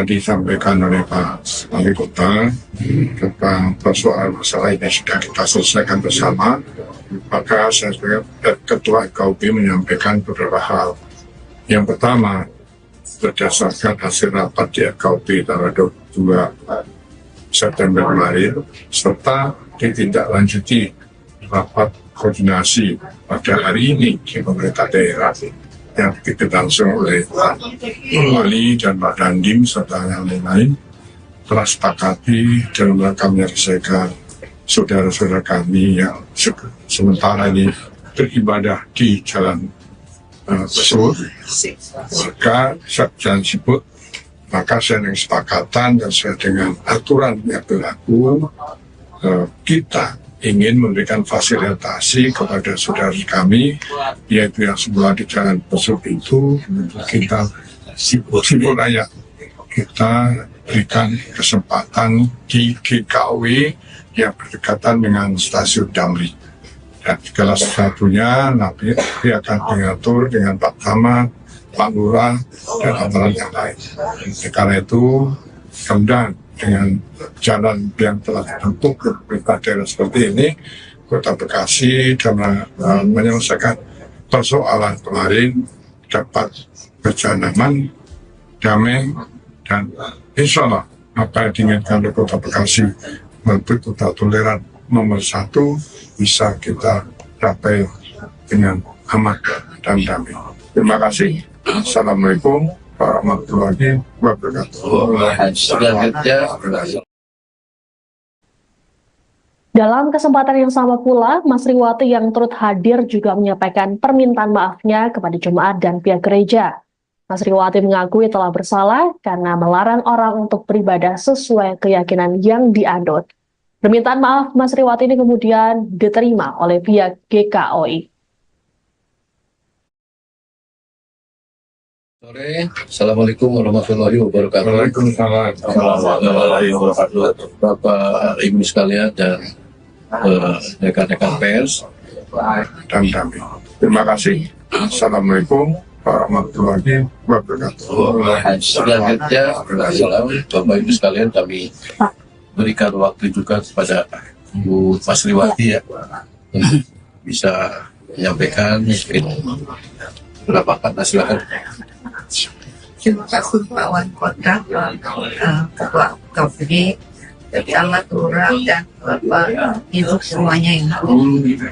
disampaikan oleh Pak Wali Kota tentang persoalan masalah ini sudah kita selesaikan bersama, maka saya sebagai Ketua KUB menyampaikan beberapa hal. Yang pertama, berdasarkan hasil rapat di KUB tanggal 22 September kemarin, serta ditindaklanjuti rapat koordinasi pada hari ini di pemerintah daerah yang langsung oleh Pak Wali dan Pak Dandim serta yang lain-lain, telah sepakati dalam rangka menyelesaikan saudara-saudara kami yang sementara ini beribadah di Jalan Besut, maka Jalan Siput, maka saya dengan kesepakatan dan sesuai dengan aturan yang berlaku, kita ingin memberikan fasilitasi kepada saudara kami, yaitu yang semula di Jalan Besut itu kita Siput Raya, kita berikan kesempatan di GKW yang berdekatan dengan stasiun Damri. Dan segala sesuatunya nanti akan diatur dengan Pak Camat, Pak Lurah, dan aparat yang lain. Karena itu, kemudian dengan jalan yang telah dibentuk pemerintah daerah seperti ini, Kota Bekasi dalam menyelesaikan persoalan kemarin dapat berjalan aman, damai, dan insya Allah apa yang diinginkan oleh Kota Bekasi bentuk kota toleran nomor 1 bisa kita capai dengan aman dan damai. Terima kasih. Assalamualaikum warahmatullahi wabarakatuh. Dalam kesempatan yang sama pula, Mas Riwati yang turut hadir juga menyampaikan permintaan maafnya kepada jemaat dan pihak gereja. Mas Riwati mengakui telah bersalah karena melarang orang untuk beribadah sesuai keyakinan yang dianut. Permintaan maaf Mas Riwati ini kemudian diterima oleh pihak GKOI. Sore, Assalamualaikum warahmatullahi wabarakatuh. Waalaikumsalam warahmatullahi wabarakatuh. Bapak Ibu sekalian dan rekan-rekan pers dan damai. Terima kasih. Assalamualaikum warahmatullahi wabarakatuh. Bapak Ibu sekalian, kami berikan waktu juga kepada Bu Mas Riwati ya untuk bisa menyampaikan beberapa kata, silakan. Terima kasih Pak Wali Kota, Ketua KUB, Camat, Lurah, dan Bapak Ibu semuanya yang hadir.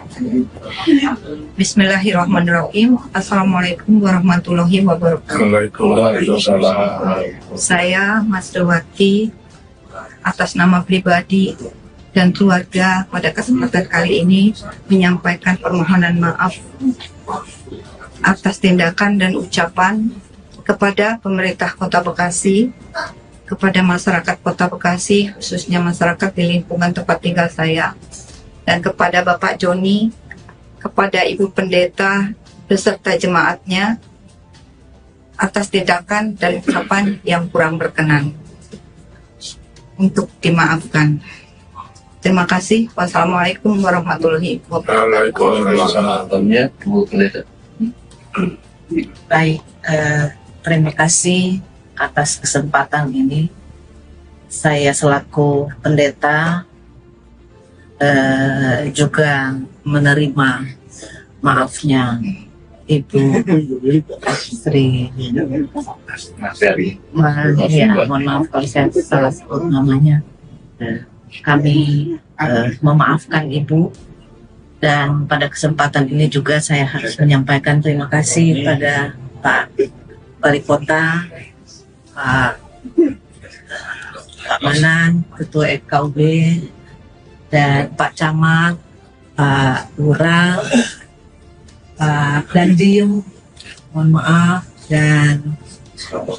Bismillahirrahmanirrahim. Assalamualaikum warahmatullahi wabarakatuh. Saya Mas Riwati atas nama pribadi dan keluarga pada kesempatan kali ini menyampaikan permohonan maaf atas tindakan dan ucapan kepada pemerintah Kota Bekasi, kepada masyarakat Kota Bekasi, khususnya masyarakat di lingkungan tempat tinggal saya, dan kepada Bapak Joni, kepada Ibu Pendeta beserta jemaatnya atas tindakan dan ucapan yang kurang berkenan, untuk dimaafkan. Terima kasih. Wassalamualaikum warahmatullahi wabarakatuh. Baik, terima kasih atas kesempatan ini. Saya selaku pendeta juga menerima maafnya Ibu Sri. Ya, mohon maaf kalau saya salah sebut namanya. Kami memaafkan Ibu, dan pada kesempatan ini juga saya harus menyampaikan terima kasih pada Pak Wali Kota, Pak Manan, Ketua KUB, dan Pak Camat, Pak Lurah, Pak Dandim, mohon maaf, dan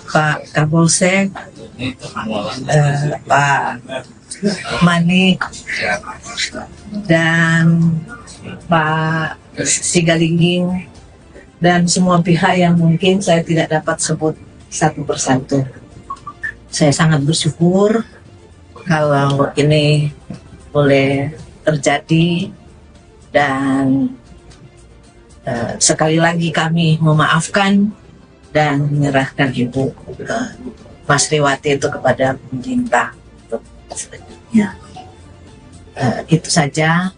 Pak Kapolsek, Pak Manik, dan Pak Sigalingging, dan semua pihak yang mungkin saya tidak dapat sebut satu persatu. Saya sangat bersyukur kalau ini boleh terjadi, dan sekali lagi kami memaafkan dan menyerahkan Ibu ke Mas Riwati itu kepada pemerintah. Ya. Itu saja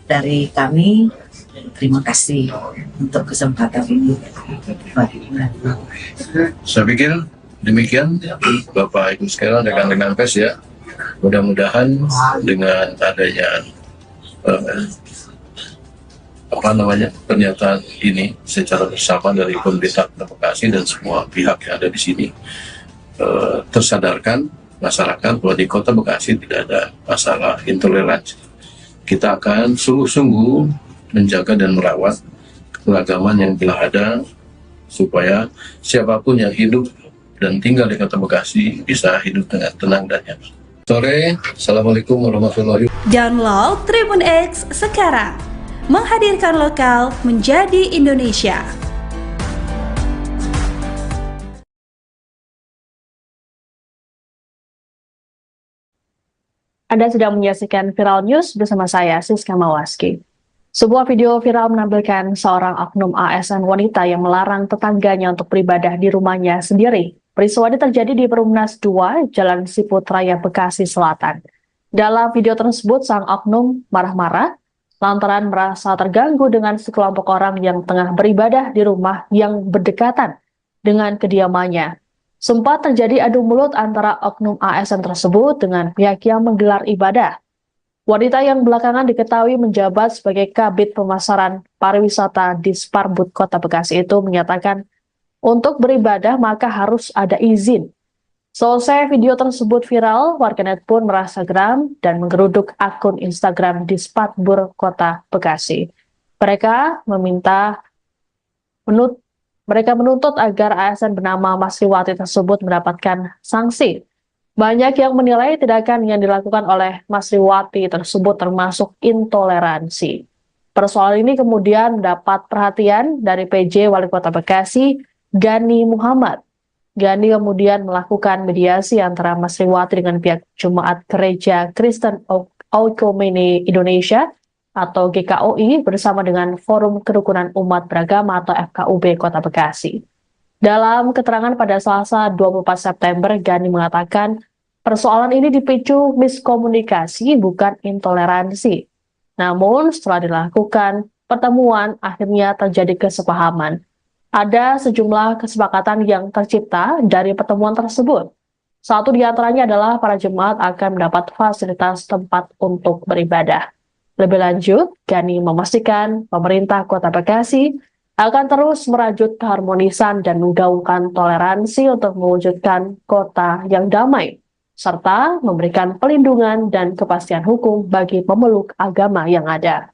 dari kami. Terima kasih untuk kesempatan ini. Saya pikir demikian Bapak Ibu sekalian, rekan-rekan pers ya. Mudah-mudahan dengan adanya pernyataan ini secara bersama dari pemerintah Kota Bekasi dan semua pihak yang ada di sini tersadarkan masyarakat bahwa di Kota Bekasi tidak ada masalah intoleransi. Kita akan sungguh-sungguh menjaga dan merawat keragaman yang telah ada supaya siapapun yang hidup dan tinggal di Kota Bekasi bisa hidup dengan tenang dan nyaman. Sore, Assalamualaikum warahmatullahi wabarakatuh. Download Tribun X sekarang, menghadirkan lokal menjadi Indonesia. Anda sedang menyaksikan Viral News bersama saya, Siska Mawaski. Sebuah video viral menampilkan seorang oknum ASN wanita yang melarang tetangganya untuk beribadah di rumahnya sendiri. Peristiwa ini terjadi di Perumnas 2, Jalan Siput Raya, Bekasi Selatan. Dalam video tersebut, sang oknum marah-marah lantaran merasa terganggu dengan sekelompok orang yang tengah beribadah di rumah yang berdekatan dengan kediamannya. Sempat terjadi adu mulut antara oknum ASN tersebut dengan pihak yang menggelar ibadah. Wanita yang belakangan diketahui menjabat sebagai Kabid Pemasaran Pariwisata di Sparbud Kota Bekasi itu menyatakan untuk beribadah maka harus ada izin. Selesai video tersebut viral, warganet pun merasa geram dan menggeruduk akun Instagram di Sparbud Kota Bekasi. Mereka menuntut agar ASN bernama Mas Riwati tersebut mendapatkan sanksi. Banyak yang menilai tindakan yang dilakukan oleh Mas Riwati tersebut termasuk intoleransi. Persoalan ini kemudian mendapat perhatian dari PJ Wali Kota Bekasi, Gani Muhammad. Gani kemudian melakukan mediasi antara Mas Riwati dengan pihak Jemaat Gereja Kristen Oikumene Indonesia atau GKOI bersama dengan Forum Kerukunan Umat Beragama atau FKUB Kota Bekasi. Dalam keterangan pada Selasa 24 September, Gani mengatakan persoalan ini dipicu miskomunikasi bukan intoleransi. Namun setelah dilakukan pertemuan akhirnya terjadi kesepahaman. Ada sejumlah kesepakatan yang tercipta dari pertemuan tersebut. Satu di antaranya adalah para jemaat akan mendapat fasilitas tempat untuk beribadah. Lebih lanjut, Gani memastikan pemerintah Kota Bekasi akan terus merajut keharmonisan dan menggaungkan toleransi untuk mewujudkan kota yang damai, serta memberikan pelindungan dan kepastian hukum bagi pemeluk agama yang ada.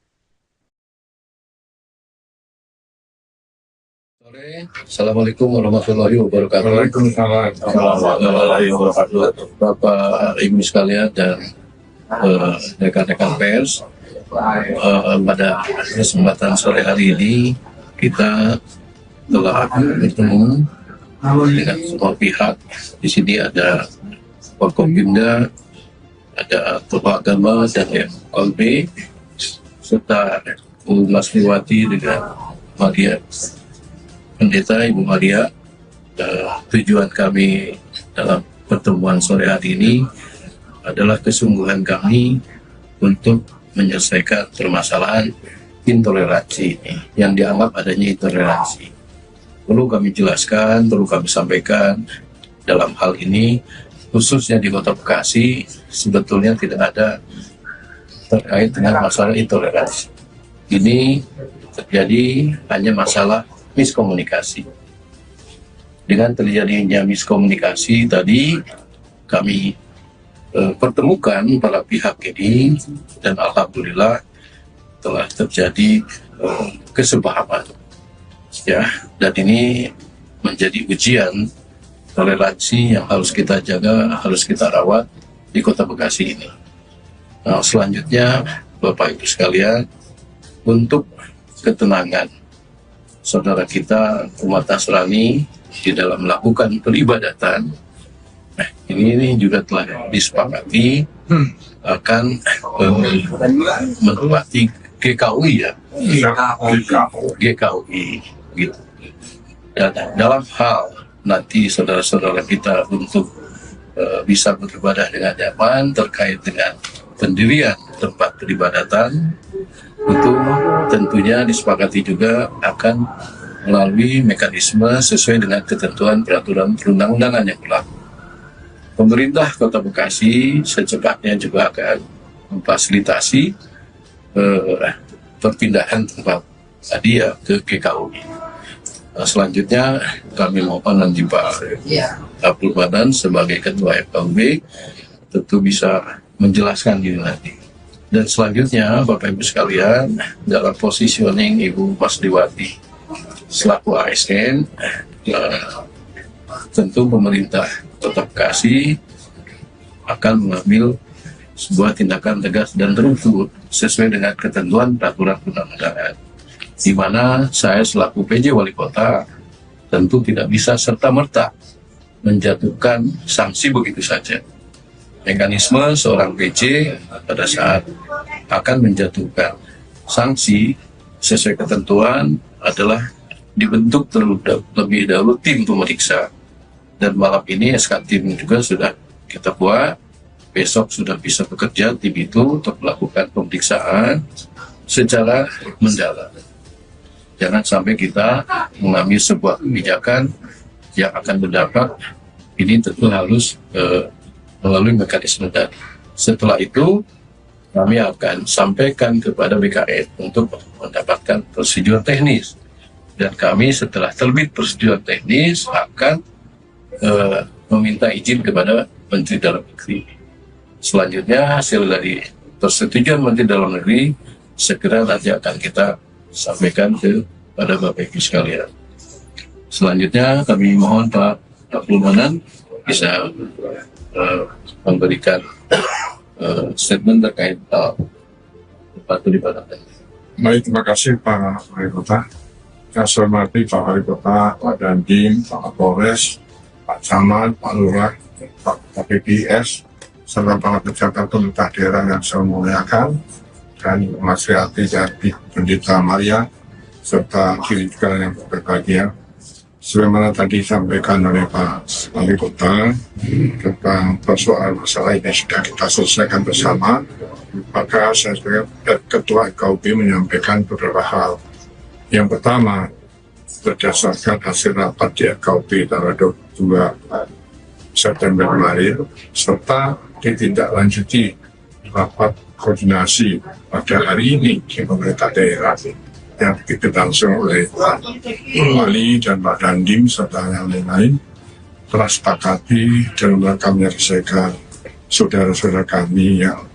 Assalamualaikum warahmatullahi wabarakatuh. Waalaikumsalam warahmatullahi wabarakatuh. Bapak Ibu sekalian dan rekan-rekan pers, pada kesempatan sore hari ini kita telah bertemu dengan semua pihak. Di sini ada Forkopimda, ada tokoh agama dan FKUB, serta Bu Mas Riwati dengan Maria, Pendeta Ibu Maria. Tujuan kami dalam pertemuan sore hari ini adalah kesungguhan kami untuk menyelesaikan permasalahan intoleransi ini, yang dianggap adanya intoleransi. Perlu kami jelaskan, perlu kami sampaikan, dalam hal ini khususnya di Kota Bekasi sebetulnya tidak ada terkait dengan masalah intoleransi. Ini terjadi hanya masalah miskomunikasi. Dengan terjadinya miskomunikasi tadi kami pertemukan para pihak ini dan alhamdulillah telah terjadi kesepahaman ya, dan ini menjadi ujian toleransi yang harus kita jaga, harus kita rawat di Kota Bekasi ini. Nah, selanjutnya Bapak Ibu sekalian, untuk ketenangan saudara kita umat Nasrani di dalam melakukan peribadatan, ini juga telah disepakati akan menempati GKUI ya, GKUI gitu. Dan dalam hal nanti saudara-saudara kita untuk bisa beribadah dengan nyaman terkait dengan pendirian tempat peribadatan. Itu tentunya disepakati juga akan melalui mekanisme sesuai dengan ketentuan peraturan perundang-undangan yang berlaku. Pemerintah Kota Bekasi secepatnya juga akan memfasilitasi perpindahan tempat hadiah ke GKUI. Selanjutnya kami mohon nanti Pak Abdul Manan sebagai Ketua FKUB tentu bisa menjelaskan ini nanti. Dan selanjutnya Bapak Ibu sekalian, dalam positioning Ibu Masriwati selaku ASN, tentu pemerintah Kota Bekasi akan mengambil sebuah tindakan tegas dan terukur sesuai dengan ketentuan peraturan perundang-undangan, di mana saya selaku PJ Wali Kota tentu tidak bisa serta-merta menjatuhkan sanksi begitu saja. Mekanisme seorang PJ pada saat akan menjatuhkan sanksi sesuai ketentuan adalah dibentuk terlebih dahulu tim pemeriksa, dan malam ini SK tim juga sudah kita buat. Besok sudah bisa bekerja tim itu untuk melakukan pemeriksaan secara mendalam. Jangan sampai kita mengambil sebuah kebijakan yang akan berdampak. Ini tentu harus melalui mekanisme tadi. Setelah itu kami akan sampaikan kepada BKN untuk mendapatkan persetujuan teknis, dan kami setelah terbit persetujuan teknis akan meminta izin kepada Menteri Dalam Negeri. Selanjutnya hasil dari persetujuan Menteri Dalam Negeri segera nanti akan kita sampaikan kepada Bapak Ibu sekalian. Selanjutnya kami mohon Pak Abdul Manan bisa memberikan statement terkait tempat peribadatan. Baik, terima kasih Pak Wali Kota. Saya hormati Pak Wali Kota, Pak Dandim, Pak Kapolres, Pak Camat, Pak Lurah, Pak PPS, serta para pejabat pemerintah daerah yang saya muliakan, dan Mas Riati dari Pendeta Maria, serta kiri juga yang berbahagia. Sebagaimana tadi disampaikan oleh Pak Wali Kota tentang persoalan masalah ini sudah kita selesaikan bersama, maka saya sebagai Ketua FKUB menyampaikan beberapa hal. Yang pertama, berdasarkan hasil rapat di FKUB tanggal 22 September kemarin, serta ditindaklanjuti rapat koordinasi pada hari ini di pemerintah daerah yang diketahui oleh Pak Wali dan Pak Dandim serta yang lain-lain, telah sepakati dalam rangka menyelesaikan saudara-saudara kami yang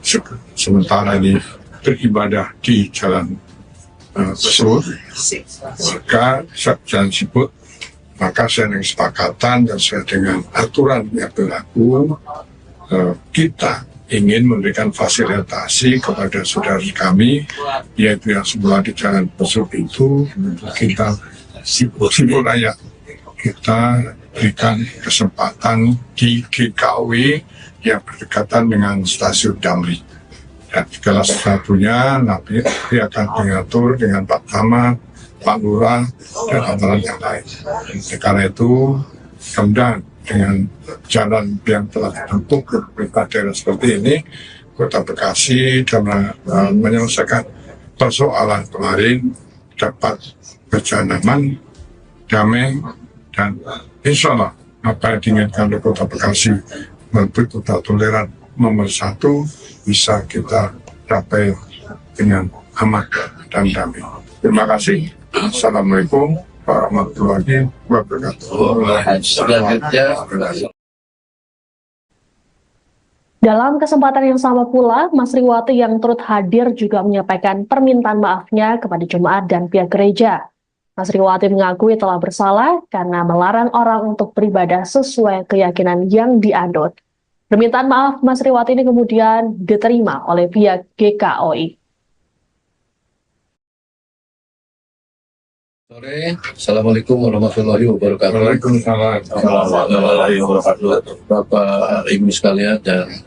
sementara ini beribadah di jalan tersebut, maka jalan sibuk, maka saya dengan kesepakatan dan sesuai dengan aturan yang berlaku, kita ingin memberikan fasilitasi kepada saudara kami, yaitu yang sebelah di jalan tersebut itu, kita sibuk layak kita berikan kesempatan di GKUI yang berdekatan dengan stasiun Damri. Dan segala sesuatunya nanti akan diatur dengan Pak Camat, Pak Lurah, dan aturan yang lain. Karena itu, kemudian dengan jalan yang telah dibentuk ke pemerintah daerah seperti ini, Kota Bekasi dalam menyelesaikan persoalan kemarin dapat berjalan aman, damai, dan insya Allah apa yang diinginkan oleh Kota Bekasi membentuk total toleran nomor 1 bisa kita capai dengan aman dan damai. Terima kasih. Assalamualaikum warahmatullahi wabarakatuh. Dalam kesempatan yang sama pula, Mas Riwati yang turut hadir juga menyampaikan permintaan maafnya kepada jemaat dan pihak gereja. Mas Riwati mengakui telah bersalah karena melarang orang untuk beribadah sesuai keyakinan yang dianut. Permintaan maaf Mas Riwati ini kemudian diterima oleh pihak GKUI. Sore, Assalamualaikum warahmatullahi wabarakatuh. Waalaikumsalam warahmatullahi wabarakatuh. Bapak Ibu sekalian dan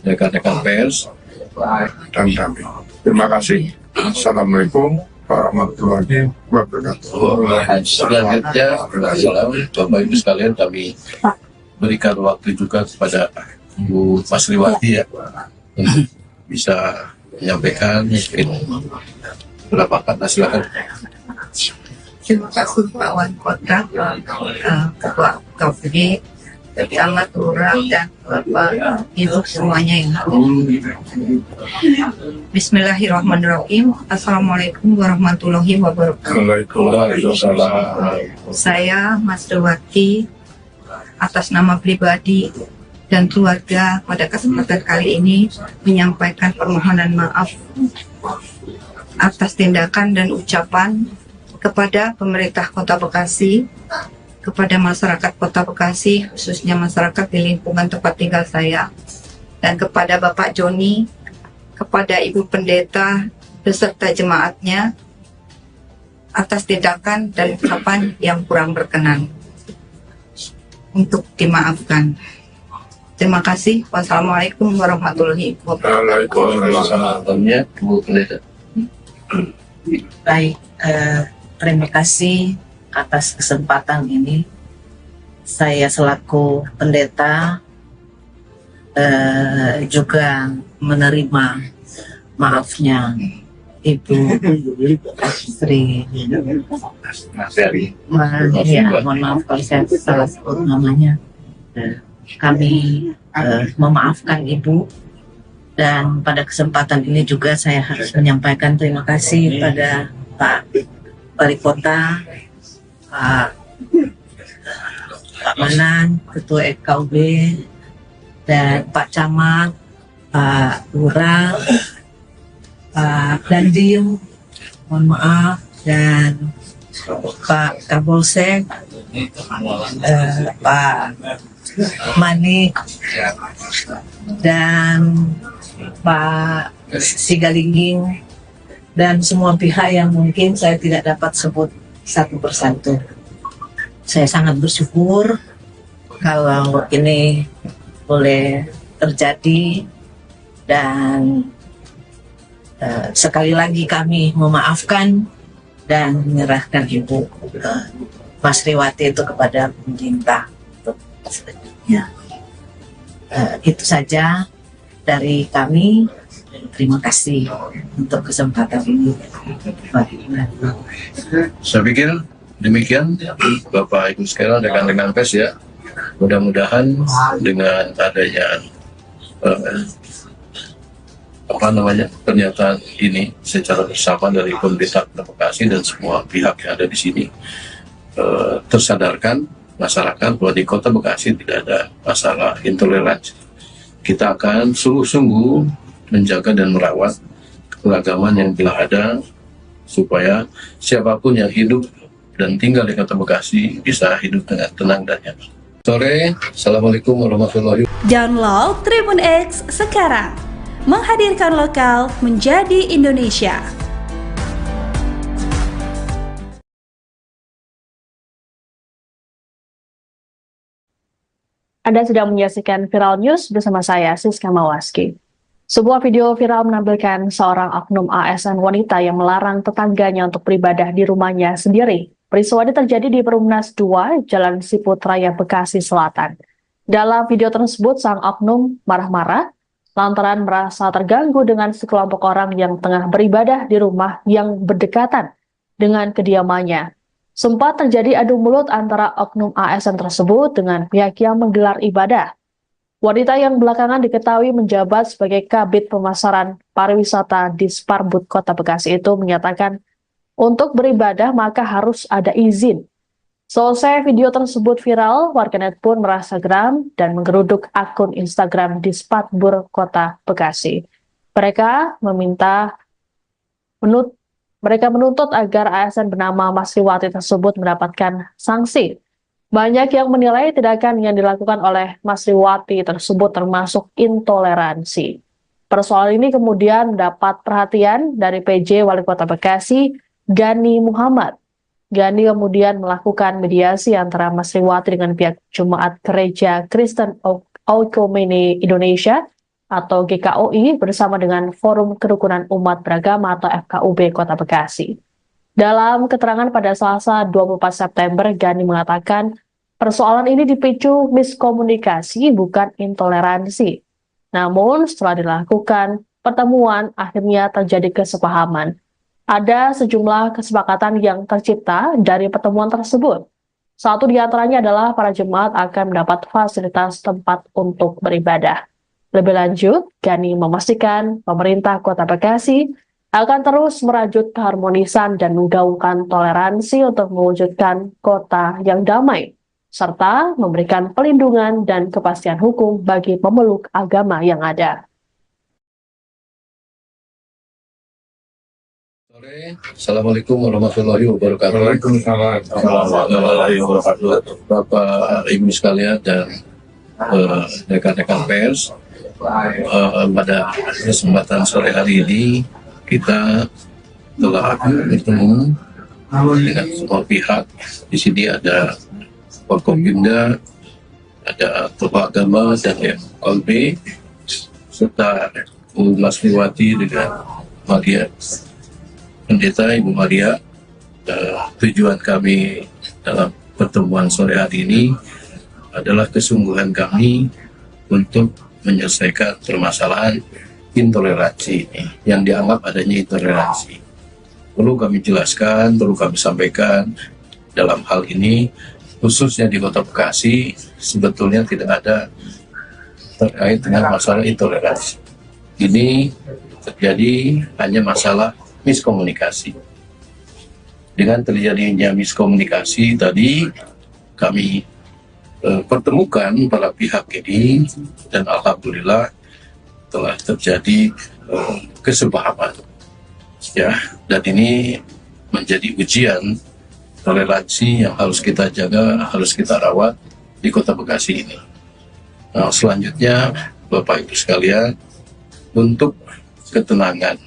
rekan-rekan pers dan damai. Terima kasih. Assalamualaikum warahmatullahi wabarakatuh. Selanjutnya, Bapak Ibu sekalian kami berikan waktu juga kepada Bu Masriwati ya untuk bisa menyampaikan mungkin beberapa kata. Silakan. Terima kasih Pak Wali Kota, Ketua KPD, Camat Lurah, dan Bapak Ibu semuanya yang hadir. Bismillahirrahmanirrahim. Assalamualaikum warahmatullahi wabarakatuh. Waalaikumsalam. Saya Masriwati atas nama pribadi dan keluarga pada kesempatan kali ini menyampaikan permohonan maaf atas tindakan dan ucapan kepada pemerintah Kota Bekasi, kepada masyarakat Kota Bekasi, khususnya masyarakat di lingkungan tempat tinggal saya, dan kepada Bapak Joni, kepada Ibu Pendeta beserta jemaatnya atas tindakan dan ucapan yang kurang berkenan. Untuk dimaafkan. Terima kasih. Wassalamualaikum warahmatullahi wabarakatuh. Waalaikumsalam. Bu Pendeta. Baik, terima kasih atas kesempatan ini. Saya selaku pendeta juga menerima maafnya Ibu Sri. Ya, mohon maaf kalau saya salah sebut namanya. Kami memaafkan Ibu, dan pada kesempatan ini juga saya harus menyampaikan terima kasih pada Pak Wali Kota, Pak Manan, Ketua FKUB, dan Pak Camat, Pak Lurah, Pak Dandim, mohon maaf, dan Pak Kapolsek, Pak Manik, dan Pak Sigalingging, dan semua pihak yang mungkin saya tidak dapat sebut satu persatu. Saya sangat bersyukur kalau ini boleh terjadi, dan sekali lagi kami memaafkan dan menyerahkan Ibu Masriwati itu kepada pemerintah. Ya. Itu saja dari kami. Terima kasih untuk kesempatan ini. Saya pikir demikian Bapak Ibu sekalian, rekan-rekan pers ya. Mudah-mudahan dengan adanya pernyataan ini secara bersama dari pemerintah Kota Bekasi dan semua pihak yang ada di sini tersadarkan masyarakat bahwa di Kota Bekasi tidak ada masalah intoleransi. Kita akan sungguh-sungguh menjaga dan merawat keberagaman yang telah ada, supaya siapapun yang hidup dan tinggal di Kota Bekasi bisa hidup dengan tenang dan nyaman. Sore, Assalamualaikum warahmatullahi wabarakatuh. Download Tribun X sekarang, menghadirkan lokal menjadi Indonesia. Anda sedang menyaksikan Viral News bersama saya, Siska Mawaski. Sebuah video viral menampilkan seorang oknum ASN wanita yang melarang tetangganya untuk beribadah di rumahnya sendiri. Peristiwa ini terjadi di Perumnas 2, Jalan Siput Raya, Bekasi Selatan. Dalam video tersebut, sang oknum marah-marah lantaran merasa terganggu dengan sekelompok orang yang tengah beribadah di rumah yang berdekatan dengan kediamannya. Sempat terjadi adu mulut antara oknum ASN tersebut dengan pihak yang menggelar ibadah. Wanita yang belakangan diketahui menjabat sebagai Kabid Pemasaran Pariwisata di Sparbud Kota Bekasi itu menyatakan untuk beribadah maka harus ada izin. Selesai video tersebut viral, warganet pun merasa geram dan menggeruduk akun Instagram di Sparbud Kota Bekasi. Mereka menuntut agar ASN bernama Masriwati tersebut mendapatkan sanksi. Banyak yang menilai tindakan yang dilakukan oleh Masriwati tersebut termasuk intoleransi. Persoalan ini kemudian mendapat perhatian dari PJ Wali Kota Bekasi, Gani Muhammad. Gani kemudian melakukan mediasi antara Masriwati dengan pihak Jemaat Gereja Kristen Oikumene Indonesia atau GKOI bersama dengan Forum Kerukunan Umat Beragama atau FKUB Kota Bekasi. Dalam keterangan pada Selasa 24 September, Gani mengatakan Persoalan ini dipicu miskomunikasi bukan intoleransi. Namun setelah dilakukan pertemuan akhirnya terjadi kesepahaman. Ada sejumlah kesepakatan yang tercipta dari pertemuan tersebut. Satu di antaranya adalah para jemaat akan mendapat fasilitas tempat untuk beribadah. Lebih lanjut, Gani memastikan pemerintah Kota Bekasi akan terus merajut keharmonisan dan menggaungkan toleransi untuk mewujudkan kota yang damai, serta memberikan pelindungan dan kepastian hukum bagi pemeluk agama yang ada. Assalamualaikum warahmatullahi wabarakatuh. Waalaikumsalam warahmatullahi wabarakatuh. Bapak Ibu sekalian dan rekan-rekan pers, pada kesempatan sore hari ini kita telah bertemu dengan semua pihak. Di sini ada Forkopimda, ada Tokoh Agama dan FKB, serta Bu Masriwati dengan Maria Pendeta Ibu Maria. Tujuan kami dalam pertemuan sore hari ini adalah kesungguhan kami untuk menyelesaikan permasalahan intoleransi ini, yang dianggap adanya intoleransi. Perlu kami jelaskan, perlu kami sampaikan, dalam hal ini khususnya di Kota Bekasi sebetulnya tidak ada terkait dengan masalah intoleransi. Ini terjadi hanya masalah miskomunikasi. Dengan terjadinya miskomunikasi tadi, kami pertemukan para pihak ini dan alhamdulillah telah terjadi kesepahaman. Ya, dan ini menjadi ujian toleransi yang harus kita jaga, harus kita rawat di Kota Bekasi ini. Nah, selanjutnya Bapak Ibu sekalian, untuk ketenangan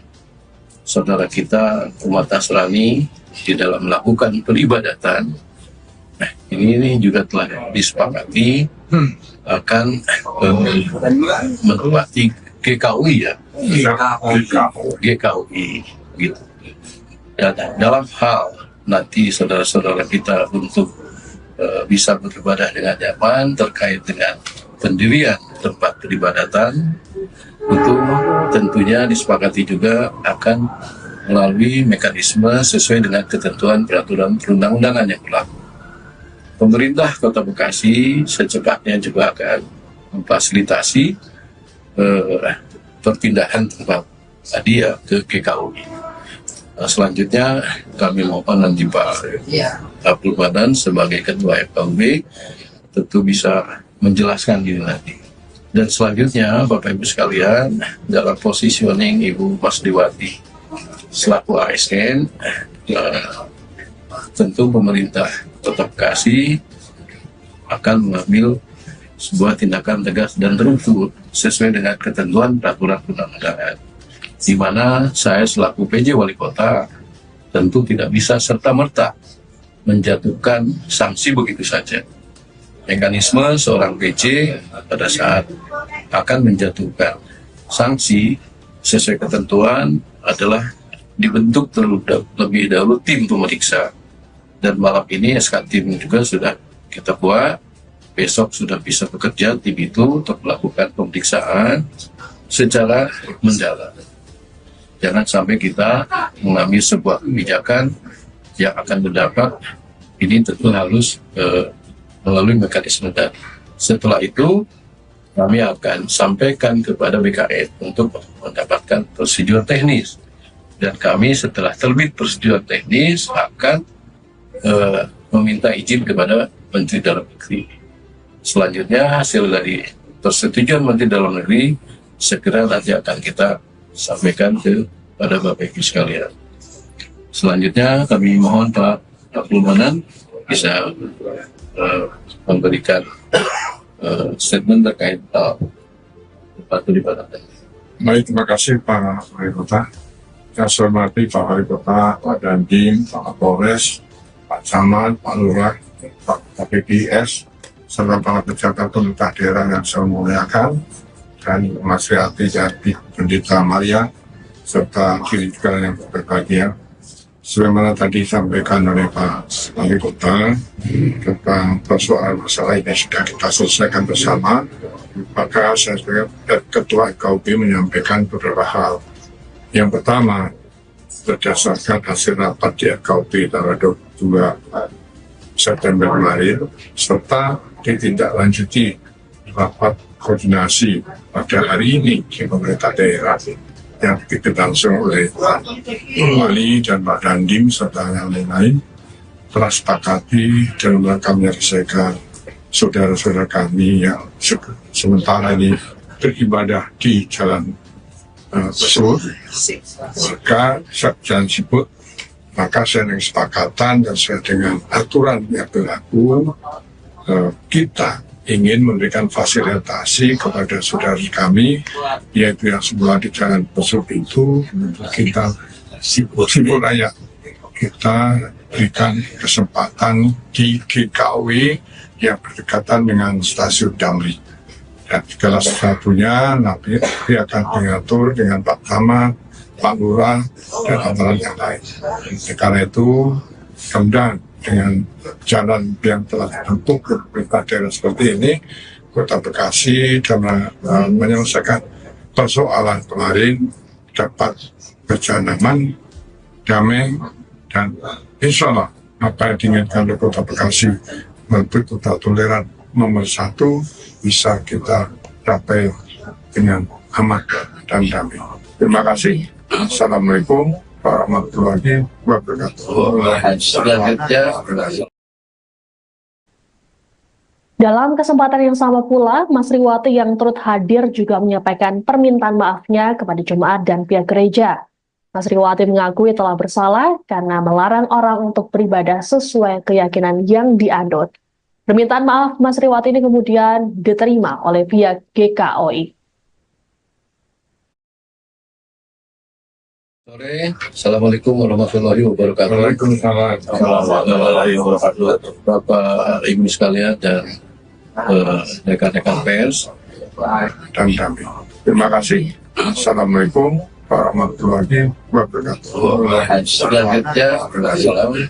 saudara kita umat Nasrani di dalam melakukan peribadatan, nah, ini juga telah disepakati akan menempati GKUI ya, GKUI gitu. Dan dalam hal nanti saudara-saudara kita untuk bisa beribadah dengan nyaman terkait dengan pendirian tempat peribadatan, itu tentunya disepakati juga akan melalui mekanisme sesuai dengan ketentuan peraturan perundang-undangan yang berlaku. Pemerintah Kota Bekasi secepatnya juga akan memfasilitasi perpindahan tempat tadi ya ke GKUI. Nah, selanjutnya kami mohon nanti Pak Abdul Manan sebagai Ketua FKUB tentu bisa menjelaskan ini nanti. Dan selanjutnya Bapak Ibu sekalian, dalam positioning Ibu Masriwati selaku ASN, tentu pemerintah Kota Bekasi akan mengambil sebuah tindakan tegas dan terukur sesuai dengan ketentuan peraturan perundang-undangan, di mana saya selaku PJ Wali Kota tentu tidak bisa serta-merta menjatuhkan sanksi begitu saja. Mekanisme seorang PJ pada saat akan menjatuhkan sanksi sesuai ketentuan adalah dibentuk terlebih dahulu tim pemeriksa, dan malam ini SK tim juga sudah kita buat. Besok sudah bisa bekerja tim itu untuk melakukan pemeriksaan secara mendalam. Jangan sampai kita mengambil sebuah kebijakan yang akan berdampak, ini tentu harus melalui mekanisme tadi. Setelah itu kami akan sampaikan kepada BKN untuk mendapatkan prosedur teknis, dan kami setelah terbit prosedur teknis akan meminta izin kepada Menteri Dalam Negeri. Selanjutnya hasil dari persetujuan Menteri Dalam Negeri segera nanti akan kita sampaikan kepada Bapak Ibu sekalian. Selanjutnya kami mohon Pak Abdul Manan bisa memberikan statement terkait tempat peribadatan. Baik, terima kasih Pak Wali Kota. Saya hormati Pak Wali Kota, Pak Dandim, Pak Kapolres, Pak Camat, Pak Lurah, Pak KPPS, serta para pejabat pemerintah daerah yang saya muliakan, dan Mas Riati Jati, Pendeta Maria, serta kiri juga yang berbahagia. sebagaimana tadi disampaikan oleh Pak Wali Kota tentang persoalan masalah ini sudah kita selesaikan bersama, maka saya sebagai Ketua KUB menyampaikan beberapa hal. Yang pertama, berdasarkan hasil rapat di KUB tanggal 22 September kemarin, serta ditindaklanjuti rapat koordinasi pada hari ini di pemerintah daerah yang dilangsung oleh Pak Wali dan Pak Dandim serta yang lain-lain, telah sepakati dalam rangka menyelesaikan saudara-saudara kami yang sementara ini beribadah di Jalan Besur, maka Jalan Sibut, maka saya dengan kesepakatan dan sesuai dengan aturan yang berlaku, kita ingin memberikan fasilitasi kepada saudara kami, yaitu yang semula di Jalan Besur itu kita Sibut Raya, kita berikan kesempatan di GKW yang berdekatan dengan stasiun Damri. Dan segala sesuatunya nanti akan diatur dengan Pak Camat, Pak Lurah, dan aparat yang lain. Karena itu, kemudian dengan jalan yang telah dibentuk pemerintah daerah seperti ini, Kota Bekasi dalam menyelesaikan persoalan kemarin dapat berjalan aman, damai, dan insya Allah apa yang diinginkan oleh Kota Bekasi menuju kota toleran nomor 1 bisa kita capai dengan aman dan damai. Terima kasih. Assalamualaikum warahmatullahi wabarakatuh. Dalam kesempatan yang sama pula, Mas Riwati yang turut hadir juga menyampaikan permintaan maafnya kepada jemaat dan pihak gereja. Mas Riwati mengakui telah bersalah karena melarang orang untuk beribadah sesuai keyakinan yang dianut. Permintaan maaf Mas Riwati ini kemudian diterima oleh pihak GKOI. Sore, Assalamualaikum warahmatullahi wabarakatuh. Waalaikumsalam warahmatullahi wabarakatuh. Bapak Ibu sekalian dan rekan-rekan pers dan damai. Terima kasih. Assalamualaikum warahmatullahi wabarakatuh. Selanjutnya,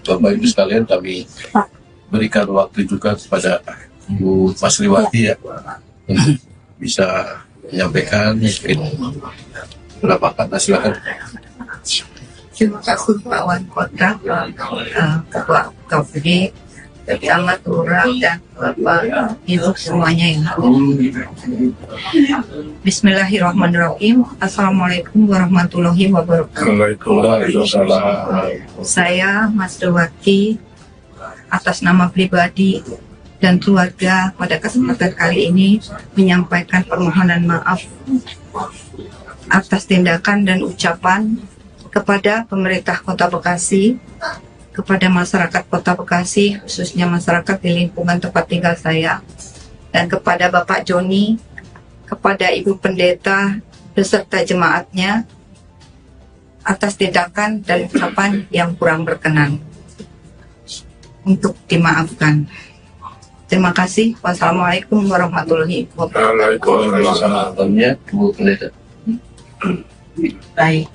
Bapak Ibu sekalian, kami berikan waktu juga kepada Bu Mas Riwati ya untuk bisa menyampaikan beberapa kata, silakan. Terima kasih Pak Wali Kota, Ketua KUB, Camat, Lurah, dan Bapak Ibu semuanya yang hadir. Bismillahirrahmanirrahim. Assalamualaikum warahmatullahi wabarakatuh. Saya Mas Riwati atas nama pribadi dan keluarga pada kesempatan kali ini menyampaikan permohonan maaf atas tindakan dan ucapan kepada pemerintah Kota Bekasi, kepada masyarakat Kota Bekasi, khususnya masyarakat di lingkungan tempat tinggal saya, dan kepada Bapak Joni, kepada Ibu Pendeta, beserta jemaatnya, atas tindakan dan ucapan yang kurang berkenan. Untuk dimaafkan. Terima kasih. Wassalamualaikum warahmatullahi wabarakatuh. Baik,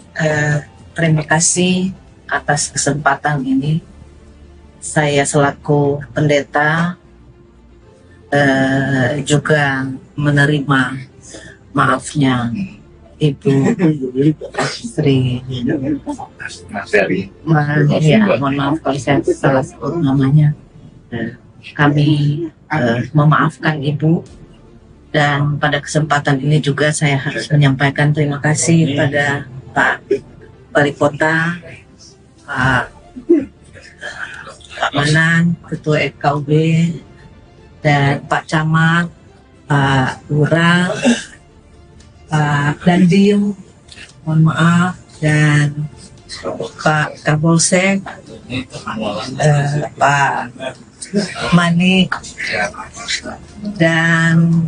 terima kasih atas kesempatan ini. Saya selaku pendeta juga menerima maafnya Ibu Sri. Ya, mohon maaf kalau saya salah sebut namanya. Kami memaafkan Ibu, dan pada kesempatan ini juga saya harus menyampaikan terima kasih pada Pak Wali Kota, Pak Manan, Ketua KUB, dan Pak Camat, Pak Lurah, Pak Dandim, mohon maaf, dan Pak Kapolsek, Pak Manik, dan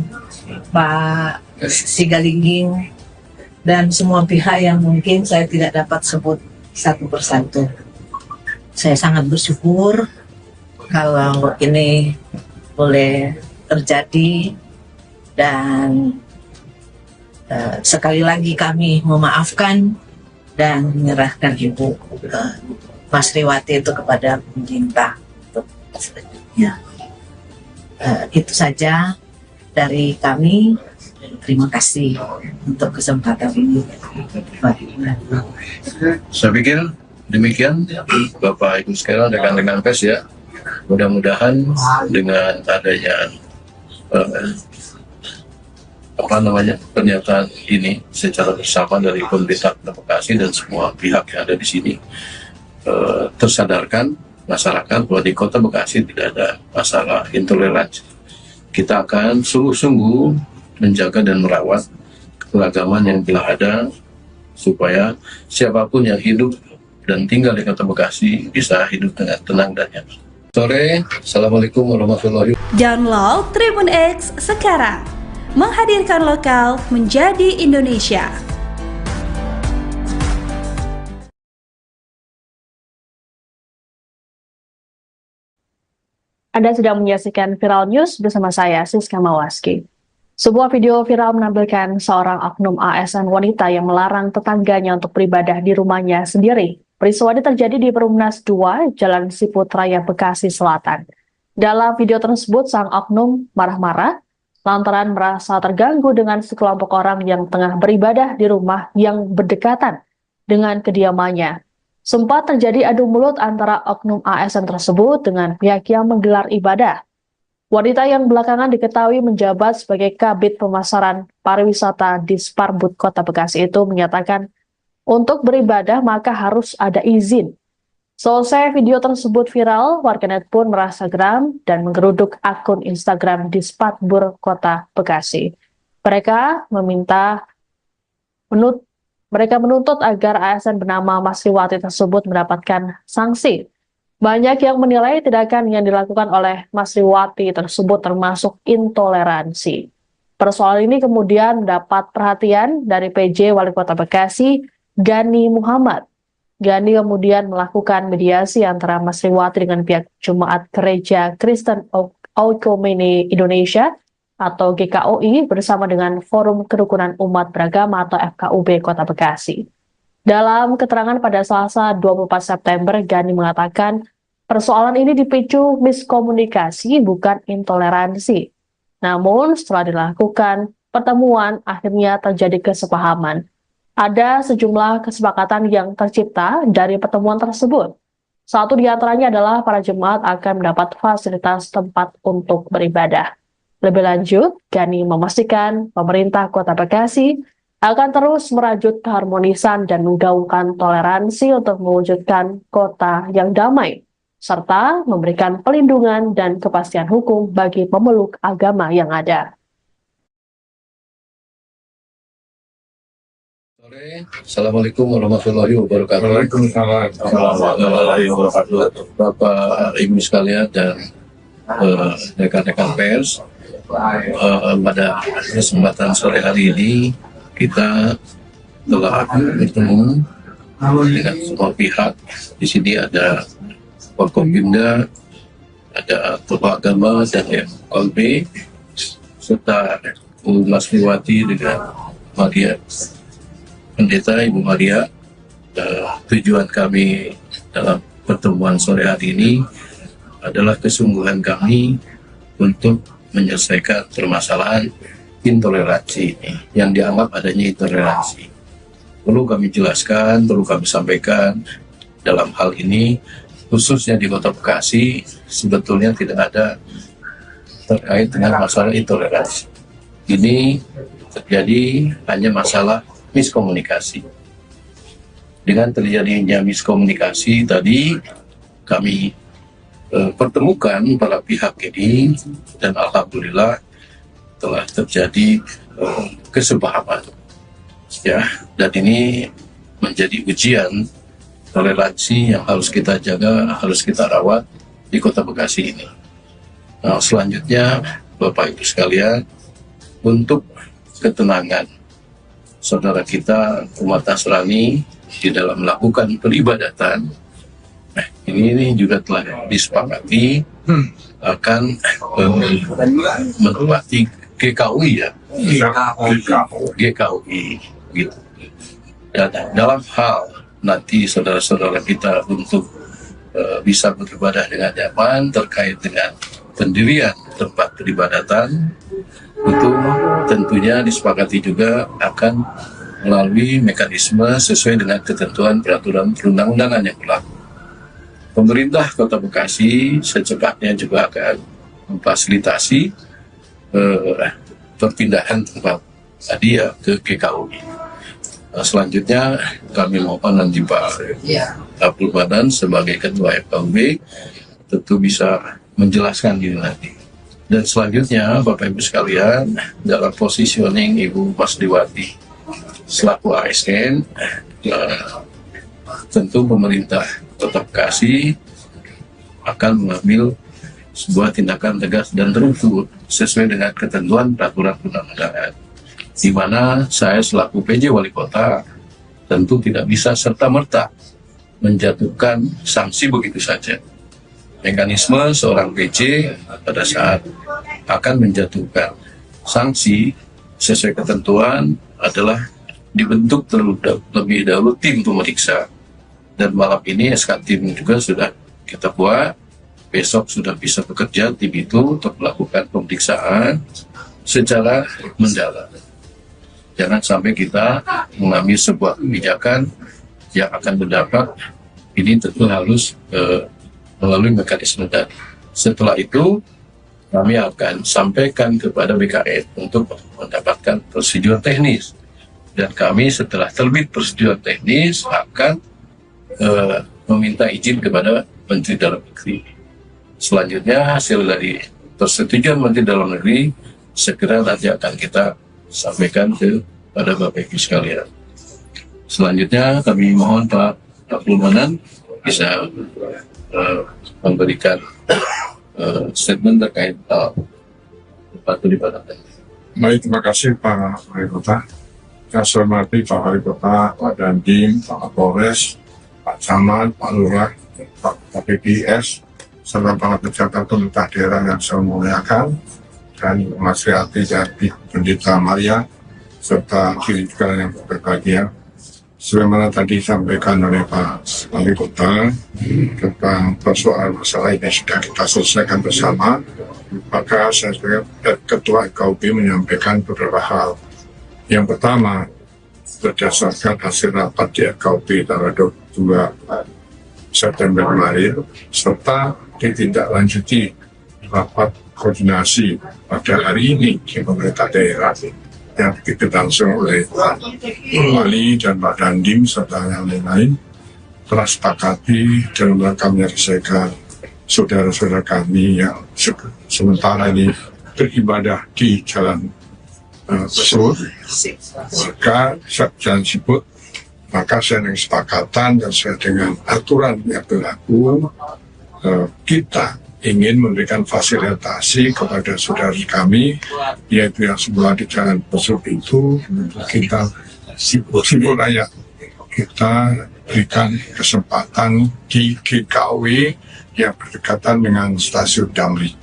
Pak Sigalingging, dan semua pihak yang mungkin saya tidak dapat sebut satu persatu. Saya sangat bersyukur kalau ini boleh terjadi, dan sekali lagi kami memaafkan dan menyerahkan Ibu ke Mas Riwati itu kepada pemerintah. Ya. Itu saja dari kami. Terima kasih untuk kesempatan ini. Saya pikir demikian Bapak Ibu sekalian, rekan-rekan pers ya. Mudah-mudahan dengan adanya pernyataan ini secara bersama dari pemerintah Kota Bekasi dan semua pihak yang ada di sini tersadarkan masyarakat bahwa di Kota Bekasi tidak ada masalah intoleransi. Kita akan sungguh-sungguh menjaga dan merawat keragaman yang telah ada supaya siapapun yang hidup dan tinggal di Kota Bekasi bisa hidup dengan tenang dan nyaman. Sore, Assalamualaikum warahmatullahi wabarakatuh. Download Tribun X sekarang, menghadirkan lokal menjadi Indonesia. Anda sedang menyaksikan Viral News bersama saya, Siska Mawaski. Sebuah video viral menampilkan seorang oknum ASN wanita yang melarang tetangganya untuk beribadah di rumahnya sendiri. Peristiwa ini terjadi di Perumnas 2, Jalan Siput Raya, Bekasi Selatan. Dalam video tersebut, sang oknum marah-marah lantaran merasa terganggu dengan sekelompok orang yang tengah beribadah di rumah yang berdekatan dengan kediamannya. Sempat terjadi adu mulut antara oknum ASN tersebut dengan pihak yang menggelar ibadah. Wanita yang belakangan diketahui menjabat sebagai Kabid Pemasaran Pariwisata di Sparbud Kota Bekasi itu menyatakan untuk beribadah maka harus ada izin. Selesai video tersebut viral, warganet pun merasa geram dan menggeruduk akun Instagram di Sparbud Kota Bekasi. Mereka menuntut agar ASN bernama Mas Riwati tersebut mendapatkan sanksi. Banyak yang menilai tindakan yang dilakukan oleh Mas Riwati tersebut termasuk intoleransi. Persoalan ini kemudian mendapat perhatian dari PJ Wali Kota Bekasi, Gani Muhammad. Gani kemudian melakukan mediasi antara Mas Riwati dengan pihak Jemaat Gereja Kristen Oikumene Indonesia atau GKOI bersama dengan Forum Kerukunan Umat Beragama atau FKUB Kota Bekasi. Dalam keterangan pada Selasa 24 September, Gani mengatakan persoalan ini dipicu miskomunikasi bukan intoleransi. Namun setelah dilakukan pertemuan akhirnya terjadi kesepahaman. Ada sejumlah kesepakatan yang tercipta dari pertemuan tersebut. Satu di antaranya adalah para jemaat akan mendapat fasilitas tempat untuk beribadah. Lebih lanjut, Gani memastikan pemerintah Kota Bekasi akan terus merajut keharmonisan dan menggaungkan toleransi untuk mewujudkan kota yang damai, serta memberikan pelindungan dan kepastian hukum bagi pemeluk agama yang ada. Assalamualaikum warahmatullahi wabarakatuh. Waalaikumsalam warahmatullahi wabarakatuh. Bapak Ibu sekalian dan rekan-rekan pers, pada kesempatan sore hari ini kita telah bertemu dengan semua pihak. Di sini ada Forkopimda, ada tokoh agama dan FKUB, serta Mas Riwati dengan Maria, Pendeta Ibu Maria. Tujuan kami dalam pertemuan sore hari ini adalah kesungguhan kami untuk menyelesaikan permasalahan intoleransi ini, yang dianggap adanya intoleransi. Perlu kami jelaskan, perlu kami sampaikan, dalam hal ini khususnya di Kota Bekasi sebetulnya tidak ada terkait dengan masalah intoleransi. Ini terjadi hanya masalah miskomunikasi. Dengan terjadinya miskomunikasi tadi kami pertemukan para pihak ini dan alhamdulillah telah terjadi kesepahaman. Ya, dan ini menjadi ujian toleransi yang harus kita jaga, harus kita rawat di Kota Bekasi ini. Nah, selanjutnya Bapak Ibu sekalian, untuk ketenangan saudara kita umat Nasrani di dalam melakukan peribadatan, ini juga telah disepakati akan menempati GKUI ya, GKUI gitu. Dan dalam hal nanti saudara-saudara kita untuk bisa beribadah dengan nyaman. Terkait dengan pendirian tempat peribadatan, itu tentunya disepakati juga akan melalui mekanisme sesuai dengan ketentuan peraturan perundang-undangan yang berlaku. Pemerintah Kota Bekasi secepatnya juga akan memfasilitasi perpindahan tempat tadi ya ke GKUI. Selanjutnya kami mohon nanti Pak Abdul Manan sebagai Ketua FKUB tentu bisa menjelaskan ini nanti. Dan selanjutnya Bapak Ibu sekalian, dalam positioning Ibu Masriwati selaku ASN, tentu pemerintah Kota Bekasi akan mengambil sebuah tindakan tegas dan terukur sesuai dengan ketentuan peraturan perundang-undangan, di mana saya selaku PJ Wali Kota tentu tidak bisa serta-merta menjatuhkan sanksi begitu saja. Mekanisme seorang PJ pada saat akan menjatuhkan sanksi sesuai ketentuan adalah dibentuk terlebih dahulu tim pemeriksa. Dan malam ini SK tim juga sudah kita buat, besok sudah bisa bekerja tim itu untuk melakukan pemeriksaan secara mendalam. Jangan sampai kita mengambil sebuah kebijakan yang akan berdampak, ini tentu harus melalui mekanisme tadi. Setelah itu kami akan sampaikan kepada BKN untuk mendapatkan persetujuan teknis, dan kami setelah terbit persetujuan teknis akan meminta izin kepada Menteri Dalam Negeri. Selanjutnya hasil dari persetujuan Menteri Dalam Negeri segera nanti akan kita sampaikan kepada Bapak Ibu sekalian. Selanjutnya kami mohon Pak Abdul Manan bisa memberikan statement terkait tempat peribadatan. Baik, terima kasih Pak Wali Kota. Saya hormati Pak Wali Kota, Pak Dandim, Pak Kapolres, Pak Camat, Pak Lurah, Pak PPS, serta para pejabat pemerintah daerah yang saya muliakan, dan Mas Riati dari Pendeta Maria, serta diri juga yang berbahagia. Sebagaimana tadi disampaikan oleh Pak Wali Kota tentang persoalan masalah ini sudah kita selesaikan bersama, maka saya sebagai Ketua FKUB menyampaikan beberapa hal. Yang pertama, berdasarkan hasil rapat di FKUB tanggal 22 September kemarin, serta ditindaklanjuti rapat koordinasi pada hari ini di pemerintah daerah yang berlangsung oleh Pak Wali dan Pak Dandim serta yang lain-lain, telah sepakati dalam rangka menyelesaikan saudara-saudara kami yang sementara ini beribadah di Jalan Besur, maka Jalan Siput, maka saya dengan kesepakatan dan sesuai dengan aturan yang berlaku, kita ingin memberikan fasilitasi kepada saudara kami, yaitu yang semula di Jalan Besuk itu, kita Siput Raya, kita berikan kesempatan di GKUI yang berdekatan dengan stasiun Damri.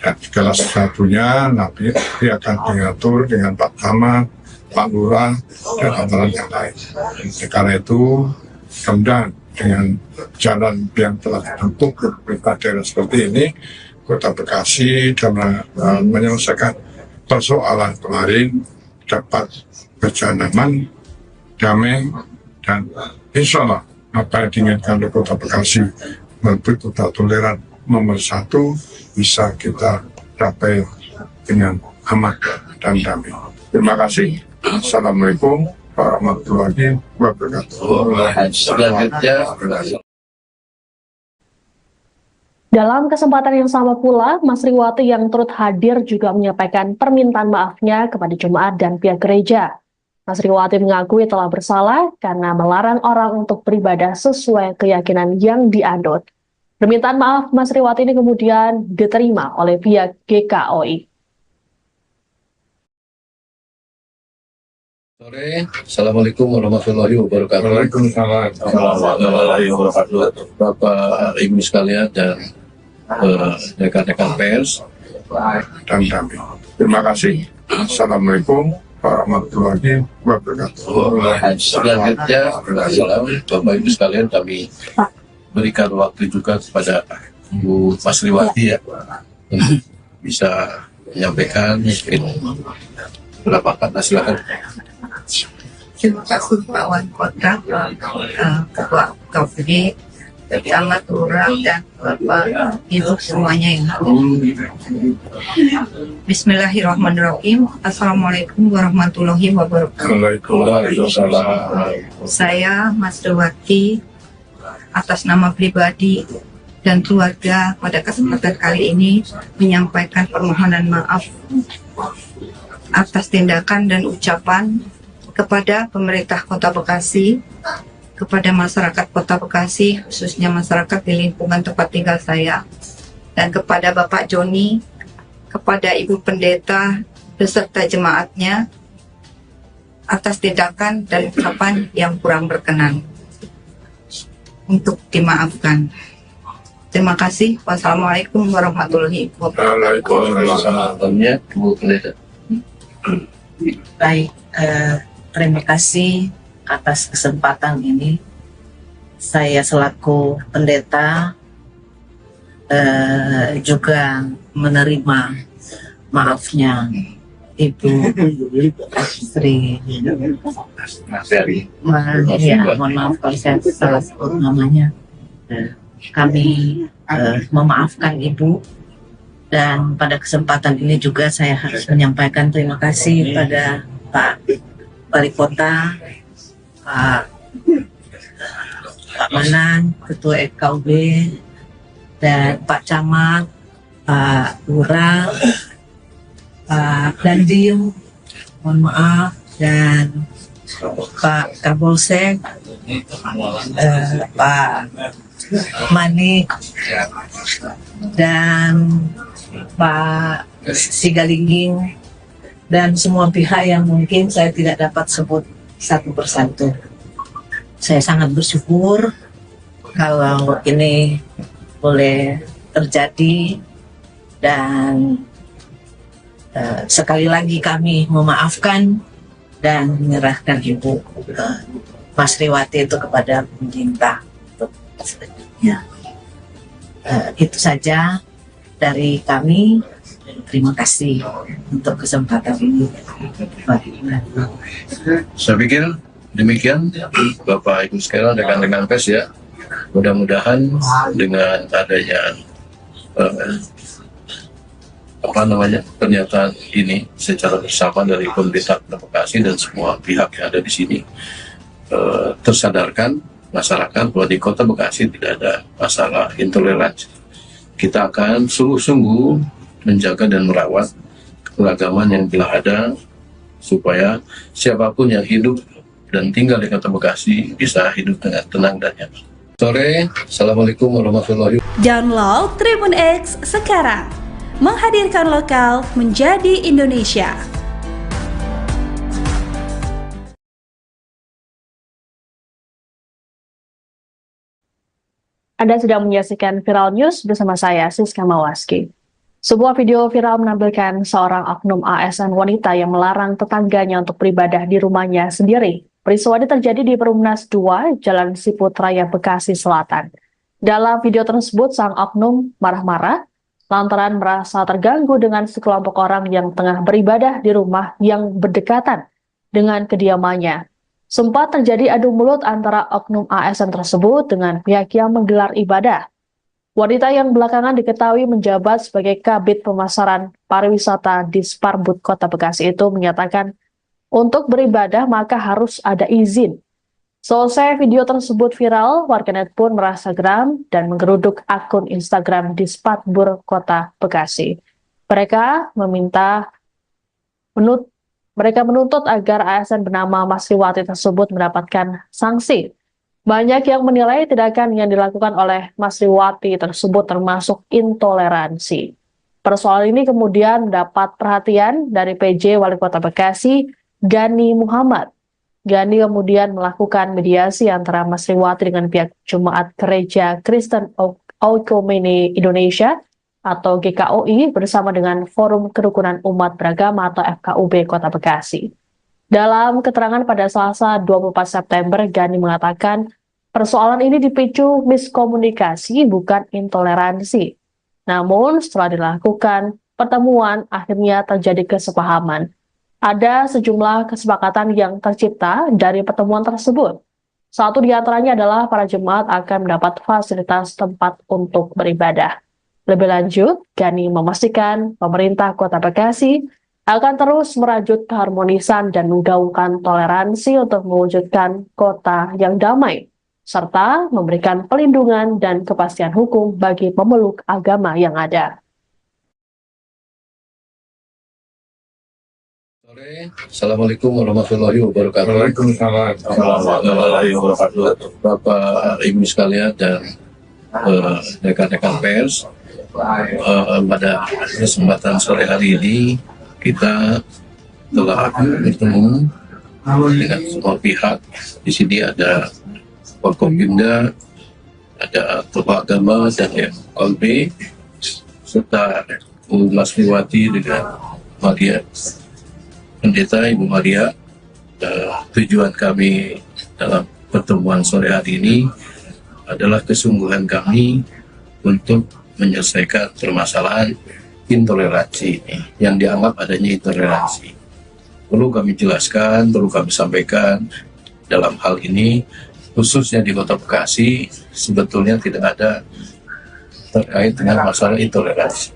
Dan segala sesuatunya nanti akan diatur dengan Pak Camat, Pak Lurah, dan antara yang lain. Karena itu, kemudian dengan jalan yang telah dibentuk ke pemerintah daerah seperti ini, Kota Bekasi dalam menyelesaikan persoalan kemarin dapat berjalan aman, damai, dan insya Allah apa yang diinginkan oleh Kota Bekasi melalui kota toleran nomor 1 bisa kita capai dengan aman dan damai. Terima kasih. Assalamualaikum warahmatullahi wabarakatuh. Dalam kesempatan yang sama pula, Mas Riwati yang turut hadir juga menyampaikan permintaan maafnya kepada jemaat dan pihak gereja. Mas Riwati mengakui telah bersalah karena melarang orang untuk beribadah sesuai keyakinan yang dianut. Permintaan maaf Mas Riwati ini kemudian diterima oleh pihak GKUI. Sore, Assalamualaikum warahmatullahi wabarakatuh. Waalaikumsalam warahmatullahi wabarakatuh. Bapak Ibu sekalian dan rekan-rekan pers dan damai. Terima kasih. Assalamualaikum warahmatullahi wabarakatuh. Selanjutnya, Bapak Ibu sekalian kami berikan waktu juga kepada Bu Masriwati ya untuk bisa menyampaikan mungkin berapa kata, silakan. Terima kasih Pak Wali Kota, Ketua KPD, Camat Lurah, dan Bapak Ibu semuanya yang hadir. Bismillahirrahmanirrahim. Assalamualaikum warahmatullahi wabarakatuh. Waalaikumsalam. Saya Masriwati atas nama pribadi dan keluarga pada kesempatan kali ini menyampaikan permohonan maaf atas tindakan dan ucapan kepada pemerintah Kota Bekasi, kepada masyarakat Kota Bekasi, khususnya masyarakat di lingkungan tempat tinggal saya, dan kepada Bapak Joni, kepada Ibu Pendeta beserta jemaatnya atas tindakan dan ucapan yang kurang berkenan, untuk dimaafkan. Terima kasih. Wassalamualaikum warahmatullahi wabarakatuh. Waalaikumsalam. Bu Pendeta. Baik, terima kasih atas kesempatan ini. Saya selaku pendeta juga menerima maafnya Ibu Sri. Ya, mohon maaf kalau saya salah sebut namanya. Kami memaafkan Ibu, dan pada kesempatan ini juga saya harus menyampaikan terima kasih pada Pak Wali Kota, Pak Manan, Ketua FKUB, dan Pak Camat, Pak Lurah, Pak Dandim, mohon maaf, dan Pak Kapolsek, Pak Manik, dan Pak Sigalingging, dan semua pihak yang mungkin saya tidak dapat sebut satu persatu. Saya sangat bersyukur kalau ini boleh terjadi, dan sekali lagi kami memaafkan dan menyerahkan Ibu Masriwati itu kepada pemerintah untuk selanjutnya. Itu saja dari kami. Terima kasih untuk kesempatan ini. Saya pikir demikian Bapak Ibu sekalian, rekan-rekan pers ya. Mudah-mudahan dengan adanya pernyataan ini secara bersama dari pemerintah Kota Bekasi dan semua pihak yang ada di sini, tersadarkan masyarakat bahwa di Kota Bekasi tidak ada masalah intoleransi. Kita akan sungguh-sungguh menjaga dan merawat keberagaman yang telah ada, supaya siapapun yang hidup dan tinggal di Kota Bekasi bisa hidup dengan tenang dan nyaman. Sore, Assalamualaikum warahmatullahi wabarakatuh. Download Tribun X sekarang, menghadirkan lokal menjadi Indonesia. Anda sedang menyaksikan Viral News bersama saya, Siska Mawaski. Sebuah video viral menampilkan seorang oknum ASN wanita yang melarang tetangganya untuk beribadah di rumahnya sendiri. Peristiwa ini terjadi di Perumnas 2, Jalan Siput Raya, Bekasi Selatan. Dalam video tersebut, sang oknum marah-marah lantaran merasa terganggu dengan sekelompok orang yang tengah beribadah di rumah yang berdekatan dengan kediamannya. Sempat terjadi adu mulut antara oknum ASN tersebut dengan pihak yang menggelar ibadah. Wanita yang belakangan diketahui menjabat sebagai Kabid Pemasaran Pariwisata di Sparbud Kota Bekasi itu menyatakan untuk beribadah maka harus ada izin. Selesai video tersebut viral, warganet pun merasa geram dan menggeruduk akun Instagram di Sparbud Kota Bekasi. Mereka menuntut agar ASN bernama Masriwati tersebut mendapatkan sanksi. Banyak yang menilai tindakan yang dilakukan oleh Masriwati tersebut termasuk intoleransi. Persoalan ini kemudian mendapat perhatian dari PJ Wali Kota Bekasi, Gani Muhammad. Gani kemudian melakukan mediasi antara Masriwati dengan pihak Jemaat Gereja Kristen Oikumene Indonesia atau GKOI bersama dengan Forum Kerukunan Umat Beragama atau FKUB Kota Bekasi. Dalam keterangan pada Selasa 24 September, Gani mengatakan Persoalan ini dipicu miskomunikasi bukan intoleransi. Namun setelah dilakukan pertemuan akhirnya terjadi kesepahaman. Ada sejumlah kesepakatan yang tercipta dari pertemuan tersebut. Satu di antaranya adalah para jemaat akan mendapat fasilitas tempat untuk beribadah. Lebih lanjut, Gani memastikan pemerintah Kota Bekasi akan terus merajut keharmonisan dan menggaungkan toleransi untuk mewujudkan kota yang damai, serta memberikan pelindungan dan kepastian hukum bagi pemeluk agama yang ada. Assalamualaikum warahmatullahi wabarakatuh. Waalaikumsalam. Warahmatullahi wabarakatuh. Bapak Ibu sekalian dan rekan-rekan pers, pada kesempatan sore hari ini kita telah bertemu dengan semua pihak. Di sini ada Forkopimda, ada tokoh agama dan FKB, serta Bu Masriwati dengan Maria, Pendeta Ibu Maria. Tujuan kami dalam pertemuan sore hari ini adalah kesungguhan kami untuk menyelesaikan permasalahan intoleransi yang dianggap adanya intoleransi. Perlu kami jelaskan, perlu kami sampaikan dalam hal ini, khususnya di Kota Bekasi, sebetulnya tidak ada terkait dengan masalah intoleransi.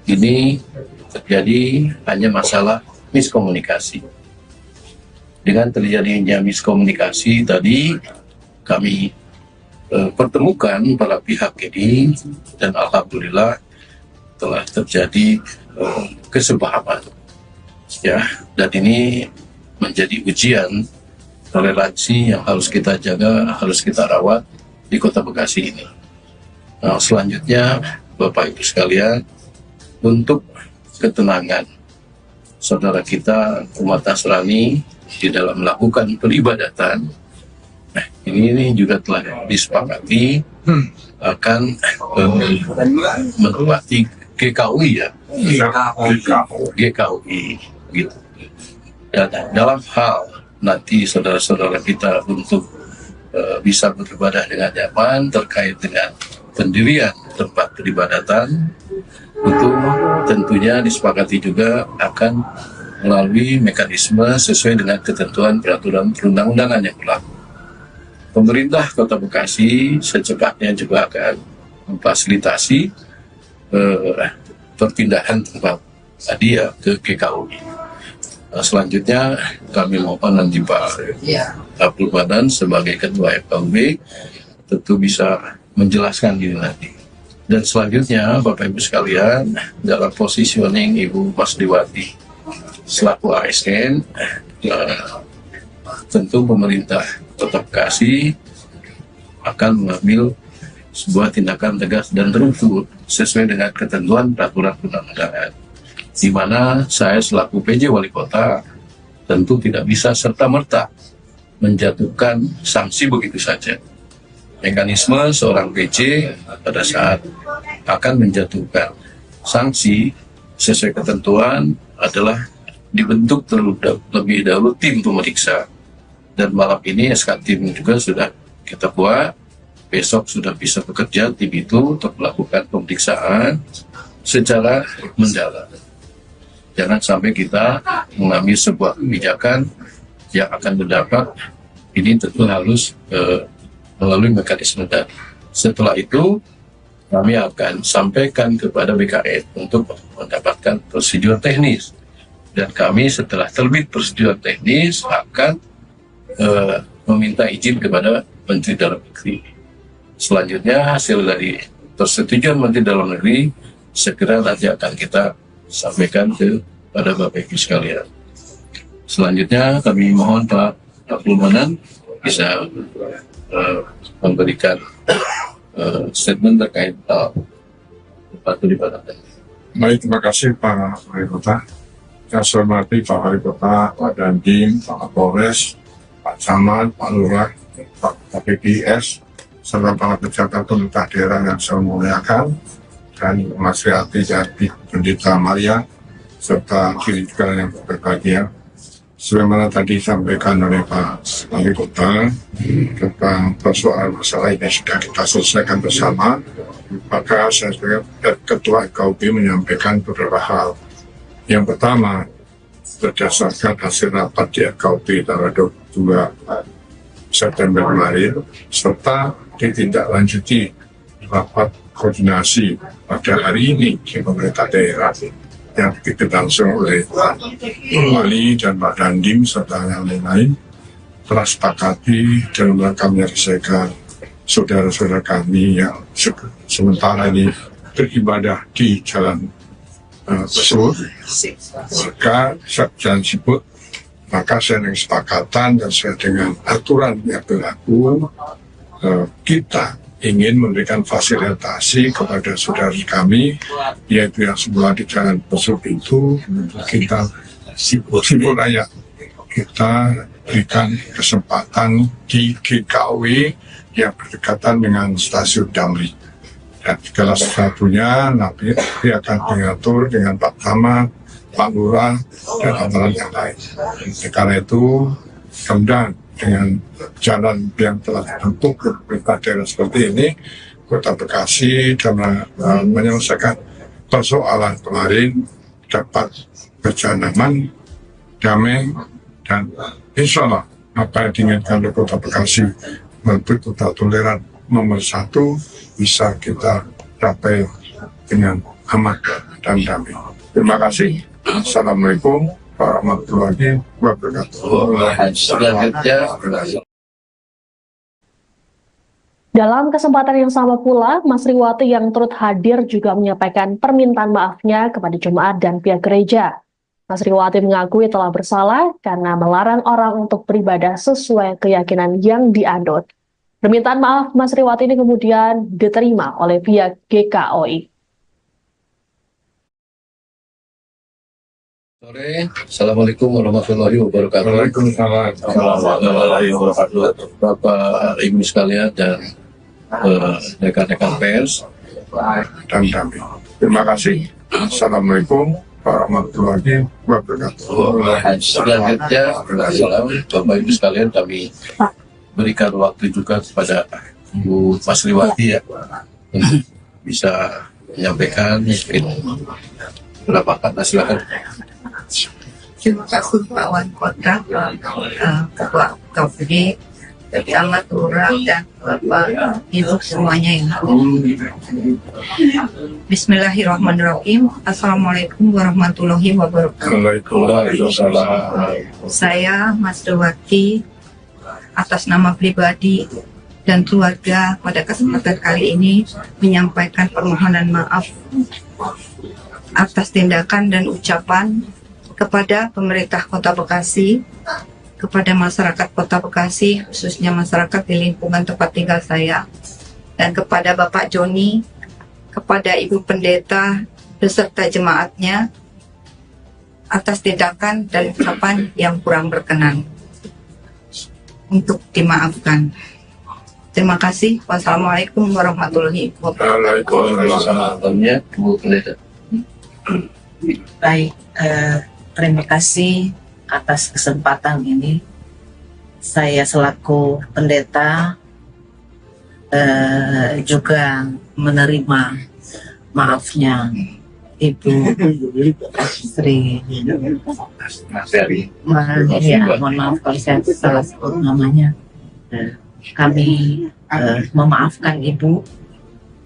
Ini terjadi hanya masalah miskomunikasi. Dengan terjadinya miskomunikasi tadi, kami pertemukan para pihak ini dan alhamdulillah telah terjadi kesepahaman. Ya, dan ini menjadi ujian toleransi yang harus kita jaga, harus kita rawat di Kota Bekasi ini. Nah, selanjutnya Bapak Ibu sekalian, untuk ketenangan saudara kita umat Nasrani di dalam melakukan peribadatan, nah, ini juga telah disepakati akan menempati GKUI ya, GKUI gitu. Dan dalam hal nanti saudara-saudara kita untuk bisa beribadah dengan nyaman terkait dengan pendirian tempat peribadatan, itu tentunya disepakati juga akan melalui mekanisme sesuai dengan ketentuan peraturan perundang-undangan yang berlaku. Pemerintah Kota Bekasi secepatnya juga akan memfasilitasi perpindahan tempat hadiah ke GKUI. Selanjutnya kami mohon nanti Pak Abdul Badan sebagai Ketua FKUB tentu bisa menjelaskan ini nanti. Dan selanjutnya Bapak Ibu sekalian, dalam positioning Ibu Masriwati selaku ASN, tentu pemerintah Kota Bekasi akan mengambil sebuah tindakan tegas dan terukur sesuai dengan ketentuan peraturan perundang-undangan, di mana saya selaku PJ Wali Kota tentu tidak bisa serta-merta menjatuhkan sanksi begitu saja. Mekanisme seorang PJ pada saat akan menjatuhkan sanksi sesuai ketentuan adalah dibentuk terlebih dahulu tim pemeriksa, dan malam ini SK tim juga sudah kita buat. Besok sudah bisa bekerja tim itu untuk melakukan pemeriksaan secara mendalam. Jangan sampai kita mengambil sebuah kebijakan yang akan berdampak, ini tentu harus melalui mekanisme tadi. Setelah itu kami akan sampaikan kepada BKN untuk mendapatkan prosedur teknis, dan kami setelah terbit prosedur teknis akan meminta izin kepada Menteri Dalam Negeri. Selanjutnya hasil dari persetujuan Menteri Dalam Negeri segera nanti akan kita sampaikan kepada Bapak Ibu sekalian. Selanjutnya kami mohon Pak Abdul Manan bisa memberikan statement terkait tempat peribadatan. Baik, terima kasih Pak Wali Kota. Saya hormati Pak Wali Kota, Pak Dandim, Pak Kapolres, Pak Camat, Pak Lurah, Pak KPPS, serta para pejabat pemerintah daerah yang saya muliakan, dan Mas Riati Jadi Pendeta Maria, serta kiri juga yang berbahagia. sebagaimana tadi disampaikan oleh Pak Wali Kota tentang persoalan masalah ini sudah kita selesaikan bersama, maka saya sebagai Ketua KUB menyampaikan beberapa hal. Yang pertama, berdasarkan hasil rapat di KUB tanggal 22 September kemarin, serta ditindaklanjuti rapat koordinasi pada hari ini di pemerintah daerah yang dipimpin langsung oleh Pak Wali dan Pak Dandim serta yang lain-lain, telah sepakati dalam rangka menyelesaikan saudara-saudara kami yang sementara ini beribadah di jalan tersebut, maka jalan sibuk, maka saya dengan kesepakatan dan sesuai dengan aturan yang berlaku, kita ingin memberikan fasilitasi kepada saudara kami, yaitu yang semula di jalan tersebut itu kita sibuk layak, kita berikan kesempatan di GKW yang berdekatan dengan stasiun Damri. Dan segala sesuatunya nanti akan diatur dengan Pak Camat, Pak Lurah, dan amalan yang lain. Karena itu, kemudian dengan jalan yang telah dibentuk pemerintah daerah seperti ini, Kota Bekasi dalam menyelesaikan persoalan kemarin dapat berjalan aman, damai, dan insya Allah apa yang diinginkan oleh Kota Bekasi menuju kota toleran nomor 1 bisa kita capai dengan aman dan damai. Terima kasih. Assalamualaikum warahmatullahi wabarakatuh. Dalam kesempatan yang sama pula, Mas Riwati yang turut hadir juga menyampaikan permintaan maafnya kepada jemaat dan pihak gereja. Mas Riwati mengakui telah bersalah karena melarang orang untuk beribadah sesuai keyakinan yang dianut. Permintaan maaf Mas Riwati ini kemudian diterima oleh pihak GKOI. Sore, Assalamualaikum warahmatullahi wabarakatuh. Waalaikumsalam warahmatullahi wabarakatuh. Bapak Ibu sekalian dan rekan-rekan pers dan damai. Terima kasih. Assalamualaikum warahmatullahi wabarakatuh. Selanjutnya, Bapak Ibu sekalian, kami berikan waktu juga kepada Bu Mas Riwati ya untuk bisa menyampaikan beberapa kata, silakan. Terima kasih Pak Wali Kota, Ketua KUB, Camat, Lurah, dan Bapak Ibu semuanya yang Bismillahirrahmanirrahim. Assalamualaikum warahmatullahi wabarakatuh. Waalaikumsalam. Saya Mas Riwati atas nama pribadi dan keluarga pada kesempatan kali ini menyampaikan permohonan maaf atas tindakan dan ucapan kepada pemerintah Kota Bekasi, kepada masyarakat Kota Bekasi, khususnya masyarakat di lingkungan tempat tinggal saya, dan kepada Bapak Joni, kepada Ibu Pendeta, beserta jemaatnya, atas tindakan dan ucapan yang kurang berkenan. Untuk dimaafkan. Terima kasih. Wassalamualaikum warahmatullahi wabarakatuh. Baik, terima kasih atas kesempatan ini. Saya selaku pendeta juga menerima maafnya Ibu Sri. Mohon maaf kalau saya salah sebut namanya. Kami memaafkan Ibu,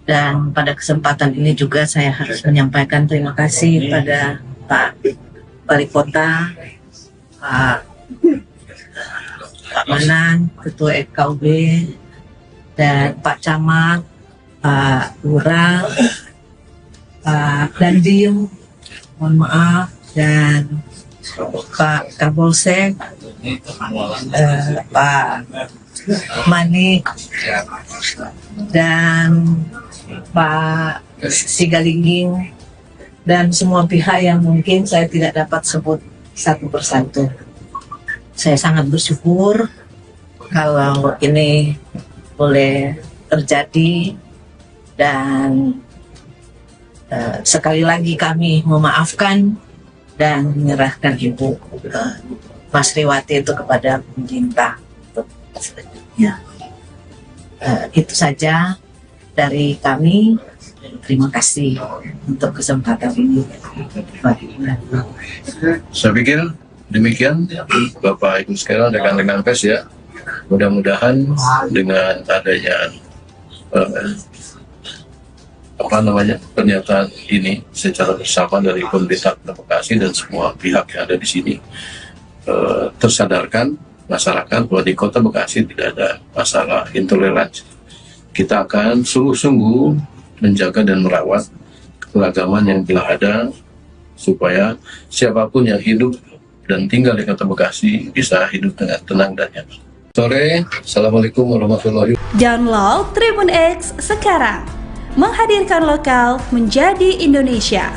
dan pada kesempatan ini juga saya harus menyampaikan terima kasih pada Pak Wali Kota, Pak Manan, Ketua KUB, dan Pak Camat, Pak Lurah, Pak Dandim, mohon maaf, dan Pak Kapolsek, Pak Manik, dan Pak Sigalingging, dan semua pihak yang mungkin saya tidak dapat sebut satu persatu. Saya sangat bersyukur kalau ini boleh terjadi, dan sekali lagi kami memaafkan dan menyerahkan Ibu Mas Riwati itu kepada pemerintah untuk selanjutnya. Itu saja dari kami. Terima kasih untuk kesempatan ini. Saya pikir demikian Bapak Ibu sekalian, rekan-rekan pers ya. Mudah-mudahan dengan adanya pernyataan ini secara bersama dari pemerintah Kota Bekasi dan semua pihak yang ada di sini tersadarkan masyarakat bahwa di Kota Bekasi tidak ada masalah intoleransi. Kita akan sungguh-sungguh menjaga dan merawat keragaman yang telah ada supaya siapapun yang hidup dan tinggal di Kota Bekasi bisa hidup dengan tenang dan nyaman. Sore, Assalamualaikum warahmatullahi wabarakatuh. Download Tribun X sekarang, menghadirkan lokal menjadi Indonesia.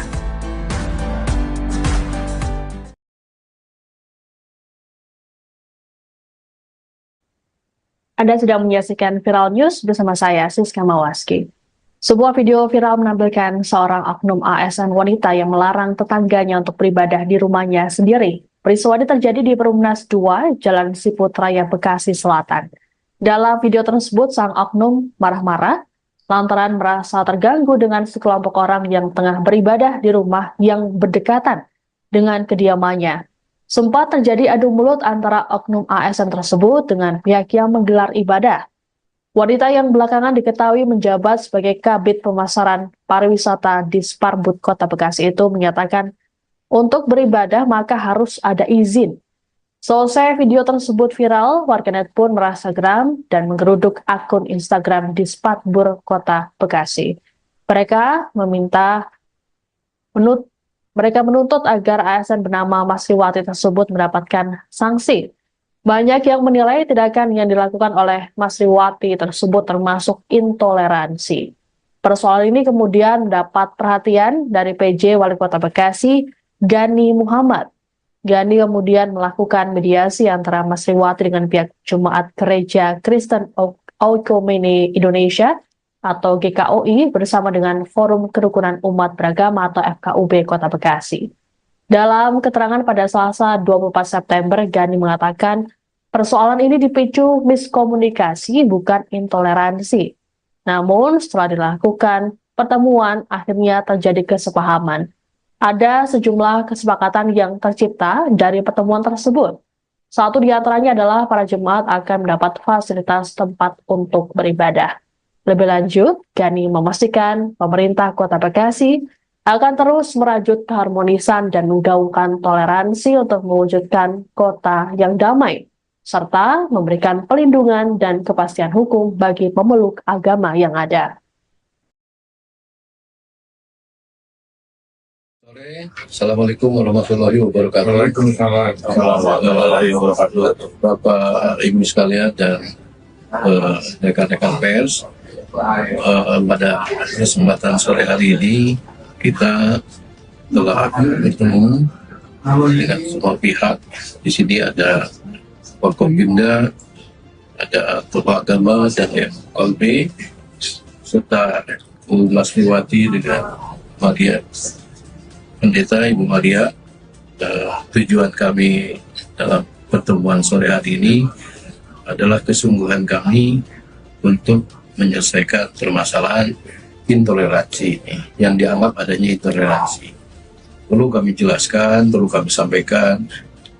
Anda sedang menyaksikan Viral News bersama saya, Siska Mawaski. Sebuah video viral menampilkan seorang oknum ASN wanita yang melarang tetangganya untuk beribadah di rumahnya sendiri. Peristiwa ini terjadi di Perumnas 2, Jalan Siput Raya, Bekasi Selatan. Dalam video tersebut, sang oknum marah-marah lantaran merasa terganggu dengan sekelompok orang yang tengah beribadah di rumah yang berdekatan dengan kediamannya. Sempat terjadi adu mulut antara oknum ASN tersebut dengan pihak yang menggelar ibadah. Wanita yang belakangan diketahui menjabat sebagai Kabid Pemasaran Pariwisata di Sparbud Kota Bekasi itu menyatakan untuk beribadah maka harus ada izin. Selesai video tersebut viral, warganet pun merasa geram dan menggeruduk akun Instagram di Sparbud Kota Bekasi. Mereka menuntut agar ASN bernama Mas Riwati tersebut mendapatkan sanksi. Banyak yang menilai tindakan yang dilakukan oleh Mas Riwati tersebut termasuk intoleransi. Persoalan ini kemudian mendapat perhatian dari PJ Wali Kota Bekasi, Gani Muhammad. Gani kemudian melakukan mediasi antara Mas Riwati dengan pihak Jemaat Gereja Kristen Oikumene Indonesia atau GKOI bersama dengan Forum Kerukunan Umat Beragama atau FKUB Kota Bekasi. Dalam keterangan pada Selasa 24 September, Gani mengatakan persoalan ini dipicu miskomunikasi bukan intoleransi. Namun setelah dilakukan pertemuan, akhirnya terjadi kesepahaman. Ada sejumlah kesepakatan yang tercipta dari pertemuan tersebut. Satu di antaranya adalah para jemaat akan mendapat fasilitas tempat untuk beribadah. Lebih lanjut, Gani memastikan pemerintah Kota Bekasi akan terus merajut keharmonisan dan menggaungkan toleransi untuk mewujudkan kota yang damai, serta memberikan pelindungan dan kepastian hukum bagi pemeluk agama yang ada. Assalamualaikum warahmatullahi wabarakatuh. Waalaikumsalam warahmatullahi wabarakatuh. Bapak Ibu sekalian dan rekan-rekan pers, pada kesempatan sore hari ini kita telah bertemu dengan semua pihak. Di sini ada Forkopimda, ada Tokoh Agama dan FKUB, serta Mas Riwati dengan Maria Pendeta Ibu Maria. Tujuan kami dalam pertemuan sore hari ini adalah kesungguhan kami untuk menyelesaikan permasalahan intoleransi yang dianggap adanya intoleransi. Perlu kami jelaskan, perlu kami sampaikan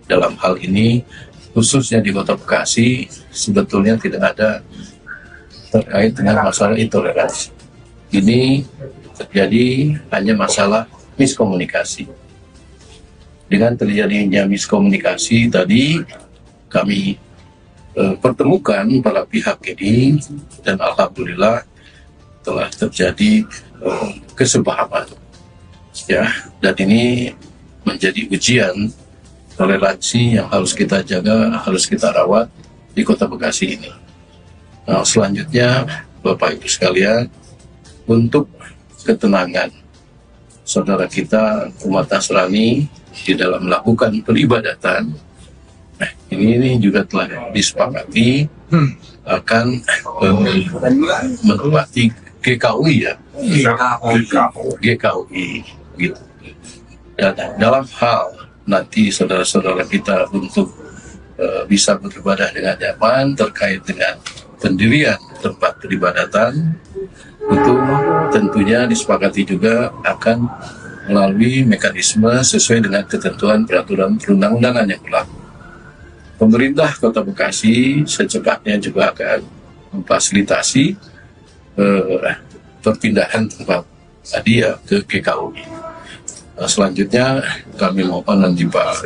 dalam hal ini, khususnya di Kota Bekasi, sebetulnya tidak ada terkait dengan masalah intoleransi. Ini terjadi hanya masalah miskomunikasi. Dengan terjadinya miskomunikasi tadi, kami pertemukan para pihak ini dan alhamdulillah telah terjadi kesepahaman. Ya, dan ini menjadi ujian toleransi yang harus kita jaga, harus kita rawat di Kota Bekasi ini. Nah, selanjutnya Bapak Ibu sekalian, untuk ketenangan saudara kita umat Nasrani di dalam melakukan peribadatan, ini juga telah disepakati akan menempati GKOI ya, GKOI gitu. Dan dalam hal nanti saudara-saudara kita untuk bisa beribadah dengan nyaman terkait dengan pendirian tempat peribadatan, itu tentunya disepakati juga akan melalui mekanisme sesuai dengan ketentuan peraturan perundang-undangan yang berlaku. Pemerintah Kota Bekasi secepatnya juga akan memfasilitasi perpindahan tempat tadi ya ke GKUI. Selanjutnya kami mohon nanti Pak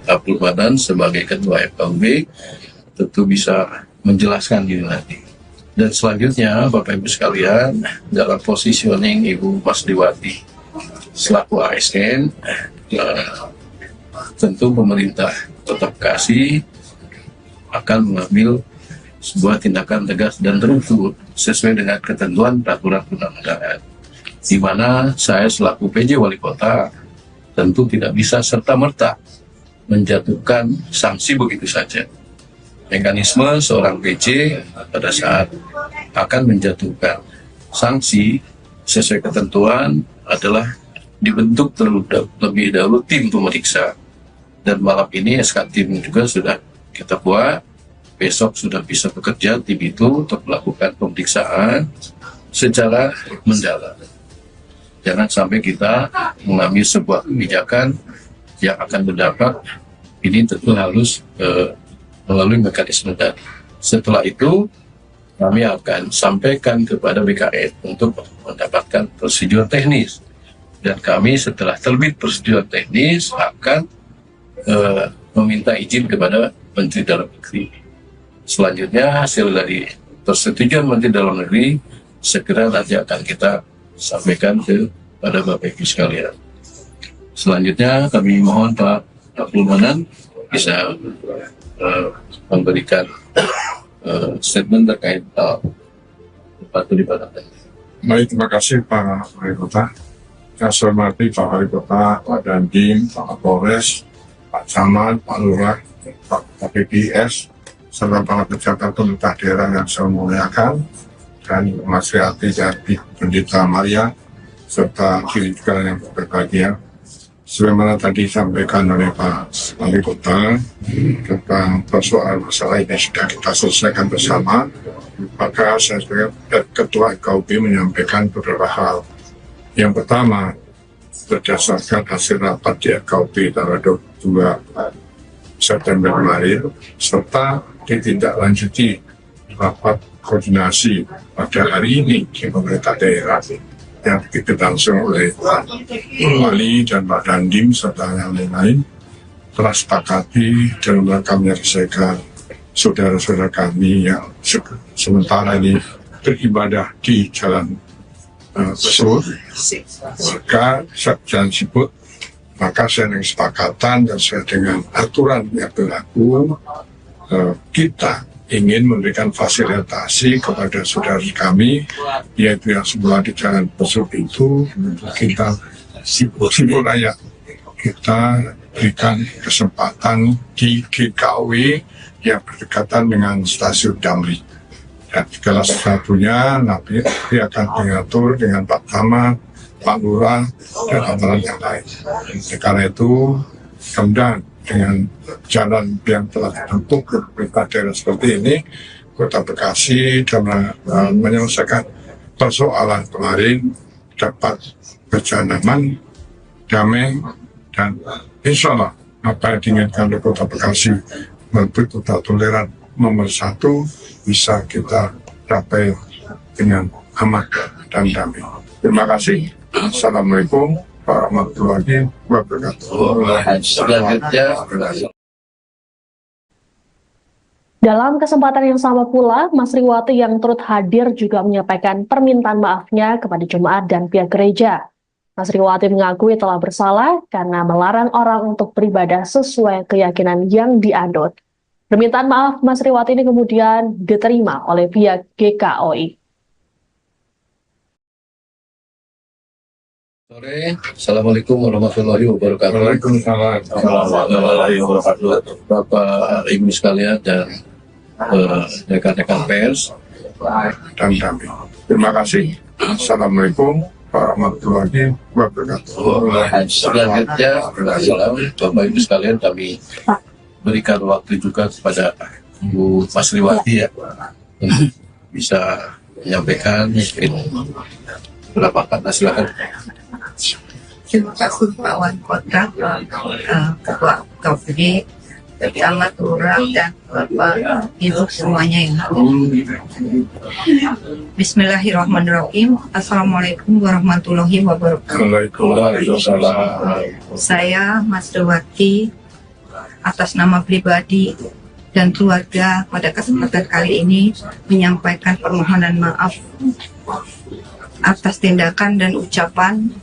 Abdul Manan sebagai Ketua FKUB tentu bisa menjelaskan ini nanti. Dan selanjutnya Bapak Ibu sekalian, dalam positioning Ibu Masriwati selaku ASN, tentu pemerintah Kota Bekasi akan mengambil sebuah tindakan tegas dan terukur sesuai dengan ketentuan peraturan perundang-undangan, di mana saya selaku PJ Wali Kota tentu tidak bisa serta-merta menjatuhkan sanksi begitu saja. Mekanisme seorang PJ pada saat akan menjatuhkan sanksi sesuai ketentuan adalah dibentuk terlebih dahulu tim pemeriksa, dan malam ini SK tim juga sudah kita buat. Besok sudah bisa bekerja tim itu untuk melakukan pemeriksaan secara mendalam. Jangan sampai kita mengambil sebuah kebijakan yang akan berdampak, ini tentu harus melalui mekanisme tadi. Setelah itu kami akan sampaikan kepada BKN untuk mendapatkan prosedur teknis, dan kami setelah terbit prosedur teknis akan meminta izin kepada Menteri Dalam Negeri. Selanjutnya hasil dari persetujuan Menteri Dalam Negeri segera nanti akan kita sampaikan kepada Bapak Ibu sekalian. Selanjutnya kami mohon Pak Abdul Manan bisa memberikan statement terkait tempat peribadatan. Baik, terima kasih Pak Wali Kota. Saya hormati Pak Wali Kota, Pak Dandim, Pak Kapolres, Pak Camat, Pak Lurah, Pak PPS, serta para pejabat pemerintah daerah yang saya muliakan, dan Mas Riati dan Pendeta Maria, serta kiri juga yang berbahagia. Sebagaimana tadi disampaikan oleh Pak Wali Kota tentang persoalan masalah ini sudah kita selesaikan bersama, maka saya sebagai Ketua FKUB menyampaikan beberapa hal. Yang pertama, berdasarkan hasil rapat di FKUB tanggal 22 September kemarin, serta ditindaklanjuti rapat koordinasi pada hari ini di pemerintah daerah yang dilangsung oleh Pak Wali dan Pak Dandim serta yang lain-lain, telah sepakati dalam rangka menyelesaikan saudara-saudara kami yang sementara ini beribadah di Jalan Besur, maka Jalan Siput, maka saya dengan kesepakatan dan sesuai dengan aturan yang berlaku, kita ingin memberikan fasilitasi kepada saudara kami, yaitu yang sebelah di Jalan Besuk itu, kita Siput Raya, kita berikan kesempatan di GKUI yang berdekatan dengan stasiun Damri. Dan segala sesuatunya nanti akan diatur dengan Pak Camat, Pak Lurah, dan aturan yang lain. Karena itu, kemudian dengan jalan yang telah dibentuk ke pemerintah daerah seperti ini, Kota Bekasi dalam menyelesaikan persoalan kemarin dapat berjalan aman, damai, dan insya Allah apa yang diinginkan oleh Kota Bekasi melalui kota toleran nomor 1 bisa kita capai dengan aman dan damai. Terima kasih. Assalamualaikum warahmatullahi wabarakatuh. Dalam kesempatan yang sama pula, Mas Riwati yang turut hadir juga menyampaikan permintaan maafnya kepada jemaat dan pihak gereja. Mas Riwati mengakui telah bersalah karena melarang orang untuk beribadah sesuai keyakinan yang dianut. Permintaan maaf Mas Riwati ini kemudian diterima oleh pihak GKUI. Sore, Assalamualaikum warahmatullahi wabarakatuh. Waalaikumsalam warahmatullahi wabarakatuh. Bapak Ibu sekalian dan rekan-rekan pers dan damai. Terima kasih. Assalamualaikum warahmatullahi wabarakatuh. Selanjutnya, Bapak Ibu sekalian, kami berikan waktu juga kepada Bu Masriwati ya untuk bisa menyampaikan mungkin beberapa kata. Silakan. Terima kasih Pak Wali Kota, Ketua KPD, Camat, Lurah, dan Bapak Ibu semuanya yang hadir. Bismillahirrahmanirrahim. Assalamualaikum warahmatullahi wabarakatuh. Waalaikumsalam. Saya Masriwati atas nama pribadi dan keluarga pada kesempatan kali ini menyampaikan permohonan maaf atas tindakan dan ucapan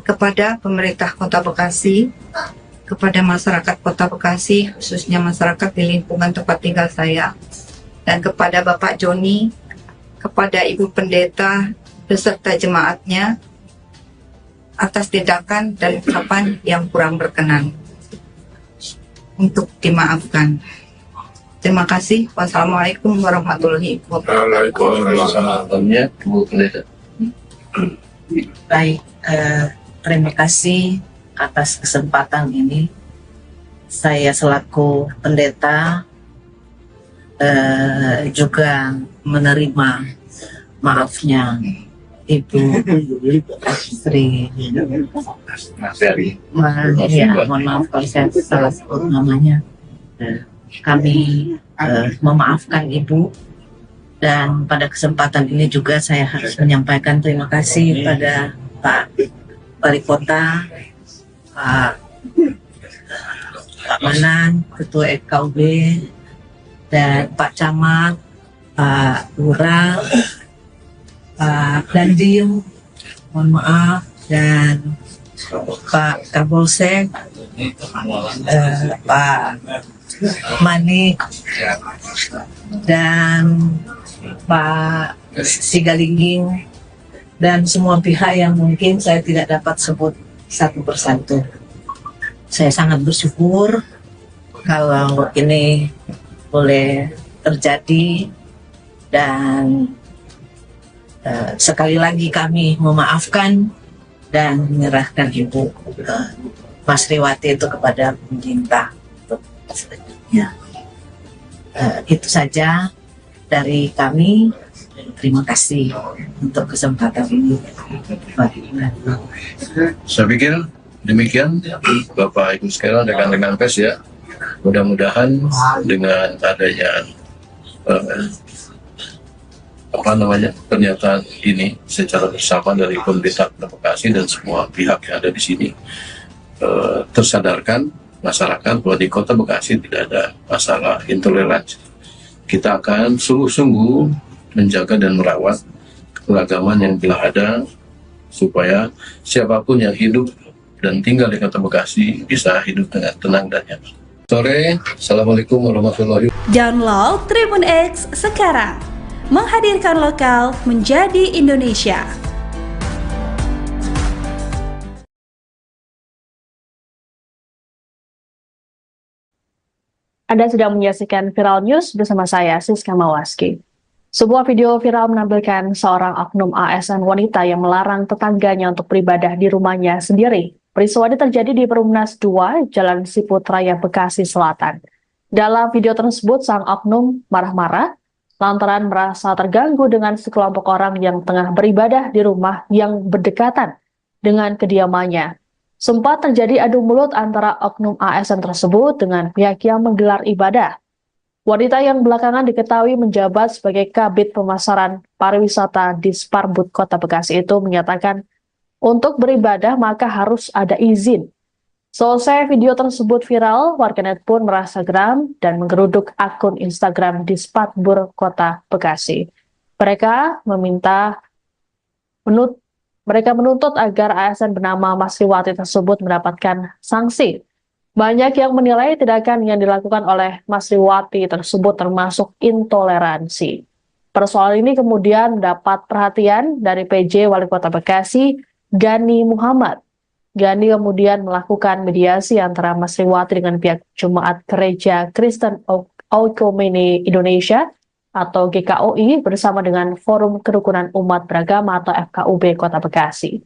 kepada pemerintah Kota Bekasi, kepada masyarakat Kota Bekasi, khususnya masyarakat di lingkungan tempat tinggal saya, dan kepada Bapak Joni, kepada Ibu Pendeta beserta jemaatnya atas tindakan dan ucapan yang kurang berkenan untuk dimaafkan. Terima kasih. Wassalamualaikum warahmatullahi wabarakatuh. Waalaikumsalam. Bu Pendeta. Baik, terima kasih atas kesempatan ini. Saya selaku pendeta juga menerima maafnya Ibu Sri. Mohon maaf kalau saya salah sebut namanya. Kami memaafkan Ibu, dan pada kesempatan ini juga saya harus menyampaikan terima kasih pada Pak Wali Kota, Pak Manan, Ketua FKUB, dan Pak Camat, Pak Lurah, Pak Dandim, mohon maaf, dan Pak Kapolsek, Pak Manik, dan Pak Sigalingging, dan semua pihak yang mungkin saya tidak dapat sebut satu persatu. Saya sangat bersyukur kalau ini boleh terjadi, dan sekali lagi kami memaafkan dan menyerahkan Ibu Masriwati itu kepada pemerintah. Ya. Itu saja dari kami. Terima kasih untuk kesempatan ini. Saya pikir demikian Bapak Ibu sekalian, rekan-rekan pers ya. Mudah-mudahan dengan adanya pernyataan ini secara bersama dari pemerintah Kota Bekasi dan semua pihak yang ada di sini tersadarkan masyarakat bahwa di Kota Bekasi tidak ada masalah intoleransi. Kita akan sungguh-sungguh menjaga dan merawat keberagaman yang telah ada, supaya siapapun yang hidup dan tinggal di Kota Bekasi bisa hidup dengan tenang dan nyaman. Sore, Assalamualaikum warahmatullahi wabarakatuh. Download Tribun X sekarang, menghadirkan lokal menjadi Indonesia. Anda sedang menyaksikan Viral News bersama saya, Siska Mawaski. Sebuah video viral menampilkan seorang oknum ASN wanita yang melarang tetangganya untuk beribadah di rumahnya sendiri. Peristiwa ini terjadi di Perumnas 2, Jalan Siput Raya, Bekasi Selatan. Dalam video tersebut, sang oknum marah-marah lantaran merasa terganggu dengan sekelompok orang yang tengah beribadah di rumah yang berdekatan dengan kediamannya. Sempat terjadi adu mulut antara oknum ASN tersebut dengan pihak yang menggelar ibadah. Wanita yang belakangan diketahui menjabat sebagai Kabid Pemasaran Pariwisata di Sparbud Kota Bekasi itu menyatakan untuk beribadah maka harus ada izin. Selesai video tersebut viral, warganet pun merasa geram dan menggeruduk akun Instagram di Sparbud Kota Bekasi. Mereka menuntut agar ASN bernama Masriwati tersebut mendapatkan sanksi. Banyak yang menilai tindakan yang dilakukan oleh Masriwati tersebut termasuk intoleransi. Persoalan ini kemudian mendapat perhatian dari PJ Wali Kota Bekasi, Gani Muhammad. Gani kemudian melakukan mediasi antara Masriwati dengan pihak Jemaat Gereja Kristen Oikumene Indonesia atau GKOI bersama dengan Forum Kerukunan Umat Beragama atau FKUB Kota Bekasi.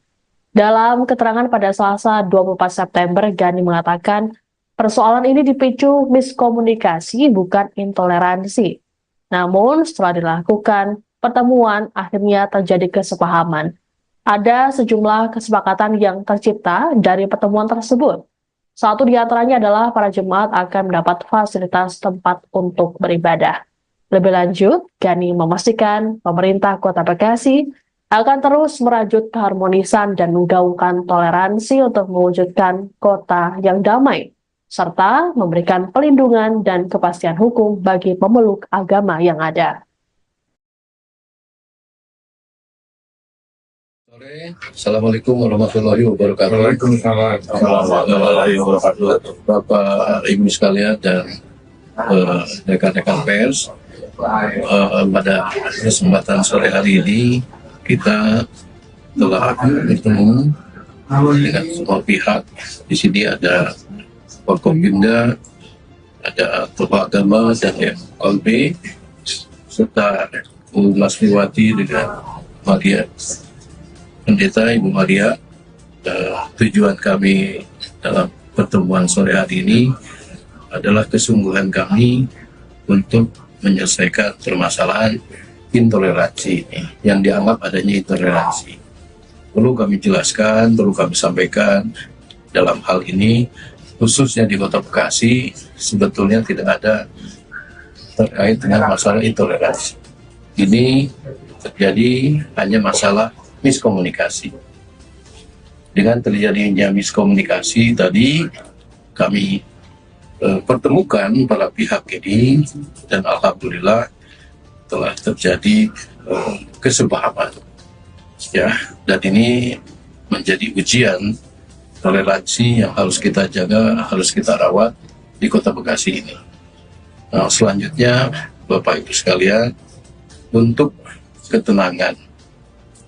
Dalam keterangan pada Selasa 24 September, Gani mengatakan persoalan ini dipicu miskomunikasi bukan intoleransi. Namun setelah dilakukan pertemuan, akhirnya terjadi kesepahaman. Ada sejumlah kesepakatan yang tercipta dari pertemuan tersebut. Satu di antaranya adalah para jemaat akan mendapat fasilitas tempat untuk beribadah. Lebih lanjut, Gani memastikan pemerintah Kota Bekasi akan terus merajut keharmonisan dan menggaungkan toleransi untuk mewujudkan kota yang damai, serta memberikan pelindungan dan kepastian hukum bagi pemeluk agama yang ada. Assalamualaikum warahmatullahi wabarakatuh. Waalaikumsalam warahmatullahi wabarakatuh. Bapak Ibu sekalian dan rekan-rekan pers, pada kesempatan sore hari ini kita telah bertemu dengan semua pihak. Di sini ada Forkopimda, ada Tokoh Agama dan FKB, serta Bu Masriwati dengan Maria, Pendeta Ibu Maria. Tujuan kami dalam pertemuan sore hari ini adalah kesungguhan kami untuk menyelesaikan permasalahan intoleransi yang dianggap adanya intoleransi. Perlu kami jelaskan, perlu kami sampaikan dalam hal ini, khususnya di Kota Bekasi, sebetulnya tidak ada terkait dengan masalah intoleransi. Ini terjadi hanya masalah miskomunikasi. Dengan terjadinya miskomunikasi tadi, kami pertemukan para pihak ini, dan alhamdulillah telah terjadi kesepahaman. Ya, dan ini menjadi ujian toleransi yang harus kita jaga, harus kita rawat di Kota Bekasi ini. Nah, selanjutnya Bapak Ibu sekalian, untuk ketenangan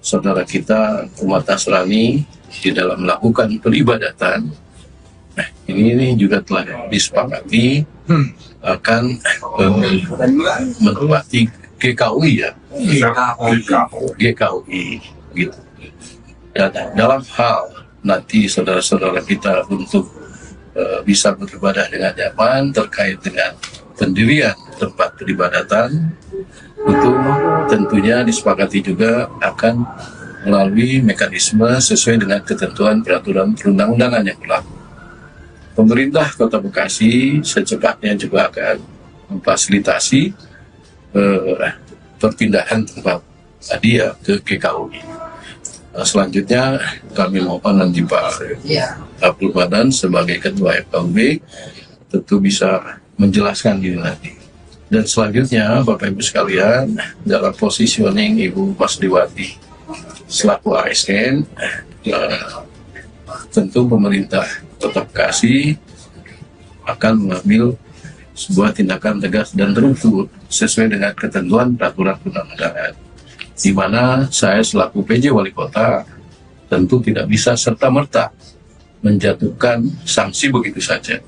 saudara kita umat Nasrani di dalam melakukan peribadatan, ini juga telah disepakati akan menempati GKUI ya, GKUI gitu. Dan dalam hal nanti saudara-saudara kita untuk bisa beribadah dengan nyaman terkait dengan pendirian tempat peribadatan, itu tentunya disepakati juga akan melalui mekanisme sesuai dengan ketentuan peraturan perundang-undangan yang berlaku. Pemerintah Kota Bekasi secepatnya juga akan memfasilitasi perpindahan tempat dia ke GKUI. Selanjutnya kami mohon nanti Pak Abdul Badan sebagai Ketua FKUB tentu bisa menjelaskan ini nanti. Dan selanjutnya Bapak Ibu sekalian, dalam positioning Ibu Masriwati selaku ASN, tentu pemerintah Kota Bekasi akan mengambil sebuah tindakan tegas dan terukur sesuai dengan ketentuan peraturan perundang-undangan, di mana saya selaku PJ Wali Kota tentu tidak bisa serta-merta menjatuhkan sanksi begitu saja.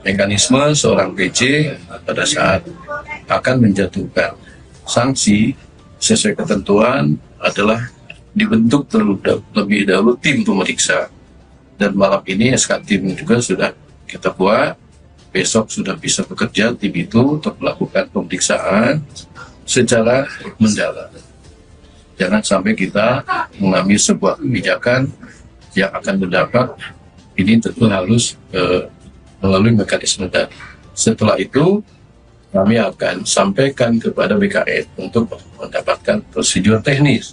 Mekanisme seorang PJ pada saat akan menjatuhkan sanksi sesuai ketentuan adalah dibentuk terlebih dahulu tim pemeriksa. Dan malam ini SK tim juga sudah kita buat, besok sudah bisa bekerja tim itu untuk melakukan pemeriksaan secara mendalam. Jangan sampai kita mengambil sebuah kebijakan yang akan berdampak, ini tentu harus melalui mekanisme. Dan setelah itu kami akan sampaikan kepada BKN untuk mendapatkan persetujuan teknis.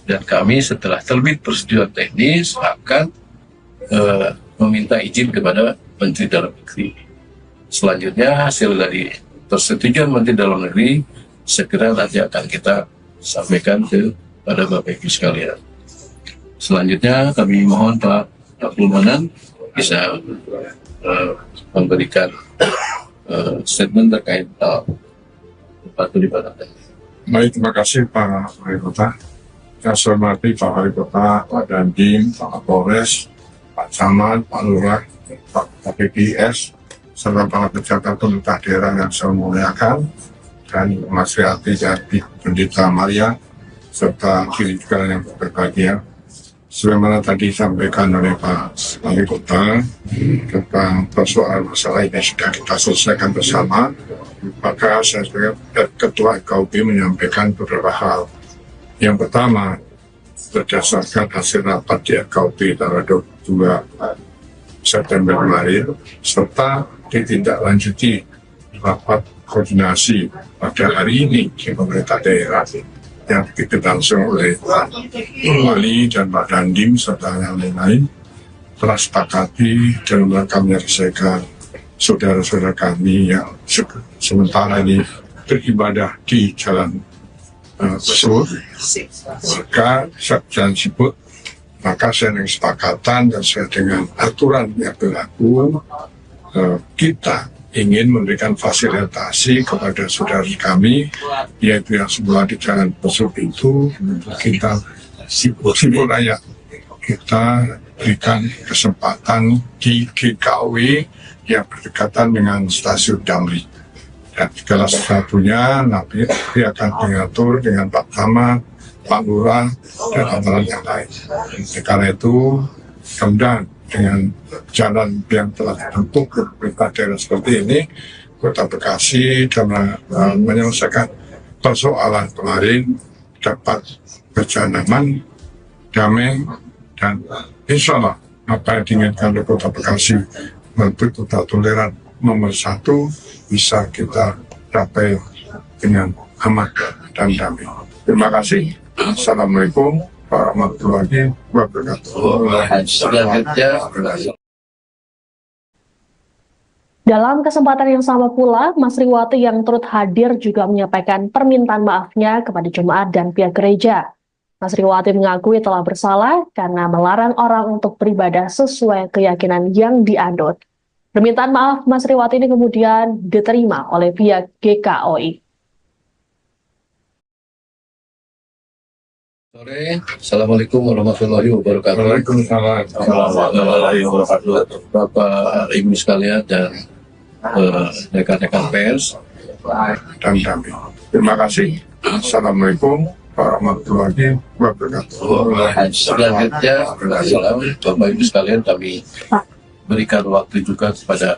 Dan kami setelah terbit persetujuan teknis akan meminta izin kepada Menteri Dalam Negeri. Selanjutnya hasil dari persetujuan Menteri Dalam Negeri segera nanti akan kita sampaikan kepada Bapak Ibu sekalian. Selanjutnya kami mohon Pak Abdul Manan bisa memberikan statement terkait tempat peribadatan. Baik, terima kasih Pak Wali Kota. Saya hormati Pak Wali Kota, Pak Dandim, Pak Kapolres, Pak Camat, Pak Lurah, Pak KPPS, serta para pejabat pemerintah daerah yang saya muliakan, dan Mas Riati Jati, Pendeta Maria, serta diri juga yang berbahagia. sebagaimana tadi disampaikan oleh Pak Wali Kota tentang persoalan masalah ini sudah kita selesaikan bersama, maka saya sebagai Ketua KUB menyampaikan beberapa hal. Yang pertama, berdasarkan hasil rapat di KUB tanggal 22 September kemarin, serta ditindaklanjuti rapat koordinasi pada hari ini di pemerintah daerah yang dilangsung oleh Pak Wali dan Pak Dandim serta yang lain-lain, telah sepakati dalam rangka menyelesaikan saudara-saudara kami yang sementara ini beribadah di jalan tersebut, maka jalan sibuk, maka saya dengan kesepakatan dan sesuai dengan aturan yang berlaku, kita ingin memberikan fasilitasi kepada saudara kami, yaitu yang semula di jalan tersebut itu kita sibuk raya, kita berikan kesempatan di GKW yang berdekatan dengan stasiun Damri, dan segala sesuatunya nanti akan diatur dengan Pak Camat, Pak Lurah, dan aparat yang lain. Karena itu kemudian dengan jalan yang telah dibentuk pemerintah daerah seperti ini, Kota Bekasi dalam menyelesaikan persoalan kemarin dapat berjalan aman, damai, dan insya Allah apa yang diinginkan oleh Kota Bekasi menuju total toleran nomor 1 bisa kita capai dengan aman dan damai. Terima kasih. Assalamualaikum warahmatullahi wabarakatuh. Dalam kesempatan yang sama pula, Mas Riwati yang turut hadir juga menyampaikan permintaan maafnya kepada jemaat dan pihak gereja. Mas Riwati mengakui telah bersalah karena melarang orang untuk beribadah sesuai keyakinan yang dianut. Permintaan maaf Mas Riwati ini kemudian diterima oleh pihak GKOI. Sore, Assalamualaikum warahmatullahi wabarakatuh. Waalaikumsalam warahmatullahi wabarakatuh. Bapak Ibu sekalian dan rekan-rekan pers dan damai. Terima kasih. Assalamualaikum warahmatullahi wabarakatuh. Selanjutnya, Bapak Ibu sekalian, kami berikan waktu juga kepada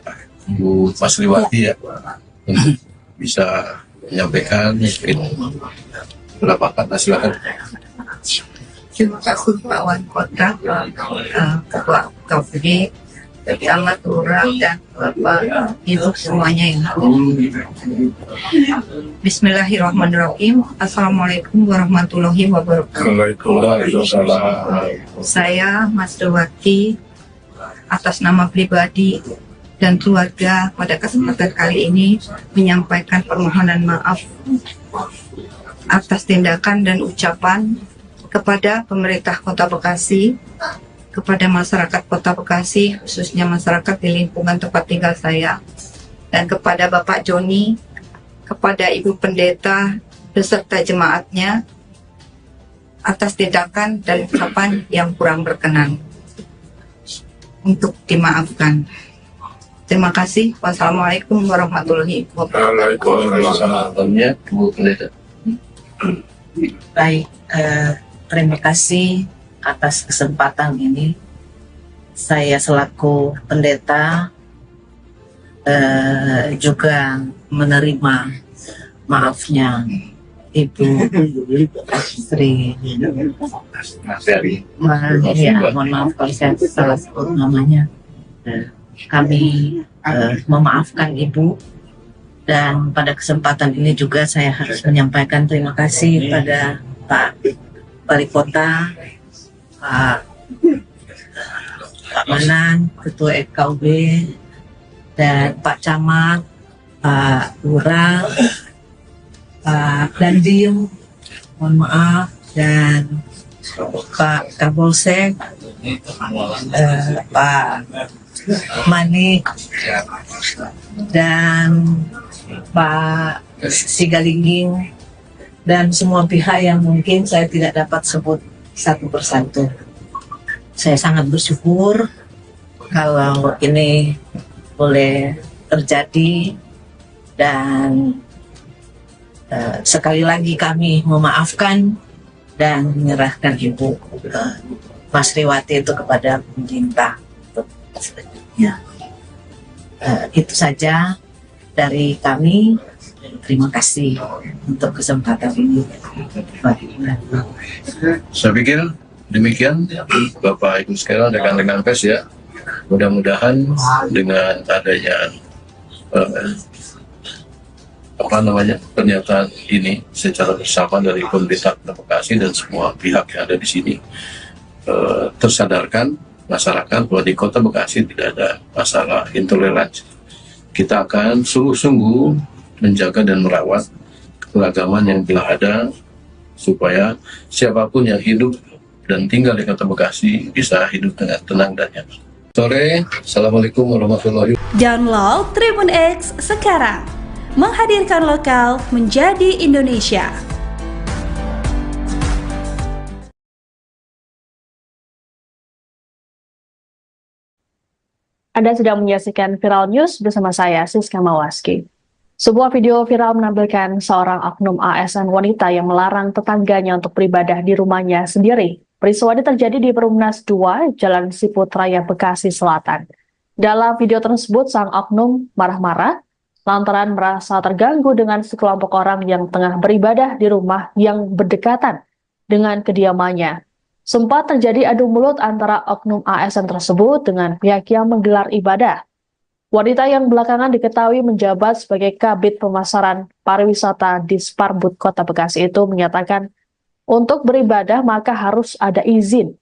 Bu Mas Riwati ya, untuk bisa menyampaikan beberapa kata, silakan. Terima kasih Pak Wali Kota, Ketua KUB, Camat, Lurah, dan Bapak Ibu semuanya yang hadir. Bismillahirrahmanirrahim. Assalamualaikum warahmatullahi wabarakatuh. Saya Mas Riwati atas nama pribadi dan keluarga pada kesempatan kali ini menyampaikan permohonan maaf atas tindakan dan ucapan kepada pemerintah Kota Bekasi, kepada masyarakat Kota Bekasi, khususnya masyarakat di lingkungan tempat tinggal saya, dan kepada Bapak Joni, kepada Ibu Pendeta beserta jemaatnya atas tindakan dan ucapan yang kurang berkenan, untuk dimaafkan. Terima kasih. Wassalamualaikum warahmatullahi wabarakatuh. Baik, terima kasih atas kesempatan ini. Saya selaku pendeta juga menerima maafnya Ibu Sri. Mohon maaf kalau saya salah sebut namanya. Kami memaafkan Ibu, dan pada kesempatan ini juga saya harus menyampaikan terima kasih pada Pak Wali Kota, Pak Manan, Ketua KUB, dan Pak Camat, Pak Lurah, Pak Dandim, mohon maaf, dan Pak Kapolsek, Pak Manik, dan Pak Sigalingging, dan semua pihak yang mungkin saya tidak dapat sebut satu persatu. Saya sangat bersyukur kalau ini boleh terjadi, dan sekali lagi kami memaafkan dan menyerahkan Ibu Mas Riwati itu kepada pemerintah. Ya. Itu saja dari kami. Terima kasih untuk kesempatan ini. Saya pikir demikian Bapak Ibu sekalian, rekan-rekan pers ya. Mudah-mudahan dengan adanya pernyataan ini secara bersama dari pemerintah Kota Bekasi dan semua pihak yang ada di sini tersadarkan masyarakat bahwa di Kota Bekasi tidak ada masalah intoleransi. Kita akan sungguh-sungguh menjaga dan merawat keragaman yang telah ada supaya siapapun yang hidup dan tinggal di Kota Bekasi bisa hidup dengan tenang dan nyaman. Sore, Assalamualaikum warahmatullahi wabarakatuh. Download Tribun X sekarang, menghadirkan lokal menjadi Indonesia. Anda sedang menyaksikan Viral News bersama saya, Siska Mawaski. Sebuah video viral menampilkan seorang oknum ASN wanita yang melarang tetangganya untuk beribadah di rumahnya sendiri. Peristiwa ini terjadi di Perumnas 2, Jalan Siput Raya, Bekasi Selatan. Dalam video tersebut, sang oknum marah-marah lantaran merasa terganggu dengan sekelompok orang yang tengah beribadah di rumah yang berdekatan dengan kediamannya. Sempat terjadi adu mulut antara oknum ASN tersebut dengan pihak yang menggelar ibadah. Wanita yang belakangan diketahui menjabat sebagai Kabid Pemasaran Pariwisata di Sparbud Kota Bekasi itu menyatakan untuk beribadah maka harus ada izin.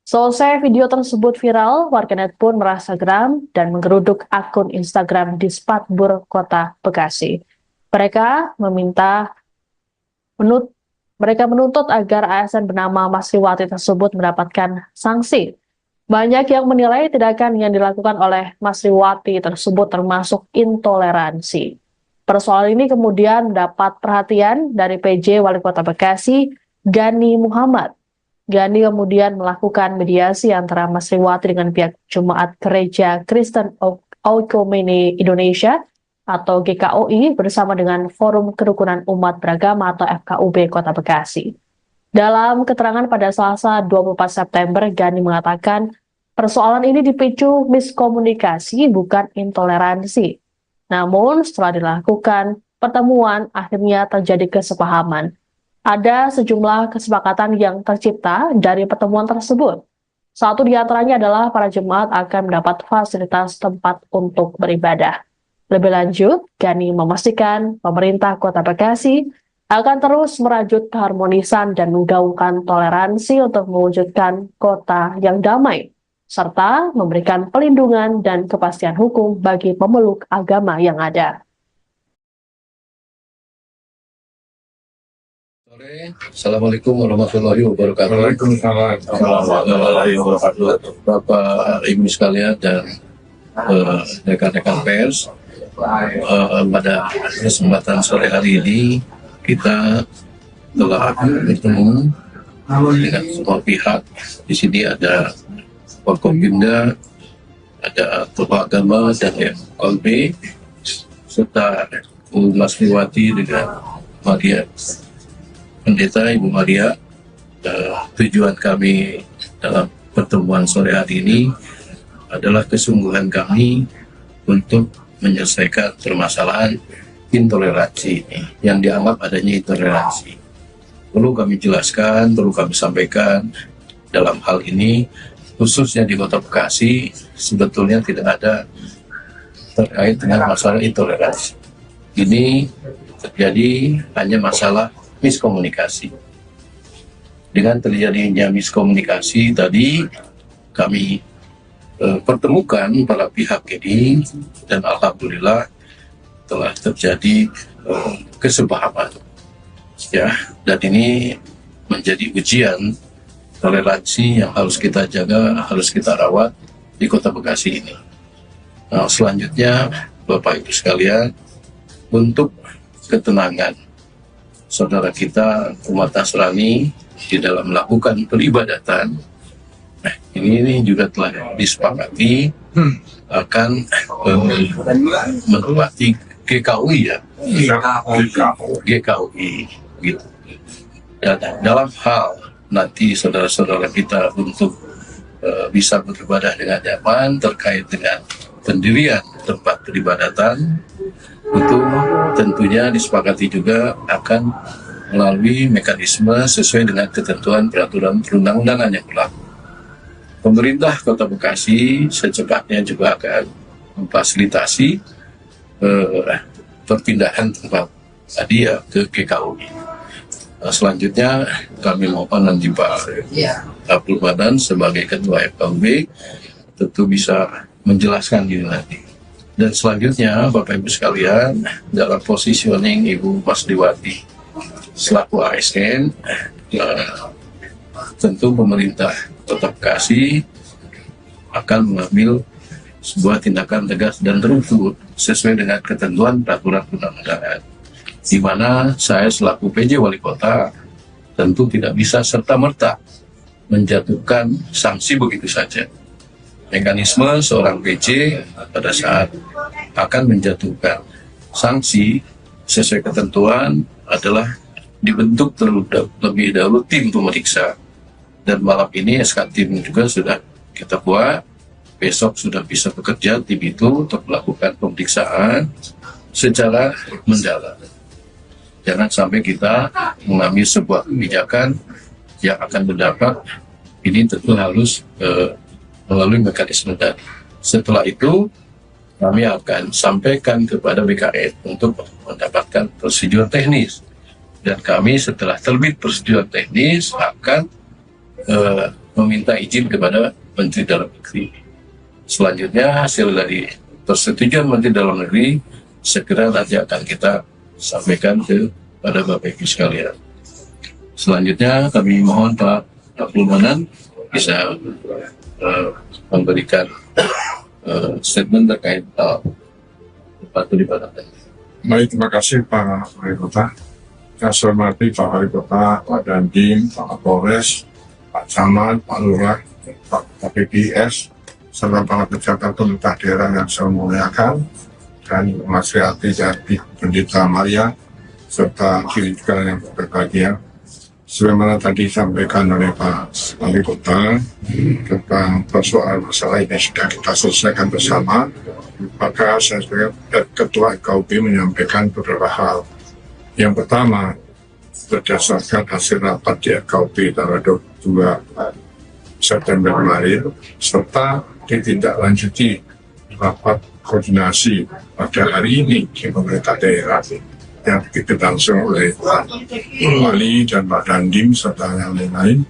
Selesai video tersebut viral, warganet pun merasa geram dan menggeruduk akun Instagram di Sparbud Kota Bekasi. Mereka menuntut agar ASN bernama Mas Riwati tersebut mendapatkan sanksi. Banyak yang menilai tindakan yang dilakukan oleh Mas Riwati tersebut termasuk intoleransi. Persoalan ini kemudian mendapat perhatian dari PJ Wali Kota Bekasi, Gani Muhammad. Gani kemudian melakukan mediasi antara Mas Riwati dengan pihak Jemaat Gereja Kristen Oikumene Indonesia atau GKOI bersama dengan Forum Kerukunan Umat Beragama atau FKUB Kota Bekasi. Dalam keterangan pada Selasa 24 September, Gani mengatakan persoalan ini dipicu miskomunikasi bukan intoleransi. Namun setelah dilakukan pertemuan, akhirnya terjadi kesepahaman. Ada sejumlah kesepakatan yang tercipta dari pertemuan tersebut. Satu di antaranya adalah para jemaat akan mendapat fasilitas tempat untuk beribadah. Lebih lanjut, Gani memastikan pemerintah Kota Bekasi akan terus merajut keharmonisan dan menggaungkan toleransi untuk mewujudkan kota yang damai, serta memberikan pelindungan dan kepastian hukum bagi pemeluk agama yang ada. Assalamualaikum warahmatullahi wabarakatuh. Waalaikumsalam warahmatullahi wabarakatuh. Bapak Ibu sekalian dan rekan-rekan pers, pada kesempatan sore hari ini kita telah bertemu dengan semua pihak. Di sini ada Forkopimda, ada tokoh agama dan FKUB, serta Bu Mas Riwati dengan Maria, Pendeta Ibu Maria. Tujuan kami dalam pertemuan sore hari ini adalah kesungguhan kami untuk menyelesaikan permasalahan intoleransi ini, yang dianggap adanya intoleransi. Perlu kami jelaskan, perlu kami sampaikan, dalam hal ini khususnya di Kota Bekasi sebetulnya tidak ada terkait dengan masalah intoleransi. Ini terjadi hanya masalah miskomunikasi. Dengan terjadinya miskomunikasi tadi kami pertemukan para pihak ini dan alhamdulillah telah terjadi kesepahaman, ya, dan ini menjadi ujian toleransi yang harus kita jaga, harus kita rawat di Kota Bekasi ini. Nah, selanjutnya Bapak Ibu sekalian, untuk ketenangan saudara kita umat Nasrani di dalam melakukan peribadatan, ini juga telah disepakati akan menempati GKUI, ya, GKUI gitu. Dan dalam hal nanti saudara-saudara kita untuk bisa beribadah dengan nyaman. Terkait dengan pendirian tempat peribadatan, itu tentunya disepakati juga akan melalui mekanisme sesuai dengan ketentuan peraturan perundang-undangan yang berlaku. Pemerintah Kota Bekasi secepatnya juga akan memfasilitasi perpindahan tempat tadi ya ke GKUI. Selanjutnya kami mohon nanti Pak Abdul Manan sebagai Ketua FKUB tentu bisa menjelaskan ini nanti. Dan selanjutnya Bapak Ibu sekalian, dalam positioning Ibu Masriwati selaku ASN, tentu pemerintah Kota Bekasi akan mengambil sebuah tindakan tegas dan terukur sesuai dengan ketentuan peraturan perundang-undangan, di mana saya selaku PJ Wali Kota tentu tidak bisa serta-merta menjatuhkan sanksi begitu saja. Mekanisme seorang PJ pada saat akan menjatuhkan sanksi sesuai ketentuan adalah dibentuk terlebih dahulu tim pemeriksa, dan malam ini SK tim juga sudah kita buat. Besok sudah bisa bekerja tim itu untuk melakukan pemeriksaan secara mendalam. Jangan sampai kita mengambil sebuah kebijakan yang akan berdampak. Ini tentu harus melalui mekanisme tadi. Setelah itu kami akan sampaikan kepada BKN untuk mendapatkan persetujuan teknis, dan kami setelah terbit persetujuan teknis akan meminta izin kepada Menteri Dalam Negeri. Selanjutnya hasil dari persetujuan Menteri Dalam Negeri segera nanti akan kita sampaikan kepada Bapak Ibu sekalian. Selanjutnya kami mohon Pak Abdul Manan bisa memberikan statement terkait tempat peribadatan. Baik, terima kasih Pak Wali Kota. Saya hormati Pak Wali Kota, Pak Dandim, Pak Kapolres, Pak Camat, Pak Lurah, Pak PPS, serta para pejabat pemerintah daerah yang saya muliakan, dan Mas Riati dari Pendeta Maria, serta diri juga yang berbahagia. Sebagaimana tadi disampaikan oleh Pak Wali Kota tentang persoalan masalah ini sudah kita selesaikan bersama, maka saya sebagai Ketua FKUB menyampaikan beberapa hal. Yang pertama, berdasarkan hasil rapat di FKUB tanggal 22 September kemarin, serta ditindaklanjuti rapat koordinasi pada hari ini di pemerintah daerah yang dilangsung oleh Pak Wali dan Pak Dandim serta yang lain-lain,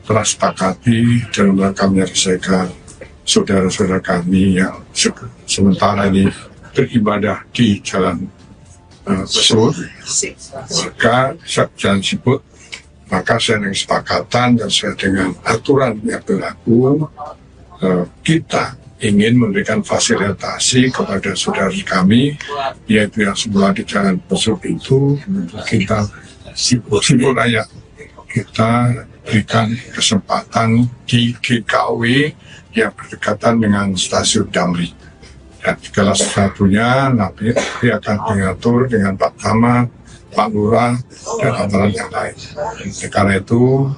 telah sepakati dalam rangka menyelesaikan saudara-saudara kami yang sementara ini beribadah di Jalan Besur, maka Jalan Siput, maka saya dengan kesepakatan dan sesuai dengan aturan yang berlaku, kita ingin memberikan fasilitasi kepada saudara kami, yaitu yang semula di Jalan Besuk itu, kita Siput Raya, kita berikan kesempatan di GKUI yang berdekatan dengan stasiun Damri. Dan segala sesuatunya nanti akan diatur dengan Pak Camat, Pak Lurah, dan aparat yang lain. Karena itu,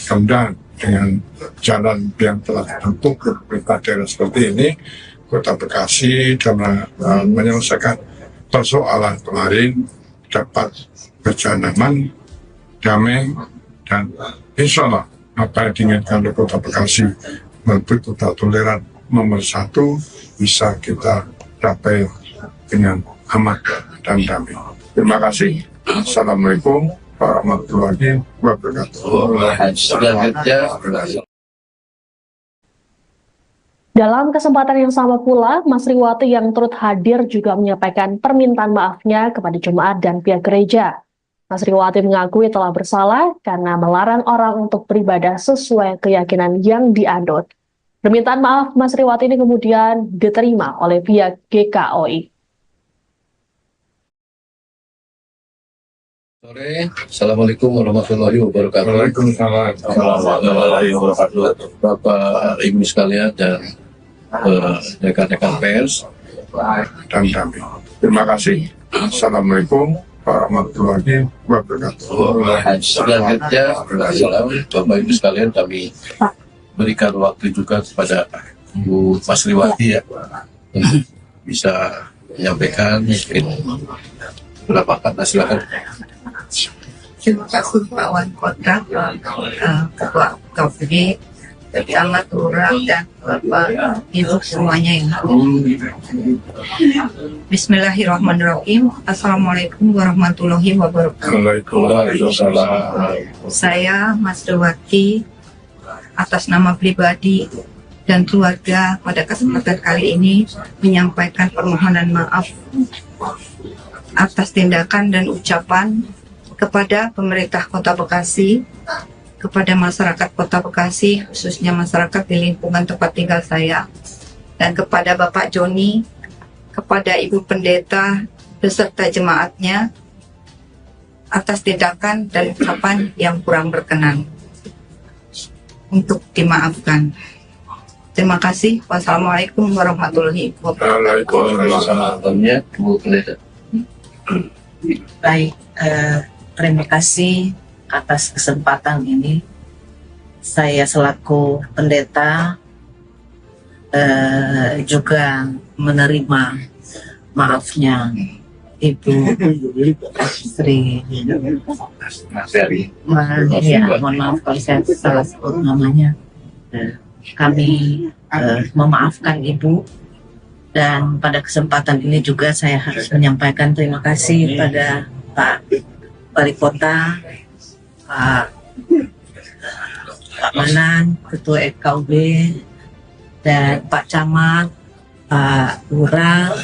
kemudian dengan jalan yang telah dibentuk ke pemerintah daerah seperti ini, Kota Bekasi dalam menyelesaikan persoalan kemarin dapat berjalan aman, damai, dan insya Allah apa yang diinginkan oleh Kota Bekasi melalui kota toleran nomor 1 bisa kita capai dengan aman dan damai. Terima kasih. Assalamualaikum warahmatullahi wabarakatuh. Dalam kesempatan yang sama pula, Mas Riwati yang turut hadir juga menyampaikan permintaan maafnya kepada jemaat dan pihak gereja. Mas Riwati mengakui telah bersalah karena melarang orang untuk beribadah sesuai keyakinan yang dianut. Permintaan maaf Mas Riwati ini kemudian diterima oleh pihak GKUI. Sore, Assalamualaikum warahmatullahi wabarakatuh. Waalaikumsalam warahmatullahi wabarakatuh. Bapak Ibu sekalian dan rekan-rekan pers dan kami. Terima kasih. Assalamualaikum warahmatullahi wabarakatuh. Selanjutnya, Bapak Ibu sekalian kami berikan waktu juga kepada Bu Masriwati ya untuk bisa menyampaikan mungkin beberapa kata. Silakan. Terima kasih Pak Wali Kota, Ketua KPD, Camat, Lurah, dan Bapak Ibu semuanya yang hadir. Bismillahirrahmanirrahim. Assalamualaikum warahmatullahi wabarakatuh. Waalaikumsalam. Saya Masriwati atas nama pribadi dan keluarga pada kesempatan kali ini menyampaikan permohonan maaf atas tindakan dan ucapan kepada pemerintah Kota Bekasi, kepada masyarakat Kota Bekasi, khususnya masyarakat di lingkungan tempat tinggal saya, dan kepada Bapak Joni, kepada Ibu Pendeta beserta jemaatnya atas tindakan dan ucapan yang kurang berkenan, untuk dimaafkan. Terima kasih. Wassalamualaikum warahmatullahi wabarakatuh. Waalaikumsalam. Bu Pendeta. Baik, terima kasih atas kesempatan ini. Saya selaku pendeta juga menerima maafnya Ibu Sri. Ya, mohon maaf kalau saya salah sebut namanya. Kami memaafkan Ibu, dan pada kesempatan ini juga saya harus menyampaikan terima kasih pada Pak Wali Kota, Pak Manan, Ketua FKUB, dan Pak Camat, Pak Lurah,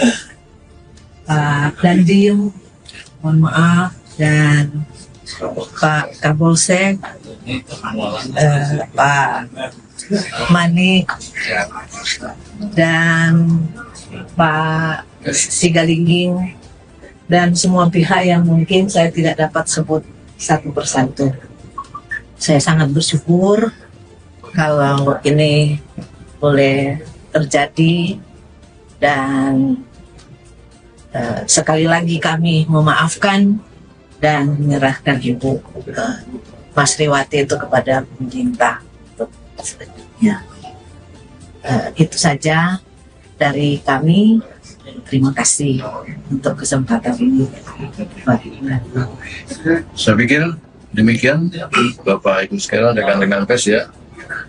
Pak Dandim, mohon maaf, dan Pak Kapolsek, Pak Manik, dan Pak Sigalingging, dan semua pihak yang mungkin saya tidak dapat sebut satu persatu. Saya sangat bersyukur kalau ini boleh terjadi, dan sekali lagi kami memaafkan dan menyerahkan Ibu Masriwati itu kepada pemerintah. Ya. Itu saja dari kami. Terima kasih untuk kesempatan ini. Saya pikir demikian Bapak Ibu sekalian, rekan-rekan pers ya.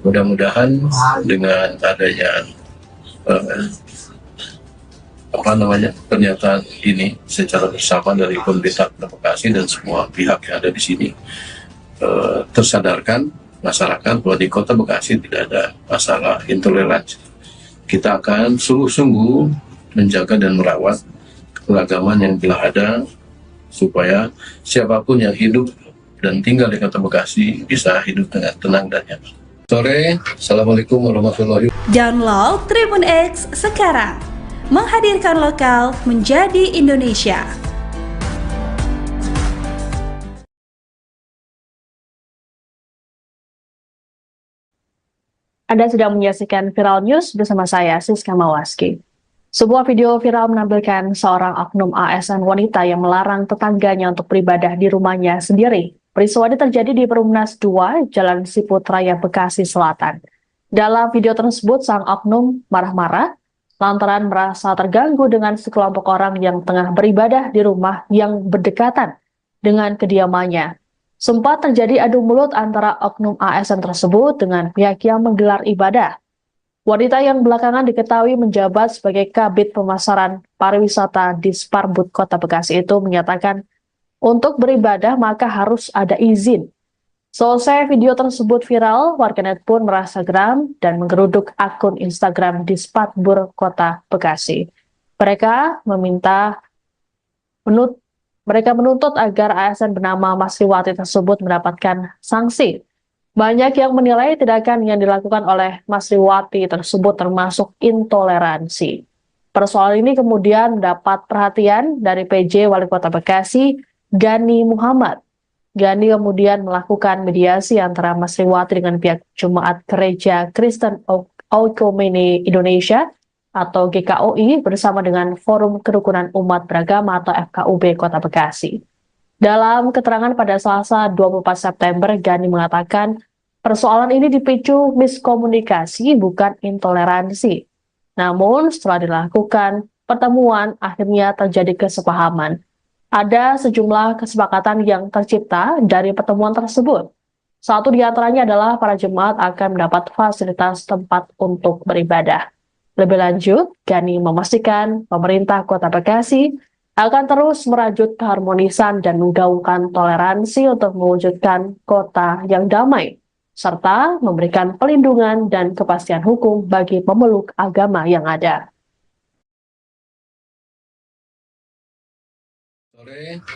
Mudah-mudahan dengan adanya pernyataan ini secara bersama dari pemerintah Kota Bekasi dan semua pihak yang ada di sini tersadarkan masyarakat bahwa di Kota Bekasi tidak ada masalah intoleransi. Kita akan sungguh-sungguh menjaga dan merawat keberagaman yang telah ada, supaya siapapun yang hidup dan tinggal di Kota Bekasi bisa hidup dengan tenang dan nyaman. Sore, Assalamualaikum warahmatullahi wabarakatuh. Download Tribun X sekarang, menghadirkan lokal menjadi Indonesia. Anda sedang menyaksikan Viral News bersama saya, Siska Mawaski. Sebuah video viral menampilkan seorang oknum ASN wanita yang melarang tetangganya untuk beribadah di rumahnya sendiri. Peristiwa ini terjadi di Perumnas 2, Jalan Siput Raya, Bekasi Selatan. Dalam video tersebut, sang oknum marah-marah lantaran merasa terganggu dengan sekelompok orang yang tengah beribadah di rumah yang berdekatan dengan kediamannya. Sempat terjadi adu mulut antara oknum ASN tersebut dengan pihak yang menggelar ibadah. Wanita yang belakangan diketahui menjabat sebagai Kabid Pemasaran Pariwisata di Sparbud Kota Bekasi itu menyatakan untuk beribadah maka harus ada izin. Selesai video tersebut viral, warganet pun merasa geram dan menggeruduk akun Instagram di Sparbud Kota Bekasi. Mereka menuntut agar ASN bernama Masriwati tersebut mendapatkan sanksi. Banyak yang menilai tindakan yang dilakukan oleh Masriwati tersebut termasuk intoleransi. Persoalan ini kemudian mendapat perhatian dari PJ Wali Kota Bekasi, Gani Muhammad. Gani kemudian melakukan mediasi antara Masriwati dengan pihak Jemaat Gereja Kristen Oikumene Indonesia atau GKOI bersama dengan Forum Kerukunan Umat Beragama atau FKUB Kota Bekasi. Dalam keterangan pada Selasa 24 September, Gani mengatakan Persoalan ini dipicu miskomunikasi bukan intoleransi. Namun setelah dilakukan pertemuan akhirnya terjadi kesepahaman. Ada sejumlah kesepakatan yang tercipta dari pertemuan tersebut. Satu di antaranya adalah para jemaat akan mendapat fasilitas tempat untuk beribadah. Lebih lanjut, Gani memastikan pemerintah Kota Bekasi akan terus merajut keharmonisan dan menggaungkan toleransi untuk mewujudkan kota yang damai, serta memberikan pelindungan dan kepastian hukum bagi pemeluk agama yang ada.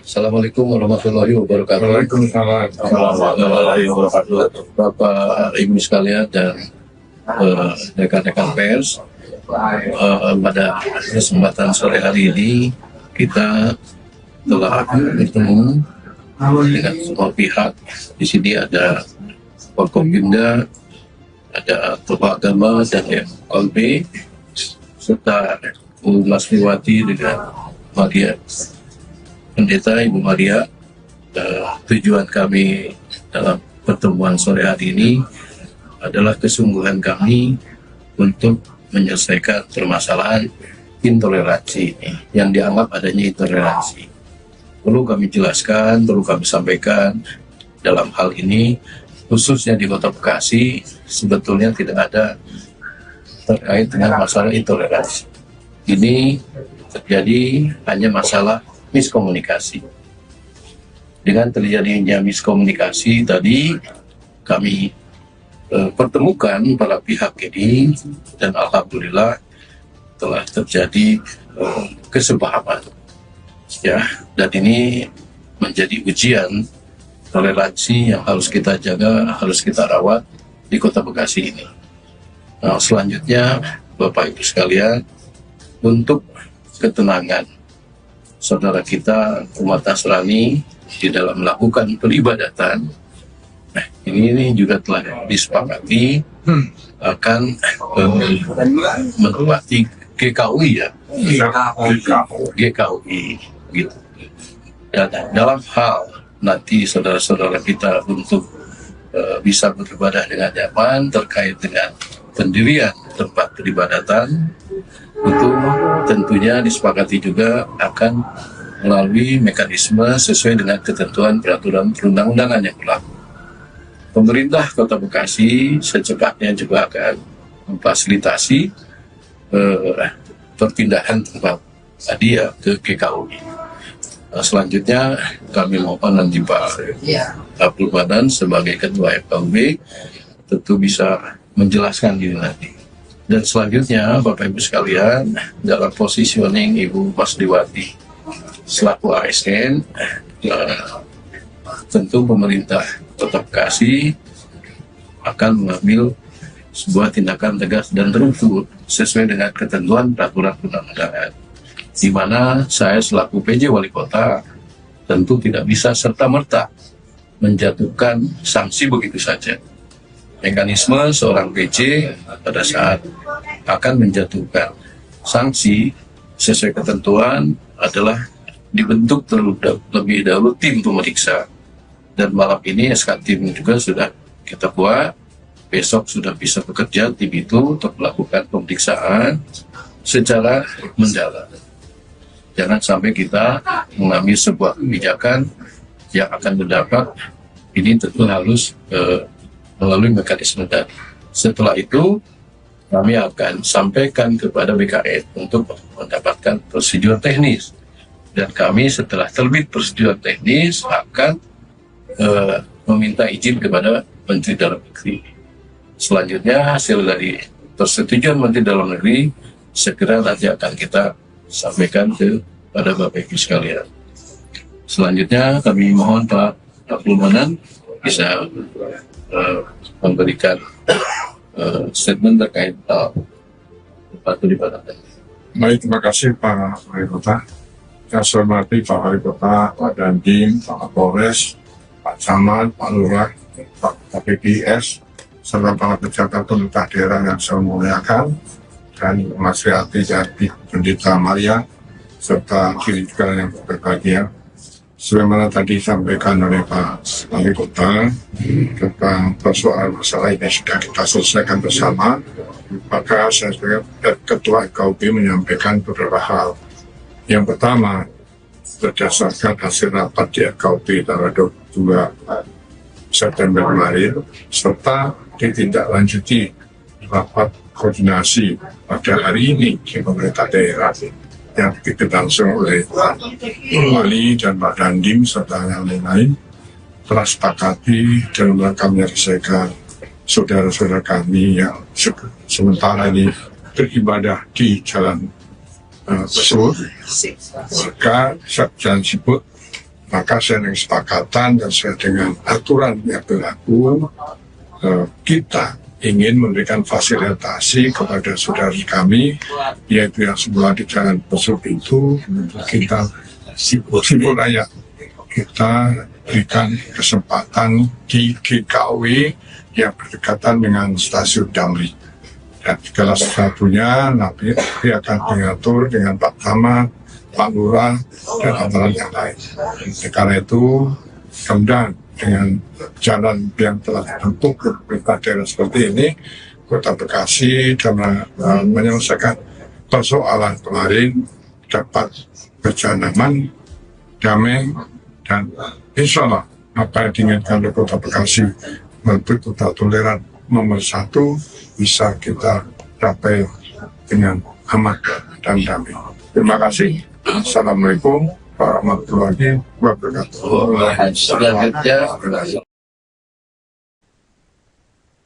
Assalamualaikum warahmatullahi wabarakatuh. Waalaikumsalam. Warahmatullahi wabarakatuh. Bapak Ibu sekalian dan rekan-rekan pers, pada kesempatan sore hari ini kita telah bertemu dengan semua pihak. Di sini ada Forkopimda, ada Tokoh Agama dan FKB, serta Bu Masriwati dengan Maria, Pendeta Ibu Maria. Tujuan kami dalam pertemuan sore hari ini adalah kesungguhan kami untuk menyelesaikan permasalahan intoleransi yang dianggap adanya intoleransi. Perlu kami jelaskan, perlu kami sampaikan dalam hal ini, khususnya di Kota Bekasi, sebetulnya tidak ada terkait dengan masalah intoleransi. Ini terjadi hanya masalah miskomunikasi. Dengan terjadinya miskomunikasi tadi, kami pertemukan para pihak ini dan alhamdulillah telah terjadi kesepahaman. Ya, dan ini menjadi ujian toleransi yang harus kita jaga, harus kita rawat di Kota Bekasi ini. Nah, selanjutnya Bapak Ibu sekalian, untuk ketenangan saudara kita umat Nasrani di dalam melakukan peribadatan, nah ini juga telah disepakati akan menempati GKUI ya, GKUI gitu. Dan dalam hal nanti saudara-saudara kita untuk bisa beribadah dengan nyaman terkait dengan pendirian tempat peribadatan, itu tentunya disepakati juga akan melalui mekanisme sesuai dengan ketentuan peraturan perundang-undangan yang berlaku. Pemerintah Kota Bekasi secepatnya juga akan memfasilitasi perpindahan tempat hadiah ke GKUI. Selanjutnya kami mohon nanti Pak Abdul Madan sebagai Ketua FKUB tentu bisa menjelaskan diri nanti. Dan selanjutnya Bapak Ibu sekalian, dalam positioning Ibu Masriwati selaku ASN, tentu pemerintah Kota Bekasi akan mengambil sebuah tindakan tegas dan terukur sesuai dengan ketentuan peraturan perundang-undangan, di mana saya selaku PJ Wali Kota tentu tidak bisa serta-merta menjatuhkan sanksi begitu saja. Mekanisme seorang PJ pada saat akan menjatuhkan sanksi sesuai ketentuan adalah dibentuk terlebih dahulu tim pemeriksa. Dan malam ini SK tim juga sudah kita buat, besok sudah bisa bekerja tim itu untuk melakukan pemeriksaan secara mendalam. Jangan sampai kita mengambil sebuah kebijakan yang akan berdampak, ini tentu harus melalui mekanisme tadi. Setelah itu kami akan sampaikan kepada BKN untuk mendapatkan prosedur teknis, dan kami setelah terbit prosedur teknis akan meminta izin kepada Menteri Dalam Negeri. Selanjutnya hasil dari persetujuan Menteri Dalam Negeri segera nanti akan kita sampaikan kepada Bapak Ibu sekalian. Selanjutnya kami mohon Pak Abdul Manan bisa memberikan statement terkait tempat peribadatan. Baik, terima kasih Pak Wali Kota. Saya hormati Pak Wali Kota, Pak Dandim, Pak Kapolres, Pak Camat, Pak Lurah, Pak KPPS, serta para pejabat pemerintah daerah yang saya muliakan, dan Mas Riati Jati, Pendeta Maria, serta kiri juga yang berbahagia. sebagaimana tadi disampaikan oleh Pak Wali Kota tentang persoalan masalah ini sudah kita selesaikan bersama, maka saya sebagai Ketua KUB menyampaikan beberapa hal. Yang pertama, berdasarkan hasil rapat di KUB tanggal 22 September kemarin, serta ditindaklanjuti rapat koordinasi pada hari ini di pemerintah daerah yang dipimpin langsung oleh Pak Wali dan Pak Dandim serta yang lain-lain, telah sepakati dalam rangka menyelesaikan saudara-saudara kami yang sementara ini beribadah di Jalan Besur, maka Jalan Siput, maka saya dengan kesepakatan dan sesuai dengan aturan yang berlaku, kita ingin memberikan fasilitasi kepada saudara kami, yaitu yang semula di Jalan Besuk itu, kita Siput Raya, kita berikan kesempatan di GKW yang berdekatan dengan stasiun Damri. Dan segala sesuatunya nanti akan diatur dengan Pak Camat, Pak Lurah, dan aparat yang lain. Karena itu, kemudian dengan jalan yang telah dibentuk pemerintah daerah seperti ini, Kota Bekasi dalam menyelesaikan persoalan kemarin dapat berjalan aman, damai, dan insya Allah apa yang diinginkan oleh Kota Bekasi menuju kota toleran nomor 1 bisa kita capai dengan aman dan damai. Terima kasih. Assalamualaikum warahmatullahi wabarakatuh.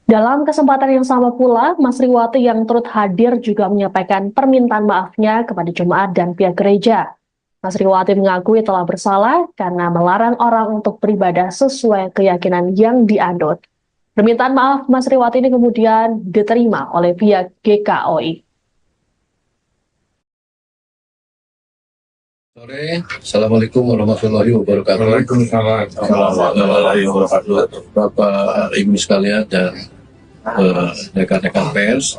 Dalam kesempatan yang sama pula, Mas Riwati yang turut hadir juga menyampaikan permintaan maafnya kepada jemaat dan pihak gereja. Mas Riwati mengakui telah bersalah karena melarang orang untuk beribadah sesuai keyakinan yang dianut. Permintaan maaf Mas Riwati ini kemudian diterima oleh pihak GKOI. Sore, Assalamualaikum warahmatullahi wabarakatuh. Waalaikumsalam warahmatullahi wabarakatuh. Bapak Ibu sekalian dan rekan-rekan pers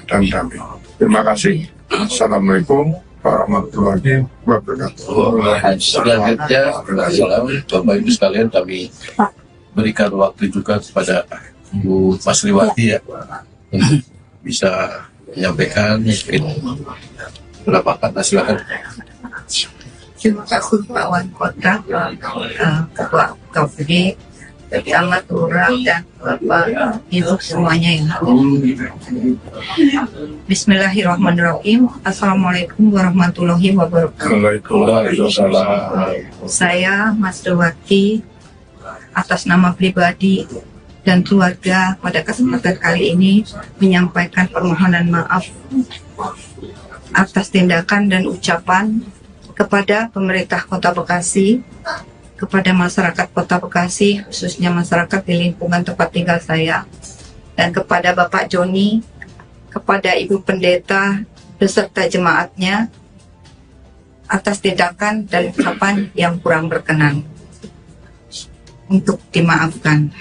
dan damai. Terima kasih. Assalamualaikum warahmatullahi wabarakatuh. Selanjutnya, Bapak Ibu sekalian, kami berikan waktu juga kepada Bu Mas Riwati ya untuk bisa menyampaikan berapa kata, silakan. Terima kasih Pak Wali Kota, Ketua KUB, Camat, Lurah, dan Bapak Ibu semuanya yang hadir. Bismillahirrahmanirrahim. Assalamualaikum warahmatullahi wabarakatuh. Waalaikumsalam. Saya Mas Riwati atas nama pribadi dan keluarga pada kesempatan kali ini menyampaikan permohonan maaf atas tindakan dan ucapan kepada pemerintah Kota Bekasi, kepada masyarakat Kota Bekasi, khususnya masyarakat di lingkungan tempat tinggal saya, dan kepada Bapak Joni, kepada Ibu Pendeta, beserta jemaatnya, atas tindakan dan ucapan yang kurang berkenan. Untuk dimaafkan.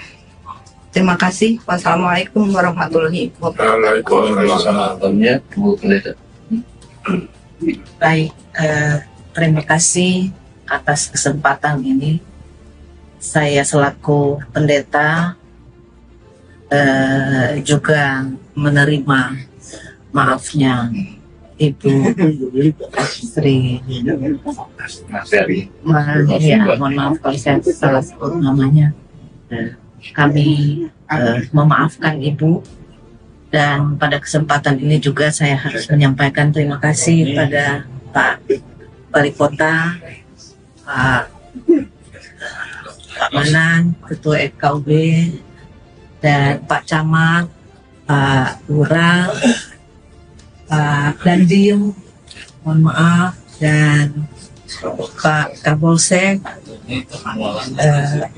Terima kasih. Wassalamualaikum warahmatullahi wabarakatuh. Waalaikumsalam, Bu Pendeta. Baik, terima kasih atas kesempatan ini. Saya selaku pendeta juga menerima maafnya Ibu Sri. Ya, mohon maaf kalau saya salah sebut namanya. Kami memaafkan Ibu, dan pada kesempatan ini juga saya harus menyampaikan terima kasih pada Pak Wali Kota, Pak Manan, Ketua KUB, dan Pak Camat, Pak Lurah, Pak Dandim, mohon maaf, dan Pak Kapolsek,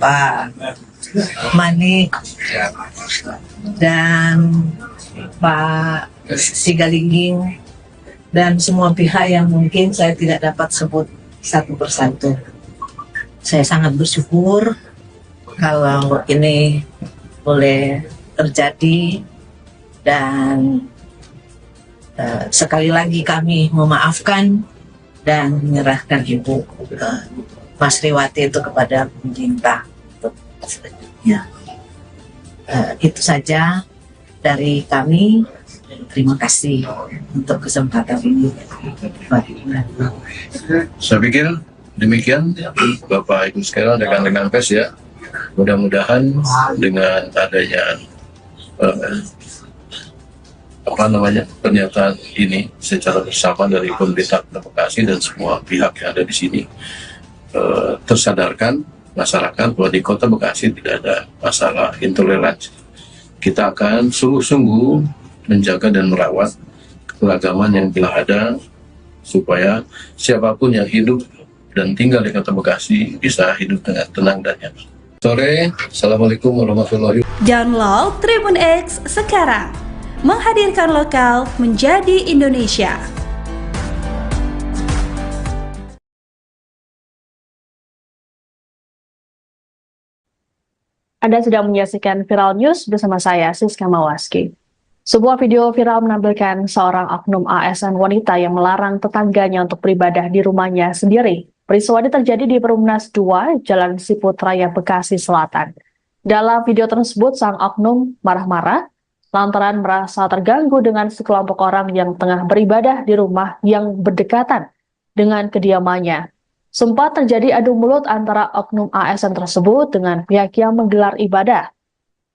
Pak Manik, dan Pak Sigalingging, dan semua pihak yang mungkin saya tidak dapat sebut satu persatu. Saya sangat bersyukur kalau ini boleh terjadi, dan sekali lagi kami memaafkan dan menyerahkan Ibu ke Mas Riwati itu kepada pemerintah untuk selanjutnya. Itu saja dari kami. Terima kasih untuk kesempatan ini. Saya pikir demikian Bapak Ibu sekalian, rekan-rekan pers ya. Mudah-mudahan dengan adanya pernyataan ini secara bersama dari pemerintah Kota Bekasi dan semua pihak yang ada di sini tersadarkan masyarakat bahwa di Kota Bekasi tidak ada masalah intoleransi. Kita akan sungguh-sungguh menjaga dan merawat keragaman yang telah ada supaya siapapun yang hidup dan tinggal di Kota Bekasi bisa hidup dengan tenang dan nyaman. Sore, Assalamualaikum warahmatullahi wabarakatuh. Download Tribun X sekarang, menghadirkan lokal menjadi Indonesia. Anda sedang menyaksikan Viral News bersama saya, Siska Mawaski. Sebuah video viral menampilkan seorang oknum ASN wanita yang melarang tetangganya untuk beribadah di rumahnya sendiri. Peristiwa ini terjadi di Perumnas 2, Jalan Siput Raya, Bekasi Selatan. Dalam video tersebut, sang oknum marah-marah lantaran merasa terganggu dengan sekelompok orang yang tengah beribadah di rumah yang berdekatan dengan kediamannya. Sempat terjadi adu mulut antara oknum ASN tersebut dengan pihak yang menggelar ibadah.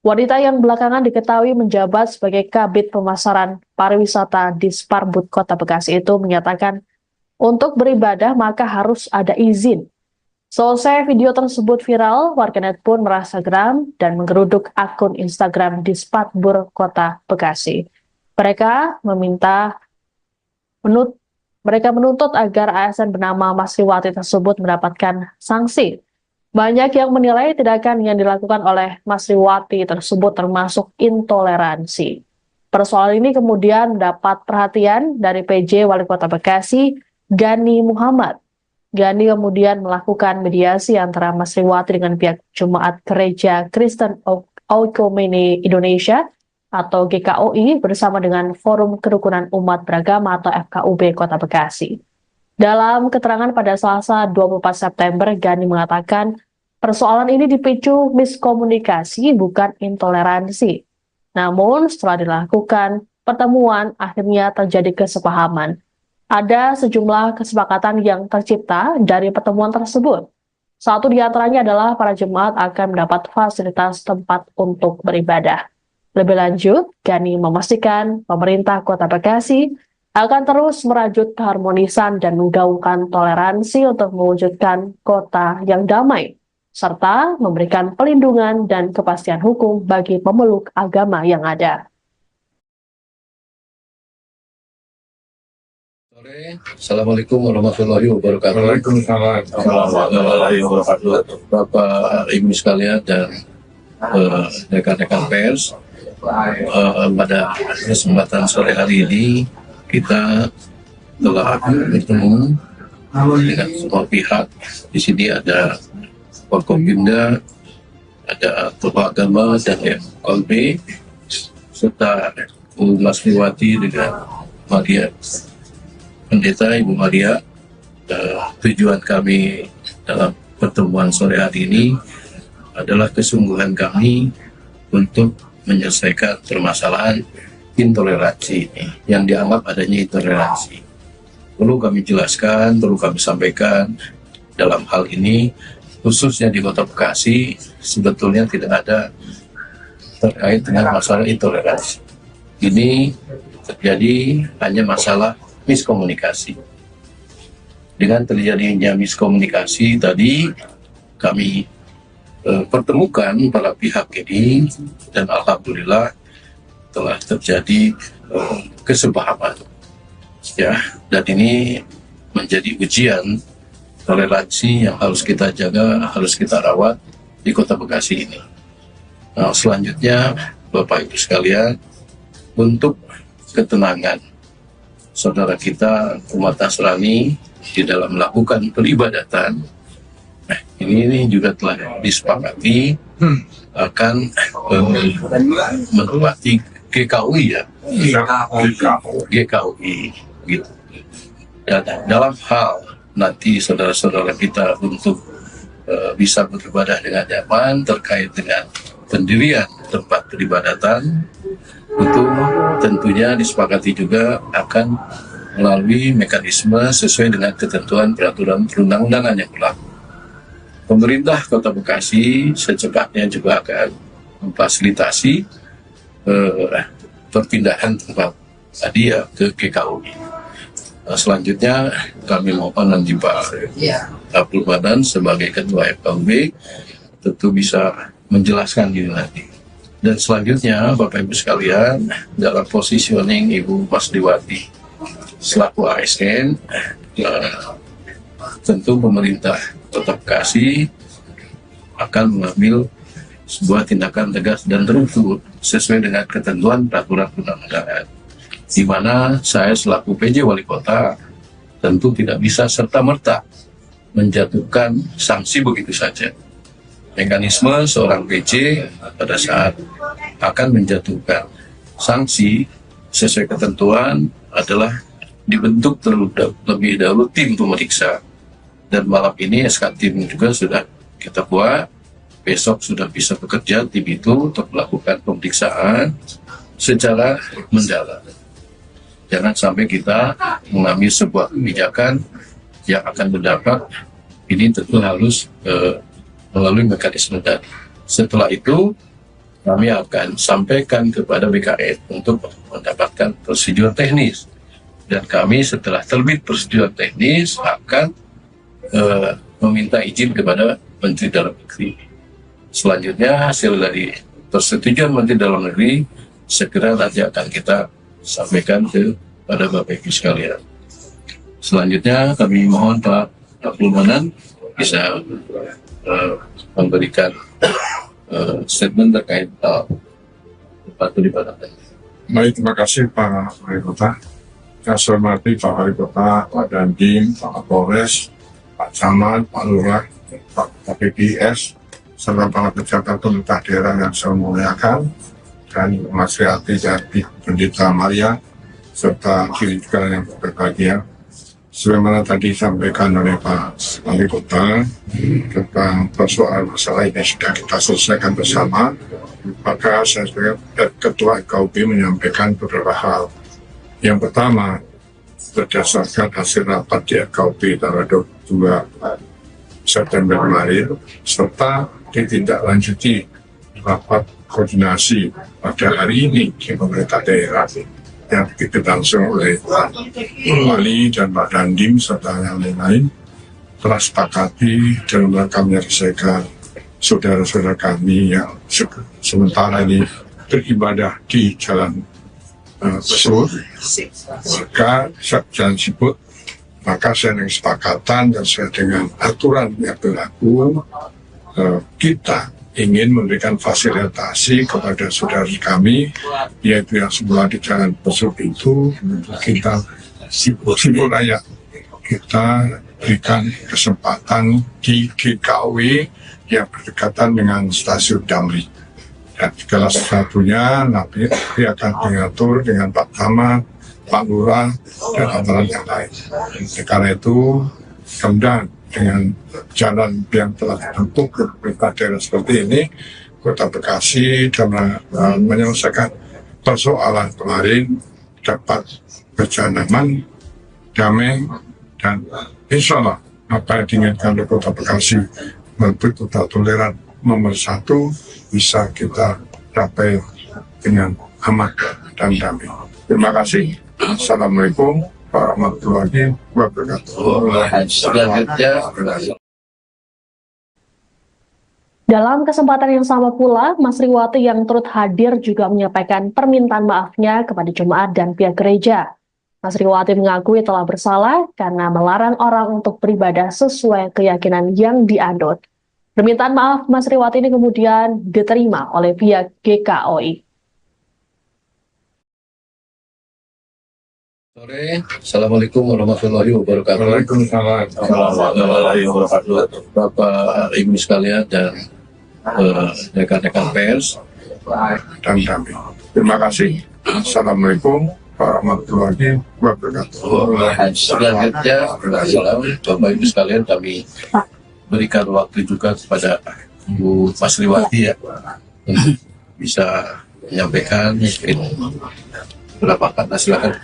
Wanita yang belakangan diketahui menjabat sebagai Kabid Pemasaran Pariwisata di Sparbud Kota Bekasi itu menyatakan untuk beribadah maka harus ada izin. Selesai video tersebut viral, warganet pun merasa geram dan menggeruduk akun Instagram di Sparbud Kota Bekasi. Mereka menuntut agar ASN bernama Mas Riwati tersebut mendapatkan sanksi. Banyak yang menilai tindakan yang dilakukan oleh Mas Riwati tersebut termasuk intoleransi. Persoalan ini kemudian mendapat perhatian dari PJ Wali Kota Bekasi, Gani Muhammad. Gani kemudian melakukan mediasi antara Mas Riwati dengan pihak Jemaat Gereja Kristen Oikumene Indonesia atau GKOI bersama dengan Forum Kerukunan Umat Beragama atau FKUB Kota Bekasi. Dalam keterangan pada Selasa 24 September, Gani mengatakan persoalan ini dipicu miskomunikasi bukan intoleransi. Namun setelah dilakukan pertemuan, akhirnya terjadi kesepahaman. Ada sejumlah kesepakatan yang tercipta dari pertemuan tersebut. Satu di antaranya adalah para jemaat akan mendapat fasilitas tempat untuk beribadah. Lebih lanjut, Gani memastikan pemerintah Kota Bekasi akan terus merajut keharmonisan dan menggaungkan toleransi untuk mewujudkan kota yang damai, serta memberikan pelindungan dan kepastian hukum bagi pemeluk agama yang ada. Assalamualaikum warahmatullahi wabarakatuh. Waalaikumsalam warahmatullahi wabarakatuh. Bapak Ibu sekalian dan rekan-rekan pers, pada kesempatan sore hari ini kita telah bertemu dengan semua pihak. Di sini ada Forkopimda, ada tokoh agama dan FKUB, serta Mas Riwati dengan Maria, Pendeta Ibu Maria. Tujuan kami dalam pertemuan sore hari ini adalah kesungguhan kami untuk menyelesaikan permasalahan intoleransi ini, yang dianggap adanya intoleransi. Perlu kami jelaskan, perlu kami sampaikan, dalam hal ini khususnya di Kota Bekasi sebetulnya tidak ada terkait dengan masalah intoleransi. Ini terjadi hanya masalah miskomunikasi. Dengan terjadinya miskomunikasi tadi kami pertemukan para pihak ini dan alhamdulillah telah terjadi kesepahaman, ya, dan ini menjadi ujian toleransi yang harus kita jaga, harus kita rawat di Kota Bekasi ini. Nah, selanjutnya Bapak Ibu sekalian, untuk ketenangan saudara kita umat Nasrani di dalam melakukan peribadatan, ini juga telah disepakati akan menempati GKOI, ya, GKOI gitu. Dan dalam hal nanti saudara-saudara kita untuk bisa beribadah dengan nyaman terkait dengan pendirian tempat peribadatan, itu tentunya disepakati juga akan melalui mekanisme sesuai dengan ketentuan peraturan perundang-undangan yang berlaku. Pemerintah Kota Bekasi secepatnya juga akan memfasilitasi perpindahan tempat tadi ya ke GKUI. Selanjutnya kami mohon nanti Pak Abdul Manan sebagai Ketua FKUB tentu bisa menjelaskan ini nanti. Dan selanjutnya Bapak Ibu sekalian, dalam positioning Ibu Masriwati selaku ASN, tentu pemerintah Kota Bekasi akan mengambil sebuah tindakan tegas dan terukur sesuai dengan ketentuan peraturan perundang-undangan, di mana saya selaku PJ Wali Kota tentu tidak bisa serta-merta menjatuhkan sanksi begitu saja. Mekanisme seorang PJ pada saat akan menjatuhkan sanksi sesuai ketentuan adalah dibentuk terlebih dahulu tim pemeriksa, dan malam ini SK tim juga sudah kita buat. Besok sudah bisa bekerja tim itu untuk melakukan pemeriksaan secara mendalam. Jangan sampai kita mengambil sebuah kebijakan yang akan berdampak, ini tentu harus melalui mekanisme tadi. Setelah itu kami akan sampaikan kepada BKN untuk mendapatkan prosedur teknis, dan kami setelah terbit prosedur teknis akan meminta izin kepada Menteri Dalam Negeri. Selanjutnya hasil dari persetujuan Menteri Dalam Negeri segera nanti akan kita sampaikan kepada Bapak Ibu sekalian. Selanjutnya kami mohon Pak Abdul Manan bisa memberikan statement terkait tempat peribadatan. Baik, terima kasih Pak Wali Kota. Saya hormati Pak Wali Kota, Pak Dandim, Pak Kapolres, Pak Camat, Pak Lurah, Pak PPS, serta para pejabat pemerintah daerah yang saya muliakan, dan Mas Riati dari Pendeta Maria, serta kiri juga yang berbahagia. Sebagaimana tadi disampaikan oleh Pak Wali Kota tentang persoalan masalah ini sudah kita selesaikan bersama, maka saya sebagai Ketua FKUB menyampaikan beberapa hal. Yang pertama, berdasarkan hasil rapat di FKUB tanggal 22 September kemarin, serta ditindaklanjuti rapat koordinasi pada hari ini di pemerintah daerah yang dipimpin langsung oleh Pak Wali dan Pak Dandim serta yang lain-lain, telah sepakati dalam rangka menyelesaikan saudara-saudara kami yang sementara ini beribadah di Jalan Besut, maka Jalan Siput, maka saya dengan kesepakatan dan sesuai dengan aturan yang berlaku, kita ingin memberikan fasilitasi kepada saudara kami, yaitu yang semula di Jalan Besut itu, kita Siput Raya, kita berikan kesempatan di GKUI yang berdekatan dengan stasiun Damri. Dan segala sesuatunya nanti akan diatur dengan Pak Camat, Pak Lurah, dan aparat yang lain. Karena itu, kemudian dengan jalan yang telah dibentuk ke pemerintah daerah seperti ini, Kota Bekasi dalam menyelesaikan persoalan kemarin dapat berjalan aman, damai, dan insya Allah apa yang diinginkan oleh Kota Bekasi melalui kota toleran nomor 1 bisa kita capai dengan aman dan damai. Terima kasih. Assalamualaikum warahmatullahi wabarakatuh. Dalam kesempatan yang sama pula, Mas Riwati yang turut hadir juga menyampaikan permintaan maafnya kepada jemaat dan pihak gereja. Mas Riwati mengakui telah bersalah karena melarang orang untuk beribadah sesuai keyakinan yang dianut. Permintaan maaf Mas Riwati ini kemudian diterima oleh pihak GKOI. Sore, Assalamualaikum warahmatullahi wabarakatuh. Waalaikumsalam warahmatullahi wabarakatuh. Bapak Ibu sekalian dan rekan-rekan pers dan damai. Terima kasih. Assalamualaikum warahmatullahi wabarakatuh. Selanjutnya, Assalamualaikum Bapak Ibu sekalian, kami berikan waktu juga kepada Bu Masriwati ya untuk bisa menyampaikan berapa kata, silakan.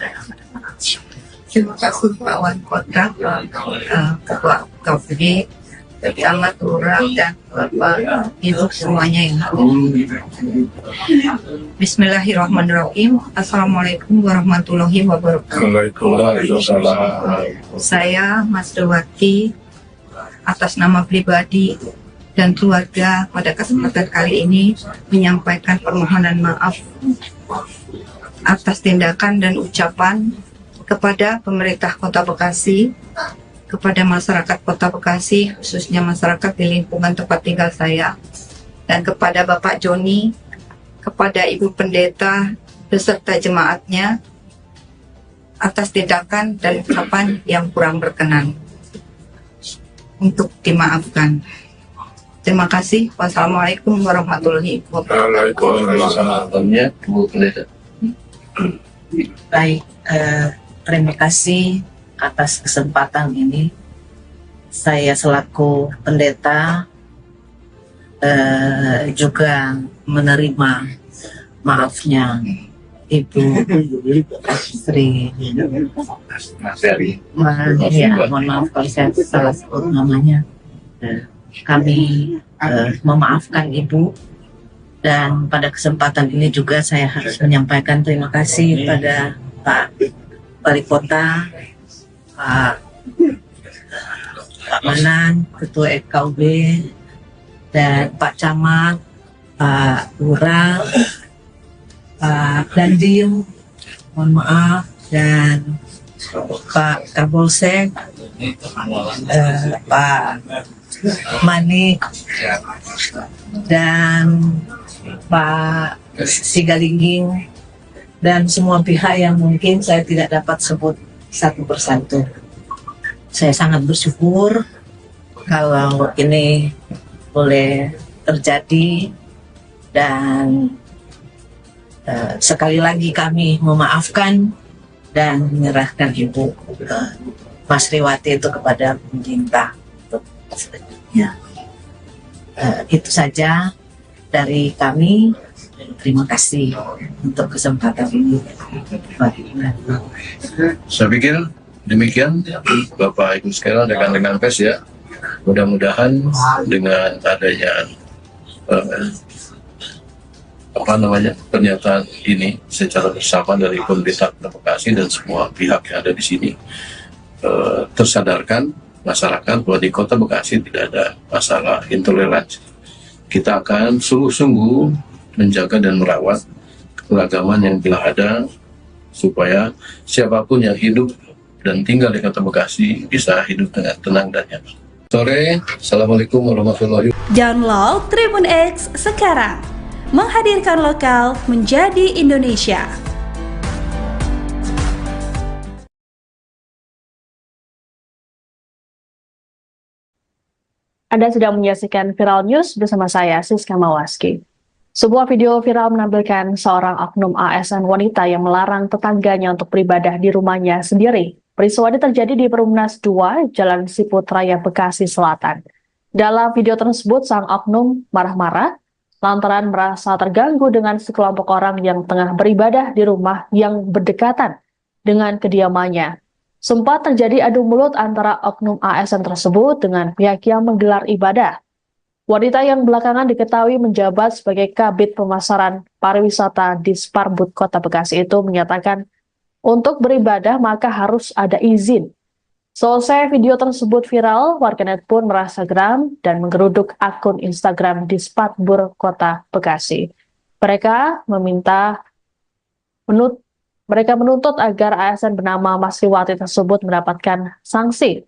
Terima kasih Pak Wali Kota, Ketua KPD, Camat Lurah, dan Bapak Ibu semuanya yang Bismillahirrahmanirrahim. Assalamualaikum warahmatullahi wabarakatuh. Waalaikumsalam. Saya Masriwati atas nama pribadi dan keluarga pada kesempatan kali ini menyampaikan permohonan maaf atas tindakan dan ucapan kepada pemerintah Kota Bekasi, kepada masyarakat Kota Bekasi, khususnya masyarakat di lingkungan tempat tinggal saya, dan kepada Bapak Joni, kepada Ibu Pendeta beserta jemaatnya atas tindakan dan ucapan yang kurang berkenan, untuk dimaafkan. Terima kasih. Wassalamualaikum warahmatullahi wabarakatuh. Waalaikumsalam. Bu Pendeta. Baik, terima kasih atas kesempatan ini. Saya selaku pendeta juga menerima maafnya Ibu Sri. Ya, mohon maaf kalau saya salah sebut namanya. Kami memaafkan Ibu, dan pada kesempatan ini juga saya harus menyampaikan terima kasih pada Pak Wali Kota, Pak Manan, Ketua FKUB, dan Pak Camat, Pak Lurah, Pak Dandim, mohon maaf, dan Pak Kapolsek, Pak Manik, dan Pak Sigalingging, dan semua pihak yang mungkin saya tidak dapat sebut satu persatu. Saya sangat bersyukur kalau ini boleh terjadi, dan sekali lagi kami memaafkan dan menyerahkan Ibu Masriwati itu kepada pemerintah untuk selanjutnya. Itu saja dari kami. Terima kasih untuk kesempatan ini. Saya pikir demikian Bapak Ibu sekalian, rekan-rekan pers ya. Mudah-mudahan dengan adanya pernyataan ini secara bersama dari pemerintah Kota Bekasi dan semua pihak yang ada di sini, tersadarkan masyarakat bahwa di Kota Bekasi tidak ada masalah intoleransi. Kita akan sungguh-sungguh menjaga dan merawat keberagaman yang telah ada, supaya siapapun yang hidup dan tinggal di Kota Bekasi bisa hidup dengan tenang dan nyaman. Sore, Assalamualaikum warahmatullahi wabarakatuh. Download Tribun X sekarang, menghadirkan lokal menjadi Indonesia. Anda sedang menyaksikan Viral News bersama saya, Siska Mawaski. Sebuah video viral menampilkan seorang oknum ASN wanita yang melarang tetangganya untuk beribadah di rumahnya sendiri. Peristiwa ini terjadi di Perumnas 2, Jalan Siput Raya, Bekasi Selatan. Dalam video tersebut, sang oknum marah-marah lantaran merasa terganggu dengan sekelompok orang yang tengah beribadah di rumah yang berdekatan dengan kediamannya. Sempat terjadi adu mulut antara oknum ASN tersebut dengan pihak yang menggelar ibadah. Wanita yang belakangan diketahui menjabat sebagai Kabid Pemasaran Pariwisata di Sparbud Kota Bekasi itu menyatakan untuk beribadah maka harus ada izin. Selesai video tersebut viral, warganet pun merasa geram dan menggeruduk akun Instagram di Sparbud Kota Bekasi. Mereka menuntut agar ASN bernama Masriwati tersebut mendapatkan sanksi.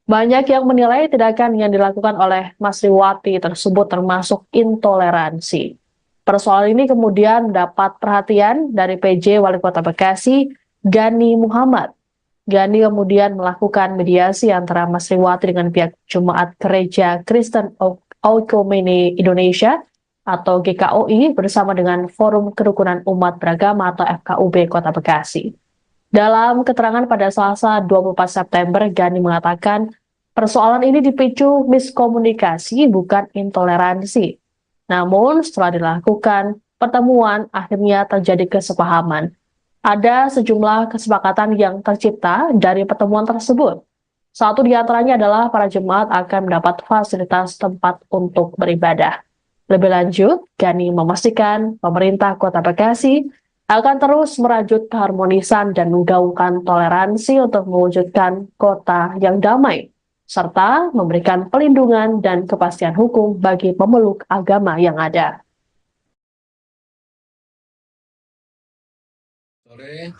Banyak yang menilai tindakan yang dilakukan oleh Masriwati tersebut termasuk intoleransi. Persoalan ini kemudian mendapat perhatian dari PJ Wali Kota Bekasi, Gani Muhammad. Gani kemudian melakukan mediasi antara Masriwati dengan pihak Jemaat Gereja Kristen Oikumene Indonesia atau GKOI bersama dengan Forum Kerukunan Umat Beragama atau FKUB Kota Bekasi. Dalam keterangan pada Selasa 24 September, Gani mengatakan persoalan ini dipicu miskomunikasi bukan intoleransi. Namun setelah dilakukan pertemuan, akhirnya terjadi kesepahaman. Ada sejumlah kesepakatan yang tercipta dari pertemuan tersebut. Satu di antaranya adalah para jemaat akan mendapat fasilitas tempat untuk beribadah. Lebih lanjut, Gani memastikan pemerintah Kota Bekasi akan terus merajut keharmonisan dan menggaungkan toleransi untuk mewujudkan kota yang damai, serta memberikan pelindungan dan kepastian hukum bagi pemeluk agama yang ada.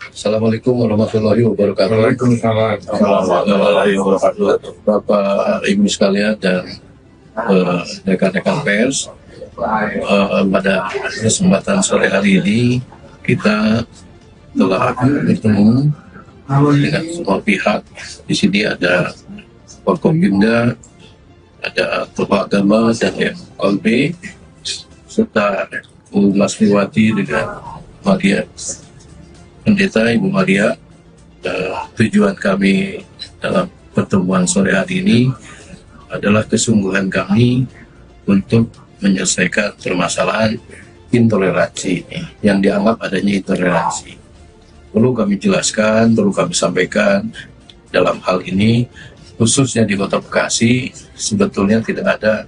Assalamualaikum warahmatullahi wabarakatuh. Waalaikumsalam. Warahmatullahi wabarakatuh. Bapak Ibu sekalian dan rekan-rekan pers, pada kesempatan sore hari ini kita telah bertemu dengan semua pihak. Di sini ada Forkopimda, ada tokoh agama dan FKB, serta Bu Masriwati dengan Maria, Pendeta Ibu Maria. Tujuan kami dalam pertemuan sore hari ini adalah kesungguhan kami untuk menyelesaikan permasalahan intoleransi yang dianggap adanya intoleransi. Perlu kami jelaskan, perlu kami sampaikan dalam hal ini, khususnya di Kota Bekasi, sebetulnya tidak ada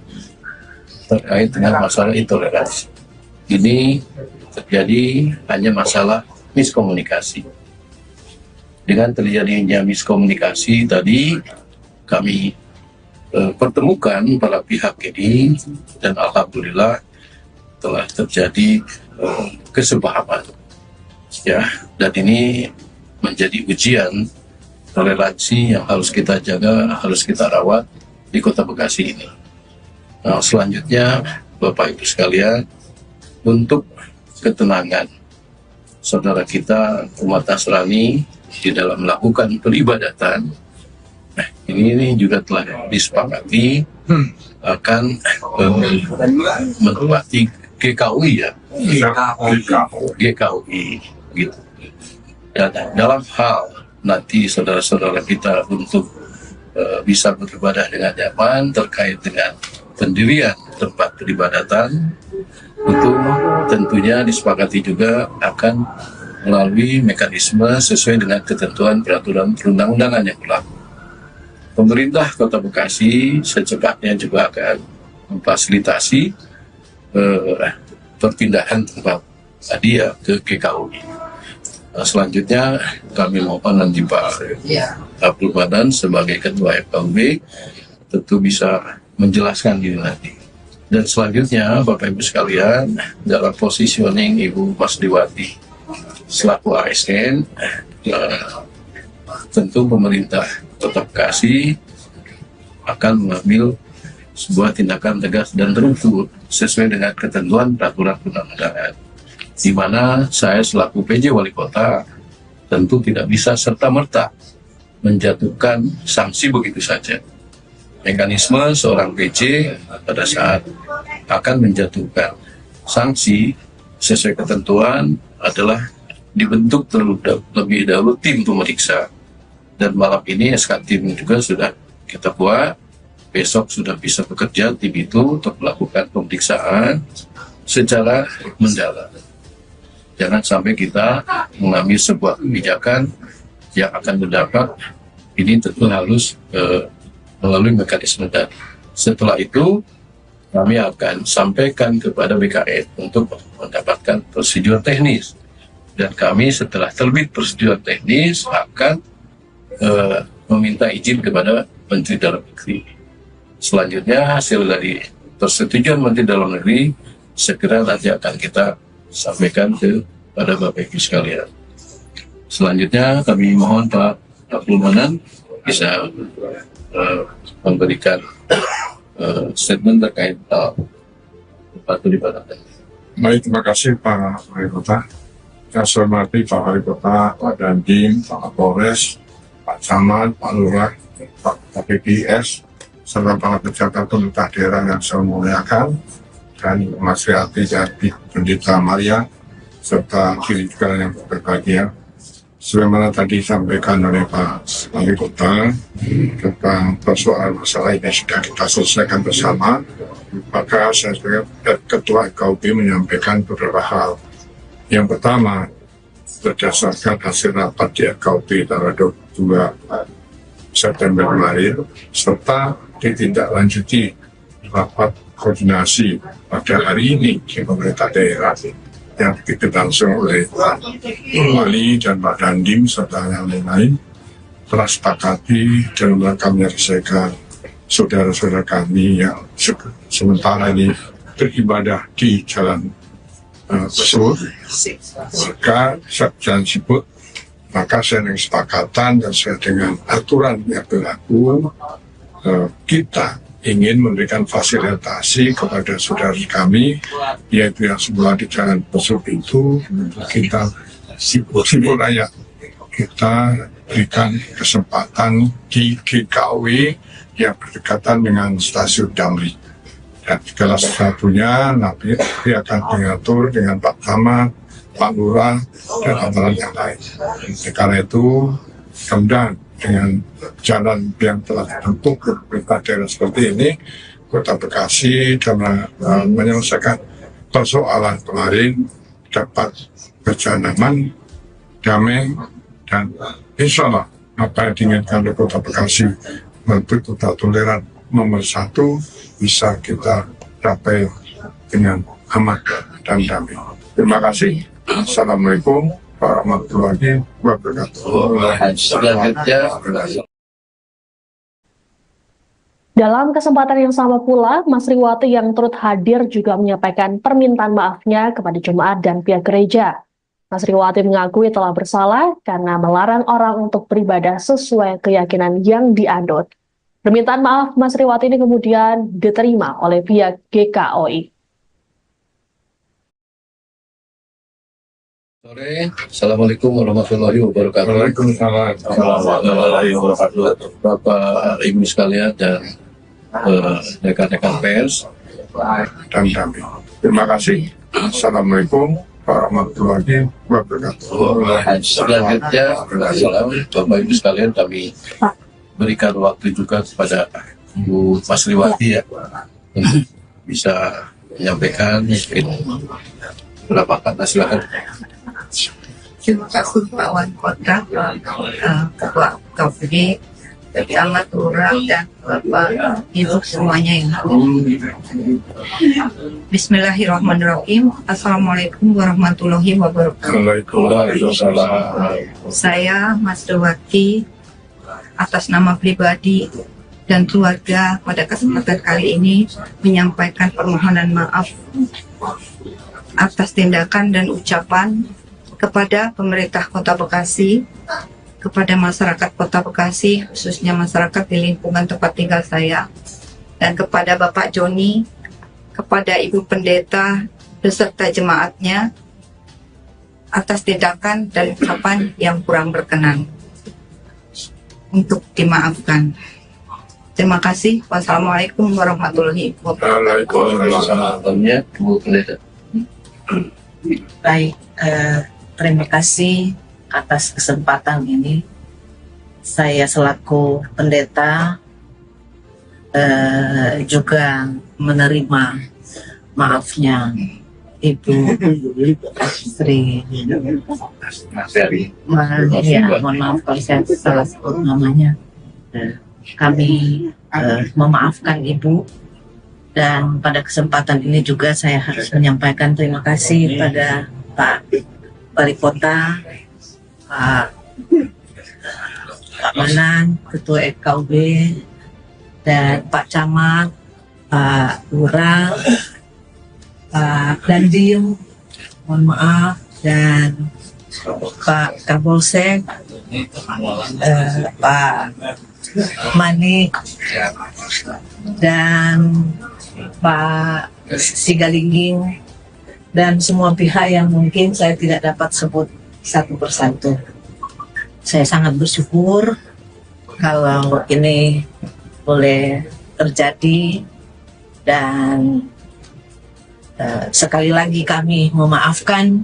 terkait dengan masalah intoleransi. Ini terjadi hanya masalah miskomunikasi. Dengan terjadinya miskomunikasi tadi, kami pertemukan para pihak ini, dan alhamdulillah telah terjadi kesepahaman, ya, dan ini menjadi ujian toleransi yang harus kita jaga, harus kita rawat di Kota Bekasi ini. Nah, selanjutnya Bapak Ibu sekalian, untuk ketenangan saudara kita umat Nasrani di dalam melakukan peribadatan, nah, ini juga telah disepakati akan menempati GKUI, ya, GKUI gitu. Dan dalam hal nanti saudara-saudara kita untuk bisa beribadah dengan nyaman terkait dengan pendirian tempat peribadatan, itu tentunya disepakati juga akan melalui mekanisme sesuai dengan ketentuan peraturan perundang-undangan yang berlaku. Pemerintah Kota Bekasi secepatnya juga akan memfasilitasi perpindahan tempat dia ke GKUI. Selanjutnya kami mohon nanti Pak Abdul Badan sebagai Ketua FKUB tentu bisa menjelaskan ini nanti. Dan selanjutnya Bapak Ibu sekalian, dalam positioning Ibu Masriwati selaku ASN, tentu pemerintah Kota Bekasi akan mengambil sebuah tindakan tegas dan terukur sesuai dengan ketentuan peraturan perundang-undangan, di mana saya selaku PJ Wali Kota tentu tidak bisa serta-merta menjatuhkan sanksi begitu saja. Mekanisme seorang PJ pada saat akan menjatuhkan sanksi sesuai ketentuan adalah dibentuk terlebih dahulu tim pemeriksa, dan malam ini SK tim juga sudah kita buat. Besok sudah bisa bekerja tim itu untuk melakukan pemeriksaan secara mendalam. Jangan sampai kita mengambil sebuah kebijakan yang akan berdampak, ini tentu harus melalui mekanisme tadi. Setelah itu kami akan sampaikan kepada BKN untuk mendapatkan prosedur teknis, dan kami setelah terbit prosedur teknis akan meminta izin kepada Menteri Dalam Negeri. Selanjutnya hasil dari persetujuan Menteri Dalam Negeri segera nanti akan kita sampaikan kepada Bapak Ibu sekalian. Selanjutnya kami mohon Pak Abdul Manan bisa memberikan statement terkait tempat peribadatan. Baik, terima kasih Pak Wali Kota. Saya hormati Pak Wali Kota, Pak Dandim, Pak Kapolres, Pak Camat, Pak Lurah, Pak KPPS, serta para pejabat pemerintah daerah yang saya muliakan, dan Mas Riati Jati, Pendeta Maria, serta diri juga yang berbahagia. sebagaimana tadi disampaikan oleh Pak Wali Kota tentang persoalan masalah ini sudah kita selesaikan bersama, maka saya sebagai Ketua KUB menyampaikan beberapa hal. Yang pertama, berdasarkan hasil rapat di KUB tanggal 22 September kemarin, serta ditindaklanjuti rapat koordinasi pada hari ini di pemerintah daerah yang dipimpin langsung oleh Pak Wali dan Pak Dandim serta yang lain-lain, telah sepakati dalam rangka menyelesaikan saudara-saudara kami yang sementara ini beribadah di Jalan Besur, maka Jalan Siput, maka saya dengan kesepakatan dan sesuai dengan aturan yang berlaku, kita ingin memberikan fasilitasi kepada saudara kami, yaitu yang semula di Jalan Besuk itu, kita Siput Raya, kita berikan kesempatan di GKW yang berdekatan dengan stasiun Damri. Dan segala sesuatunya nanti akan diatur dengan Pak Camat, Pak Lurah, dan aparat yang lain. Karena itu, kemudian dengan jalan yang telah dibentuk pemerintah daerah seperti ini, Kota Bekasi dalam menyelesaikan persoalan kemarin dapat berjalan aman, damai, dan insya Allah apa yang diinginkan oleh Kota Bekasi menuju kota toleran nomor 1 bisa kita capai dengan aman dan damai. Terima kasih. Assalamualaikum warahmatullahi wabarakatuh. Dalam kesempatan yang sama pula, Mas Riwati yang turut hadir juga menyampaikan permintaan maafnya kepada jemaat dan pihak gereja. Mas Riwati mengakui telah bersalah karena melarang orang untuk beribadah sesuai keyakinan yang dianut. Permintaan maaf Mas Riwati ini kemudian diterima oleh pihak GKOI. Sore, Assalamualaikum warahmatullahi wabarakatuh. Waalaikumsalam warahmatullahi wabarakatuh. Bapak Ibu sekalian dan rekan-rekan pers dan damai. Terima kasih. Assalamualaikum warahmatullahi wabarakatuh. Selanjutnya, Bapak Ibu sekalian, kami berikan waktu juga kepada Bu Mas Riwati ya, untuk bisa menyampaikan beberapa kata, silakan. Terima kasih Pak Wali Kota, Ketua KUB, Camat, Lurah, dan Bapak Ibu semuanya yang hadir. Bismillahirrahmanirrahim. Assalamualaikum warahmatullahi wabarakatuh. Waalaikumsalam. Saya Mas Riwati atas nama pribadi dan keluarga pada kesempatan kali ini menyampaikan permohonan maaf atas tindakan dan ucapan kepada pemerintah Kota Bekasi, kepada masyarakat Kota Bekasi, khususnya masyarakat di lingkungan tempat tinggal saya, dan kepada Bapak Joni, kepada Ibu Pendeta beserta jemaatnya atas tindakan dan ucapan yang kurang berkenan, untuk dimaafkan. Terima kasih. Wassalamualaikum warahmatullahi wabarakatuh. Bu Pendeta. Baik, terima kasih atas kesempatan ini. Saya selaku pendeta juga menerima maafnya Ibu Sri. Mohon maaf kalau saya salah sebut namanya. Kami memaafkan Ibu, dan pada kesempatan ini juga saya harus menyampaikan terima kasih pada Pak Wali Kota, Pak Manan, Ketua KUB, dan Pak Camat, Pak Lurah, Pak Dandim, mohon maaf, dan Pak Kapolsek, Pak Manik, dan Pak Sigalingging, dan semua pihak yang mungkin saya tidak dapat sebut satu persatu. Saya sangat bersyukur kalau ini boleh terjadi, dan sekali lagi kami memaafkan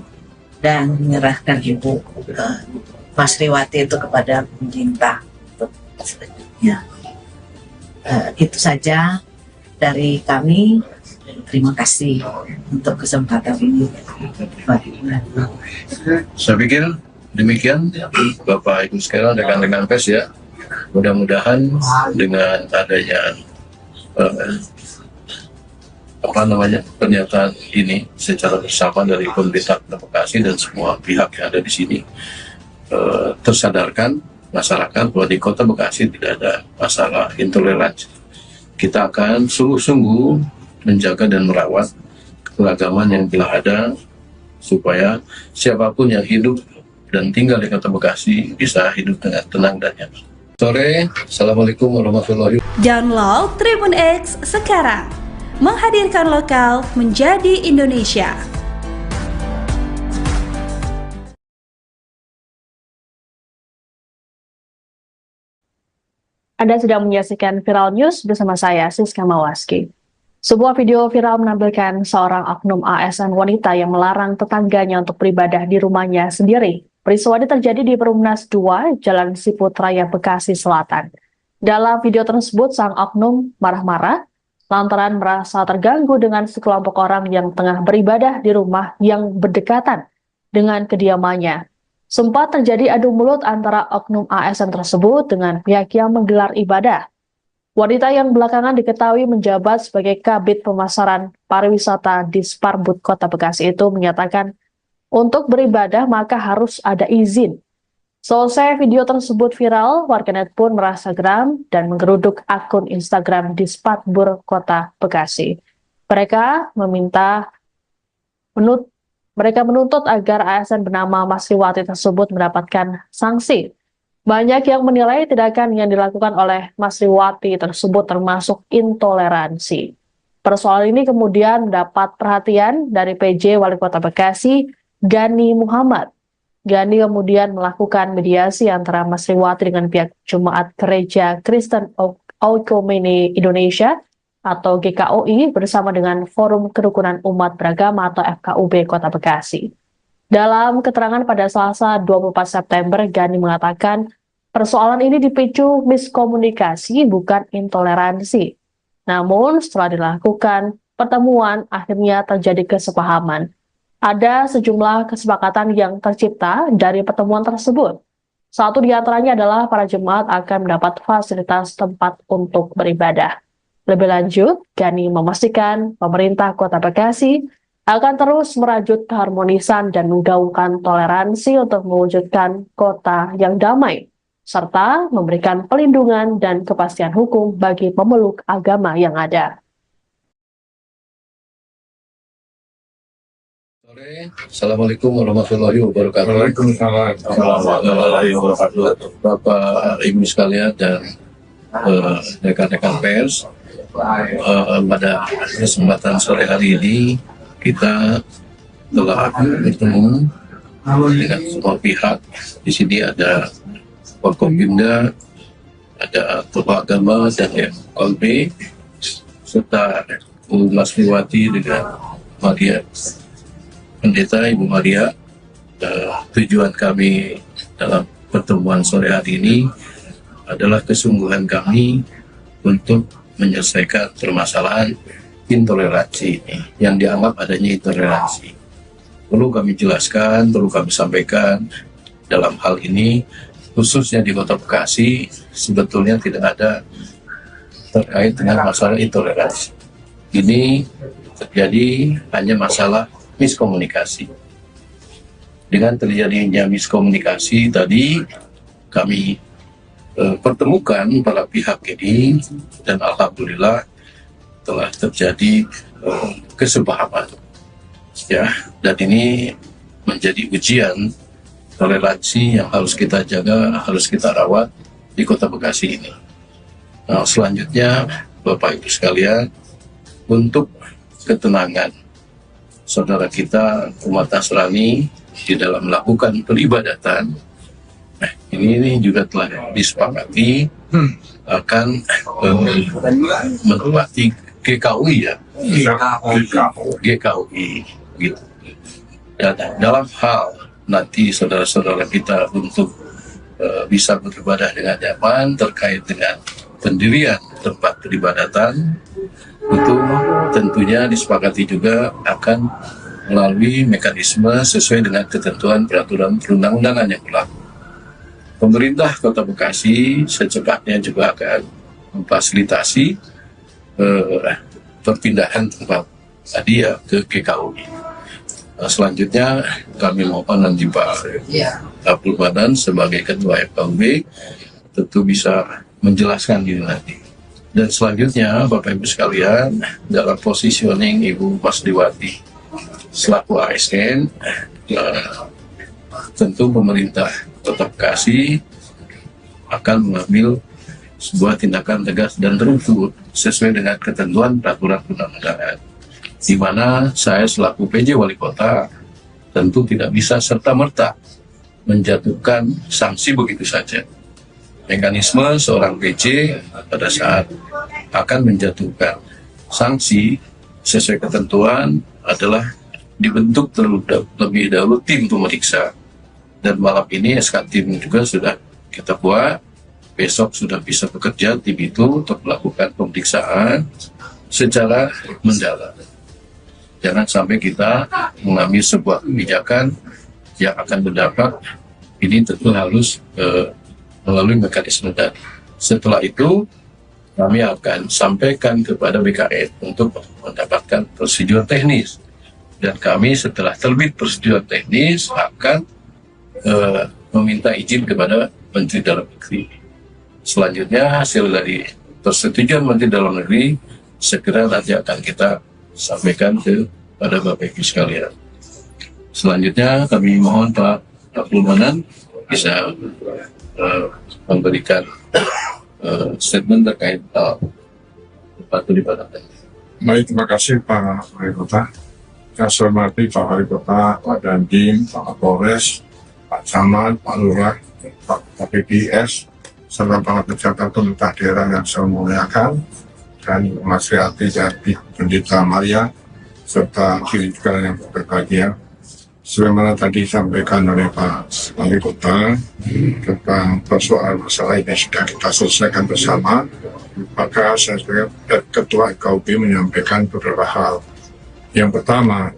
dan menyerahkan Ibu ke Mas Riwati itu kepada pemerintah untuk selanjutnya. Itu saja dari kami. Terima kasih untuk kesempatan ini. Saya pikir demikian Bapak Ibu sekalian, rekan-rekan pers ya. Mudah-mudahan dengan adanya pernyataan ini secara bersama dari pemerintah Kota Bekasi dan semua pihak yang ada di sini tersadarkan masyarakat bahwa di Kota Bekasi tidak ada masalah intoleransi. Kita akan sungguh-sungguh menjaga dan merawat keragaman yang telah ada supaya siapapun yang hidup dan tinggal di Kota Bekasi bisa hidup dengan tenang dan nyaman. Sore, Assalamualaikum warahmatullahi wabarakatuh. Download Tribun X sekarang, menghadirkan lokal menjadi Indonesia. Anda sedang menyaksikan Viral News bersama saya, Siska Mawaski. Sebuah video viral menampilkan seorang oknum ASN wanita yang melarang tetangganya untuk beribadah di rumahnya sendiri. Peristiwa ini terjadi di Perumnas 2, Jalan Siput Raya, Bekasi Selatan. Dalam video tersebut, sang oknum marah-marah lantaran merasa terganggu dengan sekelompok orang yang tengah beribadah di rumah yang berdekatan dengan kediamannya. Sempat terjadi adu mulut antara oknum ASN tersebut dengan pihak yang menggelar ibadah. Wanita yang belakangan diketahui menjabat sebagai Kabid Pemasaran Pariwisata di Sparbud Kota Bekasi itu menyatakan untuk beribadah maka harus ada izin. Selesai video tersebut viral, warganet pun merasa geram dan menggeruduk akun Instagram di Sparbud Kota Bekasi. Mereka menuntut agar ASN bernama Mas Riwati tersebut mendapatkan sanksi. Banyak yang menilai tindakan yang dilakukan oleh Mas Riwati tersebut termasuk intoleransi. Persoalan ini kemudian mendapat perhatian dari PJ Wali Kota Bekasi, Gani Muhammad. Gani kemudian melakukan mediasi antara Mas Riwati dengan pihak Jemaat Gereja Kristen Oikumene Indonesia atau GKOI bersama dengan Forum Kerukunan Umat Beragama atau FKUB Kota Bekasi. Dalam keterangan pada Selasa 24 September, Gani mengatakan persoalan ini dipicu miskomunikasi bukan intoleransi. Namun setelah dilakukan pertemuan akhirnya terjadi kesepahaman. Ada sejumlah kesepakatan yang tercipta dari pertemuan tersebut. Satu di antaranya adalah para jemaat akan mendapat fasilitas tempat untuk beribadah. Lebih lanjut, Gani memastikan pemerintah Kota Bekasi akan terus merajut keharmonisan dan menggaungkan toleransi untuk mewujudkan kota yang damai, serta memberikan pelindungan dan kepastian hukum bagi pemeluk agama yang ada. Assalamualaikum warahmatullahi wabarakatuh. Waalaikumsalam warahmatullahi wabarakatuh. Bapak Ibu sekalian dan rekan-rekan pers, pada kesempatan sore hari ini kita telah bertemu dengan semua pihak. Di sini ada Forkopimda, ada tokoh agama dan FKUB, serta Mas Riwati dengan Maria Pendeta Ibu Maria. Tujuan kami dalam pertemuan sore hari ini adalah kesungguhan kami untuk menyelesaikan permasalahan intoleransi ini, yang dianggap adanya intoleransi. Perlu kami jelaskan, perlu kami sampaikan dalam hal ini, khususnya di Kota Bekasi, sebetulnya tidak ada terkait dengan masalah intoleransi. Ini terjadi hanya masalah miskomunikasi. Dengan terjadinya miskomunikasi tadi, kami pertemukan para pihak ini dan alhamdulillah telah terjadi kesepahaman. Ya, dan ini menjadi ujian toleransi yang harus kita jaga, harus kita rawat di Kota Bekasi ini. Nah, selanjutnya Bapak Ibu sekalian, untuk ketenangan saudara kita umat Nasrani di dalam melakukan peribadatan, ini juga telah disepakati akan menempati GKUI ya, GKUI gitu. Dan dalam hal nanti saudara-saudara kita untuk bisa beribadah dengan nyaman terkait dengan pendirian tempat peribadatan. Itu tentunya disepakati juga akan melalui mekanisme sesuai dengan ketentuan peraturan perundang-undangan yang berlaku. Pemerintah Kota Bekasi secepatnya juga akan memfasilitasi perpindahan tempat tadi ya ke GKUI. Selanjutnya kami mohon nanti Pak Abdul Manan sebagai Ketua FKUB tentu bisa menjelaskan ini nanti. Dan selanjutnya Bapak Ibu sekalian, dalam positioning Ibu Masriwati selaku ASN, tentu pemerintah Kota Bekasi akan mengambil sebuah tindakan tegas dan terukur sesuai dengan ketentuan peraturan perundang-undangan, di mana saya selaku PJ Wali Kota tentu tidak bisa serta-merta menjatuhkan sanksi begitu saja. Mekanisme seorang PJ pada saat akan menjatuhkan sanksi sesuai ketentuan adalah dibentuk terlebih dahulu tim pemeriksa, dan malam ini SK tim juga sudah kita buat. Besok sudah bisa bekerja tim itu untuk melakukan pemeriksaan secara mendalam. Jangan sampai kita mengambil sebuah kebijakan yang akan berdampak. Ini tentu harus melalui mekanisme, dan setelah itu kami akan sampaikan kepada BKN untuk mendapatkan prosedur teknis, dan kami setelah terbit prosedur teknis akan meminta izin kepada Menteri Dalam Negeri. Selanjutnya hasil dari persetujuan Menteri Dalam Negeri segera nanti akan kita sampaikan kepada Bapak Ibu sekalian. Selanjutnya kami mohon Pak Abdul Manan bisa memberikan statement terkait tempat peribadatan. Baik, terima kasih Pak Wali Kota. Saya hormati Pak Wali Kota, Pak Dandim, Pak Kapolres, Pak Camat, Pak Lurah, Pak PPS, serta para pejabat pemerintah daerah yang saya muliakan, dan Mas Riati Jati, Pendeta Maria, serta kiri juga yang berbahagia. Sebagaimana tadi disampaikan oleh Pak Wali Kota tentang persoalan masalah ini sudah kita selesaikan bersama, maka saya sebagai Ketua FKUB menyampaikan beberapa hal. Yang pertama,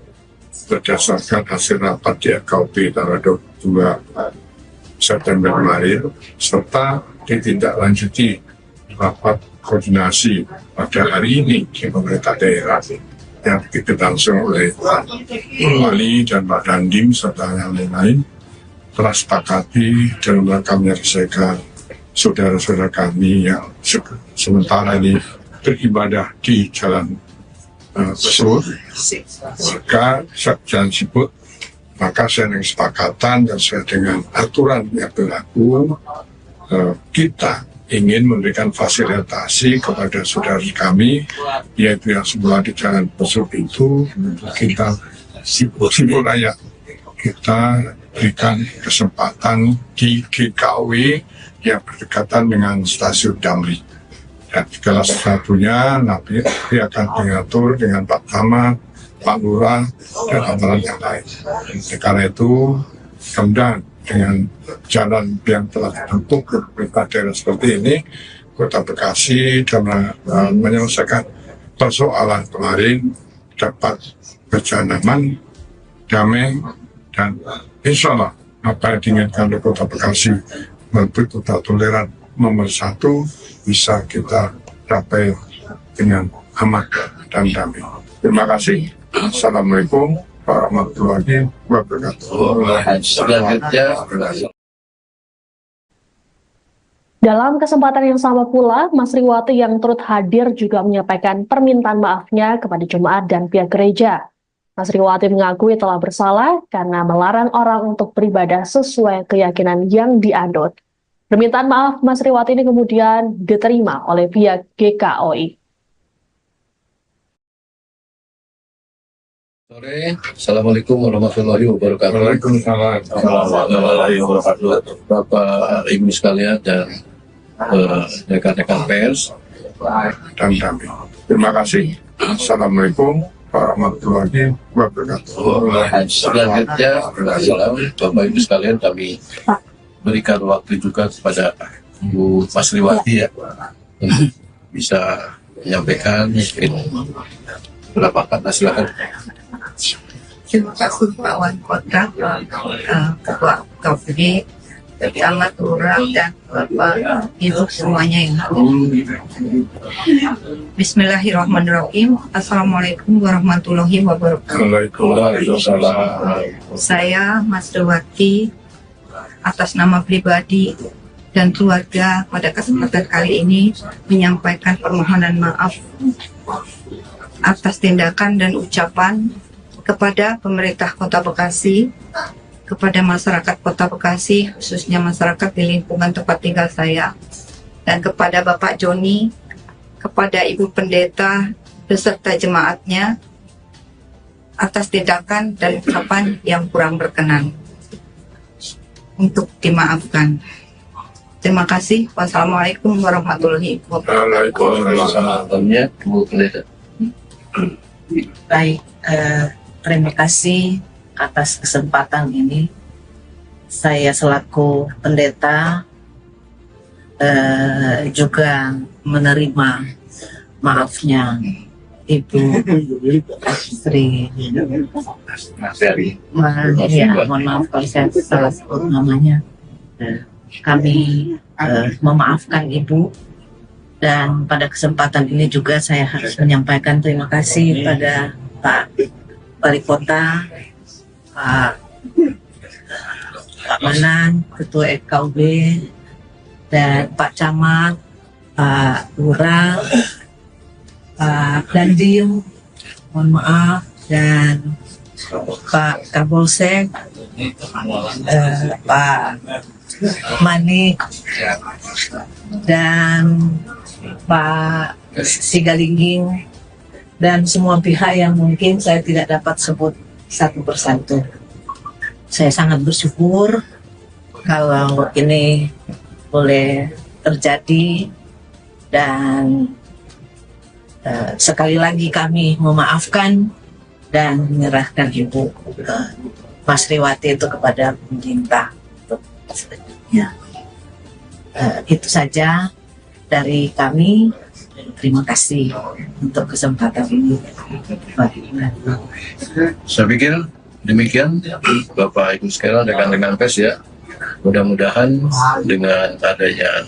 berdasarkan hasil rapat di FKUB tanggal 22 September kemarin, serta ditindaklanjuti rapat koordinasi pada hari ini di pemerintah daerah yang diketahui oleh Pak Wali dan Pak Dandim serta yang lain-lain, telah sepakati dalam rangka menyelesaikan saudara-saudara kami yang sementara ini beribadah di Jalan Besut, maka Jalan Siput, maka saya dengan kesepakatan dan sesuai dengan aturan yang berlaku, kita ingin memberikan fasilitasi kepada saudara kami, yaitu yang sebelah di Jalan Besut itu, kita Siput Raya, kita berikan kesempatan di GKUI yang berdekatan dengan stasiun Damri. Dan segala sesuatunya nanti akan diatur dengan Pak Camat, Pak Lurah, dan aparat yang lain. Karena itu, kemudian dengan jalan yang telah dibentuk ke pemerintah daerah seperti ini, Kota Bekasi dalam menyelesaikan persoalan kemarin dapat berjalan aman, damai, dan insya Allah apa yang diinginkan oleh Kota Bekasi melalui total toleran nomor 1 bisa kita capai dengan aman dan damai. Terima kasih. Assalamualaikum warahmatullahi wabarakatuh. Dalam kesempatan yang sama pula, Mas Riwati yang turut hadir juga menyampaikan permintaan maafnya kepada jemaat dan pihak gereja. Mas Riwati mengakui telah bersalah karena melarang orang untuk beribadah sesuai keyakinan yang dianut. Permintaan maaf Mas Riwati ini kemudian diterima oleh pihak GKUI. Sore, Assalamualaikum warahmatullahi wabarakatuh. Waalaikumsalam warahmatullahi wabarakatuh. Bapak Ibu sekalian dan rekan-rekan pers dan kami. Terima kasih. Assalamualaikum warahmatullahi wabarakatuh. Selanjutnya, Bapak Ibu sekalian kami berikan waktu juga kepada Bu Masriwati ya untuk bisa menyampaikan mungkin beberapa kata. Silakan. Terima kasih Pak Wali Kota, Ketua KPD, Camat, Lurah, dan Bapak Ibu semuanya yang hadir. Bismillahirrahmanirrahim. Assalamualaikum warahmatullahi wabarakatuh. Waalaikumsalam. Saya Masriwati atas nama pribadi dan keluarga pada kesempatan kali ini menyampaikan permohonan maaf atas tindakan dan ucapan kepada pemerintah Kota Bekasi, kepada masyarakat Kota Bekasi, khususnya masyarakat di lingkungan tempat tinggal saya, dan kepada Bapak Joni, kepada Ibu Pendeta beserta jemaatnya atas tindakan dan ucapan yang kurang berkenan. Untuk dimaafkan. Terima kasih. Wassalamualaikum warahmatullahi wabarakatuh. Waalaikumsalam. Bu Pendeta. Baik, terima kasih atas kesempatan ini. Saya selaku pendeta juga menerima maafnya Ibu Sri. Ya, mohon maaf kalau saya salah sebut namanya. Kami memaafkan Ibu, dan pada kesempatan ini juga saya harus menyampaikan terima kasih pada Pak Wali Kota, Pak Manan, Ketua FKUB, dan Pak Camat, Pak Lurah, Pak Dandim, mohon maaf, dan Pak Kapolsek, Pak Manik, dan Pak Sigalingging, dan semua pihak yang mungkin saya tidak dapat sebut satu persatu. Saya sangat bersyukur kalau ini boleh terjadi, dan sekali lagi kami memaafkan dan menyerahkan Ibu Masriwati itu kepada pemerintah. Ya. Itu saja dari kami. Terima kasih untuk kesempatan ini. Saya pikir demikian Bapak Ibu sekalian, rekan-rekan pers ya. Mudah-mudahan dengan adanya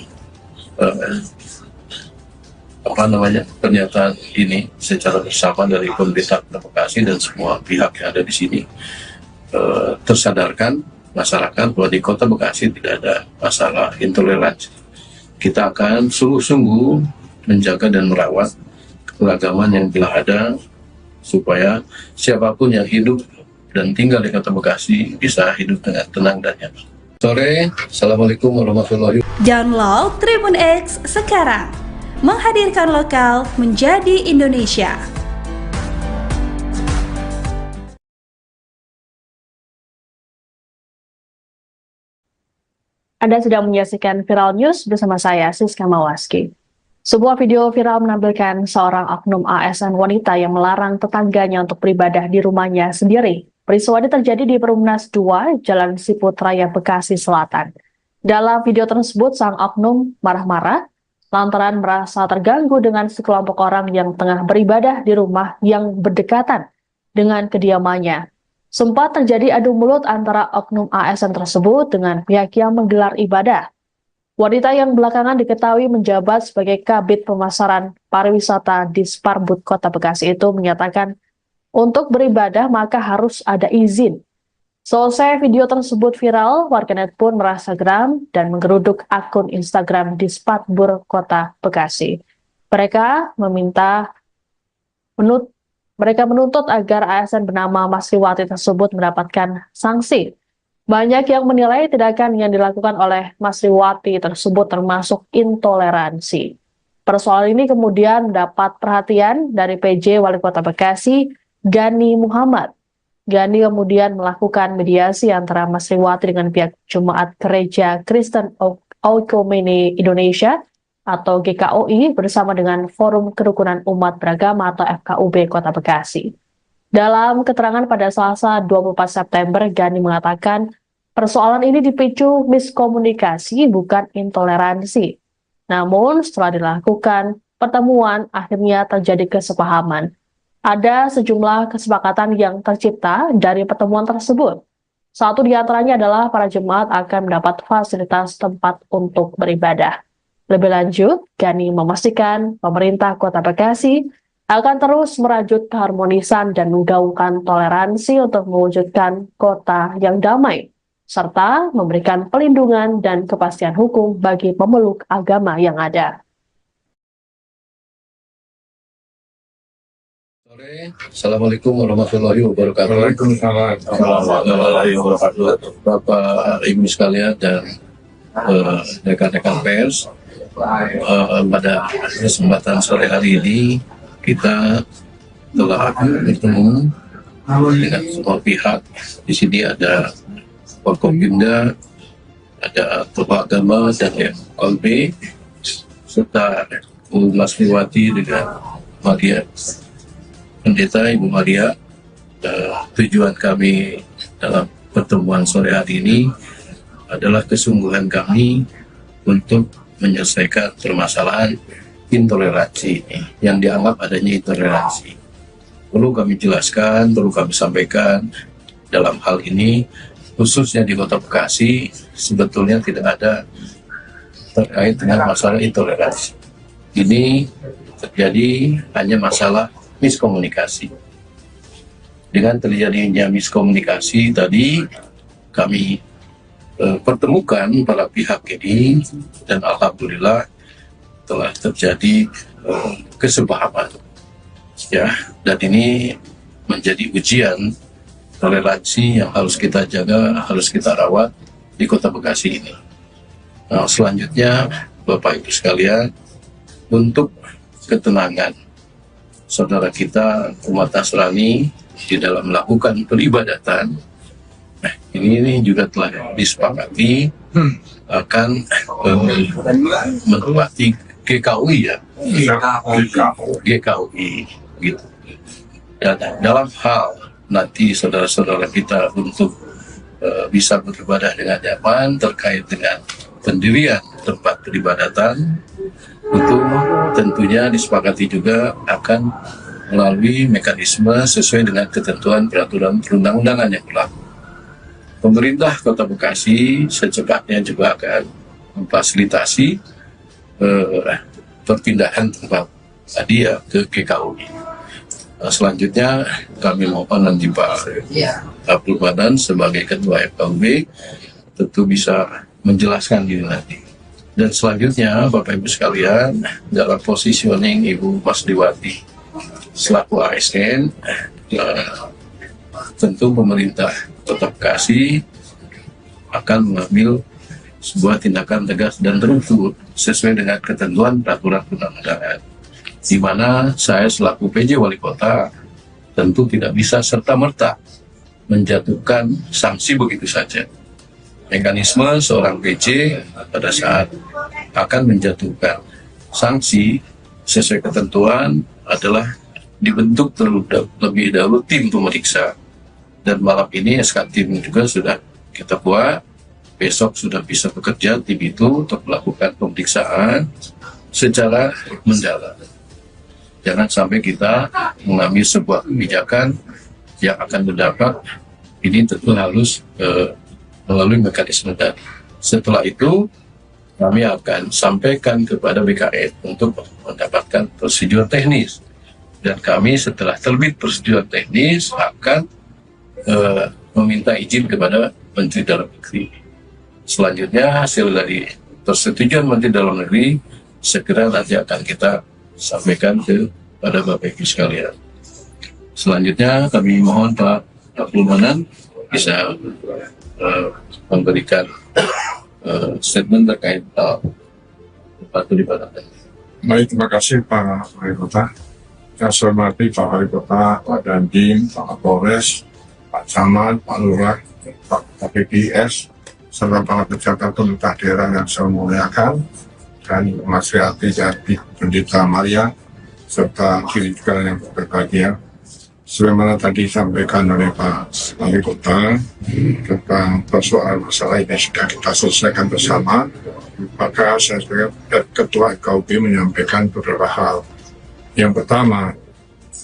pernyataan ini secara bersama dari pemerintah Kota Bekasi dan semua pihak yang ada di sini tersadarkan masyarakat bahwa di Kota Bekasi tidak ada masalah intoleransi. Kita akan sungguh-sungguh menjaga dan merawat keberagaman yang telah ada, supaya siapapun yang hidup dan tinggal di Kota Bekasi bisa hidup dengan tenang dan nyaman. Sore, Assalamualaikum warahmatullahi wabarakatuh. Download Tribun X sekarang, menghadirkan lokal menjadi Indonesia. Anda sedang menyaksikan Viral News bersama saya, Siska Mawaski. Sebuah video viral menampilkan seorang oknum ASN wanita yang melarang tetangganya untuk beribadah di rumahnya sendiri. Peristiwa ini terjadi di Perumnas 2, Jalan Siput Raya, Bekasi Selatan. Dalam video tersebut, sang oknum marah-marah lantaran merasa terganggu dengan sekelompok orang yang tengah beribadah di rumah yang berdekatan dengan kediamannya. Sempat terjadi adu mulut antara oknum ASN tersebut dengan pihak yang menggelar ibadah. Wanita yang belakangan diketahui menjabat sebagai Kabid Pemasaran Pariwisata di Sparbud Kota Bekasi itu menyatakan untuk beribadah maka harus ada izin. Selesai video tersebut viral, warganet pun merasa geram dan menggeruduk akun Instagram di Sparbud Kota Bekasi. Mereka menuntut agar ASN bernama Masriwati tersebut mendapatkan sanksi. Banyak yang menilai tindakan yang dilakukan oleh Masriwati tersebut termasuk intoleransi. Persoalan ini kemudian mendapat perhatian dari PJ Wali Kota Bekasi, Gani Muhammad. Gani kemudian melakukan mediasi antara Masriwati dengan pihak Jemaat Gereja Kristen Oikumene Indonesia atau GKOI bersama dengan Forum Kerukunan Umat Beragama atau FKUB Kota Bekasi. Dalam keterangan pada Selasa 24 September, Gani mengatakan Persoalan ini dipicu miskomunikasi bukan intoleransi. Namun setelah dilakukan pertemuan akhirnya terjadi kesepahaman. Ada sejumlah kesepakatan yang tercipta dari pertemuan tersebut. Satu di antaranya adalah para jemaat akan mendapat fasilitas tempat untuk beribadah. Lebih lanjut, Gani memastikan pemerintah Kota Bekasi akan terus merajut keharmonisan dan menggaungkan toleransi untuk mewujudkan kota yang damai, serta memberikan pelindungan dan kepastian hukum bagi pemeluk agama yang ada. Assalamualaikum warahmatullahi wabarakatuh. Waalaikumsalam. Warahmatullahi wabarakatuh. Bapak Ibu sekalian dan rekan-rekan pers, pada kesempatan sore hari ini kita telah bertemu dengan semua pihak. Di sini ada Forkopimda, ada Tokoh Agama dan FKB, serta Bu Masriwati dengan Maria Pendeta Ibu Maria. Tujuan kami dalam pertemuan sore hari ini adalah kesungguhan kami untuk menyelesaikan permasalahan intoleransi yang dianggap adanya intoleransi. Perlu kami jelaskan, perlu kami sampaikan dalam hal ini, khususnya di Kota Bekasi, sebetulnya tidak ada terkait dengan masalah intoleransi. Ini terjadi hanya masalah miskomunikasi. Dengan terjadinya miskomunikasi tadi, kami pertemukan para pihak ini dan alhamdulillah telah terjadi kesepahaman. Ya, dan ini menjadi ujian toleransi yang harus kita jaga, harus kita rawat di Kota Bekasi ini. Nah, selanjutnya Bapak Ibu sekalian, untuk ketenangan saudara kita umat Nasrani di dalam melakukan peribadatan, nah, ini juga telah disepakati akan menempati GKUI ya, GKUI gitu. Dan dalam hal nanti saudara-saudara kita untuk bisa beribadah dengan nyaman terkait dengan pendirian tempat peribadatan, itu tentunya disepakati juga akan melalui mekanisme sesuai dengan ketentuan peraturan perundang-undangan yang berlaku. Pemerintah Kota Bekasi secepatnya juga akan memfasilitasi perpindahan tempat tadi ya ke GKUI. Selanjutnya kami mohon nanti Pak Abdul Manan sebagai Ketua FKUB tentu bisa menjelaskan ini nanti. Dan selanjutnya Bapak Ibu sekalian, dalam positioning Ibu Masriwati selaku ASN, tentu pemerintah Kota Bekasi akan mengambil sebuah tindakan tegas dan terukur sesuai dengan ketentuan peraturan perundang-undangan, di mana saya selaku PJ Wali Kota tentu tidak bisa serta-merta menjatuhkan sanksi begitu saja. Mekanisme seorang PJ pada saat akan menjatuhkan sanksi sesuai ketentuan adalah dibentuk terlebih dahulu tim pemeriksa, dan malam ini SK tim juga sudah kita buat. Besok sudah bisa bekerja tim itu untuk melakukan pemeriksaan secara mendalam. Jangan sampai kita mengambil sebuah kebijakan yang akan berdampak, ini tentu harus melalui mekanisme tadi. Setelah itu kami akan sampaikan kepada BKN untuk mendapatkan prosedur teknis, dan kami setelah terbit prosedur teknis akan meminta izin kepada Menteri Dalam Negeri. Selanjutnya hasil dari persetujuan Menteri Dalam Negeri segera nanti akan kita sampaikan kepada Bapak Ibu sekalian. Selanjutnya kami mohon Pak Abdul Manan bisa memberikan statement terkait tempat peribadatan. Baik, terima kasih Pak Wali Kota. Saya hormati Pak Wali Kota, Pak Dandim, Pak Kapolres, Pak Camat, Pak Lurah, Pak KPPS, serta para pejabat pemerintah daerah yang saya muliakan, dan Mas Riati Jati, Pendeta Maria, serta diri juga yang berbahagia. sebagaimana tadi disampaikan oleh Pak Wali Kota tentang persoalan masalah ini sudah kita selesaikan bersama, maka saya sebagai Ketua KUB menyampaikan beberapa hal. Yang pertama,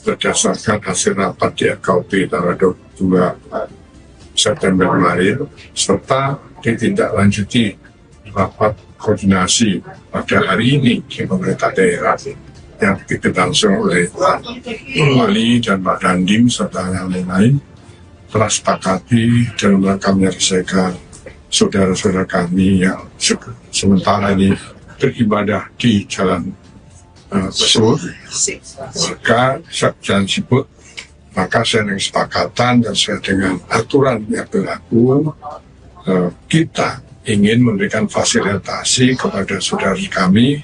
berdasarkan hasil rapat di KUB tanggal 22 September kemarin, serta ditindaklanjuti rapat koordinasi pada hari ini di pemerintah daerah yang dilangsung oleh Pak Wali dan Pak Dandim serta yang lain-lain, telah sepakati dalam rangka menyelesaikan saudara-saudara kami yang sementara ini beribadah di Jalan Besur, maka Jalan Siput, maka saya dengan kesepakatan dan sesuai dengan aturan yang berlaku, kita ingin memberikan fasilitasi kepada saudara kami,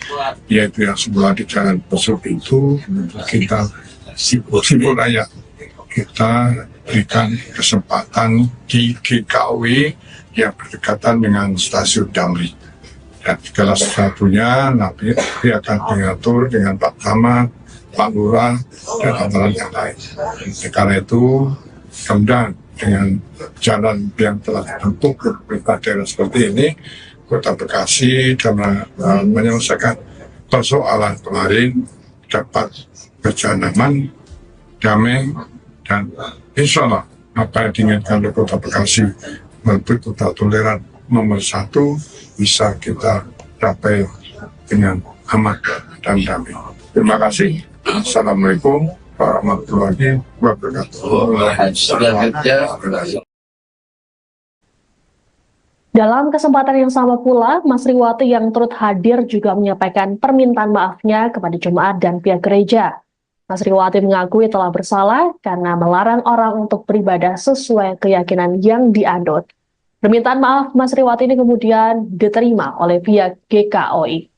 yaitu yang semula di Jalan Besur itu kita Siput Raya, kita berikan kesempatan di GKW yang berdekatan dengan stasiun Damri. Dan segala sesuatunya nanti akan diatur dengan Pak Camat, Pak Lurah, dan aparat yang lain. Karena itu, kemudian dengan jalan yang telah dibentuk pemerintah daerah seperti ini, Kota Bekasi dalam menyelesaikan persoalan kemarin dapat berjalan aman, damai, dan insya Allah apa yang diinginkan oleh Kota Bekasi merupakan kota toleran nomor 1 bisa kita capai dengan aman dan damai. Terima kasih. Assalamualaikum warahmatullahi wabarakatuh. Dalam kesempatan yang sama pula, Mas Riwati yang turut hadir juga menyampaikan permintaan maafnya kepada jemaat dan pihak gereja. Mas Riwati mengakui telah bersalah karena melarang orang untuk beribadah sesuai keyakinan yang dianut. Permintaan maaf Mas Riwati ini kemudian diterima oleh pihak GKOI.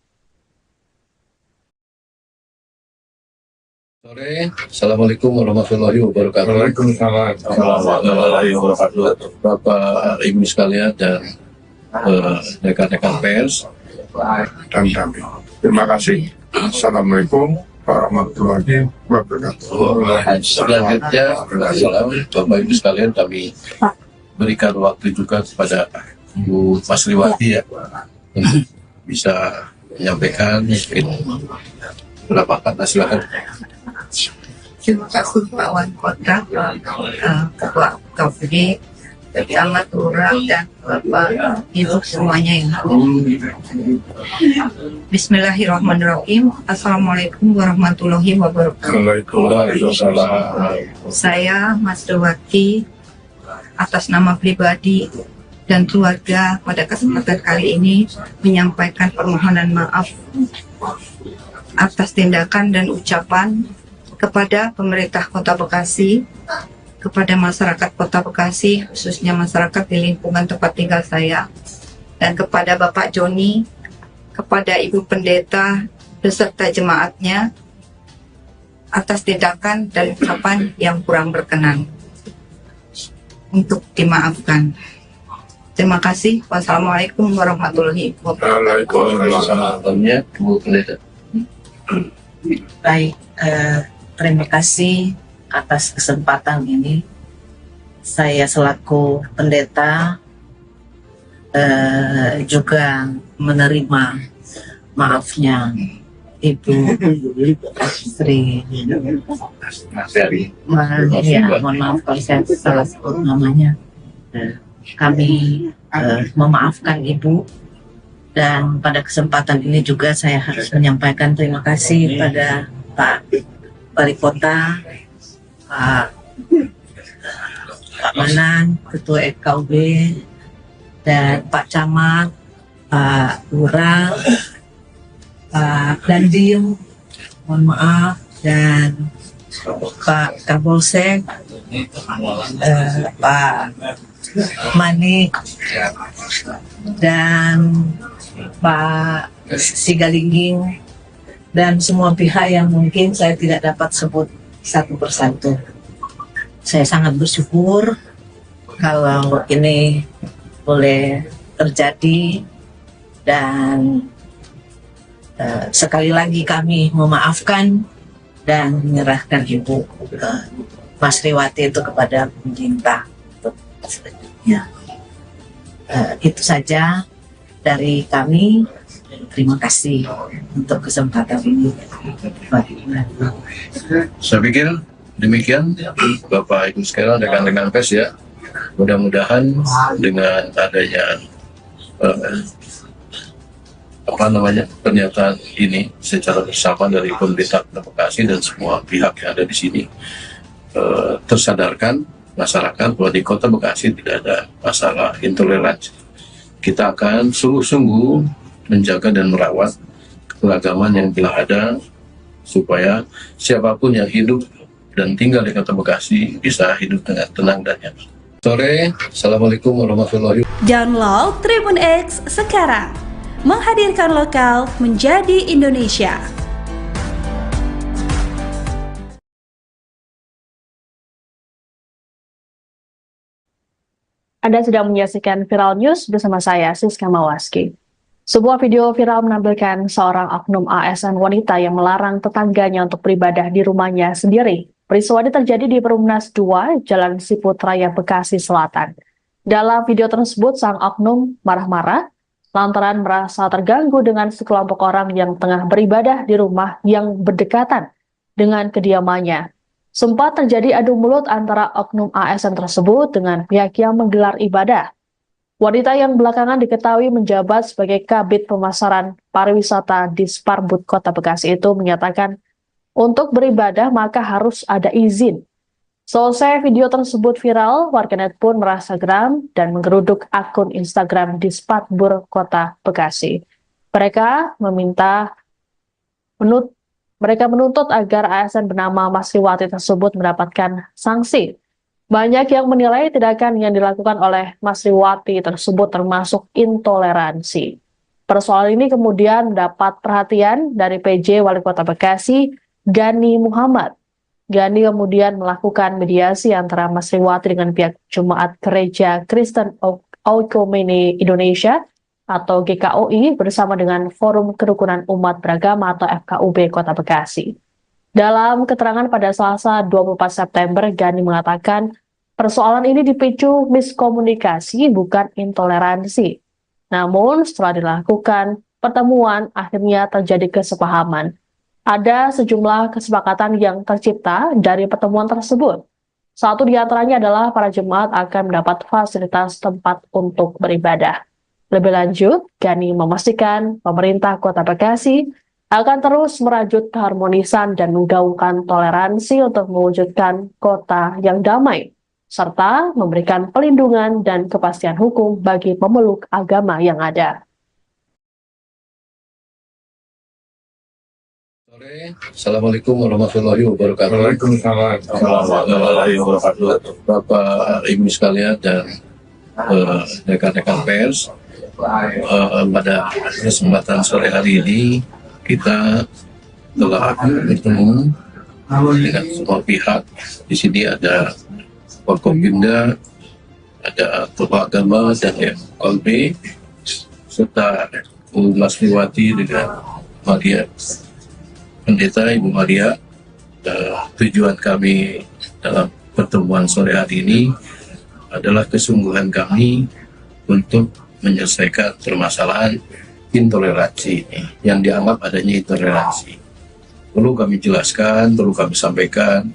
Sore, Assalamualaikum warahmatullahi wabarakatuh. Waalaikumsalam warahmatullahi wabarakatuh. Bapak Ibu sekalian dan rekan-rekan pers dan damai. Terima kasih. Assalamualaikum warahmatullahi wabarakatuh. Selanjutnya, Bapak Ibu sekalian, kami berikan waktu juga kepada Bu Mas Riwati ya untuk bisa menyampaikan beberapa kata, silakan. Terima kasih Pak Wali Kota, Ketua KUB, Camat, Lurah, dan Bapak Ibu semuanya yang hadir. Bismillahirrahmanirrahim. Assalamualaikum warahmatullahi wabarakatuh. Saya Mas Riwati atas nama pribadi dan keluarga pada kesempatan kali ini menyampaikan permohonan maaf atas tindakan dan ucapan kepada pemerintah Kota Bekasi, kepada masyarakat Kota Bekasi, khususnya masyarakat di lingkungan tempat tinggal saya, dan kepada Bapak Joni, kepada Ibu Pendeta, beserta jemaatnya, atas tindakan dan ucapan yang kurang berkenan. Untuk dimaafkan. Terima kasih. Wassalamualaikum warahmatullahi wabarakatuh. Baik, terima kasih atas kesempatan ini. Saya selaku pendeta juga menerima maafnya Ibu Sri. Ya, mohon maaf kalau saya salah sebut namanya. Kami memaafkan Ibu, dan pada kesempatan ini juga saya harus menyampaikan terima kasih pada Pak Wali Kota, Pak Manan, Ketua KUB, dan Pak Camat, Pak Lurah, Pak Dandim, mohon maaf, dan Pak Kapolsek, Pak Manik, dan Pak Sigalingging, dan semua pihak yang mungkin saya tidak dapat sebut satu persatu. Saya sangat bersyukur kalau ini boleh terjadi, dan sekali lagi kami memaafkan dan menyerahkan Ibu ke Mas Riwati itu kepada pemerintah. Ya. Itu saja dari kami. Terima kasih untuk kesempatan ini. Saya pikir demikian Bapak Ibu sekalian, rekan-rekan pers ya. Mudah-mudahan dengan adanya pernyataan ini secara bersama dari pemerintah Kota Bekasi dan semua pihak yang ada di sini tersadarkan masyarakat bahwa di Kota Bekasi tidak ada masalah intoleransi. Kita akan sungguh-sungguh menjaga dan merawat keragaman yang telah ada supaya siapapun yang hidup dan tinggal di Kota Bekasi bisa hidup dengan tenang dan nyaman. Sore, Assalamualaikum warahmatullahi wabarakatuh. Download Tribun X sekarang, menghadirkan lokal menjadi Indonesia. Anda sedang menyaksikan Viral News bersama saya, Siska Mawaski. Sebuah video viral menampilkan seorang oknum ASN wanita yang melarang tetangganya untuk beribadah di rumahnya sendiri. Peristiwa ini terjadi di Perumnas 2, Jalan Siput Raya, Bekasi Selatan. Dalam video tersebut, sang oknum marah-marah lantaran merasa terganggu dengan sekelompok orang yang tengah beribadah di rumah yang berdekatan dengan kediamannya. Sempat terjadi adu mulut antara oknum ASN tersebut dengan pihak yang menggelar ibadah. Wanita yang belakangan diketahui menjabat sebagai Kabid Pemasaran Pariwisata di Sparbud Kota Bekasi itu menyatakan untuk beribadah maka harus ada izin. Selesai video tersebut viral, warganet pun merasa geram dan menggeruduk akun Instagram di Sparbud Kota Bekasi. Mereka menuntut agar ASN bernama Mas Riwati tersebut mendapatkan sanksi. Banyak yang menilai tindakan yang dilakukan oleh Mas Riwati tersebut termasuk intoleransi. Persoalan ini kemudian mendapat perhatian dari PJ Wali Kota Bekasi, Gani Muhammad. Gani kemudian melakukan mediasi antara Mas Riwati dengan pihak Jemaat Gereja Kristen Oikumene Indonesia atau GKOI bersama dengan Forum Kerukunan Umat Beragama atau FKUB Kota Bekasi. Dalam keterangan pada Selasa 24 September, Gani mengatakan persoalan ini dipicu miskomunikasi bukan intoleransi. Namun setelah dilakukan pertemuan akhirnya terjadi kesepahaman. Ada sejumlah kesepakatan yang tercipta dari pertemuan tersebut. Satu di antaranya adalah para jemaat akan mendapat fasilitas tempat untuk beribadah. Lebih lanjut, Gani memastikan pemerintah Kota Bekasi akan terus merajut keharmonisan dan menggaungkan toleransi untuk mewujudkan kota yang damai, serta memberikan pelindungan dan kepastian hukum bagi pemeluk agama yang ada. Assalamualaikum warahmatullahi wabarakatuh. Waalaikumsalam warahmatullahi wabarakatuh. Bapak Ibu sekalian dan rekan-rekan pers, pada kesempatan sore hari ini kita telah bertemu dengan semua pihak. Di sini ada Forkopimda, ada tokoh agama dan FKUB, serta Mas Riwati dengan Maria, Pendeta Ibu Maria. Tujuan kami dalam pertemuan sore hari ini adalah kesungguhan kami untuk menyelesaikan permasalahan intoleransi yang dianggap adanya intoleransi. Perlu kami jelaskan, perlu kami sampaikan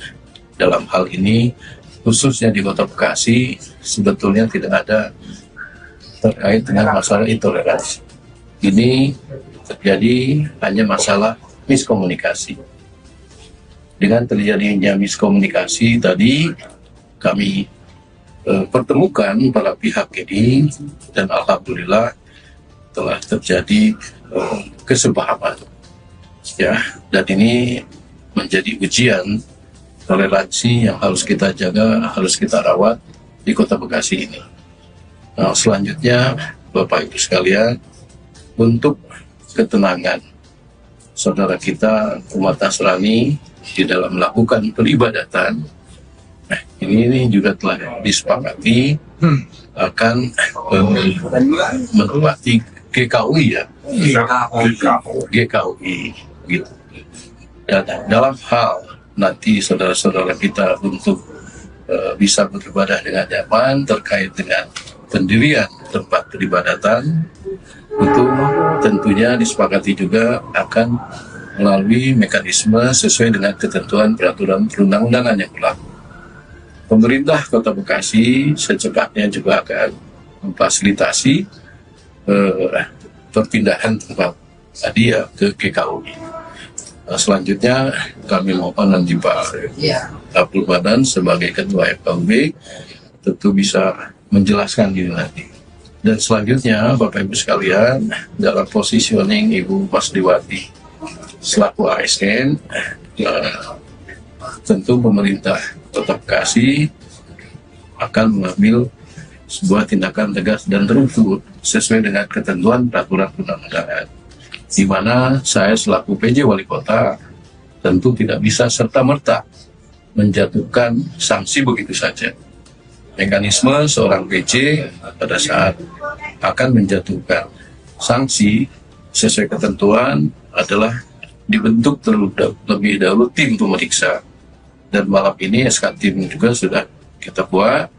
dalam hal ini, khususnya di Kota Bekasi, sebetulnya tidak ada terkait dengan masalah intoleransi. Ini terjadi hanya masalah miskomunikasi. Dengan terjadinya miskomunikasi tadi, kami pertemukan para pihak ini dan alhamdulillah telah terjadi kesepahaman. Ya, dan ini menjadi ujian toleransi yang harus kita jaga, harus kita rawat di Kota Bekasi ini. Nah, selanjutnya Bapak Ibu sekalian, untuk ketenangan saudara kita umat Nasrani di dalam melakukan peribadatan, ini juga telah disepakati akan menempati GKUI ya, GKUI gitu. Dan dalam hal nanti saudara-saudara kita untuk bisa beribadah dengan nyaman. Terkait dengan pendirian tempat peribadatan, itu tentunya disepakati juga akan melalui mekanisme sesuai dengan ketentuan peraturan perundang-undangan yang berlaku. Pemerintah Kota Bekasi secepatnya juga akan memfasilitasi perpindahan tempat tadi ya ke GKUI. Selanjutnya kami mohon nanti Pak Abdul Manan sebagai Ketua FKUB tentu bisa menjelaskan ini nanti. Dan selanjutnya Bapak Ibu sekalian, dalam positioning Ibu Masriwati selaku ASN, tentu pemerintah Kota Bekasi akan mengambil sebuah tindakan tegas dan terukur sesuai dengan ketentuan peraturan perundang-undangan, di mana saya selaku PJ Wali Kota tentu tidak bisa serta-merta menjatuhkan sanksi begitu saja. Mekanisme seorang PJ pada saat akan menjatuhkan sanksi sesuai ketentuan adalah dibentuk terlebih dahulu tim pemeriksa. Dan malam ini SK tim juga sudah kita buat,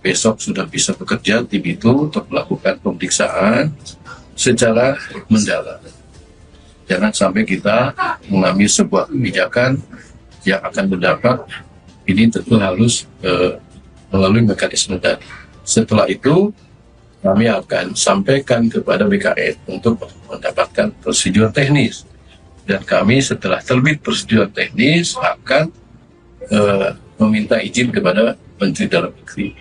besok sudah bisa bekerja tim itu untuk melakukan pemeriksaan secara mendalam. Jangan sampai kita mengambil sebuah kebijakan yang akan berdampak, ini tentu harus melalui mekanisme tadi. Setelah itu kami akan sampaikan kepada BKN untuk mendapatkan prosedur teknis, dan kami setelah terbit prosedur teknis akan meminta izin kepada Menteri Dalam Negeri.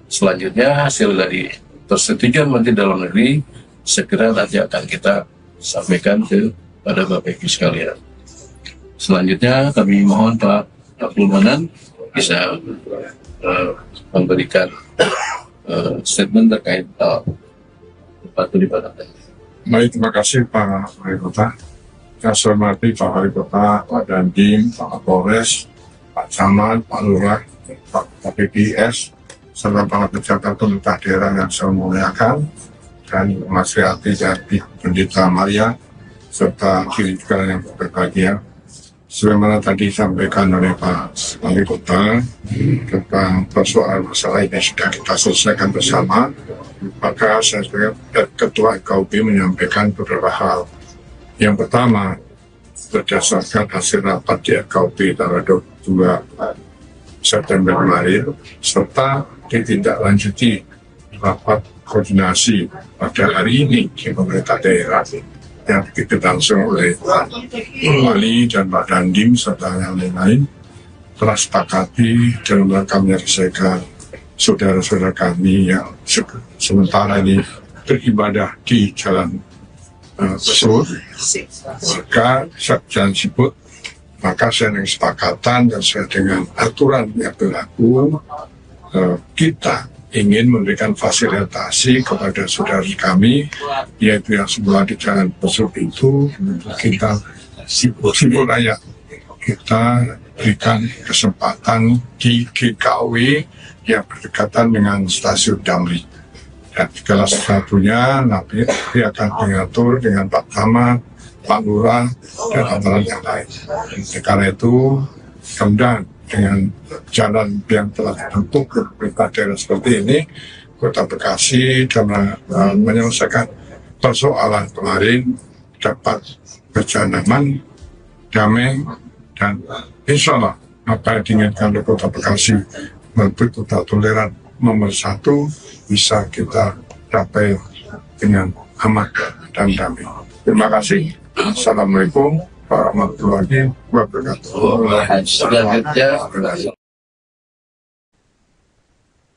Selanjutnya hasil dari persetujuan Menteri Dalam Negeri segera nanti akan kita sampaikan kepada Bapak Ibu sekalian. Selanjutnya kami mohon Pak Abdul Manan bisa memberikan statement terkait tempat peribadatan. Baik, terima kasih Pak Wali Kota. Saya hormati Pak Wali Kota, Pak Dandim, Pak Kapolres, Pak Camat, Pak Lurah, Pak PPS, serta para pejabat pemerintah daerah yang saya muliakan, dan Mas Riati dari Pendeta Maria, serta kiri juga yang berbahagia. Sebagaimana tadi disampaikan oleh Pak Wali Kota tentang persoalan masalah ini sudah kita selesaikan bersama, maka saya sebagai Ketua FKUB menyampaikan beberapa hal. Yang pertama, berdasarkan hasil rapat di FKUB tanggal 22 September kemarin, serta ditindaklanjuti rapat koordinasi pada hari ini di pemerintah daerah yang berlangsung oleh Pak Wali dan Pak Dandim serta yang lain-lain, telah sepakati dalam rangka menyelesaikan saudara-saudara kami yang sementara ini beribadah di Jalan Besur, maka Jalan Siput, maka saya dengan kesepakatan dan sesuai dengan aturan yang berlaku, kita ingin memberikan fasilitasi kepada saudara kami, yaitu yang semula di Jalan Besuk itu, kita Siput Raya, kita berikan kesempatan di GKUI yang berdekatan dengan stasiun Damri. Dan segala sesuatunya nanti akan diatur dengan Pak Camat, Pak Lurah, dan antara yang lain. Karena itu, kemudian dengan jalan yang telah dibentuk ke pemerintah daerah seperti ini, Kota Bekasi dalam menyelesaikan persoalan kemarin dapat berjalan aman, damai, dan insya Allah apa yang diinginkan oleh Kota Bekasi melalui kota toleran nomor 1 bisa kita capai dengan aman dan damai. Terima kasih. Assalamualaikum warahmatullahi wabarakatuh.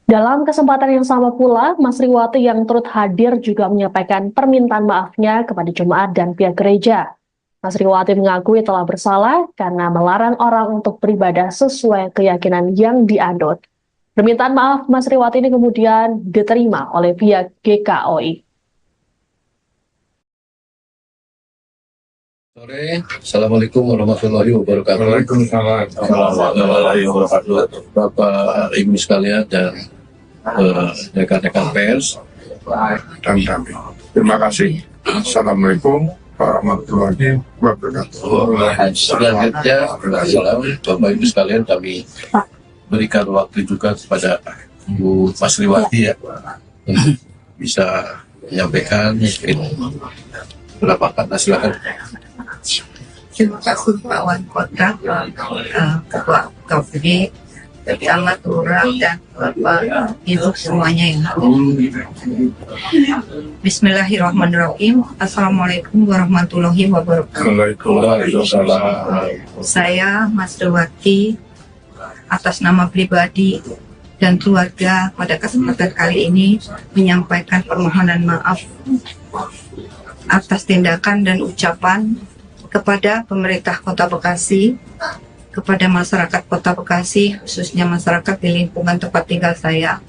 Dalam kesempatan yang sama pula, Mas Riwati yang turut hadir juga menyampaikan permintaan maafnya kepada jemaat dan pihak gereja. Mas Riwati mengakui telah bersalah karena melarang orang untuk beribadah sesuai keyakinan yang dianut. Permintaan maaf Mas Riwati ini kemudian diterima oleh pihak GKUI. Sore, Assalamualaikum warahmatullahi wabarakatuh. Waalaikumsalam warahmatullahi wabarakatuh. Bapak Ibu sekalian dan rekan-rekan pers dan damai. Terima kasih. Assalamualaikum warahmatullahi wabarakatuh. Selanjutnya, Bapak Ibu sekalian kami berikan waktu juga kepada Bu Masriwati ya untuk bisa menyampaikan mungkin beberapa kata. Silakan. Terima kasih Pak Wali Kota, Ketua KPD, Camat, Lurah, dan Bapak Ibu semuanya yang hadir. Bismillahirrahmanirrahim. Assalamualaikum warahmatullahi wabarakatuh. Waalaikumsalam. Saya Masriwati atas nama pribadi dan keluarga pada kesempatan kali ini menyampaikan permohonan maaf atas tindakan dan ucapan kepada pemerintah Kota Bekasi, kepada masyarakat Kota Bekasi, khususnya masyarakat di lingkungan tempat tinggal saya,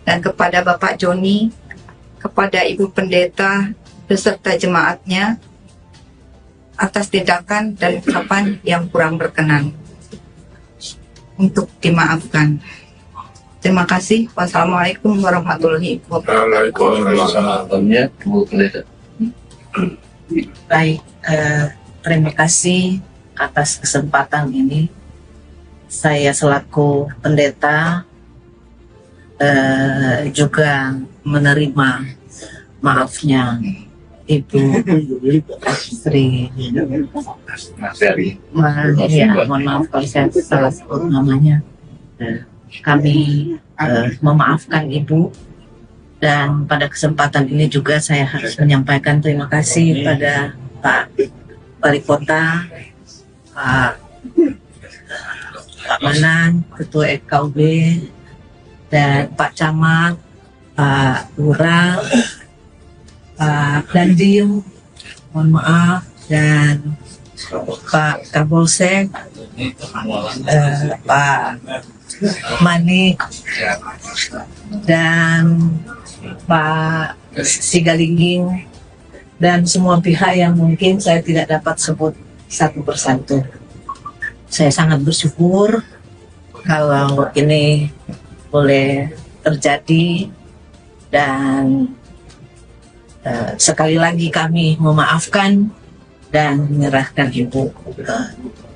dan kepada Bapak Joni, kepada Ibu Pendeta beserta jemaatnya atas tindakan dan ucapan yang kurang berkenan, untuk dimaafkan. Terima kasih. Wassalamualaikum warahmatullahi wabarakatuh. Waalaikumsalam. Bu Pendeta. Baik, terima kasih atas kesempatan ini. Saya selaku pendeta juga menerima maafnya Ibu Sri. Ya, mohon maaf kalau saya salah sebut namanya. Kami memaafkan Ibu, dan pada kesempatan ini juga saya harus menyampaikan terima kasih pada Pak Wali Kota, Pak Manan, Ketua FKUB, dan Pak Camat, Pak Lurah, Pak Dandim, mohon maaf, dan Pak Kapolsek, Pak Manik, dan Pak Sigalingging, dan semua pihak yang mungkin saya tidak dapat sebut satu persatu. Saya sangat bersyukur kalau ini boleh terjadi, dan sekali lagi kami memaafkan dan menyerahkan Ibu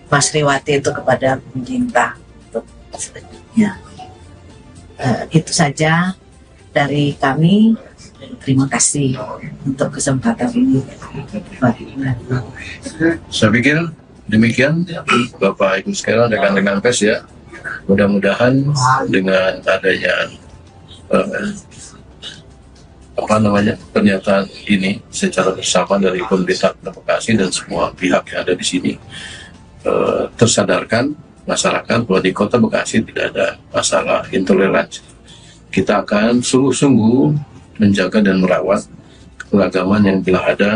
Masriwati itu kepada pemerintah. Ya, itu saja dari kami. Terima kasih untuk kesempatan ini. Saya pikir demikian Bapak Ibu sekalian, rekan-rekan pers ya. Mudah-mudahan dengan adanya pernyataan ini secara bersama dari pemerintah Kota Bekasi dan semua pihak yang ada di sini, tersadarkan masyarakat bahwa di Kota Bekasi tidak ada masalah intoleransi. Kita akan sungguh-sungguh menjaga dan merawat keberagaman yang telah ada,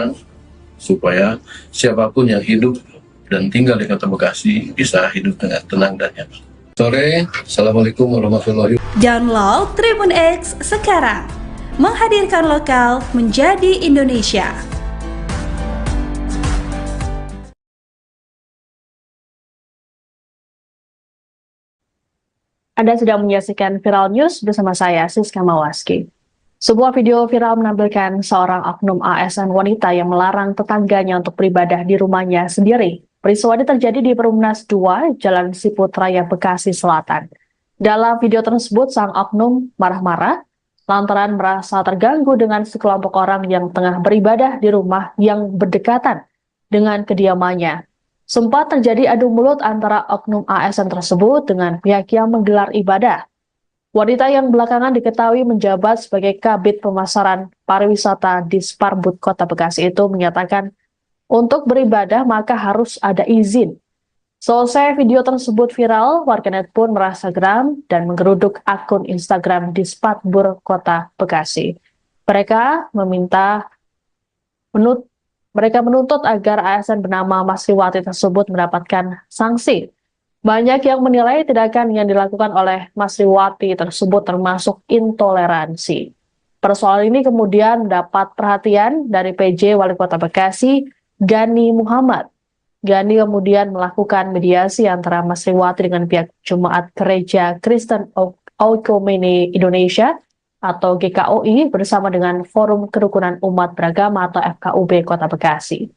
supaya siapapun yang hidup dan tinggal di Kota Bekasi bisa hidup dengan tenang dan nyaman. Sore, Assalamualaikum warahmatullahi wabarakatuh. Download Tribun X sekarang, menghadirkan lokal menjadi Indonesia. Anda sedang menyaksikan Viral News bersama saya, Siska Mawaski. Sebuah video viral menampilkan seorang oknum ASN wanita yang melarang tetangganya untuk beribadah di rumahnya sendiri. Peristiwa ini terjadi di Perumnas 2, Jalan Siput Raya, Bekasi Selatan. Dalam video tersebut, sang oknum marah-marah lantaran merasa terganggu dengan sekelompok orang yang tengah beribadah di rumah yang berdekatan dengan kediamannya. Sempat terjadi adu mulut antara oknum ASN tersebut dengan pihak yang menggelar ibadah. Wanita yang belakangan diketahui menjabat sebagai Kabid Pemasaran Pariwisata di Sparbud Kota Bekasi itu menyatakan untuk beribadah maka harus ada izin. Selesai video tersebut viral, warganet pun merasa geram dan menggeruduk akun Instagram di Sparbud Kota Bekasi. Mereka menuntut agar ASN bernama Masriwati tersebut mendapatkan sanksi. Banyak yang menilai tindakan yang dilakukan oleh Masriwati tersebut termasuk intoleransi. Persoalan ini kemudian mendapat perhatian dari PJ Wali Kota Bekasi, Gani Muhammad. Gani kemudian melakukan mediasi antara Masriwati dengan pihak Jemaat Gereja Kristen Oikumene Indonesia atau GKOI bersama dengan Forum Kerukunan Umat Beragama atau FKUB Kota Bekasi.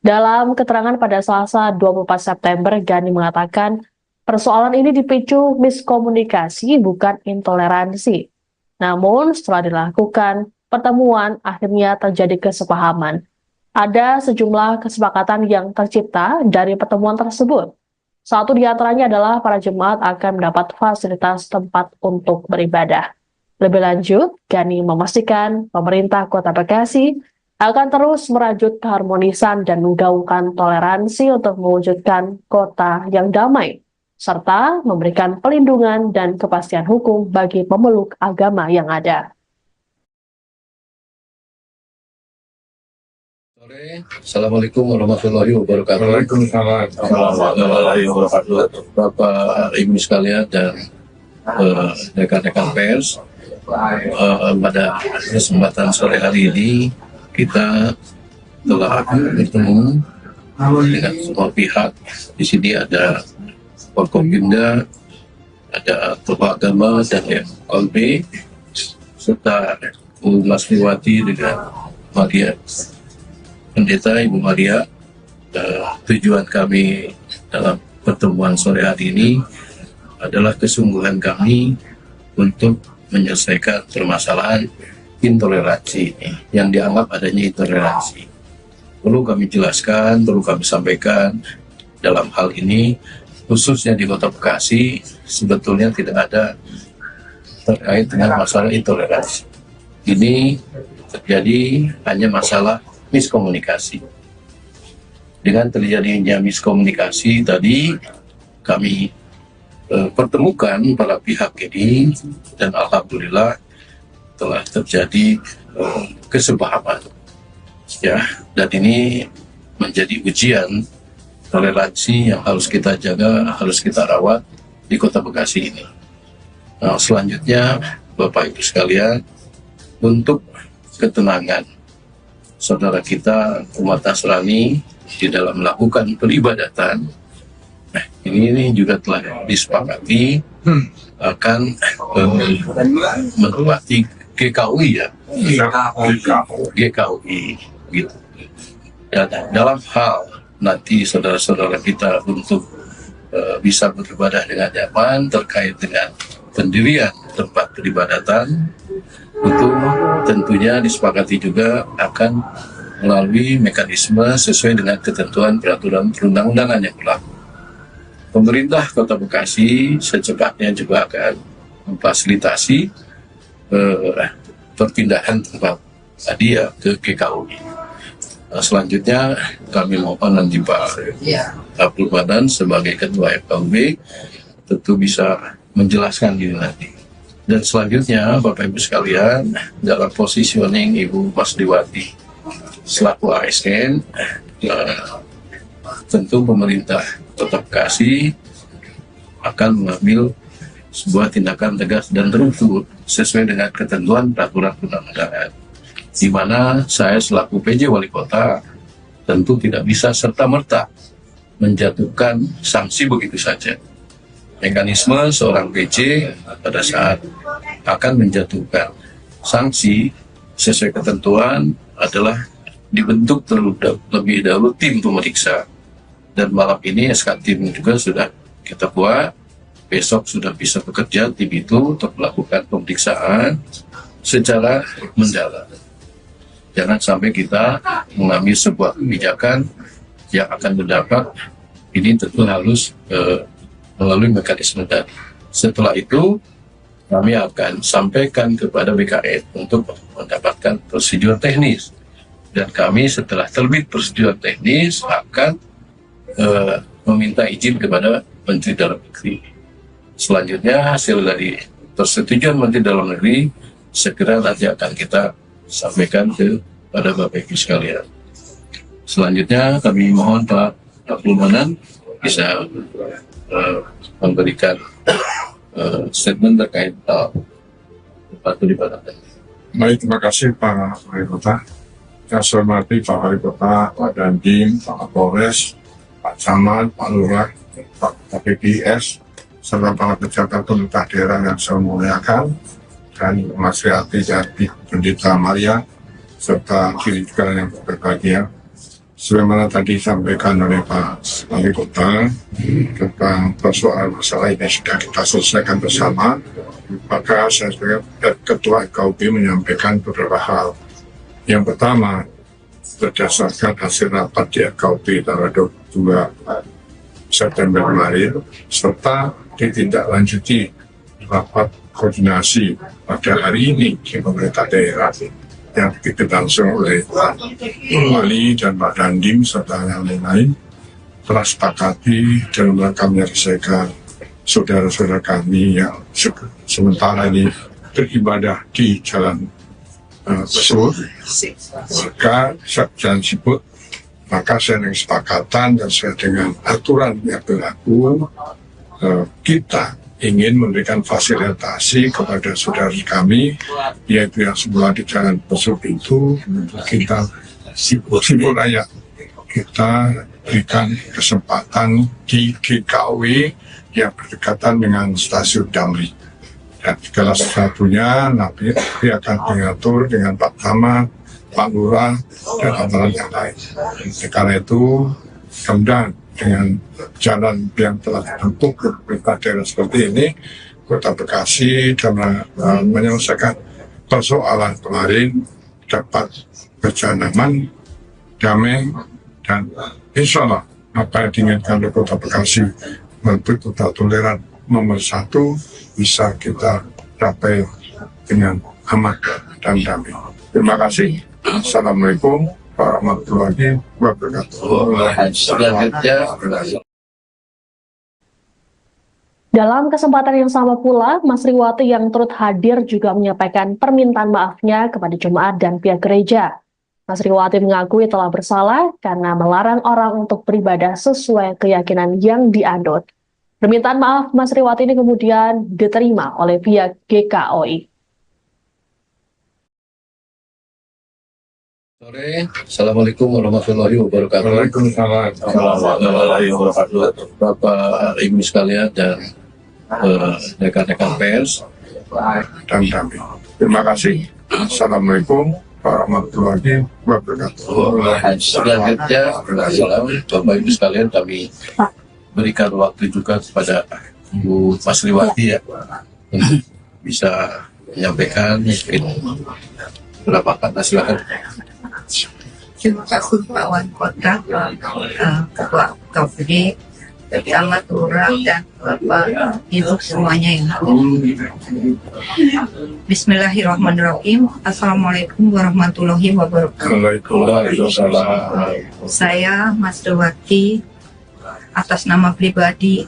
Dalam keterangan pada Selasa 24 September, Gani mengatakan Persoalan ini dipicu miskomunikasi bukan intoleransi. Namun setelah dilakukan pertemuan akhirnya terjadi kesepahaman. Ada sejumlah kesepakatan yang tercipta dari pertemuan tersebut. Satu di antaranya adalah para jemaat akan mendapat fasilitas tempat untuk beribadah. Lebih lanjut, Gani memastikan pemerintah Kota Bekasi akan terus merajut keharmonisan dan menggaungkan toleransi untuk mewujudkan kota yang damai, serta memberikan pelindungan dan kepastian hukum bagi pemeluk agama yang ada. Assalamualaikum warahmatullahi wabarakatuh. Waalaikumsalam. Warahmatullahi wabarakatuh. Bapak Ibu sekalian dan rekan-rekan pers, pada kesempatan sore hari ini kita telah bertemu dengan semua pihak. Di sini ada Forkopimda, ada tokoh agama dan FKB, serta Bu Masriwati dengan Maria, Pendeta Ibu Maria. Tujuan kami dalam pertemuan sore hari ini adalah kesungguhan kami untuk menyelesaikan permasalahan intoleransi yang dianggap adanya intoleransi. Perlu kami jelaskan, perlu kami sampaikan dalam hal ini, khususnya di Kota Bekasi, sebetulnya tidak ada terkait dengan masalah intoleransi. Ini terjadi hanya masalah miskomunikasi. Dengan terjadinya miskomunikasi tadi, kami pertemukan para pihak ini dan alhamdulillah telah terjadi kesepahaman. Ya, dan ini menjadi ujian toleransi yang harus kita jaga, harus kita rawat di Kota Bekasi ini. Nah, selanjutnya Bapak Ibu sekalian, untuk ketenangan saudara kita umat Nasrani di dalam melakukan peribadatan, nah, ini juga telah disepakati akan menempati GKUI ya, GKUI gitu. Dan dalam hal nanti saudara-saudara kita untuk bisa beribadah dengan nyaman terkait dengan pendirian tempat peribadatan, itu tentunya disepakati juga akan melalui mekanisme sesuai dengan ketentuan peraturan perundang-undangan yang berlaku. Pemerintah Kota Bekasi secepatnya juga akan memfasilitasi perpindahan tempat hadiah ke GKUI. Selanjutnya kami mohon nanti Pak Abdul Madan sebagai Ketua FKUB tentu bisa menjelaskan ini nanti. Dan selanjutnya Bapak Ibu sekalian, dalam positioning Ibu Masriwati selaku ASN, tentu pemerintah Kota Bekasi akan mengambil sebuah tindakan tegas dan terukur sesuai dengan ketentuan peraturan perundang-undangan, di mana saya selaku PJ Wali Kota tentu tidak bisa serta-merta menjatuhkan sanksi begitu saja. Mekanisme seorang PJ pada saat akan menjatuhkan sanksi sesuai ketentuan adalah dibentuk terlebih dahulu tim pemeriksa, dan malam ini SK tim juga sudah kita buat. Besok sudah bisa bekerja tim itu untuk melakukan pemeriksaan secara mendalam. Jangan sampai kita mengambil sebuah kebijakan yang akan berdampak, ini tentu harus melalui mekanisme tadi. Setelah itu kami akan sampaikan kepada BKN untuk mendapatkan prosedur teknis, dan kami setelah terbit prosedur teknis akan meminta izin kepada Menteri Dalam Negeri. Selanjutnya hasil dari persetujuan Menteri Dalam Negeri segera nanti akan kita sampaikan kepada Bapak Ibu sekalian. Selanjutnya kami mohon Pak Abdul Manan bisa memberikan statement terkait tempat peribadatan. Baik, terima kasih Pak Wali Kota. Saya hormati Pak Wali Kota, Pak Dandim, Pak Kapolres, Pak Camat, Pak Lurah, Pak KPPS, serta para pejabat pemerintah daerah yang saya muliakan, dan Mas Riati Jati, Pendeta Maria, serta kiri juga yang berbahagia. sebagaimana tadi disampaikan oleh Pak Wali Kota tentang persoalan masalah ini sudah kita selesaikan bersama, maka saya sebagai Ketua KUB menyampaikan beberapa hal. Yang pertama, berdasarkan hasil rapat di KUB tanggal 22 September kemarin, serta ditindaklanjuti rapat koordinasi pada hari ini di pemerintah daerah yang dipimpin langsung oleh Pak Wali dan Pak Dandim serta yang lain-lain, telah sepakati dalam rangka menyelesaikan saudara-saudara kami yang sementara ini beribadah di Jalan Besur, maka Jalan Siput, maka saya dengan kesepakatan dan sesuai dengan aturan yang berlaku, kita ingin memberikan fasilitasi kepada saudara kami, yaitu yang semula di Jalan Besuk itu, kita Siput Raya, kita berikan kesempatan di GKW yang berdekatan dengan stasiun Damri. Dan segala sesuatunya nanti akan diatur dengan Pak Camat, Pak Lurah, dan aparat yang lain. Karena itu, kemudian dengan jalan yang telah dibentuk pemerintah daerah seperti ini, Kota Bekasi dalam menyelesaikan persoalan kemarin dapat berjalan aman, damai, dan insya Allah apa yang diinginkan oleh Kota Bekasi menuju kota toleran nomor 1 bisa kita capai dengan aman dan damai. Terima kasih. Assalamualaikum warahmatullahi wabarakatuh. Dalam kesempatan yang sama pula, Mas Riwati yang turut hadir juga menyampaikan permintaan maafnya kepada jemaat dan pihak gereja. Mas Riwati mengakui telah bersalah karena melarang orang untuk beribadah sesuai keyakinan yang dianut. Permintaan maaf Mas Riwati ini kemudian diterima oleh pihak GKOI. Sore, Assalamualaikum warahmatullahi wabarakatuh. Waalaikumsalam warahmatullahi wabarakatuh. Bapak Ibu sekalian dan rekan-rekan pers dan damai. Terima kasih. Assalamualaikum warahmatullahi wabarakatuh. Selanjutnya, Bapak Ibu sekalian, kami berikan waktu juga kepada Bu Mas Riwati ya untuk bisa menyampaikan beberapa kata, silakan. Terima kasih Pak Wali Kota, Ketua KUB, Camat, Lurah, dan Bapak Ibu semuanya yang Bismillahirrahmanirrahim. Assalamualaikum warahmatullahi wabarakatuh. Waalaikumsalam. Saya Mas Riwati atas nama pribadi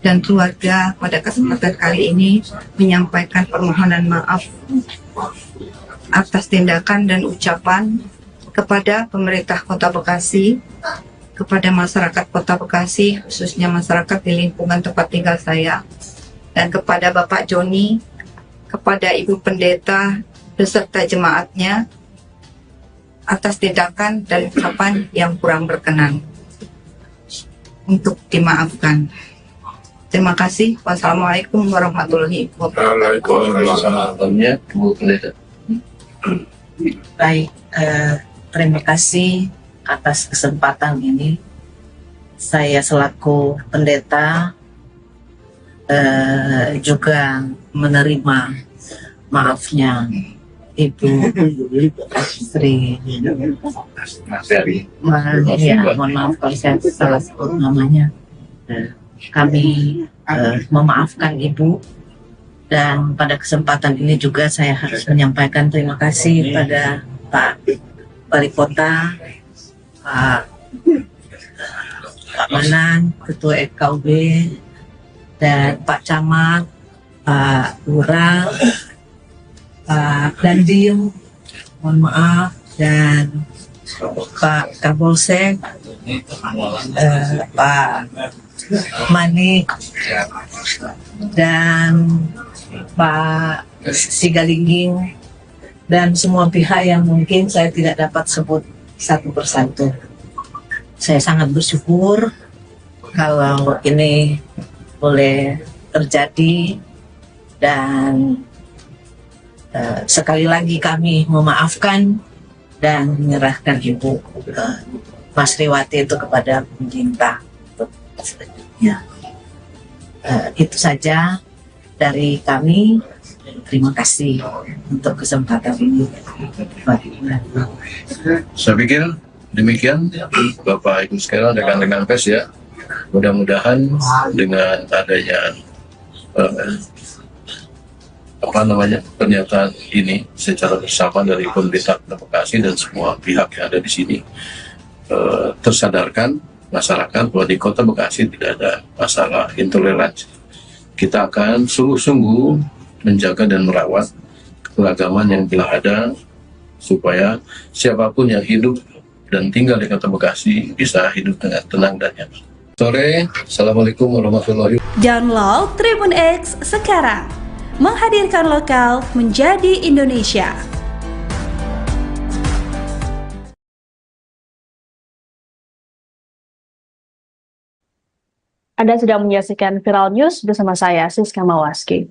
dan keluarga pada kesempatan kali ini menyampaikan permohonan maaf atas tindakan dan ucapan kepada pemerintah Kota Bekasi, kepada masyarakat Kota Bekasi, khususnya masyarakat di lingkungan tempat tinggal saya, dan kepada Bapak Joni, kepada Ibu Pendeta beserta jemaatnya atas tindakan dan ucapan yang kurang berkenan, untuk dimaafkan. Terima kasih. Wassalamualaikum warahmatullahi wabarakatuh. Baik, terima kasih atas kesempatan ini. Saya selaku pendeta juga menerima maafnya Ibu Sri. Ya, mohon maaf kalau saya salah sebut namanya. Kami memaafkan Ibu, dan pada kesempatan ini juga saya harus menyampaikan terima kasih pada Pak Wali Kota, Pak Manan, Ketua KUB, dan Pak Camat, Pak Lurah, Pak Dandim, mohon maaf, dan Pak Kapolsek, Pak Manik, dan Pak Sigalingging, dan semua pihak yang mungkin saya tidak dapat sebut satu persatu. Saya sangat bersyukur kalau ini boleh terjadi, dan sekali lagi kami memaafkan dan menyerahkan Ibu Mas Riwati itu kepada pemerintah untuk selanjutnya. Itu saja dari kami. Terima kasih untuk kesempatan ini. Saya pikir demikian Bapak Ibu sekalian, rekan-rekan pers ya. Mudah-mudahan dengan adanya pernyataan ini secara bersama dari pemerintah Kota Bekasi dan semua pihak yang ada di sini tersadarkan masyarakat bahwa di Kota Bekasi tidak ada masalah intoleransi. Kita akan sungguh-sungguh menjaga dan merawat keragaman yang telah ada supaya siapapun yang hidup dan tinggal di Kota Bekasi bisa hidup dengan tenang dan nyaman. Sore, Assalamualaikum warahmatullahi wabarakatuh. Download Tribun X sekarang, menghadirkan lokal menjadi Indonesia. Anda sedang menyaksikan Viral News bersama saya, Siska Mawaski.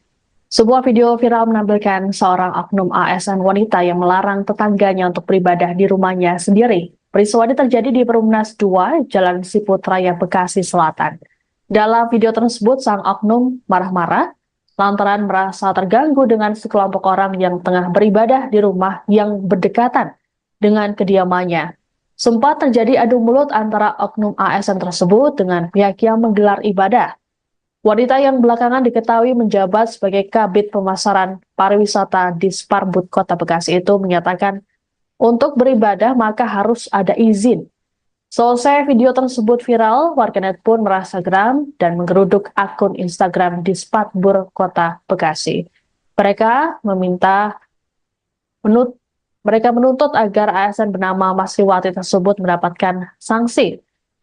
Sebuah video viral menampilkan seorang oknum ASN wanita yang melarang tetangganya untuk beribadah di rumahnya sendiri. Peristiwa ini terjadi di Perumnas 2, Jalan Siput Raya, Bekasi Selatan. Dalam video tersebut, sang oknum marah-marah lantaran merasa terganggu dengan sekelompok orang yang tengah beribadah di rumah yang berdekatan dengan kediamannya. Sempat terjadi adu mulut antara oknum ASN tersebut dengan pihak yang menggelar ibadah. Wanita yang belakangan diketahui menjabat sebagai Kabid Pemasaran Pariwisata di Sparbud Kota Bekasi itu menyatakan untuk beribadah maka harus ada izin. Selesai video tersebut viral, warganet pun merasa geram dan menggeruduk akun Instagram di Sparbud Kota Bekasi. Mereka menuntut agar ASN bernama Mas Riwati tersebut mendapatkan sanksi.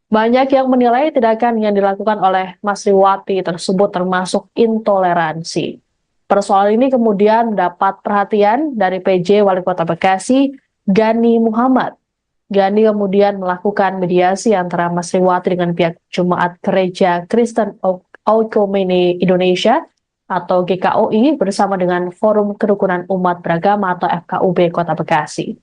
Banyak yang menilai tindakan yang dilakukan oleh Mas Riwati tersebut termasuk intoleransi. Persoalan ini kemudian mendapat perhatian dari PJ Wali Kota Bekasi, Gani Muhammad. Gani kemudian melakukan mediasi antara Mas Riwati dengan pihak Jemaat Gereja Kristen Oikumene Indonesia atau GKOI bersama dengan Forum Kerukunan Umat Beragama atau FKUB Kota Bekasi.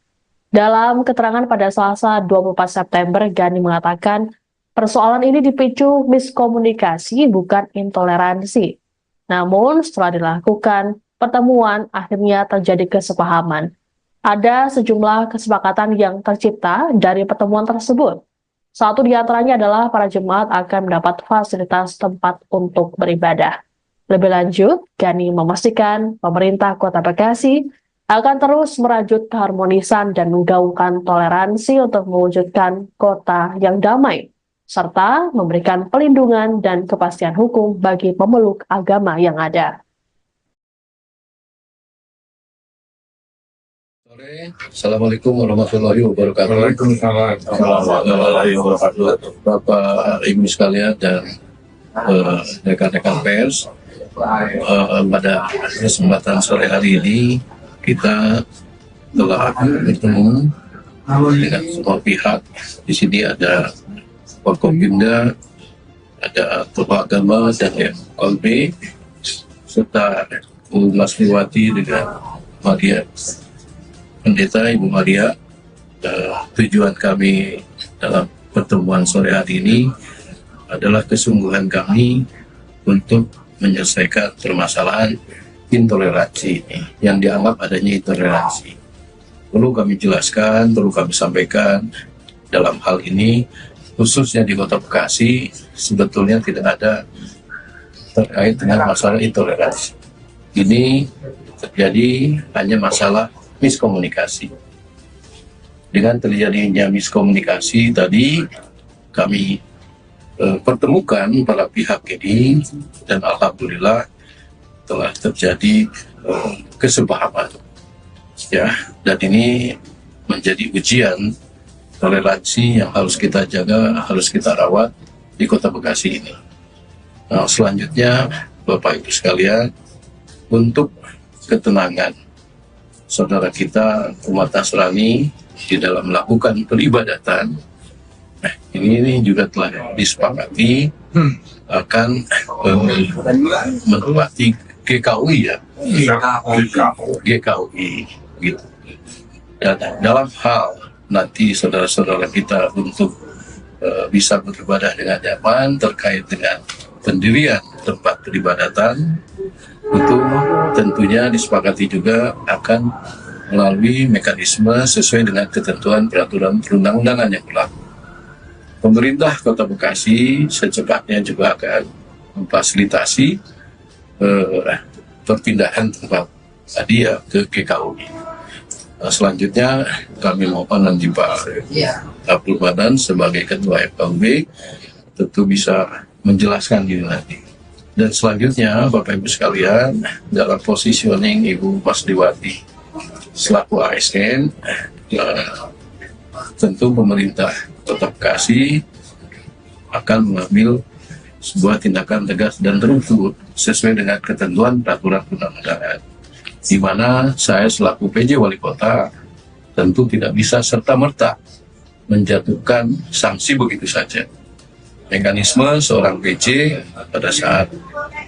Dalam keterangan pada Selasa 24 September, Gani mengatakan persoalan ini dipicu miskomunikasi bukan intoleransi. Namun setelah dilakukan pertemuan, akhirnya terjadi kesepahaman. Ada sejumlah kesepakatan yang tercipta dari pertemuan tersebut. Satu di antaranya adalah para jemaat akan mendapat fasilitas tempat untuk beribadah. Lebih lanjut, Gani memastikan pemerintah Kota Bekasi akan terus merajut keharmonisan dan menggaungkan toleransi untuk mewujudkan kota yang damai, serta memberikan pelindungan dan kepastian hukum bagi pemeluk agama yang ada. Assalamualaikum warahmatullahi wabarakatuh. Waalaikumsalam warahmatullahi wabarakatuh. Bapak Ibu sekalian dan rekan-rekan pers, pada kesempatan sore hari ini kita telah bertemu dengan semua pihak. Di sini ada Forkopimda, ada tokoh agama dan FKUB, serta Mas Riwati dengan Maria, Pendeta Ibu Maria. Tujuan kami dalam pertemuan sore hari ini adalah kesungguhan kami untuk menyelesaikan permasalahan intoleransi yang dianggap adanya intoleransi. Perlu kami jelaskan, perlu kami sampaikan dalam hal ini, khususnya di Kota Bekasi, sebetulnya tidak ada terkait dengan masalah intoleransi. Ini terjadi hanya masalah miskomunikasi. Dengan terjadinya miskomunikasi tadi, kami pertemukan para pihak ini dan alhamdulillah telah terjadi kesepahaman. Ya, dan ini menjadi ujian toleransi yang harus kita jaga, harus kita rawat di Kota Bekasi ini. Nah, selanjutnya Bapak Ibu sekalian, untuk ketenangan saudara kita umat Nasrani di dalam melakukan peribadatan, ini juga telah disepakati akan menempati GKOI ya, GKOI gitu. Dan dalam hal nanti saudara-saudara kita untuk bisa beribadah dengan nyaman terkait dengan pendirian tempat peribadatan, itu tentunya disepakati juga akan melalui mekanisme sesuai dengan ketentuan peraturan perundang-undangan yang berlaku. Pemerintah Kota Bekasi secepatnya juga akan memfasilitasi perpindahan tempat tadi ya ke GKUI. Selanjutnya kami mohon nanti Pak Abdul Manan sebagai Ketua FKUB tentu bisa menjelaskan ini nanti. Dan selanjutnya Bapak Ibu sekalian, dalam positioning Ibu Masriwati selaku ASN, tentu pemerintah Kota Bekasi akan mengambil sebuah tindakan tegas dan terukur sesuai dengan ketentuan peraturan perundang-undangan, di mana saya selaku PJ Wali Kota tentu tidak bisa serta-merta menjatuhkan sanksi begitu saja. Mekanisme seorang PJ pada saat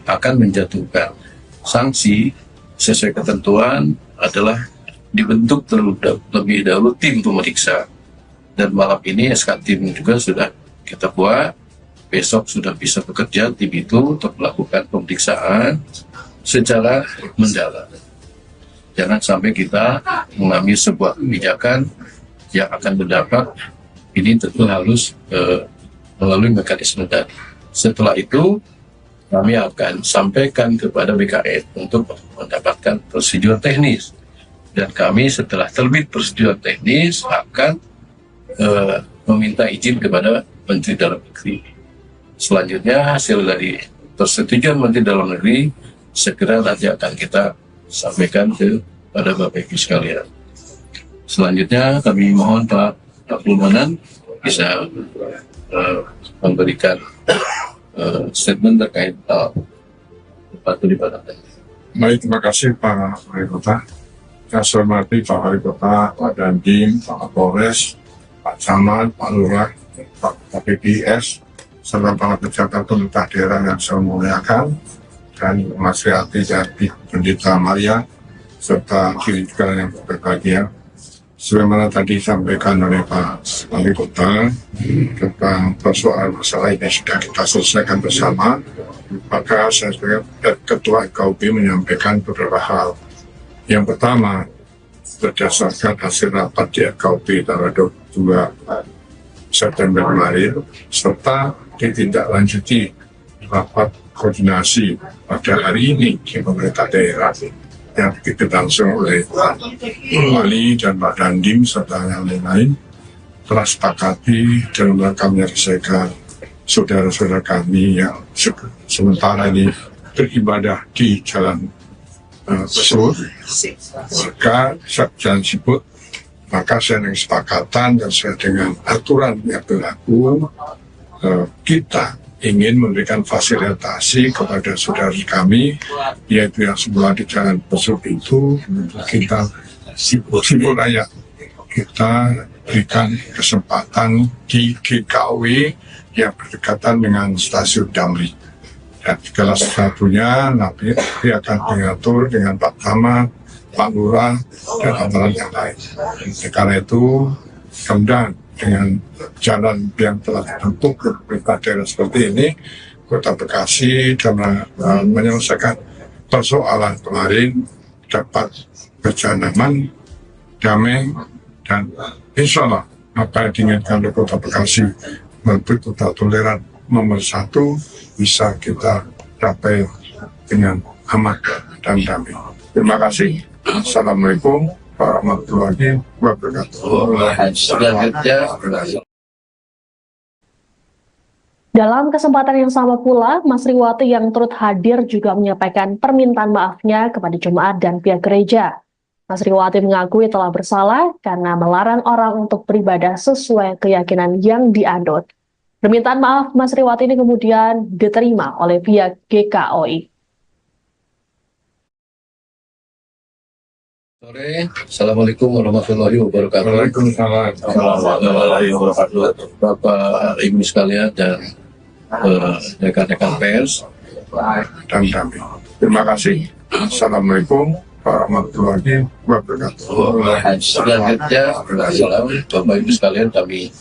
akan menjatuhkan sanksi sesuai ketentuan adalah dibentuk terlebih dahulu tim pemeriksa, dan malam ini SK tim juga sudah kita buat. Besok sudah bisa bekerja tim itu untuk melakukan pemeriksaan secara mendalam. Jangan sampai kita mengambil sebuah kebijakan yang akan berdampak, ini tentu harus melalui mekanisme tadi. Setelah itu kami akan sampaikan kepada BKN untuk mendapatkan prosedur teknis, dan kami setelah terbit prosedur teknis akan meminta izin kepada Menteri Dalam Negeri. Selanjutnya hasil dari persetujuan Menteri Dalam Negeri segera nanti akan kita sampaikan kepada Bapak Ibu sekalian. Selanjutnya kami mohon Pak Abdul Manan bisa memberikan statement terkait tempat peribadatan. Baik, terima kasih Pak Wali Kota. Saya hormati Pak Wali Kota, Pak Dandim, Pak Kapolres, Pak Camat, Pak Lurah, Pak PPS, serta para pejabat pemerintah daerah yang saya muliakan, dan Mas Riati dan Pendeta Maria, serta kiri juga yang berbahagia. Sebagaimana tadi disampaikan oleh Pak Wali Kota tentang persoalan masalah ini sudah kita selesaikan bersama, maka saya sebagai Ketua FKUB menyampaikan beberapa hal. Yang pertama, berdasarkan hasil rapat di FKUB tanggal 22 September kemarin, serta ditindaklanjuti rapat koordinasi pada hari ini di pemerintah daerah yang dilangsung oleh Pak Wali dan Pak Dandim serta yang lain-lain, telah sepakati dalam rangka menyelesaikan saudara-saudara kami yang sementara ini beribadah di Jalan Besur, maka Jalan Siput, maka saya dengan kesepakatan dan sesuai dengan aturan yang berlaku, kita ingin memberikan fasilitasi kepada saudara kami, yaitu yang semula di Jalan Besuk itu, kita Siput Raya, kita berikan kesempatan di GKUI yang berdekatan dengan stasiun Damri. Dan segala sesuatunya nanti akan diatur dengan Pak Camat, Pak Lurah, dan antara yang lain. Karena itu, kemudian dengan jalan yang telah ditempuh ke pemerintah daerah seperti ini, Kota Bekasi dalam menyelesaikan persoalan kemarin dapat berjalan aman, damai, dan insya Allah apa yang diinginkan oleh Kota Bekasi melalui kota toleran nomor 1 bisa kita capai dengan aman dan damai. Terima kasih. Assalamualaikum warahmatullahi wabarakatuh. Dalam kesempatan yang sama pula, Mas Riwati yang turut hadir juga menyampaikan permintaan maafnya kepada jemaat dan pihak gereja. Mas Riwati mengakui telah bersalah karena melarang orang untuk beribadah sesuai keyakinan yang dianut. Permintaan maaf Mas Riwati ini kemudian diterima oleh pihak GKUI. Sore, Assalamualaikum warahmatullahi wabarakatuh. Waalaikumsalam warahmatullahi wabarakatuh. Bapak Ibu sekalian dan rekan-rekan pers dan damai. Terima kasih. Assalamualaikum warahmatullahi wabarakatuh. Selanjutnya, Assalamualaikum Bapak Ibu sekalian, kami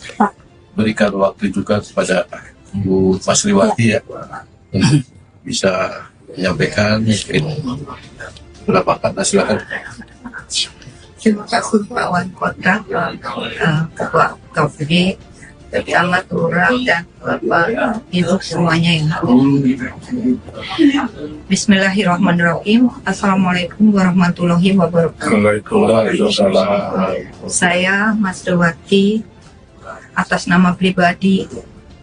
berikan waktu juga kepada Bu Masriwati ya untuk bisa menyampaikan mungkin beberapa kata, silakan. Terima kasih Pak Wali Kota, Ketua KPD, Camat, Lurah, dan Bapak Ibu semuanya yang hadir. Bismillahirrahmanirrahim. Assalamualaikum warahmatullahi wabarakatuh. Waalaikumsalam. Saya Masriwati atas nama pribadi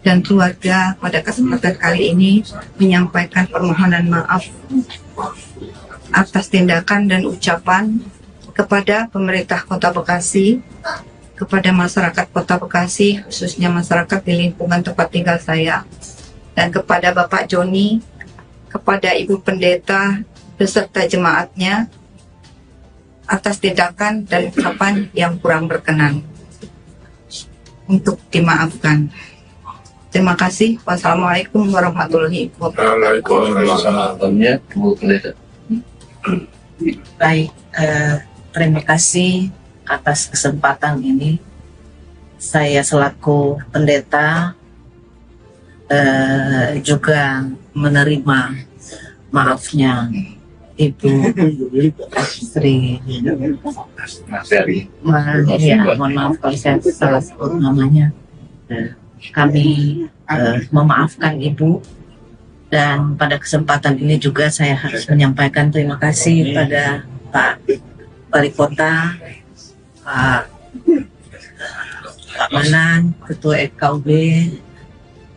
dan keluarga pada kesempatan kali ini menyampaikan permohonan maaf atas tindakan dan ucapan kepada pemerintah Kota Bekasi, kepada masyarakat Kota Bekasi, khususnya masyarakat di lingkungan tempat tinggal saya, dan kepada Bapak Joni, kepada Ibu Pendeta beserta jemaatnya atas tindakan dan ucapan yang kurang berkenan, untuk dimaafkan. Terima kasih. Wassalamualaikum warahmatullahi wabarakatuh. Waalaikumsalam. Bu Pendeta. Baik, terima kasih atas kesempatan ini. Saya selaku pendeta juga menerima maafnya Ibu Sri. Ya, mohon maaf kalau saya salah sebut namanya. Kami memaafkan Ibu, dan pada kesempatan ini juga saya harus menyampaikan terima kasih pada Pak Wali Kota, Pak Manan, Ketua FKUB,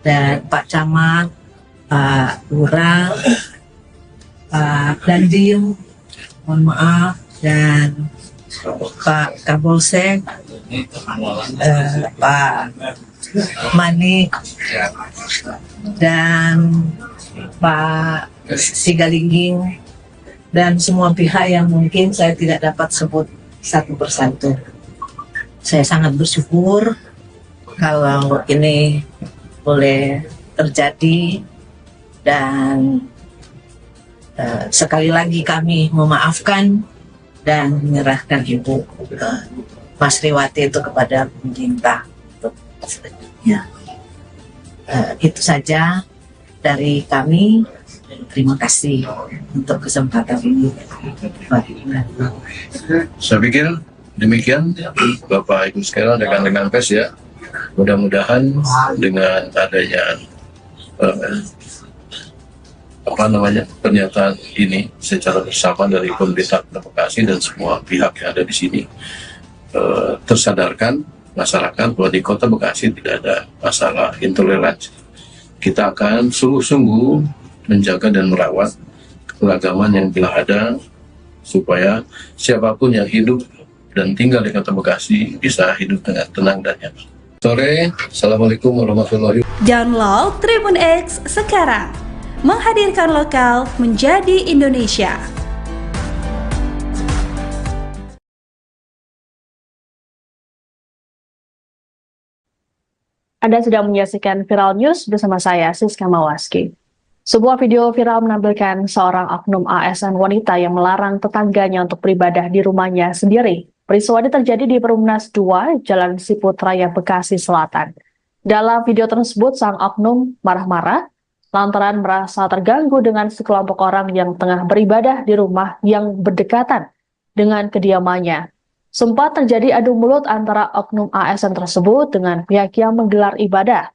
dan Pak Camat, Pak Lurah, Pak Dandim, mohon maaf, dan Pak Kapolsek, Pak Manik, dan Pak Sigalingging, dan semua pihak yang mungkin saya tidak dapat sebut satu persatu. Saya sangat bersyukur kalau ini boleh terjadi, dan sekali lagi kami memaafkan dan menyerahkan Ibu Masriwati itu kepada pemerintah. Ya. Itu saja dari kami. Terima kasih untuk kesempatan ini. Saya pikir demikian Bapak Ibu sekalian, rekan-rekan pers ya. Mudah-mudahan dengan adanya pernyataan ini secara bersama dari pemerintah Kota Bekasi dan semua pihak yang ada di sini, tersadarkan masyarakat bahwa di Kota Bekasi tidak ada masalah intoleransi. Kita akan sungguh-sungguh menjaga dan merawat keberagaman yang telah ada, supaya siapapun yang hidup dan tinggal di Kota Bekasi bisa hidup dengan tenang dan nyaman. Sore, Assalamualaikum warahmatullahi wabarakatuh. Download Tribun X sekarang, menghadirkan lokal menjadi Indonesia. Anda sedang menyaksikan Viral News bersama saya, Siska Mawaski. Sebuah video viral menampilkan seorang oknum ASN wanita yang melarang tetangganya untuk beribadah di rumahnya sendiri. Peristiwa ini terjadi di Perumnas 2, Jalan Siput Raya, Bekasi Selatan. Dalam video tersebut, sang oknum marah-marah lantaran merasa terganggu dengan sekelompok orang yang tengah beribadah di rumah yang berdekatan dengan kediamannya. Sempat terjadi adu mulut antara oknum ASN tersebut dengan pihak yang menggelar ibadah.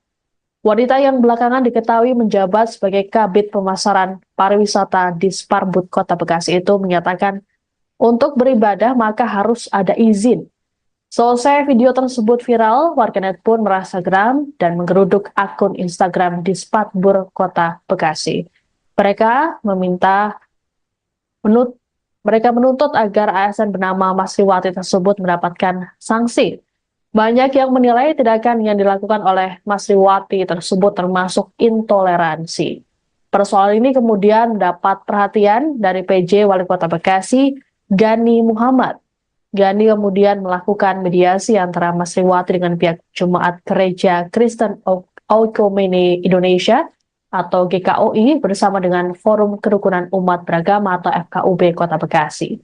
Wanita yang belakangan diketahui menjabat sebagai Kabid Pemasaran Pariwisata di Sparbud Kota Bekasi itu menyatakan untuk beribadah maka harus ada izin. Selesai video tersebut viral, warganet pun merasa geram dan menggeruduk akun Instagram di Sparbud Kota Bekasi. Mereka menuntut agar ASN bernama Masriwati tersebut mendapatkan sanksi. Banyak yang menilai tindakan yang dilakukan oleh Masriwati tersebut termasuk intoleransi. Persoalan ini kemudian mendapat perhatian dari PJ Wali Kota Bekasi, Gani Muhammad. Gani kemudian melakukan mediasi antara Masriwati dengan pihak Jemaat Gereja Kristen Oikumene Indonesia atau GKOI bersama dengan Forum Kerukunan Umat Beragama atau FKUB Kota Bekasi.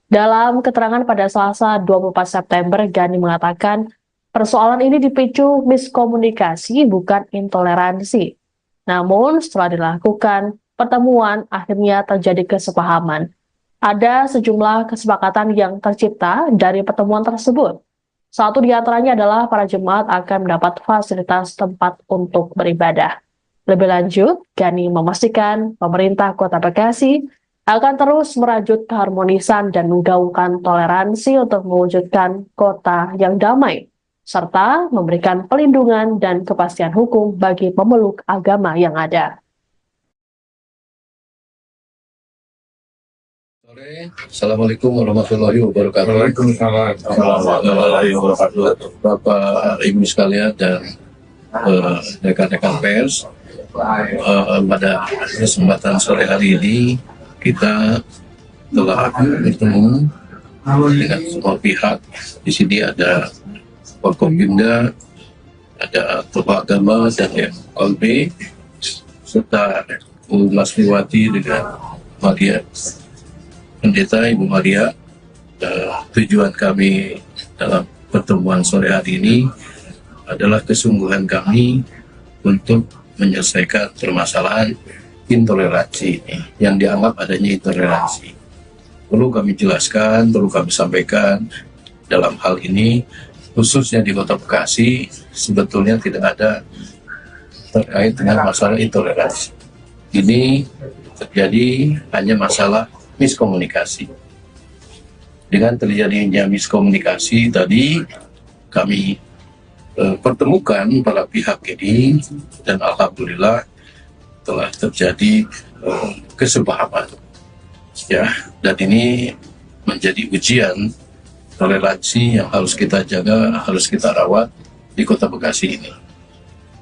Dalam keterangan pada Selasa 24 September, Gani mengatakan persoalan ini dipicu miskomunikasi bukan intoleransi. Namun setelah dilakukan pertemuan, akhirnya terjadi kesepahaman. Ada sejumlah kesepakatan yang tercipta dari pertemuan tersebut. Satu di antaranya adalah para jemaat akan mendapat fasilitas tempat untuk beribadah. Lebih lanjut, Gani memastikan pemerintah Kota Bekasi akan terus merajut keharmonisan dan menggaungkan toleransi untuk mewujudkan kota yang damai, serta memberikan pelindungan dan kepastian hukum bagi pemeluk agama yang ada. Assalamualaikum warahmatullahi wabarakatuh. Waalaikumsalam warahmatullahi wabarakatuh. Bapak Ibu sekalian dan rekan-rekan pers, pada kesempatan sore hari ini kita telah bertemu dengan semua pihak. Di sini ada Forkopimda, ada Tokoh Agama dan FKB, serta Bu Masriwati dengan Maria, Pendeta Ibu Maria. Tujuan kami dalam pertemuan sore hari ini adalah kesungguhan kami untuk menyelesaikan permasalahan intoleransi ini, yang dianggap adanya intoleransi. Perlu kami jelaskan, perlu kami sampaikan, dalam hal ini khususnya di Kota Bekasi sebetulnya tidak ada terkait dengan masalah intoleransi. Ini terjadi hanya masalah miskomunikasi. Dengan terjadinya miskomunikasi tadi, kami pertemukan para pihak ini, dan alhamdulillah telah terjadi kesepahaman, ya, dan ini menjadi ujian toleransi yang harus kita jaga, harus kita rawat di Kota Bekasi ini.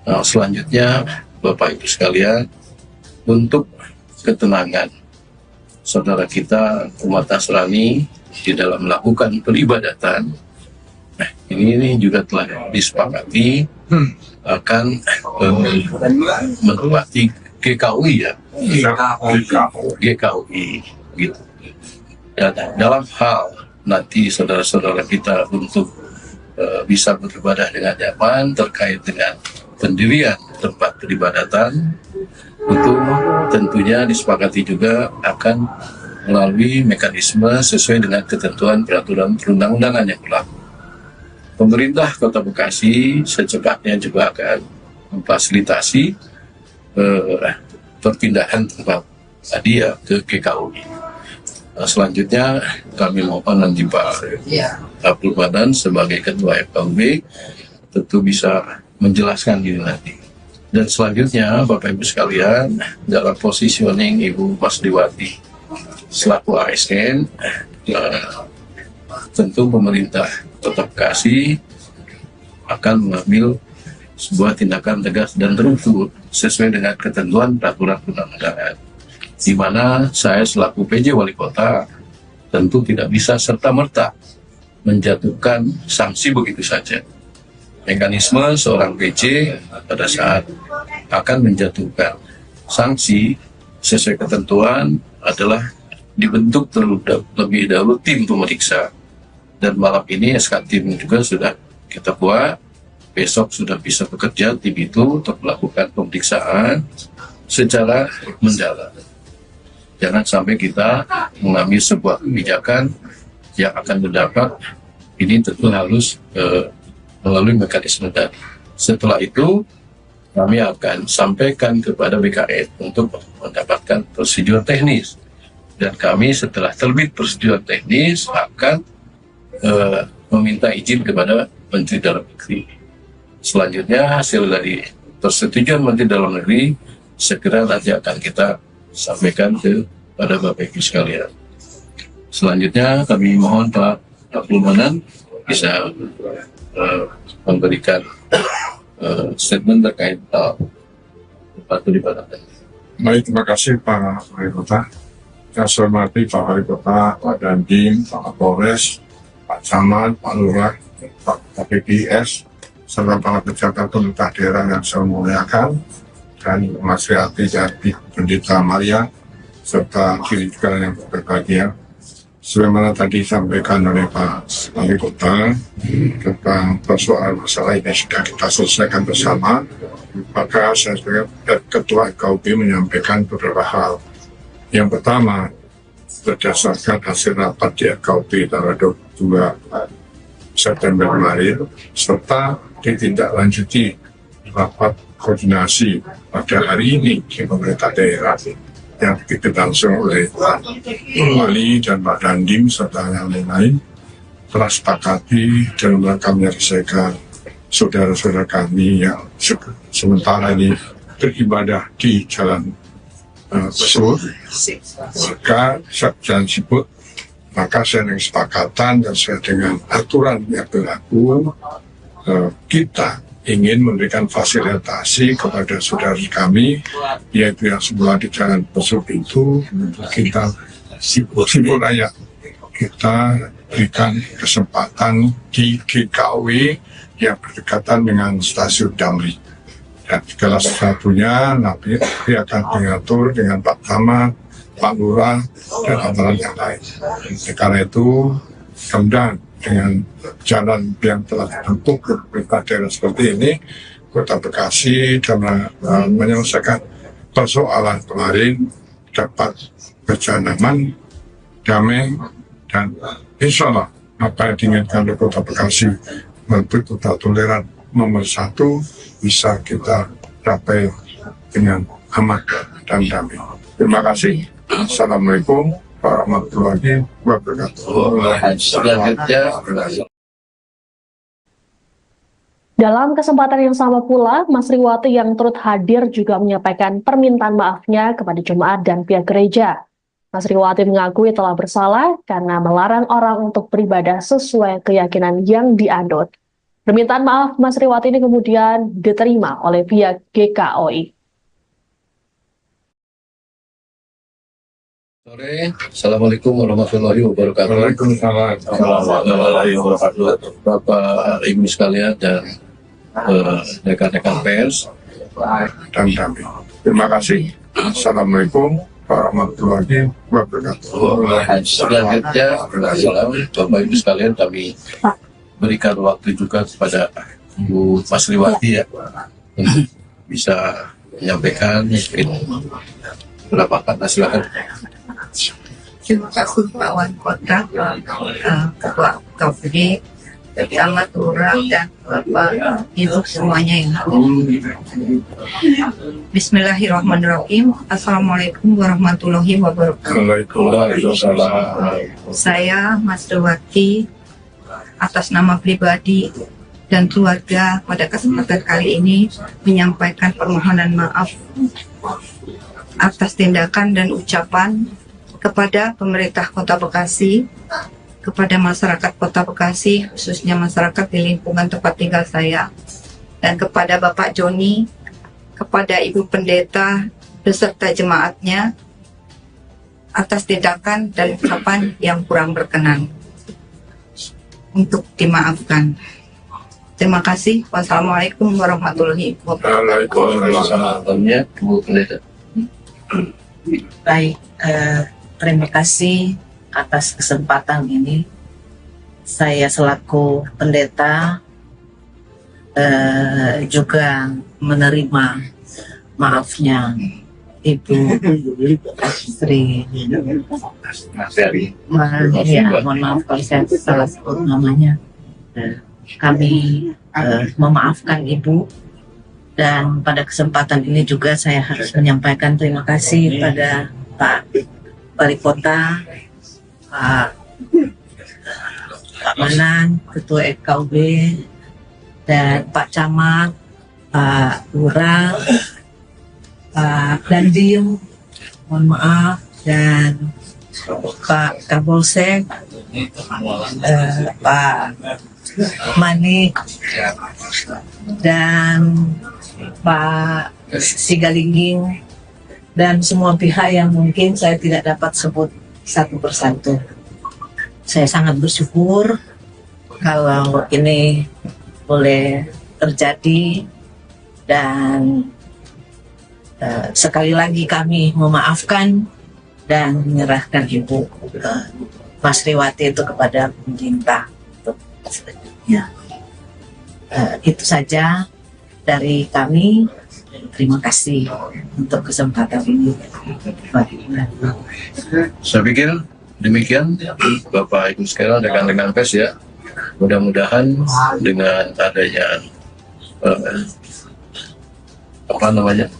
Nah, selanjutnya Bapak Ibu sekalian, untuk ketenangan saudara kita umat Nasrani di dalam melakukan peribadatan, ini juga telah disepakati akan menempati GKUI, ya, GKUI gitu. Dan dalam hal nanti saudara-saudara kita untuk bisa beribadah dengan nyaman terkait dengan pendirian tempat peribadatan, itu tentunya disepakati juga akan melalui mekanisme sesuai dengan ketentuan peraturan perundang-undangan yang berlaku. Pemerintah Kota Bekasi secepatnya juga akan memfasilitasi perpindahan tempat hadiah ke GKUI. Selanjutnya kami mohon nanti Pak Abdul Madan sebagai Ketua FKUB tentu bisa menjelaskan ini nanti. Dan selanjutnya Bapak Ibu sekalian, dalam positioning Ibu Masriwati selaku ASN, tentu pemerintah Kota Bekasi akan mengambil sebuah tindakan tegas dan terukur sesuai dengan ketentuan peraturan perundang-undangan, di mana saya selaku PJ Wali Kota tentu tidak bisa serta-merta menjatuhkan sanksi begitu saja. Mekanisme seorang PJ pada saat akan menjatuhkan sanksi sesuai ketentuan adalah dibentuk terlebih dahulu tim pemeriksa, dan malam ini SK tim juga sudah kita buat. Besok sudah bisa bekerja tim itu untuk melakukan pemeriksaan secara mendalam. Jangan sampai kita mengambil sebuah kebijakan yang akan berdampak, ini tentu harus melalui mekanisme tadi. Setelah itu kami akan sampaikan kepada BKN untuk mendapatkan prosedur teknis, dan kami setelah terbit prosedur teknis akan meminta izin kepada Menteri Dalam Negeri. Selanjutnya hasil dari persetujuan Menteri Dalam Negeri segera nanti akan kita sampaikan kepada Bapak Ibu sekalian. Selanjutnya kami mohon Pak Abdul Manan bisa memberikan statement terkait tempat peribadatan. Baik, terima kasih Pak Wali Kota. Saya hormati Pak Wali Kota, Pak Dandim, Pak Kapolres, Pak Camat, Pak Lurah, Pak KPPS, serta para pejabat pemerintah daerah yang saya muliakan, dan Mas Riati dan Pendeta Maria, serta diri juga yang berbahagia. sebagaimana tadi disampaikan oleh Pak Wali Kota tentang persoalan masalah ini sudah kita selesaikan bersama, maka saya sebagai Ketua KUB menyampaikan beberapa hal. Yang pertama, berdasarkan hasil rapat di KUB tanggal 22 September kemarin, serta ditindaklanjuti rapat koordinasi pada hari ini di pemerintah daerah yang dilangsung oleh Pak Wali dan Pak Dandim serta yang lain-lain, telah sepakati dalam rangka menyelesaikan saudara-saudara kami yang sementara ini beribadah di jalan tersebut, maka jalan sibuk, maka saya dengan kesepakatan dan sesuai dengan aturan yang berlaku, kita ingin memberikan fasilitasi kepada saudara kami, yaitu yang semula di jalan tersebut itu kita sibuk layak kita berikan kesempatan di GKW yang berdekatan dengan stasiun Damri. Dan segala sesuatunya nanti akan diatur dengan Pak Camat, Pak Lurah, dan aparat yang lain. Karena itu, kemudian dengan jalan yang telah dibentuk pemerintah daerah seperti ini, Kota Bekasi dalam menyelesaikan persoalan kemarin dapat berjalan aman, damai, dan insya Allah apa yang diinginkan oleh Kota Bekasi menuju kota toleran nomor 1 bisa kita capai dengan aman dan damai. Terima kasih. Assalamualaikum warahmatullahi wabarakatuh. Dalam kesempatan yang sama pula, Mas Riwati yang turut hadir juga menyampaikan permintaan maafnya kepada jemaat dan pihak gereja. Mas Riwati mengakui telah bersalah karena melarang orang untuk beribadah sesuai keyakinan yang dianut. Permintaan maaf Mas Riwati ini kemudian diterima oleh pihak GKOI. Sore, Assalamualaikum warahmatullahi wabarakatuh. Waalaikumsalam warahmatullahi wabarakatuh. Bapak Ibu sekalian dan rekan-rekan pers dan damai. Terima kasih. Assalamualaikum warahmatullahi wabarakatuh. Selanjutnya, Bapak Ibu sekalian, kami berikan waktu juga kepada Bu Mas Riwati ya, untuk bisa menyampaikan beberapa kata, silakan. Terima kasih Pak Wali Kota, Ketua KUB, Camat, Lurah, dan Bapak Ibu semuanya yang hadir. Bismillahirrahmanirrahim. Assalamualaikum warahmatullahi wabarakatuh. Saya Mas Riwati atas nama pribadi dan keluarga pada kesempatan kali ini menyampaikan permohonan maaf atas tindakan dan ucapan kepada pemerintah Kota Bekasi, kepada masyarakat Kota Bekasi, khususnya masyarakat di lingkungan tempat tinggal saya, dan kepada Bapak Joni, kepada Ibu Pendeta beserta jemaatnya atas tindakan dan ucapan yang kurang berkenan, untuk dimaafkan. Terima kasih. Wassalamualaikum warahmatullahi wabarakatuh. Baik, terima kasih atas kesempatan ini. Saya selaku pendeta juga menerima maafnya Ibu Sri. Mohon maaf kalau saya salah sebut namanya. Kami memaafkan Ibu, dan pada kesempatan ini juga saya harus menyampaikan terima kasih pada Pak Wali Kota, Pak Manan, Ketua KUB, dan Pak Camat, Pak Lurah, Pak Dandim, mohon maaf, dan Pak Kapolsek, Pak Manik, dan Pak Sigalingging, dan semua pihak yang mungkin saya tidak dapat sebut satu persatu. Saya sangat bersyukur kalau ini boleh terjadi, dan sekali lagi kami memaafkan dan menyerahkan Ibu ke Mas Riwati itu kepada pemerintah. Ya. Itu saja dari kami. Terima kasih untuk kesempatan ini. Saya pikir demikian Bapak Ibu sekalian, rekan-rekan pers ya. Mudah-mudahan dengan adanya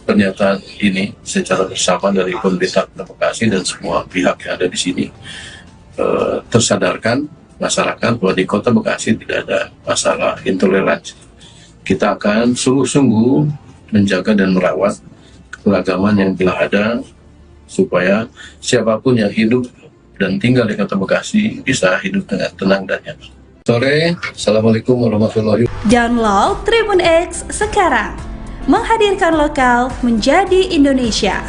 pernyataan ini secara bersama dari pemerintah Kota Bekasi dan semua pihak yang ada di sini tersadarkan masyarakat bahwa di Kota Bekasi tidak ada masalah intoleransi. Kita akan sungguh-sungguh menjaga dan merawat keragaman yang telah ada supaya siapapun yang hidup dan tinggal di Kota Bekasi bisa hidup dengan tenang dan nyaman. Sore, Assalamualaikum warahmatullahi wabarakatuh. Download Tribun X sekarang, menghadirkan lokal menjadi Indonesia.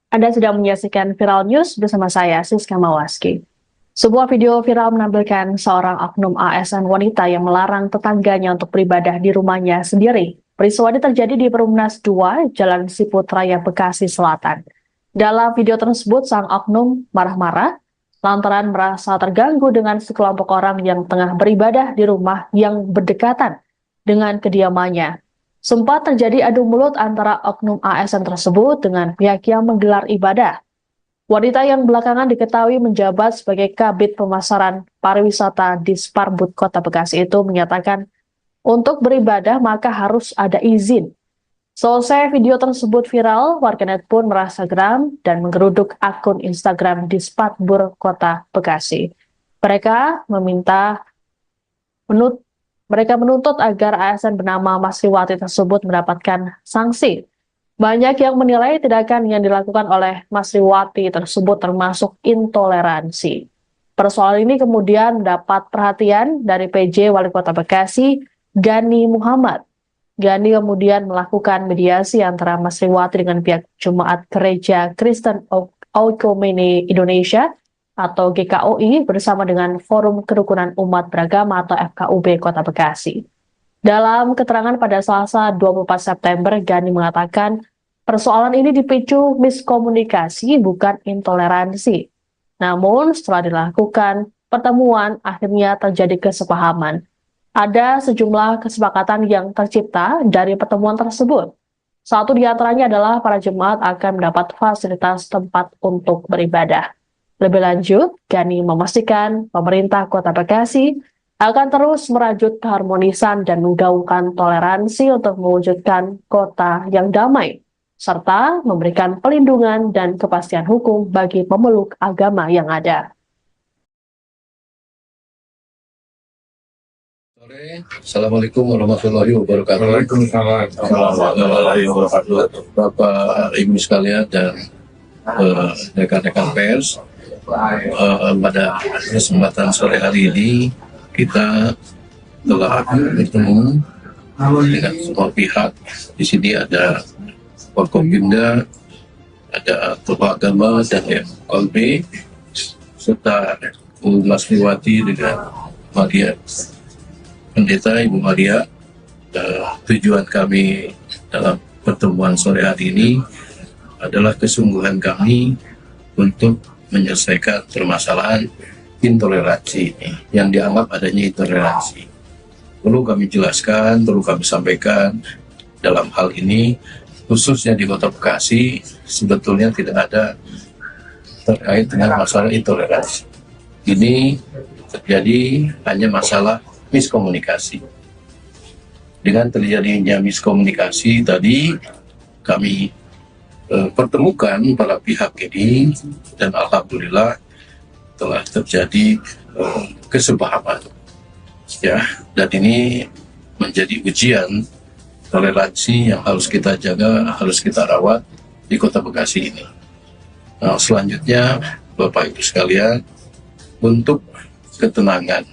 Anda sedang menyaksikan Viral News bersama saya, Siska Mawaski. Sebuah video viral menampilkan seorang oknum ASN wanita yang melarang tetangganya untuk beribadah di rumahnya sendiri. Peristiwa ini terjadi di Perumnas 2, Jalan Siput Raya, Bekasi Selatan. Dalam video tersebut, sang oknum marah-marah lantaran merasa terganggu dengan sekelompok orang yang tengah beribadah di rumah yang berdekatan dengan kediamannya. Sempat terjadi adu mulut antara oknum ASN tersebut dengan pihak yang menggelar ibadah. Wanita yang belakangan diketahui menjabat sebagai Kabid Pemasaran Pariwisata di Sparbud Kota Bekasi itu menyatakan untuk beribadah maka harus ada izin. Selesai video tersebut viral, warganet pun merasa geram dan menggeruduk akun Instagram di Sparbud Kota Bekasi. Mereka menuntut agar ASN bernama Mas Riwati tersebut mendapatkan sanksi. Banyak yang menilai tindakan yang dilakukan oleh Mas Riwati tersebut termasuk intoleransi. Persoalan ini kemudian mendapat perhatian dari PJ Wali Kota Bekasi, Gani Muhammad. Gani kemudian melakukan mediasi antara Mas Riwati dengan pihak Jemaat Gereja Kristen Oikumene Indonesia atau GKOI bersama dengan Forum Kerukunan Umat Beragama atau FKUB Kota Bekasi. Dalam keterangan pada Selasa 24 September, Gani mengatakan persoalan ini dipicu miskomunikasi bukan intoleransi. Namun setelah dilakukan pertemuan, akhirnya terjadi kesepahaman. Ada sejumlah kesepakatan yang tercipta dari pertemuan tersebut. Satu di antaranya adalah para jemaat akan mendapat fasilitas tempat untuk beribadah. Lebih lanjut, Gani memastikan pemerintah Kota Bekasi akan terus merajut keharmonisan dan menggaungkan toleransi untuk mewujudkan kota yang damai, serta memberikan pelindungan dan kepastian hukum bagi pemeluk agama yang ada. Assalamualaikum warahmatullahi wabarakatuh. Waalaikumsalam warahmatullahi wabarakatuh. Bapak Ibu sekalian dan rekan-rekan pers, pada kesempatan sore hari ini kita telah bertemu dengan semua pihak. Di sini ada Forkopimda, ada tokoh agama dan FKUB, serta Bu Mas Riwati dengan Maria, Pendeta Ibu Maria. Tujuan kami dalam pertemuan sore hari ini adalah kesungguhan kami untuk menyelesaikan permasalahan intoleransi ini, yang dianggap adanya intoleransi. Perlu kami jelaskan, perlu kami sampaikan, dalam hal ini khususnya di Kota Bekasi sebetulnya tidak ada terkait dengan masalah intoleransi. Ini terjadi hanya masalah miskomunikasi. Dengan terjadinya miskomunikasi tadi kami pertemukan para pihak ini dan alhamdulillah telah terjadi kesepahaman, ya, dan ini menjadi ujian toleransi yang harus kita jaga, harus kita rawat di Kota Bekasi ini. Nah, selanjutnya Bapak Ibu sekalian, untuk ketenangan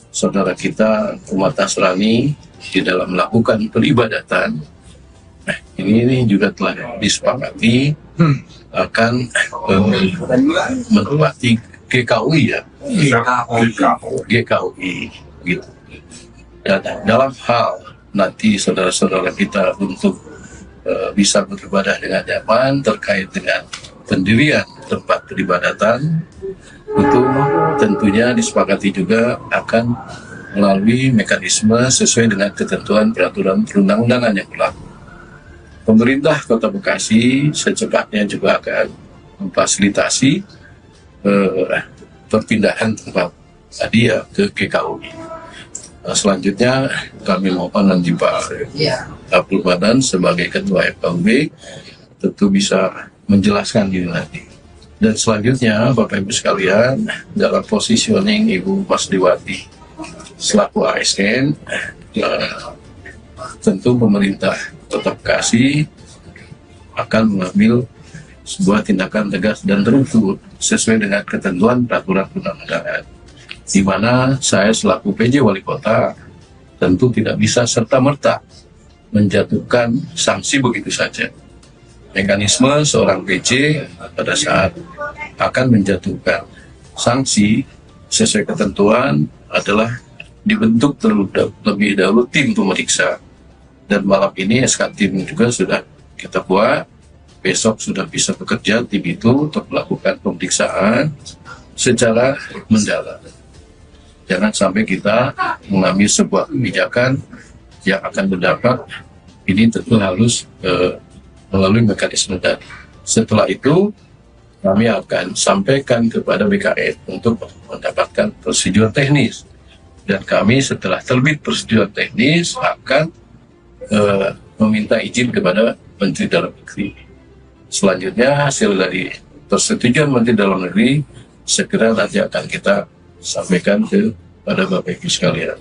saudara kita umat Nasrani di dalam melakukan peribadatan, ini juga telah disepakati akan menempati GKUI, ya, GKUI gitu. Dan dalam hal nanti saudara-saudara kita untuk bisa beribadah dengan nyaman. Terkait dengan pendirian tempat peribadatan, itu tentunya disepakati juga akan melalui mekanisme sesuai dengan ketentuan peraturan perundang-undangan yang berlaku. Pemerintah Kota Bekasi secepatnya juga akan memfasilitasi perpindahan tempat tadi ya ke GKUI. Selanjutnya kami mohon nanti Pak Abdul Manan sebagai Ketua FKUB tentu bisa menjelaskan ini nanti. Dan selanjutnya Bapak Ibu sekalian, dalam positioning Ibu Masriwati selaku ASN, tentu pemerintah Kota Bekasi akan mengambil sebuah tindakan tegas dan terukur sesuai dengan ketentuan peraturan perundang-undangan, di mana saya selaku PJ Wali Kota tentu tidak bisa serta-merta menjatuhkan sanksi begitu saja. Mekanisme seorang PJ pada saat akan menjatuhkan sanksi sesuai ketentuan adalah dibentuk terlebih dahulu tim pemeriksa, dan malam ini SK tim juga sudah kita buat. Besok sudah bisa bekerja tim itu untuk melakukan pemeriksaan secara mendalam. Jangan sampai kita mengambil sebuah kebijakan yang akan berdampak. Ini tentu harus melalui mekanisme tadi. Setelah itu kami akan sampaikan kepada BKN untuk mendapatkan persetujuan teknis, dan kami setelah terbit persetujuan teknis akan meminta izin kepada Menteri Dalam Negeri. Selanjutnya hasil dari persetujuan Menteri Dalam Negeri segera nanti akan kita sampaikan kepada Bapak Ibu sekalian.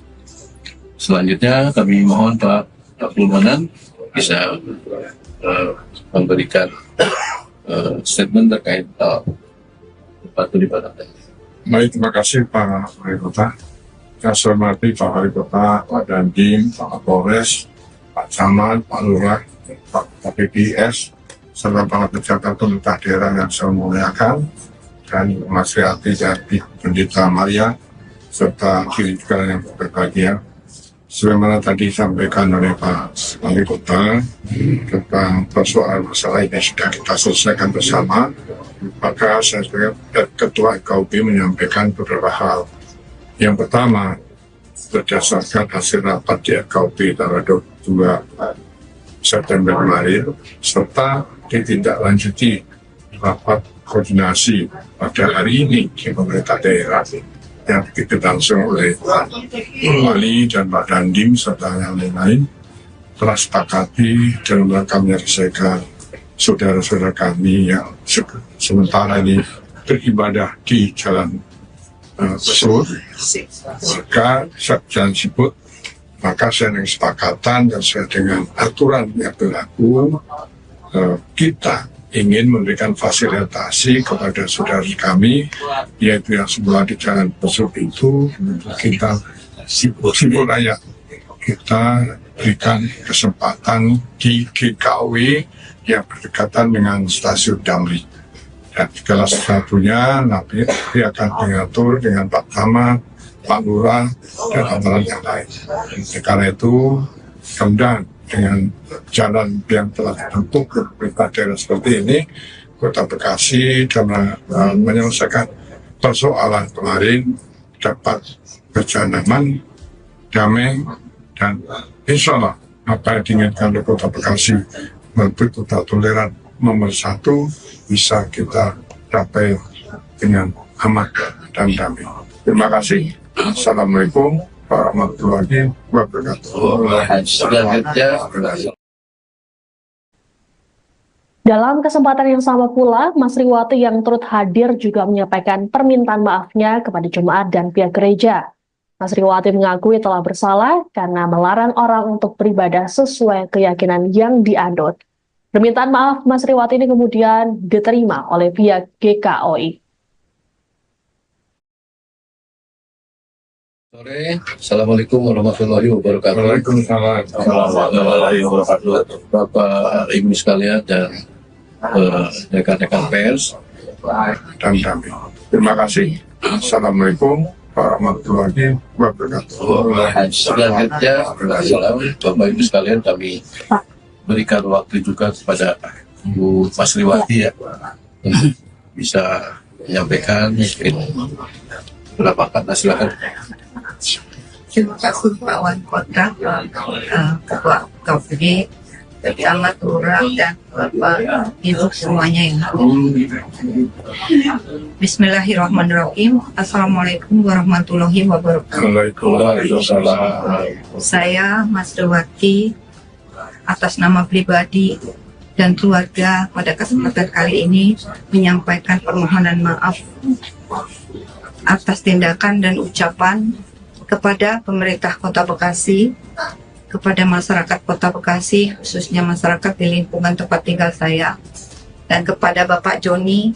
Selanjutnya kami mohon Pak Abdul Manan bisa memberikan statement terkait tempat peribadatan. Baik, terima kasih Pak Wali Kota. Saya hormati Pak Wali Kota, Pak Dandim, Pak Kapolres, Pak Camat, Pak Lurah, Pak PPS, serta para pejabat pemerintah daerah yang saya muliakan, dan Mas Riati dari Pendeta Maria, serta diri juga yang berbahagia. Sebagaimana tadi disampaikan oleh Pak Wali Kota tentang persoalan masalah ini sudah kita selesaikan bersama, maka saya sebagai Ketua FKUB menyampaikan beberapa hal. Yang pertama, berdasarkan hasil rapat di FKUB tanggal 22 September kemarin, serta ditindaklanjuti rapat koordinasi pada hari ini di pemerintah daerah yang dilangsung oleh Pak Wali dan Pak Dandim serta yang lain-lain, telah sepakati dalam rangka menyelesaikan saudara-saudara kami yang sementara ini beribadah di Jalan Besur, maka Jalan Siput, maka saya dengan kesepakatan dan sesuai dengan aturan yang berlaku, kita ingin memberikan fasilitasi kepada saudara kami, yaitu yang semula di Jalan Besuk itu, kita Siput Raya, kita berikan kesempatan di GKUI yang berdekatan dengan stasiun Damri. Dan segala sesuatunya nanti akan diatur dengan Pak Camat, Pak Lurah, dan aparat yang lain. Karena itu, kemudian dengan jalan yang telah dibentuk ke pemerintah daerah seperti ini, Kota Bekasi dalam menyelesaikan persoalan kemarin dapat berjalan aman, damai, dan insya Allah apa yang diinginkan oleh Kota Bekasi melalui Kota Toleran nomor 1 bisa kita capai dengan aman dan damai. Terima kasih. Assalamualaikum warahmatullahi wabarakatuh. Dalam kesempatan yang sama pula, Mas Riwati yang turut hadir juga menyampaikan permintaan maafnya kepada jemaat dan pihak gereja. Mas Riwati mengakui telah bersalah karena melarang orang untuk beribadah sesuai keyakinan yang dianut. Permintaan maaf Mas Riwati ini kemudian diterima oleh pihak GKUI. Sore, Assalamualaikum warahmatullahi wabarakatuh. Waalaikumsalam warahmatullahi wabarakatuh. Bapak Ibu sekalian dan rekan-rekan pers dan kami. Terima kasih. Assalamualaikum warahmatullahi wabarakatuh. Selanjutnya, Bapak Ibu sekalian kami berikan waktu juga kepada Bu Masriwati ya untuk bisa menyampaikan mungkin beberapa kata. Silakan. Terima kasih Pak Wali Kota, Ketua KPD, Camat, Lurah, dan Bapak Ibu semuanya yang hadir. Bismillahirrahmanirrahim. Assalamualaikum warahmatullahi wabarakatuh. Waalaikumsalam. Saya Masriwati atas nama pribadi dan keluarga pada kesempatan kali ini menyampaikan permohonan maaf atas tindakan dan ucapan kepada pemerintah Kota Bekasi, kepada masyarakat Kota Bekasi, khususnya masyarakat di lingkungan tempat tinggal saya, dan kepada Bapak Joni,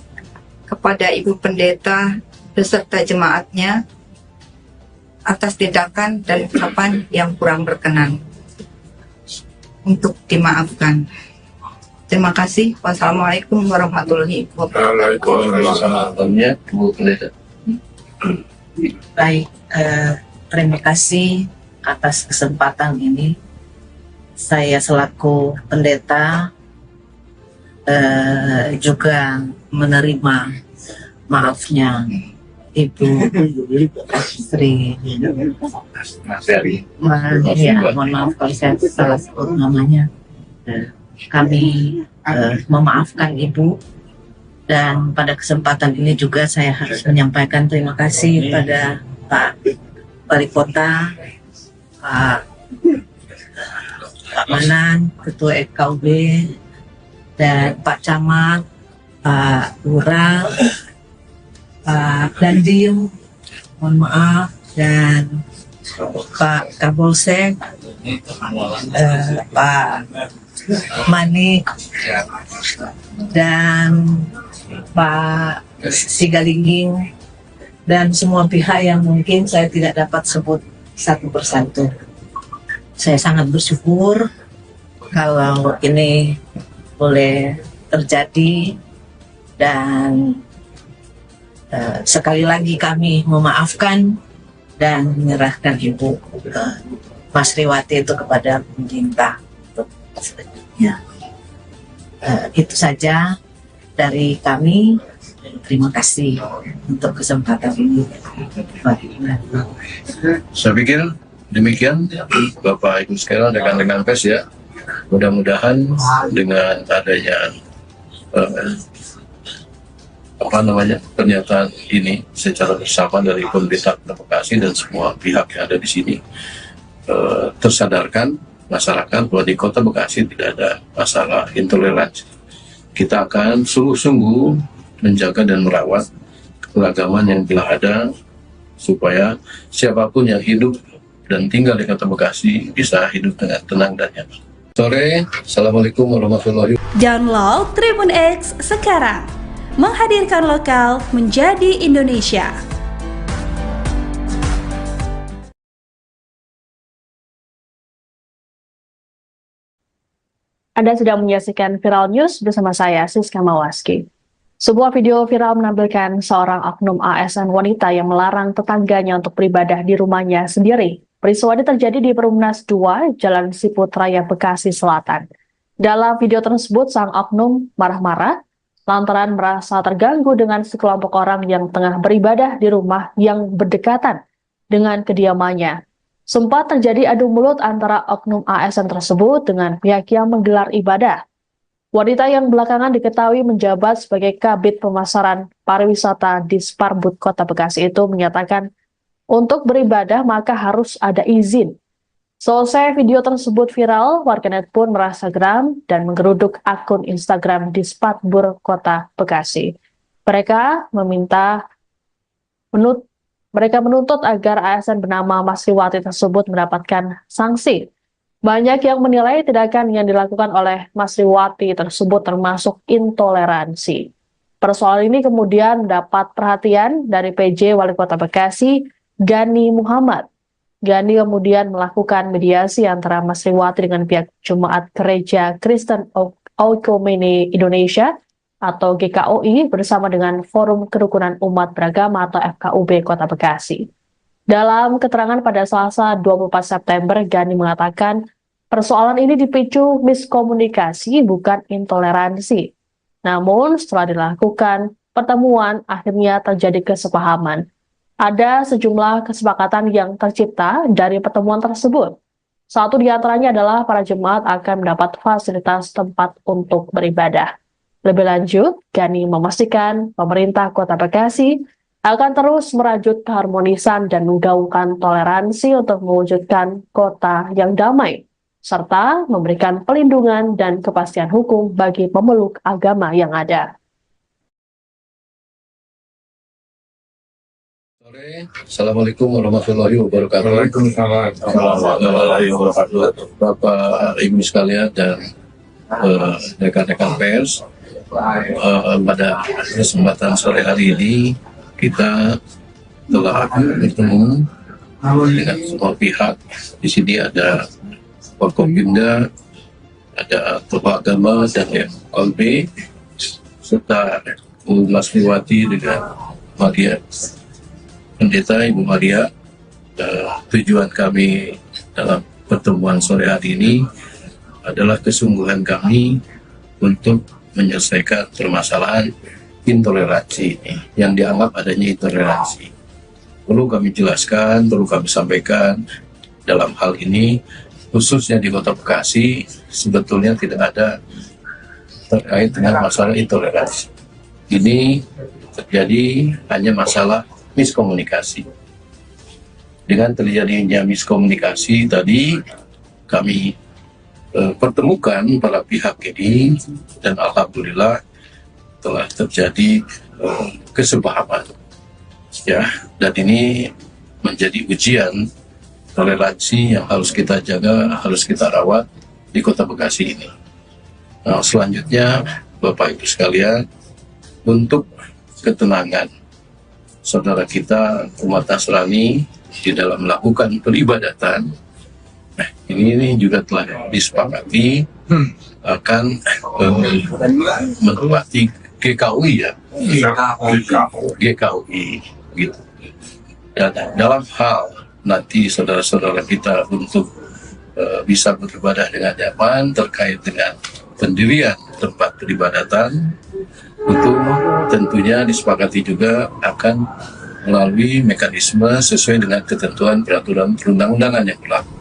kepada Ibu Pendeta beserta jemaatnya atas tindakan dan ucapan yang kurang berkenan, untuk dimaafkan. Terima kasih. Wassalamualaikum warahmatullahi wabarakatuh. Waalaikumsalam. Bu Pendeta. Baik, terima kasih atas kesempatan ini. Saya selaku pendeta juga menerima maafnya Ibu Sri. Ya, mohon maaf kalau saya salah sebut namanya. Kami memaafkan Ibu, dan pada kesempatan ini juga saya harus menyampaikan terima kasih pada Pak Wali Kota, Pak Manan, Ketua FKUB, dan Pak Camat, Pak Lurah, Pak Dandim, mohon maaf, dan Pak Kapolsek, Pak Manik, dan Pak Sigalingging, dan semua pihak yang mungkin saya tidak dapat sebut satu persatu. Saya sangat bersyukur kalau ini boleh terjadi, dan sekali lagi kami memaafkan dan menyerahkan Ibu Masriwati itu kepada pemerintah. Ya. Itu saja dari kami. Terima kasih untuk kesempatan ini. Saya pikir demikian Bapak Ibu sekalian, rekan-rekan pers ya. Mudah-mudahan dengan adanya pernyataan ini secara bersama dari pemerintah Kota Bekasi dan semua pihak yang ada di sini tersadarkan masyarakat bahwa di Kota Bekasi tidak ada masalah intoleransi. Kita akan sungguh-sungguh menjaga dan merawat keberagaman yang telah ada, supaya siapapun yang hidup dan tinggal di Kota Bekasi bisa hidup dengan tenang dan nyaman. Sore, Assalamualaikum warahmatullahi wabarakatuh. Download Tribun X sekarang, menghadirkan lokal menjadi Indonesia. Anda sedang menyaksikan Viral News bersama saya, Siska Mawaski. Sebuah video viral menampilkan seorang oknum ASN wanita yang melarang tetangganya untuk beribadah di rumahnya sendiri. Peristiwa ini terjadi di Perumnas 2, Jalan Siput Raya, Bekasi Selatan. Dalam video tersebut, sang oknum marah-marah lantaran merasa terganggu dengan sekelompok orang yang tengah beribadah di rumah yang berdekatan dengan kediamannya. Sempat terjadi adu mulut antara oknum ASN tersebut dengan pihak yang menggelar ibadah. Wanita yang belakangan diketahui menjabat sebagai Kabid Pemasaran Pariwisata di Sparbud Kota Bekasi itu menyatakan untuk beribadah maka harus ada izin. Selesai video tersebut viral, warganet pun merasa geram dan menggeruduk akun Instagram di Sparbud Kota Bekasi. Mereka menuntut agar ASN bernama Masriwati tersebut mendapatkan sanksi. Banyak yang menilai tindakan yang dilakukan oleh Masriwati tersebut termasuk intoleransi. Persoalan ini kemudian mendapat perhatian dari PJ Wali Kota Bekasi, Gani Muhammad. Gani kemudian melakukan mediasi antara Masriwati dengan pihak Jemaat Gereja Kristen Oikumene Indonesia atau GKOI bersama dengan Forum Kerukunan Umat Beragama atau FKUB Kota Bekasi. Dalam keterangan pada Selasa 24 September, Gani mengatakan Persoalan ini dipicu miskomunikasi bukan intoleransi. Namun setelah dilakukan pertemuan akhirnya terjadi kesepahaman. Ada sejumlah kesepakatan yang tercipta dari pertemuan tersebut. Satu di antaranya adalah para jemaat akan mendapat fasilitas tempat untuk beribadah. Lebih lanjut, Gani memastikan pemerintah Kota Bekasi akan terus merajut keharmonisan dan menggaungkan toleransi untuk mewujudkan kota yang damai, serta memberikan pelindungan dan kepastian hukum bagi pemeluk agama yang ada. Assalamualaikum warahmatullahi wabarakatuh. Waalaikumsalam. Warahmatullahi wabarakatuh. Bapak Ibu sekalian dan rekan-rekan pers, pada kesempatan sore hari ini kita telah bertemu dengan semua pihak. Di sini ada Forkopimda, ada Tokoh Agama dan FKB, serta Bu Masriwati dengan Maria, Pendeta Ibu Maria. Tujuan kami dalam pertemuan sore hari ini adalah kesungguhan kami untuk menyelesaikan permasalahan intoleransi yang dianggap adanya intoleransi. Perlu kami jelaskan, perlu kami sampaikan dalam hal ini, khususnya di Kota Bekasi, sebetulnya tidak ada terkait dengan masalah intoleransi. Ini terjadi hanya masalah miskomunikasi. Dengan terjadinya miskomunikasi tadi, kami pertemukan para pihak ini dan alhamdulillah telah terjadi kesepahaman. Ya, dan ini menjadi ujian toleransi yang harus kita jaga, harus kita rawat di Kota Bekasi ini. Nah, selanjutnya Bapak Ibu sekalian, untuk ketenangan saudara kita umat Nasrani di dalam melakukan peribadatan, nah ini juga telah disepakati akan menempati GKUI ya, GKUI gitu. Dan dalam hal nanti saudara-saudara kita untuk bisa beribadah dengan nyaman terkait dengan pendirian tempat peribadatan, itu tentunya disepakati juga akan melalui mekanisme sesuai dengan ketentuan peraturan perundang-undangan yang berlaku.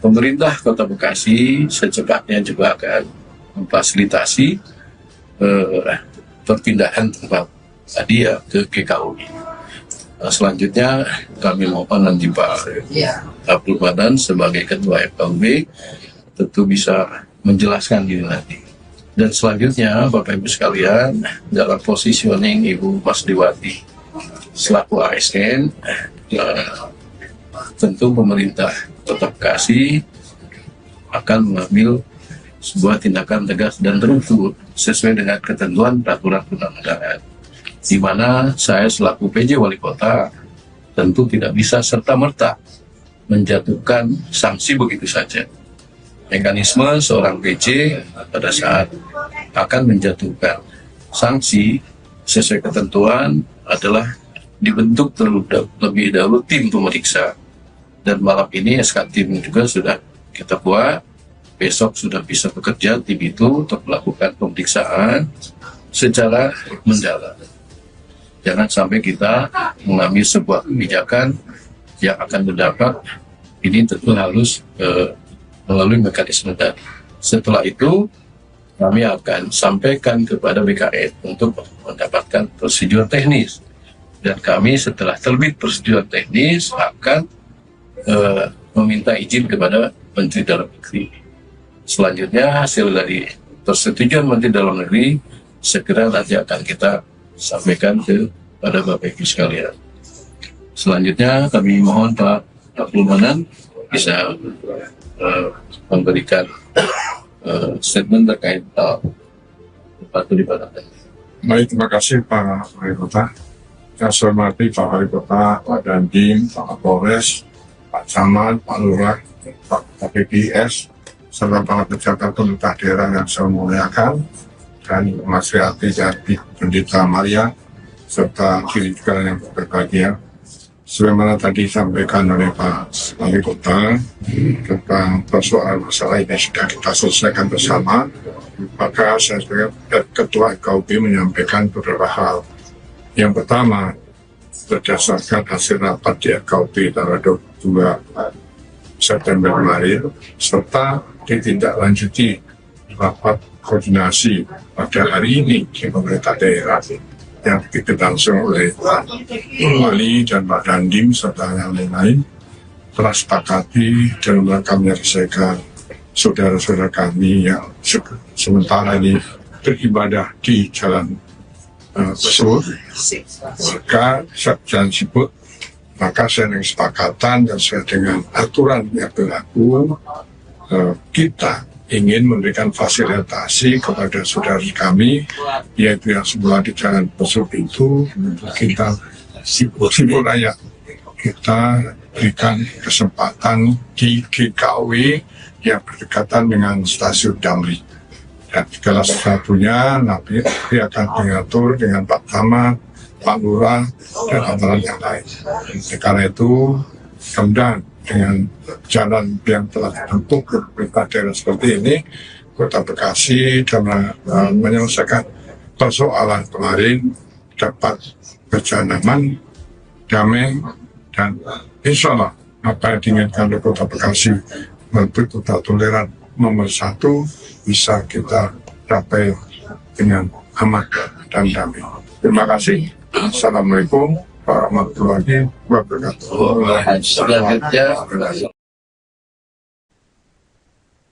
Pemerintah Kota Bekasi secepatnya juga akan memfasilitasi perpindahan tempat hadiah ke GKUI. Selanjutnya kami mohon nanti Pak Abdul Madan sebagai Ketua FKUB tentu bisa menjelaskan diri nanti. Dan selanjutnya Bapak Ibu sekalian, dalam positioning Ibu Masriwati selaku ASN, tentu pemerintah Kota Bekasi akan mengambil sebuah tindakan tegas dan terukur sesuai dengan ketentuan peraturan perundang-undangan, di mana saya selaku PJ Wali Kota tentu tidak bisa serta-merta menjatuhkan sanksi begitu saja. Mekanisme seorang PJ pada saat akan menjatuhkan sanksi sesuai ketentuan adalah dibentuk terlebih dahulu tim pemeriksa. Dan malam ini SK tim juga sudah kita buat, besok sudah bisa bekerja tim itu untuk melakukan pemeriksaan secara mendalam. Jangan sampai kita mengambil sebuah kebijakan yang akan berdampak, ini tentu harus melalui mekanisme tadi. Setelah itu kami akan sampaikan kepada BKN untuk mendapatkan prosedur teknis, dan kami setelah terbit prosedur teknis akan meminta izin kepada Menteri Dalam Negeri. Selanjutnya hasil dari persetujuan Menteri Dalam Negeri segera nanti akan kita sampaikan kepada Bapak Ibu sekalian. Selanjutnya kami mohon Pak Abdul Manan bisa memberikan statement terkait tempat peribadatan. Baik, terima kasih Pak Wali Kota. Saya hormati Pak Wali Kota, Pak Dandim, Pak Kapolres, Pak Camat, Pak Lurah, Pak KPPS, serta para pejabat pemerintah daerah yang saya muliakan, dan Mas Riati Jati, Pendeta Maria, serta diri juga yang berbahagia. sebagaimana tadi disampaikan oleh Pak Wali Kota tentang persoalan masalah ini sudah kita selesaikan bersama, maka saya sebagai Ketua KUB menyampaikan beberapa hal. Yang pertama, berdasarkan hasil rapat di KUB tanggal 22 September kemarin, serta ditindaklanjuti rapat koordinasi pada hari ini di pemerintah daerah yang dilangsung oleh Pak Wali dan Pak Dandim serta yang lain-lain, telah sepakati dalam rangka menyelesaikan saudara-saudara kami yang sementara ini beribadah di Jalan Besur, maka Jalan Siput, maka saya dengan kesepakatan dan sesuai dengan aturan yang berlaku, kita ingin memberikan fasilitasi kepada saudara kami, yaitu yang semula di Jalan Besuk itu, kita Siput Raya, kita berikan kesempatan di GKW yang berdekatan dengan stasiun Damri. Dan segala sesuatunya nanti akan diatur dengan Pak Camat, Pak Lurah, dan aparat yang lain. Karena itu, kemudian dengan jalan yang telah dibentuk pemerintah daerah seperti ini, Kota Bekasi dalam menyelesaikan persoalan kemarin dapat berjalan aman, damai, dan insya Allah apa yang diinginkan oleh Kota Bekasi menuju kota toleran nomor 1 bisa kita capai dengan aman dan damai. Terima kasih. Assalamualaikum warahmatullahi wabarakatuh.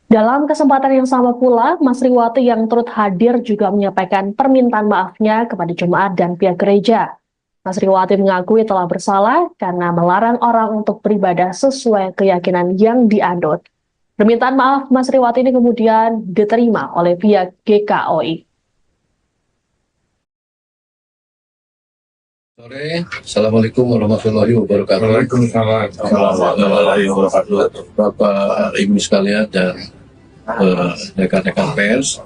Dalam kesempatan yang sama pula, Mas Riwati yang turut hadir juga menyampaikan permintaan maafnya kepada jemaat dan pihak gereja. Mas Riwati mengakui telah bersalah karena melarang orang untuk beribadah sesuai keyakinan yang dianut. Permintaan maaf Mas Riwati ini kemudian diterima oleh pihak GKOI. Sore, Assalamualaikum warahmatullahi wabarakatuh. Waalaikumsalam warahmatullahi wabarakatuh. Bapak Ibu sekalian dan rekan-rekan pers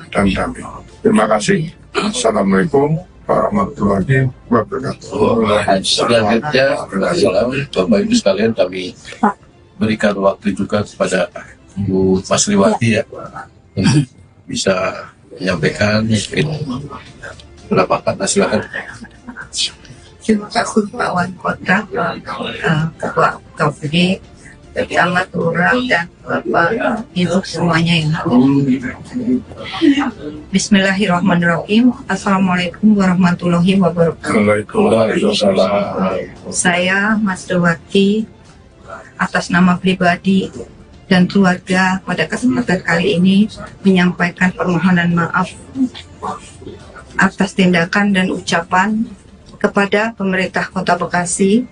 dan damai. Terima kasih. Assalamualaikum warahmatullahi wabarakatuh. Selanjutnya, Bapak Ibu sekalian, kami berikan waktu juga kepada Bu Mas Riwati ya untuk bisa menyampaikan beberapa kata, silakan. Terima kasih Pak Wali Kota, Ketua KUB, Camat, Lurah, dan Bapak Ibu semuanya yang hadir. Bismillahirrahmanirrahim. Assalamualaikum warahmatullahi wabarakatuh. Waalaikumsalam. Saya Mas Riwati atas nama pribadi dan keluarga pada kesempatan kali ini menyampaikan permohonan maaf atas tindakan dan ucapan kepada pemerintah Kota Bekasi,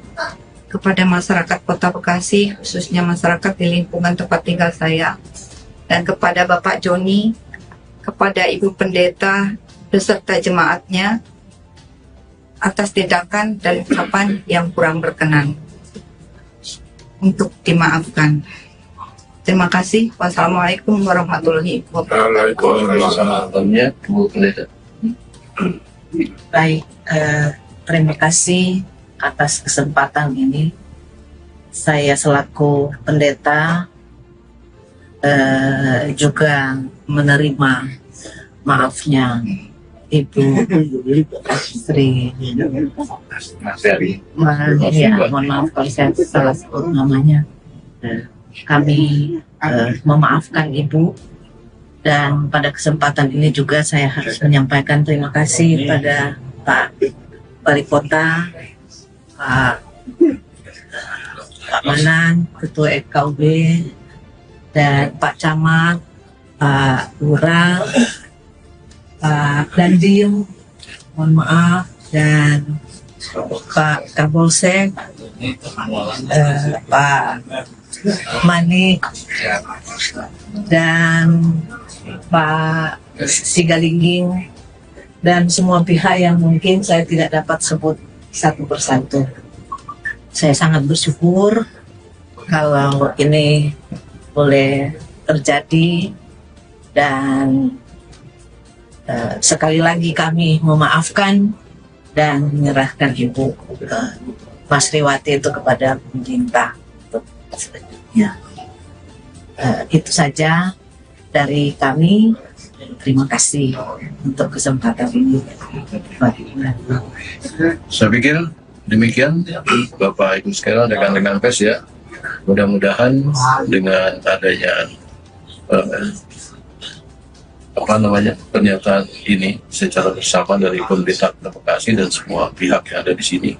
kepada masyarakat Kota Bekasi, khususnya masyarakat di lingkungan tempat tinggal saya, dan kepada Bapak Joni, kepada Ibu Pendeta beserta jemaatnya atas tindakan dan ucapan yang kurang berkenan, untuk dimaafkan. Terima kasih. Wassalamualaikum warahmatullahi wabarakatuh. Waalaikumsalam, Bu Pendeta. Baik, terima kasih atas kesempatan ini. Saya selaku pendeta juga menerima maafnya Ibu Sri. Mohon maaf kalau saya salah sebut namanya. Kami memaafkan Ibu. Dan pada kesempatan ini juga saya harus menyampaikan terima kasih pada Pak Wali Kota, Pak Manan, Ketua KUB, dan Pak Camat, Pak Lurah, Pak Dandim, mohon maaf, dan Pak Kapolsek, Pak Manik, dan Pak Sigalingging, dan semua pihak yang mungkin saya tidak dapat sebut satu persatu. Saya sangat bersyukur kalau ini boleh terjadi, dan sekali lagi kami memaafkan dan menyerahkan Ibu ke Mas Riwati itu kepada pemerintah untuk selanjutnya. Itu saja dari kami. Terima kasih untuk kesempatan ini. Saya pikir demikian Bapak Ibu sekalian, rekan-rekan pers ya. Mudah-mudahan dengan adanya pernyataan ini secara bersama dari pemerintah Kota Bekasi dan semua pihak yang ada di sini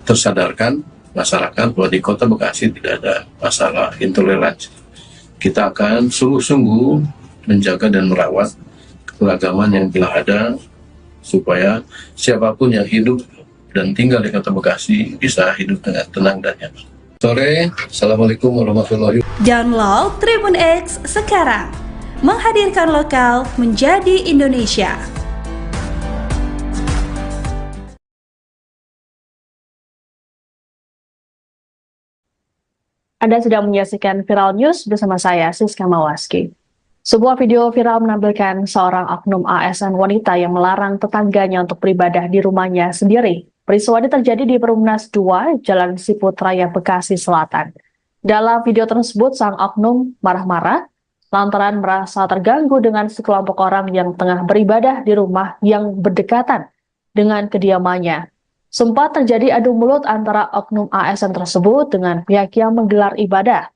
tersadarkan masyarakat bahwa di Kota Bekasi tidak ada masalah intoleransi. Kita akan sungguh-sungguh menjaga dan merawat keberagaman yang telah ada supaya siapapun yang hidup dan tinggal di Kota Bekasi bisa hidup dengan tenang dan nyaman. Sore, Assalamualaikum warahmatullahi wabarakatuh. Download Tribun X sekarang, menghadirkan lokal menjadi Indonesia. Anda sedang menyaksikan Viral News bersama saya, Siska Mawaski. Sebuah video viral menampilkan seorang oknum ASN wanita yang melarang tetangganya untuk beribadah di rumahnya sendiri. Peristiwa ini terjadi di Perumnas 2, Jalan Siput Raya, Bekasi Selatan. Dalam video tersebut, sang oknum marah-marah lantaran merasa terganggu dengan sekelompok orang yang tengah beribadah di rumah yang berdekatan dengan kediamannya. Sempat terjadi adu mulut antara oknum ASN tersebut dengan pihak yang menggelar ibadah.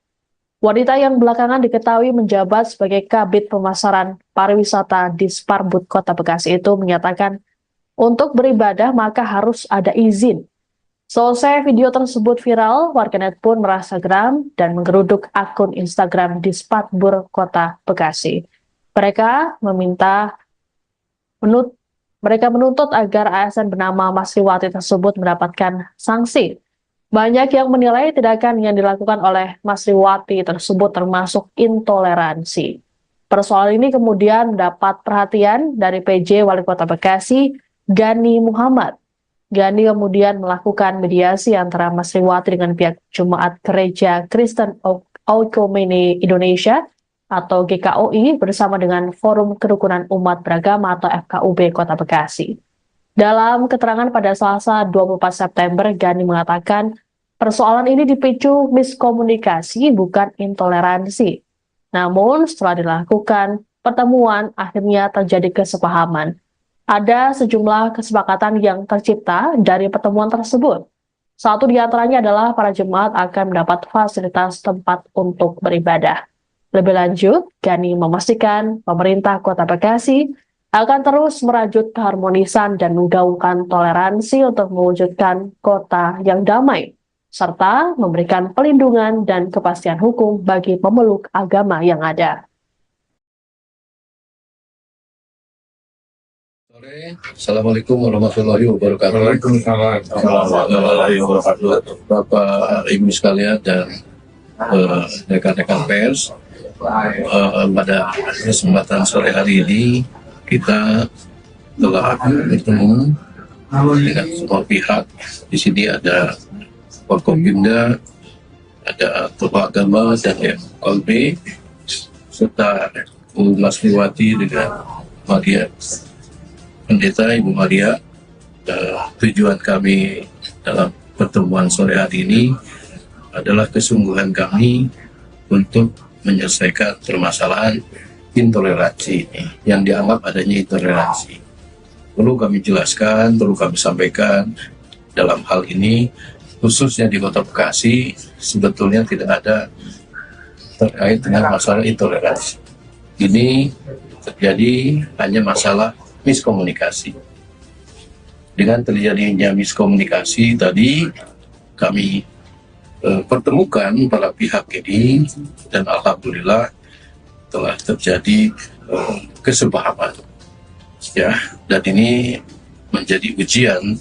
Wanita yang belakangan diketahui menjabat sebagai Kabid Pemasaran Pariwisata di Sparbud Kota Bekasi itu menyatakan untuk beribadah maka harus ada izin. Selesai video tersebut viral, warganet pun merasa geram dan menggeruduk akun Instagram di Sparbud Kota Bekasi. Mereka menuntut agar ASN bernama Mas Riwati tersebut mendapatkan sanksi. Banyak yang menilai tindakan yang dilakukan oleh Mas Riwati tersebut termasuk intoleransi. Persoalan ini kemudian mendapat perhatian dari PJ Wali Kota Bekasi, Gani Muhammad. Gani kemudian melakukan mediasi antara Mas Riwati dengan pihak Jemaat Gereja Kristen Oikumene Indonesia atau GKOI bersama dengan Forum Kerukunan Umat Beragama atau FKUB Kota Bekasi. Dalam keterangan pada Selasa 24 September, Gani mengatakan persoalan ini dipicu miskomunikasi bukan intoleransi. Namun setelah dilakukan pertemuan, akhirnya terjadi kesepahaman. Ada sejumlah kesepakatan yang tercipta dari pertemuan tersebut. Satu di antaranya adalah para jemaat akan mendapat fasilitas tempat untuk beribadah. Lebih lanjut, Gani memastikan pemerintah Kota Bekasi akan terus merajut keharmonisan dan menggaungkan toleransi untuk mewujudkan kota yang damai, serta memberikan pelindungan dan kepastian hukum bagi pemeluk agama yang ada. Assalamualaikum warahmatullahi wabarakatuh. Waalaikumsalam warahmatullahi wabarakatuh. Bapak Ibu sekalian dan rekan-rekan pers, pada kesempatan sore hari ini kita telah bertemu dengan semua pihak. Di sini ada Forkopimda, ada tokoh agama dan FKUB, serta Mas Riwati dengan Maria, Pendeta Ibu Maria. Tujuan kami dalam pertemuan sore hari ini adalah kesungguhan kami untuk menyelesaikan permasalahan intoleransi ini, yang dianggap adanya intoleransi. Perlu kami jelaskan, perlu kami sampaikan, dalam hal ini khususnya di Kota Bekasi sebetulnya tidak ada terkait dengan masalah intoleransi. Ini terjadi hanya masalah miskomunikasi. Dengan terjadinya miskomunikasi tadi kami pertemukan para pihak ini dan alhamdulillah telah terjadi kesepahaman, ya, dan ini menjadi ujian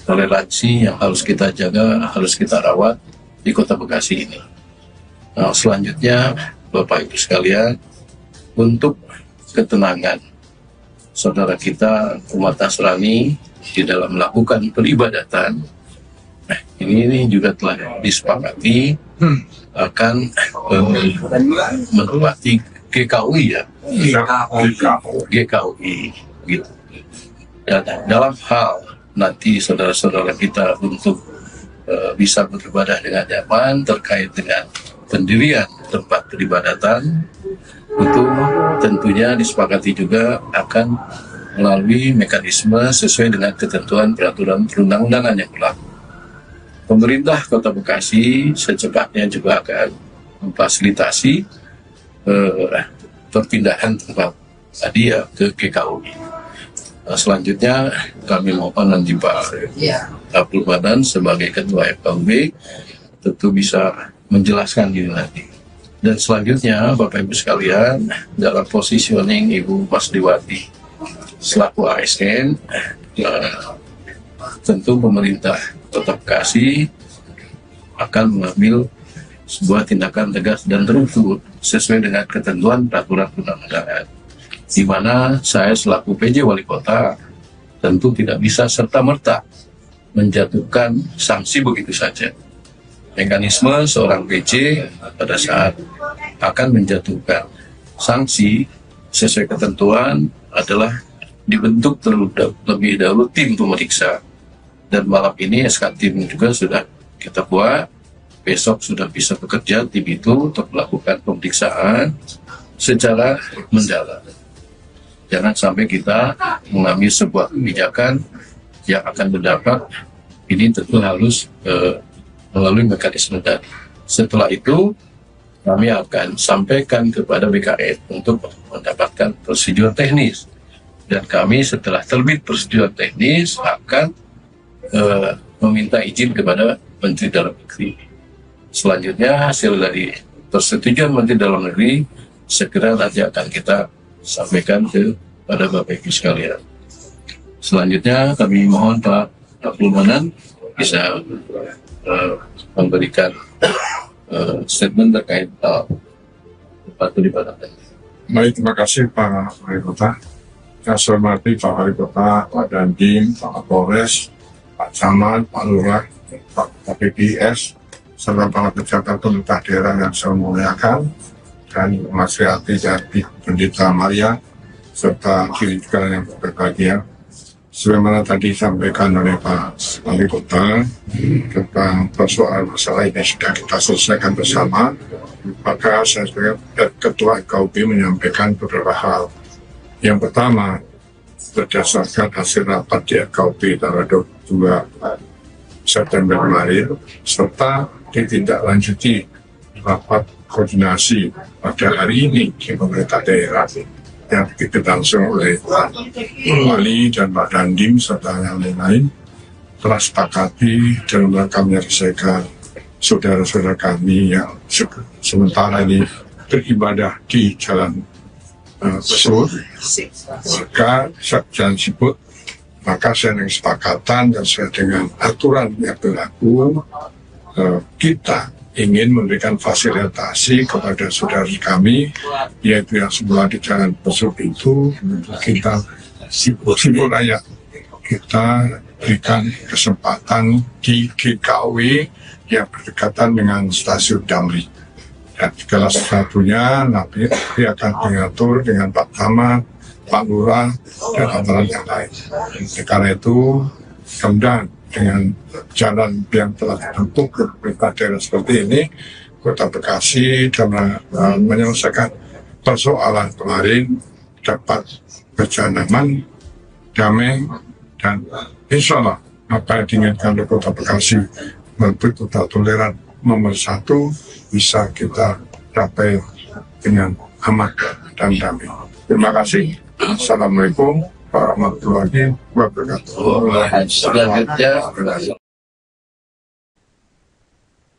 toleransi yang harus kita jaga, harus kita rawat di Kota Bekasi ini. Nah, selanjutnya Bapak Ibu sekalian, untuk ketenangan saudara kita umat Nasrani di dalam melakukan peribadatan, ini juga telah disepakati akan menempati GKOI, ya, GKOI gitu. Dan dalam hal nanti saudara-saudara kita untuk bisa beribadah dengan nyaman terkait dengan pendirian tempat peribadatan, itu tentunya disepakati juga akan melalui mekanisme sesuai dengan ketentuan peraturan perundang-undangan yang berlaku. Pemerintah Kota Bekasi secepatnya juga akan memfasilitasi perpindahan tempat tadi ya ke GKUI. Selanjutnya kami mohon nanti Pak Abdul Manan sebagai Ketua FKUB tentu bisa menjelaskan ini nanti. Dan selanjutnya Bapak Ibu sekalian, dalam positioning Ibu Masriwati selaku ASN, tentu pemerintah Kota Bekasi akan mengambil sebuah tindakan tegas dan terukur sesuai dengan ketentuan peraturan perundang-undangan, di mana saya selaku PJ Wali Kota tentu tidak bisa serta-merta menjatuhkan sanksi begitu saja. Mekanisme seorang PJ pada saat akan menjatuhkan sanksi sesuai ketentuan adalah dibentuk terlebih dahulu tim pemeriksa, dan malam ini SK tim juga sudah kita buat. Besok sudah bisa bekerja tim itu untuk melakukan pemeriksaan secara mendalam. Jangan sampai kita mengambil sebuah kebijakan yang akan berdampak, ini tentu harus melalui mekanisme tadi. Setelah itu kami akan sampaikan kepada BKN untuk mendapatkan prosedur teknis, dan kami setelah terbit prosedur teknis akan meminta izin kepada Menteri Dalam Negeri. Selanjutnya hasil dari persetujuan Menteri Dalam Negeri segera nanti akan kita sampaikan kepada Bapak Ibu sekalian. Selanjutnya kami mohon Pak Abdul Manan bisa memberikan statement terkait tempat peribadatan. Baik, terima kasih Pak Wali Kota. Saya hormati Pak Wali Kota, Pak Dandim, Pak Kapolres, Pak Camat, Pak Lurah, Pak KPPS, serta para pejabat pemerintah daerah yang saya muliakan, dan Mas Riati dari Pendeta Maria, serta kiri juga yang berbahagia. Sebagaimana tadi disampaikan oleh Pak Wali Kota tentang persoalan masalah ini sudah kita selesaikan bersama, maka saya sebagai Ketua FKUB menyampaikan beberapa hal. Yang pertama, berdasarkan hasil rapat di FKUB tanggal 22 September kemarin, serta ditindaklanjuti rapat koordinasi pada hari ini di pemerintah daerah yang dilangsung oleh Pak Wali dan Pak Dandim serta yang lain-lain, telah sepakati dalam rangka menyelesaikan saudara-saudara kami yang sementara ini beribadah di Jalan Besut, maka Jalan Siput, maka saya dengan kesepakatan dan sesuai dengan aturan yang berlaku, kita ingin memberikan fasilitasi kepada saudara kami, yaitu yang semula di Jalan Besut itu, kita Siput Raya, kita berikan kesempatan di GKUI yang berdekatan dengan stasiun Damri. Dan segala sesuatunya nanti akan diatur dengan Pak Camat, Pak Lurah, dan aparat yang lain. Karena itu, kemudian dengan jalan yang telah dibentuk ke pemerintah daerah seperti ini, Kota Bekasi dalam menyelesaikan persoalan kemarin dapat berjalan aman, damai, dan insya Allah apa yang diinginkan oleh Kota Bekasi menuju kota toleran nomor 1 bisa kita capai dengan aman dan damai. Terima kasih. Assalamualaikum warahmatullahi wabarakatuh.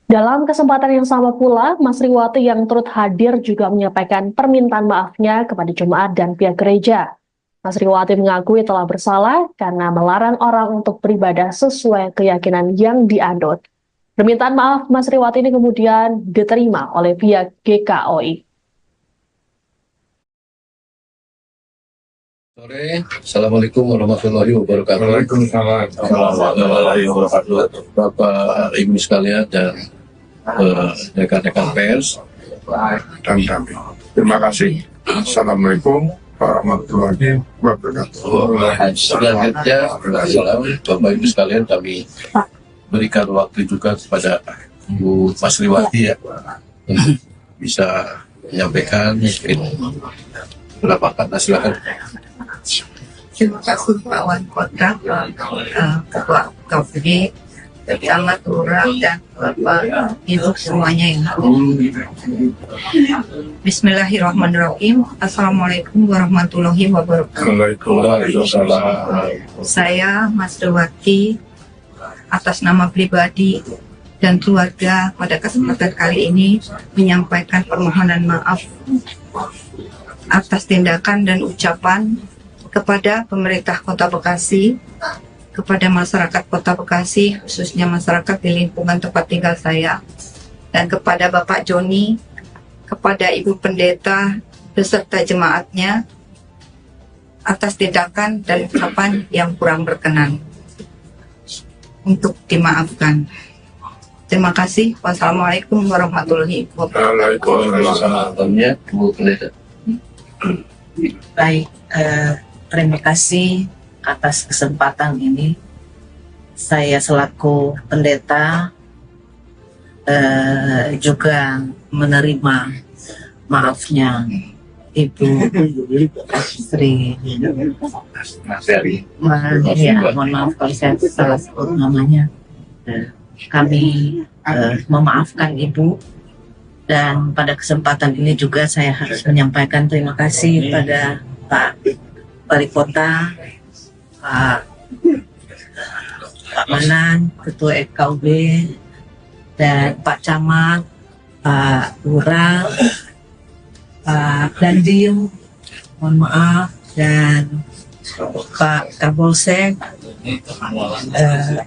Dalam kesempatan yang sama pula, Mas Riwati yang turut hadir juga menyampaikan permintaan maafnya kepada jemaat dan pihak gereja. Mas Riwati mengakui telah bersalah karena melarang orang untuk beribadah sesuai keyakinan yang dianut. Permintaan maaf Mas Riwati ini kemudian diterima oleh pihak GKOI. Sore, Assalamualaikum warahmatullahi wabarakatuh. Waalaikumsalam warahmatullahi wabarakatuh. Bapak Ibu sekalian dan rekan-rekan pers dan damai. Terima kasih. Assalamualaikum warahmatullahi wabarakatuh. Selanjutnya, Bapak Ibu sekalian, kami berikan waktu juga kepada Bu Masriwati ya untuk bisa menyampaikan beberapa kata. Silakan. Terima kasih Pak Wali Kota, Ketua KPD, Camat Lurah, dan Bapak Ibu semuanya yang Bismillahirrahmanirrahim. Assalamualaikum warahmatullahi wabarakatuh. Waalaikumsalam. Saya Masriwati atas nama pribadi dan keluarga pada kesempatan kali ini menyampaikan permohonan maaf atas tindakan dan ucapan kepada pemerintah Kota Bekasi, kepada masyarakat Kota Bekasi, khususnya masyarakat di lingkungan tempat tinggal saya, dan kepada Bapak Joni, kepada Ibu Pendeta beserta jemaatnya atas tindakan dan ucapan yang kurang berkenan, untuk dimaafkan. Terima kasih. Wassalamualaikum warahmatullahi wabarakatuh. Waalaikumsalam. Bu Pendeta. Baik, terima kasih atas kesempatan ini. Saya selaku pendeta juga menerima maafnya Ibu Sri. Ya, mohon maaf kalau saya salah sebut namanya. Kami memaafkan Ibu, dan pada kesempatan ini juga saya harus menyampaikan terima kasih pada Pak Wali Kota, Pak Manan, Ketua FKUB, dan Pak Camat, Pak Lurah, Pak Dandim, mohon maaf, dan Pak Kapolsek,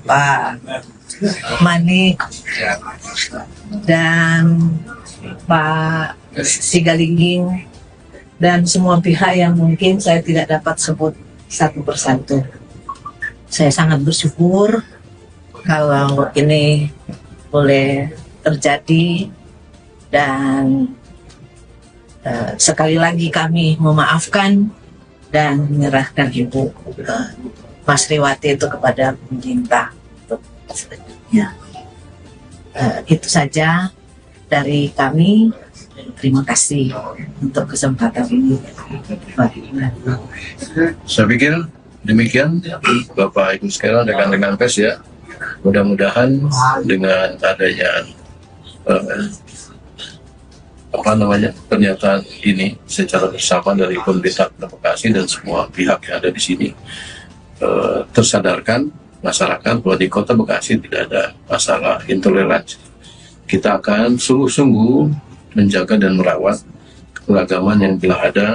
Pak Manik, dan Pak Sigalingging, dan semua pihak yang mungkin saya tidak dapat sebut satu persatu. Saya sangat bersyukur kalau ini boleh terjadi, dan sekali lagi kami memaafkan dan menyerahkan Ibu Masriwati itu kepada pemerintah untuk selanjutnya. Itu saja dari kami. Terima kasih untuk kesempatan ini. Saya pikir demikian Bapak Ibu sekalian, rekan-rekan pers ya. Mudah-mudahan dengan adanya pernyataan ini secara bersama dari pemerintah Kota Bekasi dan semua pihak yang ada di sini, tersadarkan masyarakat bahwa di Kota Bekasi tidak ada masalah intoleransi. Kita akan sungguh-sungguh menjaga dan merawat keberagaman yang telah ada,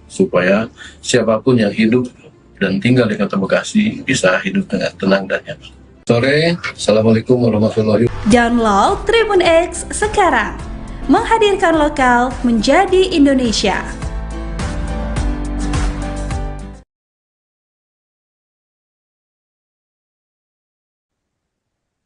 supaya siapapun yang hidup dan tinggal di Kota Bekasi bisa hidup dengan tenang dan nyaman. Sore, Assalamualaikum warahmatullahi wabarakatuh. Download Tribun X sekarang, menghadirkan lokal menjadi Indonesia.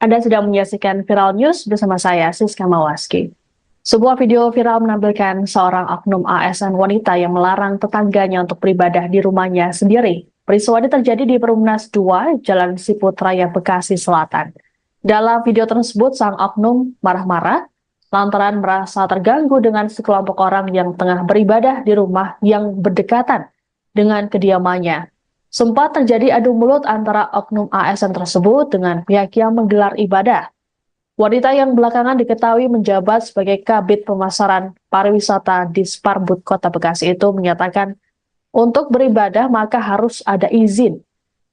Anda sedang menyaksikan Viral News bersama saya, Siska Mawaski. Sebuah video viral menampilkan seorang oknum ASN wanita yang melarang tetangganya untuk beribadah di rumahnya sendiri. Peristiwa ini terjadi di Perumnas 2, Jalan Siput Raya, Bekasi Selatan. Dalam video tersebut, sang oknum marah-marah lantaran merasa terganggu dengan sekelompok orang yang tengah beribadah di rumah yang berdekatan dengan kediamannya. Sempat terjadi adu mulut antara oknum ASN tersebut dengan pihak yang menggelar ibadah. Wanita yang belakangan diketahui menjabat sebagai Kabid Pemasaran Pariwisata di Sparbud Kota Bekasi itu menyatakan untuk beribadah maka harus ada izin.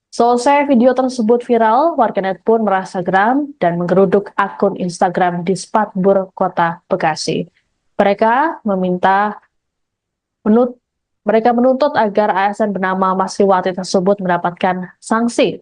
Selesai video tersebut viral, warganet pun merasa geram dan menggeruduk akun Instagram di Sparbud Kota Bekasi. Mereka menuntut agar ASN bernama Masriwati tersebut mendapatkan sanksi.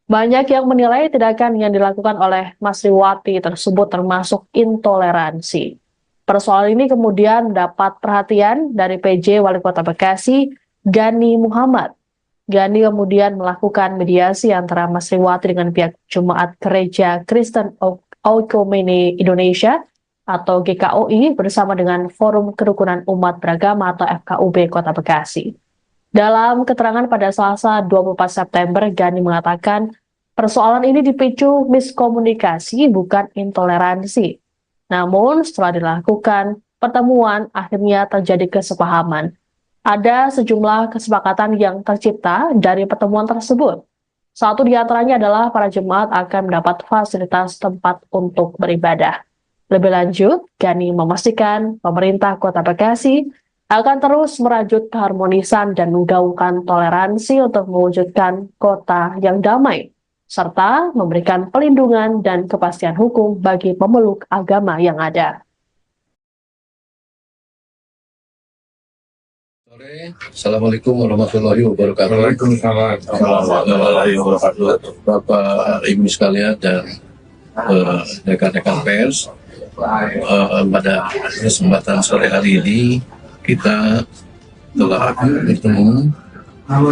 Banyak yang menilai tindakan yang dilakukan oleh Masriwati tersebut termasuk intoleransi. Persoalan ini kemudian mendapat perhatian dari PJ Wali Kota Bekasi, Gani Muhammad. Gani kemudian melakukan mediasi antara Masriwati dengan pihak Jemaat Gereja Kristen Oikumene Indonesia atau GKOI bersama dengan Forum Kerukunan Umat Beragama atau FKUB Kota Bekasi. Dalam keterangan pada Selasa 24 September, Gani mengatakan persoalan ini dipicu miskomunikasi bukan intoleransi. Namun setelah dilakukan pertemuan, akhirnya terjadi kesepahaman. Ada sejumlah kesepakatan yang tercipta dari pertemuan tersebut. Satu di antaranya adalah para jemaat akan mendapat fasilitas tempat untuk beribadah. Lebih lanjut, Gani memastikan pemerintah Kota Bekasi akan terus merajut keharmonisan dan menggaungkan toleransi untuk mewujudkan kota yang damai, serta memberikan pelindungan dan kepastian hukum bagi pemeluk agama yang ada. Assalamualaikum warahmatullahi wabarakatuh. Waalaikumsalam warahmatullahi wabarakatuh. Bapak Ibu sekalian dan rekan-rekan pers, pada kesempatan sore hari ini kita telah bertemu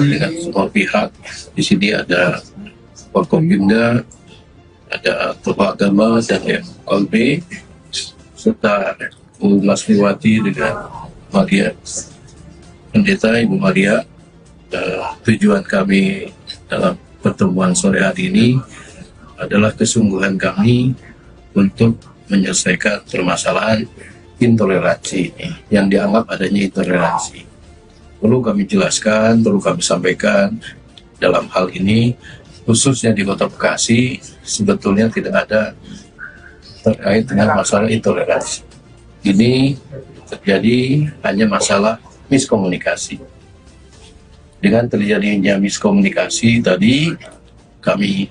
dengan semua pihak. Di sini ada Forkopimda, ada tokoh agama dan FKB, serta Bu Masriwati dengan Maria, Pendeta Ibu Maria. Tujuan kami dalam pertemuan sore hari ini adalah kesungguhan kami untuk menyelesaikan permasalahan intoleransi yang dianggap adanya intoleransi. Perlu kami jelaskan, perlu kami sampaikan dalam hal ini, khususnya di Kota Bekasi, sebetulnya tidak ada terkait dengan masalah intoleransi. Ini terjadi hanya masalah miskomunikasi. Dengan terjadinya miskomunikasi tadi, kami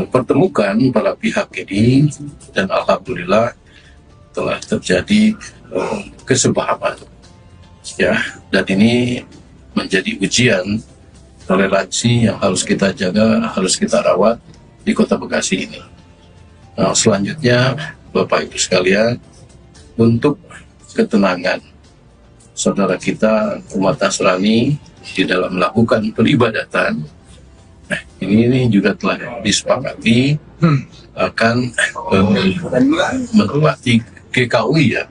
pertemukan para pihak ini, dan alhamdulillah telah terjadi kesepahaman, ya, dan ini menjadi ujian toleransi yang harus kita jaga, harus kita rawat di Kota Bekasi ini. Nah, selanjutnya Bapak Ibu sekalian, untuk ketenangan saudara kita umat Nasrani di dalam melakukan peribadatan, nah, ini juga telah disepakati akan menempati GKUI, ya,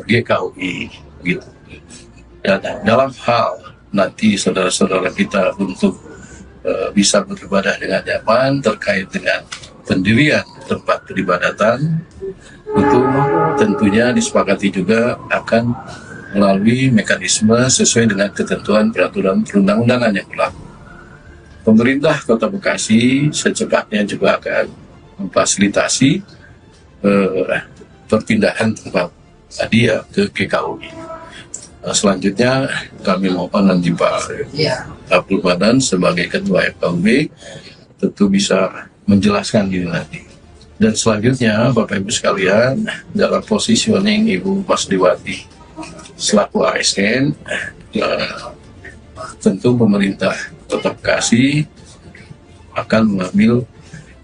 GKUI gitu. Dan dalam hal nanti saudara-saudara kita untuk bisa beribadah dengan nyaman terkait dengan pendirian tempat peribadatan, itu tentunya disepakati juga akan melalui mekanisme sesuai dengan ketentuan peraturan perundang-undangan yang berlaku. Pemerintah Kota Bekasi secepatnya juga akan memfasilitasi perpindahan tempat tadi, ya, ke GKUI. Nah, selanjutnya kami mohon nanti Pak Abdul Badan sebagai Ketua FKUB tentu bisa menjelaskan ini nanti. Dan selanjutnya Bapak Ibu sekalian, dalam positioning Ibu Masriwati selaku ASN, tentu pemerintah Kota Bekasi akan mengambil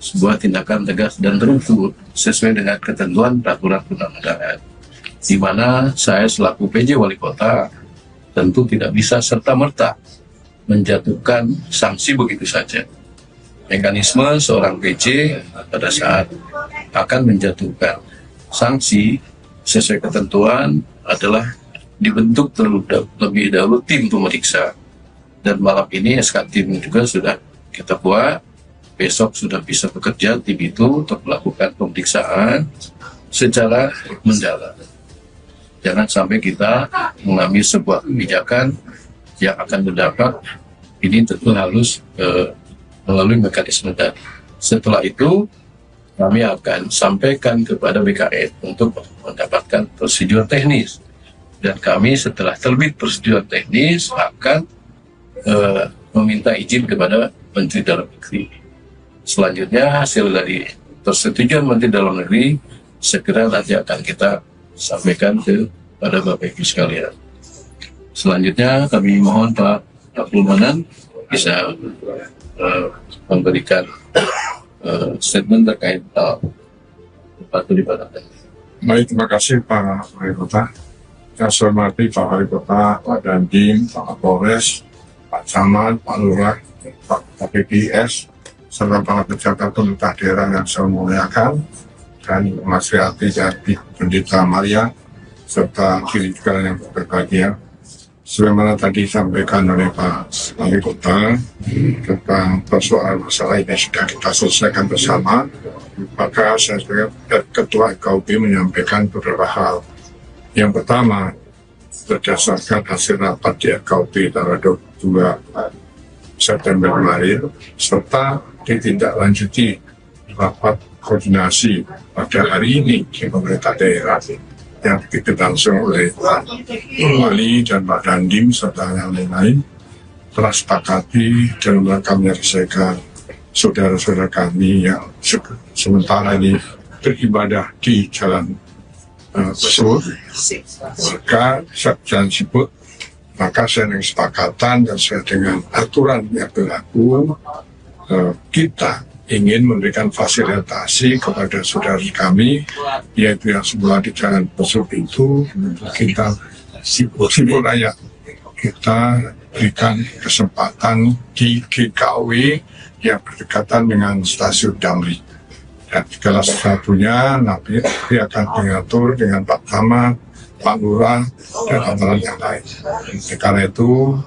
sebuah tindakan tegas dan terukur sesuai dengan ketentuan peraturan perundang-undangan, di mana saya selaku PJ Wali Kota tentu tidak bisa serta-merta menjatuhkan sanksi begitu saja. Mekanisme seorang PJ pada saat akan menjatuhkan sanksi sesuai ketentuan adalah dibentuk terlebih dahulu tim pemeriksa, dan malam ini SK tim juga sudah kita buat. Besok sudah bisa bekerja tim itu untuk melakukan pemeriksaan secara mendalam. Jangan sampai kita mengambil sebuah kebijakan yang akan berdampak, ini tentu harus melalui mekanisme tadi. Setelah itu kami akan sampaikan kepada BKN untuk mendapatkan prosedur teknis, dan kami setelah terbit prosedur teknis akan meminta izin kepada Menteri Dalam Negeri. Selanjutnya hasil dari persetujuan Menteri Dalam Negeri segera nanti akan kita sampaikan kepada Bapak Ibu sekalian. Selanjutnya kami mohon Pak Abdul Manan bisa memberikan statement terkait tempat peribadatan. Baik, terima kasih Pak Wali Kota. Saya hormati Pak Wali Kota, Pak Dandim, Pak Kapolres, Pak Camat, Pak Lurah, Pak KPPS, serta para pejabat pemerintah daerah yang saya muliakan, dan Mas Riati dan Pendeta Maria, serta diri juga yang berbahagia. sebagaimana tadi disampaikan oleh Pak Wali Kota tentang persoalan masalah ini sudah kita selesaikan bersama, maka saya sebagai Ketua KUB menyampaikan beberapa hal. Yang pertama, berdasarkan hasil rapat di KUB tanggal 22 September kemarin, serta ditindaklanjuti rapat koordinasi pada hari ini di pemerintah daerah yang dipimpin langsung oleh Pak Wali dan Pak Dandim serta yang lain-lain, telah sepakati dalam rangka menyelesaikan saudara-saudara kami yang sementara ini beribadah di Jalan Besut, maka Jalan Siput, maka saya dengan kesepakatan dan sesuai dengan aturan yang berlaku, kita ingin memberikan fasilitasi kepada saudara kami, yaitu yang semula di Jalan Besut itu kita Siput Raya, kita berikan kesempatan di GKW yang berdekatan dengan stasiun Damri. Dan segala sesuatunya nanti akan diatur dengan Pak Camat, Pak Lurah, dan antara yang lain. Karena itu,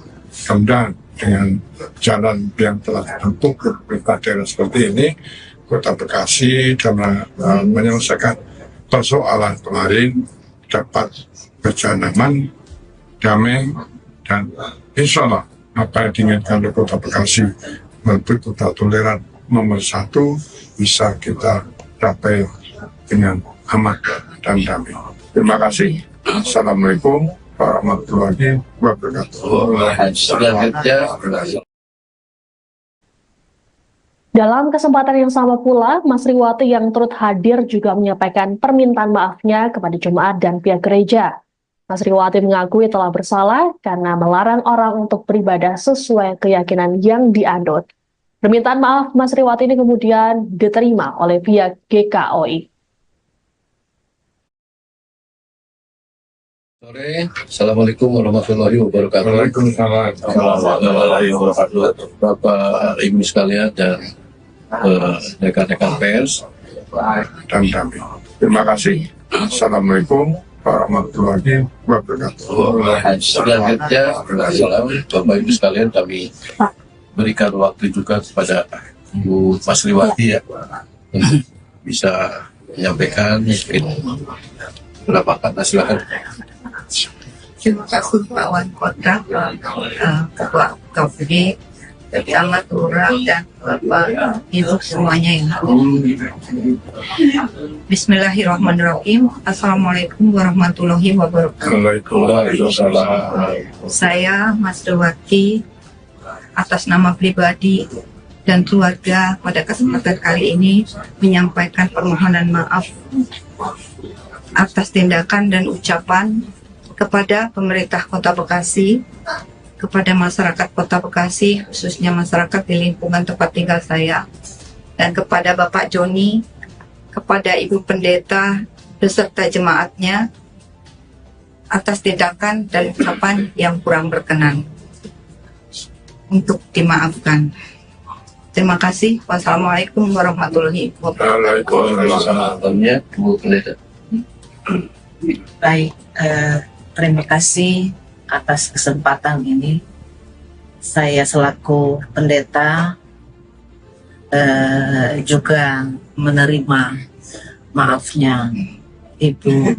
kemudian dengan jalan yang telah dibentuk pemerintah daerah seperti ini, Kota Bekasi dalam menyelesaikan persoalan kemarin dapat berjalan aman, damai, dan insya Allah apa yang diinginkan oleh Kota Bekasi menuju kota toleran nomor 1 bisa kita capai dengan aman dan damai. Terima kasih. Assalamualaikum warahmatullahi wabarakatuh. Dalam kesempatan yang sama pula, Mas Riwati yang turut hadir juga menyampaikan permintaan maafnya kepada jemaat dan pihak gereja. Mas Riwati mengakui telah bersalah karena melarang orang untuk beribadah sesuai keyakinan yang dianut. Permintaan maaf Mas Riwati ini kemudian diterima oleh pihak GKOI. Sore, Assalamualaikum warahmatullahi wabarakatuh. Waalaikumsalam warahmatullahi wabarakatuh. Bapak Ibu sekalian dan rekan-rekan pers dan damai. Terima kasih. Assalamualaikum warahmatullahi wabarakatuh. Selanjutnya, Bapak Ibu sekalian, kami berikan waktu juga kepada Bu Mas Riwati ya, untuk bisa menyampaikan mungkin berapa kata, silakan. Terima kasih Pak Wali Kota, Ketua KUB, Camat, Lurah, dan Bapak Ibu semuanya yang hadir. Bismillahirrahmanirrahim. Assalamualaikum warahmatullahi wabarakatuh. Waalaikumsalam. Saya Mas Riwati atas nama pribadi dan keluarga pada kesempatan kali ini menyampaikan permohonan maaf atas tindakan dan ucapan kepada pemerintah Kota Bekasi, kepada masyarakat Kota Bekasi, khususnya masyarakat di lingkungan tempat tinggal saya, dan kepada Bapak Joni, kepada Ibu Pendeta beserta jemaatnya atas tindakan dan ucapan yang kurang berkenan, untuk dimaafkan. Terima kasih. Wassalamualaikum warahmatullahi wabarakatuh. Bu Pendeta. Baik, terima kasih atas kesempatan ini. Saya selaku pendeta juga menerima maafnya Ibu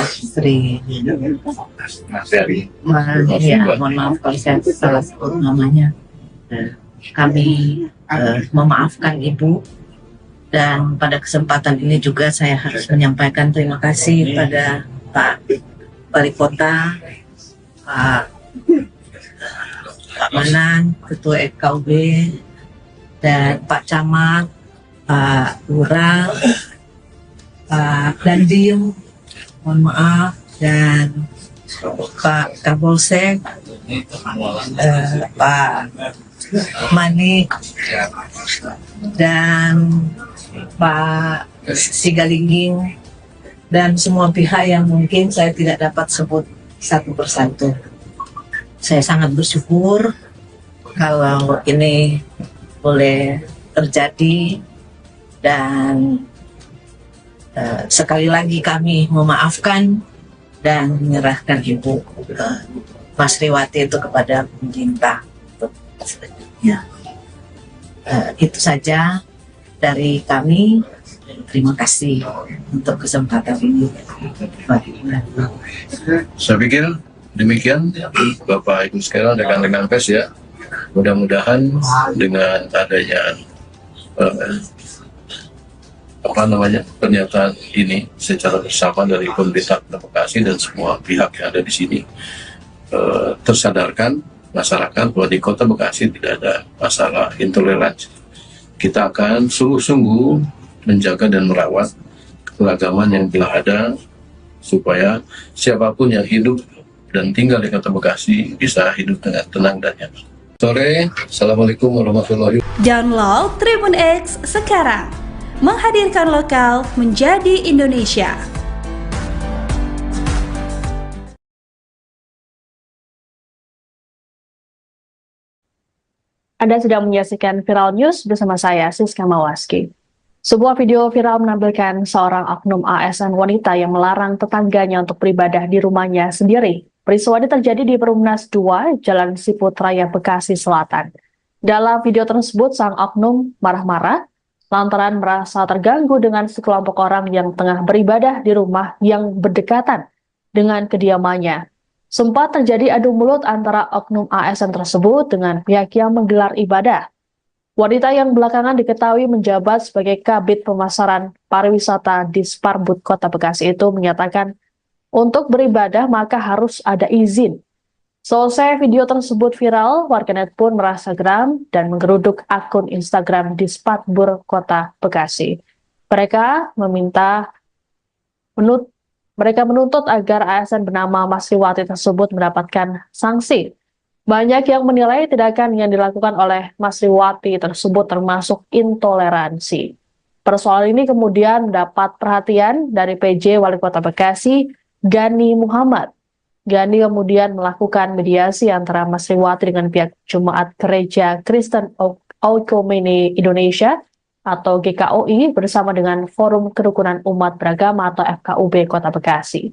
Sri. Mohon maaf kalau saya salah sebut namanya. Kami memaafkan Ibu, dan pada kesempatan ini juga saya harus menyampaikan terima kasih pada Pak Wali Kota, Pak Manan, Ketua KUB, dan Pak Camat, Pak Lurah, Pak Dandim, mohon maaf, dan Pak Kapolsek, Pak Manik, dan Pak Sigalingging, dan semua pihak yang mungkin saya tidak dapat sebut satu persatu. Saya sangat bersyukur kalau ini boleh terjadi, dan sekali lagi kami memaafkan dan menyerahkan Ibu Mas Riwati itu kepada pemerintah untuk selanjutnya. Itu saja dari kami. Terima kasih untuk kesempatan ini. Saya pikir demikian Bapak Ibu sekalian, rekan-rekan pers ya. Mudah-mudahan dengan adanya pernyataan ini secara bersama dari pemerintah Kota Bekasi dan semua pihak yang ada di sini tersadarkan masyarakat bahwa di Kota Bekasi tidak ada masalah intoleransi. Kita akan sungguh-sungguh menjaga dan merawat keragaman yang telah ada supaya siapapun yang hidup dan tinggal di Kota Bekasi bisa hidup dengan tenang dan nyaman. Sore, Assalamualaikum warahmatullahi wabarakatuh. Download Tribun X sekarang, menghadirkan lokal menjadi Indonesia. Anda sedang menyaksikan Viral News bersama saya, Siska Mawaski. Sebuah video viral menampilkan seorang oknum ASN wanita yang melarang tetangganya untuk beribadah di rumahnya sendiri. Peristiwa ini terjadi di Perumnas 2, Jalan Siput Raya, Bekasi Selatan. Dalam video tersebut, sang oknum marah-marah lantaran merasa terganggu dengan sekelompok orang yang tengah beribadah di rumah yang berdekatan dengan kediamannya. Sempat terjadi adu mulut antara oknum ASN tersebut dengan pihak yang menggelar ibadah. Wanita yang belakangan diketahui menjabat sebagai Kabid Pemasaran Pariwisata di Sparbud Kota Bekasi itu menyatakan untuk beribadah maka harus ada izin. Selesai video tersebut viral, warganet pun merasa geram dan menggeruduk akun Instagram di Sparbud Kota Bekasi. Mereka menuntut agar ASN bernama Mas Riwati tersebut mendapatkan sanksi. Banyak yang menilai tindakan yang dilakukan oleh Mas Riwati tersebut termasuk intoleransi. Persoalan ini kemudian mendapat perhatian dari PJ Wali Kota Bekasi, Gani Muhammad. Gani kemudian melakukan mediasi antara Mas Riwati dengan pihak Jemaat Gereja Kristen Oikumene Indonesia atau GKOI bersama dengan Forum Kerukunan Umat Beragama atau FKUB Kota Bekasi.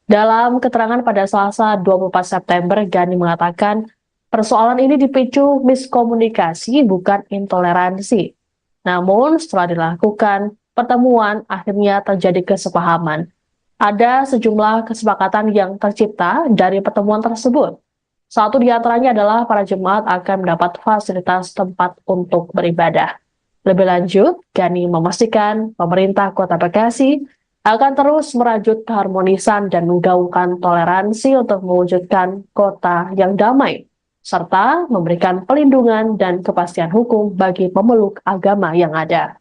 Dalam keterangan pada Selasa 24 September, Gani mengatakan persoalan ini dipicu miskomunikasi bukan intoleransi. Namun setelah dilakukan pertemuan akhirnya terjadi kesepahaman. Ada sejumlah kesepakatan yang tercipta dari pertemuan tersebut. Satu di antaranya adalah para jemaat akan mendapat fasilitas tempat untuk beribadah. Lebih lanjut, Gani memastikan pemerintah Kota Bekasi akan terus merajut keharmonisan dan menggaungkan toleransi untuk mewujudkan kota yang damai, serta memberikan pelindungan dan kepastian hukum bagi pemeluk agama yang ada.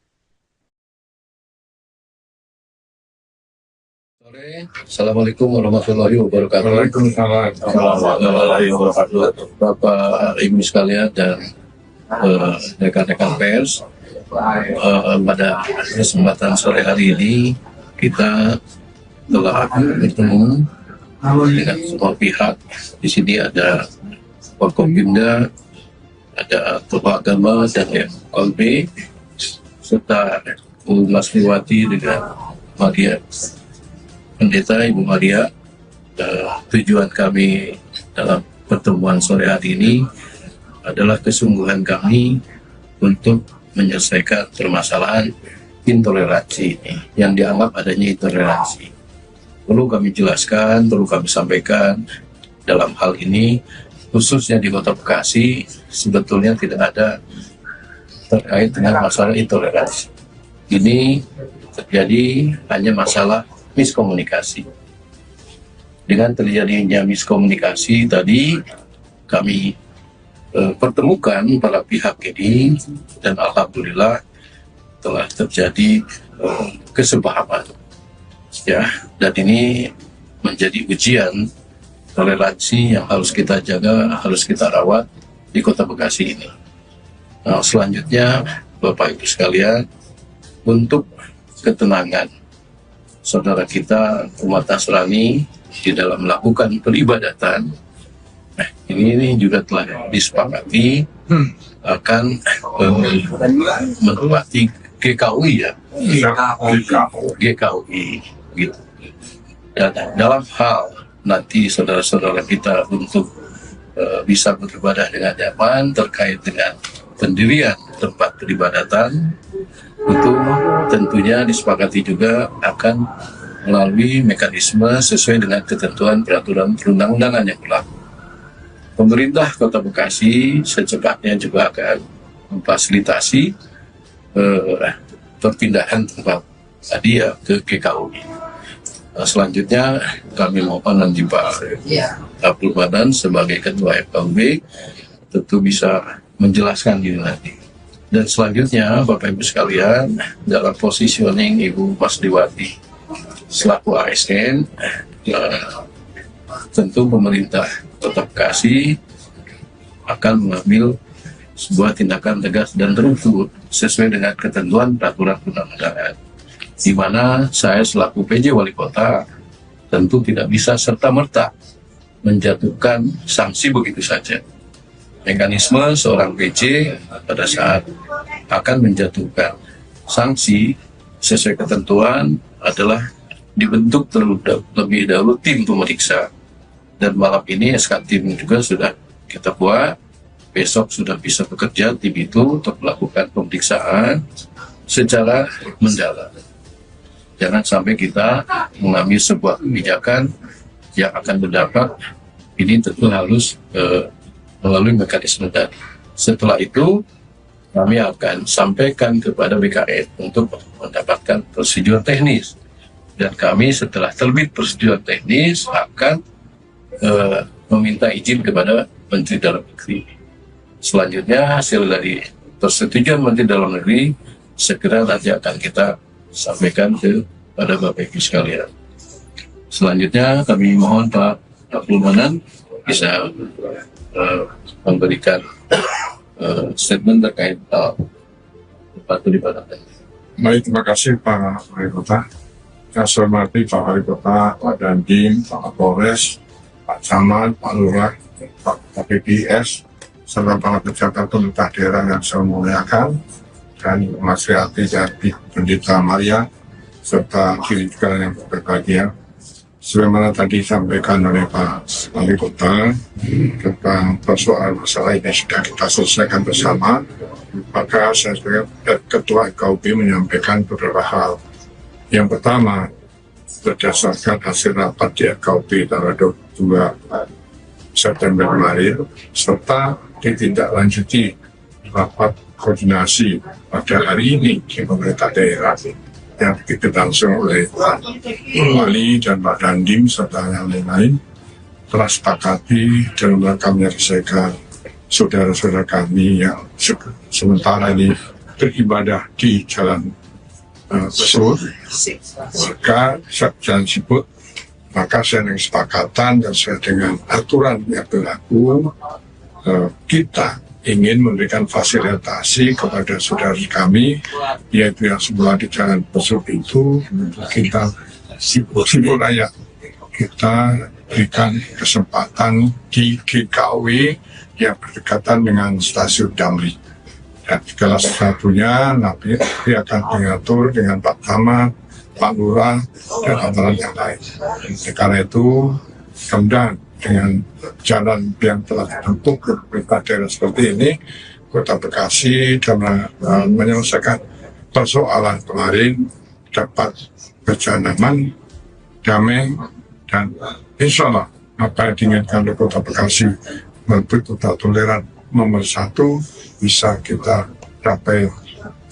Assalamualaikum warahmatullahi wabarakatuh. Waalaikumsalam warahmatullahi wabarakatuh. Bapak Ibu sekalian dan rekan-rekan pers, pada kesempatan sore hari ini kita telah bertemu dengan semua pihak. Di sini ada Forkopimda, ada tokoh agama dan FKUB, serta Mas Riwati dengan Maria Pendeta Ibu Maria. Tujuan kami dalam pertemuan sore hari ini adalah kesungguhan kami untuk menyelesaikan permasalahan intoleransi ini, yang dianggap adanya intoleransi. Perlu kami jelaskan, perlu kami sampaikan dalam hal ini, khususnya di Kota Bekasi, sebetulnya tidak ada terkait dengan masalah intoleransi. Ini terjadi hanya masalah miskomunikasi. Dengan terjadinya miskomunikasi tadi, kami pertemukan para pihak ini dan alhamdulillah telah terjadi kesepahaman. Ya, dan ini menjadi ujian toleransi yang harus kita jaga, harus kita rawat di Kota Bekasi ini. Nah, selanjutnya Bapak Ibu sekalian, untuk ketenangan saudara kita umat Nasrani di dalam melakukan peribadatan, ini juga telah disepakati akan menempati GKUI ya, GKUI gitu. Dan dalam hal nanti saudara-saudara kita untuk bisa beribadah dengan nyaman terkait dengan pendirian tempat peribadatan. Itu tentunya disepakati juga akan melalui mekanisme sesuai dengan ketentuan peraturan perundang-undangan yang berlaku. Pemerintah Kota Bekasi secepatnya juga akan memfasilitasi perpindahan tempat tadi ya ke GKUI. Selanjutnya kami mohon nanti Pak Abdul Manan sebagai Ketua FKUB tentu bisa menjelaskan ini nanti. Dan selanjutnya Bapak Ibu sekalian, dalam positioning Ibu Masriwati selaku ASN, tentu pemerintah Kota Bekasi akan mengambil sebuah tindakan tegas dan terukur sesuai dengan ketentuan peraturan perundang-undangan, di mana saya selaku PJ Wali Kota tentu tidak bisa serta-merta menjatuhkan sanksi begitu saja. Mekanisme seorang PJ pada saat akan menjatuhkan sanksi sesuai ketentuan adalah dibentuk terlebih dahulu tim pemeriksa, dan malam ini SK tim juga sudah kita buat. Besok sudah bisa bekerja tim itu untuk melakukan pemeriksaan secara mendalam. Jangan sampai kita mengambil sebuah kebijakan yang akan berdampak. Ini tentu harus melalui mekanisme tadi. Setelah itu kami akan sampaikan kepada BKN untuk mendapatkan prosedur teknis, dan kami setelah terbit prosedur teknis akan meminta izin kepada Menteri Dalam Negeri. Selanjutnya hasil dari persetujuan Menteri Dalam Negeri segera nanti akan kita sampaikan kepada Bapak Ibu sekalian. Selanjutnya kami mohon Pak Abdul Manan bisa memberikan statement terkait tempat peribadatan. Baik, terima kasih Pak Wali Kota. Saya hormati Pak Wali Kota, Pak Dandim, Pak Kapolres, Pak Camat, Pak Lurah, Pak PPS, serta para pejabat pemerintah daerah yang saya muliakan, dan Mas Riati dari Pendeta Maria, serta kiri juga yang berbahagia. Sebagaimana tadi disampaikan oleh Pak Wali Kota tentang persoalan masalah ini sudah kita selesaikan bersama, maka saya sebagai Ketua FKUB menyampaikan beberapa hal. Yang pertama, berdasarkan hasil rapat di FKUB tanggal 22 September kemarin, serta ditindaklanjuti rapat koordinasi pada hari ini di pemerintah daerah yang berlangsung oleh Pak Wali dan Pak Dandim serta yang lain-lain, telah sepakati dalam rangka menyelesaikan saudara-saudara kami yang sementara ini beribadah di Jalan Besut, maka Jalan Siput, maka saya dengan kesepakatan dan sesuai dengan aturan yang berlaku, kita ingin memberikan fasilitasi kepada saudara kami, yaitu yang sebelah di Jalan Besut itu, kita Siput Raya, kita berikan kesempatan di GKUI yang berdekatan dengan stasiun Damri. Dan segala sesuatunya nanti akan diatur dengan Pak Camat, Pak Lurah, dan aturan yang lain. Karena itu, kemudian dengan jalan yang telah dibentuk ke pemerintah daerah seperti ini, Kota Bekasi dalam menyelesaikan persoalan kemarin dapat berjalan aman, damai, dan insya Allah apa yang diinginkan oleh Kota Bekasi melalui total toleran nomor 1 bisa kita capai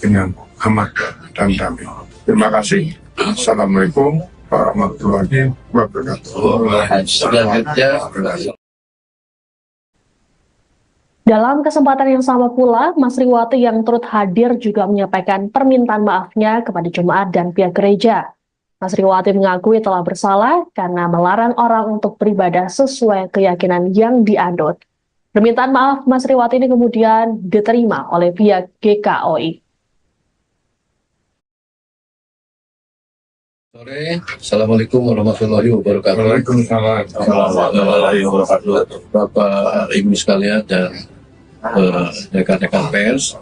dengan aman dan damai. Terima kasih. Assalamualaikum warahmatullahi wabarakatuh. Dalam kesempatan yang sama pula, Mas Riwati yang turut hadir juga menyampaikan permintaan maafnya kepada jemaat dan pihak gereja. Mas Riwati mengakui telah bersalah karena melarang orang untuk beribadah sesuai keyakinan yang dianut. Permintaan maaf Mas Riwati ini kemudian diterima oleh pihak GKUI. Sore, Assalamualaikum warahmatullahi wabarakatuh. Waalaikumsalam warahmatullahi wabarakatuh. Bapak Ibu sekalian dan rekan-rekan pers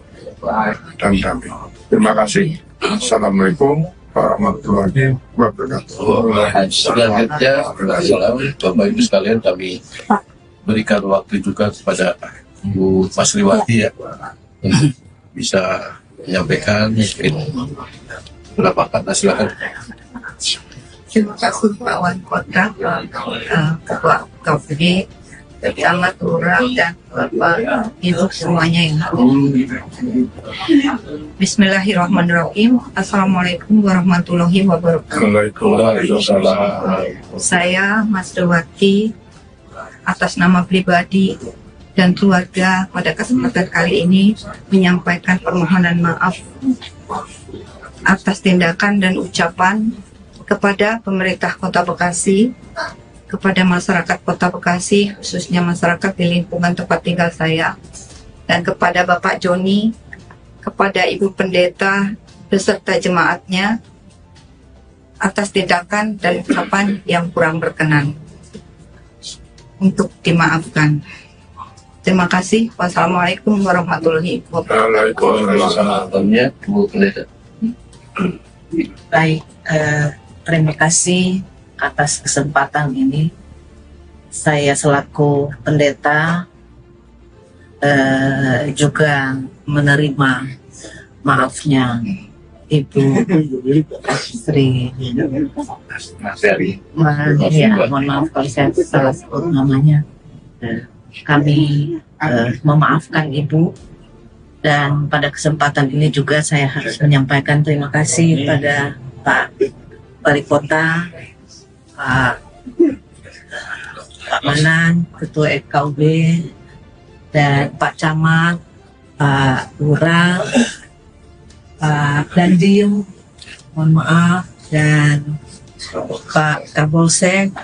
dan kami. Terima kasih. Assalamualaikum warahmatullahi wabarakatuh. Selanjutnya, Bapak Ibu sekalian kami berikan waktu juga kepada Bu Masriwati ya untuk bisa menyampaikan mungkin beberapa kata. Silakan. Terima kasih Pak Wali Kota, Ketua KPD, Camat, Lurah, dan Bapak Ibu semuanya yang hadir. Bismillahirrahmanirrahim. Assalamualaikum warahmatullahi wabarakatuh. Waalaikumsalam. Saya Masriwati atas nama pribadi dan keluarga pada kesempatan kali ini menyampaikan permohonan maaf atas tindakan dan ucapan kepada pemerintah Kota Bekasi, kepada masyarakat Kota Bekasi, khususnya masyarakat di lingkungan tempat tinggal saya, dan kepada Bapak Joni, kepada Ibu Pendeta beserta jemaatnya atas tindakan dan ucapan yang kurang berkenan. Untuk dimaafkan. Terima kasih. Wassalamualaikum warahmatullahi wabarakatuh. Waalaikumsalam. Bu Pendeta. Baik, terima kasih atas kesempatan ini. Saya selaku pendeta juga menerima maafnya Ibu Sri. Ya, mohon maaf kalau saya salah sebut namanya. Kami memaafkan Ibu, dan pada kesempatan ini juga saya harus menyampaikan terima kasih pada Pak Wali Kota, Pak Manan, Ketua FKUB, dan Pak Camat, Pak Lurah, Pak Dandim, mohon maaf, dan Pak Kapolsek,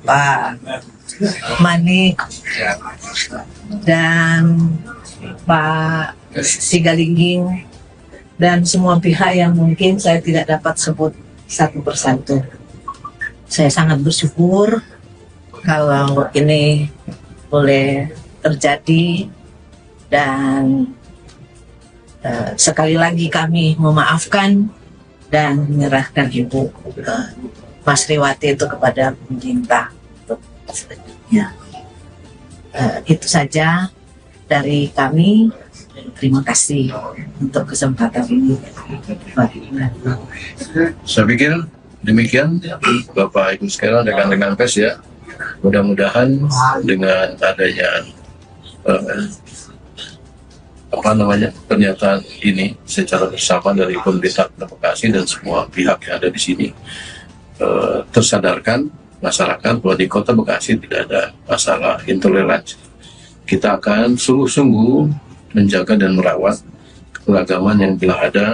Pak Manik, dan Pak Sigalingging, dan semua pihak yang mungkin saya tidak dapat sebut satu persatu. Saya sangat bersyukur kalau ini boleh terjadi, dan sekali lagi kami memaafkan dan menyerahkan Ibu Masriwati itu kepada pemerintah. Ya. Itu saja dari kami. Terima kasih untuk kesempatan ini. Saya pikir demikian Bapak Ibu sekalian, rekan-rekan pers ya. Mudah-mudahan dengan adanya pernyataan ini secara bersama dari pemerintah Kota Bekasi dan semua pihak yang ada di sini tersadarkan masyarakat bahwa di Kota Bekasi tidak ada masalah intoleransi. Kita akan sungguh-sungguh menjaga dan merawat keragaman yang telah ada,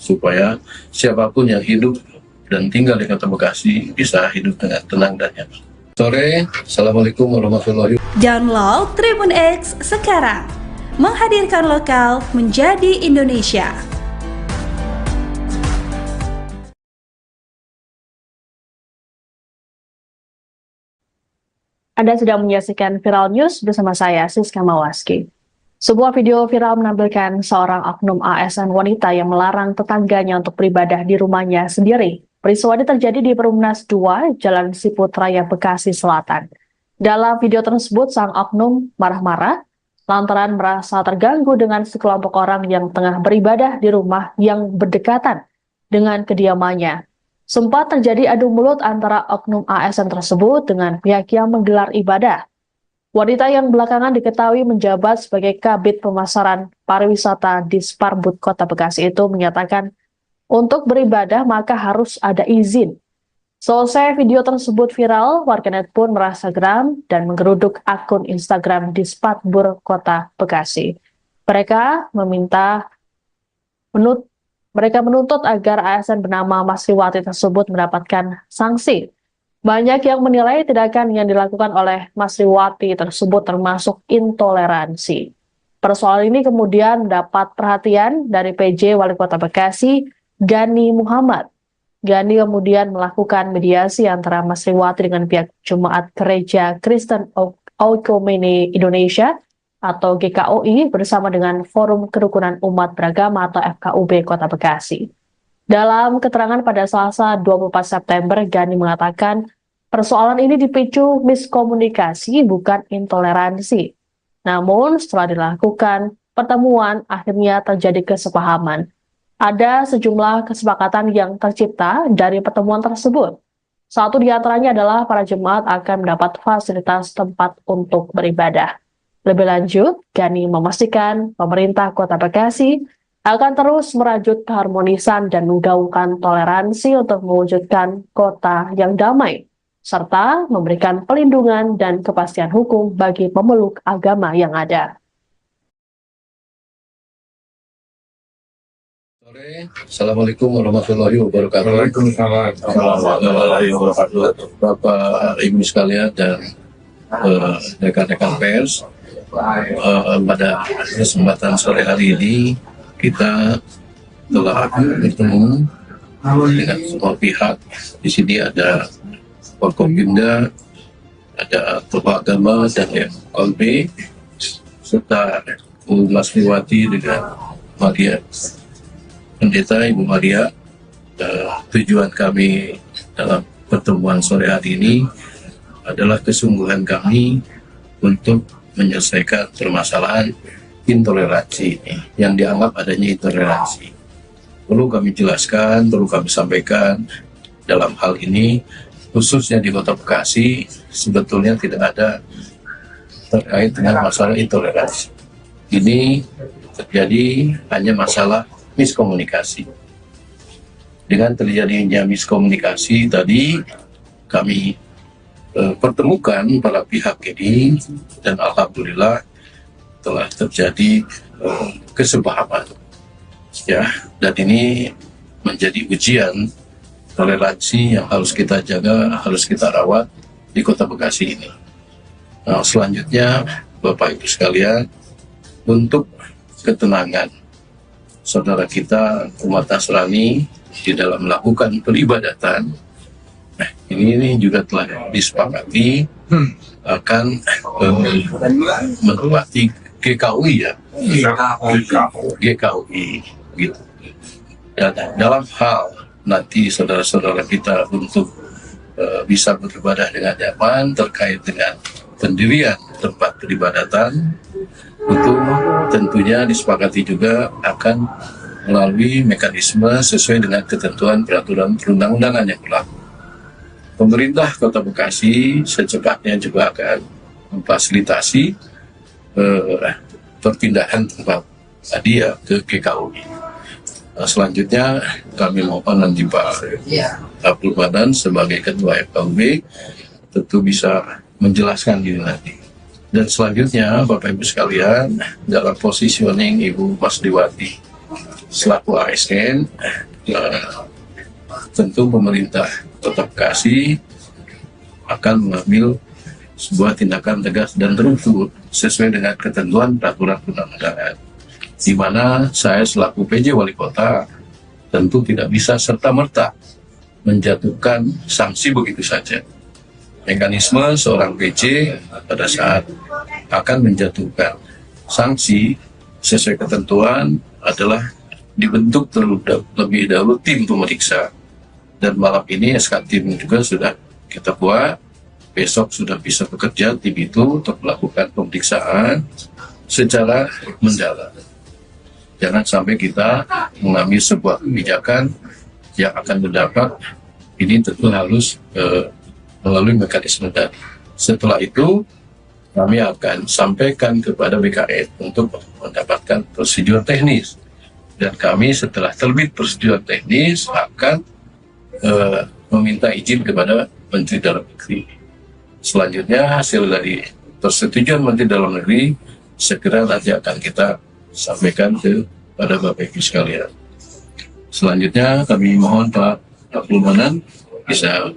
supaya siapapun yang hidup dan tinggal di Kota Bekasi bisa hidup dengan tenang dan nyaman. Sore, Assalamualaikum warahmatullahi wabarakatuh. Download Tribun X sekarang, menghadirkan lokal menjadi Indonesia. Anda sedang menyaksikan Viral News bersama saya, Siska Mawaski. Sebuah video viral menampilkan seorang oknum ASN wanita yang melarang tetangganya untuk beribadah di rumahnya sendiri. Peristiwa ini terjadi di Perumnas 2, Jalan Siput Raya, Bekasi Selatan. Dalam video tersebut, sang oknum marah-marah lantaran merasa terganggu dengan sekelompok orang yang tengah beribadah di rumah yang berdekatan dengan kediamannya. Sempat terjadi adu mulut antara oknum ASN tersebut dengan pihak yang menggelar ibadah. Wanita yang belakangan diketahui menjabat sebagai Kabid Pemasaran Pariwisata di Sparbud Kota Bekasi itu menyatakan untuk beribadah maka harus ada izin. Selesai video tersebut viral, warganet pun merasa geram dan menggeruduk akun Instagram di Sparbud Kota Bekasi. Mereka menuntut agar ASN bernama Masriwati tersebut mendapatkan sanksi. Banyak yang menilai tindakan yang dilakukan oleh Masriwati tersebut termasuk intoleransi. Persoalan ini kemudian mendapat perhatian dari PJ Wali Kota Bekasi, Gani Muhammad. Gani kemudian melakukan mediasi antara Masriwati dengan pihak Jemaat Gereja Kristen Oikumene Indonesia atau GKOI bersama dengan Forum Kerukunan Umat Beragama atau FKUB Kota Bekasi. Dalam keterangan pada Selasa 24 September, Gani mengatakan Persoalan ini dipicu miskomunikasi bukan intoleransi. Namun setelah dilakukan pertemuan akhirnya terjadi kesepahaman. Ada sejumlah kesepakatan yang tercipta dari pertemuan tersebut. Satu di antaranya adalah para jemaat akan mendapat fasilitas tempat untuk beribadah. Lebih lanjut, Gani memastikan pemerintah Kota Bekasi akan terus merajut keharmonisan dan menggaungkan toleransi untuk mewujudkan kota yang damai, serta memberikan pelindungan dan kepastian hukum bagi pemeluk agama yang ada. Assalamualaikum warahmatullahi wabarakatuh. Waalaikumsalam. Warahmatullahi wabarakatuh. Bapak Ibu sekalian dan rekan-rekan pers, pada kesempatan sore hari ini kita telah bertemu dengan semua pihak. Di sini ada Forkopimda, ada Tokoh Agama dan FKB, serta Bu Masriwati dengan Maria. Pendeta Ibu Maria, tujuan kami dalam pertemuan sore hari ini adalah kesungguhan kami untuk menyelesaikan permasalahan intoleransi ini, yang dianggap adanya intoleransi. Perlu kami jelaskan, perlu kami sampaikan, dalam hal ini khususnya di Kota Bekasi sebetulnya tidak ada terkait dengan masalah intoleransi. Ini terjadi hanya masalah miskomunikasi. Dengan terjadinya miskomunikasi tadi, kami pertemukan para pihak ini dan alhamdulillah telah terjadi kesepahaman. Ya, dan ini menjadi ujian toleransi yang harus kita jaga, harus kita rawat di Kota Bekasi ini. Nah, selanjutnya Bapak Ibu sekalian, untuk ketenangan saudara kita umat Nasrani di dalam melakukan peribadatan, nah, ini juga telah disepakati akan menempati GKUI ya, GKUI gitu. Dan dalam hal nanti saudara-saudara kita untuk bisa beribadah dengan nyaman terkait dengan pendirian tempat peribadatan, itu tentunya disepakati juga akan melalui mekanisme sesuai dengan ketentuan peraturan perundang-undangan yang berlaku. Pemerintah Kota Bekasi secepatnya juga akan memfasilitasi perpindahan tempat tadi ya ke GKUI. Selanjutnya kami mohon nanti Pak Abdul Manan sebagai Ketua FKUB tentu bisa menjelaskan ini nanti. Dan selanjutnya Bapak Ibu sekalian, dalam positioning Ibu Masriwati selaku ASN, tentu pemerintah Kota Bekasi akan mengambil sebuah tindakan tegas dan terukur sesuai dengan ketentuan peraturan perundang-undangan, di mana saya selaku PJ Wali Kota tentu tidak bisa serta-merta menjatuhkan sanksi begitu saja. Mekanisme seorang PJ pada saat akan menjatuhkan sanksi sesuai ketentuan adalah dibentuk terlebih dahulu tim pemeriksa, dan malam ini SK tim juga sudah kita buat. Besok sudah bisa bekerja tim itu untuk melakukan pemeriksaan secara mendalam. Jangan sampai kita mengambil sebuah kebijakan yang akan berdampak, ini tentu harus melalui mekanisme tadi. Setelah itu kami akan sampaikan kepada BKN untuk mendapatkan prosedur teknis, dan kami setelah terbit prosedur teknis akan meminta izin kepada Menteri Dalam Negeri. Selanjutnya hasil dari persetujuan Menteri Dalam Negeri segera nanti akan kita sampaikan kepada Bapak Ibu sekalian. Selanjutnya kami mohon Pak Abdul Manan bisa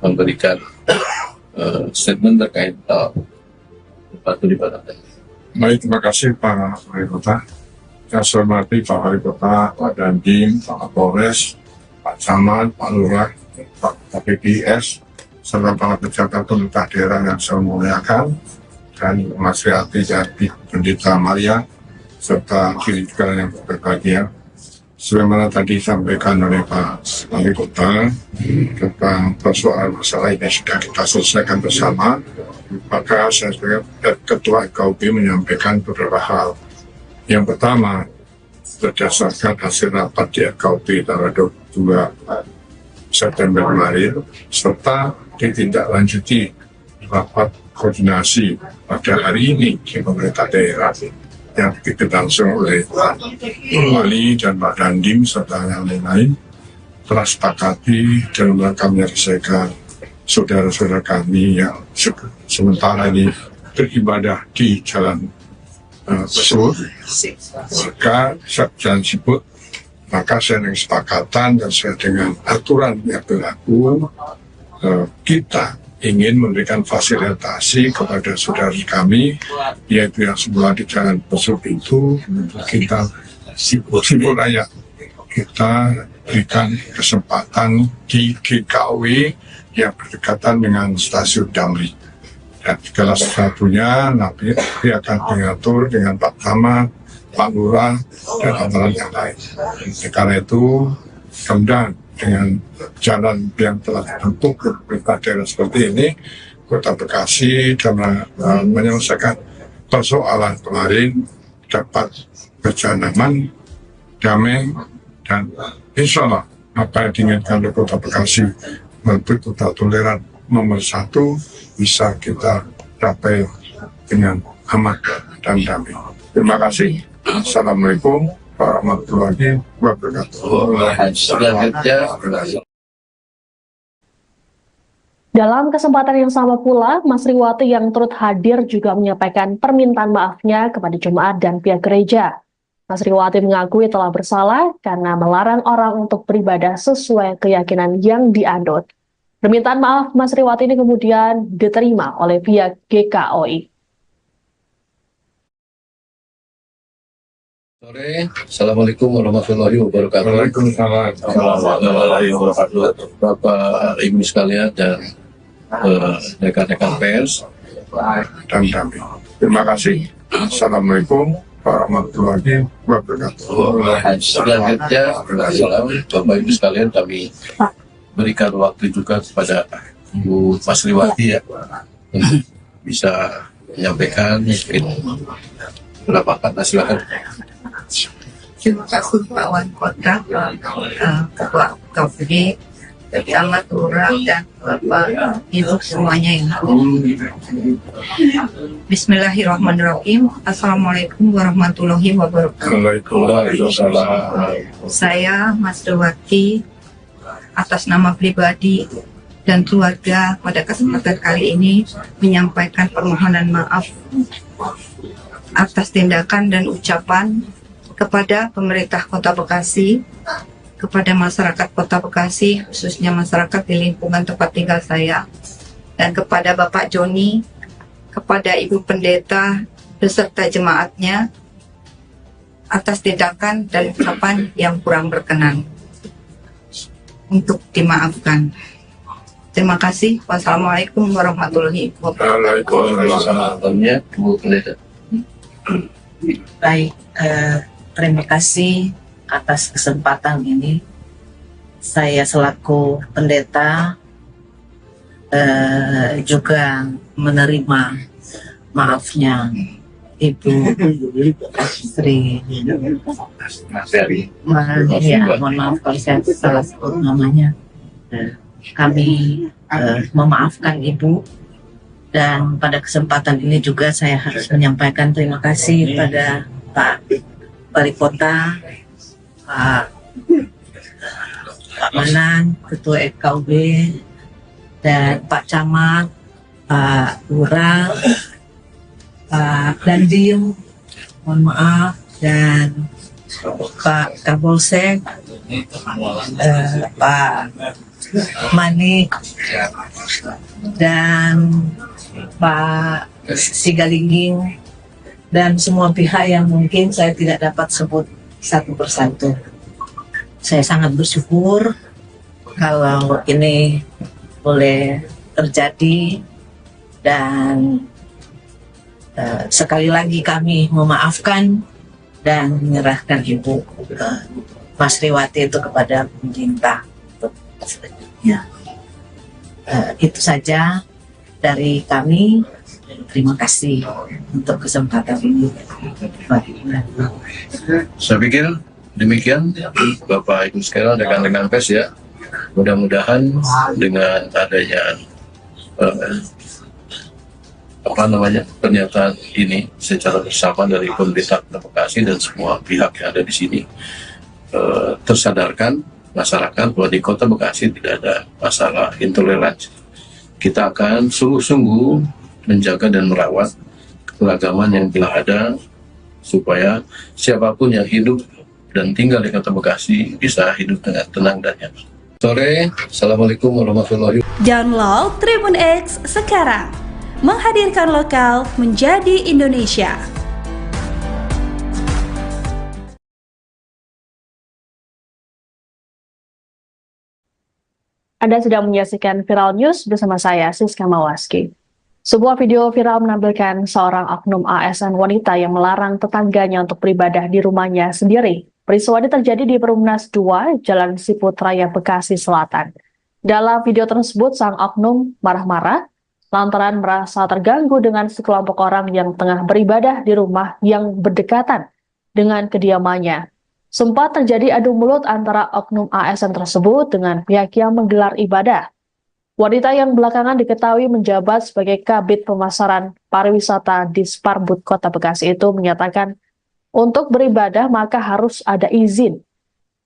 memberikan statement terkait tempat peribadatan. Baik, terima kasih Pak Wali Kota. Saya hormati Pak Wali Kota, Pak Dandim, Pak Kapolres, Pak Camat, Pak Lurah, Pak KPPS, serta para pejabat pemerintah daerah yang saya muliakan, dan Mas Riati Jati, Pendeta Maria, serta diri juga yang berbahagia. sebagaimana tadi disampaikan oleh Pak Wali Kota tentang persoalan masalah ini sudah kita selesaikan bersama, maka saya sebagai Ketua KUB menyampaikan beberapa hal. Yang pertama, berdasarkan hasil rapat di KUB tanggal 22 September kemarin, serta ditindaklanjuti rapat koordinasi pada hari ini di pemerintah daerah yang dilangsung oleh Pak Wali dan Pak Dandim serta yang lain-lain, telah sepakati dalam rangka menyelesaikan saudara-saudara kami yang sementara ini beribadah di Jalan Besur, maka Jalan Siput, maka saya dengan kesepakatan dan sesuai dengan aturan yang berlaku, kita ingin memberikan fasilitasi kepada saudara kami, yaitu yang semula di Jalan Besur itu kita Siput Raya, kita berikan kesempatan di GKW yang berdekatan dengan stasiun Damri, dan segala sesuatunya nanti akan diatur dengan Pak Camat, Pak Lurah, dan aparat yang lain. Karena itu kemudian dengan jalan yang telah dibentuk pemerintah daerah seperti ini, Kota Bekasi dalam menyelesaikan persoalan kemarin dapat berjalan aman, damai, dan insya Allah apa yang diinginkan oleh Kota Bekasi menuju kota toleran nomor 1 bisa kita capai dengan aman dan damai. Terima kasih. Assalamualaikum warahmatullahi wabarakatuh. Dalam kesempatan yang sama pula, Mas Riwati yang turut hadir juga menyampaikan permintaan maafnya kepada jemaat dan pihak gereja. Mas Riwati mengakui telah bersalah karena melarang orang untuk beribadah sesuai keyakinan yang dianut. Permintaan maaf Mas Riwati ini kemudian diterima oleh pihak GKOI. Sore, Assalamualaikum warahmatullahi wabarakatuh. Waalaikumsalam warahmatullahi wabarakatuh. Bapak Ibu sekalian dan rekan-rekan pers dan damai. Terima kasih. Assalamualaikum warahmatullahi wabarakatuh. Selanjutnya, Bapak Ibu sekalian, kami berikan waktu juga kepada Bu Mas Riwati ya untuk bisa menyampaikan beberapa kata, silakan. Terima kasih Pak Wali Kota, Ketua KUB, Camat, Lurah, dan Bapak Ibu semuanya yang hadir. Bismillahirrahmanirrahim. Assalamualaikum warahmatullahi wabarakatuh. Saya Mas Riwati atas nama pribadi dan keluarga pada kesempatan kali ini menyampaikan permohonan maaf atas tindakan dan ucapan kepada pemerintah Kota Bekasi, kepada masyarakat Kota Bekasi, khususnya masyarakat di lingkungan tempat tinggal saya, dan kepada Bapak Joni, kepada Ibu Pendeta beserta jemaatnya atas tindakan dan ucapan yang kurang berkenan, untuk dimaafkan. Terima kasih. Wassalamualaikum warahmatullahi wabarakatuh. Baik, terima kasih atas kesempatan ini. Saya selaku pendeta juga menerima maafnya Ibu Sri. Ya, mohon maaf kalau saya salah sebut namanya. Kami memaafkan Ibu, dan pada kesempatan ini juga saya harus menyampaikan terima kasih pada Pak Wali Kota, Pak Manan, Ketua KUB, dan Pak Camat, Pak Lurah, Pak Dandim, mohon maaf, dan Pak Kapolsek, Pak Manik, dan Pak Sigalingging, dan semua pihak yang mungkin saya tidak dapat sebut satu persatu. Saya sangat bersyukur kalau ini boleh terjadi, dan sekali lagi kami memaafkan dan menyerahkan Ibu ke Mas Riwati itu kepada pemerintah. Ya. Itu saja dari kami. Terima kasih untuk kesempatan ini. Saya pikir demikian Bapak Ibu sekalian, rekan-rekan pers ya. Mudah-mudahan dengan adanya pernyataan ini secara bersama dari pemerintah Kota Bekasi dan semua pihak yang ada di sini tersadarkan masyarakat bahwa di Kota Bekasi tidak ada masalah intoleransi. Kita akan sungguh-sungguh menjaga dan merawat keragaman yang telah ada supaya siapapun yang hidup dan tinggal di Kota Bekasi bisa hidup dengan tenang dan nyaman. Sore, Assalamualaikum warahmatullahi wabarakatuh. Download Tribun X sekarang, menghadirkan lokal menjadi Indonesia. Anda sedang menyaksikan Viral News bersama saya, Siska Mawaski. Sebuah video viral menampilkan seorang oknum ASN wanita yang melarang tetangganya untuk beribadah di rumahnya sendiri. Peristiwa ini terjadi di Perumnas 2, Jalan Siput Raya, Bekasi Selatan. Dalam video tersebut, sang oknum marah-marah lantaran merasa terganggu dengan sekelompok orang yang tengah beribadah di rumah yang berdekatan dengan kediamannya. Sempat terjadi adu mulut antara oknum ASN tersebut dengan pihak yang menggelar ibadah. Wanita yang belakangan diketahui menjabat sebagai Kabid Pemasaran Pariwisata di Sparbud Kota Bekasi itu menyatakan untuk beribadah maka harus ada izin.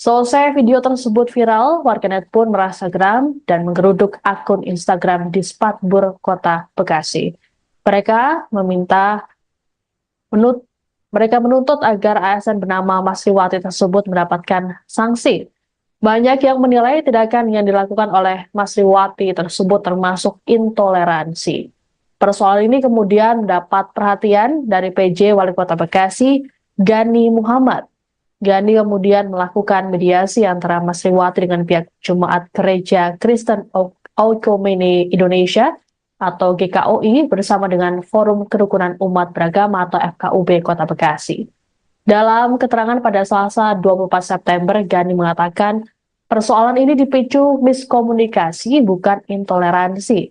Selesai video tersebut viral, warganet pun merasa geram dan menggeruduk akun Instagram di Sparbud Kota Bekasi. Mereka menuntut agar ASN bernama Mas Riwati tersebut mendapatkan sanksi. Banyak yang menilai tindakan yang dilakukan oleh Mas Riwati tersebut termasuk intoleransi. Persoalan ini kemudian mendapat perhatian dari PJ Wali Kota Bekasi, Gani Muhammad. Gani kemudian melakukan mediasi antara Mas Riwati dengan pihak Jemaat Gereja Kristen Oikumene Indonesia atau GKOI bersama dengan Forum Kerukunan Umat Beragama atau FKUB Kota Bekasi. Dalam keterangan pada Selasa 24 September, Gani mengatakan persoalan ini dipicu miskomunikasi bukan intoleransi.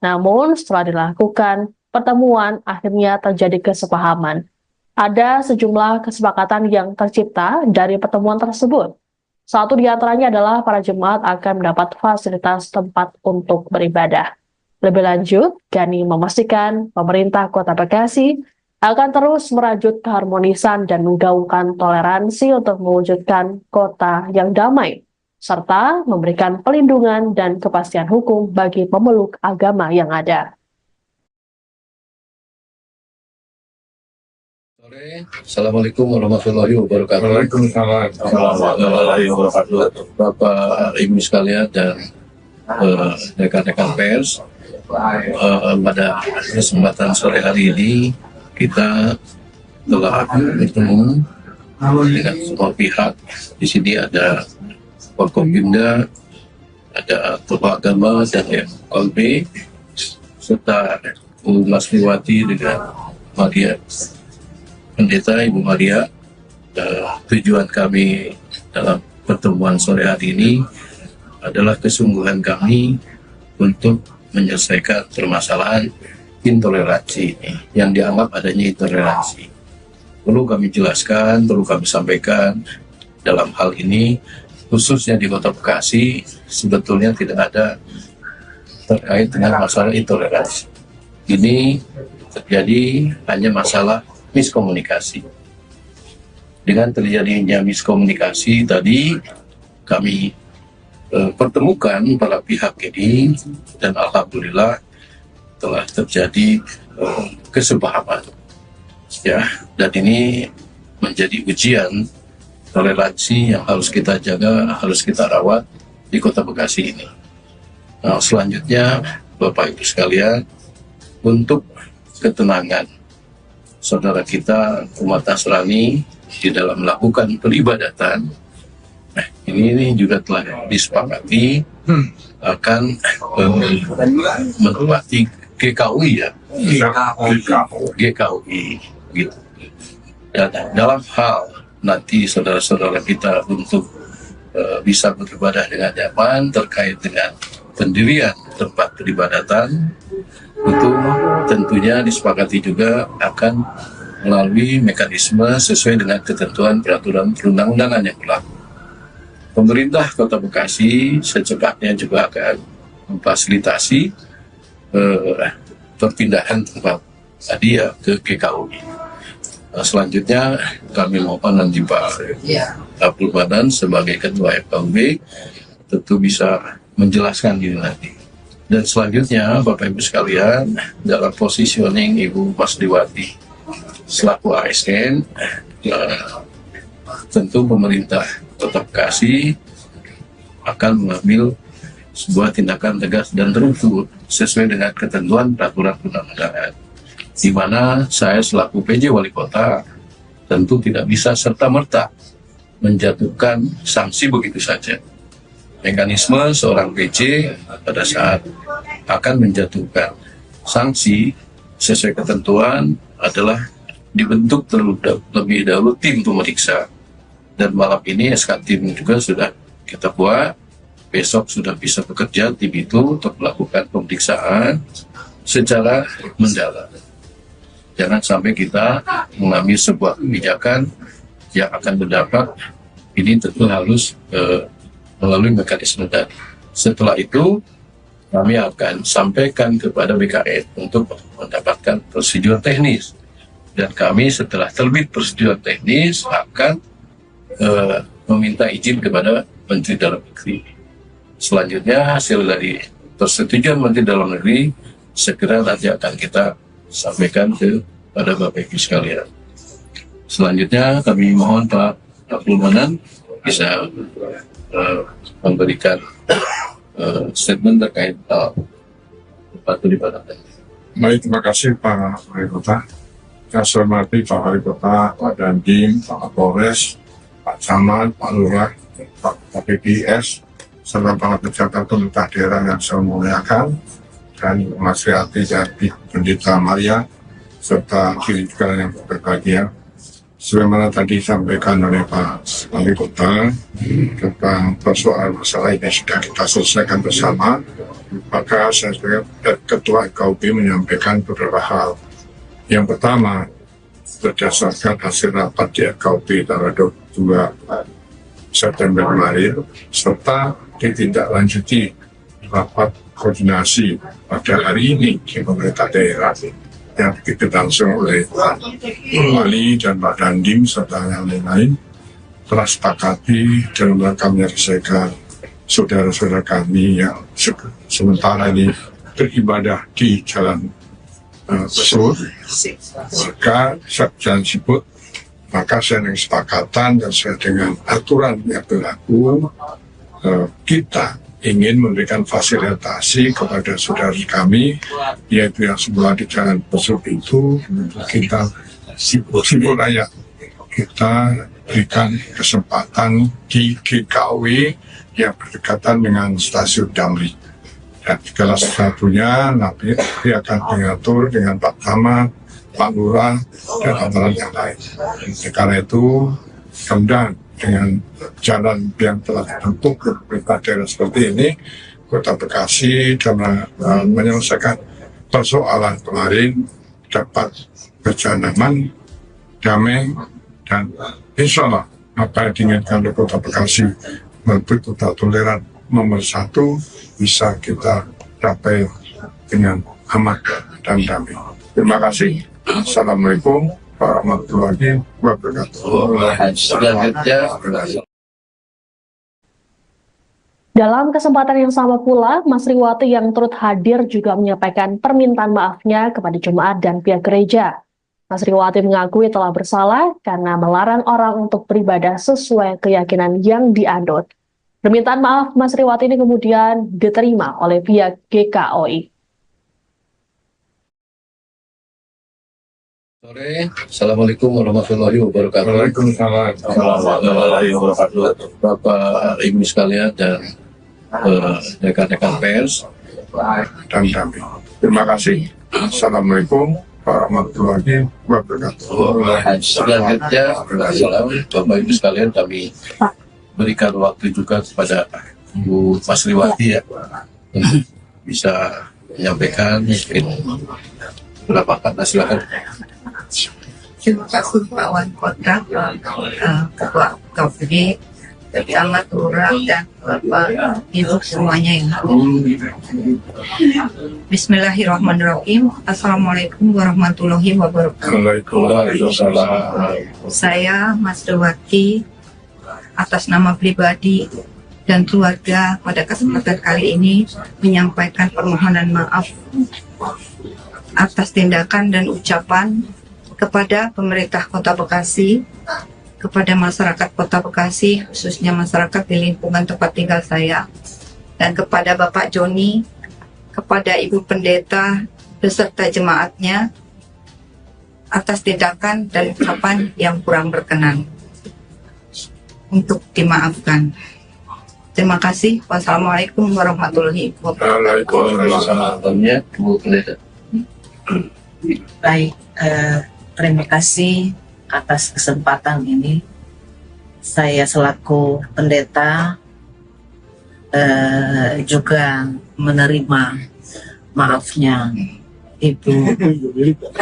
Namun setelah dilakukan pertemuan akhirnya terjadi kesepahaman. Ada sejumlah kesepakatan yang tercipta dari pertemuan tersebut. Satu di antaranya adalah para jemaat akan mendapat fasilitas tempat untuk beribadah. Lebih lanjut, Gani memastikan pemerintah Kota Bekasi akan terus merajut keharmonisan dan menggaungkan toleransi untuk mewujudkan kota yang damai, serta memberikan pelindungan dan kepastian hukum bagi pemeluk agama yang ada. Assalamualaikum warahmatullahi wabarakatuh. Waalaikumsalam warahmatullahi wabarakatuh. Bapak Ibu sekalian dan rekan-rekan pers, pada kesempatan sore hari ini kita telah bertemu dengan semua pihak. Di sini ada Forkopimda, ada Tokoh Agama dan FKUB, serta Mas Riwati dengan Maria, Pendeta Ibu Maria. Tujuan kami dalam pertemuan sore hari ini adalah kesungguhan kami untuk menyelesaikan permasalahan intoleransi yang dianggap adanya intoleransi. Perlu kami jelaskan, perlu kami sampaikan dalam hal ini, khususnya di Kota Bekasi, sebetulnya tidak ada terkait dengan masalah intoleransi. Ini terjadi hanya masalah miskomunikasi. Dengan terjadinya miskomunikasi tadi, kami pertemukan para pihak ini dan alhamdulillah telah terjadi kesepahaman. Ya, dan ini menjadi ujian toleransi yang harus kita jaga, harus kita rawat di Kota Bekasi ini. Nah, selanjutnya Bapak Ibu sekalian, untuk ketenangan saudara kita umat Nasrani di dalam melakukan peribadatan, nah, ini juga telah disepakati akan menempati GKUI ya, GKUI gitu. Dan dalam hal nanti saudara-saudara kita untuk bisa beribadah dengan nyaman. Terkait dengan pendirian tempat peribadatan, itu tentunya disepakati juga akan melalui mekanisme sesuai dengan ketentuan peraturan perundang-undangan yang berlaku. Pemerintah Kota Bekasi secepatnya juga akan memfasilitasi perpindahan tempat tadi ya ke GKUI. Selanjutnya kami mohon nanti Pak Abdul Manan sebagai Ketua FKUB tentu bisa menjelaskan ini nanti. Dan selanjutnya Bapak Ibu sekalian, dalam positioning Ibu Masriwati selaku ASN, tentu pemerintah Kota Bekasi akan mengambil sebuah tindakan tegas dan terukur sesuai dengan ketentuan peraturan perundang-undangan, di mana saya selaku PJ Wali Kota tentu tidak bisa serta-merta menjatuhkan sanksi begitu saja. Mekanisme seorang PJ pada saat akan menjatuhkan sanksi sesuai ketentuan adalah dibentuk terlebih dahulu tim pemeriksa. Dan malam ini SK tim juga sudah kita buat, besok sudah bisa bekerja tim itu untuk melakukan pemeriksaan secara mendalam. Jangan sampai kita mengambil sebuah kebijakan yang akan berdampak, ini tentu harus melalui mekanisme tadi. Setelah itu kami akan sampaikan kepada BKN untuk mendapatkan prosedur teknis, dan kami setelah terbit prosedur teknis akan meminta izin kepada Menteri Dalam Negeri. Selanjutnya hasil dari persetujuan Menteri Dalam Negeri segera nanti akan kita sampaikan kepada Bapak Ibu sekalian. Selanjutnya kami mohon Pak Abdul Manan bisa memberikan statement terkait tempat peribadatan. Baik, terima kasih Pak Wali Kota. Saya hormati Pak Wali Kota, Pak Dandim, Pak Kapolres, Pak Camat, Pak Lurah, Pak PPS, serta para pejabat pemerintah daerah yang saya muliakan, dan Mas Riati dari Pendeta Maria, serta diri juga yang berbahagia. Sebagaimana tadi disampaikan oleh Pak Wali Kota tentang persoalan masalah ini sudah kita selesaikan bersama, maka saya sebagai Ketua FKUB menyampaikan beberapa hal. Yang pertama, berdasarkan hasil rapat di FKUB tanggal 22 September kemarin, serta ditindaklanjuti rapat koordinasi pada hari ini di pemerintah daerah yang dilangsung oleh Pak Wali dan Pak Dandim serta yang lain-lain, telah sepakati dalam rangka menyelesaikan saudara-saudara kami yang sementara ini beribadah di Jalan Besur, maka Jalan Siput, maka saya dengan kesepakatan dan sesuai dengan aturan yang berlaku, kita ingin memberikan fasilitasi kepada saudara kami, yaitu yang semula di Jalan Besuk itu, kita Siput Raya, kita berikan kesempatan di GKUI yang berdekatan dengan stasiun Damri. Dan segala sesuatunya nanti akan diatur dengan Pak Camat, Pak Lurah, dan antara yang lain. Karena itu, kemudian dengan jalan yang telah dibentuk ke pemerintah daerah seperti ini, Kota Bekasi dalam menyelesaikan persoalan kemarin dapat berjalan aman, damai, dan insya Allah apa yang diinginkan oleh Kota Bekasi melalui kota toleran nomor 1 bisa kita capai dengan aman dan damai. Terima kasih. Assalamualaikum warahmatullahi wabarakatuh. Dalam kesempatan yang sama pula, Mas Riwati yang turut hadir juga menyampaikan permintaan maafnya kepada jemaat dan pihak gereja. Mas Riwati mengakui telah bersalah karena melarang orang untuk beribadah sesuai keyakinan yang dianut. Permintaan maaf Mas Riwati ini kemudian diterima oleh pihak GKUI. Sore, Assalamualaikum warahmatullahi wabarakatuh. Waalaikumsalam warahmatullahi wabarakatuh. Bapak Ibu sekalian dan rekan-rekan pers dan damai. Terima kasih. Assalamualaikum warahmatullahi wabarakatuh. Selanjutnya, Bapak Ibu sekalian kami berikan waktu juga kepada Bu Masriwati ya untuk bisa menyampaikan mungkin beberapa kata. Silakan. Terima kasih Pak Wali Kota, Ketua KPD, Camat Lurah, dan Bapak Ibu semuanya yang hadir. Bismillahirrahmanirrahim. Assalamualaikum warahmatullahi wabarakatuh. Waalaikumsalam. Saya Masriwati atas nama pribadi dan keluarga pada kesempatan kali ini menyampaikan permohonan maaf atas tindakan dan ucapan kepada pemerintah Kota Bekasi, kepada masyarakat Kota Bekasi, khususnya masyarakat di lingkungan tempat tinggal saya, dan kepada Bapak Joni, kepada Ibu Pendeta beserta jemaatnya atas tindakan dan ucapan yang kurang berkenan, untuk dimaafkan. Terima kasih. Wassalamualaikum warahmatullahi wabarakatuh. Waalaikumsalam. Bu Pendeta. Baik, terima kasih atas kesempatan ini. Saya selaku pendeta juga menerima maafnya Ibu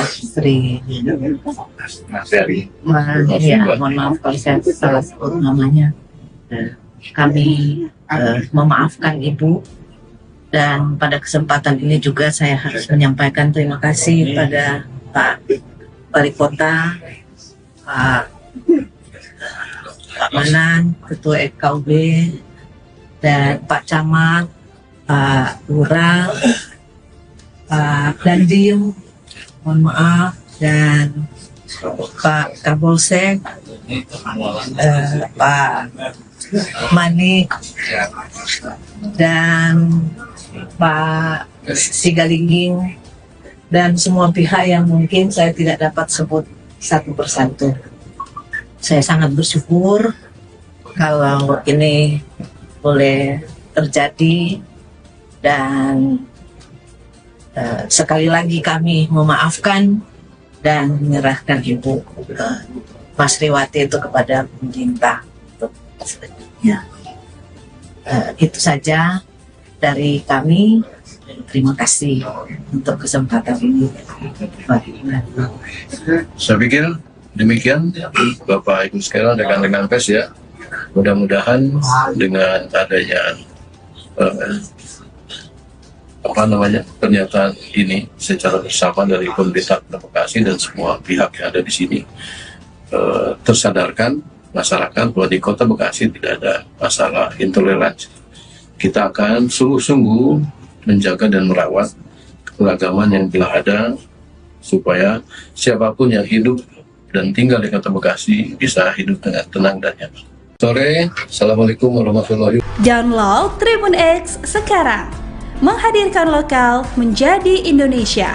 Sri. Ya, mohon maaf kalau saya salah sebut namanya. Kami memaafkan Ibu, dan pada kesempatan ini juga saya harus menyampaikan terima kasih pada Pak Wali Kota, Pak Manan, Ketua FKUB, dan Pak Camat, Pak Lurah, Pak Dandim, mohon maaf, dan Pak Kapolsek, Pak Manik, dan Pak Sigalingging, dan semua pihak yang mungkin saya tidak dapat sebut satu persatu. Saya sangat bersyukur kalau ini boleh terjadi, dan sekali lagi kami memaafkan dan menyerahkan Ibu Masriwati itu kepada pemerintah. Ya, itu saja dari kami. Terima kasih untuk kesempatan ini. Saya pikir demikian Bapak Ibu sekalian, rekan-rekan pers ya. Mudah-mudahan dengan adanya pernyataan ini secara bersama dari pemerintah Kota Bekasi dan semua pihak yang ada di sini tersadarkan masyarakat bahwa di Kota Bekasi tidak ada masalah intoleransi. Kita akan sungguh-sungguh menjaga dan merawat keberagaman yang telah ada, supaya siapapun yang hidup dan tinggal di Kota Bekasi bisa hidup dengan tenang dan nyaman. Sore, Assalamualaikum warahmatullahi wabarakatuh. Download Tribun X sekarang, menghadirkan lokal menjadi Indonesia.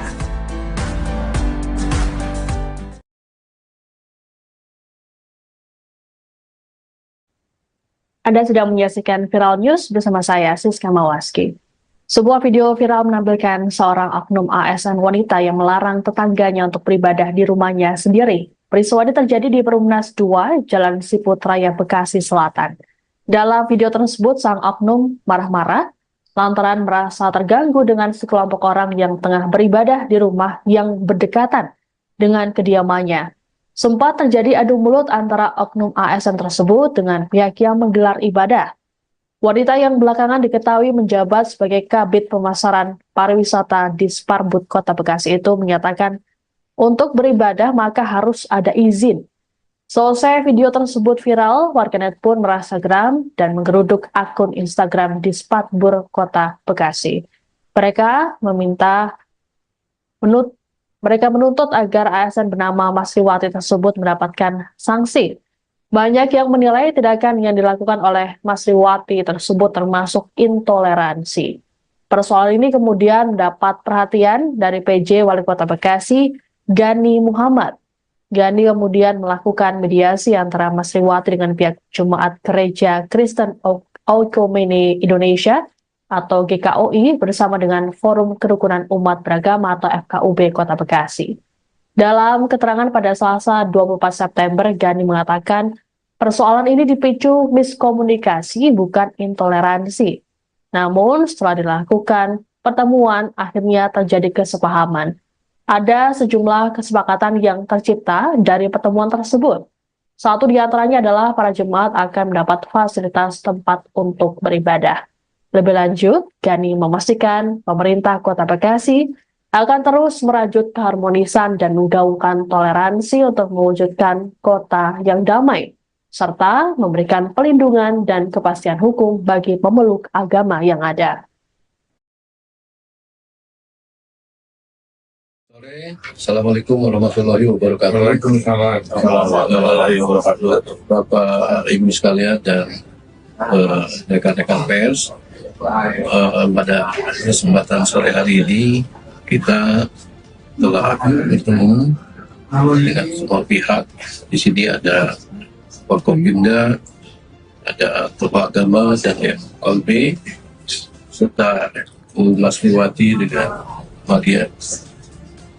Anda sedang menyaksikan Viral News bersama saya, Siska Mawaski. Sebuah video viral menampilkan seorang oknum ASN wanita yang melarang tetangganya untuk beribadah di rumahnya sendiri. Peristiwa ini terjadi di Perumnas 2, Jalan Siput Raya, Bekasi Selatan. Dalam video tersebut, sang oknum marah-marah lantaran merasa terganggu dengan sekelompok orang yang tengah beribadah di rumah yang berdekatan dengan kediamannya. Sempat terjadi adu mulut antara oknum ASN tersebut dengan pihak yang menggelar ibadah. Wanita yang belakangan diketahui menjabat sebagai Kabid Pemasaran Pariwisata di Sparbud Kota Bekasi itu menyatakan untuk beribadah maka harus ada izin. Selesai video tersebut viral, warganet pun merasa geram dan menggeruduk akun Instagram di Sparbud Kota Bekasi. Mereka menuntut agar ASN bernama Masriwati tersebut mendapatkan sanksi. Banyak yang menilai tindakan yang dilakukan oleh Masriwati tersebut termasuk intoleransi. Persoalan ini kemudian mendapat perhatian dari PJ Wali Kota Bekasi, Gani Muhammad. Gani kemudian melakukan mediasi antara Masriwati dengan pihak Jemaat Gereja Kristen Oikumene Indonesia atau GKOI bersama dengan Forum Kerukunan Umat Beragama atau FKUB Kota Bekasi. Dalam keterangan pada Selasa 24 September, Gani mengatakan Persoalan ini dipicu miskomunikasi bukan intoleransi. Namun setelah dilakukan pertemuan akhirnya terjadi kesepahaman. Ada sejumlah kesepakatan yang tercipta dari pertemuan tersebut. Satu di antaranya adalah para jemaat akan mendapat fasilitas tempat untuk beribadah. Lebih lanjut, Gani memastikan pemerintah Kota Bekasi akan terus merajut keharmonisan dan menggaungkan toleransi untuk mewujudkan kota yang damai, serta memberikan pelindungan dan kepastian hukum bagi pemeluk agama yang ada. Assalamualaikum warahmatullahi wabarakatuh. Waalaikumsalam. Warahmatullahi wabarakatuh. Bapak Ibu sekalian dan rekan-rekan pers, pada kesempatan sore hari ini kita telah bertemu dengan semua pihak. Di sini ada Forkopimda, ada tokoh agama dan FKB, serta Mas Riwati dengan Maria,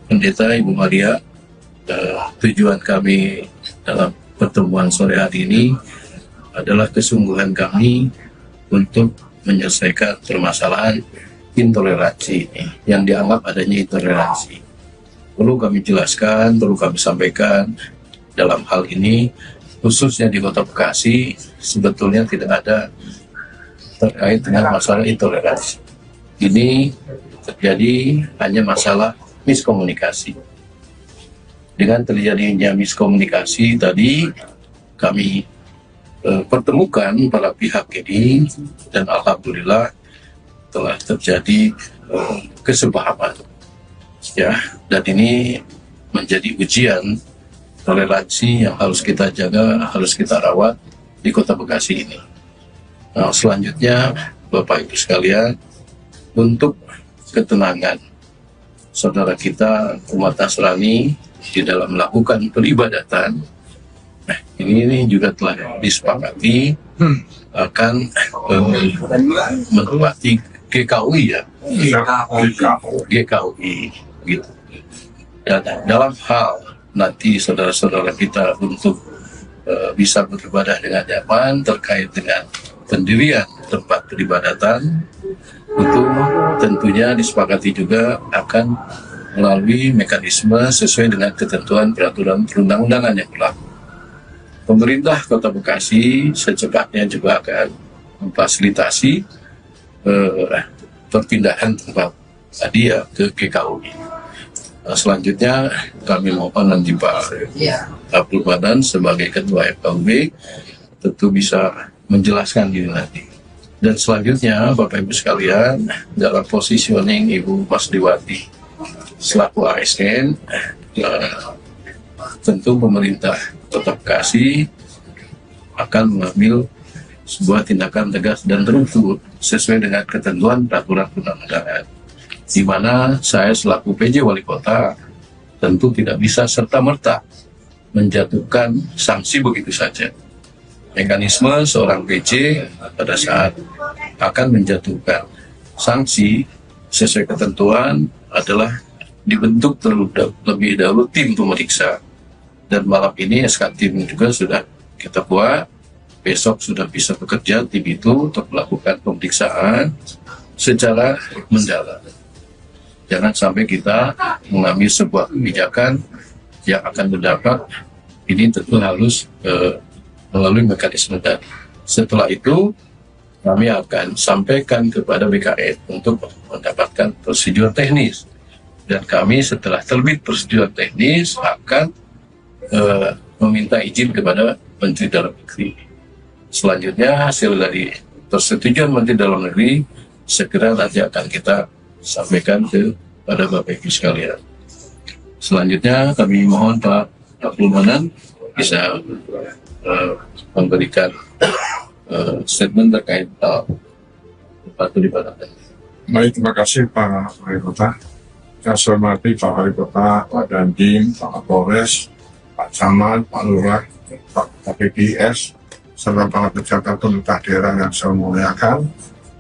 Pendeta Ibu Maria. Tujuan kami dalam pertemuan sore hari ini adalah kesungguhan kami untuk menyelesaikan permasalahan intoleransi yang dianggap adanya intoleransi. Perlu kami jelaskan, perlu kami sampaikan, dalam hal ini khususnya di Kota Bekasi sebetulnya tidak ada terkait dengan masalah intoleransi. Ini terjadi hanya masalah miskomunikasi. Dengan terjadinya miskomunikasi tadi, kami pertemukan para pihak ini dan alhamdulillah telah terjadi kesepahaman. Ya, dan ini menjadi ujian toleransi yang harus kita jaga, harus kita rawat di Kota Bekasi ini. Nah, selanjutnya Bapak Ibu sekalian, untuk ketenangan saudara kita umat Nasrani di dalam melakukan peribadatan, nah ini juga telah disepakati akan menempati GKUI ya, GKUI gitu. Dan dalam hal nanti saudara-saudara kita untuk bisa beribadah dengan nyaman terkait dengan pendirian tempat peribadatan, itu tentunya disepakati juga akan melalui mekanisme sesuai dengan ketentuan peraturan perundang-undangan yang berlaku. Pemerintah Kota Bekasi secepatnya juga akan memfasilitasi perpindahan tempat tadi ya ke GKUI. Selanjutnya kami mohon nanti Pak Abdul Badan sebagai Ketua FKUB tentu bisa menjelaskan ini nanti. Dan selanjutnya Bapak Ibu sekalian, dalam positioning Ibu Mas Riwati selaku ASN, tentu pemerintah Kota Bekasi akan mengambil sebuah tindakan tegas dan terukur sesuai dengan ketentuan peraturan perundang-undangan, di mana saya selaku PJ Wali Kota tentu tidak bisa serta-merta menjatuhkan sanksi begitu saja. Mekanisme seorang PJ pada saat akan menjatuhkan sanksi sesuai ketentuan adalah dibentuk terlebih dahulu tim pemeriksa, dan malam ini SK tim juga sudah kita buat. Besok sudah bisa bekerja tim itu untuk melakukan pemeriksaan secara mendalam. Jangan sampai kita mengambil sebuah kebijakan yang akan berdampak, ini tentu harus melalui mekanisme tadi. Setelah itu kami akan sampaikan kepada BKN untuk mendapatkan prosedur teknis, dan kami setelah terbit prosedur teknis akan meminta izin kepada Menteri Dalam Negeri. Selanjutnya hasil dari persetujuan Menteri Dalam Negeri segera nanti akan kita sampaikan kepada Bapak Ibu sekalian. Selanjutnya kami mohon Pak Abdul Manan bisa memberikan statement terkait tempat peribadatan. Baik, terima kasih Pak Wali Kota. Saya hormati Pak Wali Kota, Pak Dandim, Pak Kapolres, Pak Camat, Pak Lurah, Pak KPPS, serta para pejabat pemerintah daerah yang saya muliakan,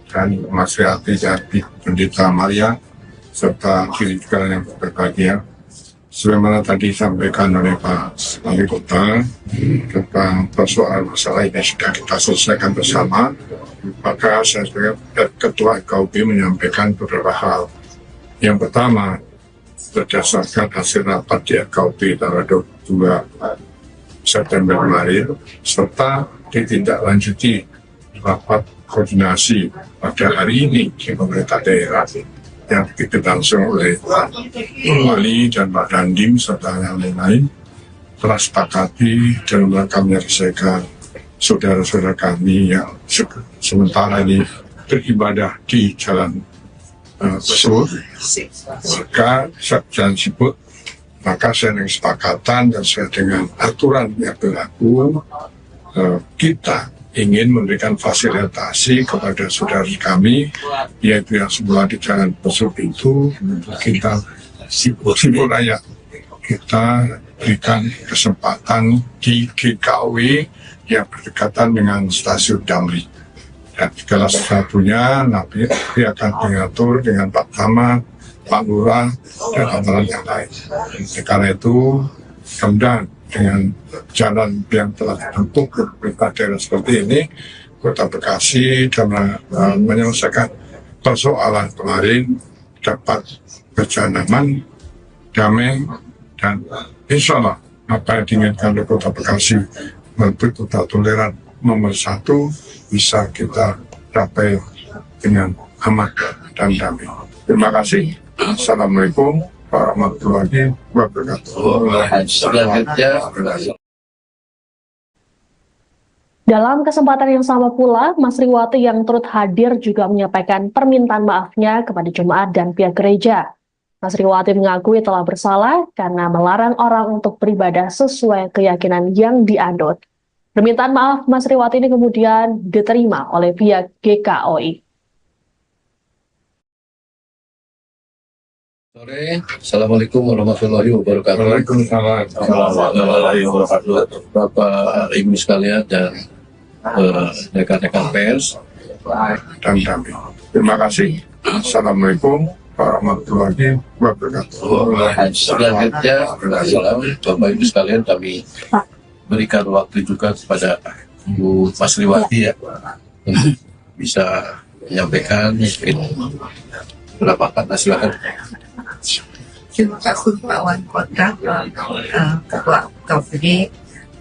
dan Mas Riwati dan Pendeta Maria, serta kiri juga yang berbahagia. sebagaimana tadi disampaikan oleh Pak Wali Kota tentang persoalan masalah ini sudah kita selesaikan bersama, maka saya sebagai Ketua KUB menyampaikan beberapa hal. Yang pertama, berdasarkan hasil rapat di KUB tanggal 22 September kemarin, serta ditindaklanjuti rapat koordinasi pada hari ini di pemerintah daerah yang dipimpin langsung oleh Pak Wali dan Pak Dandim serta yang lain-lain, telah sepakati dalam rangka menyelesaikan saudara-saudara kami yang sementara ini beribadah di Jalan Besur, maka Jalan Sibut, maka saya dengan kesepakatan dan sesuai dengan aturan yang berlaku, kita ingin memberikan fasilitasi kepada saudara kami, yaitu yang semula di Jalan Besuk itu, kita simpul layak, kita berikan kesempatan di GKW yang berdekatan dengan stasiun Damri. Dan segala sesuatunya nanti akan diatur dengan Pak Camat, Pak Lurah, dan amalan yang lain. Karena itu, kemudian dengan jalan yang telah dibentuk pemerintah daerah seperti ini, Kota Bekasi dalam menyelesaikan persoalan kemarin dapat berjalan aman, damai, dan insya Allah apa yang diinginkan oleh Kota Bekasi menuju kota toleran nomor 1 bisa kita capai dengan aman dan damai. Terima kasih. Assalamualaikum warahmatullahi wabarakatuh. Dalam kesempatan yang sama pula, Mas Riwati yang turut hadir juga menyampaikan permintaan maafnya kepada jemaat dan pihak gereja. Mas Riwati mengakui telah bersalah karena melarang orang untuk beribadah sesuai keyakinan yang dianut. Permintaan maaf Mas Riwati ini kemudian diterima oleh pihak GKOI. Sore, Assalamualaikum warahmatullahi wabarakatuh. Waalaikumsalam warahmatullahi wabarakatuh. Bapak Ibu sekalian dan rekan-rekan pers dan damai. Terima kasih. Assalamualaikum warahmatullahi wabarakatuh. Selanjutnya, Bapak Ibu sekalian, kami berikan waktu juga kepada Bu Mas Riwati ya untuk bisa menyampaikan beberapa kata, silakan. Terima kasih Pak Wali Kota, Ketua KUB,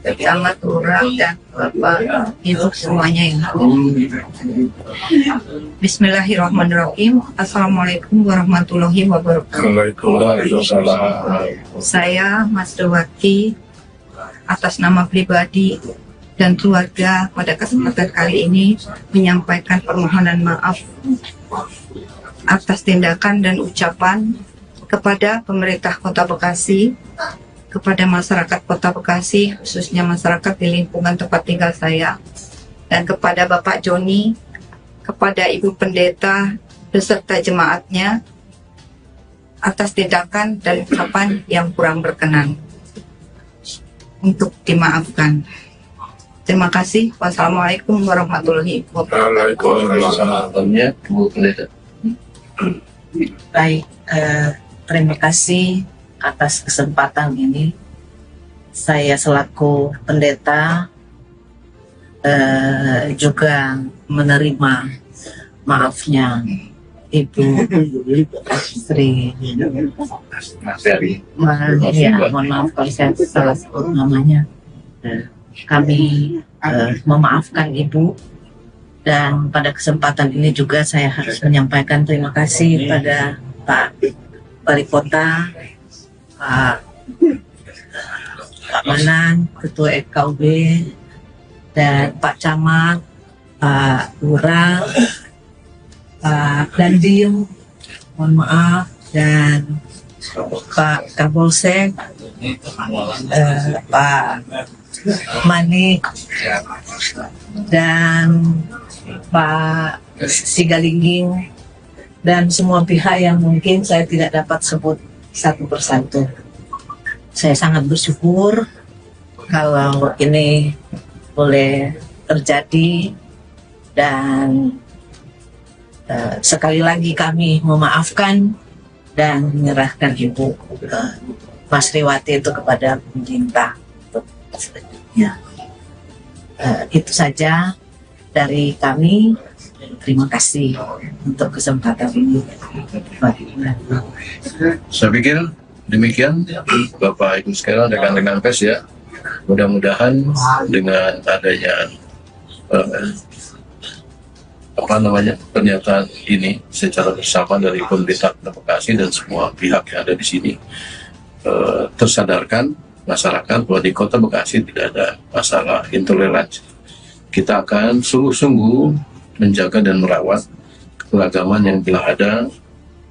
Camat, Lurah, dan Bapak Ibu semuanya yang Bismillahirrahmanirrahim. Assalamualaikum warahmatullahi wabarakatuh. Waalaikumsalam. Saya Mas Riwati atas nama pribadi dan keluarga pada kesempatan kali ini menyampaikan permohonan maaf atas tindakan dan ucapan kepada pemerintah Kota Bekasi, kepada masyarakat Kota Bekasi, khususnya masyarakat di lingkungan tempat tinggal saya, dan kepada Bapak Joni, kepada Ibu Pendeta, beserta jemaatnya, atas tindakan dan ucapan yang kurang berkenan. Untuk dimaafkan. Terima kasih. Wassalamualaikum warahmatullahi wabarakatuh. Baik, terima kasih atas kesempatan ini. Saya selaku pendeta juga menerima maafnya Ibu Sri. Mohon maaf kalau saya salah sebut namanya. Kami memaafkan Ibu, dan pada kesempatan ini juga saya harus menyampaikan terima kasih pada Pak Wali Kota, Pak Manan, Ketua KUB, dan Pak Camat, Pak Lurah, Pak Dandim, mohon maaf, dan Pak Kapolsek, Pak Manik, dan Pak Sigalingging, dan semua pihak yang mungkin saya tidak dapat sebut satu persatu. Saya sangat bersyukur kalau ini boleh terjadi, dan sekali lagi kami memaafkan dan menyerahkan Ibu Mas Riwati itu kepada pemerintah untuk selanjutnya. Itu saja dari kami. Terima kasih untuk kesempatan ini. Saya pikir demikian Bapak Ibu sekalian, rekan-rekan pers ya. Mudah-mudahan dengan adanya pernyataan ini secara bersama dari pemerintah Kota Bekasi dan semua pihak yang ada di sini tersadarkan masyarakat bahwa di Kota Bekasi tidak ada masalah intoleransi. Kita akan sungguh-sungguh menjaga dan merawat keragaman yang telah ada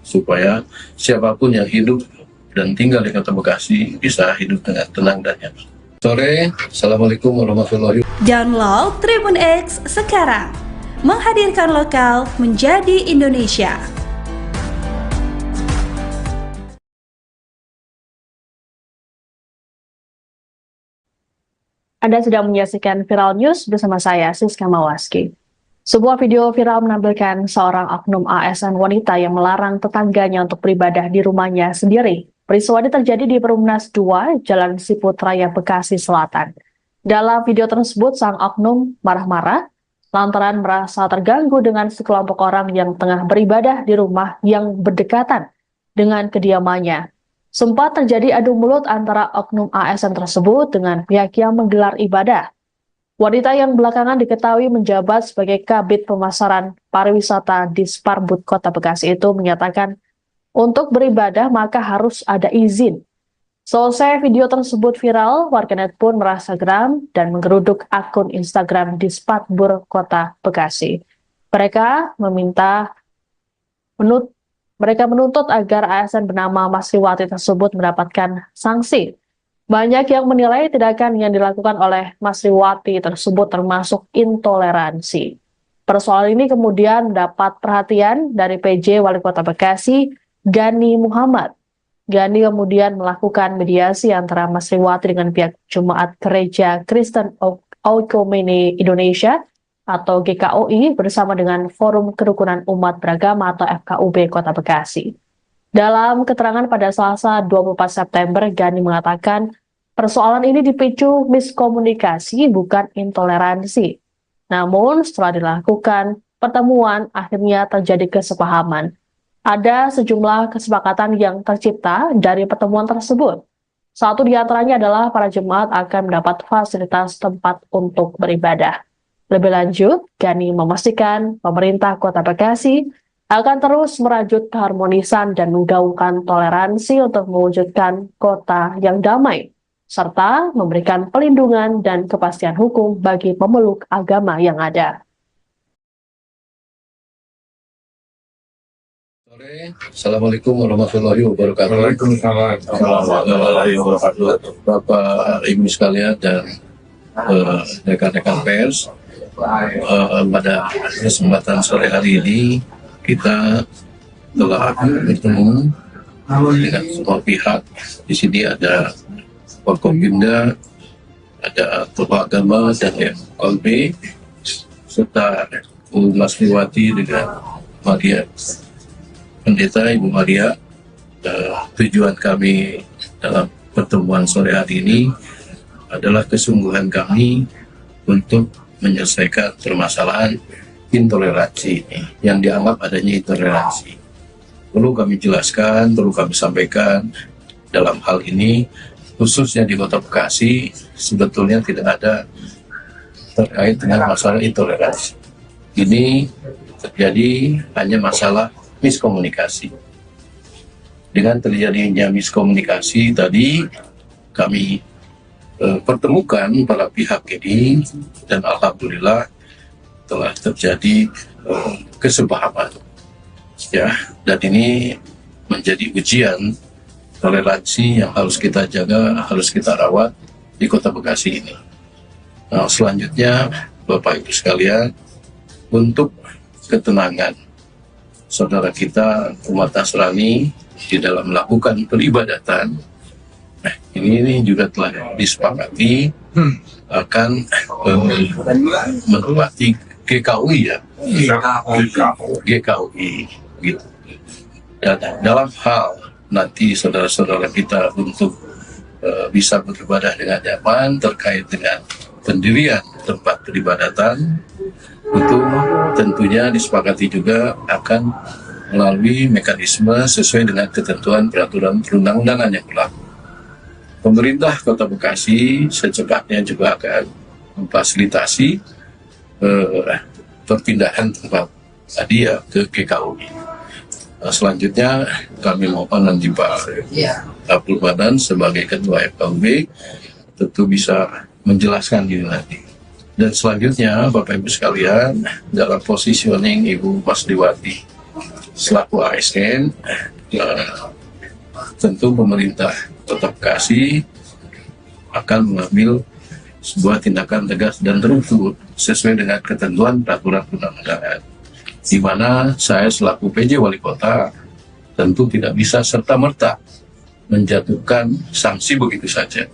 supaya siapapun yang hidup dan tinggal di Kota Bekasi bisa hidup dengan tenang dan nyaman. Sore, Assalamualaikum warahmatullahi wabarakatuh. Download Tribun X sekarang, menghadirkan lokal menjadi Indonesia. Anda sedang menyaksikan Viral News bersama saya, Siska Mawaski. Sebuah video viral menampilkan seorang oknum ASN wanita yang melarang tetangganya untuk beribadah di rumahnya sendiri. Peristiwa ini terjadi di Perumnas 2, Jalan Siput Raya, Bekasi Selatan. Dalam video tersebut, sang oknum marah-marah lantaran merasa terganggu dengan sekelompok orang yang tengah beribadah di rumah yang berdekatan dengan kediamannya. Sempat terjadi adu mulut antara oknum ASN tersebut dengan pihak yang menggelar ibadah. Wanita yang belakangan diketahui menjabat sebagai Kabid Pemasaran Pariwisata di Sparbud Kota Bekasi itu menyatakan untuk beribadah maka harus ada izin. Selesai video tersebut viral, warganet pun merasa geram dan menggeruduk akun Instagram di Sparbud Kota Bekasi. Mereka menuntut agar ASN bernama Mas Riwati tersebut mendapatkan sanksi. Banyak yang menilai tindakan yang dilakukan oleh Mas Riwati tersebut termasuk intoleransi. Persoalan ini kemudian mendapat perhatian dari PJ Wali Kota Bekasi, Gani Muhammad. Gani kemudian melakukan mediasi antara Mas Riwati dengan pihak Jemaat Gereja Kristen Oikumene Indonesia atau GKOI bersama dengan Forum Kerukunan Umat Beragama atau FKUB Kota Bekasi. Dalam keterangan pada Selasa 24 September, Gani mengatakan persoalan ini dipicu miskomunikasi bukan intoleransi. Namun setelah dilakukan pertemuan, akhirnya terjadi kesepahaman. Ada sejumlah kesepakatan yang tercipta dari pertemuan tersebut. Satu di antaranya adalah para jemaat akan mendapat fasilitas tempat untuk beribadah. Lebih lanjut, Gani memastikan pemerintah Kota Bekasi akan terus merajut keharmonisan dan menggaungkan toleransi untuk mewujudkan kota yang damai, serta memberikan pelindungan dan kepastian hukum bagi pemeluk agama yang ada. Assalamualaikum warahmatullahi wabarakatuh. Waalaikumsalam warahmatullahi wabarakatuh. Bapak Ibu sekalian dan rekan-rekan pers, pada kesempatan sore hari ini kita telah bertemu dengan semua pihak. Di sini ada Forkopimda, ada Tokoh Agama dan FKUB, serta Mas Riwati dengan Maria, Pendeta Ibu Maria. Tujuan kami dalam pertemuan sore hari ini adalah kesungguhan kami untuk menyelesaikan permasalahan intoleransi yang dianggap adanya intoleransi. Perlu kami jelaskan, perlu kami sampaikan dalam hal ini, khususnya di Kota Bekasi, sebetulnya tidak ada terkait dengan masalah intoleransi. Ini terjadi hanya masalah miskomunikasi. Dengan terjadinya miskomunikasi tadi, kami pertemukan para pihak ini dan alhamdulillah telah terjadi kesepahaman ya, dan ini menjadi ujian toleransi yang harus kita jaga, harus kita rawat di Kota Bekasi ini. Nah, selanjutnya Bapak Ibu sekalian, untuk ketenangan saudara kita umat Nasrani di dalam melakukan peribadatan, ini juga telah disepakati akan menempati GKOI ya, GKOI gitu. Dan dalam hal nanti saudara-saudara kita untuk bisa beribadah dengan nyaman terkait dengan pendirian tempat peribadatan, itu tentunya disepakati juga akan melalui mekanisme sesuai dengan ketentuan peraturan perundang-undangan yang berlaku. Pemerintah Kota Bekasi secepatnya juga akan memfasilitasi perpindahan tempat tadi ya ke GKUI. Selanjutnya kami mohon nanti Pak Abdul Badan sebagai Ketua FKUB tentu bisa menjelaskan ini nanti. Dan selanjutnya Bapak Ibu sekalian, dalam positioning Ibu Masriwati selaku ASN, tentu pemerintah Kota Bekasi akan mengambil sebuah tindakan tegas dan terukur sesuai dengan ketentuan peraturan perundang-undangan, di mana saya selaku PJ Wali Kota tentu tidak bisa serta-merta menjatuhkan sanksi begitu saja.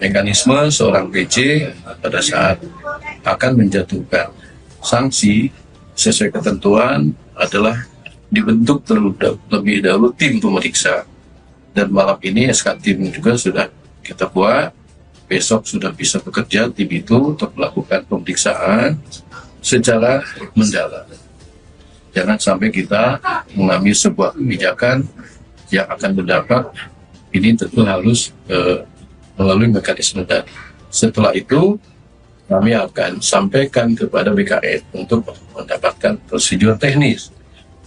Mekanisme seorang PJ pada saat akan menjatuhkan sanksi sesuai ketentuan adalah dibentuk terlebih dahulu tim pemeriksa, dan malam ini SK tim juga sudah kita buat. Besok sudah bisa bekerja tim itu untuk melakukan pemeriksaan secara mendalam. Jangan sampai kita mengambil sebuah kebijakan yang akan berdampak, ini tentu harus melalui mekanisme tadi. Setelah itu kami akan sampaikan kepada BKN untuk mendapatkan prosedur teknis,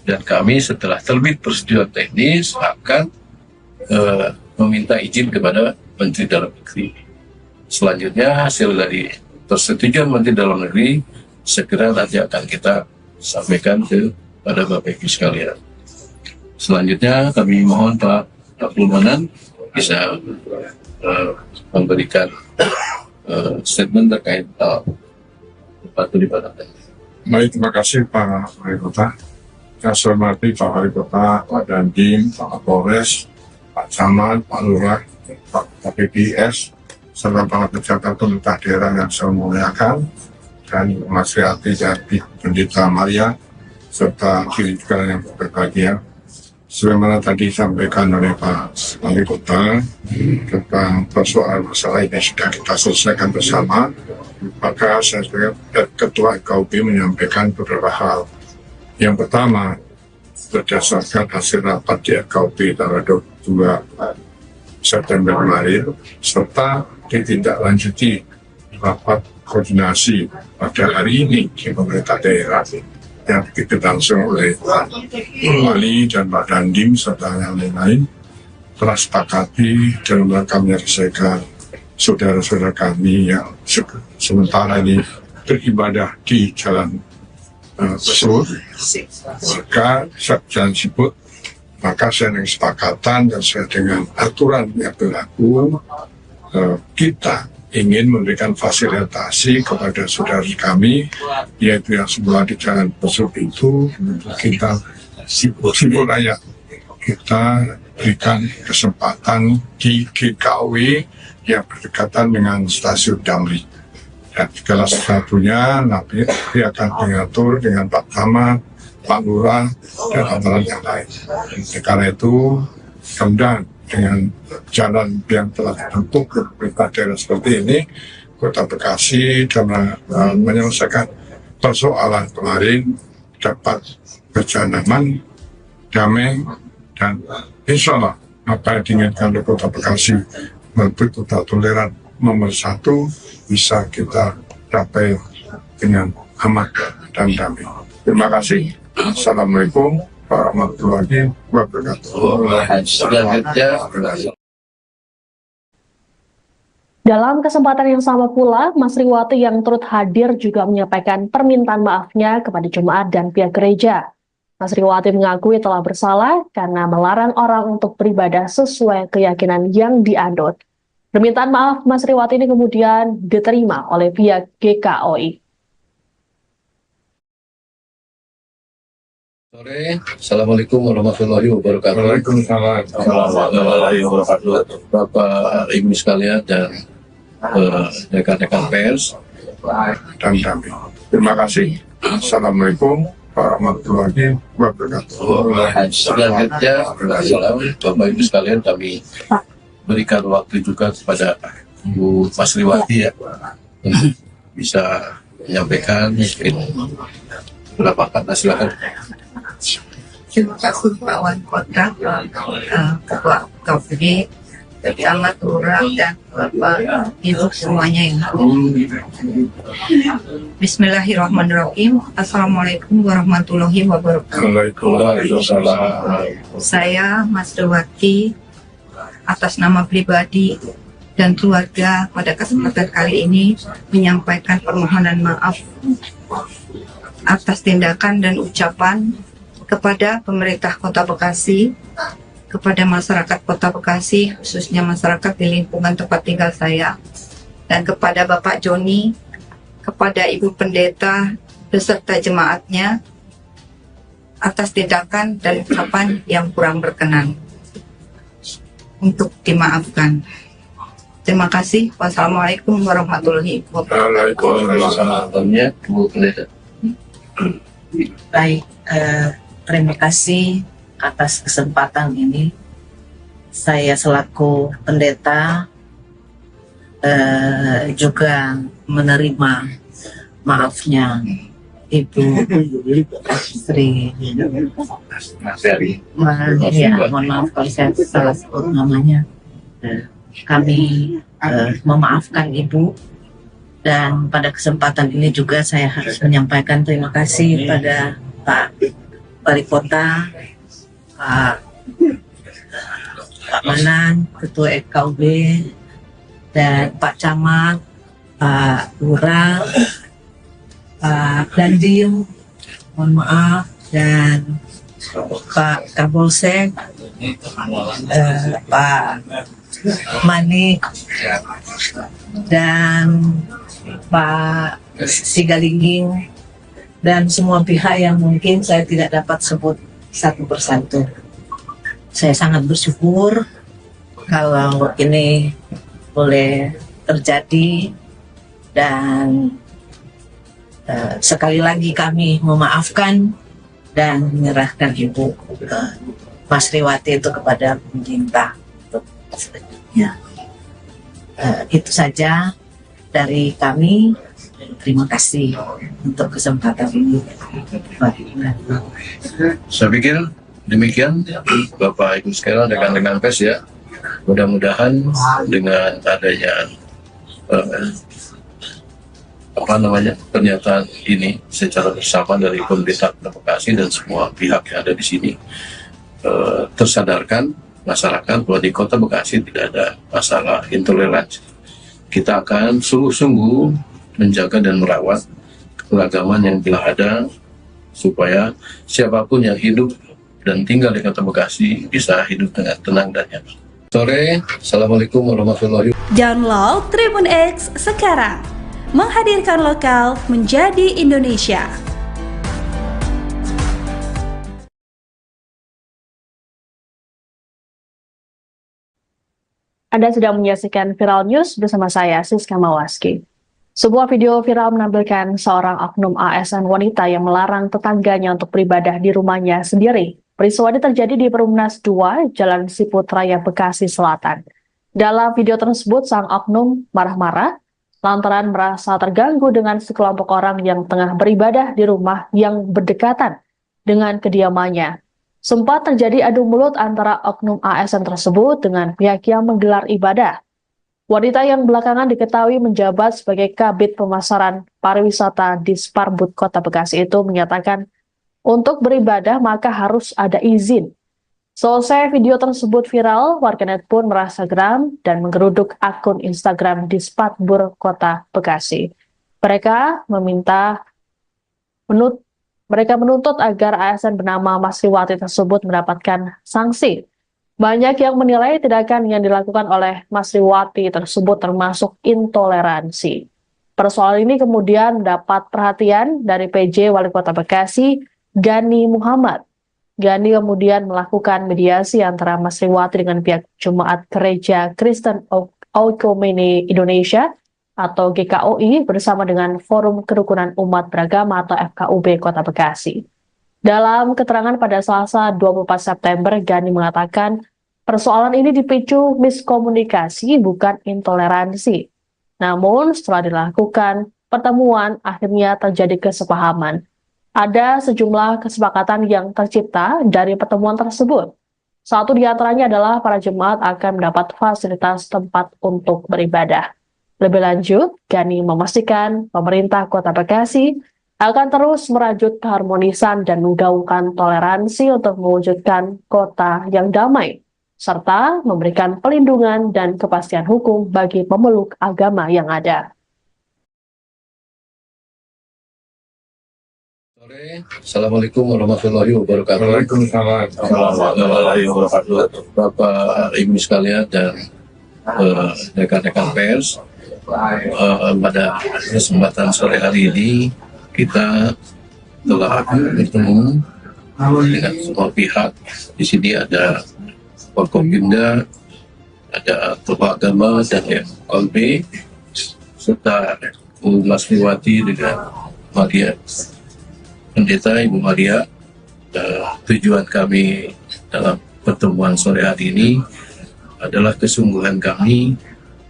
dan kami setelah terbit prosedur teknis akan meminta izin kepada Menteri Dalam Negeri. Selanjutnya hasil dari persetujuan Menteri Dalam Negeri segera nanti akan kita sampaikan kepada Bapak Ibu sekalian. Selanjutnya kami mohon Pak Abdul Manan bisa memberikan statement terkait tempat peribadatan. Baik, terima kasih Pak Wali Kota. Saya hormati Pak Wali Kota, Pak Dandim, Pak Kapolres, Pak Camat, Pak Lurah, Pak PPS, serta para pejabat pemerintah daerah yang saya muliakan, dan Mas Riati Jati Pendeta Maria, serta kiri juga yang berbahagia. Sebagaimana tadi disampaikan oleh Pak Wali Kota tentang persoalan masalah ini sudah kita selesaikan bersama, maka saya sebagai Ketua FKUB menyampaikan beberapa hal. Yang pertama, berdasarkan hasil rapat di FKUB tanggal 22 September kemarin, serta ditindaklanjuti rapat koordinasi pada hari ini di pemerintah daerah yang dipimpin langsung oleh Pak Wali dan Pak Dandim serta yang lain-lain, telah sepakati dalam rangka menyelesaikan saudara-saudara kami yang sementara ini beribadah di Jalan Besur, maka Jalan Sibut, maka saya dengan kesepakatan dan sesuai dengan aturan yang berlaku, kita ingin memberikan fasilitasi kepada saudara kami, yaitu yang semula di Jalan Besuk itu, kita Sibut Raya, kita berikan kesempatan di GKUI yang berdekatan dengan stasiun Damri. Dan segala sesuatunya nanti akan diatur dengan Pak Camat, Pak Lurah, dan aturan yang lain. Karena itu, kemudian dengan jalan yang telah dibentuk ke pemerintah daerah seperti ini, Kota Bekasi dalam menyelesaikan persoalan kemarin dapat berjalan aman, damai, dan insya Allah apa yang diinginkan oleh Kota Bekasi melalui kota toleran nomor 1 bisa kita capai dengan aman dan damai. Terima kasih. Assalamualaikum warahmatullahi wabarakatuh. Dalam kesempatan yang sama pula, Mas Riwati yang turut hadir juga menyampaikan permintaan maafnya kepada jemaat dan pihak gereja. Mas Riwati mengakui telah bersalah karena melarang orang untuk beribadah sesuai keyakinan yang dianut. Permintaan maaf Mas Riwati ini kemudian diterima oleh pihak GKUI. Sore, Assalamualaikum warahmatullahi wabarakatuh. Waalaikumsalam warahmatullahi wabarakatuh. Bapak Ibu sekalian dan rekan-rekan pers dan damai. Terima kasih. Assalamualaikum warahmatullahi wabarakatuh. Waalaikumsalam. Bapak Ibu sekalian, kami berikan waktu juga kepada Bu Masriwati ya untuk bisa menyampaikan mungkin beberapa kata, silakan. Terima kasih Pak Wali Kota, Ketua KPD, Camat, Lurah, dan Bapak Ibu semuanya yang hadir. Bismillahirrahmanirrahim. Assalamualaikum warahmatullahi wabarakatuh. Waalaikumsalam. Saya Masriwati atas nama pribadi dan keluarga pada kesempatan kali ini menyampaikan permohonan maaf atas tindakan dan ucapan kepada pemerintah Kota Bekasi, kepada masyarakat Kota Bekasi, khususnya masyarakat di lingkungan tempat tinggal saya, dan kepada Bapak Joni, kepada Ibu Pendeta beserta jemaatnya atas tindakan dan ucapan yang kurang berkenan, untuk dimaafkan. Terima kasih. Wassalamualaikum warahmatullahi wabarakatuh. Waalaikumsalam. Bu Pendeta. Baik, terima kasih atas kesempatan ini. Saya selaku pendeta juga menerima maafnya Ibu Sri. Mohon maaf kalau saya salah sebut namanya. Kami memaafkan Ibu, dan pada kesempatan ini juga saya harus menyampaikan terima kasih pada Pak Wali Kota, Pak Manan, Ketua FKUB, dan Pak Camat, Pak Lurah, Pak Dandim, mohon maaf, dan Pak Kapolsek, Pak Manik, dan Pak Sigalingging, dan semua pihak yang mungkin saya tidak dapat sebut satu persatu. Saya sangat bersyukur kalau ini boleh terjadi, dan sekali lagi kami memaafkan dan menyerahkan Ibu Masriwati itu kepada pemerintah. Ya. Itu saja dari kami. Terima kasih untuk kesempatan ini. Saya pikir demikian Bapak Ibu sekalian, rekan-rekan pers ya. Mudah-mudahan dengan adanya pernyataan ini secara bersama dari pemerintah Kota Bekasi dan semua pihak yang ada di sini tersadarkan masyarakat bahwa di Kota Bekasi tidak ada masalah intoleransi. Kita akan sungguh-sungguh menjaga dan merawat keberagaman yang telah ada, supaya siapapun yang hidup dan tinggal di Kota Bekasi bisa hidup dengan tenang dan nyaman. Sore, Assalamualaikum warahmatullahi wabarakatuh. Download Tribun X sekarang, menghadirkan lokal menjadi Indonesia. Anda sedang menyaksikan Viral News bersama saya, Siska Mawaski. Sebuah video viral menampilkan seorang oknum ASN wanita yang melarang tetangganya untuk beribadah di rumahnya sendiri. Peristiwa ini terjadi di Perumnas 2, Jalan Siput Raya, Bekasi Selatan. Dalam video tersebut, sang oknum marah-marah lantaran merasa terganggu dengan sekelompok orang yang tengah beribadah di rumah yang berdekatan dengan kediamannya. Sempat terjadi adu mulut antara oknum ASN tersebut dengan pihak yang menggelar ibadah. Wanita yang belakangan diketahui menjabat sebagai Kabid Pemasaran Pariwisata di Sparbud Kota Bekasi itu menyatakan untuk beribadah maka harus ada izin. Selesai video tersebut viral, warganet pun merasa geram dan menggeruduk akun Instagram di Sparbud Kota Bekasi. Mereka menuntut agar ASN bernama Masriwati tersebut mendapatkan sanksi. Banyak yang menilai tindakan yang dilakukan oleh Masriwati tersebut termasuk intoleransi. Persoalan ini kemudian mendapat perhatian dari PJ Wali Kota Bekasi, Gani Muhammad. Gani kemudian melakukan mediasi antara Masriwati dengan pihak Jemaat Gereja Kristen Oikumene Indonesia atau GKOI bersama dengan Forum Kerukunan Umat Beragama atau FKUB Kota Bekasi. Dalam keterangan pada Selasa 24 September, Gani mengatakan persoalan ini dipicu miskomunikasi bukan intoleransi. Namun setelah dilakukan pertemuan, akhirnya terjadi kesepahaman. Ada sejumlah kesepakatan yang tercipta dari pertemuan tersebut. Satu di antaranya adalah para jemaat akan mendapat fasilitas tempat untuk beribadah. Lebih lanjut, Gani memastikan pemerintah Kota Bekasi akan terus merajut keharmonisan dan menggaungkan toleransi untuk mewujudkan kota yang damai, serta memberikan pelindungan dan kepastian hukum bagi pemeluk agama yang ada. Assalamualaikum warahmatullahi wabarakatuh. Waalaikumsalam warahmatullahi wabarakatuh. Bapak Ibu sekalian dan rekan-rekan pers, pada kesempatan sore hari ini kita telah bertemu dengan semua pihak. Di sini ada Forkopimda, ada Tokoh Agama dan FKB, serta Bu Masriwati dengan Maria, Pendeta Ibu Maria. Tujuan kami dalam pertemuan sore hari ini adalah kesungguhan kami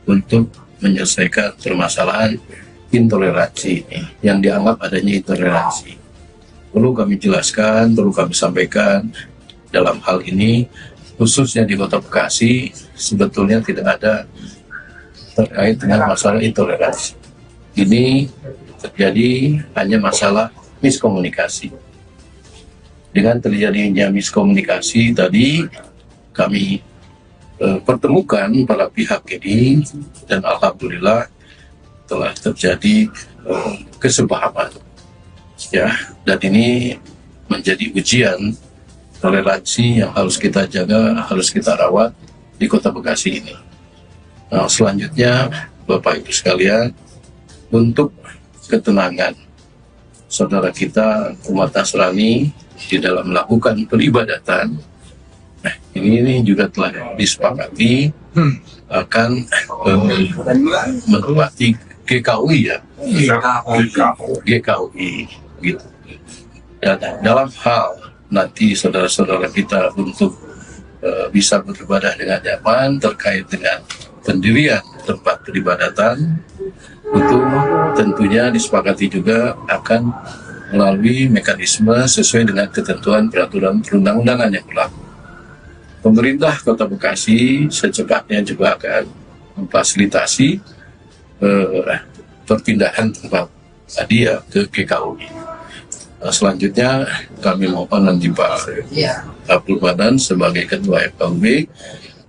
untuk menyelesaikan permasalahan intoleransi yang dianggap adanya intoleransi. Perlu kami jelaskan, perlu kami sampaikan dalam hal ini, khususnya di Kota Bekasi, sebetulnya tidak ada terkait dengan masalah intoleransi. Ini terjadi hanya masalah miskomunikasi. Dengan terjadinya miskomunikasi tadi, kami pertemukan para pihak ini, dan alhamdulillah telah terjadi kesepahaman. Ya, dan ini menjadi ujian toleransi yang harus kita jaga, harus kita rawat di Kota Bekasi ini. Nah, selanjutnya Bapak Ibu sekalian, untuk ketenangan saudara kita umat Nasrani di dalam melakukan peribadatan, ini juga telah disepakati akan menempati GKUI ya, GKUI gitu. Dan dalam hal nanti saudara-saudara kita untuk bisa beribadah dengan nyaman terkait dengan pendirian tempat peribadatan, itu tentunya disepakati juga akan melalui mekanisme sesuai dengan ketentuan peraturan perundang-undangan yang berlaku. Pemerintah Kota Bekasi secepatnya juga akan memfasilitasi perpindahan tempat hadiah ke GKUI. Selanjutnya kami mohon nanti Pak Abdul Manan sebagai Ketua FKUB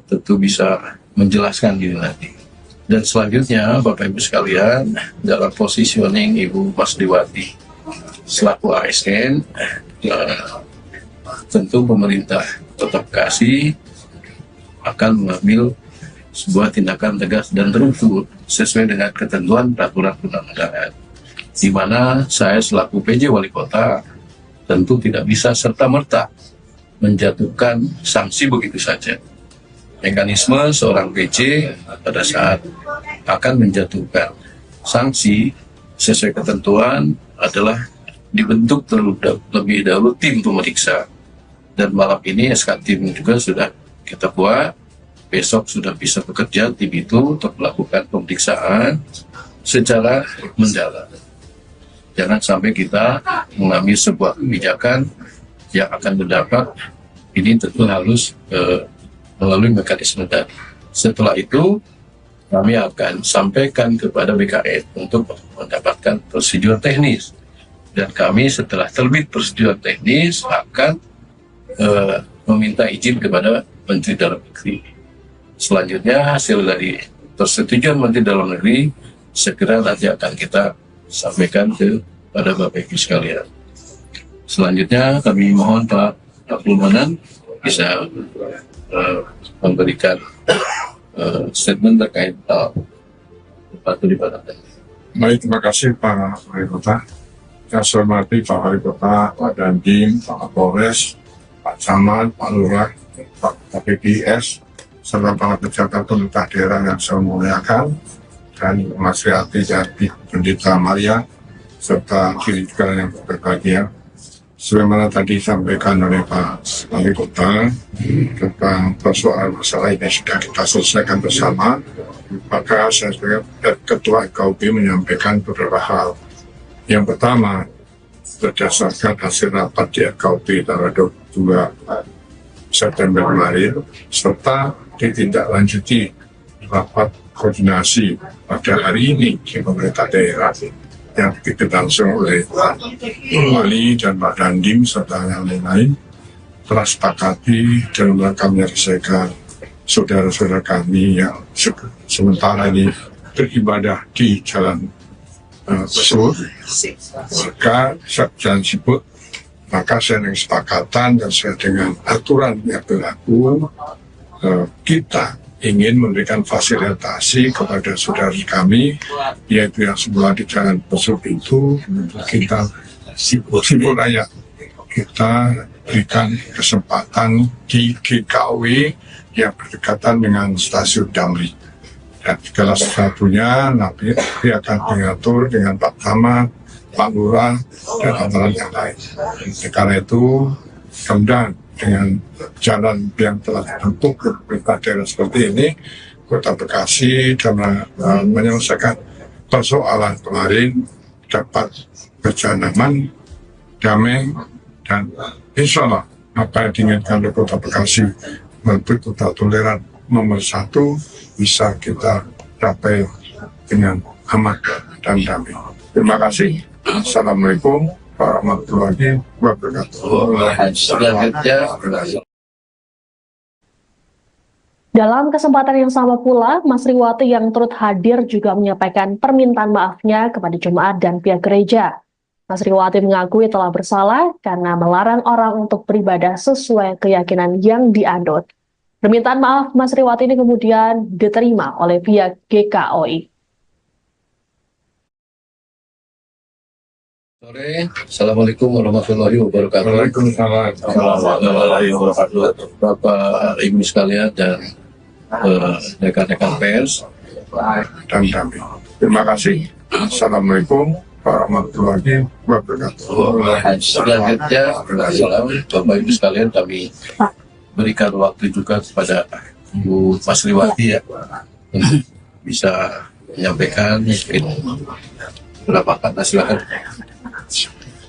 tentu bisa menjelaskan ini nanti. Dan selanjutnya Bapak Ibu sekalian, dalam positioning Ibu Masriwati selaku ASN, tentu pemerintah Kota Bekasi akan mengambil sebuah tindakan tegas dan terukur sesuai dengan ketentuan peraturan perundang-undangan, di mana saya selaku PJ Wali Kota tentu tidak bisa serta-merta menjatuhkan sanksi begitu saja. Mekanisme seorang PJ pada saat akan menjatuhkan sanksi sesuai ketentuan adalah dibentuk terlebih dahulu tim pemeriksa, dan malam ini SK tim juga sudah kita buat. Besok sudah bisa bekerja tim itu untuk melakukan pemeriksaan secara mendalam. Jangan sampai kita mengambil sebuah kebijakan yang akan berdampak, ini tentu harus melalui mekanisme tadi. Setelah itu kami akan sampaikan kepada BKN untuk mendapatkan prosedur teknis, dan kami setelah terbit prosedur teknis akan meminta izin kepada Menteri Dalam Negeri. Selanjutnya hasil dari persetujuan Menteri Dalam Negeri segera nanti akan kita sampaikan kepada Bapak Ibu sekalian. Selanjutnya kami mohon Pak Abdul Manan bisa memberikan statement terkait tempat peribadatan. Baik, terima kasih Pak Wali Kota. Saya hormati Pak Wali Kota, Pak Dandim, Pak Kapolres, Pak Camat, Pak Lurah, Pak KPPS, serta para pejabat pemerintah daerah yang saya muliakan, dan Mas Riati dan Pendeta Maria, serta diri juga yang berbahagia. sebagaimana tadi disampaikan oleh Pak Wali Kota tentang persoalan masalah ini sudah kita selesaikan bersama, maka saya sebagai Ketua KUB menyampaikan beberapa hal. Yang pertama, berdasarkan hasil rapat di KUB tanggal 22 September kemarin, serta ditindaklanjuti rapat koordinasi pada hari ini di pemerintah daerah yang dilangsung oleh Pak Wali dan Pak Dandim serta yang lain-lain, telah sepakati dalam rangka menyelesaikan saudara-saudara kami yang sementara ini beribadah di jalan tersebut, maka jalan sibuk, maka saya dengan kesepakatan dan sesuai dengan aturan yang berlaku, kita ingin memberikan fasilitasi kepada saudara kami, yaitu yang semula di jalan tersebut itu kita sibuk layak kita berikan kesempatan di GKW yang berdekatan dengan stasiun Damri, dan segala sesuatunya nanti akan diatur dengan Pak Camat, Pak Lurah, dan aparat yang lain. Karena itu kemudian dengan jalan yang telah dibentuk pemerintah daerah seperti ini, Kota Bekasi dalam menyelesaikan persoalan kemarin dapat berjalan aman, damai, dan insya Allah apa yang diinginkan oleh Kota Bekasi menuju kota toleran nomor 1 bisa kita capai dengan aman dan damai. Terima kasih. Assalamualaikum warahmatullahi wabarakatuh. Dalam kesempatan yang sama pula, Mas Riwati yang turut hadir juga menyampaikan permintaan maafnya kepada jemaat dan pihak gereja. Mas Riwati mengakui telah bersalah karena melarang orang untuk beribadah sesuai keyakinan yang dianut. Permintaan maaf Mas Riwati ini kemudian diterima oleh pihak GKOI. Sore, Assalamualaikum warahmatullahi wabarakatuh. Waalaikumsalam warahmatullahi wabarakatuh. Bapak Ibu sekalian dan rekan-rekan pers dan damai. Terima kasih. Assalamualaikum warahmatullahi wabarakatuh. Selanjutnya, Bapak Ibu sekalian, kami berikan waktu juga kepada Bu Mas Riwati ya, untuk bisa menyampaikan mungkin beberapa kata, silakan.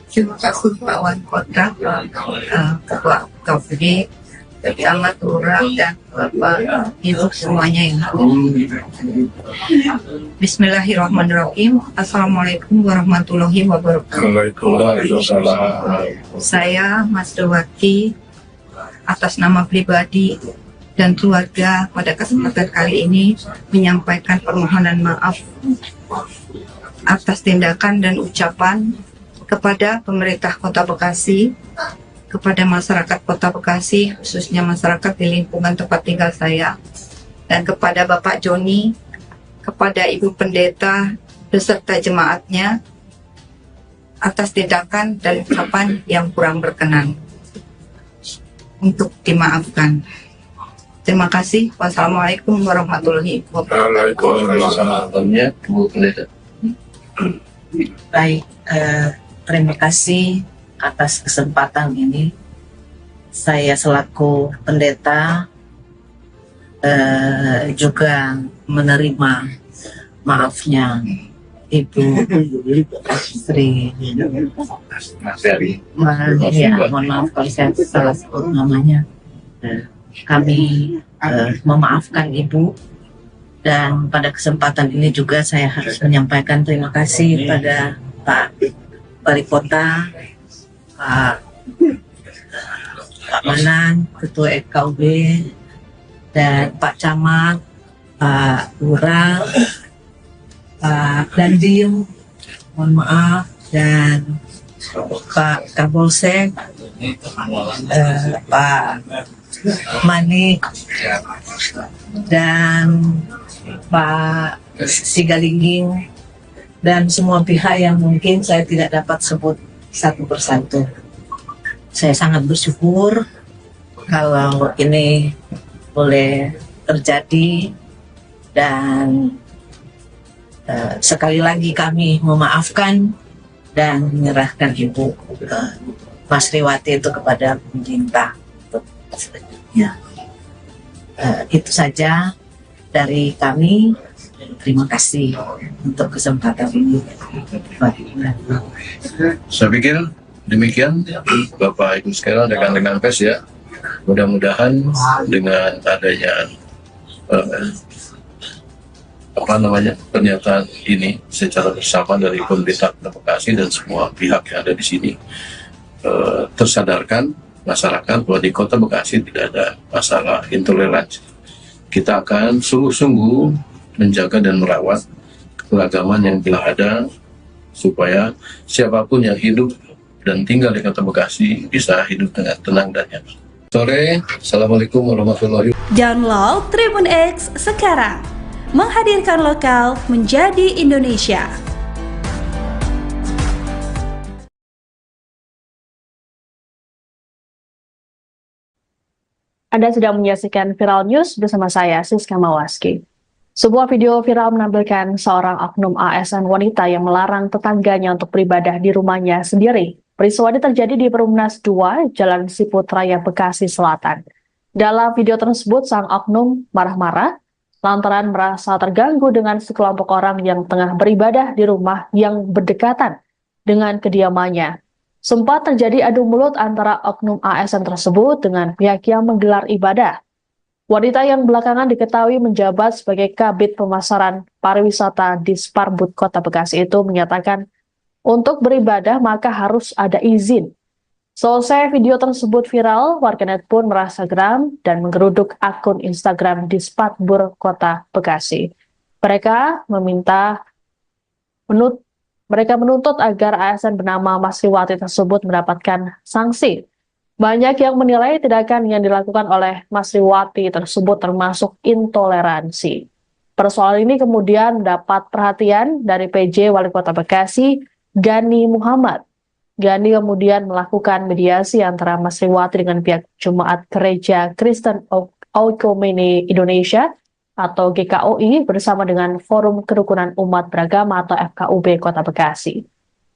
Terima kasih Pak Wali Kota, Ketua KUB, Camat, Lurah, dan Bapak Ibu semuanya yang hadir. Bismillahirrahmanirrahim. Assalamualaikum warahmatullahi wabarakatuh. Saya Mas Riwati atas nama pribadi dan keluarga pada kesempatan kali ini menyampaikan permohonan maaf atas tindakan dan ucapan kepada pemerintah Kota Bekasi, kepada masyarakat Kota Bekasi, khususnya masyarakat di lingkungan tempat tinggal saya, dan kepada Bapak Joni, kepada Ibu Pendeta beserta jemaatnya atas tindakan dan ucapan yang kurang berkenan, untuk dimaafkan. Terima kasih. Wassalamualaikum warahmatullahi wabarakatuh. Baik, terima kasih atas kesempatan ini. Saya selaku pendeta juga menerima maafnya Ibu Sri. Mohon maaf kalau saya salah sebut namanya. Kami memaafkan Ibu, dan pada kesempatan ini juga saya harus menyampaikan terima kasih pada Pak Wali Kota, Pak Manan, Ketua KUB, dan Pak Camat, Pak Lurah, Pak Dandim, mohon maaf, dan Pak Kapolsek, Pak Manik, dan Pak Sigalingging, dan semua pihak yang mungkin saya tidak dapat sebut satu persatu. Saya sangat bersyukur kalau ini boleh terjadi, dan sekali lagi kami memaafkan dan menyerahkan Ibu ke Mas Riwati itu kepada pemerintah. Ya. Itu saja dari kami. Terima kasih untuk kesempatan ini. Saya pikir demikian Bapak Ibu sekalian, rekan-rekan pers ya. Mudah-mudahan dengan adanya pernyataan ini secara bersama dari pemerintah Kota Bekasi dan semua pihak yang ada di sini tersadarkan masyarakat bahwa di Kota Bekasi tidak ada masalah intoleransi. Kita akan sungguh-sungguh menjaga dan merawat keragaman yang telah ada supaya siapapun yang hidup dan tinggal di Kota Bekasi bisa hidup dengan tenang dan nyaman. Sore, Assalamualaikum warahmatullahi wabarakatuh. Download Tribun X sekarang, menghadirkan lokal menjadi Indonesia. Anda sedang menyaksikan Viral News bersama saya, Siska Mawaski. Sebuah video viral menampilkan seorang oknum ASN wanita yang melarang tetangganya untuk beribadah di rumahnya sendiri. Peristiwa ini terjadi di Perumnas 2, Jalan Siput Raya, Bekasi Selatan. Dalam video tersebut, sang oknum marah-marah lantaran merasa terganggu dengan sekelompok orang yang tengah beribadah di rumah yang berdekatan dengan kediamannya. Sempat terjadi adu mulut antara oknum ASN tersebut dengan pihak yang menggelar ibadah. Wanita yang belakangan diketahui menjabat sebagai Kabid Pemasaran Pariwisata di Sparbud Kota Bekasi itu menyatakan untuk beribadah maka harus ada izin. Selesai video tersebut viral, warganet pun merasa geram dan menggeruduk akun Instagram di Sparbud Kota Bekasi. Mereka menuntut agar ASN bernama Mas Riwati tersebut mendapatkan sanksi. Banyak yang menilai tindakan yang dilakukan oleh Mas Riwati tersebut termasuk intoleransi. Persoalan ini kemudian mendapat perhatian dari PJ Wali Kota Bekasi, Gani Muhammad. Gani kemudian melakukan mediasi antara Mas Riwati dengan pihak Jemaat Gereja Kristen Oikumene Indonesia atau GKOI bersama dengan Forum Kerukunan Umat Beragama atau FKUB Kota Bekasi.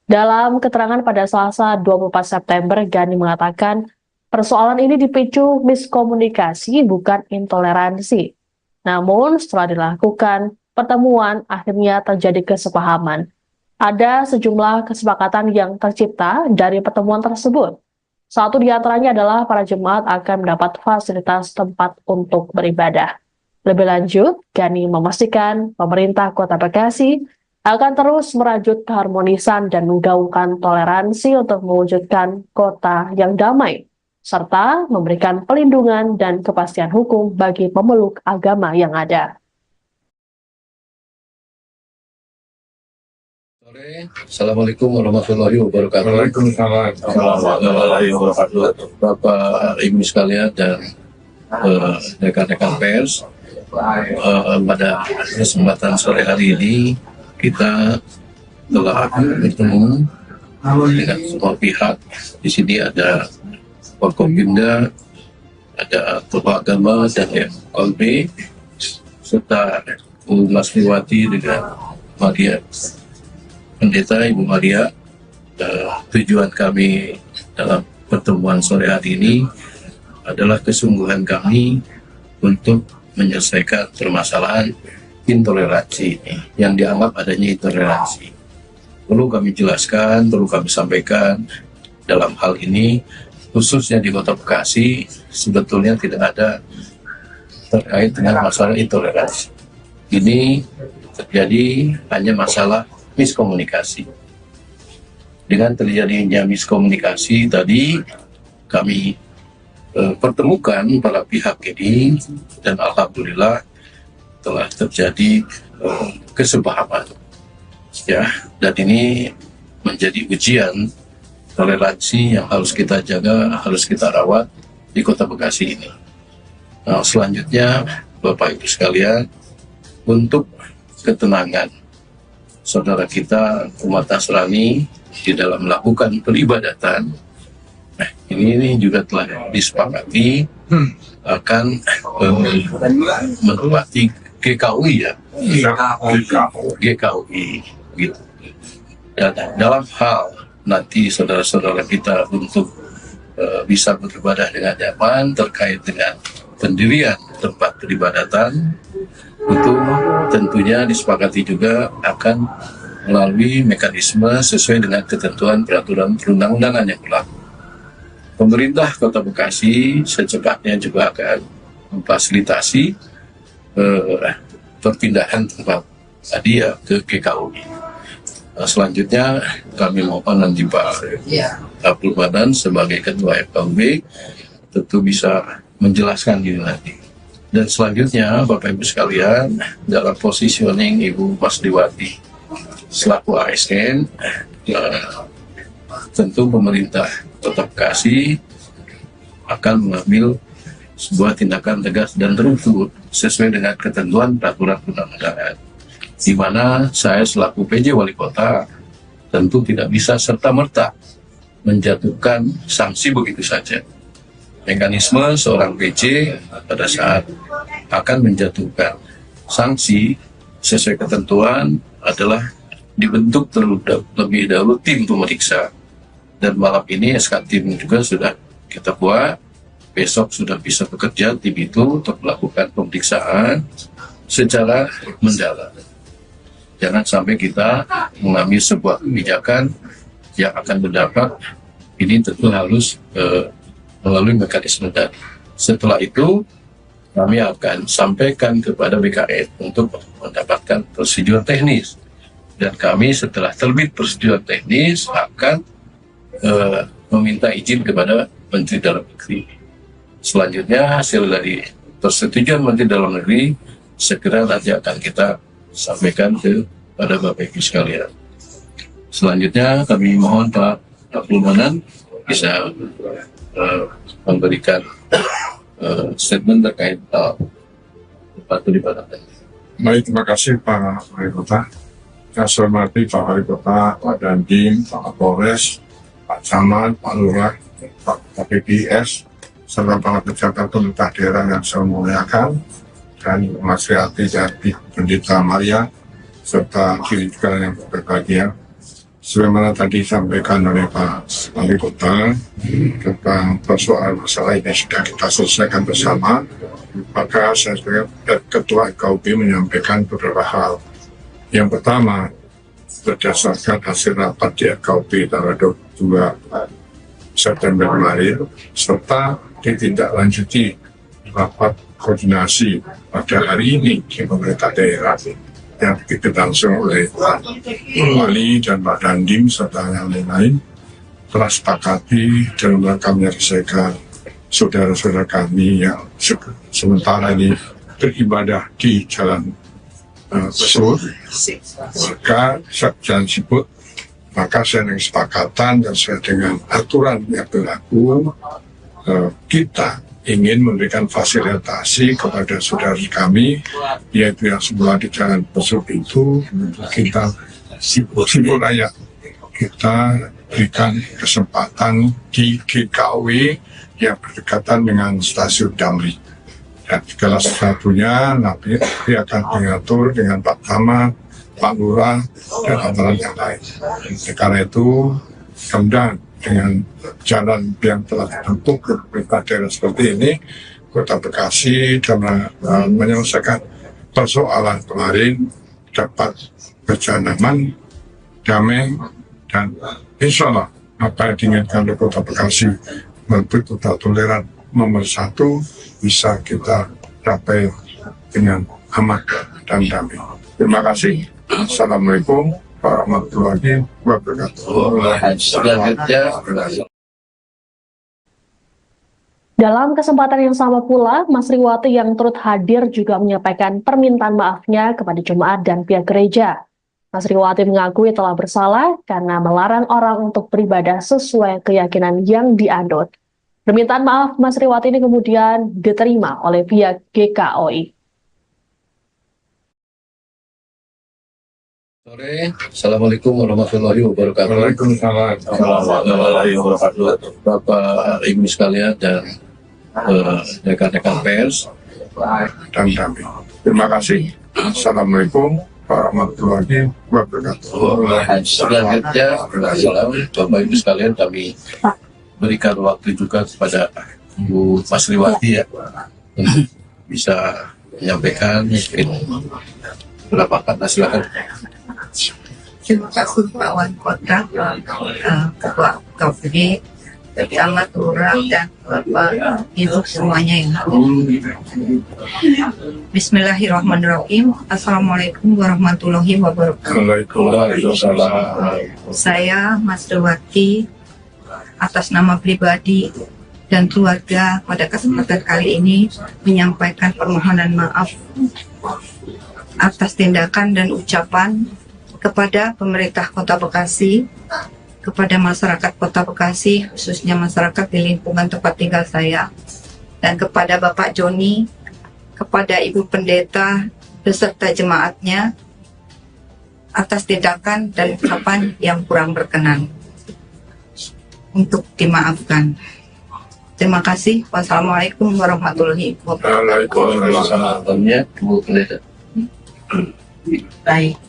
Dalam keterangan pada Selasa 24 September, Gani mengatakan persoalan ini dipicu miskomunikasi bukan intoleransi. Namun setelah dilakukan pertemuan akhirnya terjadi kesepahaman. Ada sejumlah kesepakatan yang tercipta dari pertemuan tersebut. Satu di antaranya adalah para jemaat akan mendapat fasilitas tempat untuk beribadah. Lebih lanjut, Gani memastikan pemerintah Kota Bekasi akan terus merajut keharmonisan dan menggaungkan toleransi untuk mewujudkan kota yang damai, serta memberikan pelindungan dan kepastian hukum bagi pemeluk agama yang ada. Assalamualaikum warahmatullahi wabarakatuh. Waalaikumsalam warahmatullahi wabarakatuh. Bapak Ibu sekalian dan rekan-rekan pers, pada kesempatan sore hari ini kita telah bertemu dengan semua pihak. Di sini ada Forkopimda, ada Tokoh Agama dan FKUB, serta Bu Mas Riwati dengan Maria, Pendeta Ibu Maria. Tujuan kami dalam pertemuan sore hari ini adalah kesungguhan kami untuk menyelesaikan permasalahan intoleransi ini, yang dianggap adanya intoleransi. Perlu kami jelaskan, perlu kami sampaikan, dalam hal ini khususnya di Kota Bekasi sebetulnya tidak ada terkait dengan masalah intoleransi. Ini terjadi hanya masalah miskomunikasi. Dengan terjadinya miskomunikasi tadi kami pertemukan para pihak ini dan alhamdulillah telah terjadi kesepahaman, ya, dan ini menjadi ujian toleransi yang harus kita jaga, harus kita rawat di Kota Bekasi ini. Nah, selanjutnya Bapak Ibu sekalian, untuk ketenangan saudara kita umat Nasrani di dalam melakukan peribadatan, ini juga telah disepakati akan menempati GKUI, ya, GKUI gitu. Dan dalam hal nanti saudara-saudara kita untuk bisa beribadah dengan nyaman. Terkait dengan pendirian tempat peribadatan, itu tentunya disepakati juga akan melalui mekanisme sesuai dengan ketentuan peraturan perundang-undangan yang berlaku. Pemerintah Kota Bekasi secepatnya juga akan memfasilitasi perpindahan tempat tadi ya ke GKUI. Selanjutnya kami mohon nanti Pak Abdul Manan sebagai Ketua FKUB tentu bisa menjelaskan ini nanti. Dan selanjutnya Bapak Ibu sekalian, dalam positioning Ibu Masriwati selaku ASN, tentu pemerintah Kota Bekasi akan mengambil sebuah tindakan tegas dan terukur sesuai dengan ketentuan peraturan perundang-undangan, di mana saya selaku PJ Wali Kota tentu tidak bisa serta-merta menjatuhkan sanksi begitu saja. Mekanisme seorang PJ pada saat akan menjatuhkan sanksi sesuai ketentuan adalah dibentuk terlebih dahulu tim pemeriksa, dan malam ini SK tim juga sudah kita buat. Besok sudah bisa bekerja tim itu untuk melakukan pemeriksaan secara mendalam. Jangan sampai kita mengambil sebuah kebijakan yang akan berdampak. Ini tentu harus melalui mekanisme dan setelah itu kami akan sampaikan kepada BKN untuk mendapatkan persetujuan teknis, dan kami setelah terbit persetujuan teknis akan meminta izin kepada Menteri Dalam Negeri. Selanjutnya hasil dari persetujuan Menteri Dalam Negeri segera nanti akan kita sampaikan kepada Bapak Ibu sekalian. Selanjutnya kami mohon Pak Abdul Manan bisa memberikan statement terkait tempat peribadatan. Baik, terima kasih Pak Wali Kota. Saya hormati Pak Wali Kota, Pak Dandim, Pak Kapolres, Pak Camat, Pak Lurah, Pak PPS, serta para pejabat pemerintah daerah yang saya muliakan, dan Mas Riati dan Pendeta Maria, serta diri juga yang berbahagia. Sebagaimana tadi disampaikan oleh Pak Wali Kota tentang persoalan masalah ini sudah kita selesaikan bersama, maka saya sebagai Ketua FKUB menyampaikan beberapa hal. Yang pertama, berdasarkan hasil rapat di FKUB tanggal 22 September kemarin, serta ditindaklanjuti rapat koordinasi pada hari ini di pemerintah daerah yang berlangsung oleh Pak Wali dan Pak Dandim serta yang lain-lain, telah sepakati dalam rangka menyelesaikan saudara-saudara kami yang sementara ini beribadah di Jalan Besur, maka Jalan Siput, maka saya dengan kesepakatan dan sesuai dengan aturan yang berlaku, kita ingin memberikan fasilitasi kepada saudara kami, yaitu yang semula di Jalan Besuk itu, kita Siput Raya, kita berikan kesempatan di GKUI yang berdekatan dengan stasiun Damri. Dan segala sesuatunya nanti akan diatur dengan Pak Camat, Pak Lurah, dan aparat yang lain. Karena itu, kemudian dengan jalan yang telah dibentuk ke pemerintah daerah seperti ini, Kota Bekasi dalam menyelesaikan persoalan kemarin dapat berjalan aman, damai, dan insya Allah apa yang diinginkan oleh Kota Bekasi melalui kota toleran nomor 1 bisa kita capai dengan aman dan damai. Terima kasih. Assalamualaikum warahmatullahi wabarakatuh. Dalam kesempatan yang sama pula, Mas Riwati yang turut hadir juga menyampaikan permintaan maafnya kepada jemaat dan pihak gereja. Mas Riwati mengakui telah bersalah karena melarang orang untuk beribadah sesuai keyakinan yang dianut. Permintaan maaf Mas Riwati ini kemudian diterima oleh pihak GKUI. Sore, Assalamualaikum warahmatullahi wabarakatuh. Waalaikumsalam warahmatullahi wabarakatuh. Bapak Ibu sekalian dan rekan-rekan pers dan kami. Terima kasih. Assalamualaikum warahmatullahi wabarakatuh. Selanjutnya, Bapak Ibu sekalian kami berikan waktu juga kepada Bu Masriwati ya untuk bisa menyampaikan mungkin beberapa kata. Silakan. Terima kasih Pak Wali Kota, Ketua KPD, Camat, Lurah, dan Bapak Ibu semuanya yang hadir. Bismillahirrahmanirrahim. Assalamualaikum warahmatullahi wabarakatuh. Waalaikumsalam. Saya Masriwati atas nama pribadi dan keluarga pada kesempatan kali ini menyampaikan permohonan maaf atas tindakan dan ucapan kepada pemerintah Kota Bekasi, kepada masyarakat Kota Bekasi, khususnya masyarakat di lingkungan tempat tinggal saya, dan kepada Bapak Joni, kepada Ibu Pendeta beserta jemaatnya atas tindakan dan ucapan yang kurang berkenan, untuk dimaafkan. Terima kasih. Wassalamualaikum warahmatullahi wabarakatuh. Waalaikumsalam. Bu Pendeta. Baik,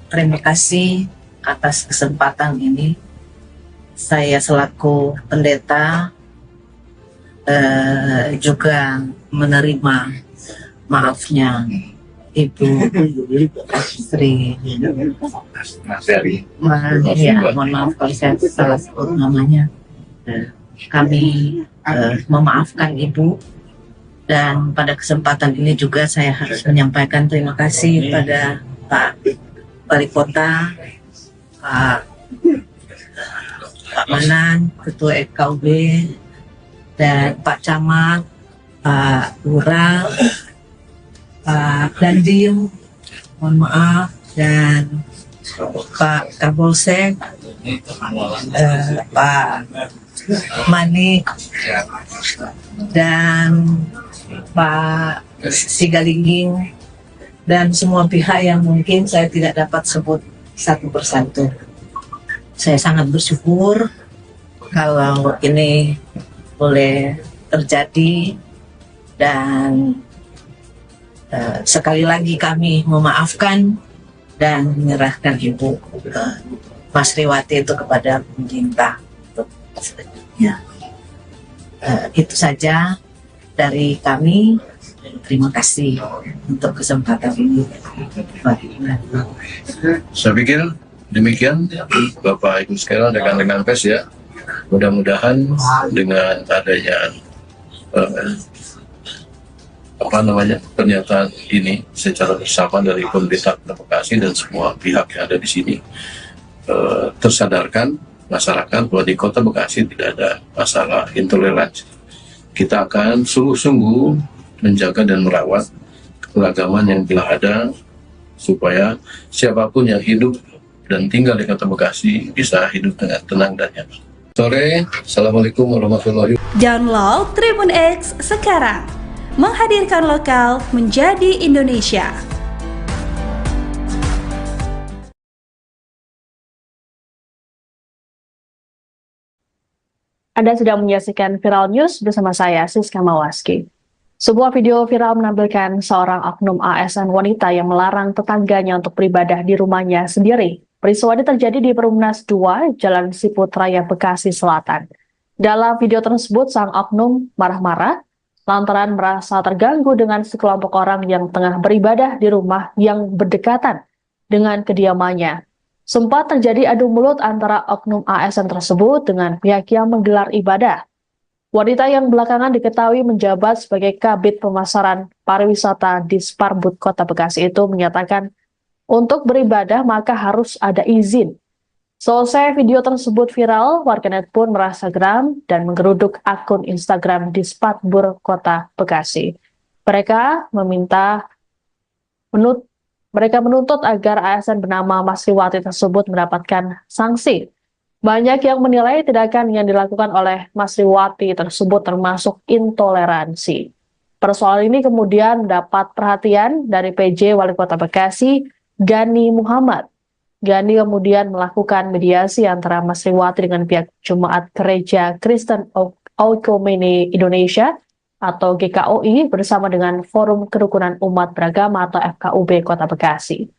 terima kasih atas kesempatan ini. Saya selaku pendeta juga menerima maafnya Ibu Sri. Ya, mohon maaf kalau saya salah sebut namanya. Kami memaafkan Ibu, dan pada kesempatan ini juga saya harus menyampaikan terima kasih pada Pak Wali Kota, Pak Manan, Ketua FKUB, dan Pak Camat, Pak Lurah, Pak Dandim, mohon maaf, dan Pak Kapolsek, Pak Manik, dan Pak Sigalingging, dan semua pihak yang mungkin saya tidak dapat sebut satu persatu. Saya sangat bersyukur kalau ini boleh terjadi, dan sekali lagi kami memaafkan dan menyerahkan Ibu Masriwati itu kepada pemerintah. Ya. Itu saja dari kami. Terima kasih untuk kesempatan ini. Saya pikir demikian Bapak Ibu sekalian, rekan-rekan pers ya. Mudah-mudahan dengan adanya pernyataan ini secara bersama dari pemerintah Kota Bekasi dan semua pihak yang ada di sini tersadarkan masyarakat bahwa di Kota Bekasi tidak ada masalah intoleransi. Kita akan sungguh-sungguh menjaga dan merawat keberagaman yang telah ada, supaya siapapun yang hidup dan tinggal di Kota Bekasi bisa hidup dengan tenang dan nyaman. Sore, Assalamualaikum warahmatullahi wabarakatuh. Download Tribun X sekarang, menghadirkan lokal menjadi Indonesia. Anda sedang menyaksikan Viral News bersama saya, Siska Mawaski. Sebuah video viral menampilkan seorang oknum ASN wanita yang melarang tetangganya untuk beribadah di rumahnya sendiri. Peristiwa ini terjadi di Perumnas 2, Jalan Siput Raya, Bekasi Selatan. Dalam video tersebut, sang oknum marah-marah lantaran merasa terganggu dengan sekelompok orang yang tengah beribadah di rumah yang berdekatan dengan kediamannya. Sempat terjadi adu mulut antara oknum ASN tersebut dengan pihak yang menggelar ibadah. Wanita yang belakangan diketahui menjabat sebagai Kabid Pemasaran Pariwisata di Sparbud Kota Bekasi itu menyatakan untuk beribadah maka harus ada izin. Selesai video tersebut viral, warganet pun merasa geram dan menggeruduk akun Instagram di Sparbud Kota Bekasi. Mereka menuntut agar ASN bernama Masriwati tersebut mendapatkan sanksi. Banyak yang menilai tindakan yang dilakukan oleh Masriwati tersebut termasuk intoleransi. Persoalan ini kemudian mendapat perhatian dari PJ Wali Kota Bekasi, Gani Muhammad. Gani kemudian melakukan mediasi antara Masriwati dengan pihak Jemaat Gereja Kristen Oikumene Indonesia atau GKOI bersama dengan Forum Kerukunan Umat Beragama atau FKUB Kota Bekasi.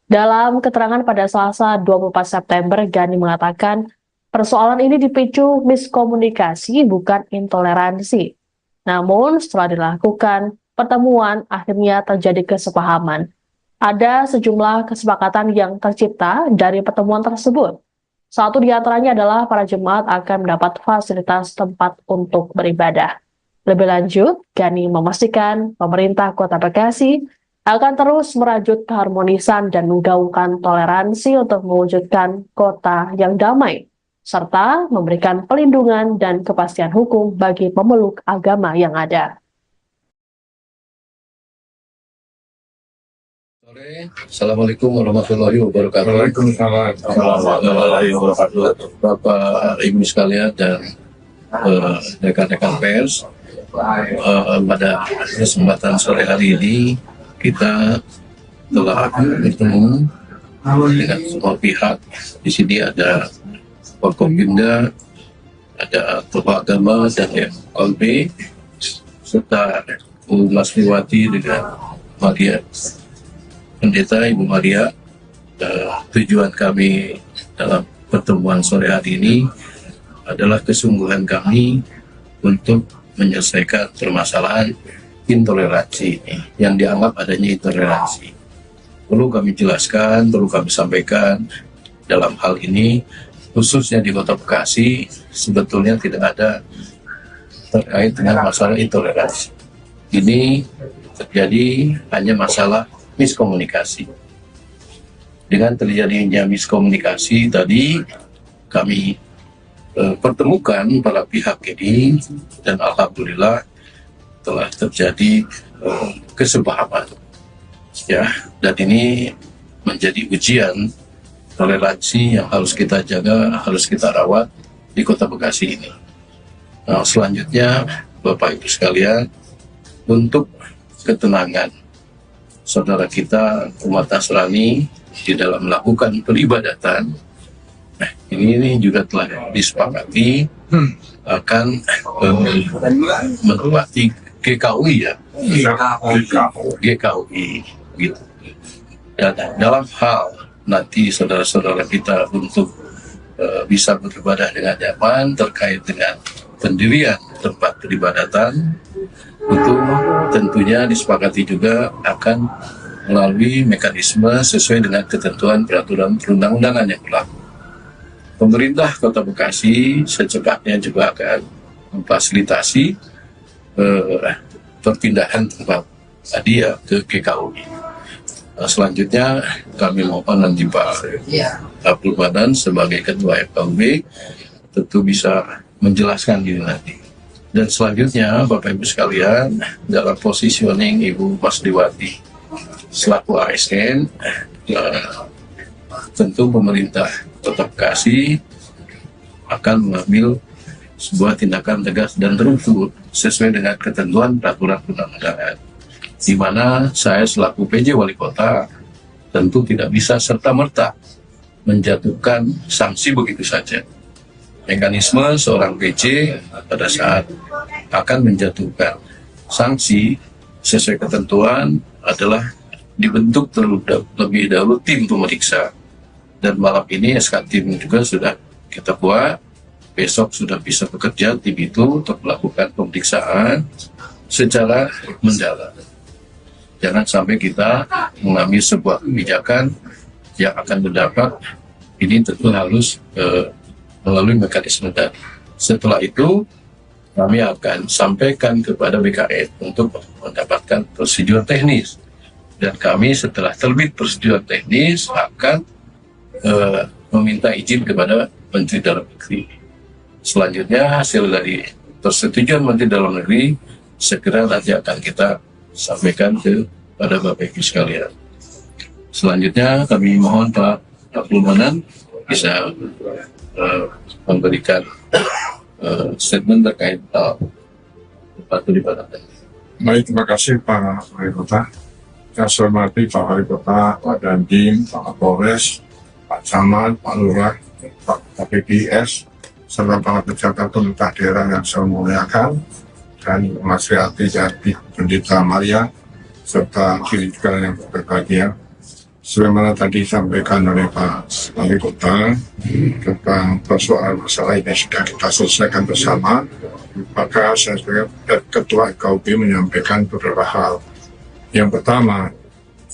Dalam keterangan pada Selasa 24 September, Gani mengatakan Persoalan ini dipicu miskomunikasi bukan intoleransi. Namun setelah dilakukan pertemuan akhirnya terjadi kesepahaman. Ada sejumlah kesepakatan yang tercipta dari pertemuan tersebut. Satu di antaranya adalah para jemaat akan mendapat fasilitas tempat untuk beribadah. Lebih lanjut, Gani memastikan pemerintah Kota Bekasi akan terus merajut keharmonisan dan menggaungkan toleransi untuk mewujudkan kota yang damai, serta memberikan pelindungan dan kepastian hukum bagi pemeluk agama yang ada. Assalamualaikum warahmatullahi wabarakatuh. Waalaikumsalam. Warahmatullahi wabarakatuh. Bapak Ibu sekalian dan rekan-rekan pers, pada kesempatan sore hari ini kita telah bertemu dengan semua pihak. Di sini ada Forkopimda, ada Tokoh Agama dan FKB, serta Bu Masriwati dengan Maria, Pendeta Ibu Maria. Tujuan kami dalam pertemuan sore hari ini adalah kesungguhan kami untuk menyelesaikan permasalahan intoleransi yang dianggap adanya intoleransi. Perlu kami jelaskan, perlu kami sampaikan dalam hal ini, khususnya di Kota Bekasi, sebetulnya tidak ada terkait dengan masalah intoleransi. Ini terjadi hanya masalah miskomunikasi. Dengan terjadinya miskomunikasi tadi, kami pertemukan para pihak ini dan alhamdulillah telah terjadi kesepahaman. Ya, dan ini menjadi ujian toleransi yang harus kita jaga, harus kita rawat di Kota Bekasi ini. Nah, selanjutnya Bapak Ibu sekalian, untuk ketenangan saudara kita umat Nasrani di dalam melakukan peribadatan, nah, ini juga telah disepakati akan menempati GKUI ya, GKUI gitu. Dan dalam hal nanti saudara-saudara kita untuk bisa beribadah dengan nyaman terkait dengan pendirian tempat peribadatan, itu tentunya disepakati juga akan melalui mekanisme sesuai dengan ketentuan peraturan perundang-undangan yang berlaku. Pemerintah Kota Bekasi secepatnya juga akan memfasilitasi perpindahan tempat hadiah ke GKUI. Selanjutnya kami mohon nanti Pak Abdul Madan sebagai Ketua FKUB tentu bisa menjelaskan diri nanti. Dan selanjutnya Bapak Ibu sekalian, dalam positioning Ibu Masriwati selaku ASN, tentu pemerintah Kota Bekasi akan mengambil sebuah tindakan tegas dan terukur sesuai dengan ketentuan peraturan perundang-undangan, di mana saya selaku PJ Wali Kota tentu tidak bisa serta-merta menjatuhkan sanksi begitu saja. Mekanisme seorang PJ pada saat akan menjatuhkan sanksi sesuai ketentuan adalah dibentuk terlebih dahulu tim pemeriksa. Dan malam ini SK tim juga sudah kita buat, besok sudah bisa bekerja tim itu untuk melakukan pemeriksaan secara mendalam. Jangan sampai kita mengambil sebuah kebijakan yang akan berdampak, ini tentu harus melalui mekanisme dan setelah itu kami akan sampaikan kepada BKN untuk mendapatkan prosedur teknis, dan kami setelah terbit prosedur teknis akan meminta izin kepada Menteri Dalam Negeri. Selanjutnya hasil dari persetujuan Menteri Dalam Negeri segera nanti akan kita sampaikan kepada Bapak Ibu sekalian. Selanjutnya kami mohon Pak Abdul Manan bisa memberikan statement terkait tempat peribadatan. Baik, terima kasih Pak Wali Kota. Saya hormati Pak Wali Kota, Pak Dandim, Pak Kapolres, Pak Camat, Pak Lurah, Pak KPPS, serta para pejabat pemerintah daerah yang saya muliakan, dan Mas Riati Jati, Pendeta Maria, serta diri juga yang berbahagia. sebagaimana tadi disampaikan oleh Pak Wali Kota tentang persoalan masalah ini sudah kita selesaikan bersama, maka saya sebagai Ketua KUB menyampaikan beberapa hal. Yang pertama,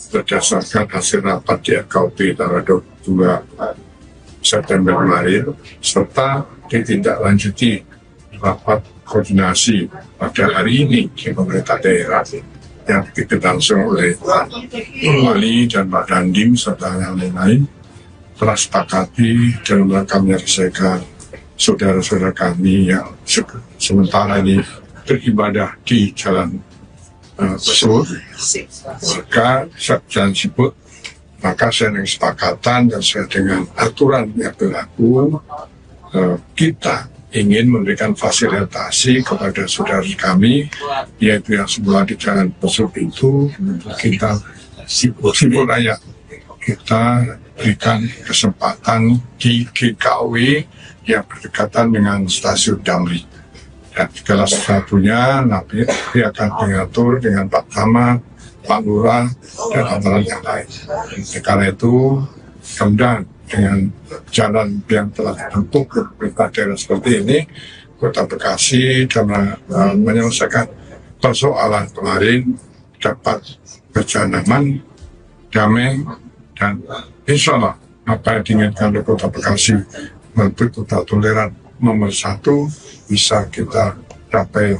berdasarkan hasil rapat di KUB tanggal 22 September kemarin, serta ditindaklanjuti rapat koordinasi pada hari ini di pemerintah daerah yang dilangsung oleh Pak Wali dan Pak Dandim serta yang lain-lain, telah sepakati dalam rangka menyelesaikan saudara-saudara kami yang sementara ini beribadah di Jalan Besur, maka Jalan Siput, maka saya dengan kesepakatan dan sesuai dengan aturan yang berlaku, kita ingin memberikan fasilitasi kepada saudara kami, yaitu yang semula di Jalan Besuk itu, kita Siput Raya, kita berikan kesempatan di GKW yang berdekatan dengan stasiun Damri. Dan segala sesuatunya nanti akan diatur dengan Pak Camat, Pak Lurah, dan aparat yang lain. Karena itu, kemudian dengan jalan yang telah dibentuk pemerintah daerah seperti ini, Kota Bekasi dalam menyelesaikan persoalan kemarin dapat berjalan aman, damai, dan insya Allah apa yang diinginkan oleh Kota Bekasi menuju kota toleran nomor 1 bisa kita capai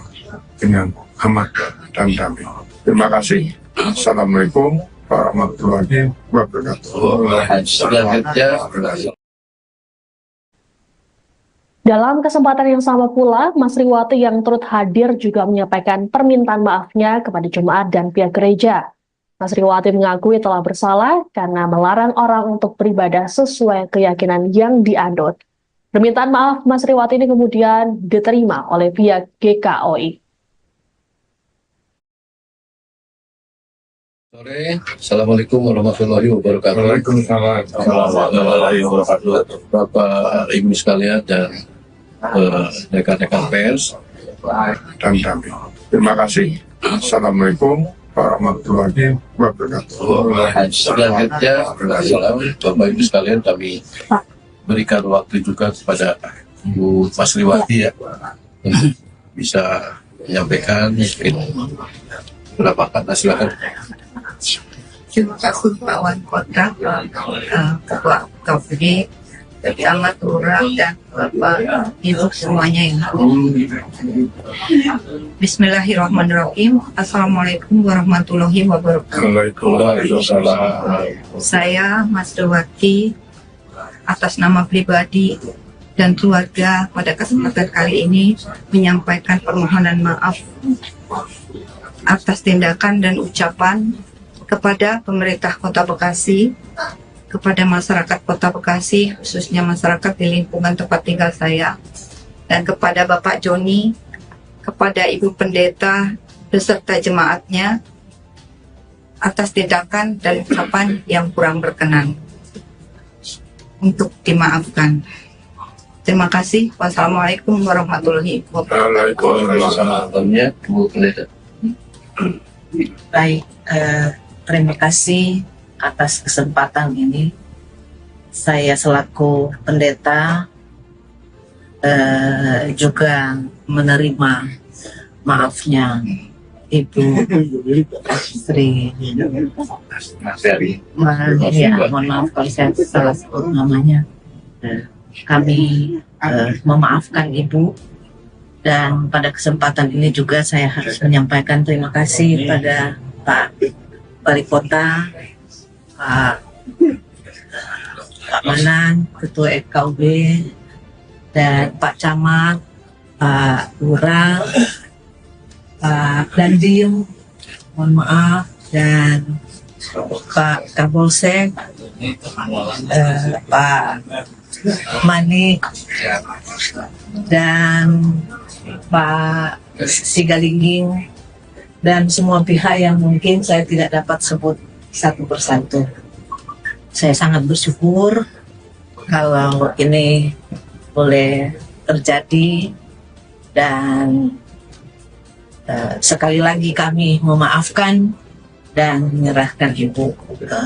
dengan aman dan damai. Terima kasih. Assalamualaikum warahmatullahi wabarakatuh. Dalam kesempatan yang sama pula, Mas Riwati yang turut hadir juga menyampaikan permintaan maafnya kepada jemaat dan pihak gereja. Mas Riwati mengakui telah bersalah karena melarang orang untuk beribadah sesuai keyakinan yang dianut. Permintaan maaf Mas Riwati ini kemudian diterima oleh pihak GKOI. Sore, Assalamualaikum warahmatullahi wabarakatuh. Waalaikumsalam warahmatullahi wabarakatuh. Bapak Ibu sekalian dan rekan-rekan pers dan damai. Terima kasih. Assalamualaikum warahmatullahi wabarakatuh. Selanjutnya, Bapak Ibu sekalian, kami berikan waktu juga kepada Bu Mas Riwati ya untuk bisa menyampaikan beberapa kata, silakan. Terima kasih Pak Wali Kota, Ketua KUB, Camat, Lurah, dan Bapak Ibu semuanya yang hadir. Bismillahirrahmanirrahim. Assalamualaikum warahmatullahi wabarakatuh. Waalaikumsalam. Saya Mas Riwati atas nama pribadi dan keluarga pada kesempatan kali ini menyampaikan permohonan maaf atas tindakan dan ucapan kepada pemerintah Kota Bekasi, kepada masyarakat Kota Bekasi, khususnya masyarakat di lingkungan tempat tinggal saya, dan kepada Bapak Joni, kepada Ibu Pendeta beserta jemaatnya atas tindakan dan ucapan yang kurang berkenan, untuk dimaafkan. Terima kasih. Wassalamualaikum warahmatullahi wabarakatuh. Waalaikumsalam, Bu Pendeta. Baik, terima kasih atas kesempatan ini. Saya selaku pendeta juga menerima maafnya Ibu Sri. Ya, mohon maaf kalau saya salah sebut namanya. Kami memaafkan Ibu, dan pada kesempatan ini juga saya harus menyampaikan terima kasih pada Pak Wali Kota, Pak Manan, Ketua KUB, dan Pak Camat, Pak Lurah, Pak Dandim, mohon maaf, dan Pak Kapolsek, Pak Manik, dan Pak Sigalingging, dan semua pihak yang mungkin saya tidak dapat sebut satu persatu. Saya sangat bersyukur kalau ini boleh terjadi, dan sekali lagi kami memaafkan dan menyerahkan Ibu ke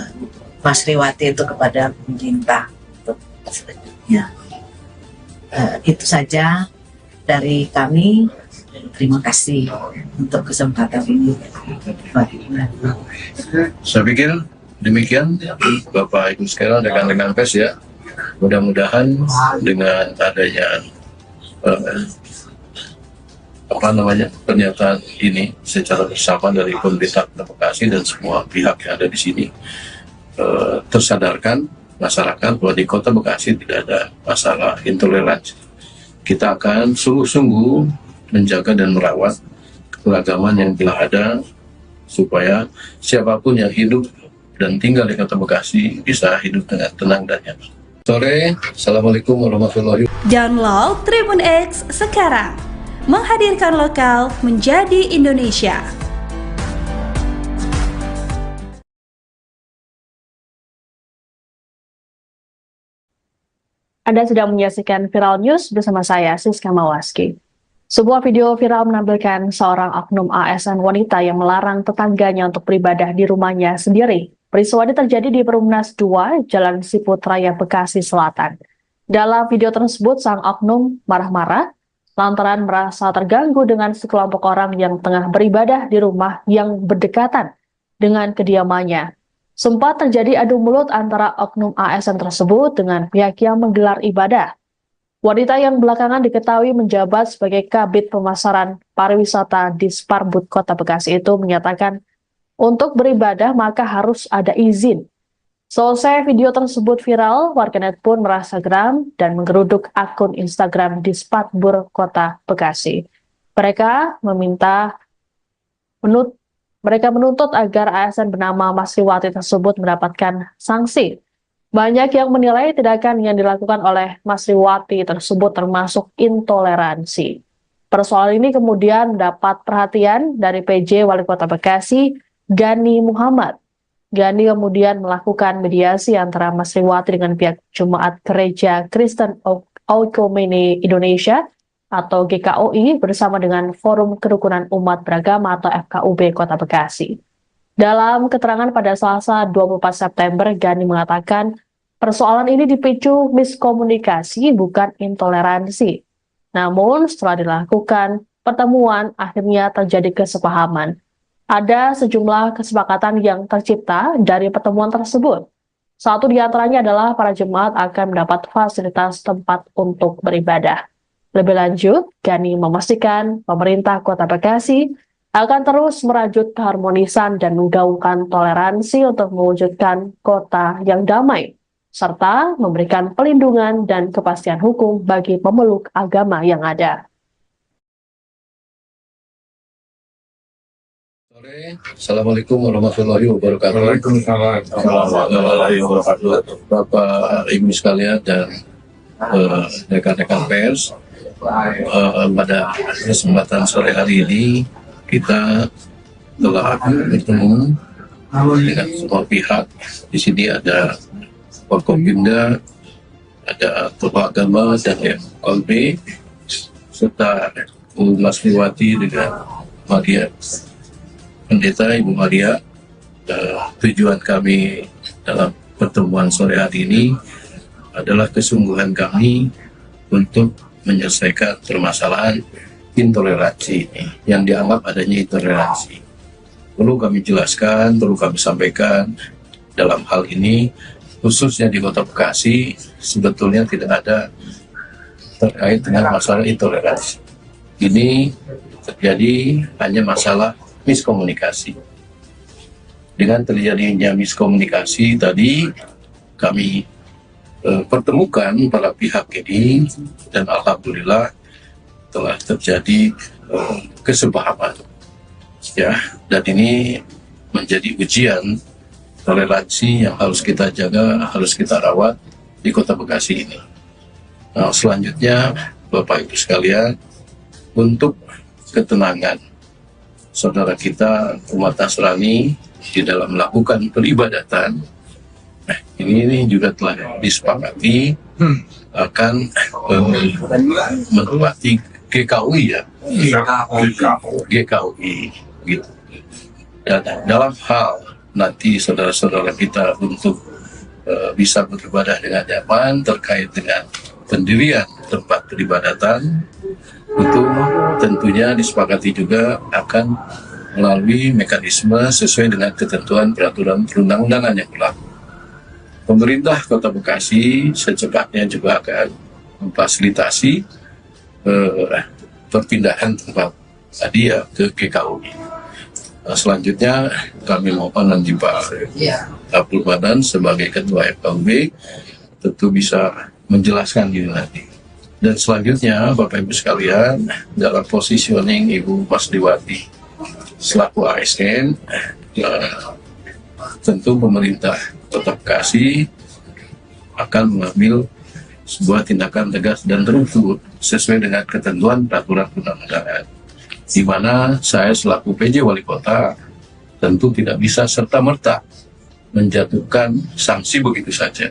Mas Riwati itu kepada pemerintah untuk selanjutnya. Itu saja dari kami. Terima kasih untuk kesempatan ini. Saya pikir demikian Bapak Ibu sekalian, rekan-rekan pers ya. Mudah-mudahan dengan adanya pernyataan ini secara bersama dari pemerintah Kota Bekasi dan semua pihak yang ada di sini tersadarkan masyarakat bahwa di Kota Bekasi tidak ada masalah intoleransi. Kita akan sungguh-sungguh menjaga dan merawat keberagaman yang telah ada supaya siapapun yang hidup dan tinggal di Kota Bekasi bisa hidup dengan tenang dan nyaman. Sore, Assalamualaikum warahmatullahi wabarakatuh. Download Tribun X sekarang, menghadirkan lokal menjadi Indonesia. Anda sedang menyaksikan Viral News bersama saya, Siska Mawaski. Sebuah video viral menampilkan seorang oknum ASN wanita yang melarang tetangganya untuk beribadah di rumahnya sendiri. Peristiwa ini terjadi di Perumnas 2, Jalan Siput Raya, Bekasi Selatan. Dalam video tersebut, sang oknum marah-marah lantaran merasa terganggu dengan sekelompok orang yang tengah beribadah di rumah yang berdekatan dengan kediamannya. Sempat terjadi adu mulut antara oknum ASN tersebut dengan pihak yang menggelar ibadah. Wanita yang belakangan diketahui menjabat sebagai Kabid Pemasaran Pariwisata di Sparbud Kota Bekasi itu menyatakan untuk beribadah maka harus ada izin. Selesai video tersebut viral, warganet pun merasa geram dan menggeruduk akun Instagram di Sparbud Kota Bekasi. Mereka menuntut agar ASN bernama Mas Riwati tersebut mendapatkan sanksi. Banyak yang menilai tindakan yang dilakukan oleh Mas Riwati tersebut termasuk intoleransi. Persoalan ini kemudian mendapat perhatian dari PJ Wali Kota Bekasi, Gani Muhammad. Gani kemudian melakukan mediasi antara Mas Riwati dengan pihak Jemaat Gereja Kristen Oikumene Indonesia atau GKOI bersama dengan Forum Kerukunan Umat Beragama atau FKUB Kota Bekasi. Dalam keterangan pada Selasa 24 September, Gani mengatakan persoalan ini dipicu miskomunikasi bukan intoleransi. Namun setelah dilakukan pertemuan, akhirnya terjadi kesepahaman. Ada sejumlah kesepakatan yang tercipta dari pertemuan tersebut. Satu di antaranya adalah para jemaat akan mendapat fasilitas tempat untuk beribadah. Lebih lanjut, Gani memastikan pemerintah Kota Bekasi akan terus merajut keharmonisan dan menggaungkan toleransi untuk mewujudkan kota yang damai, serta memberikan pelindungan dan kepastian hukum bagi pemeluk agama yang ada. Assalamualaikum warahmatullahi wabarakatuh. Waalaikumsalam warahmatullahi wabarakatuh. Bapak Ibu sekalian dan rekan-rekan pers, pada kesempatan sore hari ini kita telah bertemu dengan semua pihak. Di sini ada Forkopimda, ada tokoh agama dan FKUB, serta Mas Riwati dengan Maria, Pendeta Ibu Maria. Tujuan kami dalam pertemuan sore hari ini adalah kesungguhan kami untuk menyelesaikan permasalahan intoleransi yang dianggap adanya intoleransi. Perlu kami jelaskan, perlu kami sampaikan dalam hal ini, khususnya di Kota Bekasi, sebetulnya tidak ada terkait dengan masalah intoleransi. Ini terjadi hanya masalah miskomunikasi. Dengan terjadinya miskomunikasi tadi, kami pertemukan para pihak ini dan alhamdulillah telah terjadi kesepahaman, ya, dan ini menjadi ujian toleransi yang harus kita jaga, harus kita rawat di Kota Bekasi ini. Nah, selanjutnya Bapak Ibu sekalian, untuk ketenangan saudara kita umat Nasrani di dalam melakukan peribadatan, ini juga telah disepakati akan menempati GKOI, ya, GKOI gitu. Dan dalam hal nanti saudara-saudara kita untuk bisa beribadah dengan nyaman. Terkait dengan pendirian tempat peribadatan, itu tentunya disepakati juga akan melalui mekanisme sesuai dengan ketentuan peraturan perundang-undangan yang berlaku. Pemerintah Kota Bekasi secepatnya juga akan memfasilitasi perpindahan tempat tadi ya ke GKUI. Selanjutnya kami mohon nanti Pak Abdul Manan sebagai Ketua FKUB tentu bisa menjelaskan ini nanti. Dan selanjutnya Bapak Ibu sekalian, dalam positioning Ibu Masriwati selaku ASN, tentu pemerintah Kota Bekasi akan mengambil sebuah tindakan tegas dan terukur sesuai dengan ketentuan peraturan perundang-undangan, di mana saya selaku PJ Wali Kota tentu tidak bisa serta-merta menjatuhkan sanksi begitu saja.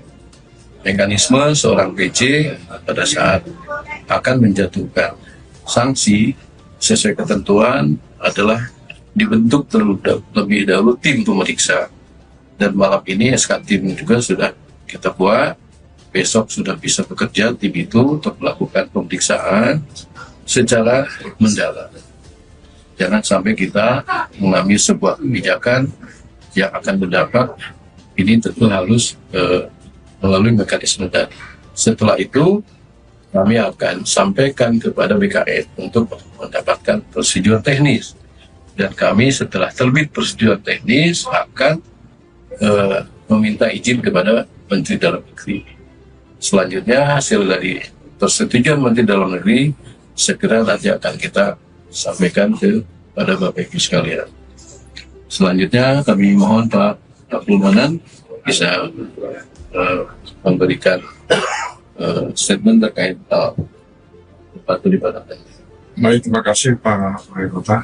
Mekanisme seorang PJ pada saat akan menjatuhkan sanksi sesuai ketentuan adalah dibentuk terlebih dahulu tim pemeriksa, dan malam ini SK tim juga sudah kita buat. Besok sudah bisa bekerja tim itu untuk melakukan pemeriksaan secara mendalam. Jangan sampai kita mengambil sebuah kebijakan yang akan berdampak, ini tentu harus melalui mekanisme tadi. Setelah itu kami akan sampaikan kepada BKN untuk mendapatkan prosedur teknis, dan kami setelah terbit prosedur teknis akan meminta izin kepada Menteri Dalam Negeri. Selanjutnya hasil dari persetujuan Menteri Dalam Negeri segera nanti akan kita sampaikan kepada Bapak Ibu sekalian. Selanjutnya kami mohon Pak Abdul Manan bisa memberikan statement terkait tempat peribadatan. Baik, terima kasih Pak Wali Kota.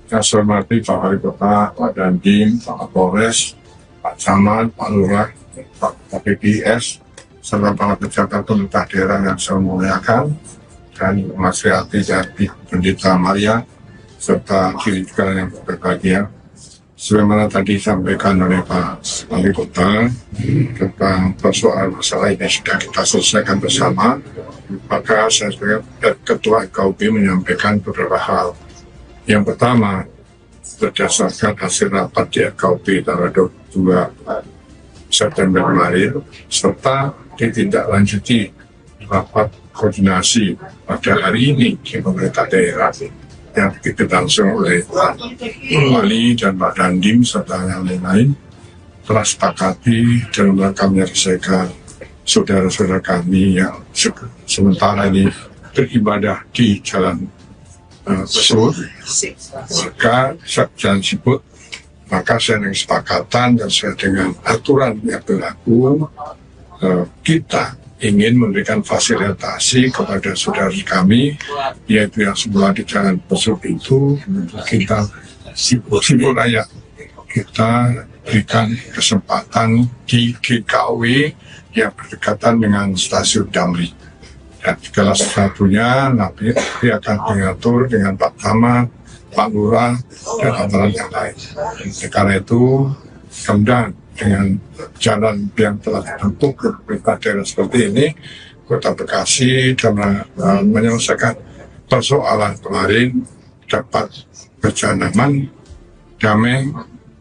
Saya hormati Pak Wali Kota, Pak Dandim, Pak Kapolres, Pak Camat, Pak Lurah, Pak PPS, serta para pejabat pemerintah daerah yang saya muliakan, dan Mas Riati Jati Pendeta Maria, serta kiri juga yang berbahagia. Sebagaimana tadi disampaikan oleh Pak Wali Kota tentang persoalan masalah ini sudah kita selesaikan bersama, maka saya sebagai Ketua FKUB menyampaikan beberapa hal. Yang pertama, berdasarkan hasil rapat di FKUB tanggal 22 September kemarin, serta ditindaklanjuti rapat koordinasi pada hari ini di pemerintah daerah yang dipimpin langsung oleh Pak Wali dan Pak Dandim serta yang lain-lain, telah sepakati dalam rangka menyelesaikan saudara-saudara kami yang sementara ini beribadah di Jalan Besut, maka Jalan Siput, maka saya dengan kesepakatan dan sesuai dengan aturan yang berlaku, kita ingin memberikan fasilitasi kepada saudara kami, yaitu yang semula di Jalan Besut itu, kita Siput Raya, kita berikan kesempatan di GKUI yang berdekatan dengan stasiun Damri. Dan segala sesuatunya nanti akan diatur dengan Pak Camat, Pak Lurah, dan aparat yang lain. Karena itu, kemudian dengan jalan yang telah dibentuk ke pemerintah daerah seperti ini, Kota Bekasi dalam menyelesaikan persoalan kemarin dapat berjalan aman, damai,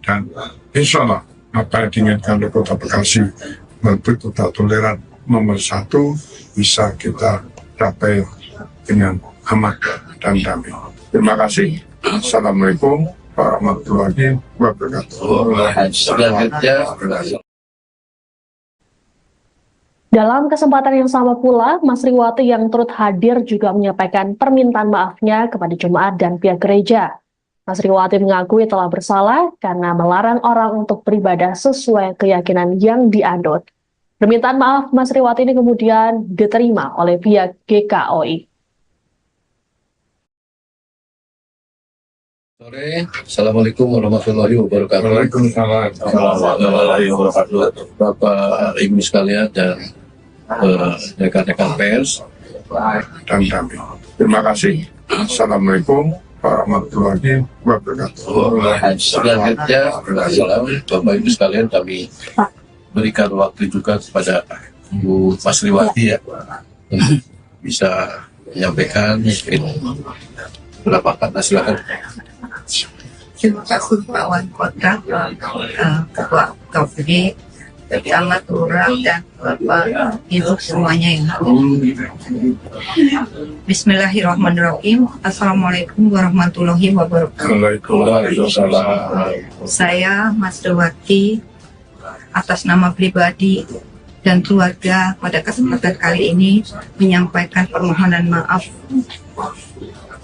dan insya Allah apa yang diinginkan oleh Kota Bekasi melalui kota toleran nomor 1 bisa kita capai dengan aman dan damai. Terima kasih. Assalamualaikum warahmatullahi wabarakatuh. Dalam kesempatan yang sama pula, Mas Riwati yang turut hadir juga menyampaikan permintaan maafnya kepada jemaat dan pihak gereja. Mas Riwati mengakui telah bersalah karena melarang orang untuk beribadah sesuai keyakinan yang dianut. Permintaan maaf Mas Riwati ini kemudian diterima oleh pihak GKOI. Sore, Assalamualaikum warahmatullahi wabarakatuh. Waalaikumsalam warahmatullahi wabarakatuh. Bapak Ibu sekalian dan rekan-rekan pers dan damai. Terima kasih. Assalamualaikum warahmatullahi wabarakatuh. Selanjutnya, Bapak Ibu sekalian kami berikan waktu juga kepada Bu Masriwati ya untuk bisa menyampaikan mungkin berapa kata, silakan. Terima kasih Pak Wali Kota, Ketua KPD, Camat Lurah, dan Bapak Ibu semuanya yang Bismillahirrahmanirrahim. Assalamualaikum warahmatullahi wabarakatuh. Waalaikumsalam. Saya Masriwati atas nama pribadi dan keluarga pada kesempatan kali ini menyampaikan permohonan maaf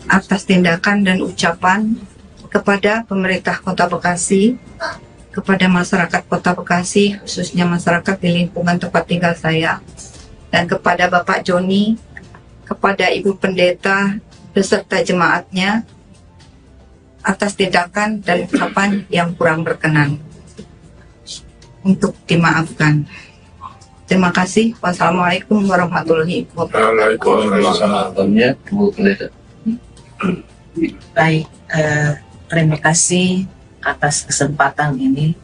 atas tindakan dan ucapan kepada pemerintah Kota Bekasi, kepada masyarakat Kota Bekasi, khususnya masyarakat di lingkungan tempat tinggal saya, dan kepada Bapak Joni, kepada Ibu Pendeta beserta jemaatnya atas tindakan dan ucapan yang kurang berkenan, untuk dimaafkan. Terima kasih. Wassalamualaikum warahmatullahi wabarakatuh. Waalaikumsalam. Bu Pendeta. Baik, terima kasih atas kesempatan ini.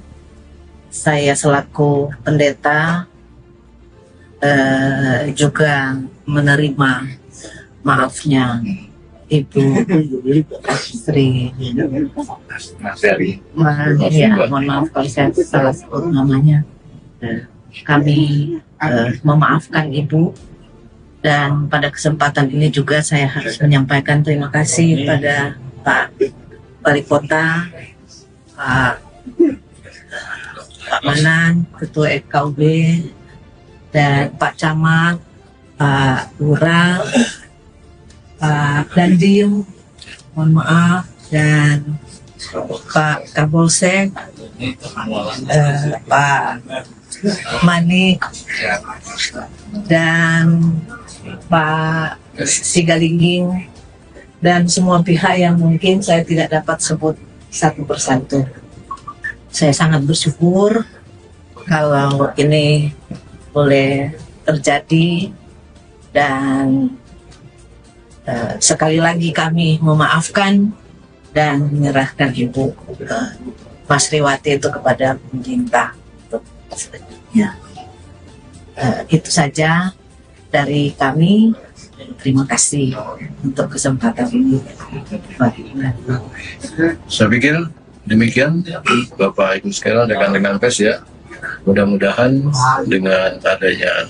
Saya selaku pendeta juga menerima maafnya Ibu Sri. Ya, mohon maaf kalau saya salah sebut namanya. Kami memaafkan Ibu, dan pada kesempatan ini juga saya harus menyampaikan terima kasih pada Pak Wali Kota, Pak Manan, Ketua FKUB, dan Pak Camat, Pak Lurah, Pak Dandim, mohon maaf, dan Pak Kapolsek, Pak Manik, dan Pak Sigalingging, dan semua pihak yang mungkin saya tidak dapat sebut satu persatu. Saya sangat bersyukur kalau ini boleh terjadi, dan sekali lagi kami memaafkan dan menyerahkan Ibu Masriwati itu kepada pemerintah. Ya, itu saja dari kami. Terima kasih untuk kesempatan ini. Saya pikir demikian Bapak Ibu sekalian, rekan-rekan pers ya. Mudah-mudahan dengan adanya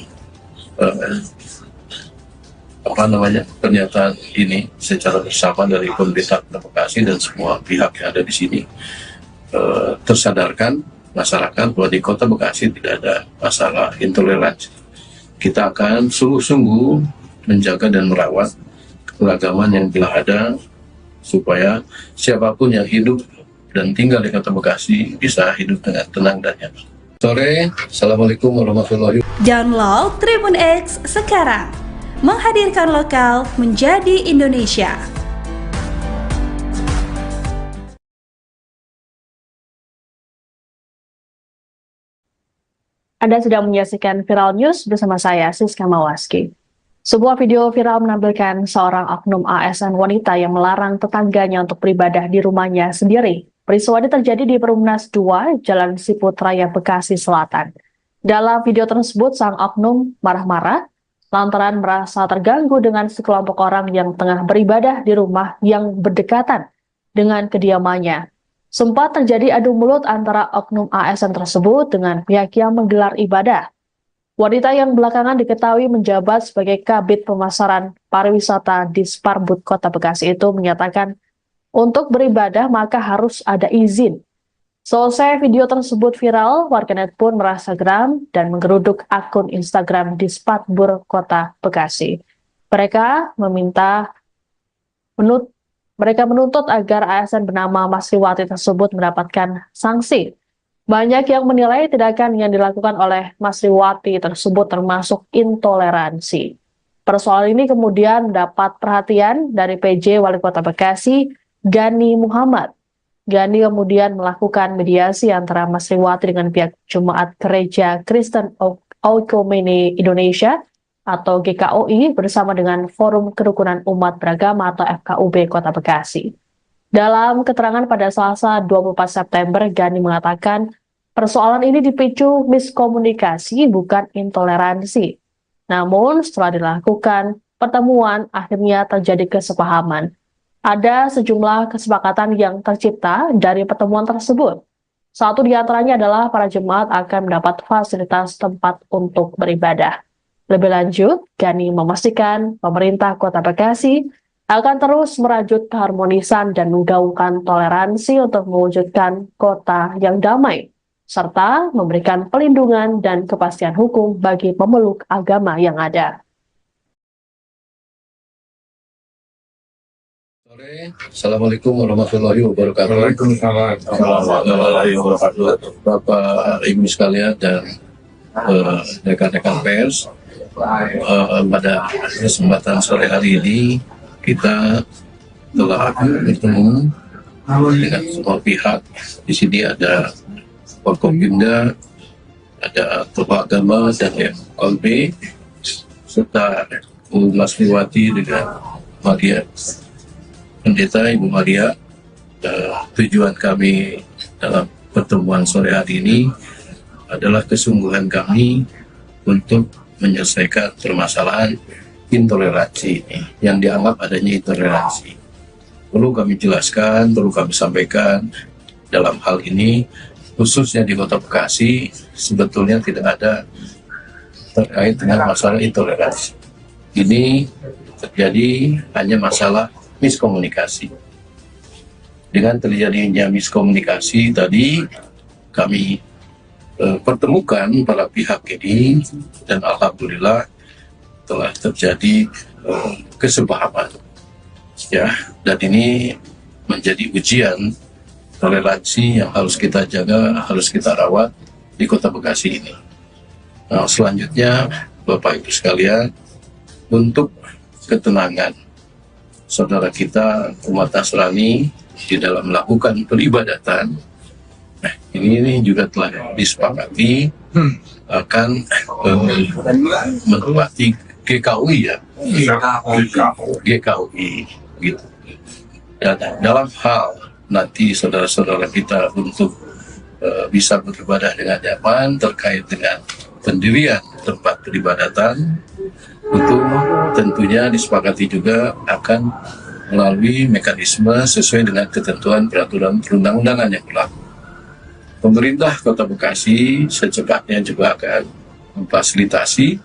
pernyataan ini secara bersama dari pemerintah Kota Bekasi dan semua pihak yang ada di sini, tersadarkan masyarakat bahwa di Kota Bekasi tidak ada masalah intoleransi. Kita akan sungguh-sungguh menjaga dan merawat keberagaman yang telah ada, supaya siapapun yang hidup dan tinggal di Kota Bekasi bisa hidup dengan tenang dan nyaman. Sore, Assalamualaikum warahmatullahi wabarakatuh. Download Tribun X sekarang, menghadirkan lokal menjadi Indonesia. Anda sedang menyaksikan Viral News bersama saya, Siska Mawaski. Sebuah video viral menampilkan seorang oknum ASN wanita yang melarang tetangganya untuk beribadah di rumahnya sendiri. Peristiwa ini terjadi di Perumnas 2, Jalan Siput Raya, Bekasi Selatan. Dalam video tersebut, sang oknum marah-marah lantaran merasa terganggu dengan sekelompok orang yang tengah beribadah di rumah yang berdekatan dengan kediamannya. Sempat terjadi adu mulut antara oknum ASN tersebut dengan pihak yang menggelar ibadah. Wanita yang belakangan diketahui menjabat sebagai Kabid Pemasaran Pariwisata di Sparbud Kota Bekasi itu menyatakan untuk beribadah maka harus ada izin. Selesai video tersebut viral, warganet pun merasa geram dan menggeruduk akun Instagram di Sparbud Kota Bekasi. Mereka menuntut agar ASN bernama Masriwati tersebut mendapatkan sanksi. Banyak yang menilai tindakan yang dilakukan oleh Masriwati tersebut termasuk intoleransi. Persoalan ini kemudian mendapat perhatian dari PJ Wali Kota Bekasi, Gani Muhammad. Gani kemudian melakukan mediasi antara Masriwati dengan pihak Jemaat Gereja Kristen Oikumene Indonesia atau GKOI bersama dengan Forum Kerukunan Umat Beragama atau FKUB Kota Bekasi. Dalam keterangan pada Selasa 24 September, Gani mengatakan Persoalan ini dipicu miskomunikasi bukan intoleransi. Namun setelah dilakukan pertemuan akhirnya terjadi kesepahaman. Ada sejumlah kesepakatan yang tercipta dari pertemuan tersebut. Satu di antaranya adalah para jemaat akan mendapat fasilitas tempat untuk beribadah. Lebih lanjut, Gani memastikan pemerintah Kota Bekasi akan terus merajut keharmonisan dan menggaungkan toleransi untuk mewujudkan kota yang damai, serta memberikan pelindungan dan kepastian hukum bagi pemeluk agama yang ada. Assalamualaikum warahmatullahi wabarakatuh. Waalaikumsalam warahmatullahi wabarakatuh. Bapak Ibu sekalian dan rekan-rekan pers, pada kesempatan sore hari ini kita telah bertemu dengan semua pihak. Di sini ada Forkopimda, ada tokoh agama dan FKB, serta Bu Masriwati dengan Maria, Pendeta Ibu Maria. Tujuan kami dalam pertemuan sore hari ini adalah kesungguhan kami untuk menyelesaikan permasalahan intoleransi yang dianggap adanya intoleransi. Perlu kami jelaskan, perlu kami sampaikan dalam hal ini, khususnya di Kota Bekasi, sebetulnya tidak ada terkait dengan masalah intoleransi. Ini terjadi hanya masalah miskomunikasi. Dengan terjadinya miskomunikasi tadi, kami pertemukan para pihak ini dan alhamdulillah telah terjadi kesepahaman. Ya, dan ini menjadi ujian toleransi yang harus kita jaga, harus kita rawat di Kota Bekasi ini. Nah, selanjutnya Bapak Ibu sekalian, untuk ketenangan saudara kita umat Nasrani di dalam melakukan peribadatan, nah ini juga telah disepakati akan menempati GKUI ya, GKUI gitu. Dan dalam hal nanti saudara-saudara kita untuk bisa beribadah dengan nyaman terkait dengan pendirian tempat peribadatan, itu tentunya disepakati juga akan melalui mekanisme sesuai dengan ketentuan peraturan perundang-undangan yang berlaku. Pemerintah Kota Bekasi secepatnya juga akan memfasilitasi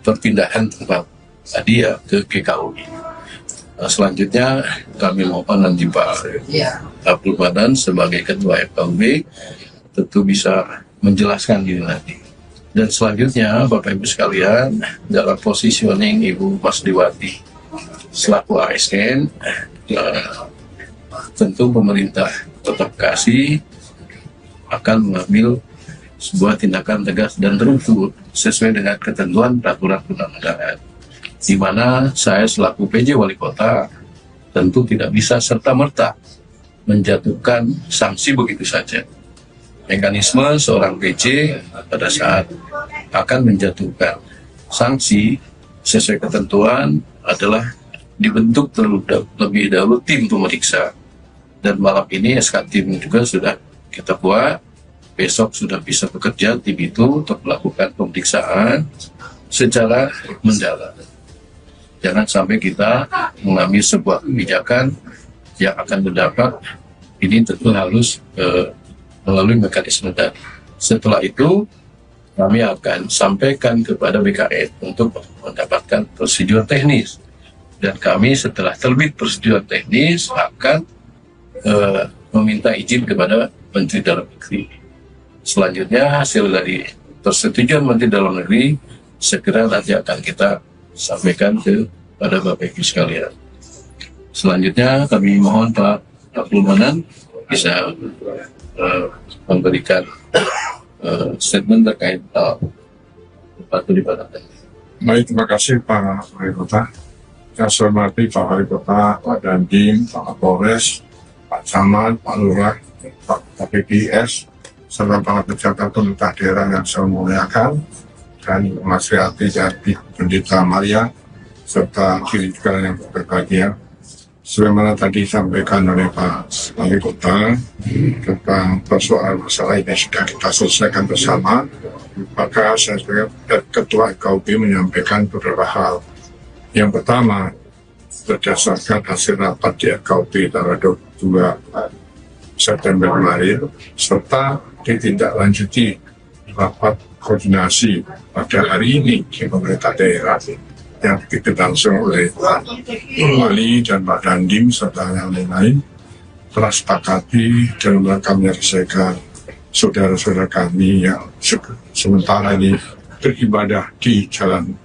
perpindahan tempat tadi ya ke GKUI. Nah, selanjutnya kami mohon nanti Pak Abdul Badan sebagai Ketua FKUB tentu bisa menjelaskan ini nanti. Dan selanjutnya Bapak Ibu sekalian, dalam positioning Ibu Masriwati selaku ASN, tentu pemerintah Kota Bekasi akan mengambil sebuah tindakan tegas dan terukur sesuai dengan ketentuan peraturan perundang-undangan, di mana saya selaku PJ Wali Kota tentu tidak bisa serta-merta menjatuhkan sanksi begitu saja. Mekanisme seorang PJ pada saat akan menjatuhkan sanksi sesuai ketentuan adalah dibentuk terlebih dahulu tim pemeriksa. Dan malam ini SK tim juga sudah kita buat, besok sudah bisa bekerja tim itu untuk melakukan pemeriksaan secara mendalam. Jangan sampai kita mengambil sebuah kebijakan yang akan berdampak, ini tentu harus melalui mekanisme dan setelah itu kami akan sampaikan kepada BKN untuk mendapatkan prosedur teknis, dan kami setelah terbit prosedur teknis akan meminta izin kepada Menteri Dalam Negeri. Selanjutnya hasil dari persetujuan Menteri Dalam Negeri segera nanti akan kita sampaikan kepada Bapak Ibu sekalian. Selanjutnya kami mohon Pak Abdul Manan bisa memberikan statement terkait tempat peribadatan. Baik, terima kasih Pak Wali Kota. Saya hormati Pak Wali Kota, Pak Dandim, Pak Kapolres, Pak Camat, Pak Lurah, Pak PPS, serta para pejabat pemerintah daerah yang saya muliakan, dan Mas Riati Jati, Pendeta Maria, serta kiri juga yang berbahagia. sebagaimana tadi disampaikan oleh Pak Wali Kota tentang persoalan masalah ini sudah kita selesaikan bersama, maka saya sebagai Ketua KUB menyampaikan beberapa hal. Yang pertama, berdasarkan hasil rapat di KUB tanggal 22 September kemarin, serta ditindaklanjuti rapat koordinasi pada hari ini di pemerintah daerah yang dipimpin langsung oleh Pak Wali dan Pak Dandim serta yang lain-lain, telah sepakati dalam rangka menyelesaikan saudara-saudara kami yang sementara ini beribadah di jalan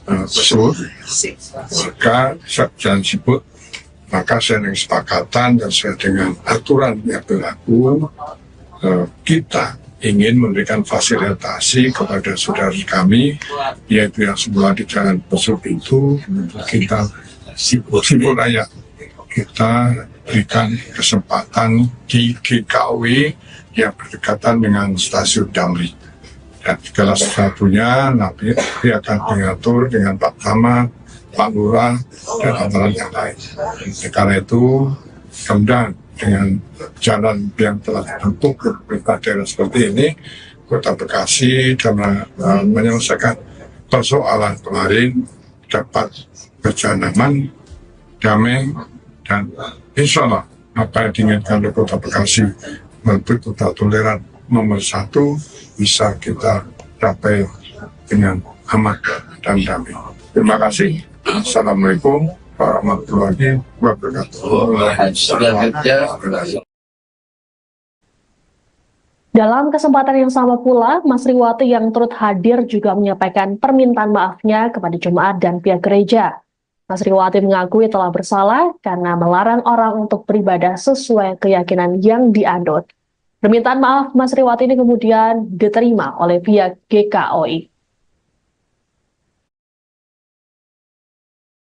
tersebut, maka jalan sibuk, maka saya dengan kesepakatan dan sesuai dengan aturan yang berlaku, kita ingin memberikan fasilitasi kepada saudara kami, yaitu yang semula di jalan tersebut itu kita sibuk layak, kita berikan kesempatan di GKW yang berdekatan dengan stasiun Damri. Dan segala sesuatunya nanti akan diatur dengan Pak Camat, Pak Lurah, dan antara yang lain. Karena itu, kemudian dengan jalan yang telah dibentuk pemerintah daerah seperti ini, Kota Bekasi dalam menyelesaikan persoalan kemarin dapat berjalan aman, damai, dan insya Allah apa yang diinginkan oleh Kota Bekasi menuju kota toleran nomor 1 bisa kita capai dengan aman dan damai. Terima kasih. Assalamualaikum warahmatullahi wabarakatuh. Dalam kesempatan yang sama pula, Mas Riwati yang turut hadir juga menyampaikan permintaan maafnya kepada jemaat dan pihak gereja. Mas Riwati mengakui telah bersalah karena melarang orang untuk beribadah sesuai keyakinan yang dianut. Permintaan maaf Mas Riwati ini kemudian diterima oleh pihak GKOI.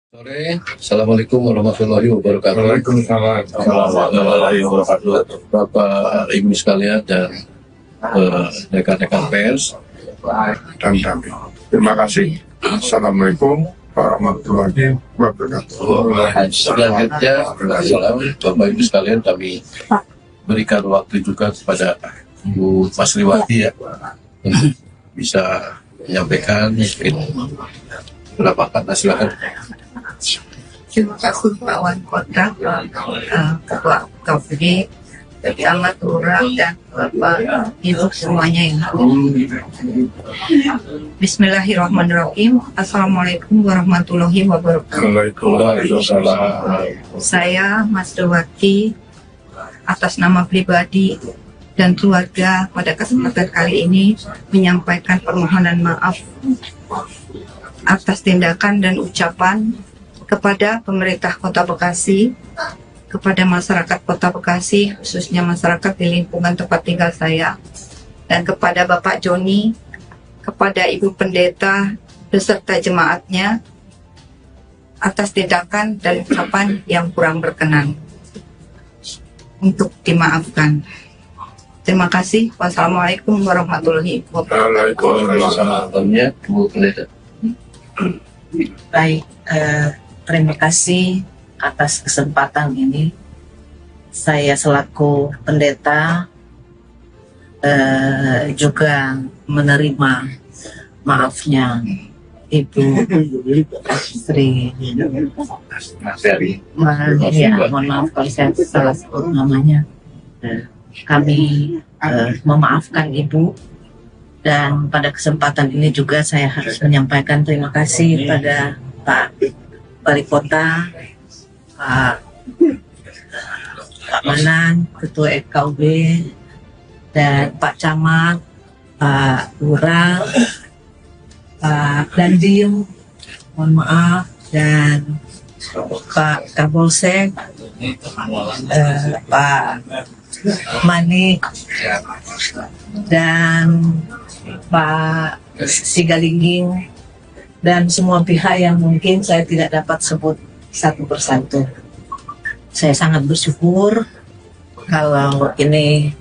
Sore, Assalamualaikum warahmatullahi wabarakatuh. Waalaikumsalam warahmatullahi wabarakatuh. Bapak Ibu sekalian dan rekan-rekan pers dan damai. Terima kasih. Assalamualaikum warahmatullahi wabarakatuh. Selanjutnya, Bapak Ibu sekalian, kami berikan waktu juga kepada Bu Mas Riwati ya, untuk bisa menyampaikan beberapa kata, silakan. Terima kasih Pak Wali Kota, Ketua KUB, Camat, Lurah, dan Bapak Ibu semuanya yang hadir. Bismillahirrahmanirrahim. Assalamualaikum warahmatullahi wabarakatuh. Waalaikumsalam. Saya Mas Riwati atas nama pribadi dan keluarga pada kesempatan kali ini menyampaikan permohonan maaf atas tindakan dan ucapan kepada pemerintah Kota Bekasi, kepada masyarakat Kota Bekasi, khususnya masyarakat di lingkungan tempat tinggal saya, dan kepada Bapak Joni, kepada Ibu Pendeta beserta jemaatnya atas tindakan dan ucapan yang kurang berkenan, untuk dimaafkan. Terima kasih. Wassalamualaikum warahmatullahi wabarakatuh. Waalaikumsalam. Bu Pendeta. Baik, terima kasih atas kesempatan ini. Saya selaku pendeta juga menerima maafnya Ibu Sri. Mohon maaf kalau saya salah sebut namanya. Kami memaafkan Ibu, dan pada kesempatan ini juga saya harus menyampaikan terima kasih pada Pak Wali Kota, Pak Manan, Ketua KUB, dan Pak Camat, Pak Lurah, Pak Dandim, mohon maaf, dan Pak Kapolsek, Pak Manik, dan Pak Sigalingging, dan semua pihak yang mungkin saya tidak dapat sebut satu persatu. Saya sangat bersyukur kalau ini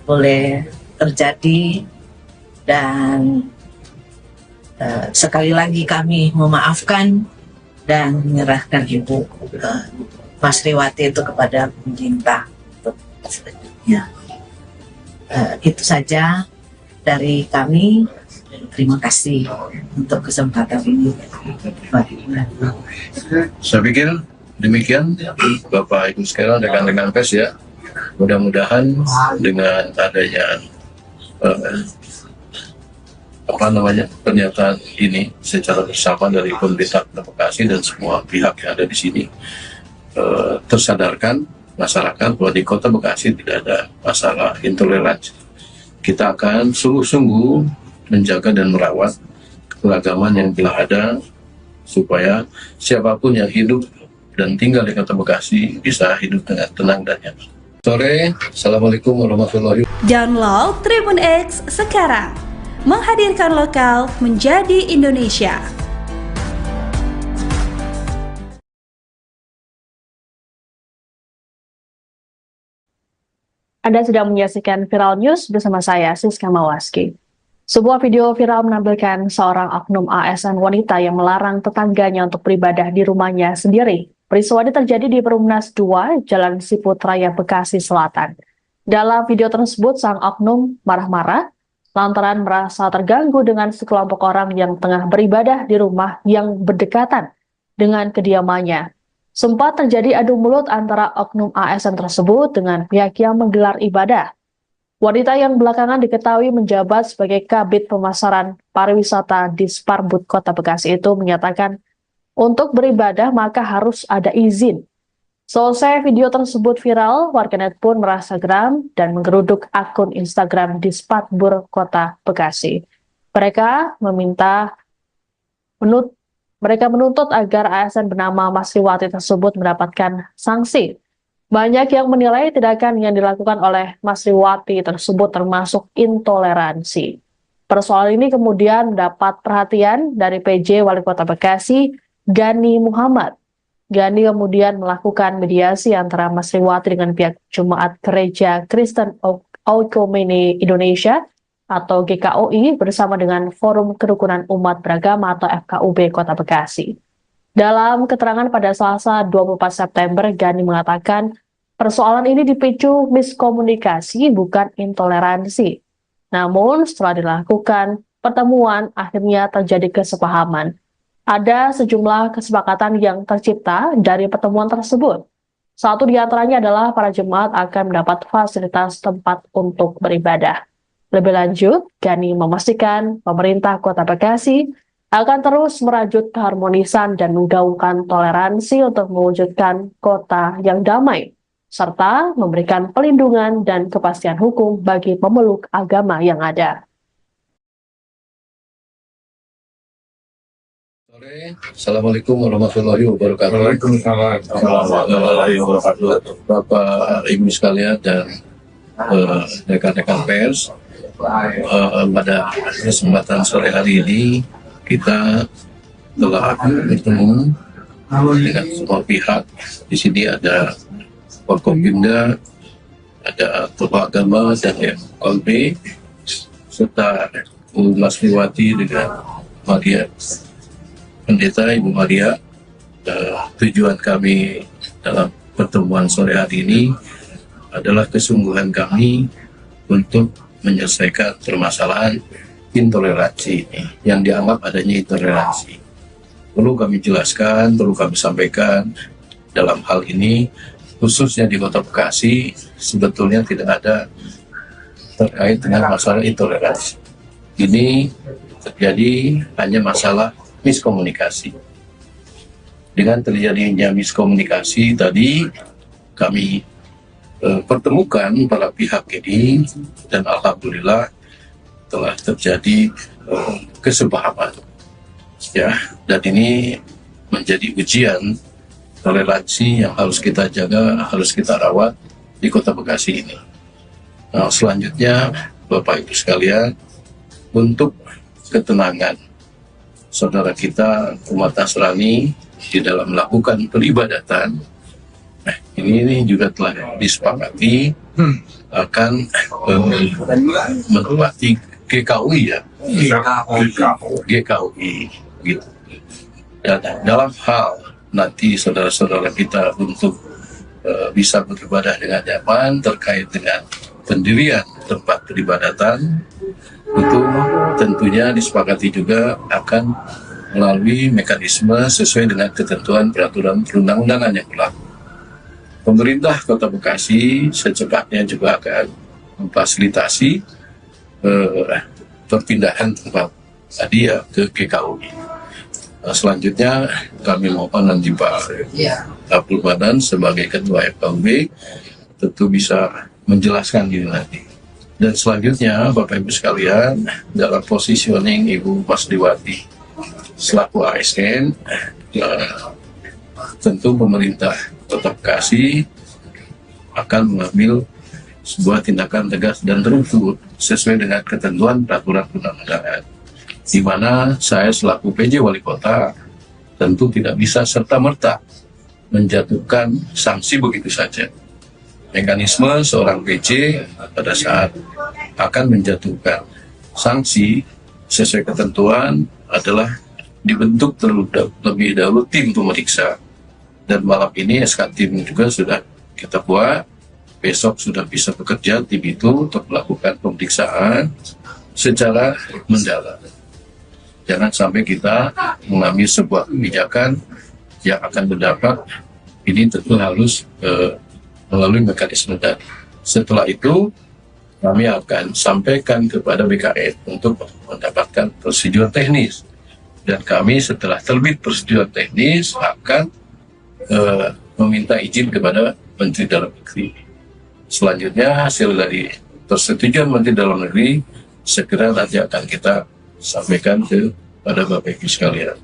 boleh terjadi, dan sekali lagi kami memaafkan dan menyerahkan Ibu Mas Riwati itu kepada pemerintah untuk selanjutnya. Itu saja dari kami. Terima kasih untuk kesempatan ini. Saya pikir demikian Bapak Ibu sekalian, rekan-rekan pers ya. Mudah-mudahan dengan adanya pernyataan ini secara bersama dari pemerintah Kota Bekasi dan semua pihak yang ada di sini tersadarkan masyarakat bahwa di Kota Bekasi tidak ada masalah intoleransi. Kita akan sungguh-sungguh menjaga dan merawat keberagaman yang telah ada supaya siapapun yang hidup dan tinggal di Kota Bekasi bisa hidup dengan tenang dan nyaman. Sore, Assalamualaikum warahmatullahi wabarakatuh. Download Tribun X sekarang, menghadirkan lokal menjadi Indonesia. Anda sedang menyaksikan Viral News bersama saya, Siska Mawaski. Sebuah video viral menampilkan seorang oknum ASN wanita yang melarang tetangganya untuk beribadah di rumahnya sendiri. Peristiwa ini terjadi di Perumnas 2, Jalan Siput Raya, Bekasi Selatan. Dalam video tersebut, sang oknum marah-marah lantaran merasa terganggu dengan sekelompok orang yang tengah beribadah di rumah yang berdekatan dengan kediamannya. Sempat terjadi adu mulut antara oknum ASN tersebut dengan pihak yang menggelar ibadah. Wanita yang belakangan diketahui menjabat sebagai Kabid Pemasaran Pariwisata di Sparbud Kota Bekasi itu menyatakan untuk beribadah maka harus ada izin. Selesai video tersebut viral, warganet pun merasa geram dan menggeruduk akun Instagram di Sparbud Kota Bekasi. Mereka menuntut agar ASN bernama Mas Riwati tersebut mendapatkan sanksi. Banyak yang menilai tindakan yang dilakukan oleh Mas Riwati tersebut termasuk intoleransi. Persoalan ini kemudian mendapat perhatian dari PJ Wali Kota Bekasi, Gani Muhammad. Gani kemudian melakukan mediasi antara Mas Riwati dengan pihak Jemaat Gereja Kristen Oikumene Indonesia atau GKOI bersama dengan Forum Kerukunan Umat Beragama atau FKUB Kota Bekasi. Dalam keterangan pada Selasa 24 September, Gani mengatakan persoalan ini dipicu miskomunikasi bukan intoleransi. Namun setelah dilakukan pertemuan akhirnya terjadi kesepahaman. Ada sejumlah kesepakatan yang tercipta dari pertemuan tersebut. Satu di antaranya adalah para jemaat akan mendapat fasilitas tempat untuk beribadah. Lebih lanjut, Gani memastikan pemerintah Kota Bekasi akan terus merajut keharmonisan dan menggaungkan toleransi untuk mewujudkan kota yang damai, serta memberikan pelindungan dan kepastian hukum bagi pemeluk agama yang ada. Assalamualaikum warahmatullahi wabarakatuh. Waalaikumsalam warahmatullahi wabarakatuh. Bapak Ibu sekalian dan rekan-rekan pers, pada kesempatan sore hari ini kita telah bertemu dengan semua pihak. Di sini ada Forkopimda, ada tokoh agama dan FKUB, serta Bu Mas Riwati dengan Maria Pendeta Ibu Maria. Tujuan kami dalam pertemuan sore hari ini adalah kesungguhan kami untuk menyelesaikan permasalahan intoleransi ini, yang dianggap adanya intoleransi. Perlu kami jelaskan, perlu kami sampaikan dalam hal ini, khususnya di Kota Bekasi, sebetulnya tidak ada terkait dengan masalah intoleransi. Ini terjadi hanya masalah miskomunikasi. Dengan terjadinya miskomunikasi tadi, kami pertemukan para pihak ini dan alhamdulillah telah terjadi kesepahaman. Ya, dan ini menjadi ujian toleransi yang harus kita jaga, harus kita rawat di Kota Bekasi ini. Nah, selanjutnya Bapak Ibu sekalian, untuk ketenangan saudara kita umat Nasrani di dalam melakukan peribadatan, ini juga telah disepakati akan menempati GKUI ya, GKUI gitu. Dan dalam hal nanti saudara-saudara kita untuk bisa beribadah dengan nyaman terkait dengan pendirian tempat peribadatan, itu tentunya disepakati juga akan melalui mekanisme sesuai dengan ketentuan peraturan perundang-undangan yang berlaku. Pemerintah Kota Bekasi secepatnya juga akan memfasilitasi perpindahan tempat tadi ya ke GKUI. Selanjutnya kami mohon nanti Pak Abdul Manan sebagai Ketua FKUB tentu bisa menjelaskan ini nanti. Dan selanjutnya Bapak Ibu sekalian, dalam positioning Ibu Masriwati selaku ASN, tentu pemerintah Kota Bekasi akan mengambil sebuah tindakan tegas dan terukur sesuai dengan ketentuan peraturan perundang-undangan, di mana saya selaku PJ Wali Kota tentu tidak bisa serta-merta menjatuhkan sanksi begitu saja. Mekanisme seorang PJ pada saat akan menjatuhkan sanksi sesuai ketentuan adalah dibentuk terlebih dahulu tim pemeriksa. Dan malam ini SK tim juga sudah kita buat. Besok sudah bisa bekerja tim itu untuk melakukan pemeriksaan secara mendalam. Jangan sampai kita mengambil sebuah kebijakan yang akan berdampak, ini tentu harus melalui mekanisme dan setelah itu kami akan sampaikan kepada BKN untuk mendapatkan persetujuan teknis, dan kami setelah terbit persetujuan teknis akan meminta izin kepada Menteri Dalam Negeri. Selanjutnya hasil dari persetujuan Menteri Dalam Negeri segera nanti akan kita sampaikan kepada Bapak Ibu sekalian.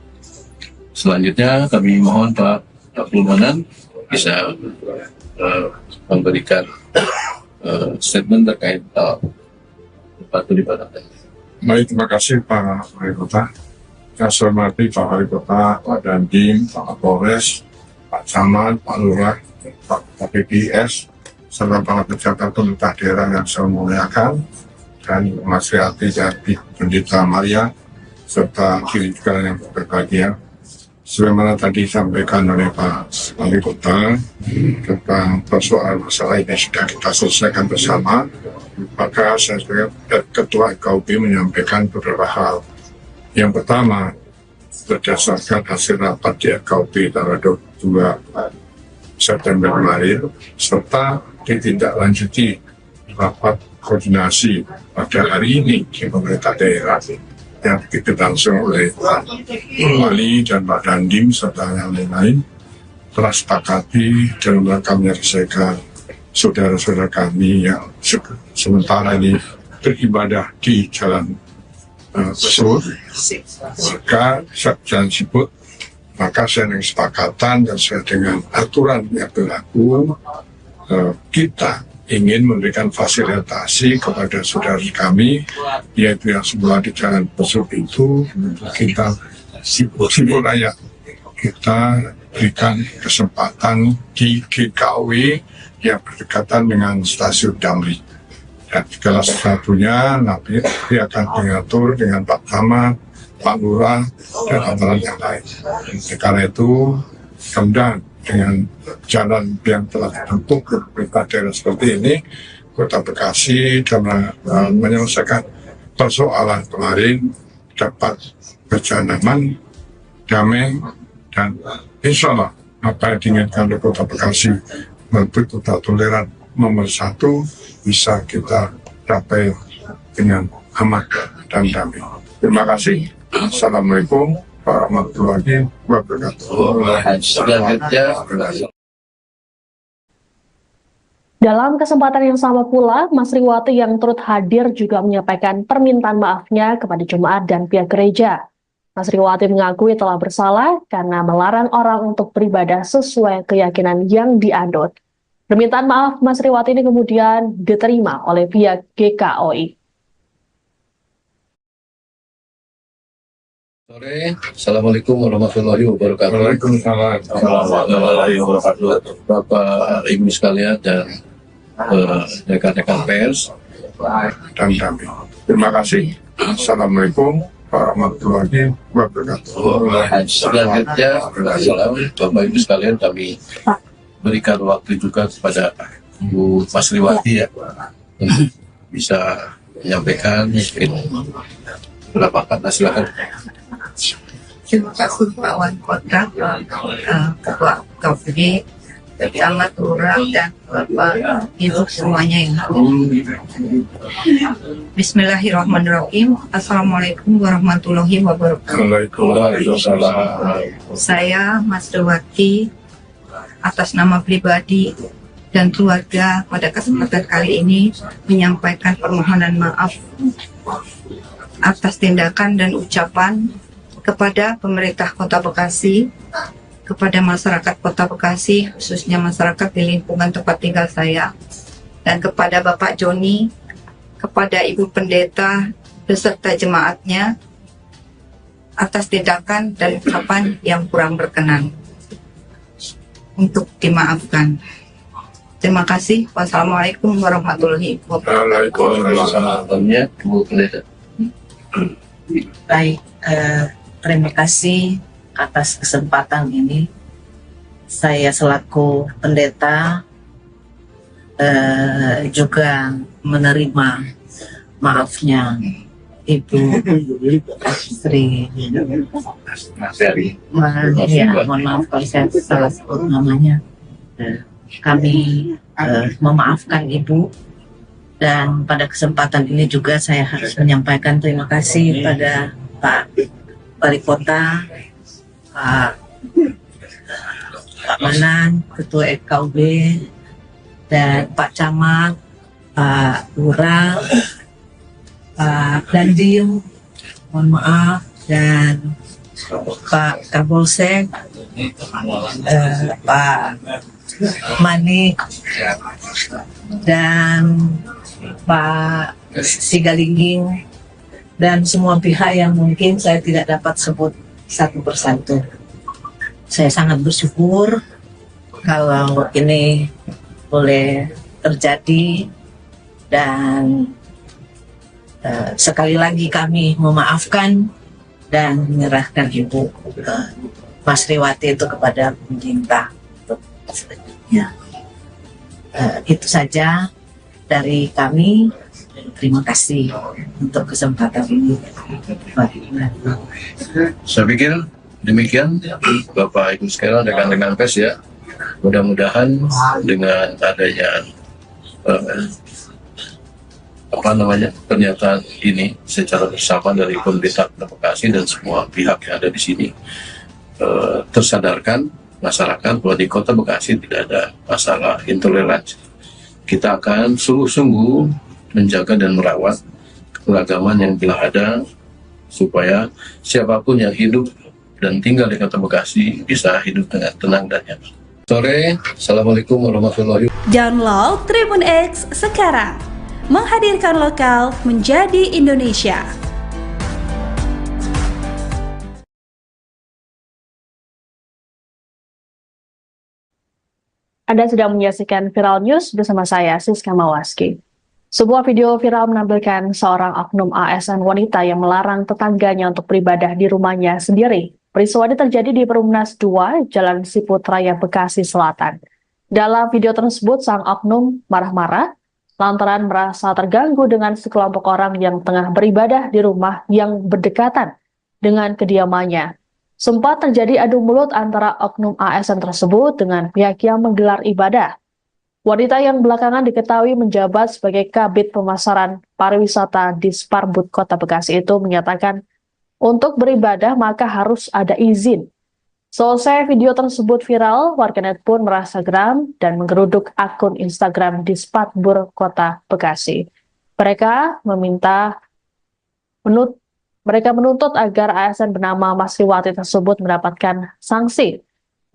Selanjutnya kami mohon Pak Abdul Manan bisa memberikan statement terkait tempat peribadatan. Baik, terima kasih Pak Wali Kota. Saya hormati Pak Wali Kota, Pak Dandim, Pak Kapolres, Pak Camat, Pak Lurah, Pak PPS, serta para pejabat pemerintah daerah yang saya muliakan, dan Mas Riati dari Pendeta Maria, serta kiri juga yang berbahagia. Sebagaimana tadi disampaikan oleh Pak Wali Kota tentang persoalan masalah ini sudah kita selesaikan bersama, maka saya sebagai Ketua FKUB menyampaikan beberapa hal. Yang pertama, berdasarkan hasil rapat di FKUB tanggal 22 September kemarin, serta ditindaklanjuti rapat koordinasi pada hari ini di pemerintah daerah yang dilangsung oleh Pak Wali dan Pak Dandim serta yang lain-lain, telah sepakati dalam rangka menyelesaikan saudara-saudara kami yang sementara ini beribadah di Jalan Besut, maka Jalan Siput, maka saya dengan kesepakatan dan sesuai dengan aturan yang berlaku, kita ingin memberikan fasilitasi kepada saudara kami, yaitu yang sebelah di Jalan Besut itu, kita Siput Raya, kita berikan kesempatan di GKUI yang berdekatan dengan stasiun Damri. Dan segala sesuatunya nanti akan diatur dengan Pak Camat, Pak Lurah, dan aparat yang lain. Karena itu, kemudian dengan jalan yang telah dibentuk ke pemerintah daerah seperti ini, Kota Bekasi dalam menyelesaikan persoalan kemarin dapat berjalan aman, damai, dan insya Allah apa yang diinginkan oleh Kota Bekasi melalui total toleran nomor 1 bisa kita capai dengan aman dan damai. Terima kasih. Assalamualaikum warahmatullahi wabarakatuh. Dalam kesempatan yang sama pula, Mas Riwati yang turut hadir juga menyampaikan permintaan maafnya kepada jemaat dan pihak gereja. Mas Riwati mengakui telah bersalah karena melarang orang untuk beribadah sesuai keyakinan yang dianut. Permintaan maaf Mas Riwati ini kemudian diterima oleh pihak GKOI. Sore, Assalamualaikum warahmatullahi wabarakatuh. Waalaikumsalam warahmatullahi wabarakatuh. Bapak Ibu sekalian dan rekan-rekan pers dan damai. Terima kasih. Assalamualaikum warahmatullahi wabarakatuh. Selanjutnya, Bapak Ibu sekalian, kami berikan waktu juga kepada Bu Masriwati ya untuk bisa menyampaikan mungkin beberapa kata. Silakan. Terima kasih Pak Wali Kota, Ketua KPD, Camat Lurah, dan Bapak Ibu semuanya yang hadir. Bismillahirrahmanirrahim. Assalamualaikum warahmatullahi wabarakatuh. Waalaikumsalam. Saya Masriwati atas nama pribadi dan keluarga pada kesempatan kali ini menyampaikan permohonan maaf atas tindakan dan ucapan kepada pemerintah Kota Bekasi, kepada masyarakat Kota Bekasi, khususnya masyarakat di lingkungan tempat tinggal saya, dan kepada Bapak Joni, kepada Ibu Pendeta beserta jemaatnya atas tindakan dan ucapan yang kurang berkenan. Untuk dimaafkan. Terima kasih. Wassalamualaikum warahmatullahi wabarakatuh. Waalaikumsalam. Bu Pendeta. Baik, terima kasih atas kesempatan ini. Saya selaku pendeta juga menerima maafnya Ibu Sri. Mohon maaf kalau saya salah sebut namanya. Kami memaafkan Ibu, dan pada kesempatan ini juga saya harus menyampaikan terima kasih pada Pak Wali Kota, Pak Manan, Ketua FKUB, dan Pak Camat, Pak Lurah, Pak Dandim, mohon maaf, dan Pak Kapolsek, Pak Manik, dan Pak Sigalingging, dan semua pihak yang mungkin saya tidak dapat sebut satu persatu. Saya sangat bersyukur kalau ini boleh terjadi, dan sekali lagi kami memaafkan dan menyerahkan Ibu Masriwati itu kepada pemerintah. Ya. Itu saja dari kami. Terima kasih untuk kesempatan ini. Saya pikir demikian Bapak Ibu sekalian, rekan-rekan pers ya. Mudah-mudahan dengan adanya pernyataan ini secara bersama dari pemerintah Kota Bekasi dan semua pihak yang ada di sini tersadarkan masyarakat bahwa di Kota Bekasi tidak ada masalah intoleransi. Kita akan sungguh-sungguh menjaga dan merawat keragaman yang telah ada, supaya siapapun yang hidup dan tinggal di Kota Bekasi bisa hidup dengan tenang dan nyaman. Sore, Assalamualaikum warahmatullahi wabarakatuh. Download Tribun X sekarang, menghadirkan lokal menjadi Indonesia. Anda sedang menyaksikan Viral News bersama saya, Siska Mawaski. Sebuah video viral menampilkan seorang oknum ASN wanita yang melarang tetangganya untuk beribadah di rumahnya sendiri. Peristiwa ini terjadi di Perumnas 2, Jalan Siput Raya, Bekasi Selatan. Dalam video tersebut, sang oknum marah-marah lantaran merasa terganggu dengan sekelompok orang yang tengah beribadah di rumah yang berdekatan dengan kediamannya. Sempat terjadi adu mulut antara oknum ASN tersebut dengan pihak yang menggelar ibadah. Wanita yang belakangan diketahui menjabat sebagai Kabid Pemasaran Pariwisata di Sparbud Kota Bekasi itu menyatakan untuk beribadah maka harus ada izin. Selesai video tersebut viral, warganet pun merasa geram dan menggeruduk akun Instagram di Sparbud Kota Bekasi. Mereka menuntut agar ASN bernama Masriwati tersebut mendapatkan sanksi.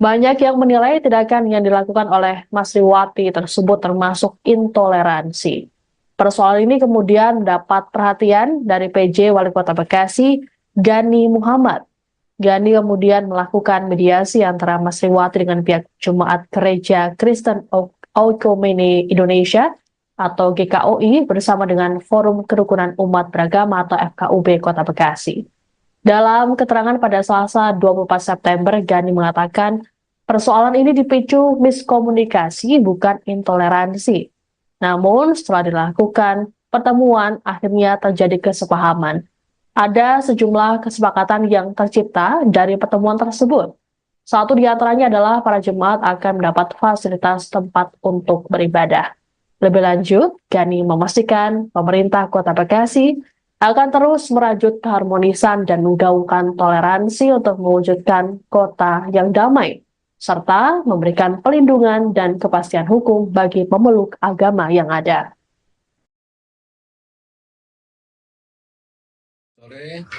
Banyak yang menilai tindakan yang dilakukan oleh Masriwati tersebut termasuk intoleransi. Persoalan ini kemudian mendapat perhatian dari PJ Wali Kota Bekasi, Gani Muhammad. Gani kemudian melakukan mediasi antara Masriwati dengan pihak Jemaat Gereja Kristen Oikumene Indonesia atau GKOI bersama dengan Forum Kerukunan Umat Beragama atau FKUB Kota Bekasi. Dalam keterangan pada Selasa 24 September, Gani mengatakan persoalan ini dipicu miskomunikasi bukan intoleransi. Namun setelah dilakukan pertemuan, akhirnya terjadi kesepahaman. Ada sejumlah kesepakatan yang tercipta dari pertemuan tersebut. Satu di antaranya adalah para jemaat akan mendapat fasilitas tempat untuk beribadah. Lebih lanjut, Gani memastikan pemerintah Kota Bekasi akan terus merajut keharmonisan dan menggaungkan toleransi untuk mewujudkan kota yang damai, serta memberikan pelindungan dan kepastian hukum bagi pemeluk agama yang ada.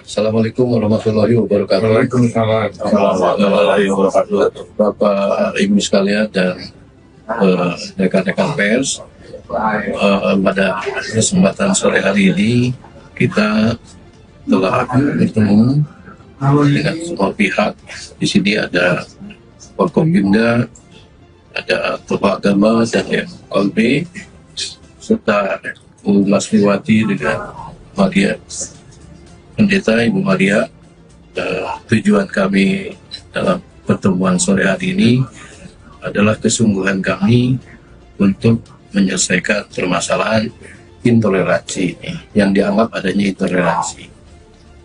Assalamualaikum warahmatullahi wabarakatuh. Waalaikumsalam. Warahmatullahi wabarakatuh. Bapak Ibu sekalian dan rekan-rekan pers, pada kesempatan sore hari ini kita telah bertemu dengan semua pihak. Di sini ada Forkopimda, ada tokoh agama dan FKB, serta Bu Masriwati dengan Maria Pendeta Ibu Maria. Tujuan kami dalam pertemuan sore hari ini adalah kesungguhan kami untuk menyelesaikan permasalahan intoleransi yang dianggap adanya intoleransi.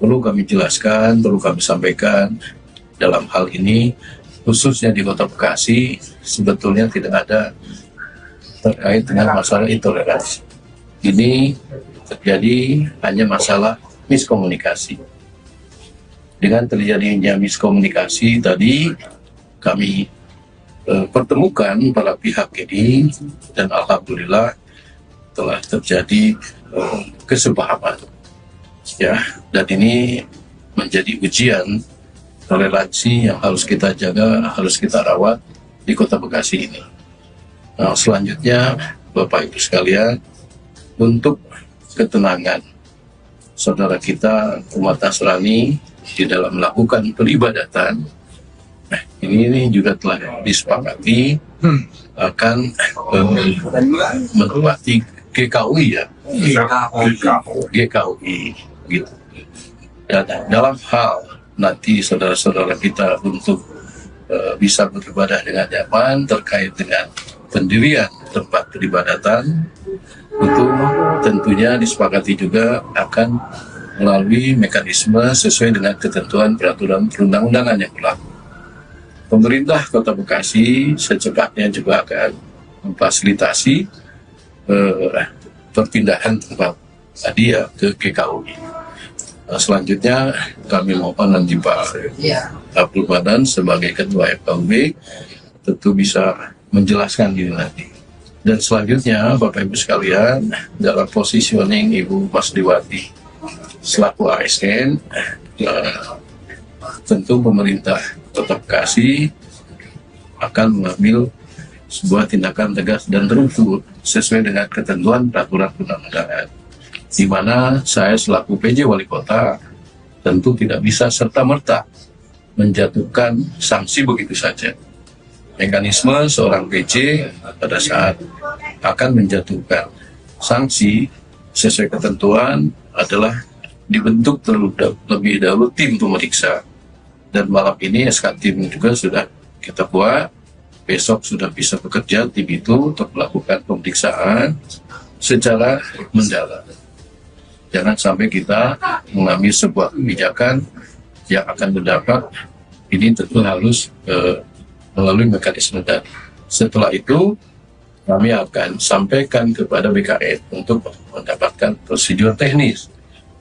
Perlu kami jelaskan, perlu kami sampaikan, dalam hal ini khususnya di Kota Bekasi sebetulnya tidak ada terkait dengan masalah intoleransi. Ini terjadi hanya masalah miskomunikasi. Dengan terjadinya miskomunikasi tadi, kami pertemukan para pihak ini dan alhamdulillah telah terjadi kesepahaman. Ya, dan ini menjadi ujian toleransi yang harus kita jaga, harus kita rawat di Kota Bekasi ini. Nah, selanjutnya Bapak Ibu sekalian, untuk ketenangan saudara kita umat Nasrani di dalam melakukan peribadatan, ini juga telah disepakati akan menempati GKUI ya, GKUI gitu. Dan dalam hal nanti saudara-saudara kita untuk bisa beribadah dengan nyaman terkait dengan pendirian tempat peribadatan, itu tentunya disepakati juga akan melalui mekanisme sesuai dengan ketentuan peraturan perundang-undangan yang berlaku. Pemerintah Kota Bekasi secepatnya juga akan memfasilitasi perpindahan tempat tadi ya ke GKUI. Selanjutnya kami mohon nanti Pak Abdul Manan sebagai Ketua FKUB tentu bisa menjelaskan ini nanti. Dan selanjutnya Bapak Ibu sekalian, dalam positioning Ibu Masriwati selaku ASN, tentu pemerintah Kota Bekasi akan mengambil sebuah tindakan tegas dan terukur sesuai dengan ketentuan peraturan perundang-undangan, di mana saya selaku PJ Wali Kota tentu tidak bisa serta-merta menjatuhkan sanksi begitu saja. Mekanisme seorang PJ pada saat akan menjatuhkan sanksi sesuai ketentuan adalah dibentuk terlebih dahulu tim pemeriksa, dan malam ini SK tim juga sudah kita buat. Besok sudah bisa bekerja tim itu untuk melakukan pemeriksaan secara mendalam. Jangan sampai kita mengambil sebuah kebijakan yang akan berdampak. Ini tentu harus melalui mekanisme tadi. Setelah itu kami akan sampaikan kepada BKN untuk mendapatkan prosedur teknis,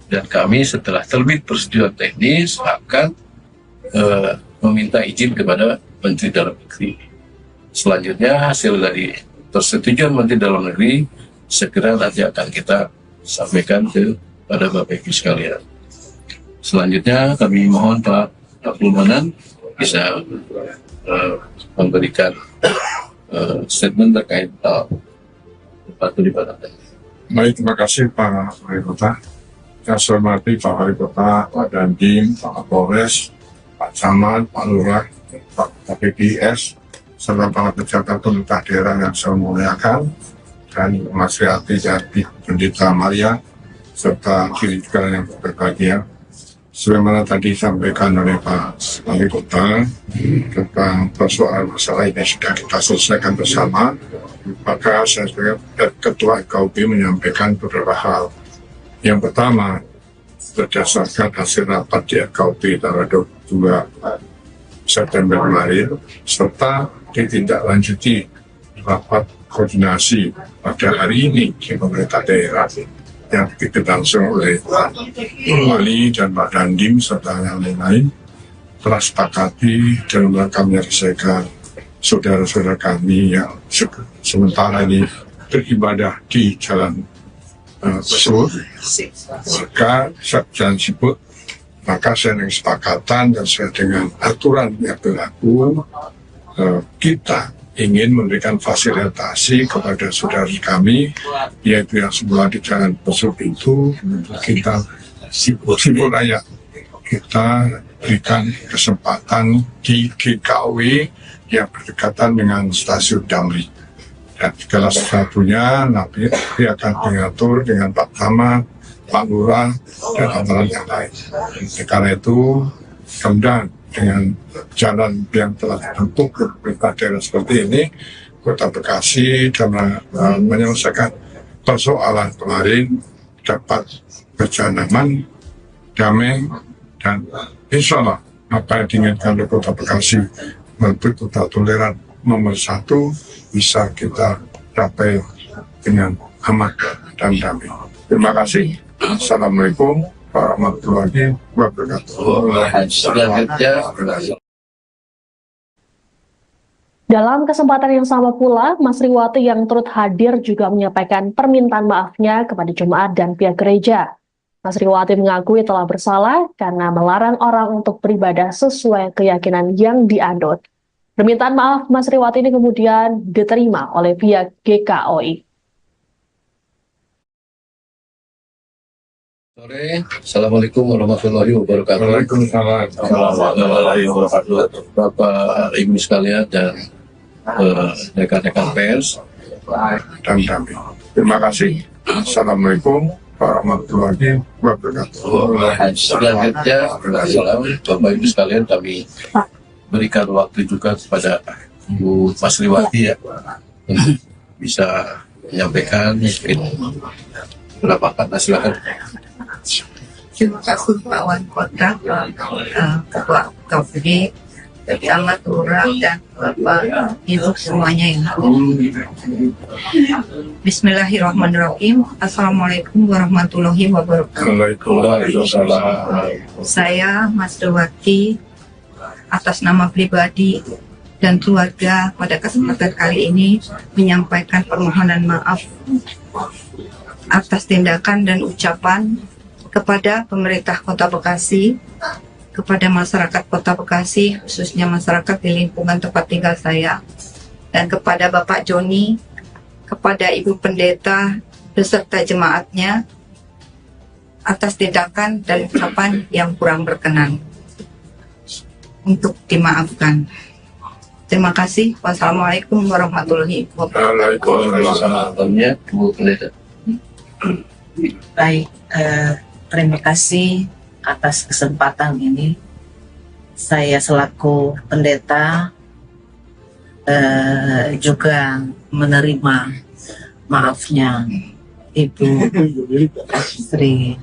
dan kami setelah terbit prosedur teknis akan meminta izin kepada Menteri Dalam Negeri. Selanjutnya hasil dari persetujuan Menteri Dalam Negeri segera nanti akan kita sampaikan kepada Bapak Ibu sekalian. Selanjutnya kami mohon Pak Abdul Manan bisa memberikan statement terkait tempat peribadatan. Baik, terima kasih Pak Wali Kota. Saya hormati Pak Wali Kota, Pak Dandim, Pak Kapolres, Pak Camat, Pak Lurah, Pak KPPS, serta para pejabat pemerintah daerah yang saya muliakan, dan Mas Riati Jati, Pendeta Maria, serta diri juga yang berbahagia. sebagaimana tadi disampaikan oleh Pak Wali Kota tentang persoalan masalah ini sudah kita selesaikan bersama, maka saya sebagai Ketua KUB menyampaikan beberapa hal. Yang pertama, berdasarkan hasil rapat di KUB tanggal 22 September kemarin, serta ditindaklanjuti rapat koordinasi pada hari ini di pemerintah daerah yang dilangsung oleh Pak Wali dan Pak Dandim serta yang lain-lain, telah sepakati dalam rangka menyelesaikan saudara-saudara kami yang sementara ini beribadah di Jalan Besur, maka Jalan Sibuk, maka saya dengan kesepakatan dan sesuai dengan aturan yang berlaku, kita ingin memberikan fasilitasi kepada saudara kami, yaitu yang semula di Jalan Besur itu kita Sibuk Raya, kita berikan kesempatan di GKW yang berdekatan dengan stasiun Damri, dan segala sesuatunya nanti akan diatur dengan Pak Camat, Pak Lurah, dan aparat yang lain. Karena itu kemudian dengan jalan yang telah dibentuk pemerintah daerah seperti ini, Kota Bekasi dalam menyelesaikan persoalan kemarin dapat berjalan aman, damai, dan insya Allah apa yang diinginkan oleh Kota Bekasi menuju kota toleran nomor 1 bisa kita capai dengan aman dan damai. Terima kasih. Assalamualaikum warahmatullahi wabarakatuh. Dalam kesempatan yang sama pula, Mas Riwati yang turut hadir juga menyampaikan permintaan maafnya kepada jemaat dan pihak gereja. Mas Riwati mengakui telah bersalah karena melarang orang untuk beribadah sesuai keyakinan yang dianut. Permintaan maaf Mas Riwati ini kemudian diterima oleh pihak GKOI. Sore, Assalamualaikum warahmatullahi wabarakatuh. Waalaikumsalam warahmatullahi wabarakatuh. Bapak Ibu sekalian dan rekan-rekan pers dan damai. Terima kasih. Assalamualaikum warahmatullahi wabarakatuh. Selanjutnya, Bapak Ibu sekalian, kami berikan waktu juga kepada Bu Mas Riwati ya untuk bisa menyampaikan beberapa kata, silakan. Terima kasih Pak Wali Kota, Ketua KUB, Camat, Lurah, dan Bapak Ibu semuanya yang hadir. Bismillahirrahmanirrahim. Assalamualaikum warahmatullahi wabarakatuh. Saya Mas Riwati atas nama pribadi dan keluarga pada kesempatan kali ini menyampaikan permohonan maaf atas tindakan dan ucapan kepada pemerintah Kota Bekasi, kepada masyarakat Kota Bekasi, khususnya masyarakat di lingkungan tempat tinggal saya, dan kepada Bapak Joni, kepada Ibu Pendeta beserta jemaatnya atas tindakan dan ucapan yang kurang berkenan, untuk dimaafkan. Terima kasih. Wassalamualaikum warahmatullahi wabarakatuh. Baik, terima kasih atas kesempatan ini. Saya selaku pendeta juga menerima maafnya Ibu Sri.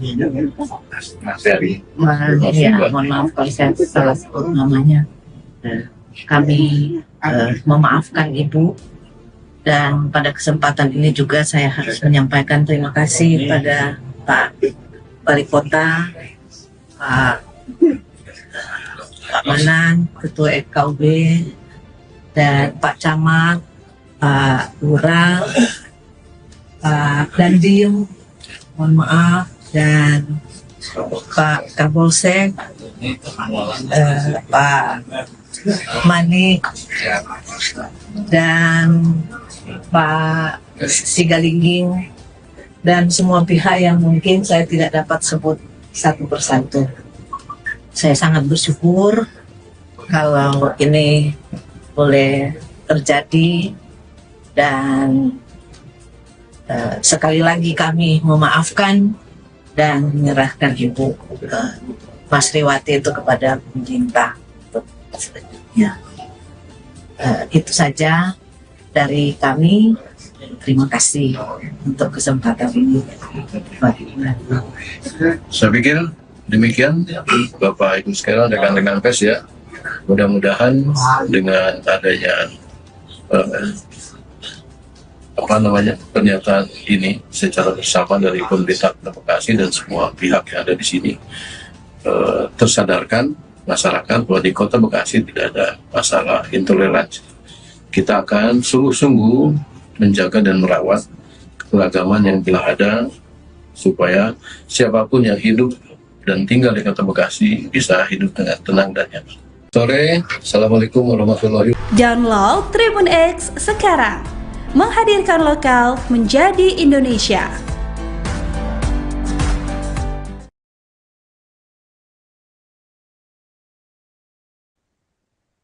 Ya, mohon maaf kalau saya salah sebut namanya. Kami memaafkan Ibu, dan pada kesempatan ini juga saya harus menyampaikan terima kasih pada Pak Wali Kota, Pak Manan, Ketua KUB, dan Pak Camat, Pak Lurah, Pak Dandim, mohon maaf, dan Pak Kapolsek, Pak Manik, dan Pak Sigalingging, dan semua pihak yang mungkin saya tidak dapat sebut satu persatu. Saya sangat bersyukur kalau ini boleh terjadi, dan sekali lagi kami memaafkan dan menyerahkan Ibu ke Mas Riwati itu kepada pemerintah. Ya. Itu saja dari kami. Terima kasih untuk kesempatan ini. Saya pikir demikian Bapak Ibu sekalian, rekan-rekan pers ya. Mudah-mudahan dengan adanya pernyataan ini secara bersama dari pemerintah Kota Bekasi dan semua pihak yang ada di sini tersadarkan masyarakat bahwa di Kota Bekasi tidak ada masalah intoleransi. Kita akan sungguh-sungguh menjaga dan merawat keragaman yang telah ada supaya siapapun yang hidup dan tinggal di Kota Bekasi bisa hidup dengan tenang dan nyaman. Sore, Assalamualaikum warahmatullahi wabarakatuh. Download Tribun X sekarang, menghadirkan lokal menjadi Indonesia.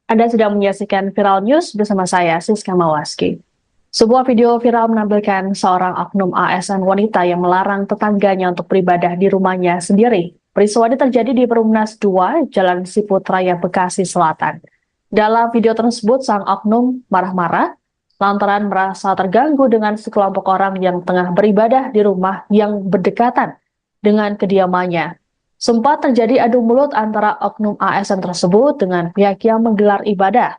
Anda sedang menyaksikan Viral News bersama saya, Siska Mawaski. Sebuah video viral menampilkan seorang oknum ASN wanita yang melarang tetangganya untuk beribadah di rumahnya sendiri. Peristiwa ini terjadi di Perumnas 2, Jalan Siput Raya, Bekasi Selatan. Dalam video tersebut, sang oknum marah-marah lantaran merasa terganggu dengan sekelompok orang yang tengah beribadah di rumah yang berdekatan dengan kediamannya. Sempat terjadi adu mulut antara oknum ASN tersebut dengan pihak yang menggelar ibadah.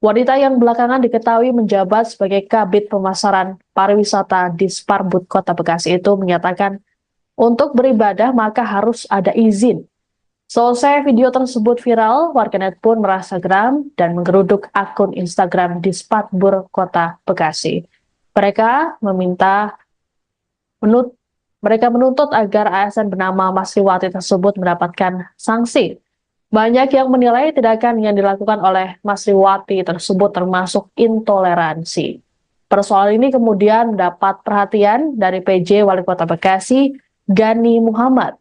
Wanita yang belakangan diketahui menjabat sebagai Kabid Pemasaran Pariwisata di Sparbud Kota Bekasi itu menyatakan untuk beribadah maka harus ada izin. Selesai video tersebut viral, warganet pun merasa geram dan menggeruduk akun Instagram di Sparbud Kota Bekasi. Mereka menuntut agar ASN bernama Mas Riwati tersebut mendapatkan sanksi. Banyak yang menilai tindakan yang dilakukan oleh Mas Riwati tersebut termasuk intoleransi. Persoalan ini kemudian mendapat perhatian dari PJ Wali Kota Bekasi, Gani Muhammad.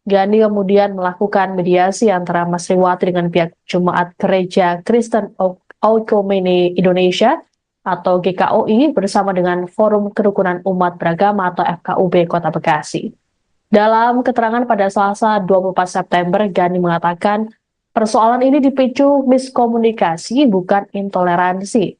Gani kemudian melakukan mediasi antara Mas Riwati dengan pihak Jemaat Gereja Kristen Oikumene Indonesia atau GKOI bersama dengan Forum Kerukunan Umat Beragama atau FKUB Kota Bekasi. Dalam keterangan pada Selasa 24 September, Gani mengatakan persoalan ini dipicu miskomunikasi bukan intoleransi.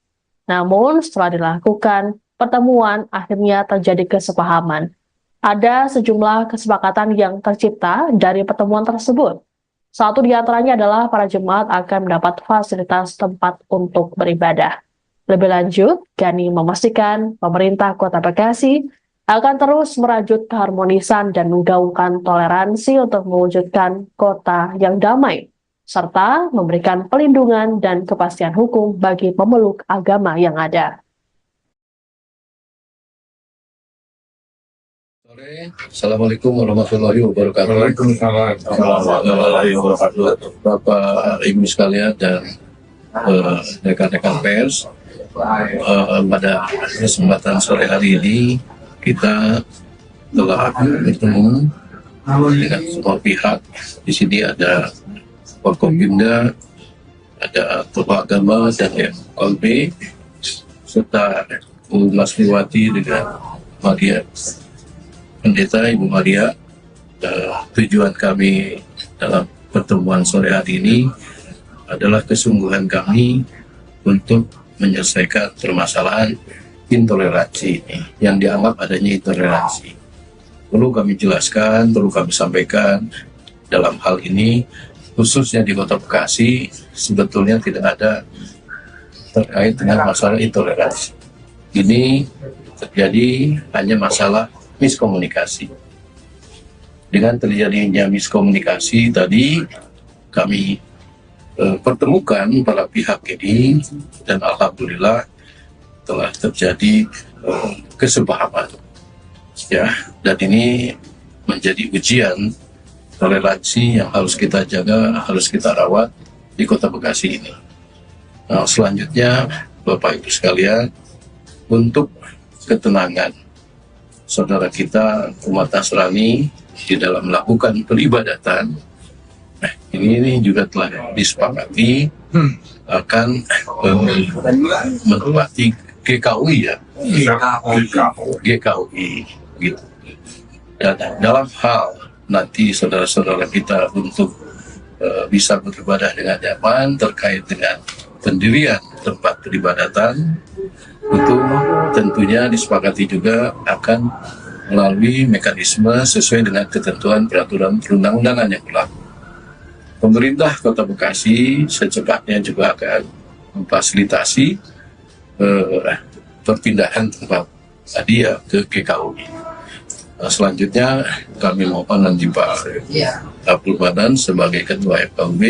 Namun setelah dilakukan pertemuan akhirnya terjadi kesepahaman. Ada sejumlah kesepakatan yang tercipta dari pertemuan tersebut. Satu di antaranya adalah para jemaat akan mendapat fasilitas tempat untuk beribadah. Lebih lanjut, Gani memastikan pemerintah Kota Bekasi akan terus merajut keharmonisan dan menggaungkan toleransi untuk mewujudkan kota yang damai, serta memberikan pelindungan dan kepastian hukum bagi pemeluk agama yang ada. Assalamualaikum warahmatullahi wabarakatuh. Waalaikumsalam warahmatullahi wabarakatuh. Bapak Ibu sekalian dan rekan-rekan pers, pada kesempatan sore hari ini kita telah bertemu dengan semua pihak. Di sini ada Forkopimda, ada tokoh agama dan FKUB, serta Mas Riwati dengan Maria, Pendeta Ibu Maria. Tujuan kami dalam pertemuan sore hari ini adalah kesungguhan kami untuk menyelesaikan permasalahan intoleransi ini, yang dianggap adanya intoleransi. Perlu kami jelaskan, perlu kami sampaikan, dalam hal ini khususnya di Kota Bekasi sebetulnya tidak ada terkait dengan masalah intoleransi. Ini terjadi hanya masalah miskomunikasi. Dengan terjadinya miskomunikasi tadi kami pertemukan para pihak ini dan alhamdulillah telah terjadi kesepahaman. Ya, dan ini menjadi ujian toleransi yang harus kita jaga, harus kita rawat di Kota Bekasi ini. Nah, selanjutnya Bapak Ibu sekalian, untuk ketenangan saudara kita umat Nasrani di dalam melakukan peribadatan, ini juga telah disepakati akan menempati GKUI ya, GKUI gitu. Dan dalam hal nanti saudara-saudara kita untuk bisa beribadah dengan nyaman. Terkait dengan pendirian tempat peribadatan, itu tentunya disepakati juga akan melalui mekanisme sesuai dengan ketentuan peraturan perundang-undangan yang berlaku. Pemerintah Kota Bekasi secepatnya juga akan memfasilitasi perpindahan tempat tadi ya ke GKUI. Selanjutnya kami mohon nanti Pak Abdul Manan sebagai Ketua FKUB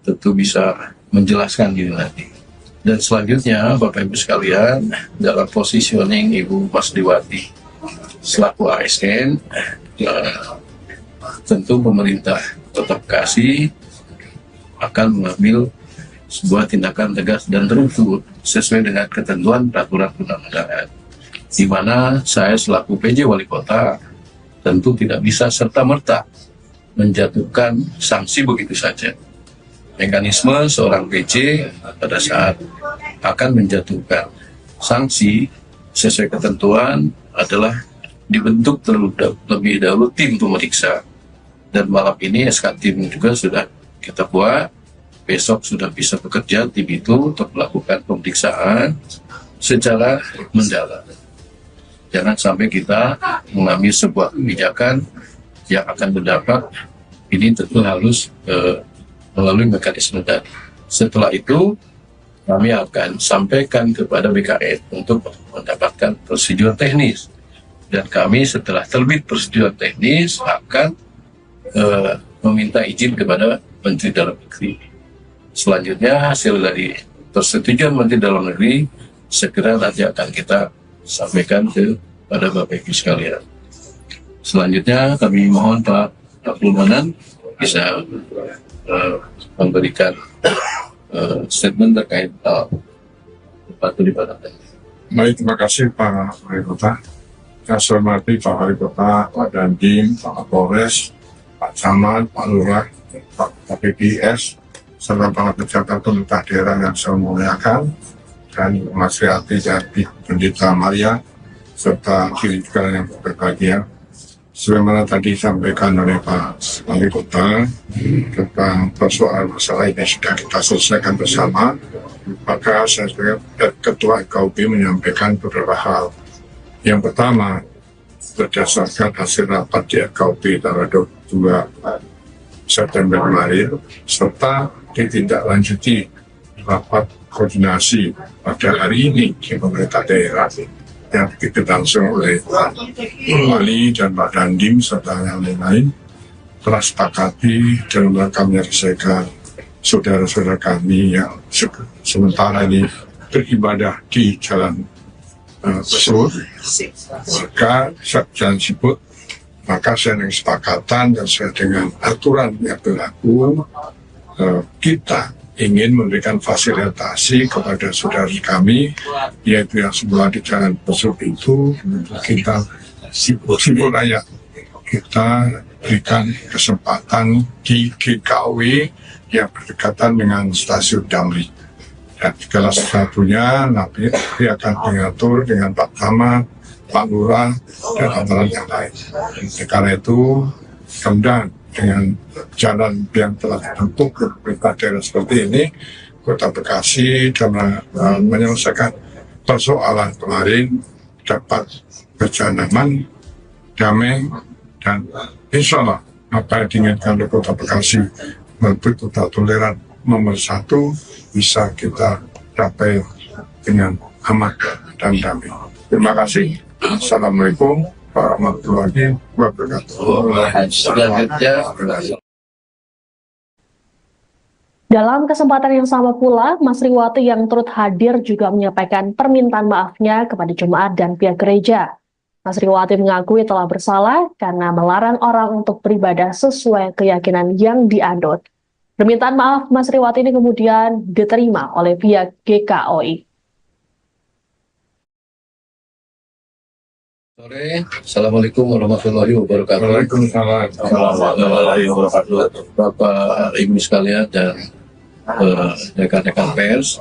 tentu bisa menjelaskan ini nanti. Dan selanjutnya Bapak Ibu sekalian, dalam positioning Ibu Masriwati selaku ASN, tentu pemerintah Kota Bekasi akan mengambil sebuah tindakan tegas dan terukur sesuai dengan ketentuan peraturan perundang-undangan, di mana saya selaku PJ Wali Kota tentu tidak bisa serta-merta menjatuhkan sanksi begitu saja. Mekanisme seorang PJ pada saat akan menjatuhkan sanksi sesuai ketentuan adalah dibentuk terlebih dahulu tim pemeriksa, dan malam ini SK tim juga sudah kita buat. Besok sudah bisa bekerja tim itu untuk melakukan pemeriksaan secara mendalam. Jangan sampai kita mengambil sebuah kebijakan yang akan berdampak. Ini tentu harus melalui mekanisme tadi. Setelah itu kami akan sampaikan kepada BKN untuk mendapatkan prosedur teknis. Dan kami setelah terbit prosedur teknis akan meminta izin kepada Menteri Dalam Negeri. Selanjutnya hasil dari persetujuan Menteri Dalam Negeri segera nanti akan kita sampaikan kepada Bapak Ibu sekalian. Selanjutnya kami mohon Pak Abdul Manan bisa memberikan statement terkait tempat peribadatan. Baik, terima kasih Pak Wali Kota. Saya hormati Pak Wali Kota, Pak Dandim, Pak Kapolres, Pak Camat, Pak Lurah, Pak KPPS, serta para pejabat pemerintah daerah yang saya muliakan, dan Mas Riati dari Pendeta Maria, serta diri juga yang berbahagia. Sebagaimana tadi disampaikan oleh Pak Wali Kota tentang persoalan masalah ini sudah kita selesaikan bersama, maka saya sebagai Ketua FKUB menyampaikan beberapa hal. Yang pertama, berdasarkan hasil rapat di FKUB tanggal 22 September kemarin, serta ditindaklanjuti rapat koordinasi pada hari ini di pemerintah daerah yang dilangsung oleh Pak Wali dan Pak Dandim serta yang lain-lain, telah sepakati dalam rangka menyelesaikan saudara-saudara kami yang sementara ini beribadah di Jalan Besur, maka Jalan Siput, maka saya dengan kesepakatan dan sesuai dengan aturan yang berlaku, kita ingin memberikan fasilitasi kepada saudara kami, yaitu yang semula di Jalan Besuk itu, kita Siput Raya, kita berikan kesempatan di GKUI yang berdekatan dengan stasiun Damri. Dan segala sesuatunya nanti akan diatur dengan Pak Camat, Pak Lurah, dan antara yang lain. Karena itu, kemudian dengan jalan yang telah dibentuk ke pemerintah daerah seperti ini, Kota Bekasi dalam menyelesaikan persoalan kemarin dapat berjalan aman, damai, dan insya Allah apa yang diinginkan oleh Kota Bekasi melalui kota toleran nomor 1 bisa kita capai dengan aman dan damai. Terima kasih. Assalamualaikum warahmatullahi wabarakatuh. Dalam kesempatan yang sama pula, Mas Riwati yang turut hadir juga menyampaikan permintaan maafnya kepada jemaat dan pihak gereja. Mas Riwati mengakui telah bersalah karena melarang orang untuk beribadah sesuai keyakinan yang dianut. Permintaan maaf Mas Riwati ini kemudian diterima oleh pihak GKUI. Sore, Assalamualaikum warahmatullahi wabarakatuh. Waalaikumsalam warahmatullahi wabarakatuh. Bapak Ibu sekalian dan rekan-rekan pers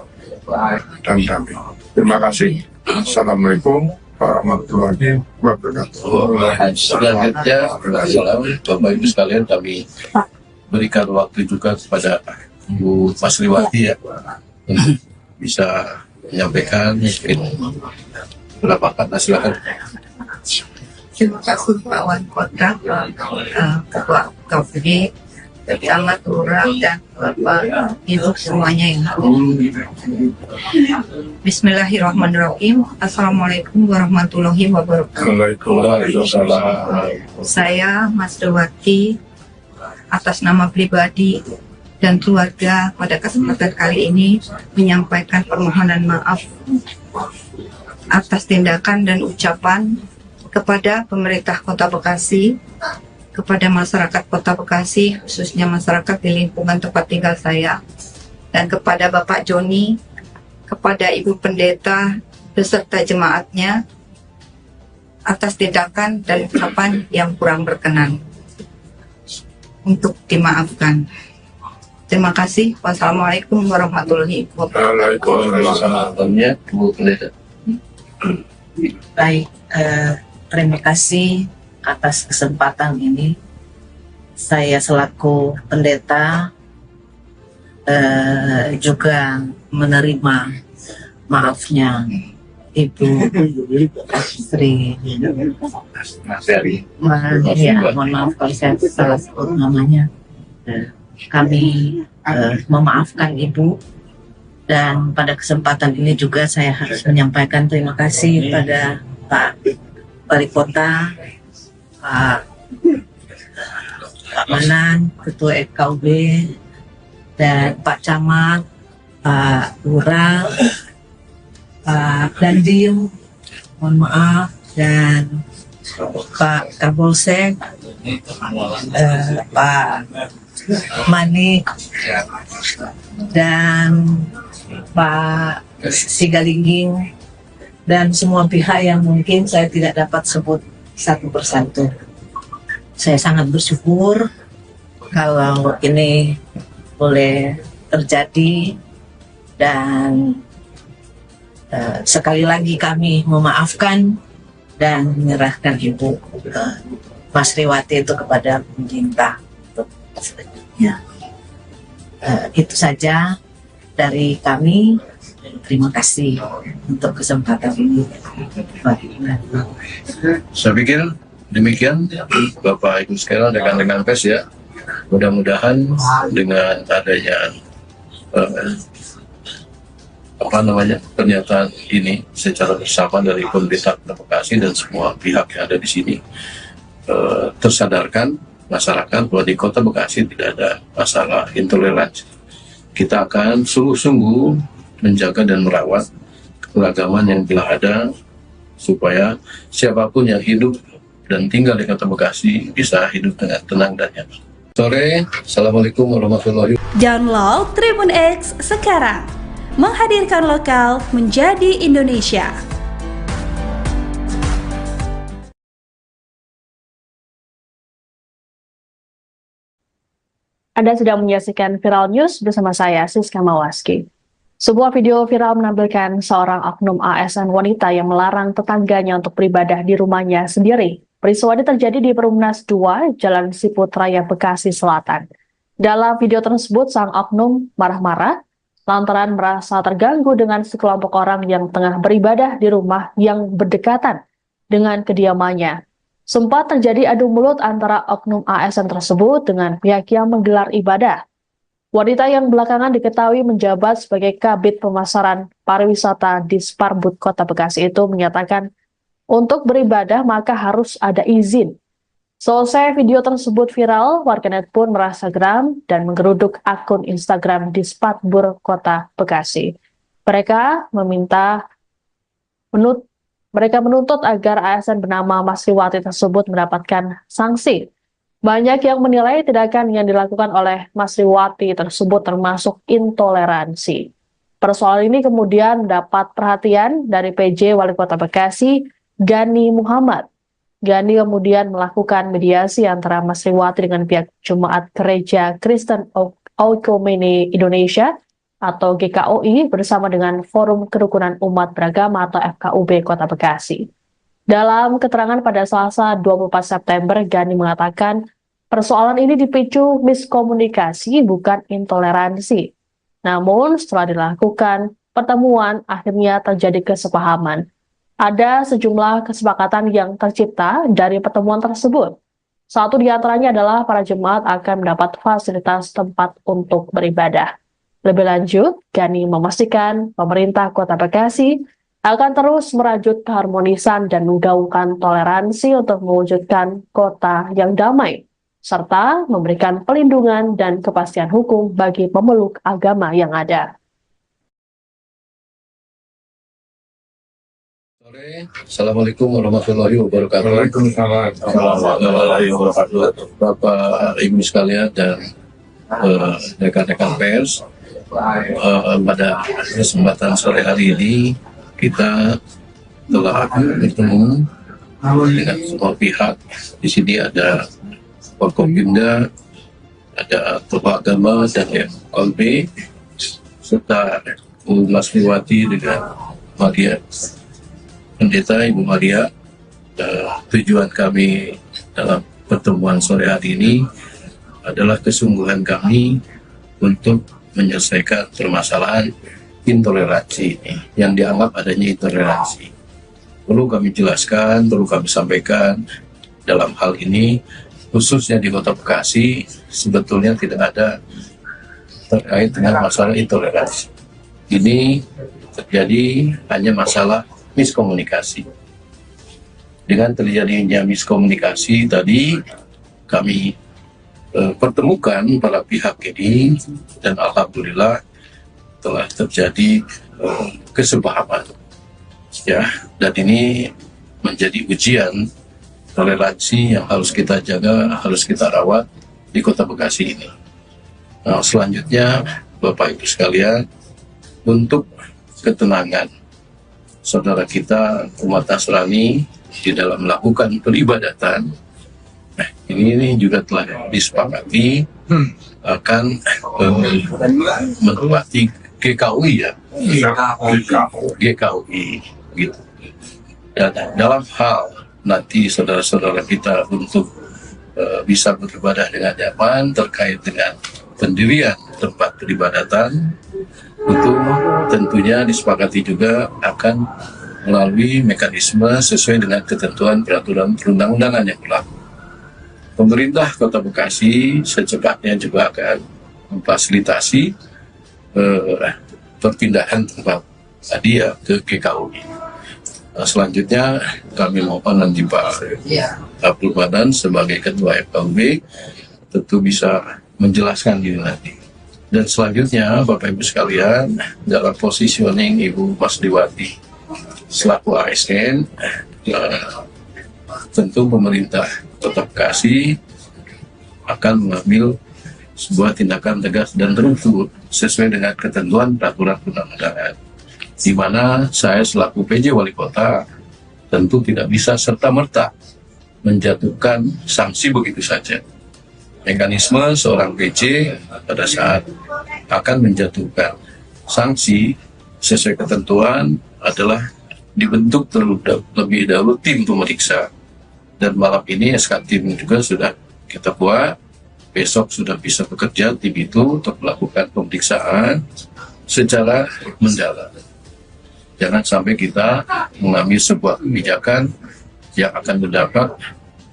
dan damai. Terima kasih. Assalamualaikum warahmatullahi wabarakatuh. Selanjutnya, Bapak Ibu sekalian kami berikan waktu juga kepada Bu Masriwati ya untuk bisa menyampaikan mungkin beberapa kata. Silakan. Terima kasih Pak Wali Kota, Ketua KPD, Camat, Lurah, dan Bapak Ibu semuanya yang hadir. Bismillahirrahmanirrahim. Assalamualaikum warahmatullahi wabarakatuh. Waalaikumsalam. Saya Masriwati atas nama pribadi dan keluarga pada kesempatan kali ini menyampaikan permohonan maaf atas tindakan dan ucapan kepada pemerintah Kota Bekasi, kepada masyarakat Kota Bekasi, khususnya masyarakat di lingkungan tempat tinggal saya, dan kepada Bapak Joni, kepada Ibu Pendeta beserta jemaatnya atas tindakan dan ucapan yang kurang berkenan, untuk dimaafkan. Terima kasih. Wassalamualaikum warahmatullahi wabarakatuh. Waalaikumsalam. Bu Pendeta. Baik, terima kasih atas kesempatan ini. Saya selaku pendeta juga menerima maafnya Ibu Sri. Ya, mohon maaf kalau saya salah sebut namanya. Kami memaafkan Ibu, dan pada kesempatan ini juga saya harus menyampaikan terima kasih pada Pak Wali Kota, Pak Manan, Ketua FKUB, dan Pak Camat, Pak Lurah, Pak Dandim, mohon maaf, dan Pak Kapolsek, Pak Manik, dan Pak Sigalingging, dan semua pihak yang mungkin saya tidak dapat sebut satu persatu. Saya sangat bersyukur kalau ini boleh terjadi, dan sekali lagi kami memaafkan dan menyerahkan Ibu Masriwati itu kepada pemerintah. Ya, itu saja dari kami. Terima kasih untuk kesempatan ini. Saya pikir demikian Bapak Ibu sekalian, rekan-rekan pers ya. Mudah-mudahan dengan adanya pernyataan ini secara bersama dari pemerintah Kota Bekasi dan semua pihak yang ada di sini tersadarkan masyarakat bahwa di Kota Bekasi tidak ada masalah intoleransi. Kita akan sungguh-sungguh menjaga dan merawat keberagaman yang telah ada, supaya siapapun yang hidup dan tinggal di Kota Bekasi bisa hidup dengan tenang dan nyaman. Sore, Assalamualaikum warahmatullahi wabarakatuh. Download Tribun X sekarang, menghadirkan lokal menjadi Indonesia. Anda sedang menyaksikan Viral News bersama saya, Siska Mawaski. Sebuah video viral menampilkan seorang oknum ASN wanita yang melarang tetangganya untuk beribadah di rumahnya sendiri. Peristiwa ini terjadi di Perumnas 2, Jalan Siput Raya, Bekasi Selatan. Dalam video tersebut, sang oknum marah-marah lantaran merasa terganggu dengan sekelompok orang yang tengah beribadah di rumah yang berdekatan dengan kediamannya. Sempat terjadi adu mulut antara oknum ASN tersebut dengan pihak yang menggelar ibadah. Wanita yang belakangan diketahui menjabat sebagai Kabid Pemasaran Pariwisata di Sparbud Kota Bekasi itu menyatakan untuk beribadah maka harus ada izin. Selesai video tersebut viral, warganet pun merasa geram dan menggeruduk akun Instagram di Sparbud Kota Bekasi. Mereka menuntut agar ASN bernama Masriwati tersebut mendapatkan sanksi. Banyak yang menilai tindakan yang dilakukan oleh Masriwati tersebut termasuk intoleransi. Persoalan ini kemudian mendapat perhatian dari PJ Wali Kota Bekasi, Gani Muhammad. Gani kemudian melakukan mediasi antara Masriwati dengan pihak Jemaat Gereja Kristen Oikumene Indonesia atau GKOI bersama dengan Forum Kerukunan Umat Beragama atau FKUB Kota Bekasi. Dalam keterangan pada Selasa 24 September, Gani mengatakan Persoalan ini dipicu miskomunikasi bukan intoleransi. Namun setelah dilakukan pertemuan akhirnya terjadi kesepahaman. Ada sejumlah kesepakatan yang tercipta dari pertemuan tersebut. Satu di antaranya adalah para jemaat akan mendapat fasilitas tempat untuk beribadah. Lebih lanjut, Gani memastikan pemerintah Kota Bekasi akan terus merajut keharmonisan dan menggaungkan toleransi untuk mewujudkan kota yang damai, serta memberikan pelindungan dan kepastian hukum bagi pemeluk agama yang ada. Assalamualaikum warahmatullahi wabarakatuh. Waalaikumsalam. Warahmatullahi wabarakatuh. Bapak Ibu sekalian dan rekan-rekan pers, pada kesempatan sore hari ini kita telah bertemu dengan semua pihak. Di sini ada Forkopimda, ada tokoh agama dan FKB, serta Bu Masriwati dengan Maria, Pendeta Ibu Maria. Tujuan kami dalam pertemuan sore hari ini adalah kesungguhan kami untuk menyelesaikan permasalahan intoleransi ini, yang dianggap adanya intoleransi. Perlu kami jelaskan, perlu kami sampaikan, dalam hal ini khususnya di Kota Bekasi sebetulnya tidak ada terkait dengan masalah intoleransi. Ini terjadi hanya masalah miskomunikasi. Dengan terjadinya miskomunikasi tadi, kami pertemukan para pihak ini dan alhamdulillah telah terjadi kesepahaman. Ya, dan ini menjadi ujian toleransi yang harus kita jaga, harus kita rawat di Kota Bekasi ini. Nah, selanjutnya Bapak Ibu sekalian, untuk ketenangan saudara kita umat Nasrani di dalam melakukan peribadatan, ini juga telah disepakati akan menempati GKUI ya, GKUI gitu. Dan dalam hal nanti saudara-saudara kita untuk bisa beribadah dengan nyaman terkait dengan pendirian tempat peribadatan, itu tentunya disepakati juga akan melalui mekanisme sesuai dengan ketentuan peraturan perundang-undangan yang berlaku. Pemerintah Kota Bekasi secepatnya juga akan memfasilitasi perpindahan tempat dia ke GKUI. Selanjutnya kami mohon nanti Pak Abdul Madan sebagai Ketua FKUB tentu bisa menjelaskan ini nanti. Dan selanjutnya Bapak Ibu sekalian, dalam positioning Ibu Masriwati selaku ASN, tentu pemerintah Kota Bekasi akan mengambil sebuah tindakan tegas dan terukur sesuai dengan ketentuan peraturan perundang-undangan, di mana saya selaku PJ Wali Kota tentu tidak bisa serta-merta menjatuhkan sanksi begitu saja. Mekanisme seorang PJ pada saat akan menjatuhkan sanksi sesuai ketentuan adalah dibentuk terlebih dahulu tim pemeriksa, dan malam ini SK tim juga sudah kita buat. Besok sudah bisa bekerja tim itu untuk melakukan pemeriksaan secara mendalam. Jangan sampai kita mengambil sebuah kebijakan yang akan berdampak,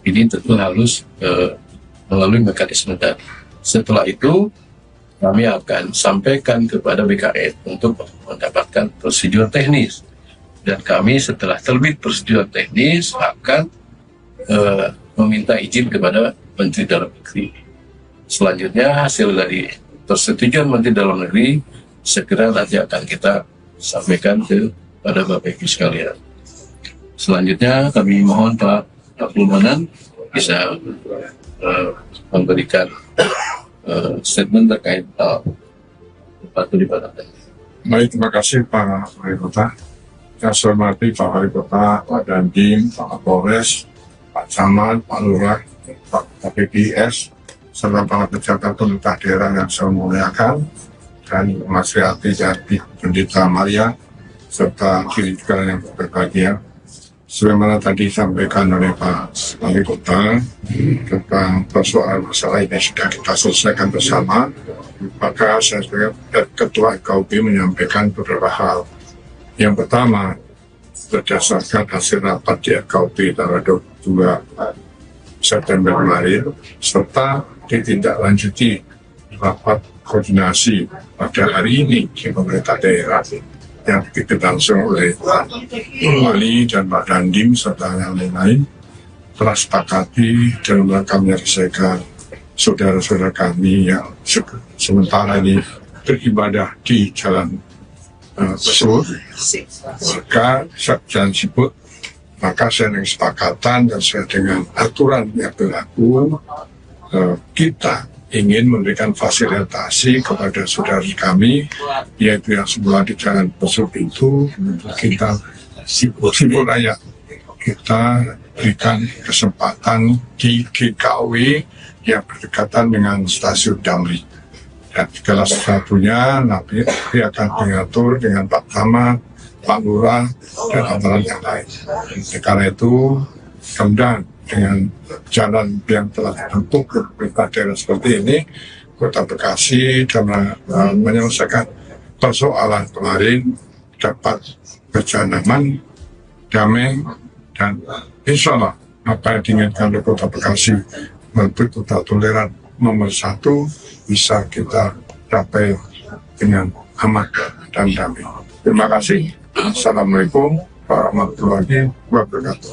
ini tentu harus melalui mekanisme tadi. Setelah itu kami akan sampaikan kepada BKN untuk mendapatkan prosedur teknis, dan kami setelah terbit prosedur teknis akan meminta izin kepada Menteri Dalam Negeri. Selanjutnya hasil dari persetujuan Menteri Dalam Negeri segera nanti akan kita sampaikan kepada Bapak Ibu sekalian. Selanjutnya kami mohon Pak Abdul Manan bisa memberikan statement terkait tempat peribadatan. Baik, terima kasih Pak Wali Kota. Saya hormati Pak Wali Kota, Pak Dandim, Pak Kapolres, Pak Camat, Pak Lurah, Pak KPPS, serta para pejabat pemerintah daerah yang saya muliakan, dan Mas Riati Jati, Pendeta Maria, serta kiri juga yang berbahagia. sebagaimana tadi disampaikan oleh Pak Wali Kota tentang persoalan masalah ini sudah kita selesaikan bersama, maka saya sebagai Ketua KUB menyampaikan beberapa hal. Yang pertama, berdasarkan hasil rapat di KUB tanggal 22 September kemarin, serta ditindaklanjuti rapat koordinasi pada hari ini di pemerintah daerah yang dipimpin langsung oleh Pak Wali dan Pak Dandim serta yang lain-lain, telah sepakati dalam rangka menyelesaikan saudara-saudara kami yang sementara ini beribadah di Jalan Besur, maka Jalan Siput, maka saya dengan kesepakatan dan sesuai dengan aturan yang berlaku, kita ingin memberikan fasilitasi kepada saudara kami, yaitu yang semula di Jalan Besuk itu, kita Siput Raya, kita berikan kesempatan di GKW yang berdekatan dengan stasiun Damri. Dan segala sesuatunya nanti akan diatur dengan Pak Camat, Pak Lurah, dan aparat yang lain. Karena itu, kemudian dengan jalan yang telah dibentuk pemerintah daerah seperti ini, Kota Bekasi dalam menyelesaikan persoalan kemarin dapat berjalan aman, damai, dan insya Allah apa yang diinginkan oleh Kota Bekasi menuju kota toleran nomor 1 bisa kita capai dengan aman dan damai. Terima kasih. Assalamualaikum warahmatullahi wabarakatuh.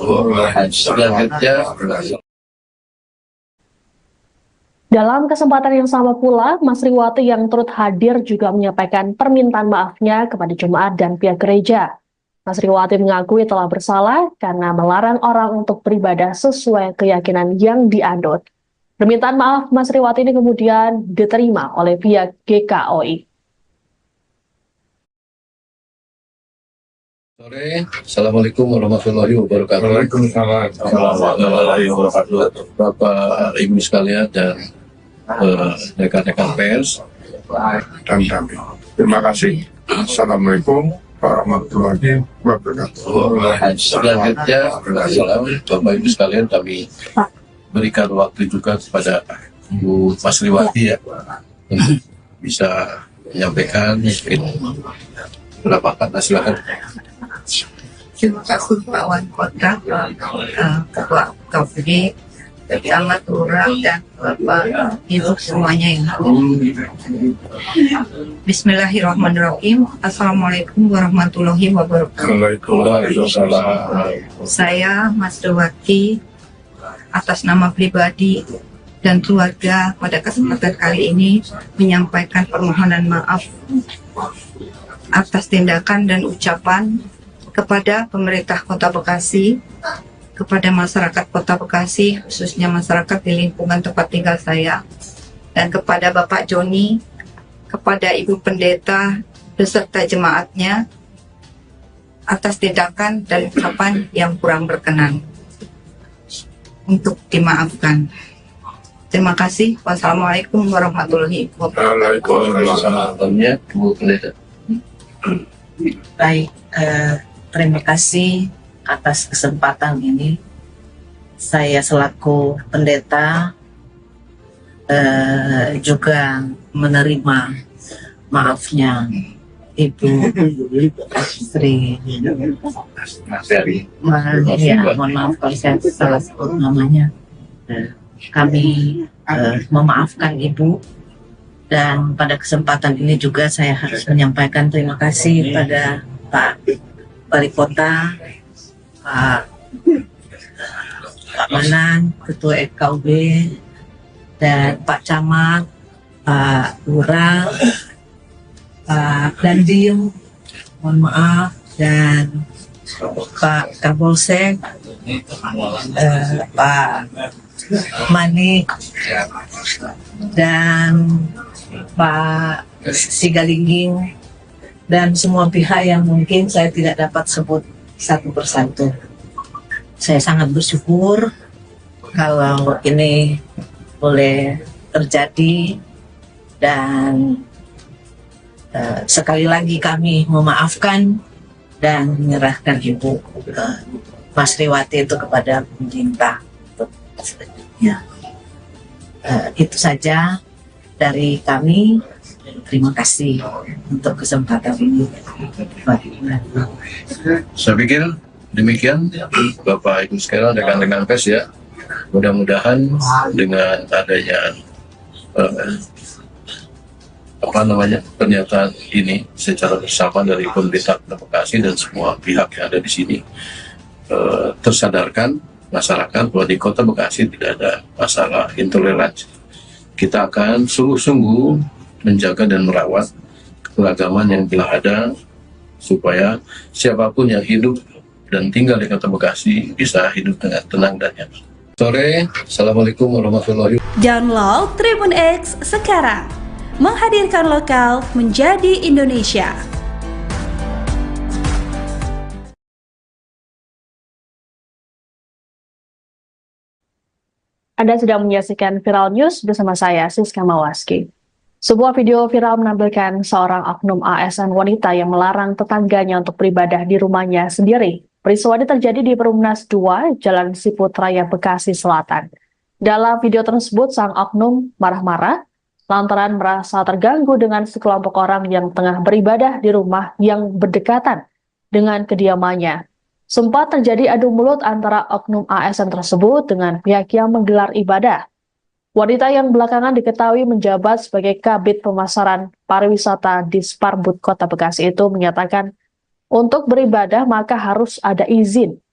Dalam kesempatan yang sama pula, Mas Riwati yang turut hadir juga menyampaikan permintaan maafnya kepada jemaat dan pihak gereja. Mas Riwati mengakui telah bersalah karena melarang orang untuk beribadah sesuai keyakinan yang dianut. Permintaan maaf Mas Riwati ini kemudian diterima oleh pihak GKOI. Sore, Assalamualaikum warahmatullahi wabarakatuh. Waalaikumsalam warahmatullahi wabarakatuh. Bapak Ibu sekalian dan rekan-rekan pers dan damai. Terima kasih. Assalamualaikum warahmatullahi wabarakatuh. Selanjutnya, Bapak Ibu sekalian, kami berikan waktu juga kepada Bu Mas Riwati ya untuk bisa menyampaikan beberapa kata, silakan. Terima kasih Pak Wali Kota, Ketua KUB, Camat, Lurah, dan Bapak Ibu semuanya yang Bismillahirrahmanirrahim. Assalamualaikum warahmatullahi wabarakatuh. Waalaikumsalam. Saya Mas Riwati atas nama pribadi dan keluarga pada kesempatan kali ini menyampaikan permohonan maaf atas tindakan dan ucapan kepada pemerintah Kota Bekasi, kepada masyarakat Kota Bekasi, khususnya masyarakat di lingkungan tempat tinggal saya, dan kepada Bapak Joni, kepada Ibu Pendeta beserta jemaatnya atas tindakan dan ucapan yang kurang berkenan, untuk dimaafkan. Terima kasih. Wassalamualaikum warahmatullahi wabarakatuh. Baik, terima kasih atas kesempatan ini. Saya selaku pendeta juga menerima maafnya Ibu Sri. Mohon maaf kalau saya salah sebut namanya. Kami memaafkan Ibu, dan pada kesempatan ini juga saya harus menyampaikan terima kasih pada Pak Wali Kota, Pak Manan, Ketua KUB, dan Pak Camat, Pak Lurah, Pak Dandim, mohon maaf, dan Pak Kapolsek, Pak Manik, dan Pak Sigalingging, dan semua pihak yang mungkin saya tidak dapat sebut satu persatu. Saya sangat bersyukur kalau ini boleh terjadi, dan sekali lagi kami memaafkan dan menyerahkan Ibu Mas Riwati itu kepada pemerintah untuk selanjutnya. Itu saja dari kami. Terima kasih untuk kesempatan ini. Saya pikir demikian Bapak Ibu sekalian, rekan-rekan pers ya. Mudah-mudahan dengan adanya pernyataan ini secara bersama dari pemerintah Kota Bekasi dan semua pihak yang ada di sini tersadarkan masyarakat bahwa di Kota Bekasi tidak ada masalah intoleransi. Kita akan sungguh-sungguh menjaga dan merawat keragaman yang telah ada supaya siapapun yang hidup dan tinggal di Kota Bekasi bisa hidup dengan tenang dan nyaman. Sore, Assalamualaikum warahmatullahi wabarakatuh. Download Tribun X sekarang, menghadirkan lokal menjadi Indonesia. Anda sedang menyaksikan Viral News bersama saya, Siska Mawaski. Sebuah video viral menampilkan seorang oknum ASN wanita yang melarang tetangganya untuk beribadah di rumahnya sendiri. Peristiwa ini terjadi di Perumnas 2, Jalan Siput Raya, Bekasi Selatan. Dalam video tersebut, sang oknum marah-marah lantaran merasa terganggu dengan sekelompok orang yang tengah beribadah di rumah yang berdekatan dengan kediamannya. Sempat terjadi adu mulut antara oknum ASN tersebut dengan pihak yang menggelar ibadah. Wanita yang belakangan diketahui menjabat sebagai Kabid Pemasaran Pariwisata di Sparbud Kota Bekasi itu menyatakan untuk beribadah maka harus ada izin.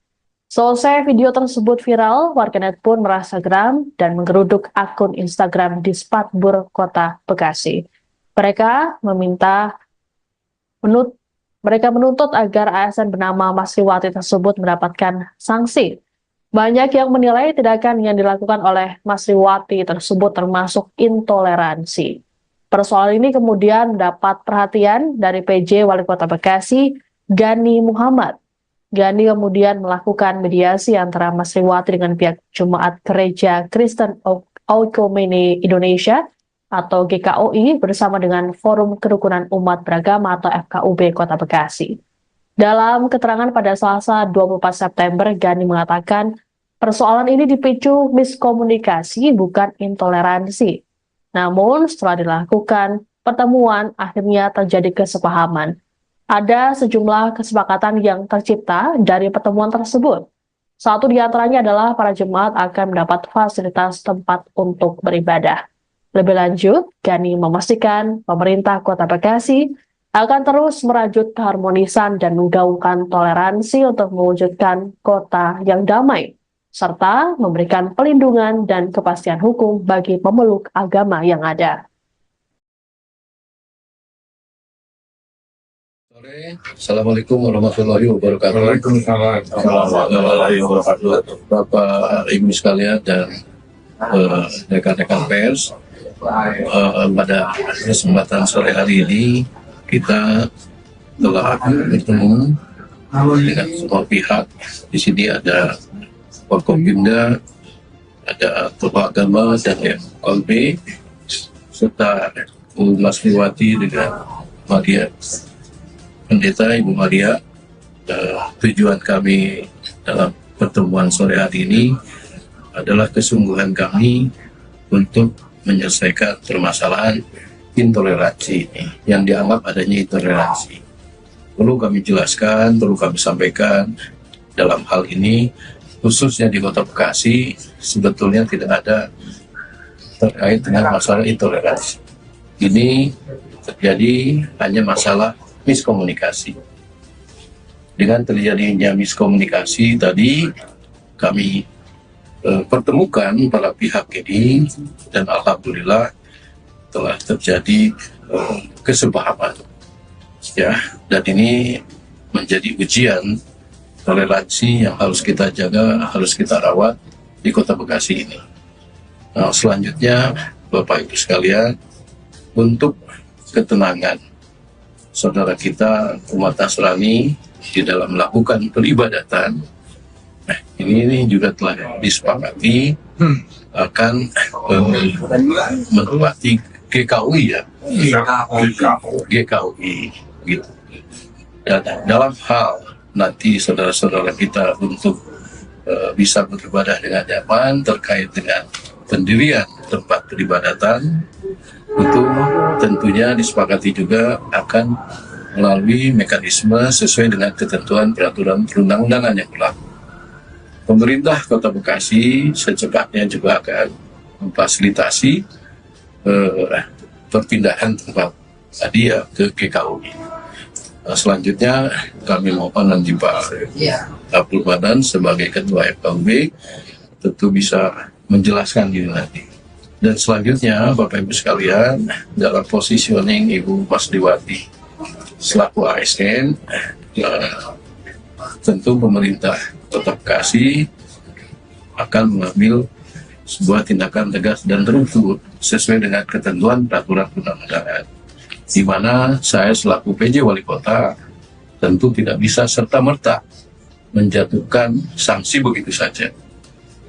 Selesai video tersebut viral, warganet pun merasa geram dan menggeruduk akun Instagram di Sparbud Kota Bekasi. Mereka menuntut agar ASN bernama Mas Riwati tersebut mendapatkan sanksi. Banyak yang menilai tindakan yang dilakukan oleh Mas Riwati tersebut termasuk intoleransi. Persoalan ini kemudian mendapat perhatian dari PJ Wali Kota Bekasi, Gani Muhammad. Gani kemudian melakukan mediasi antara Mas Riwati dengan pihak Jemaat Gereja Kristen Oikumene Indonesia atau GKOI bersama dengan Forum Kerukunan Umat Beragama atau FKUB Kota Bekasi. Dalam keterangan pada Selasa 24 September, Gani mengatakan persoalan ini dipicu miskomunikasi bukan intoleransi. Namun setelah dilakukan pertemuan, akhirnya terjadi kesepahaman. Ada sejumlah kesepakatan yang tercipta dari pertemuan tersebut. Satu di antaranya adalah para jemaat akan mendapat fasilitas tempat untuk beribadah. Lebih lanjut, Gani memastikan pemerintah Kota Bekasi akan terus merajut keharmonisan dan menggaungkan toleransi untuk mewujudkan kota yang damai, serta memberikan pelindungan dan kepastian hukum bagi pemeluk agama yang ada. Assalamualaikum warahmatullahi wabarakatuh. Waalaikumsalam warahmatullahi wabarakatuh. Bapak Ibu sekalian dan rekan-rekan pers, pada kesempatan sore hari ini kita telah bertemu dengan semua pihak. Di sini ada Forkopimda, ada tokoh agama dan FKUB, serta Mas Riwati dengan Maria, Pendeta Ibu Maria. Tujuan kami dalam pertemuan sore hari ini adalah kesungguhan kami untuk menyelesaikan permasalahan intoleransi ini, yang dianggap adanya intoleransi. Perlu kami jelaskan, perlu kami sampaikan dalam hal ini, khususnya di Kota Bekasi, sebetulnya tidak ada terkait dengan masalah intoleransi. Ini terjadi hanya masalah miskomunikasi. Dengan terjadinya miskomunikasi tadi, kami pertemukan para pihak ini dan alhamdulillah telah terjadi kesepahaman ya, dan ini menjadi ujian toleransi yang harus kita jaga, harus kita rawat di Kota Bekasi ini. Nah, selanjutnya Bapak Ibu sekalian, untuk ketenangan saudara kita umat Nasrani di dalam melakukan peribadatan, ini juga telah disepakati akan menempati GKOI ya, GKOI gitu. Dan dalam hal nanti saudara-saudara kita untuk bisa beribadah dengan nyaman terkait dengan pendirian tempat peribadatan, itu tentunya disepakati juga akan melalui mekanisme sesuai dengan ketentuan peraturan perundang-undangan yang berlaku. Pemerintah Kota Bekasi secepatnya juga akan memfasilitasi perpindahan tempat tadi ya ke GKUI. Selanjutnya kami mohon nanti Pak Abdul Manan sebagai Ketua FKUB tentu bisa menjelaskan ini nanti. Dan selanjutnya Bapak Ibu sekalian, dalam positioning Ibu Masriwati selaku ASN, tentu pemerintah Kota Bekasi akan mengambil sebuah tindakan tegas dan terukur sesuai dengan ketentuan peraturan perundang-undangan, di mana saya selaku PJ Wali Kota tentu tidak bisa serta-merta menjatuhkan sanksi begitu saja.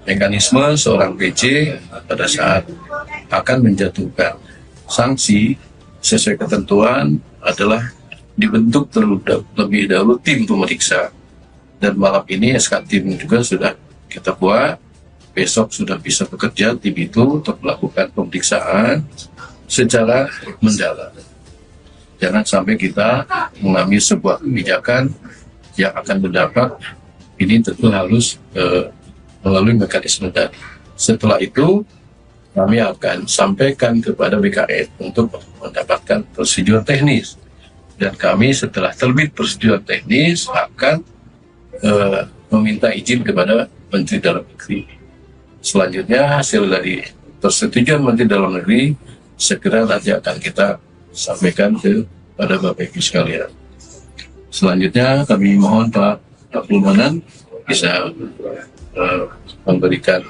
Mekanisme seorang PJ pada saat akan menjatuhkan sanksi sesuai ketentuan adalah dibentuk terlebih dahulu tim pemeriksa, dan malam ini SK tim juga sudah kita buat. Besok sudah bisa bekerja tim itu untuk melakukan pemeriksaan secara mendalam. Jangan sampai kita mengambil sebuah kebijakan yang akan berdampak, ini tentu harus melalui mekanisme tadi. Setelah itu kami akan sampaikan kepada BKN untuk mendapatkan prosedur teknis, dan kami setelah terbit prosedur teknis akan meminta izin kepada Menteri Dalam Negeri. Selanjutnya hasil dari persetujuan Menteri Dalam Negeri segera nanti akan kita sampaikan kepada Bapak Ibu sekalian. Selanjutnya kami mohon Pak Abdul Manan bisa memberikan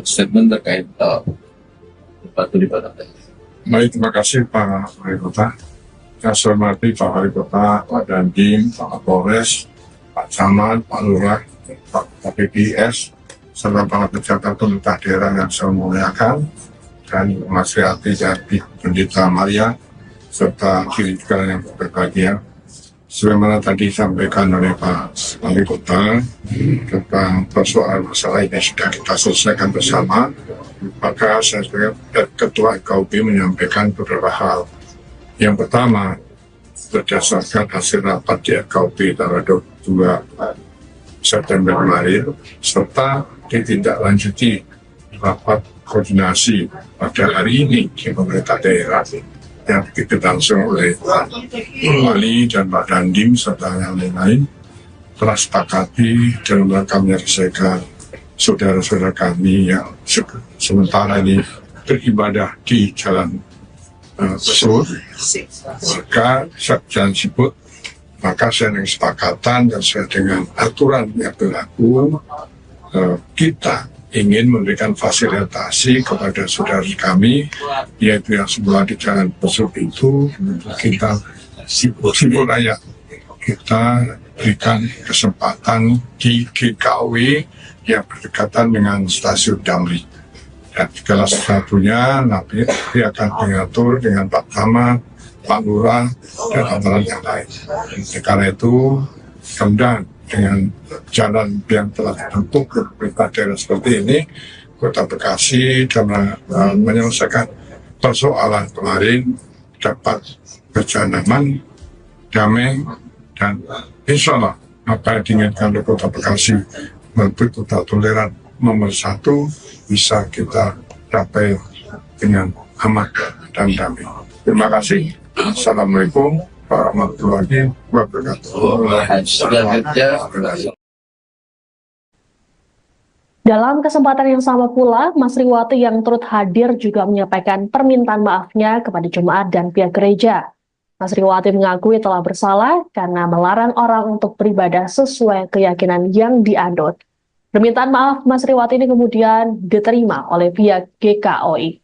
statement terkait tempat peribadatan. Baik, terima kasih Pak Wali Kota. Saya hormati Pak Wali Kota, Pak Dandim, Pak Kapolres, Pak Camat, Pak Lurah, Pak PPS, serta para pejabat pemerintah daerah yang saya muliakan, dan Mas Riati Jati Pendeta Maria, serta kiri juga yang berbahagia. Sebagaimana tadi disampaikan oleh Pak Wali Kota tentang persoalan masalah ini sudah kita selesaikan bersama, maka saya sebagai Ketua FKUB menyampaikan beberapa hal. Yang pertama, berdasarkan hasil rapat di FKUB tanggal 22 September kemarin, serta ditindaklanjuti rapat koordinasi pada hari ini di pemerintah daerah yang dilangsung oleh Pak Wali dan Pak Dandim serta yang lain-lain, telah sepakati dalam rangka menyelesaikan saudara-saudara kami yang sementara ini beribadah di Jalan Besur, maka Jalan Siput, maka saya dengan kesepakatan dan sesuai dengan aturan yang berlaku, kita ingin memberikan fasilitasi kepada saudara kami, yaitu yang semula di Jalan Besuk itu, kita Siput layak kita berikan kesempatan di GKUI yang berdekatan dengan stasiun Damri. Dan segala sesuatunya nanti akan diatur dengan Pak Camat, Pak Lurah, dan antara yang lain. Karena itu, kemudian dengan jalan yang telah dibentuk ke pemerintah daerah seperti ini, Kota Bekasi dalam menyelesaikan persoalan kemarin dapat berjalan aman, damai, dan insya Allah apa yang diinginkan oleh Kota Bekasi melalui kota toleran nomor 1 bisa kita capai dengan aman dan damai. Terima kasih. Assalamualaikum warahmatullahi wabarakatuh. Dalam kesempatan yang sama pula, Mas Riwati yang turut hadir juga menyampaikan permintaan maafnya kepada jemaat dan pihak gereja. Mas Riwati mengakui telah bersalah karena melarang orang untuk beribadah sesuai keyakinan yang dianut. Permintaan maaf Mas Riwati ini kemudian diterima oleh pihak GKUI.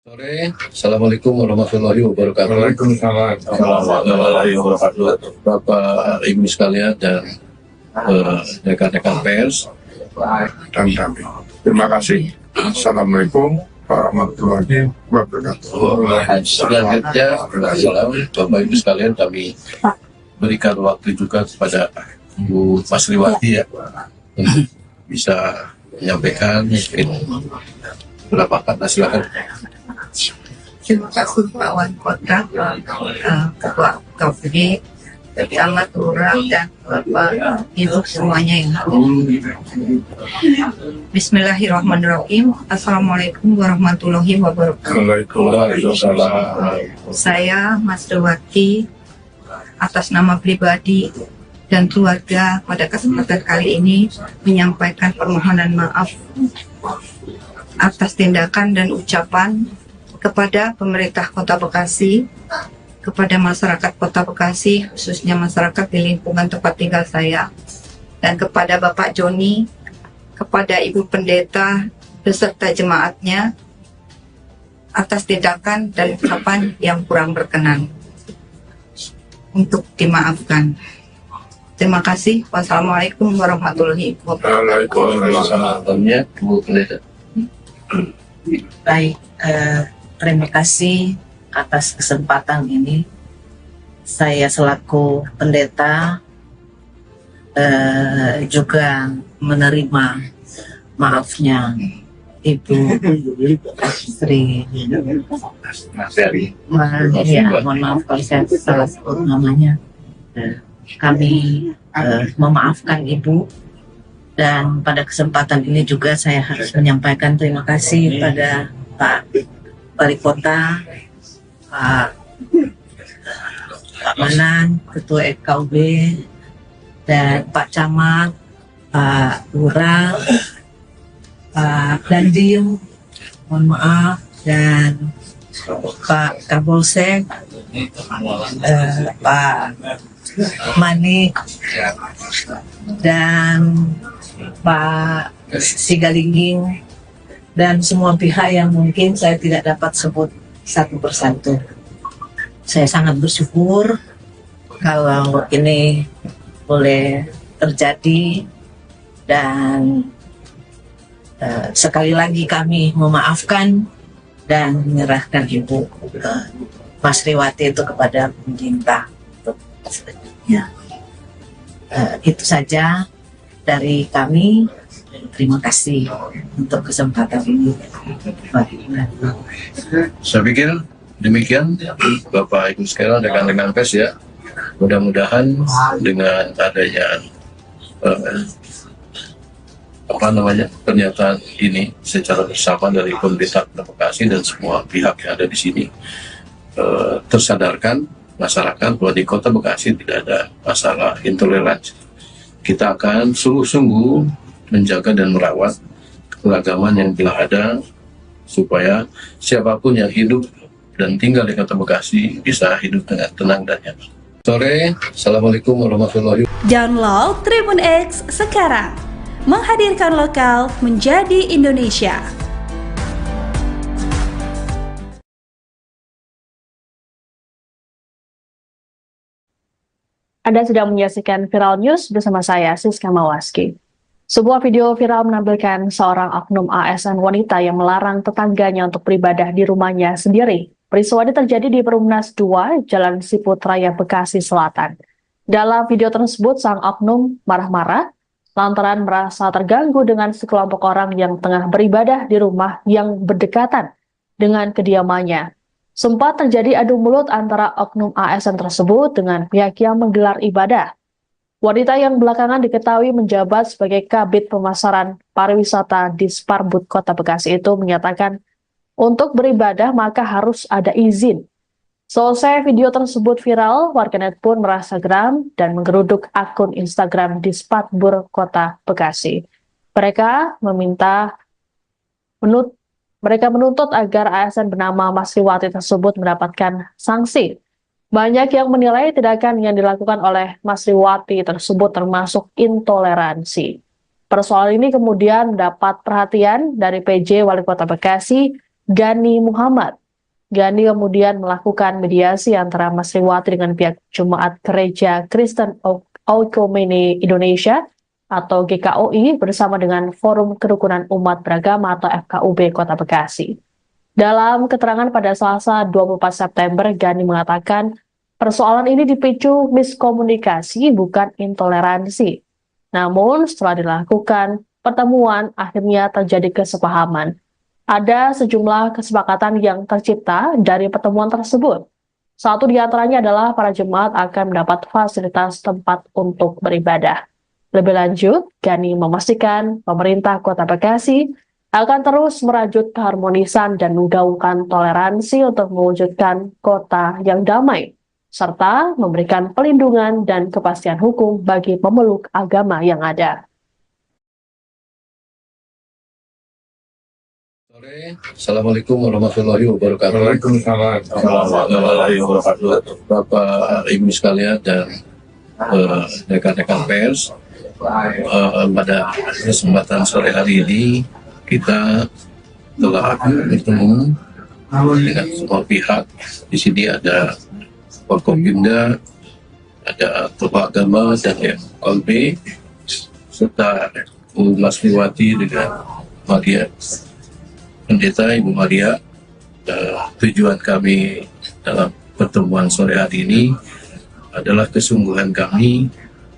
Sore, Assalamualaikum warahmatullahi wabarakatuh. Waalaikumsalam warahmatullahi wabarakatuh. Bapak Ibu sekalian dan rekan-rekan pers dan damai. Terima kasih. Assalamualaikum warahmatullahi wabarakatuh. Waalaikumsalam. Bapak Ibu sekalian, kami berikan waktu juga kepada Bu Masriwati ya untuk bisa menyampaikan mungkin beberapa kata, silakan. Terima kasih Pak Wali Kota, Ketua KPD, Camat, Lurah, dan Bapak Ibu semuanya yang hadir. Bismillahirrahmanirrahim. Assalamualaikum warahmatullahi wabarakatuh. Waalaikumsalam. Saya Masriwati atas nama pribadi dan keluarga pada kesempatan kali ini menyampaikan permohonan maaf atas tindakan dan ucapan kepada pemerintah Kota Bekasi, kepada masyarakat Kota Bekasi, khususnya masyarakat di lingkungan tempat tinggal saya, dan kepada Bapak Joni, kepada Ibu Pendeta beserta jemaatnya atas tindakan dan ucapan yang kurang berkenan, untuk dimaafkan. Terima kasih. Wassalamualaikum warahmatullahi wabarakatuh. Waalaikumsalam. Bu Pendeta. Baik, terima kasih atas kesempatan ini. Saya selaku pendeta juga menerima maafnya Ibu Sri. Ya, mohon maaf kalau saya salah sebut namanya. Kami memaafkan Ibu, dan pada kesempatan ini juga saya harus menyampaikan terima kasih pada Pak Wali Kota, Pak Manan, Ketua FKUB, dan Pak Camat, Pak Lurah, Pak Dandim, mohon maaf, dan Pak Kapolsek, Pak Manik, dan Pak Sigalingging, dan semua pihak yang mungkin saya tidak dapat sebut satu persatu. Saya sangat bersyukur kalau ini boleh terjadi, dan sekali lagi kami memaafkan dan menyerahkan Ibu Masriwati itu kepada pemerintah. Ya. Itu saja dari kami. Terima kasih untuk kesempatan ini. Saya pikir demikian Bapak Ibu sekalian, rekan-rekan pers ya. Mudah-mudahan dengan adanya pernyataan ini secara bersama dari pemerintah Kota Bekasi dan semua pihak yang ada di sini tersadarkan masyarakat bahwa di Kota Bekasi tidak ada masalah intoleransi. Kita akan sungguh-sungguh menjaga dan merawat keberagaman yang telah ada, supaya siapapun yang hidup dan tinggal di Kota Bekasi bisa hidup dengan tenang dan nyaman. Sore, Assalamualaikum warahmatullahi wabarakatuh. Download Tribun X sekarang, menghadirkan lokal menjadi Indonesia. Anda sedang menyaksikan Viral News bersama saya, Siska Mawaski. Sebuah video viral menampilkan seorang oknum ASN wanita yang melarang tetangganya untuk beribadah di rumahnya sendiri. Peristiwa ini terjadi di Perumnas 2, Jalan Siput Raya, Bekasi Selatan. Dalam video tersebut, sang oknum marah-marah lantaran merasa terganggu dengan sekelompok orang yang tengah beribadah di rumah yang berdekatan dengan kediamannya. Sempat terjadi adu mulut antara oknum ASN tersebut dengan pihak yang menggelar ibadah. Wanita yang belakangan diketahui menjabat sebagai Kabid Pemasaran Pariwisata di Sparbud Kota Bekasi itu menyatakan untuk beribadah maka harus ada izin. Selesai video tersebut viral, warganet pun merasa geram dan menggeruduk akun Instagram di Sparbud Kota Bekasi. Mereka menuntut agar ASN bernama Masriwati tersebut mendapatkan sanksi. Banyak yang menilai tindakan yang dilakukan oleh Masriwati tersebut termasuk intoleransi. Persoalan ini kemudian mendapat perhatian dari PJ Wali Kota Bekasi, Gani Muhammad. Gani kemudian melakukan mediasi antara Masriwati dengan pihak Jemaat Gereja Kristen Oikumene Indonesia atau GKOI bersama dengan Forum Kerukunan Umat Beragama atau FKUB Kota Bekasi. Dalam keterangan pada Selasa 24 September, Gani mengatakan persoalan ini dipicu miskomunikasi bukan intoleransi. Namun setelah dilakukan pertemuan, akhirnya terjadi kesepahaman. Ada sejumlah kesepakatan yang tercipta dari pertemuan tersebut. Satu di antaranya adalah para jemaat akan mendapat fasilitas tempat untuk beribadah. Lebih lanjut, Gani memastikan pemerintah Kota Bekasi akan terus merajut keharmonisan dan menggaungkan toleransi untuk mewujudkan kota yang damai, serta memberikan pelindungan dan kepastian hukum bagi pemeluk agama yang ada. Assalamualaikum warahmatullahi wabarakatuh. Waalaikumsalam warahmatullahi wabarakatuh. Bapak Ibu sekalian dan rekan-rekan pers, pada kesempatan sore hari ini kita telah bertemu dengan semua pihak. Di sini ada Forkopimda, ada Tokoh Agama dan FKB, serta Bu Masriwati dengan Maria, Pendeta Ibu Maria. Tujuan kami dalam pertemuan sore hari ini adalah kesungguhan kami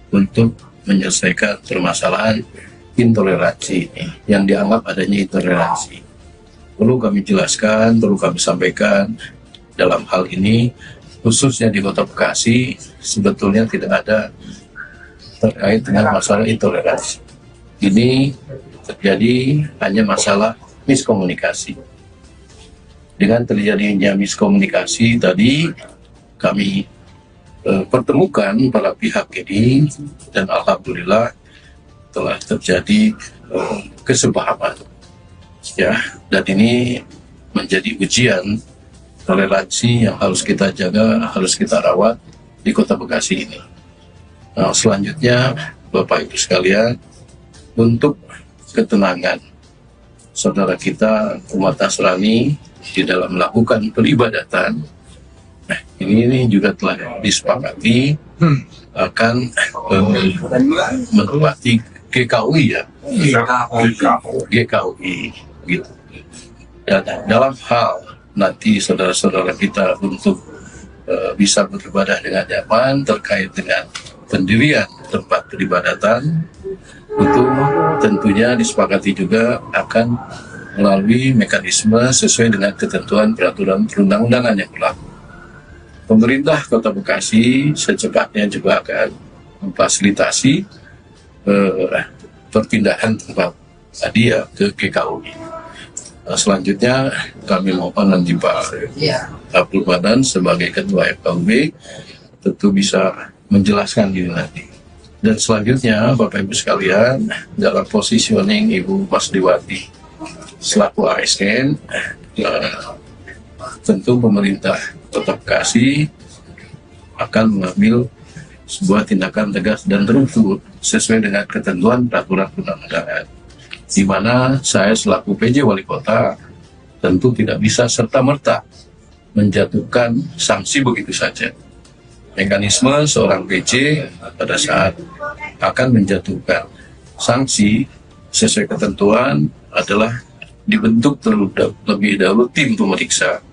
untuk menyelesaikan permasalahan intoleransi yang dianggap adanya intoleransi. Perlu kami jelaskan, perlu kami sampaikan dalam hal ini, khususnya di Kota Bekasi, sebetulnya tidak ada terkait dengan masalah intoleransi. Ini terjadi hanya masalah miskomunikasi. Dengan terjadinya miskomunikasi tadi, kami pertemukan para pihak ini, dan alhamdulillah telah terjadi kesepahaman. Ya, dan ini menjadi ujian toleransi yang harus kita jaga, harus kita rawat di Kota Bekasi ini. Nah, selanjutnya Bapak Ibu sekalian, untuk ketenangan saudara kita umat Nasrani di dalam melakukan peribadatan, ini juga telah disepakati akan menempati GKUI ya, GKUI gitu. Dan dalam hal nanti saudara-saudara kita untuk bisa beribadah dengan nyaman terkait dengan pendirian tempat peribadatan, itu tentunya disepakati juga akan melalui mekanisme sesuai dengan ketentuan peraturan perundang-undangan yang berlaku. Pemerintah Kota Bekasi secepatnya juga akan memfasilitasi perpindahan tempat dia ke GKUI. Selanjutnya kami mohon nanti Pak Abdul Manan sebagai Ketua FKUB tentu bisa menjelaskan ini nanti. Dan selanjutnya Bapak Ibu sekalian, dalam positioning Ibu Masriwati selaku ASN, tentu pemerintah Kota Bekasi akan mengambil sebuah tindakan tegas dan terukur sesuai dengan ketentuan peraturan perundang-undangan, di mana saya selaku PJ Wali Kota tentu tidak bisa serta-merta menjatuhkan sanksi begitu saja. Mekanisme seorang PJ pada saat akan menjatuhkan sanksi sesuai ketentuan adalah dibentuk terlebih dahulu tim pemeriksa,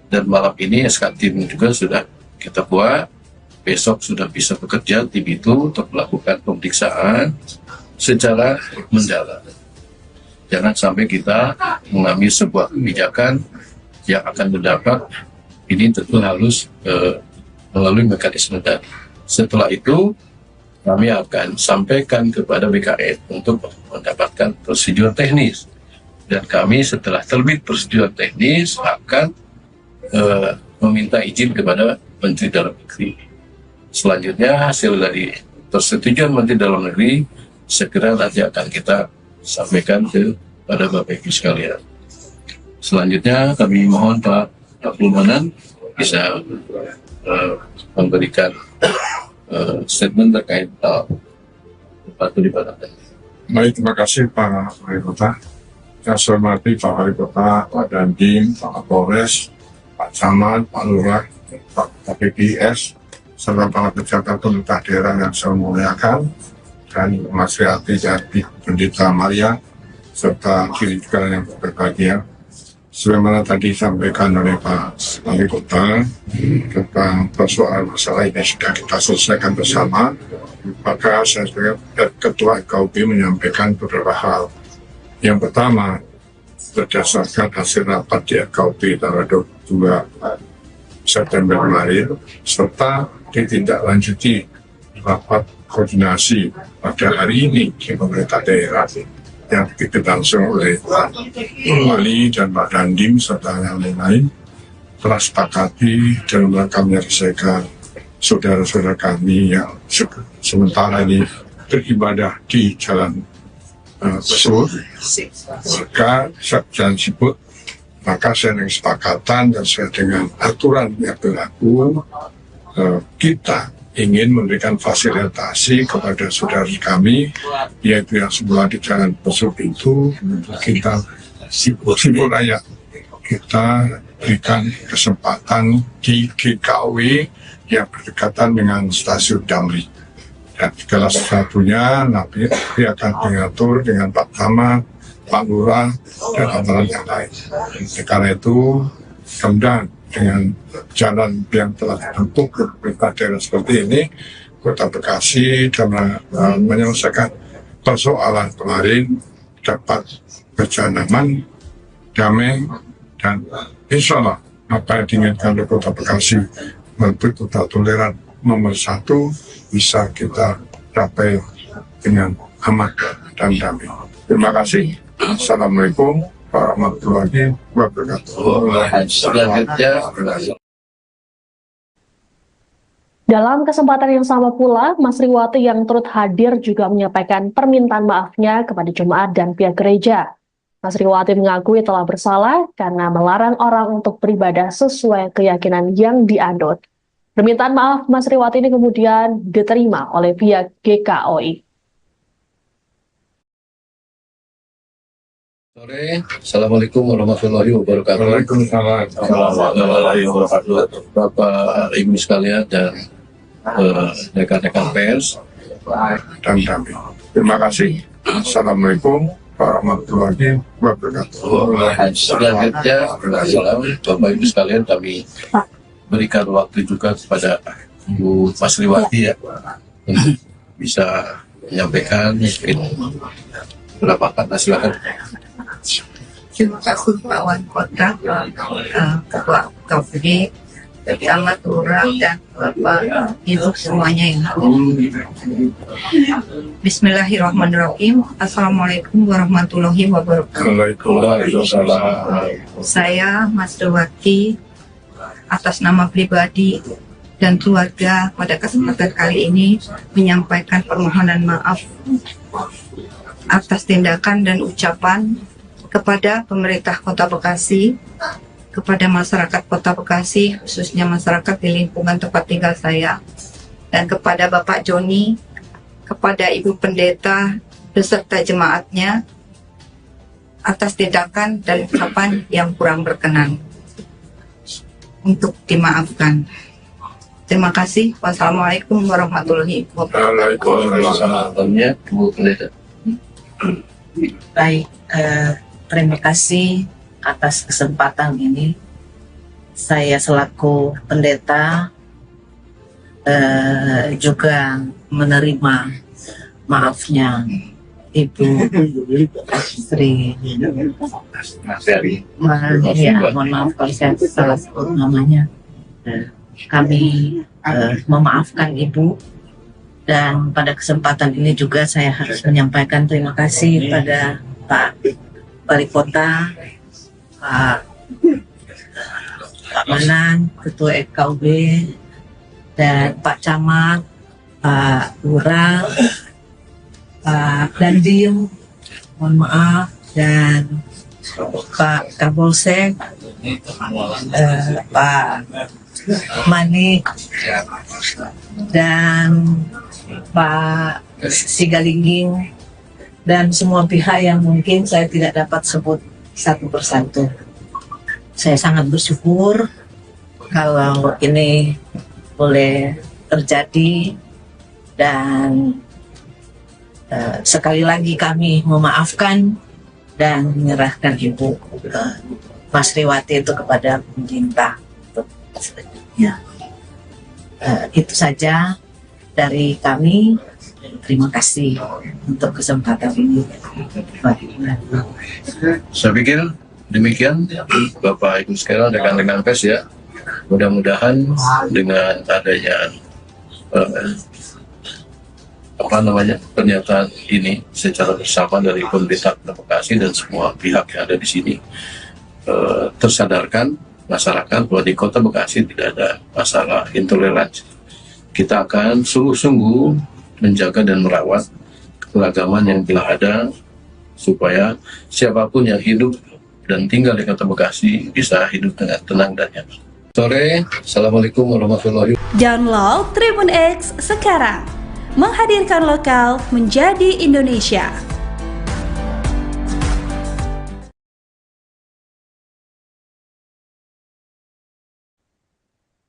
dan malam ini SK tim juga sudah kita buat. Besok sudah bisa bekerja tim itu untuk melakukan pemeriksaan secara mendalam. Jangan sampai kita mengambil sebuah kebijakan yang akan berdampak, ini tentu harus melalui mekanisme dan setelah itu kami akan sampaikan kepada BKN untuk mendapatkan prosedur teknis, dan kami setelah terbit prosedur teknis akan meminta izin kepada Menteri Dalam Negeri. Selanjutnya hasil dari persetujuan Menteri Dalam Negeri segera nanti akan kita sampaikan kepada Bapak Ibu sekalian. Selanjutnya kami mohon Pak Abdul Manan bisa memberikan statement terkait tempat peribadatan. Baik, terima kasih Pak Wali Kota. Saya hormati Pak Wali Kota, Pak Dandim, Pak Kapolres, Pak Camat, Pak Lurah, Pak KPPS, serta para pejabat pemerintah daerah yang saya muliakan, dan Mas Riati Jati, Pendeta Maria, serta diri juga yang berbahagia. sebagaimana tadi disampaikan oleh Pak Wali Kota tentang persoalan masalah ini sudah kita selesaikan bersama, maka saya sebagai Ketua KUB menyampaikan beberapa hal. Yang pertama, berdasarkan hasil rapat di KUB tanggal 22 September kemarin, serta ditindaklanjuti rapat koordinasi pada hari ini di pemerintah daerah yang dilangsung oleh Pak Wali dan Pak Dandim serta yang lain, telah sepakati dalam rangka menyelesaikan saudara-saudara kami yang sementara ini beribadah di jalan tersebut, maka jalan sibuk, maka saya dengan kesepakatan dan sesuai dengan aturan yang berlaku, kita ingin memberikan fasilitasi kepada saudara kami, yaitu yang semula di jalan tersebut itu kita sibuk raya, kita berikan kesempatan di GKW yang berdekatan dengan stasiun Damri. Dan segala sesuatunya nanti akan diatur dengan Pak Camat, Pak Lurah, dan aparat yang lain. Karena itu, kemudian dengan jalan yang telah dibentuk pemerintah daerah seperti ini, Kota Bekasi dalam menyelesaikan persoalan kemarin dapat berjalan aman, damai, dan insya Allah apa yang diinginkan oleh Kota Bekasi menuju kota toleran nomor 1 bisa kita capai dengan aman dan damai. Terima kasih. Assalamualaikum warahmatullahi wabarakatuh. Dalam kesempatan yang sama pula, Mas Riwati yang turut hadir juga menyampaikan permintaan maafnya kepada jemaat dan pihak gereja. Mas Riwati mengakui telah bersalah karena melarang orang untuk beribadah sesuai keyakinan yang dianut. Permintaan maaf Mas Riwati ini kemudian diterima oleh pihak GKOI. Sore, Assalamualaikum warahmatullahi wabarakatuh. Waalaikumsalam warahmatullahi wabarakatuh. Bapak Ibu sekalian dan rekan-rekan pers dan damai. Terima kasih. Assalamualaikum warahmatullahi wabarakatuh. Selanjutnya, Bapak Ibu sekalian, kami berikan waktu juga kepada Bu Mas Riwati ya, untuk bisa menyampaikan beberapa kata, silakan. Terima kasih Pak Wali Kota, Ketua KUB, Camat, Lurah, dan Bapak Ibu semuanya yang hadir. Bismillahirrahmanirrahim. Assalamualaikum warahmatullahi wabarakatuh. Saya Mas Riwati atas nama pribadi dan keluarga pada kesempatan kali ini menyampaikan permohonan maaf atas tindakan dan ucapan kepada pemerintah Kota Bekasi, kepada masyarakat Kota Bekasi, khususnya masyarakat di lingkungan tempat tinggal saya, dan kepada Bapak Joni, kepada Ibu Pendeta beserta jemaatnya atas tindakan dan ucapan yang kurang berkenan, untuk dimaafkan. Terima kasih. Wassalamualaikum warahmatullahi wabarakatuh. Baik, terima kasih atas kesempatan ini. Saya selaku pendeta juga menerima maafnya Ibu Sri. Mohon maaf kalau saya salah sebut namanya. Kami memaafkan Ibu, dan pada kesempatan ini juga saya harus menyampaikan terima kasih pada Pak Wali Kota, Pak Manan, Ketua KUB, dan Pak Camat, Pak Lurah, Pak Dandim, mohon maaf, dan Pak Kapolsek, Pak Manik, dan Pak Sigalingging, dan semua pihak yang mungkin saya tidak dapat sebut satu persatu. Saya sangat bersyukur kalau ini boleh terjadi, dan sekali lagi kami memaafkan dan menyerahkan Ibu ke Mas Riwati itu kepada pemerintah. Ya. Itu saja dari kami. Terima kasih untuk kesempatan ini. Saya pikir demikian Bapak Ibu sekalian, rekan-rekan pers ya. Mudah-mudahan dengan adanya pernyataan ini secara bersama dari pemerintah Kota Bekasi dan semua pihak yang ada di sini tersadarkan masyarakat bahwa di Kota Bekasi tidak ada masalah intoleransi. Kita akan sungguh-sungguh menjaga dan merawat keragaman yang telah ada supaya siapapun yang hidup dan tinggal di Kota Bekasi bisa hidup dengan tenang dan nyaman. Sore, Assalamualaikum warahmatullahi wabarakatuh. Download Tribun X sekarang, menghadirkan lokal menjadi Indonesia.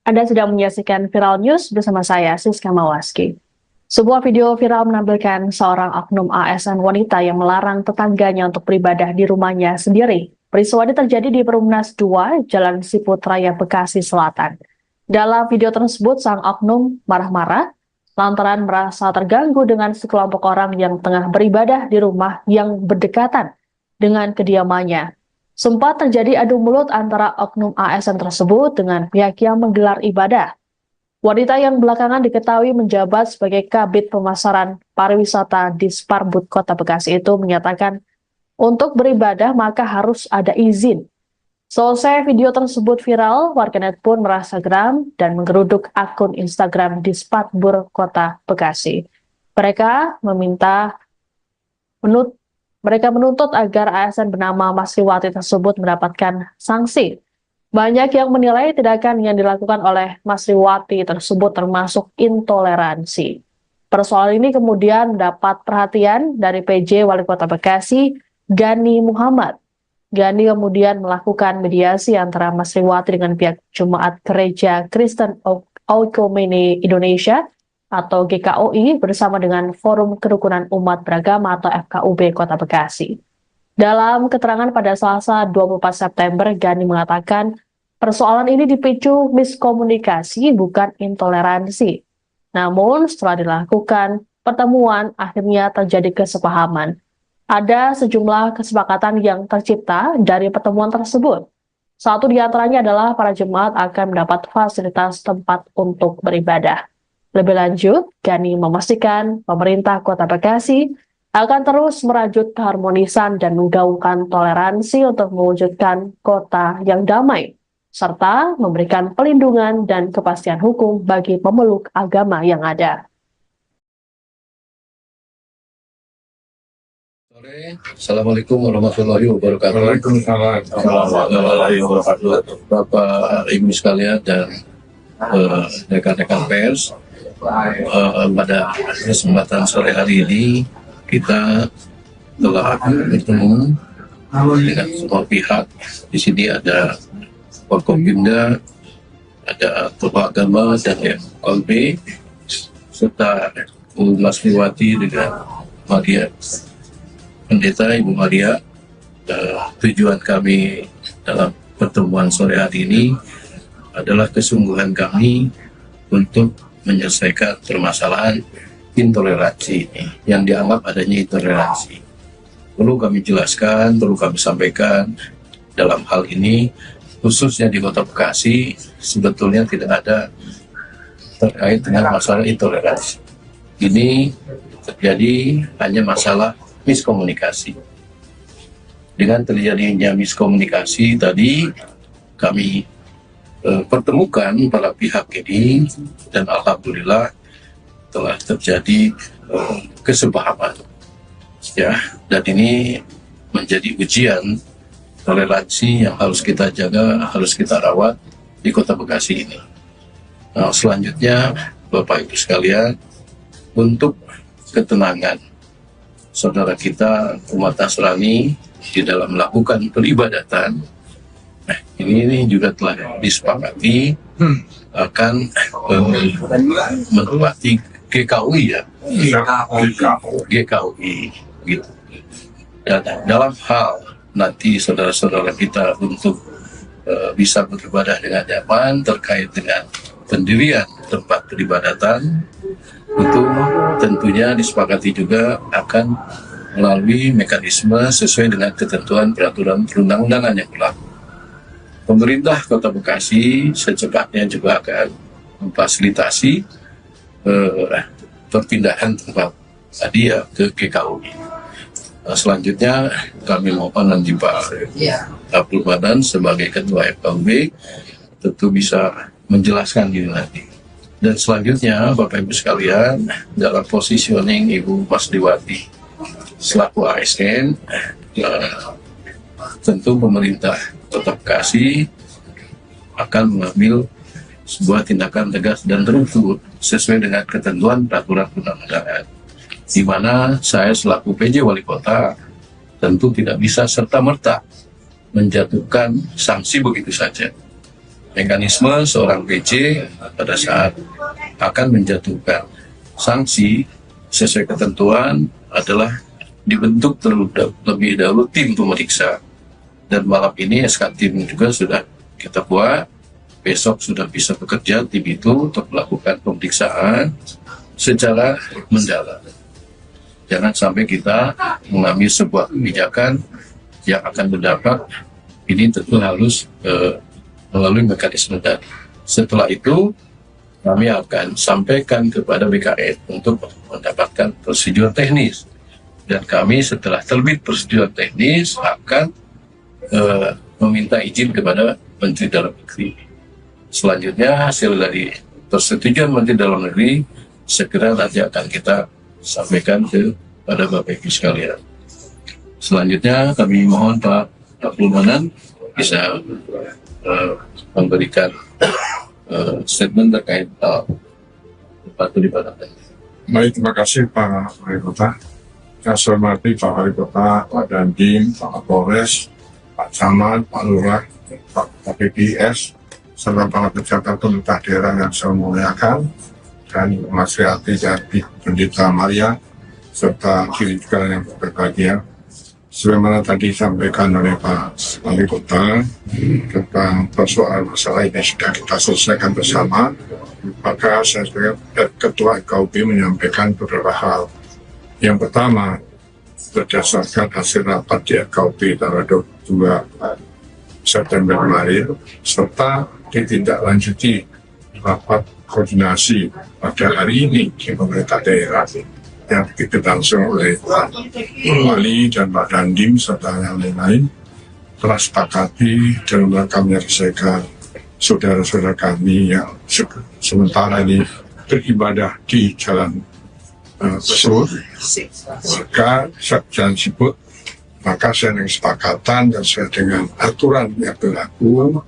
Anda sedang menyaksikan Viral News bersama saya, Siska Mawaski. Sebuah video viral menampilkan seorang oknum ASN wanita yang melarang tetangganya untuk beribadah di rumahnya sendiri. Peristiwa ini terjadi di Perumnas 2, Jalan Siput Raya, Bekasi Selatan. Dalam video tersebut, sang oknum marah-marah lantaran merasa terganggu dengan sekelompok orang yang tengah beribadah di rumah yang berdekatan dengan kediamannya. Sempat terjadi adu mulut antara oknum ASN tersebut dengan pihak yang menggelar ibadah. Wanita yang belakangan diketahui menjabat sebagai Kabid Pemasaran Pariwisata di Sparbud Kota Bekasi itu menyatakan untuk beribadah maka harus ada izin. Selesai video tersebut viral, warganet pun merasa geram dan menggeruduk akun Instagram di Sparbud Kota Bekasi. Mereka menuntut agar ASN bernama Mas Riwati tersebut mendapatkan sanksi. Banyak yang menilai tindakan yang dilakukan oleh Mas Riwati tersebut termasuk intoleransi. Persoalan ini kemudian mendapat perhatian dari PJ Wali Kota Bekasi, Gani Muhammad. Gani kemudian melakukan mediasi antara Mas Riwati dengan pihak Jemaat Gereja Kristen Oikumene Indonesia atau GKOI bersama dengan Forum Kerukunan Umat Beragama atau FKUB Kota Bekasi. Dalam keterangan pada Selasa 24 September, Gani mengatakan persoalan ini dipicu miskomunikasi bukan intoleransi. Namun setelah dilakukan pertemuan akhirnya terjadi kesepahaman. Ada sejumlah kesepakatan yang tercipta dari pertemuan tersebut. Satu di antaranya adalah para jemaat akan mendapat fasilitas tempat untuk beribadah. Lebih lanjut, Gani memastikan pemerintah Kota Bekasi akan terus merajut keharmonisan dan menggaungkan toleransi untuk mewujudkan kota yang damai, serta memberikan pelindungan dan kepastian hukum bagi pemeluk agama yang ada. Assalamualaikum warahmatullahi wabarakatuh. Waalaikumsalam warahmatullahi wabarakatuh. Bapak Ibu sekalian dan rekan-rekan pers, pada kesempatan sore hari ini kita telah bertemu dengan semua pihak. Di sini ada Forkopimda, ada tokoh agama dan FKUB, serta Bu Mas Riwati dengan Maria, Pendeta Ibu Maria. Tujuan kami dalam pertemuan sore hari ini adalah kesungguhan kami untuk menyelesaikan permasalahan intoleransi ini, yang dianggap adanya intoleransi. Perlu kami jelaskan, perlu kami sampaikan, dalam hal ini khususnya di Kota Bekasi sebetulnya tidak ada terkait dengan masalah intoleransi. Ini terjadi hanya masalah miskomunikasi. Dengan terjadinya miskomunikasi tadi kami pertemukan para pihak ini dan alhamdulillah telah terjadi kesepahaman ya, dan ini menjadi ujian toleransi yang harus kita jaga, harus kita rawat di Kota Bekasi ini. Nah, selanjutnya Bapak Ibu sekalian, untuk ketenangan saudara kita umat Nasrani di dalam melakukan peribadatan, nah, ini juga telah disepakati akan menempati GKUI ya, GKUI gitu. Dan dalam hal nanti saudara-saudara kita untuk bisa beribadah dengan nyaman. Terkait dengan pendirian tempat peribadatan, itu tentunya disepakati juga akan melalui mekanisme sesuai dengan ketentuan peraturan perundang-undangan yang berlaku. Pemerintah Kota Bekasi secepatnya juga akan memfasilitasi perpindahan tempat tadi ya ke GKUI. Selanjutnya kami mohon nanti Pak Abdul Manan sebagai Ketua FKUB tentu bisa menjelaskan ini nanti. Dan selanjutnya Bapak Ibu sekalian, dalam positioning Ibu Masriwati selaku ASN, tentu pemerintah Kota Bekasi akan mengambil sebuah tindakan tegas dan terukur sesuai dengan ketentuan peraturan perundang-undangan, di mana saya selaku PJ Wali Kota tentu tidak bisa serta-merta menjatuhkan sanksi begitu saja. Mekanisme seorang PJ pada saat akan menjatuhkan sanksi sesuai ketentuan adalah dibentuk terlebih dahulu tim pemeriksa, dan malam ini SK tim juga sudah kita buat. Besok sudah bisa bekerja tim itu untuk melakukan pemeriksaan secara mendalam. Jangan sampai kita mengambil sebuah kebijakan yang akan berdampak. Ini tentu harus melalui mekanisme tadi. Setelah itu kami akan sampaikan kepada BKN untuk mendapatkan persetujuan teknis, dan kami setelah terbit persetujuan teknis akan meminta izin kepada Menteri Dalam Negeri. Selanjutnya hasil dari persetujuan Menteri Dalam Negeri segera nanti akan kita sampaikan kepada Bapak Ibu sekalian. Selanjutnya kami mohon Pak Abdul Manan bisa memberikan statement terkait tempat peribadatan. Baik, terima kasih Pak Wali Kota. Saya hormati Pak Wali Kota, Pak Dandim, Pak Kapolres, Pak Camat, Pak Lurah, Pak PPS, serta para pejabat pemerintah daerah yang saya muliakan, dan Mas Riati dan Pendeta Maria, serta diri juga yang berbahagia. Sebagaimana tadi disampaikan oleh Pak Wali Kota tentang persoalan masalah ini sudah kita selesaikan bersama, maka saya sebagai Ketua FKUB menyampaikan beberapa hal. Yang pertama, berdasarkan hasil rapat di FKUB tanggal 22 September kemarin, serta ditindaklanjuti rapat koordinasi pada hari ini di pemerintah daerah yang dilangsung oleh Pak Wali dan Pak Dandim serta yang lain-lain, telah sepakati dalam rangka menyelesaikan saudara-saudara kami yang sementara ini beribadah di Jalan Besur, maka Jalan Siput, maka saya dengan kesepakatan dan sesuai dengan aturan yang berlaku,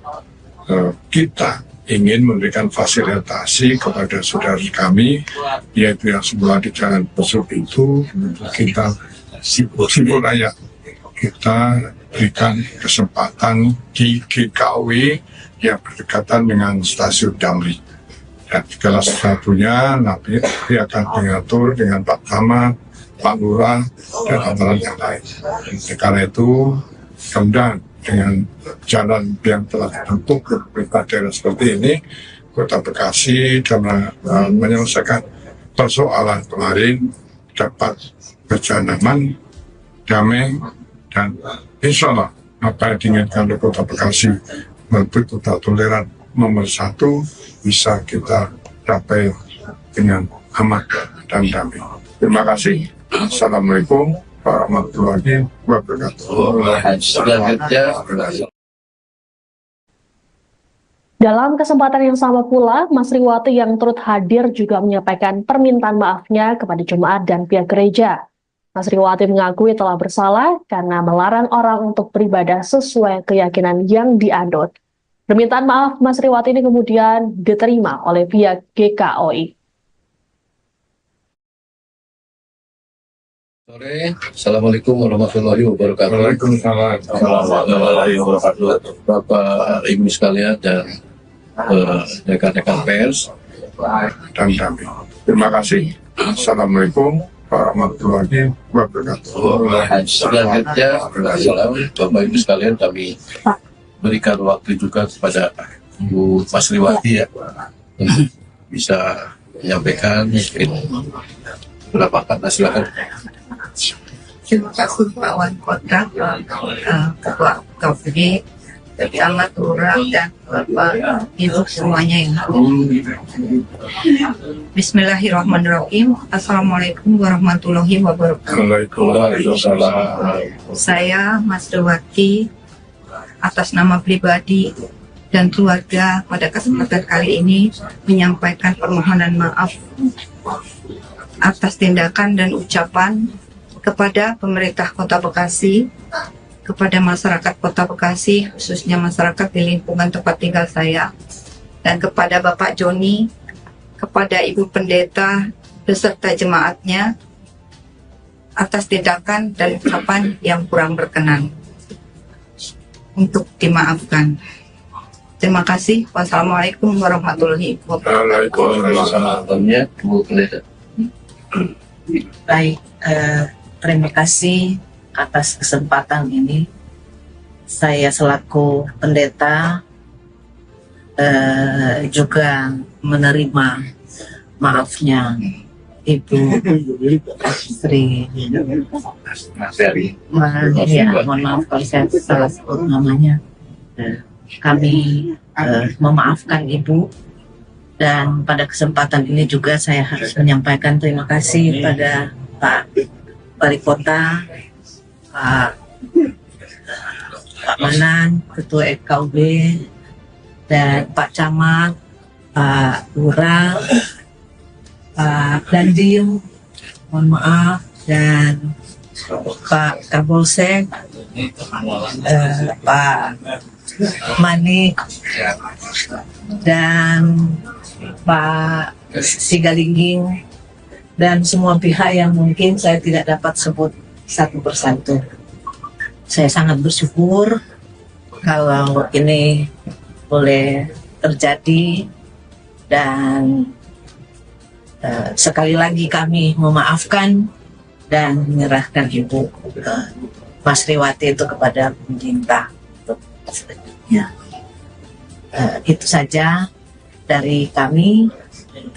kita ingin memberikan fasilitasi kepada saudara kami, yaitu yang semula di Jalan Besuk itu, kita Siput Raya, kita berikan kesempatan di GKUI yang berdekatan dengan stasiun Damri. Dan segala sesuatunya nanti akan diatur dengan Pak Camat, Pak Lurah, dan aparat yang lain. Karena itu, kemudian dengan jalan yang telah dibentuk ke pemerintah daerah seperti ini, Kota Bekasi dalam menyelesaikan persoalan kemarin dapat berjalan aman, damai, dan insya Allah apa yang diinginkan oleh Kota Bekasi melalui kota toleran nomor 1 bisa kita capai dengan aman dan damai. Terima kasih. Assalamualaikum warahmatullahi wabarakatuh. Dalam kesempatan yang sama pula, Mas Riwati yang turut hadir juga menyampaikan permintaan maafnya kepada jemaat dan pihak gereja. Mas Riwati mengakui telah bersalah karena melarang orang untuk beribadah sesuai keyakinan yang dianut. Permintaan maaf Mas Riwati ini kemudian diterima oleh pihak GKUI. Sore, Assalamualaikum warahmatullahi wabarakatuh. Waalaikumsalam warahmatullahi wabarakatuh. Bapak Ibu sekalian dan rekan-rekan pers dan kami. Terima kasih. Assalamualaikum warahmatullahi wabarakatuh. Selanjutnya, Bapak Ibu sekalian kami berikan waktu juga kepada Bu Masriwati ya untuk bisa menyampaikan mungkin beberapa kata. Silakan. Terima kasih Pak Wali Kota, Ketua KPD, Camat, Lurah, dan Bapak Ibu semuanya yang hadir. Bismillahirrahmanirrahim. Assalamualaikum warahmatullahi wabarakatuh. Waalaikumsalam. Saya Masriwati atas nama pribadi dan keluarga pada kesempatan kali ini menyampaikan permohonan maaf atas tindakan dan ucapan kepada pemerintah Kota Bekasi, kepada masyarakat Kota Bekasi, khususnya masyarakat di lingkungan tempat tinggal saya, dan kepada Bapak Joni, kepada Ibu Pendeta beserta jemaatnya atas tindakan dan ucapan yang kurang berkenan, untuk dimaafkan. Terima kasih. Wassalamualaikum warahmatullahi wabarakatuh. Waalaikumsalam. Bu Pendeta. Baik, terima kasih atas kesempatan ini. Saya selaku pendeta juga menerima maafnya Ibu Sri. Ya, mohon maaf kalau saya salah sebut namanya. Kami memaafkan Ibu, dan pada kesempatan ini juga saya harus menyampaikan terima kasih pada Pak Wali Kota, Pak Manan, Ketua FKUB, dan Pak Camat, Pak Lurah, Pak Dandim, mohon maaf, dan Pak Kapolsek, Pak Manik, dan Pak Sigalingging, dan semua pihak yang mungkin saya tidak dapat sebut satu persatu. Saya sangat bersyukur kalau ini boleh terjadi, dan sekali lagi kami memaafkan dan menyerahkan Ibu Masriwati itu kepada pemerintah. Ya. Itu saja dari kami.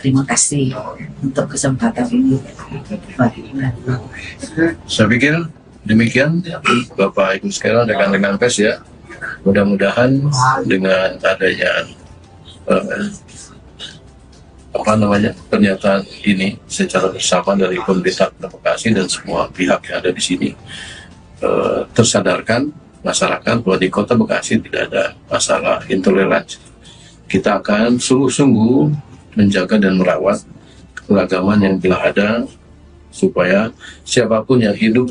Terima kasih untuk kesempatan ini. Saya pikir demikian Bapak Ibu sekalian, rekan-rekan pers ya. Mudah-mudahan dengan adanya pernyataan ini secara bersama dari pemerintah Kota Bekasi dan semua pihak yang ada di sini tersadarkan masyarakat bahwa di Kota Bekasi tidak ada masalah intoleransi. Kita akan sungguh-sungguh menjaga dan merawat keragaman yang telah ada, supaya siapapun yang hidup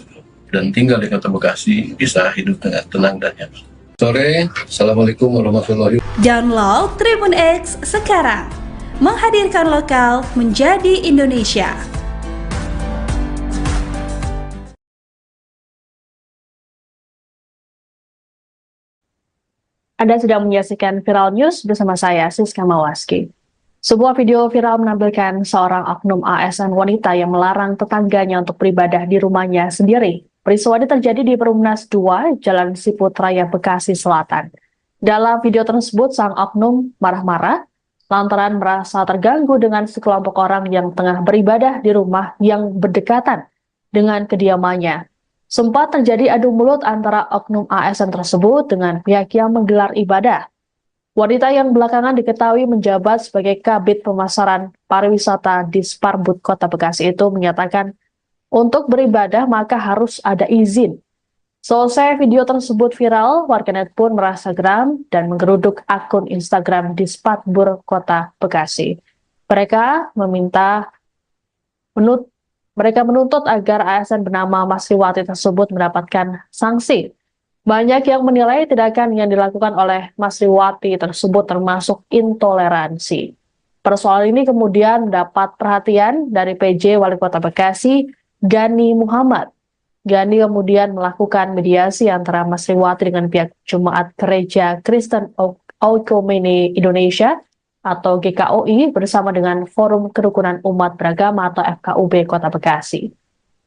dan tinggal di Kota Bekasi bisa hidup dengan tenang dan nyaman. Sore, Assalamualaikum warahmatullahi wabarakatuh. Download Tribun X sekarang, menghadirkan lokal menjadi Indonesia. Anda sedang menyaksikan Viral News bersama saya, Siska Mawaski. Sebuah video viral menampilkan seorang oknum ASN wanita yang melarang tetangganya untuk beribadah di rumahnya sendiri. Peristiwa ini terjadi di Perumnas 2, Jalan Siput Raya, Bekasi Selatan. Dalam video tersebut, sang oknum marah-marah lantaran merasa terganggu dengan sekelompok orang yang tengah beribadah di rumah yang berdekatan dengan kediamannya. Sempat terjadi adu mulut antara oknum ASN tersebut dengan pihak yang menggelar ibadah. Wanita yang belakangan diketahui menjabat sebagai Kabid Pemasaran Pariwisata di Sparbud Kota Bekasi itu menyatakan untuk beribadah maka harus ada izin. Selesai video tersebut viral, warganet pun merasa geram dan menggeruduk akun Instagram di Sparbud Kota Bekasi. Mereka menuntut agar ASN bernama Masriwati tersebut mendapatkan sanksi. Banyak yang menilai tindakan yang dilakukan oleh Masriwati tersebut termasuk intoleransi. Persoalan ini kemudian mendapat perhatian dari PJ Wali Kota Bekasi, Gani Muhammad. Gani kemudian melakukan mediasi antara Masriwati dengan pihak Jemaat Gereja Kristen Oikumene Indonesia atau GKOI bersama dengan Forum Kerukunan Umat Beragama atau FKUB Kota Bekasi.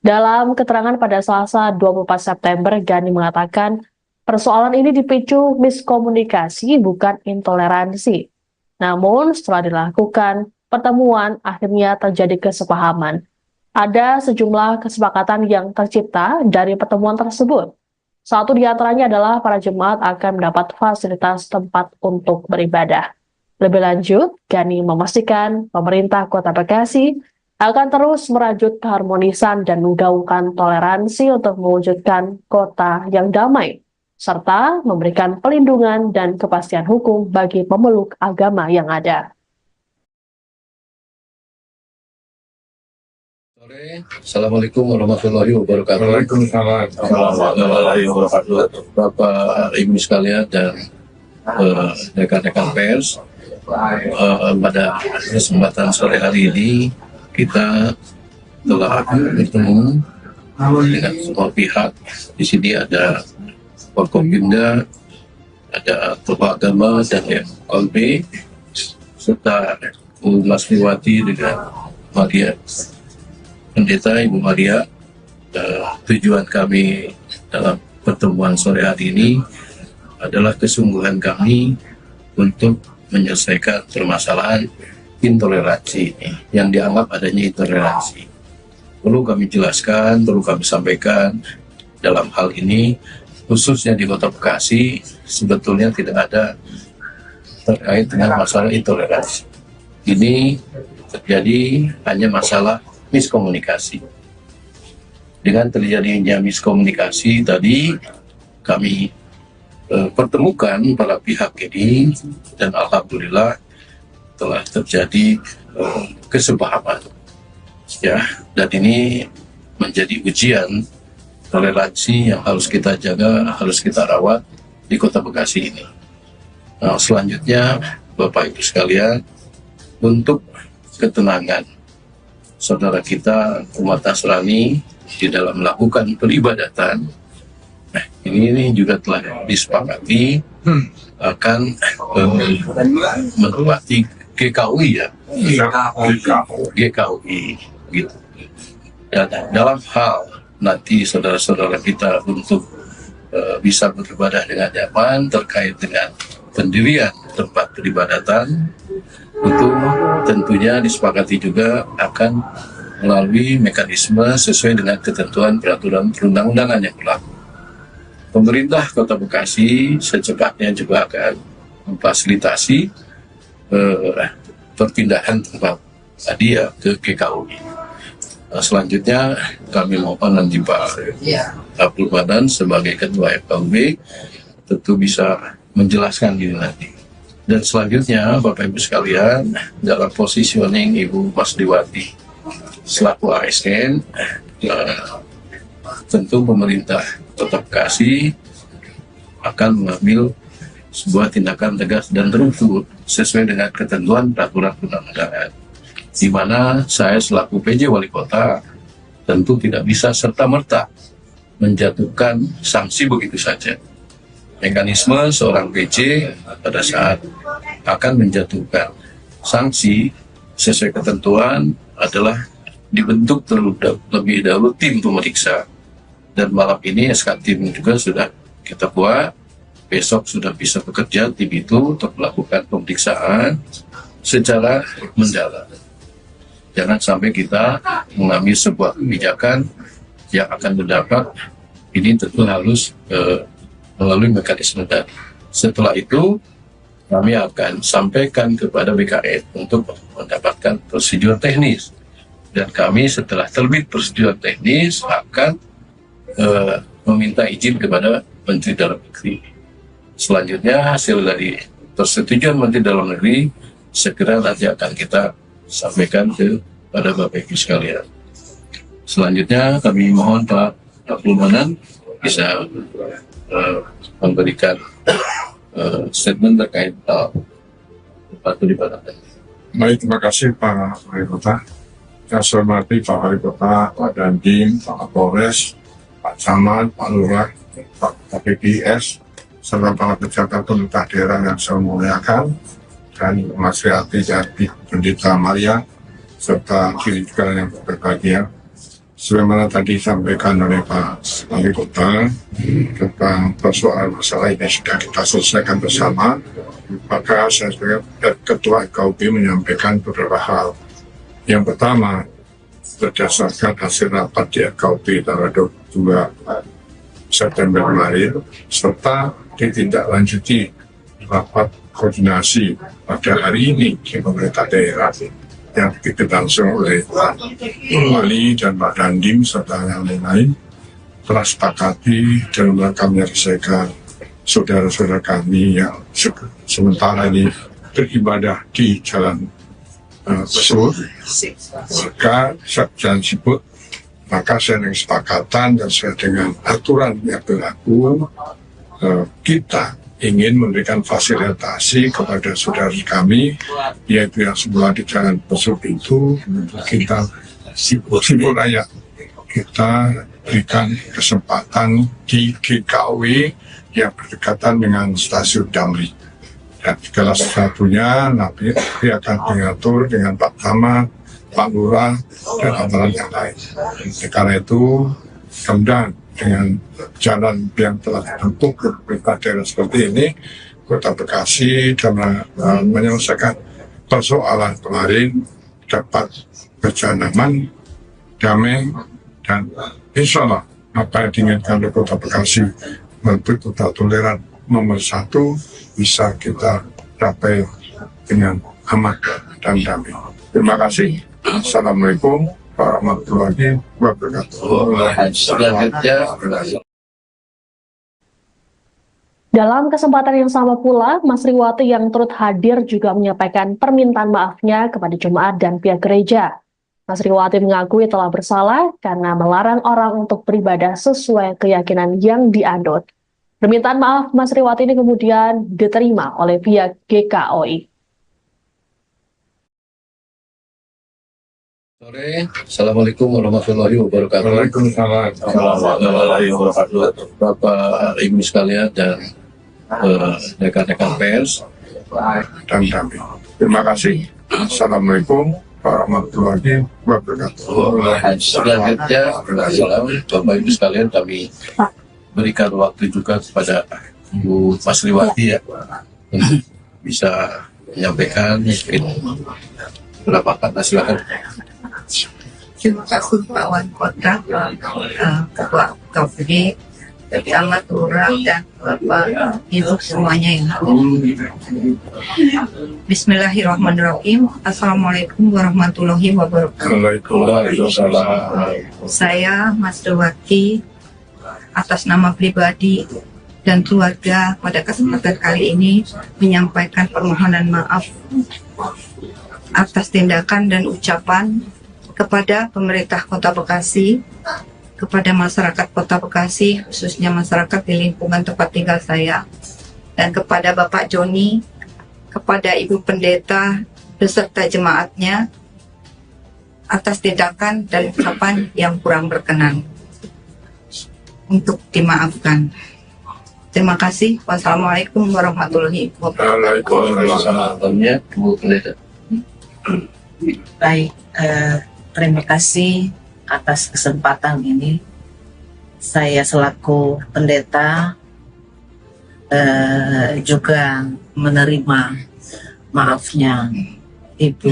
Dalam keterangan pada Selasa 24 September, Gani mengatakan Persoalan ini dipicu miskomunikasi bukan intoleransi. Namun setelah dilakukan pertemuan akhirnya terjadi kesepahaman. Ada sejumlah kesepakatan yang tercipta dari pertemuan tersebut. Satu di antaranya adalah para jemaat akan mendapat fasilitas tempat untuk beribadah. Lebih lanjut, Gani memastikan pemerintah Kota Bekasi akan terus merajut keharmonisan dan menggaungkan toleransi untuk mewujudkan kota yang damai, serta memberikan pelindungan dan kepastian hukum bagi pemeluk agama yang ada. Assalamualaikum warahmatullahi wabarakatuh. Waalaikumsalam. Warahmatullahi wabarakatuh. Bapak Ibu sekalian dan rekan-rekan pers, pada kesempatan sore hari ini kita telah bertemu dengan semua pihak. Di sini ada Forkopimda, ada Tokoh Agama dan FKB, serta Bu Masriwati dengan Maria, Pendeta Ibu Maria. Tujuan kami dalam pertemuan sore hari ini adalah kesungguhan kami untuk menyelesaikan permasalahan intoleransi yang dianggap adanya intoleransi. Perlu kami jelaskan, perlu kami sampaikan dalam hal ini, khususnya di Kota Bekasi, sebetulnya tidak ada terkait dengan masalah intoleransi. Ini terjadi hanya masalah miskomunikasi. Dengan terjadinya miskomunikasi tadi, kami pertemukan para pihak ini dan alhamdulillah telah terjadi kesepahaman. Ya, dan ini menjadi ujian toleransi yang harus kita jaga, harus kita rawat di Kota Bekasi ini. Nah, selanjutnya Bapak Ibu sekalian, untuk ketenangan saudara kita umat Nasrani di dalam melakukan peribadatan, nah, ini juga telah disepakati akan menempati GKUI ya, GKUI gitu. Dan dalam hal nanti saudara-saudara kita untuk bisa beribadah dengan nyaman terkait dengan pendirian tempat peribadatan, itu tentunya disepakati juga akan melalui mekanisme sesuai dengan ketentuan peraturan perundang-undangan yang berlaku. Pemerintah Kota Bekasi secepatnya juga akan memfasilitasi perpindahan tempat hadiah ke GKUI. Selanjutnya kami mohon nanti Pak Abdul Madan sebagai Ketua FKUB tentu bisa menjelaskan ini nanti. Dan selanjutnya Bapak Ibu sekalian, dalam positioning Ibu Masriwati selaku ASN, tentu pemerintah Kota Bekasi akan mengambil sebuah tindakan tegas dan terukur sesuai dengan ketentuan peraturan perundang-undangan, di mana saya selaku PJ Wali Kota tentu tidak bisa serta-merta menjatuhkan sanksi begitu saja. Mekanisme seorang PJ pada saat akan menjatuhkan sanksi sesuai ketentuan adalah dibentuk terlebih dahulu tim pemeriksa. Dan malam ini SK tim juga sudah kita buat, besok sudah bisa bekerja tim itu untuk melakukan pemeriksaan secara mendalam. Jangan sampai kita mengambil sebuah kebijakan yang akan berdampak, ini tentu harus melalui mekanisme tadi. Setelah itu kami akan sampaikan kepada BKN untuk mendapatkan prosedur teknis, dan kami setelah terbit prosedur teknis akan meminta izin kepada Menteri Dalam Negeri. Selanjutnya hasil dari persetujuan Menteri Dalam Negeri segera nanti akan kita sampaikan kepada Bapak Ibu sekalian. Selanjutnya kami mohon Pak Abdul Manan bisa memberikan statement terkait tempat peribadatan. Baik, terima kasih Pak Wali Kota. Saya hormati Pak Wali Kota, Pak Dandim, Pak Kapolres, Pak Camat, Pak Lurah, Pak KPPS, serta para pejabat pemerintah daerah yang saya muliakan, dan Mas Riati Jati, Pendeta Maria, serta diri juga yang berbahagia. Sebagaimana tadi disampaikan oleh Pak wali kota tentang persoalan masalah ini sudah kita selesaikan bersama. Maka saya sebagai Ketua KUB menyampaikan beberapa hal. Yang pertama, berdasarkan hasil rapat di KUB tanggal 22 September kemarin, serta ditindaklanjuti rapat koordinasi pada hari ini di pemerintah daerah yang dipimpin langsung oleh Pak Wali dan Pak Dandim serta yang lain-lain, telah sepakati dalam rangka menyelesaikan saudara-saudara kami yang sementara ini beribadah di Jalan Besur, maka Jalan Siput, maka saya dengan kesepakatan dan sesuai dengan aturan yang berlaku, kita ingin memberikan fasilitasi kepada saudara kami, yaitu yang semula di Jalan Besuk itu, kita Siput Raya, kita berikan kesempatan di GKW yang berdekatan dengan stasiun Damri. Dan segala sesuatunya nanti akan diatur dengan Pak Camat, Pak Lurah, dan aparat yang lain. Karena itu, kemudian dengan jalan yang telah dibentuk pemerintah daerah seperti ini, Kota Bekasi dalam menyelesaikan persoalan kemarin dapat berjalan aman, damai, dan insya Allah apa yang diinginkan oleh Kota Bekasi menuju kota toleran nomor 1 bisa kita capai dengan aman dan damai. Terima kasih. Assalamualaikum warahmatullahi wabarakatuh. Dalam kesempatan yang sama pula, Mas Riwati yang turut hadir juga menyampaikan permintaan maafnya kepada jemaat dan pihak gereja. Mas Riwati mengakui telah bersalah karena melarang orang untuk beribadah sesuai keyakinan yang dianut. Permintaan maaf Mas Riwati ini kemudian diterima oleh pihak GKOI. Sore, Assalamualaikum warahmatullahi wabarakatuh. Waalaikumsalam warahmatullahi wabarakatuh. Bapak Ibu sekalian dan rekan-rekan pers dan damai. Terima kasih. Assalamualaikum warahmatullahi wabarakatuh. Selanjutnya, Bapak Ibu sekalian, kami berikan waktu juga kepada Bu Mas Riwati ya untuk bisa menyampaikan beberapa kata, silakan. Terima kasih Pak Wali Kota, Ketua KUB, Camat, Lurah, dan Bapak Ibu semuanya yang hadir. Bismillahirrahmanirrahim. Assalamualaikum warahmatullahi wabarakatuh. Waalaikumsalam. Saya Mas Riwati atas nama pribadi dan keluarga pada kesempatan kali ini menyampaikan permohonan maaf atas tindakan dan ucapan kepada pemerintah Kota Bekasi, kepada masyarakat Kota Bekasi, khususnya masyarakat di lingkungan tempat tinggal saya, dan kepada Bapak Joni, kepada Ibu Pendeta beserta jemaatnya atas tindakan dan ucapan yang kurang berkenan, untuk dimaafkan. Terima kasih. Wassalamualaikum warahmatullahi wabarakatuh. Waalaikumsalam, Bu Pendeta. Baik, terima kasih atas kesempatan ini. Saya selaku pendeta juga menerima maafnya Ibu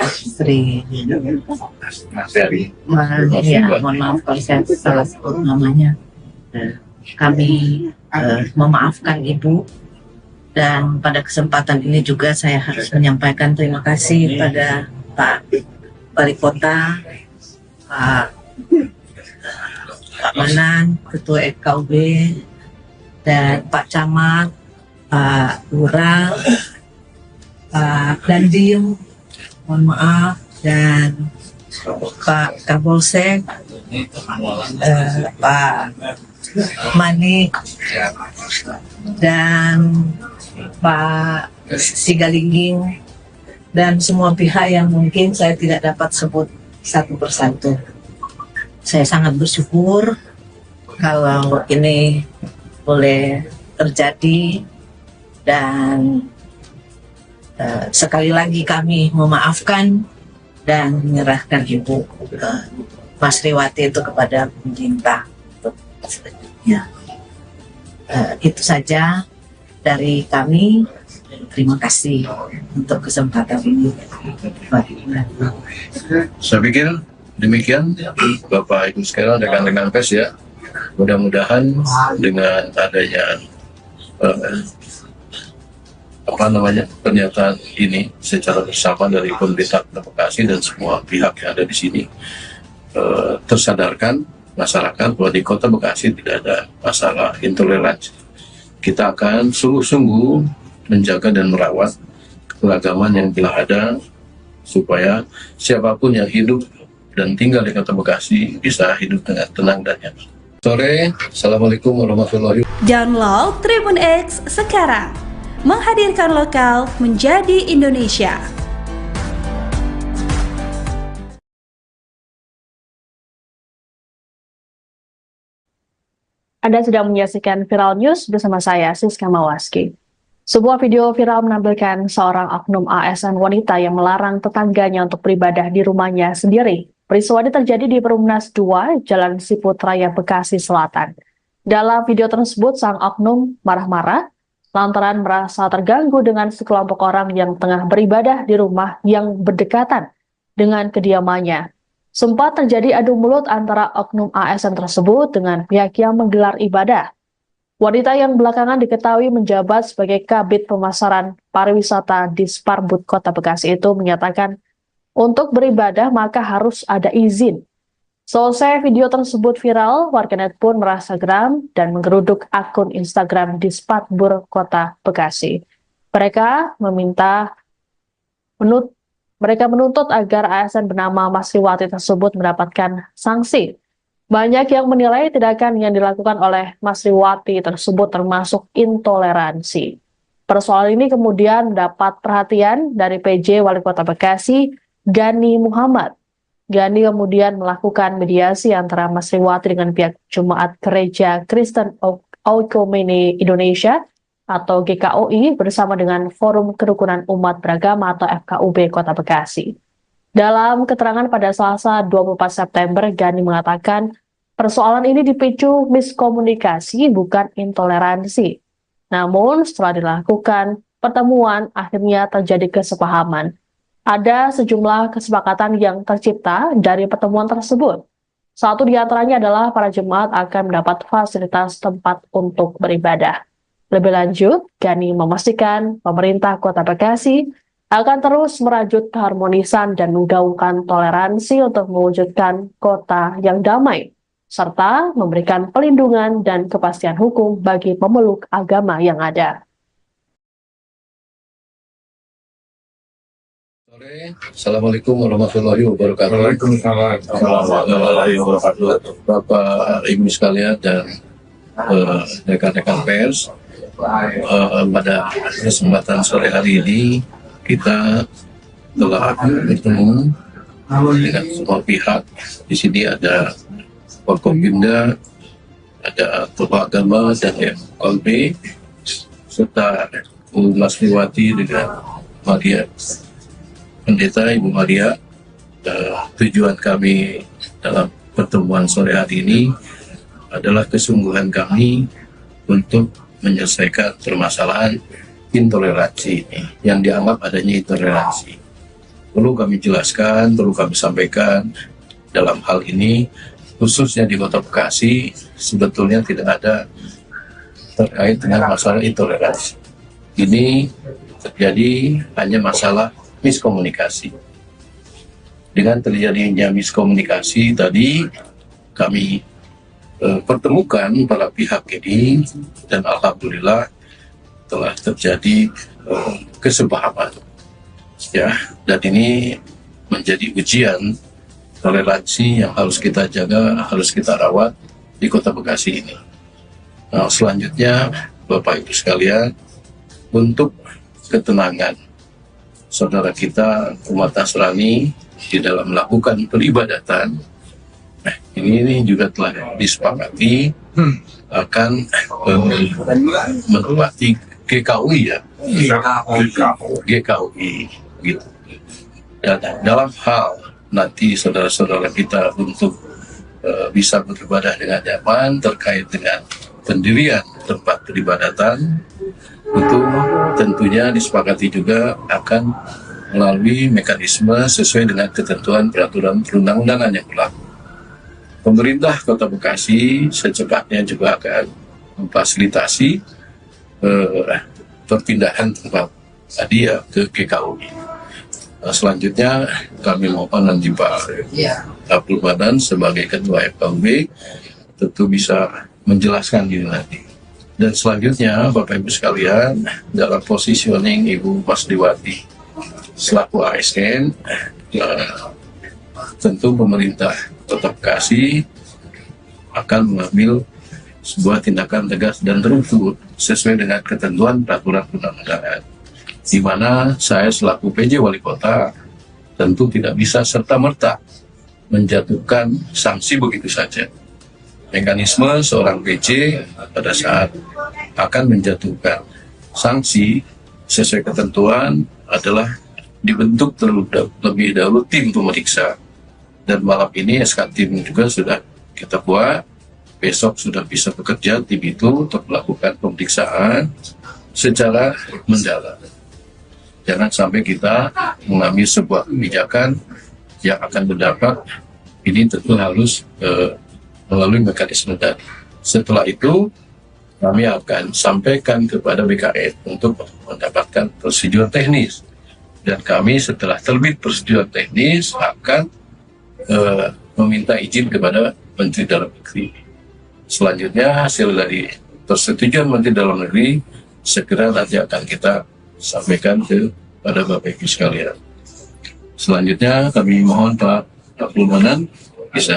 Sri. Ya, mohon maaf kalau saya salah sebut namanya. Kami memaafkan Ibu. Dan pada kesempatan ini juga saya harus menyampaikan terima kasih pada Pak Wali Kota, Pak Manan, Ketua KUB, dan Pak Camat, Pak Lurah, Pak Dandim, mohon maaf, dan Pak Kapolsek, Pak Manik, dan Pak Sigalingging, dan semua pihak yang mungkin saya tidak dapat sebut satu persatu. Saya sangat bersyukur kalau ini boleh terjadi, dan sekali lagi kami memaafkan dan menyerahkan Ibu Mas Riwati itu kepada pemerintah untuk Ya, itu saja dari kami. Terima kasih untuk kesempatan ini. Saya pikir demikian Bapak Ibu sekalian, rekan-rekan pers ya. Mudah-mudahan dengan adanya pernyataan ini secara bersama dari pemerintah Kota Bekasi dan semua pihak yang ada di sini tersadarkan masyarakat bahwa di Kota Bekasi tidak ada masalah intoleransi. Kita akan sungguh-sungguh menjaga dan merawat keragaman yang telah ada supaya siapapun yang hidup dan tinggal di Kota Bekasi bisa hidup dengan tenang dan nyaman. Sore, Assalamualaikum warahmatullahi wabarakatuh. Download Tribun X sekarang, menghadirkan lokal menjadi Indonesia. Anda sedang menyaksikan Viral News bersama saya, Siska Mawaski. Sebuah video viral menampilkan seorang oknum ASN wanita yang melarang tetangganya untuk beribadah di rumahnya sendiri. Peristiwa ini terjadi di Perumnas 2, Jalan Siput Raya, Bekasi Selatan. Dalam video tersebut, sang oknum marah-marah lantaran merasa terganggu dengan sekelompok orang yang tengah beribadah di rumah yang berdekatan dengan kediamannya. Sempat terjadi adu mulut antara oknum ASN tersebut dengan pihak yang menggelar ibadah. Wanita yang belakangan diketahui menjabat sebagai Kabid Pemasaran Pariwisata di Sparbud Kota Bekasi itu menyatakan untuk beribadah maka harus ada izin. Selesai video tersebut viral, warganet pun merasa geram dan menggeruduk akun Instagram di Sparbud Kota Bekasi. Mereka menuntut agar ASN bernama Masriwati tersebut mendapatkan sanksi. Banyak yang menilai tindakan yang dilakukan oleh Masriwati tersebut termasuk intoleransi. Persoalan ini kemudian mendapat perhatian dari PJ Wali Kota Bekasi, Gani Muhammad. Gani kemudian melakukan mediasi antara Masriwati dengan pihak Jemaat Gereja Kristen Oikumene Indonesia atau GKOI bersama dengan Forum Kerukunan Umat Beragama atau FKUB Kota Bekasi. Dalam keterangan pada Selasa 24 September, Gani mengatakan persoalan ini dipicu miskomunikasi bukan intoleransi. Namun setelah dilakukan pertemuan, akhirnya terjadi kesepahaman. Ada sejumlah kesepakatan yang tercipta dari pertemuan tersebut. Satu di antaranya adalah para jemaat akan mendapat fasilitas tempat untuk beribadah. Lebih lanjut, Gani memastikan pemerintah Kota Bekasi akan terus merajut keharmonisan dan menggaungkan toleransi untuk mewujudkan kota yang damai, serta memberikan pelindungan dan kepastian hukum bagi pemeluk agama yang ada. Assalamualaikum warahmatullahi wabarakatuh. Waalaikumsalam warahmatullahi wabarakatuh. Bapak Ibu sekalian dan rekan-rekan pers, pada kesempatan sore hari ini kita telah bertemu dengan semua pihak. Di sini ada Forkopimda, ada tokoh agama dan FKUB, serta Bu Masriwati dengan Maria, Pendeta Ibu Maria. Tujuan kami dalam pertemuan sore hari ini adalah kesungguhan kami untuk menyelesaikan permasalahan intoleransi ini, yang dianggap adanya intoleransi. Perlu kami jelaskan, perlu kami sampaikan, dalam hal ini khususnya di Kota Bekasi sebetulnya tidak ada terkait dengan masalah intoleransi. Ini terjadi hanya masalah miskomunikasi. Dengan terjadinya miskomunikasi tadi kami pertemukan para pihak ini dan alhamdulillah telah terjadi kesepahaman, ya, dan ini menjadi ujian toleransi yang harus kita jaga, harus kita rawat di Kota Bekasi ini. Nah, selanjutnya Bapak Ibu sekalian, untuk ketenangan saudara kita umat Nasrani di dalam melakukan peribadatan, ini juga telah disepakati akan menempati GKUI, ya, GKUI gitu. Dan dalam hal nanti saudara-saudara kita untuk bisa beribadah dengan nyaman. Terkait dengan pendirian tempat peribadatan, itu tentunya disepakati juga akan melalui mekanisme sesuai dengan ketentuan peraturan perundang-undangan yang berlaku. Pemerintah Kota Bekasi secepatnya juga akan memfasilitasi perpindahan tempat tadi ya ke GKUI. Selanjutnya kami mohon nanti Pak Abdul Manan sebagai Ketua FKUB tentu bisa menjelaskan ini nanti. Dan selanjutnya Bapak Ibu sekalian, dalam positioning Ibu Masriwati selaku ASN, tentu pemerintah Kota Bekasi akan mengambil sebuah tindakan tegas dan terukur sesuai dengan ketentuan peraturan perundang-undangan, di mana saya selaku PJ Wali Kota tentu tidak bisa serta-merta menjatuhkan sanksi begitu saja. Mekanisme seorang PJ pada saat akan menjatuhkan sanksi sesuai ketentuan adalah dibentuk terlebih dahulu tim pemeriksa, dan malam ini SK tim juga sudah kita buat. Besok sudah bisa bekerja tim itu untuk melakukan pemeriksaan secara mendalam. Jangan sampai kita mengambil sebuah kebijakan yang akan berdampak, ini tentu harus melalui mekanisme tadi. Setelah itu kami akan sampaikan kepada BKN untuk mendapatkan prosedur teknis, dan kami setelah terbit prosedur teknis akan meminta izin kepada Menteri Dalam Negeri. Selanjutnya hasil dari persetujuan Menteri Dalam Negeri segera nanti akan kita sampaikan kepada Bapak Ibu sekalian. Selanjutnya kami mohon Pak Abdul Manan bisa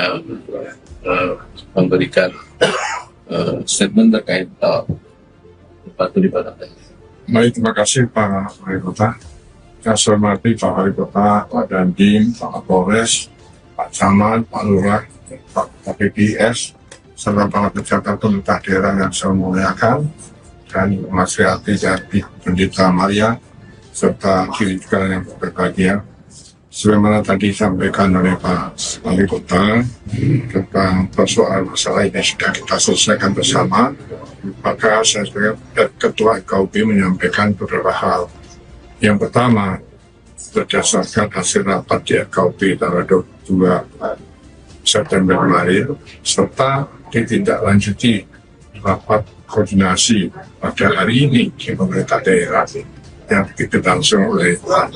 memberikan statement terkait tempat peribadatan. Baik, terima kasih Pak Wali Kota. Saya hormati Pak Wali Kota, Pak Dandim, Pak Kapolres, Pak Camat, Pak Lurah, Pak KPPS, serta para pejabat pemerintah daerah yang saya muliakan, dan Mas Riati Jati, Pendeta Maria, serta kiri juga yang berbahagia. Sebagaimana tadi disampaikan oleh Pak Wali Kota tentang persoalan masalah ini sudah kita selesaikan bersama, maka saya sebagai Ketua FKUB menyampaikan beberapa hal. Yang pertama, berdasarkan hasil rapat di FKUB tanggal 22 September kemarin, serta ditindaklanjuti rapat koordinasi pada hari ini di pemerintah daerah yang dilangsung oleh Pak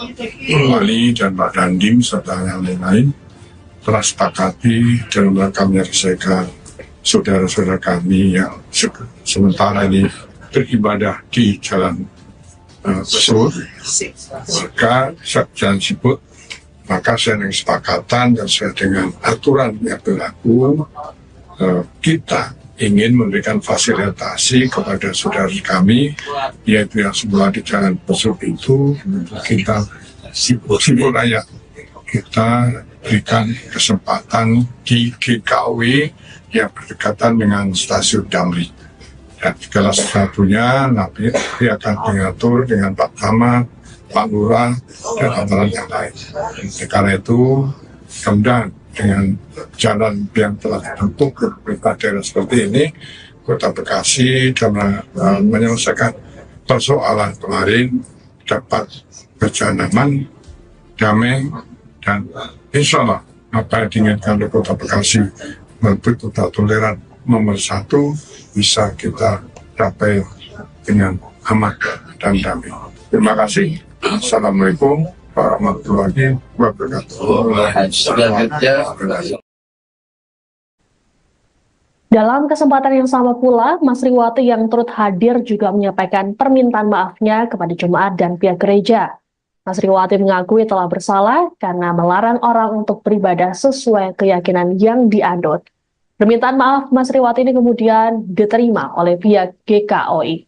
Wali dan Pak Dandim serta yang lain-lain, telah sepakati dalam rangka menyelesaikan saudara-saudara kami yang sementara ini beribadah di Jalan Besur, maka Jalan Siput, maka saya dengan kesepakatan dan sesuai dengan aturan yang berlaku, kita ingin memberikan fasilitasi kepada saudara kami, yaitu yang semula di Jalan Besur itu, kita Siput Raya, kita berikan kesempatan di GKUI yang berdekatan dengan stasiun Damri. Dan segala sesuatunya nanti akan diatur dengan Pak Camat, Pak Lurah, dan aparat yang lain. Karena itu, kemudian dengan jalan yang telah dibentuk ke pemerintah daerah seperti ini, Kota Bekasi dalam menyelesaikan persoalan kemarin dapat berjalan aman, damai, dan insya Allah apa yang diinginkan oleh Kota Bekasi melalui kota toleran nomor 1 bisa kita capai dengan aman dan damai. Terima kasih. Assalamualaikum warahmatullahi wabarakatuh. Dalam kesempatan yang sama pula, Mas Riwati yang turut hadir juga menyampaikan permintaan maafnya kepada jemaat dan pihak gereja. Mas Riwati mengakui telah bersalah karena melarang orang untuk beribadah sesuai keyakinan yang dianut. Permintaan maaf Mas Riwati ini kemudian diterima oleh pihak GKOI.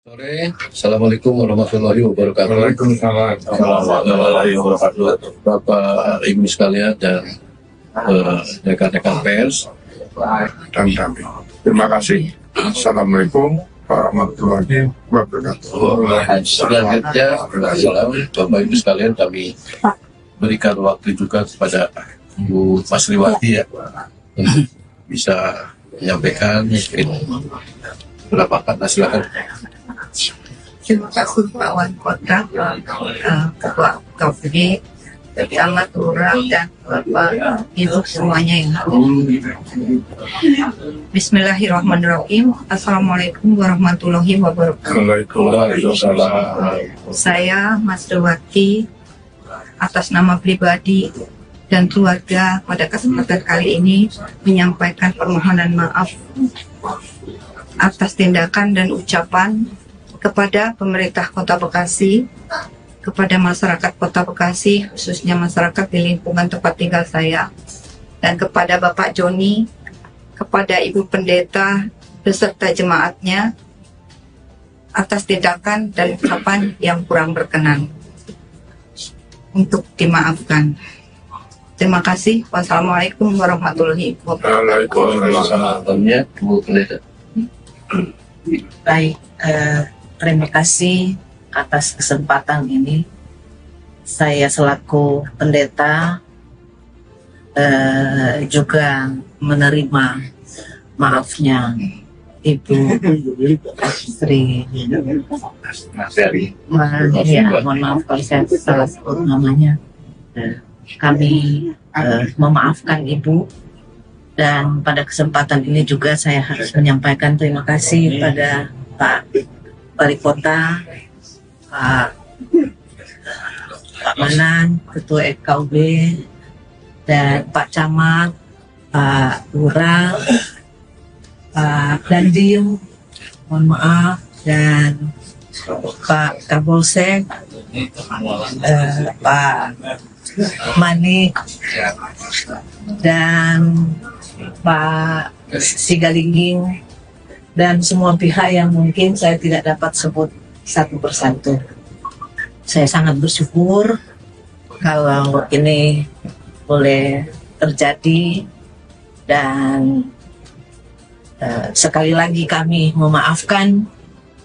Sore, Assalamualaikum warahmatullahi wabarakatuh. Waalaikumsalam warahmatullahi wabarakatuh. Bapak Ibu sekalian dan rekan-rekan pers dan damai. Terima kasih. Assalamualaikum warahmatullahi wabarakatuh. Selanjutnya, Bapak Ibu sekalian kami berikan waktu juga kepada Bu Masriwati ya untuk bisa menyampaikan mungkin berapa kata, silakan. Terima kasih Pak Wali Kota, Ketua KPD, Camat Lurah, dan Bapak Ibu semuanya yang Bismillahirrahmanirrahim. Assalamualaikum warahmatullahi wabarakatuh. Waalaikumsalam. Saya Masriwati atas nama pribadi dan keluarga pada kesempatan kali ini menyampaikan permohonan maaf atas tindakan dan ucapan kepada pemerintah Kota Bekasi, kepada masyarakat Kota Bekasi, khususnya masyarakat di lingkungan tempat tinggal saya, dan kepada Bapak Joni, kepada Ibu Pendeta beserta jemaatnya atas tindakan dan ucapan yang kurang berkenan, untuk dimaafkan. Terima kasih. Wassalamualaikum warahmatullahi wabarakatuh. Waalaikumsalam. Bu Pendeta. Baik, terima kasih atas kesempatan ini. Saya selaku pendeta juga menerima maafnya Ibu Sri. Mohon maaf kalau saya salah sebut namanya. Kami memaafkan Ibu, dan pada kesempatan ini juga saya harus menyampaikan terima kasih pada Pak Wali Kota, Pak Manan, Ketua FKUB, dan Pak Camat, Pak Lurah, Pak Dandim, mohon maaf, dan Pak Kapolsek, Pak Manik, dan Pak Sigalingging, dan semua pihak yang mungkin saya tidak dapat sebut satu persatu. Saya sangat bersyukur kalau ini boleh terjadi, dan sekali lagi kami memaafkan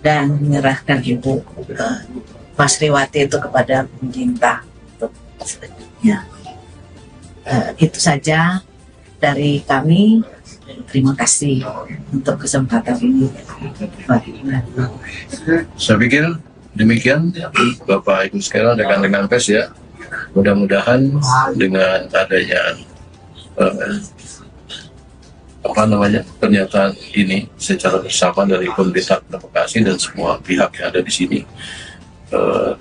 dan menyerahkan Ibu Masriwati itu kepada pemerintah. Ya, itu saja dari kami. Terima kasih untuk kesempatan ini. Saya pikir demikian Bapak Ibu sekalian, rekan-rekan pers ya. Mudah-mudahan dengan adanya pernyataan ini secara bersama dari pemerintah Kota Bekasi dan semua pihak yang ada di sini,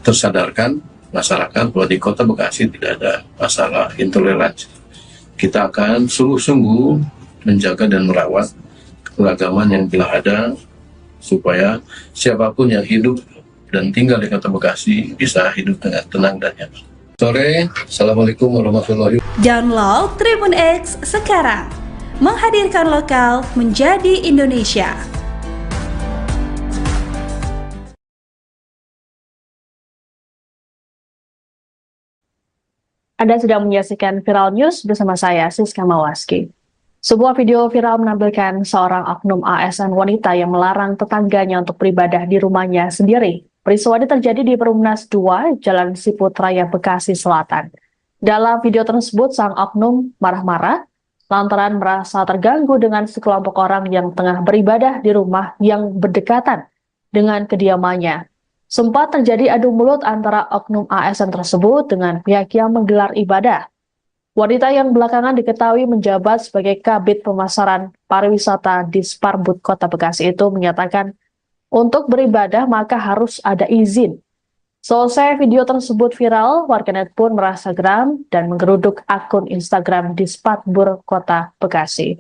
tersadarkan masyarakat bahwa di Kota Bekasi tidak ada masalah intoleransi. Kita akan sungguh-sungguh menjaga dan merawat keberagaman yang telah ada, supaya siapapun yang hidup dan tinggal di Kota Bekasi bisa hidup dengan tenang dan nyaman. Sore, Assalamualaikum warahmatullahi wabarakatuh. Download Tribun X sekarang, menghadirkan lokal menjadi Indonesia. Anda sedang menyaksikan Viral News bersama saya, Siska Mawaski. Sebuah video viral menampilkan seorang oknum ASN wanita yang melarang tetangganya untuk beribadah di rumahnya sendiri. Peristiwa ini terjadi di Perumnas 2, Jalan Siput Raya, Bekasi Selatan. Dalam video tersebut, sang oknum marah-marah lantaran merasa terganggu dengan sekelompok orang yang tengah beribadah di rumah yang berdekatan dengan kediamannya. Sempat terjadi adu mulut antara oknum ASN tersebut dengan pihak yang menggelar ibadah. Wanita yang belakangan diketahui menjabat sebagai Kabid Pemasaran Pariwisata di Sparbud Kota Bekasi itu menyatakan untuk beribadah maka harus ada izin. Selesai video tersebut viral, warganet pun merasa geram dan menggeruduk akun Instagram di Sparbud Kota Bekasi.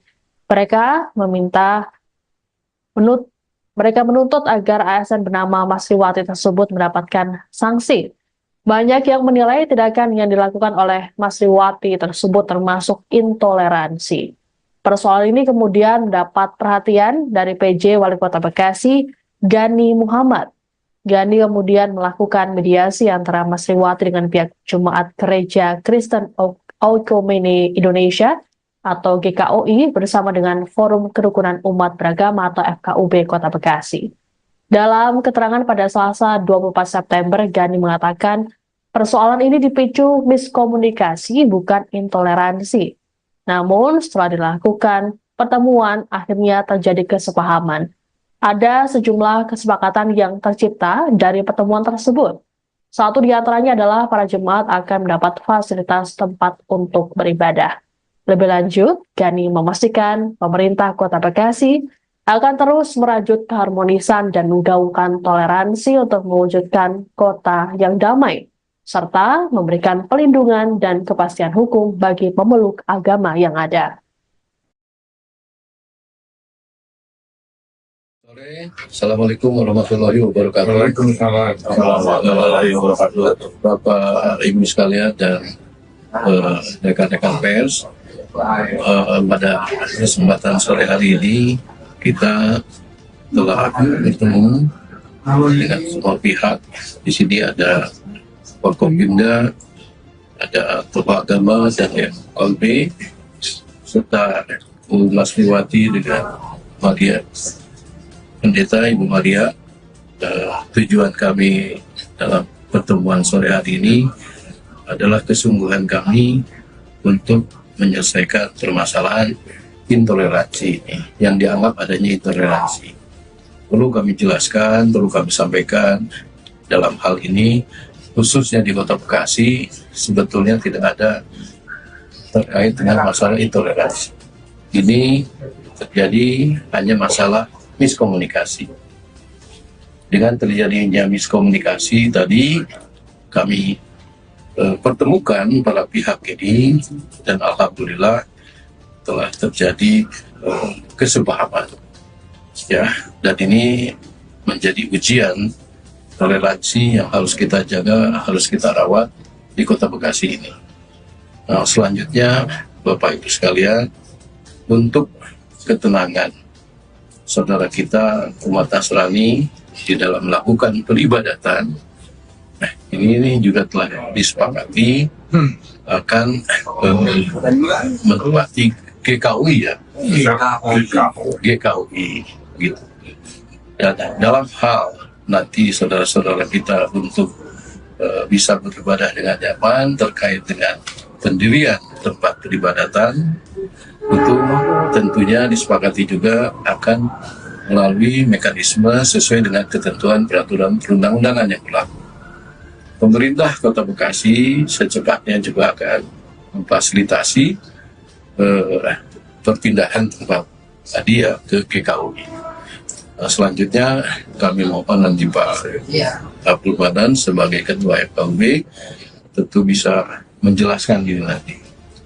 Mereka menuntut agar ASN bernama Masriwati tersebut mendapatkan sanksi. Banyak yang menilai tindakan yang dilakukan oleh Masriwati tersebut termasuk intoleransi. Persoalan ini kemudian mendapat perhatian dari PJ Wali Kota Bekasi, Gani Muhammad. Gani kemudian melakukan mediasi antara Masriwati dengan pihak Jemaat Gereja Kristen Oikumene Indonesia atau GKOI bersama dengan Forum Kerukunan Umat Beragama atau FKUB Kota Bekasi. Dalam keterangan pada Selasa 24 September, Gani mengatakan Persoalan ini dipicu miskomunikasi bukan intoleransi. Namun setelah dilakukan pertemuan akhirnya terjadi kesepahaman. Ada sejumlah kesepakatan yang tercipta dari pertemuan tersebut. Satu di antaranya adalah para jemaat akan mendapat fasilitas tempat untuk beribadah. Lebih lanjut, Gani memastikan pemerintah Kota Bekasi akan terus merajut keharmonisan dan menggaungkan toleransi untuk mewujudkan kota yang damai, serta memberikan pelindungan dan kepastian hukum bagi pemeluk agama yang ada. Assalamualaikum warahmatullahi wabarakatuh. Waalaikumsalam warahmatullahi wabarakatuh. Bapak Ibu sekalian dan rekan-rekan pers, pada kesempatan sore hari ini kita telah bertemu dengan semua pihak. Di sini ada Forkopimda, ada tokoh agama dan FKB, serta Bu Masriwati dengan Maria, Pendeta Ibu Maria. Tujuan kami dalam pertemuan sore hari ini adalah kesungguhan kami untuk menyelesaikan permasalahan intoleransi yang dianggap adanya intoleransi. Perlu kami jelaskan, perlu kami sampaikan dalam hal ini, khususnya di Kota Bekasi, sebetulnya tidak ada terkait dengan masalah intoleransi. Ini terjadi hanya masalah miskomunikasi. Dengan terjadinya miskomunikasi tadi, kami pertemukan para pihak ini, dan alhamdulillah telah terjadi kesepahaman. Ya, dan ini menjadi ujian toleransi yang harus kita jaga, harus kita rawat di Kota Bekasi ini. Nah, selanjutnya Bapak Ibu sekalian, untuk ketenangan saudara kita umat Nasrani di dalam melakukan peribadatan, nah ini juga telah disepakati akan menempati GKUI ya, GKUI gitu. Dan dalam hal nanti saudara-saudara kita untuk bisa beribadah dengan nyaman terkait dengan pendirian tempat peribadatan, itu tentunya disepakati juga akan melalui mekanisme sesuai dengan ketentuan peraturan perundang-undangan yang berlaku. Pemerintah Kota Bekasi secepatnya juga akan memfasilitasi perpindahan tempat tadi ya ke GKUI. Nah, selanjutnya kami mohon nanti Pak Abdul Badan sebagai Ketua FKUB tentu bisa menjelaskan ini nanti.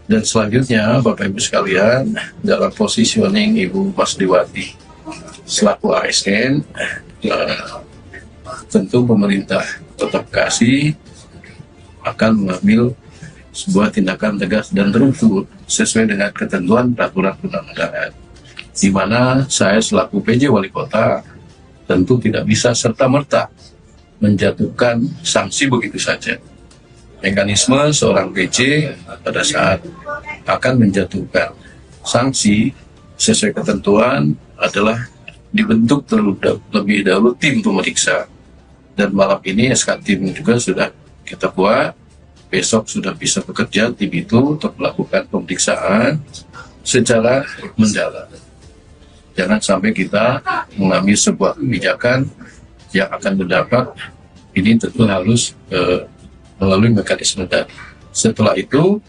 Dan selanjutnya Bapak Ibu sekalian, dalam positioning Ibu Masriwati selaku ASN, tentu pemerintah Kota Bekasi akan mengambil sebuah tindakan tegas dan terukur sesuai dengan ketentuan peraturan perundang-undangan, di mana saya selaku PJ Wali Kota tentu tidak bisa serta-merta menjatuhkan sanksi begitu saja. Mekanisme seorang PJ pada saat akan menjatuhkan sanksi sesuai ketentuan adalah dibentuk terlebih dahulu tim pemeriksa, dan malam ini SK tim juga sudah kita buat. Besok sudah bisa bekerja tim itu untuk melakukan pemeriksaan secara mendalam. Jangan sampai kita mengambil sebuah kebijakan yang akan berdampak, ini tentu harus melalui mekanisme tadi. Setelah itu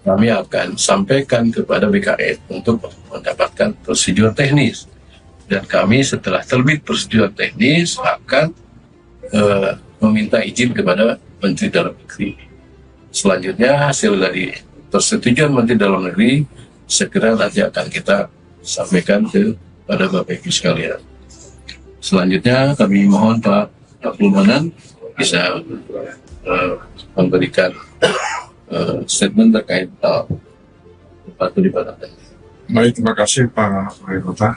kami akan sampaikan kepada BKN untuk mendapatkan prosedur teknis, dan kami setelah terbit prosedur teknis akan meminta izin kepada Menteri Dalam Negeri. Selanjutnya hasil dari persetujuan Menteri Dalam Negeri segera nanti akan kita sampaikan kepada Bapak Ibu sekalian. Selanjutnya kami mohon Pak Abdul Manan bisa memberikan statement terkait tempat peribadatan. Baik, terima kasih Pak Wali Kota.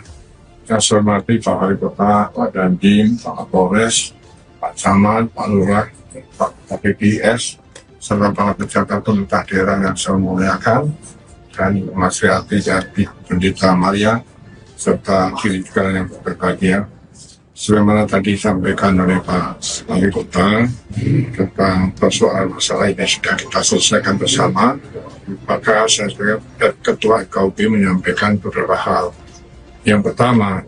Saya hormati Pak Wali Kota, Pak Dandim, Pak Kapolres, Pak Camat, Pak Lurah, Pak KPPS, serta para pejabat pemerintah daerah yang saya muliakan, dan Mas Riati dan Pendeta Maria, serta kiri juga yang berbahagia. sebagaimana tadi disampaikan oleh Pak Wali Kota tentang persoalan masalah ini sudah kita selesaikan bersama, maka saya sebagai Ketua KUB menyampaikan beberapa hal. Yang pertama,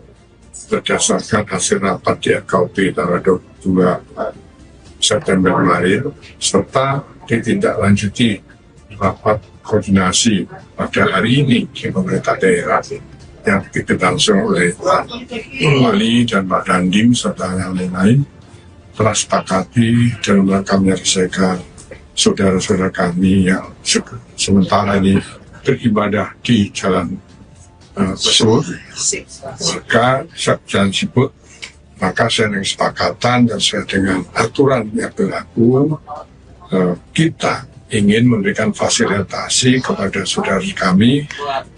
berdasarkan hasil rapat di KUB tanggal 22 September kemarin, serta ditindaklanjuti rapat koordinasi pada hari ini di pemerintah daerah yang dilangsung oleh Pak Wali dan Pak Dandim serta yang lain-lain, telah sepakati dalam rangka menyelesaikan saudara-saudara kami yang sementara ini beribadah di jalan tersebut, maka jalan sibuk, maka saya dengan kesepakatan dan sesuai dengan aturan yang berlaku, kita ingin memberikan fasilitasi kepada saudara kami,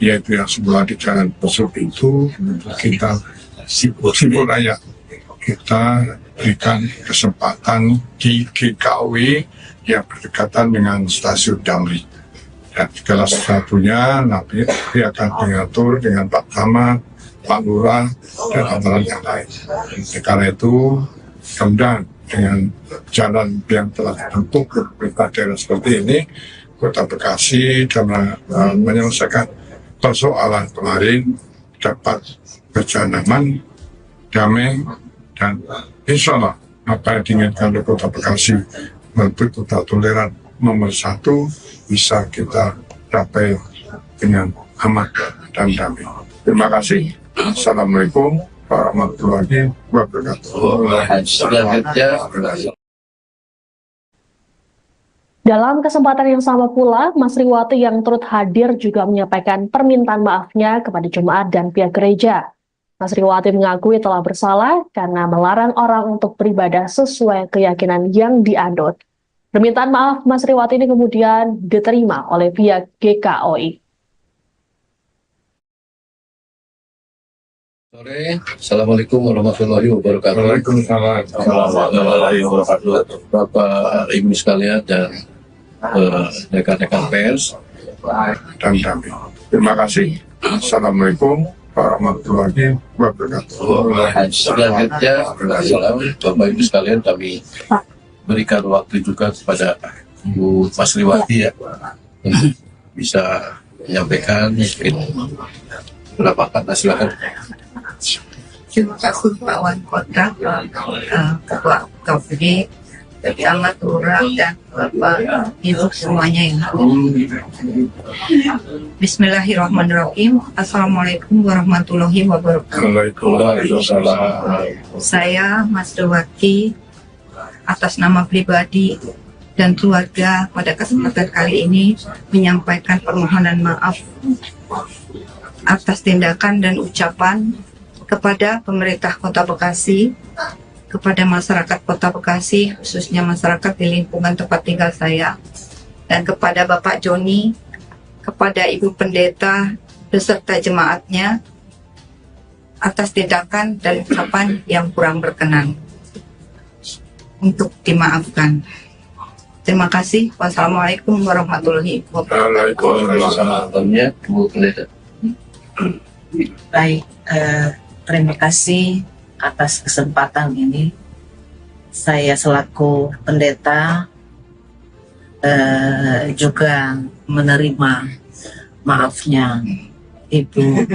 yaitu yang semula di jalan tersebut itu kita sibuk layak, kita berikan kesempatan di GKW yang berdekatan dengan stasiun Damri. Dan segala sesuatunya nanti akan diatur dengan Pak Camat, Pak Lurah, dan aparat yang lain. Karena itu, kemudian dengan jalan yang telah dibentuk pemerintah daerah seperti ini, Kota Bekasi dalam menyelesaikan persoalan kemarin dapat berjalan aman, damai, dan insya Allah apa yang diinginkan oleh Kota Bekasi menuju kota toleran nomor 1 bisa kita capai dengan aman dan damai. Terima kasih. Assalamualaikum warahmatullahi wabarakatuh. Dalam kesempatan yang sama pula, Mas Riwati yang turut hadir juga menyampaikan permintaan maafnya kepada jemaat dan pihak gereja. Mas Riwati mengakui telah bersalah karena melarang orang untuk beribadah sesuai keyakinan yang dianut. Permintaan maaf Mas Riwati ini kemudian diterima oleh pihak GKOI. Sore, Assalamualaikum warahmatullahi wabarakatuh. Waalaikumsalam warahmatullahi wabarakatuh. Bapak Ibu sekalian dan rekan-rekan pers dan damai. Terima kasih. Assalamualaikum warahmatullahi wabarakatuh. Selanjutnya, Bapak Ibu sekalian, kami berikan waktu juga kepada Bu Mas Riwati ya, untuk bisa menyampaikan mungkin berapa kata, silakan. Terima kasih Pak Wali Kota, Ketua KUB, Camat, Lurah, dan Bapak Ibu semuanya yang hadir. Bismillahirrahmanirrahim. Assalamualaikum warahmatullahi wabarakatuh. Waalaikumsalam. Saya Mas Riwati atas nama pribadi dan keluarga pada kesempatan kali ini menyampaikan permohonan maaf atas tindakan dan ucapan kepada pemerintah Kota Bekasi, kepada masyarakat Kota Bekasi, khususnya masyarakat di lingkungan tempat tinggal saya, dan kepada Bapak Joni, kepada Ibu Pendeta beserta jemaatnya atas tindakan dan ucapan yang kurang berkenan, untuk dimaafkan. Terima kasih. Wassalamualaikum warahmatullahi wabarakatuh. Bu Pendeta. Baik, terima kasih atas kesempatan ini. Saya selaku pendeta juga menerima maafnya Ibu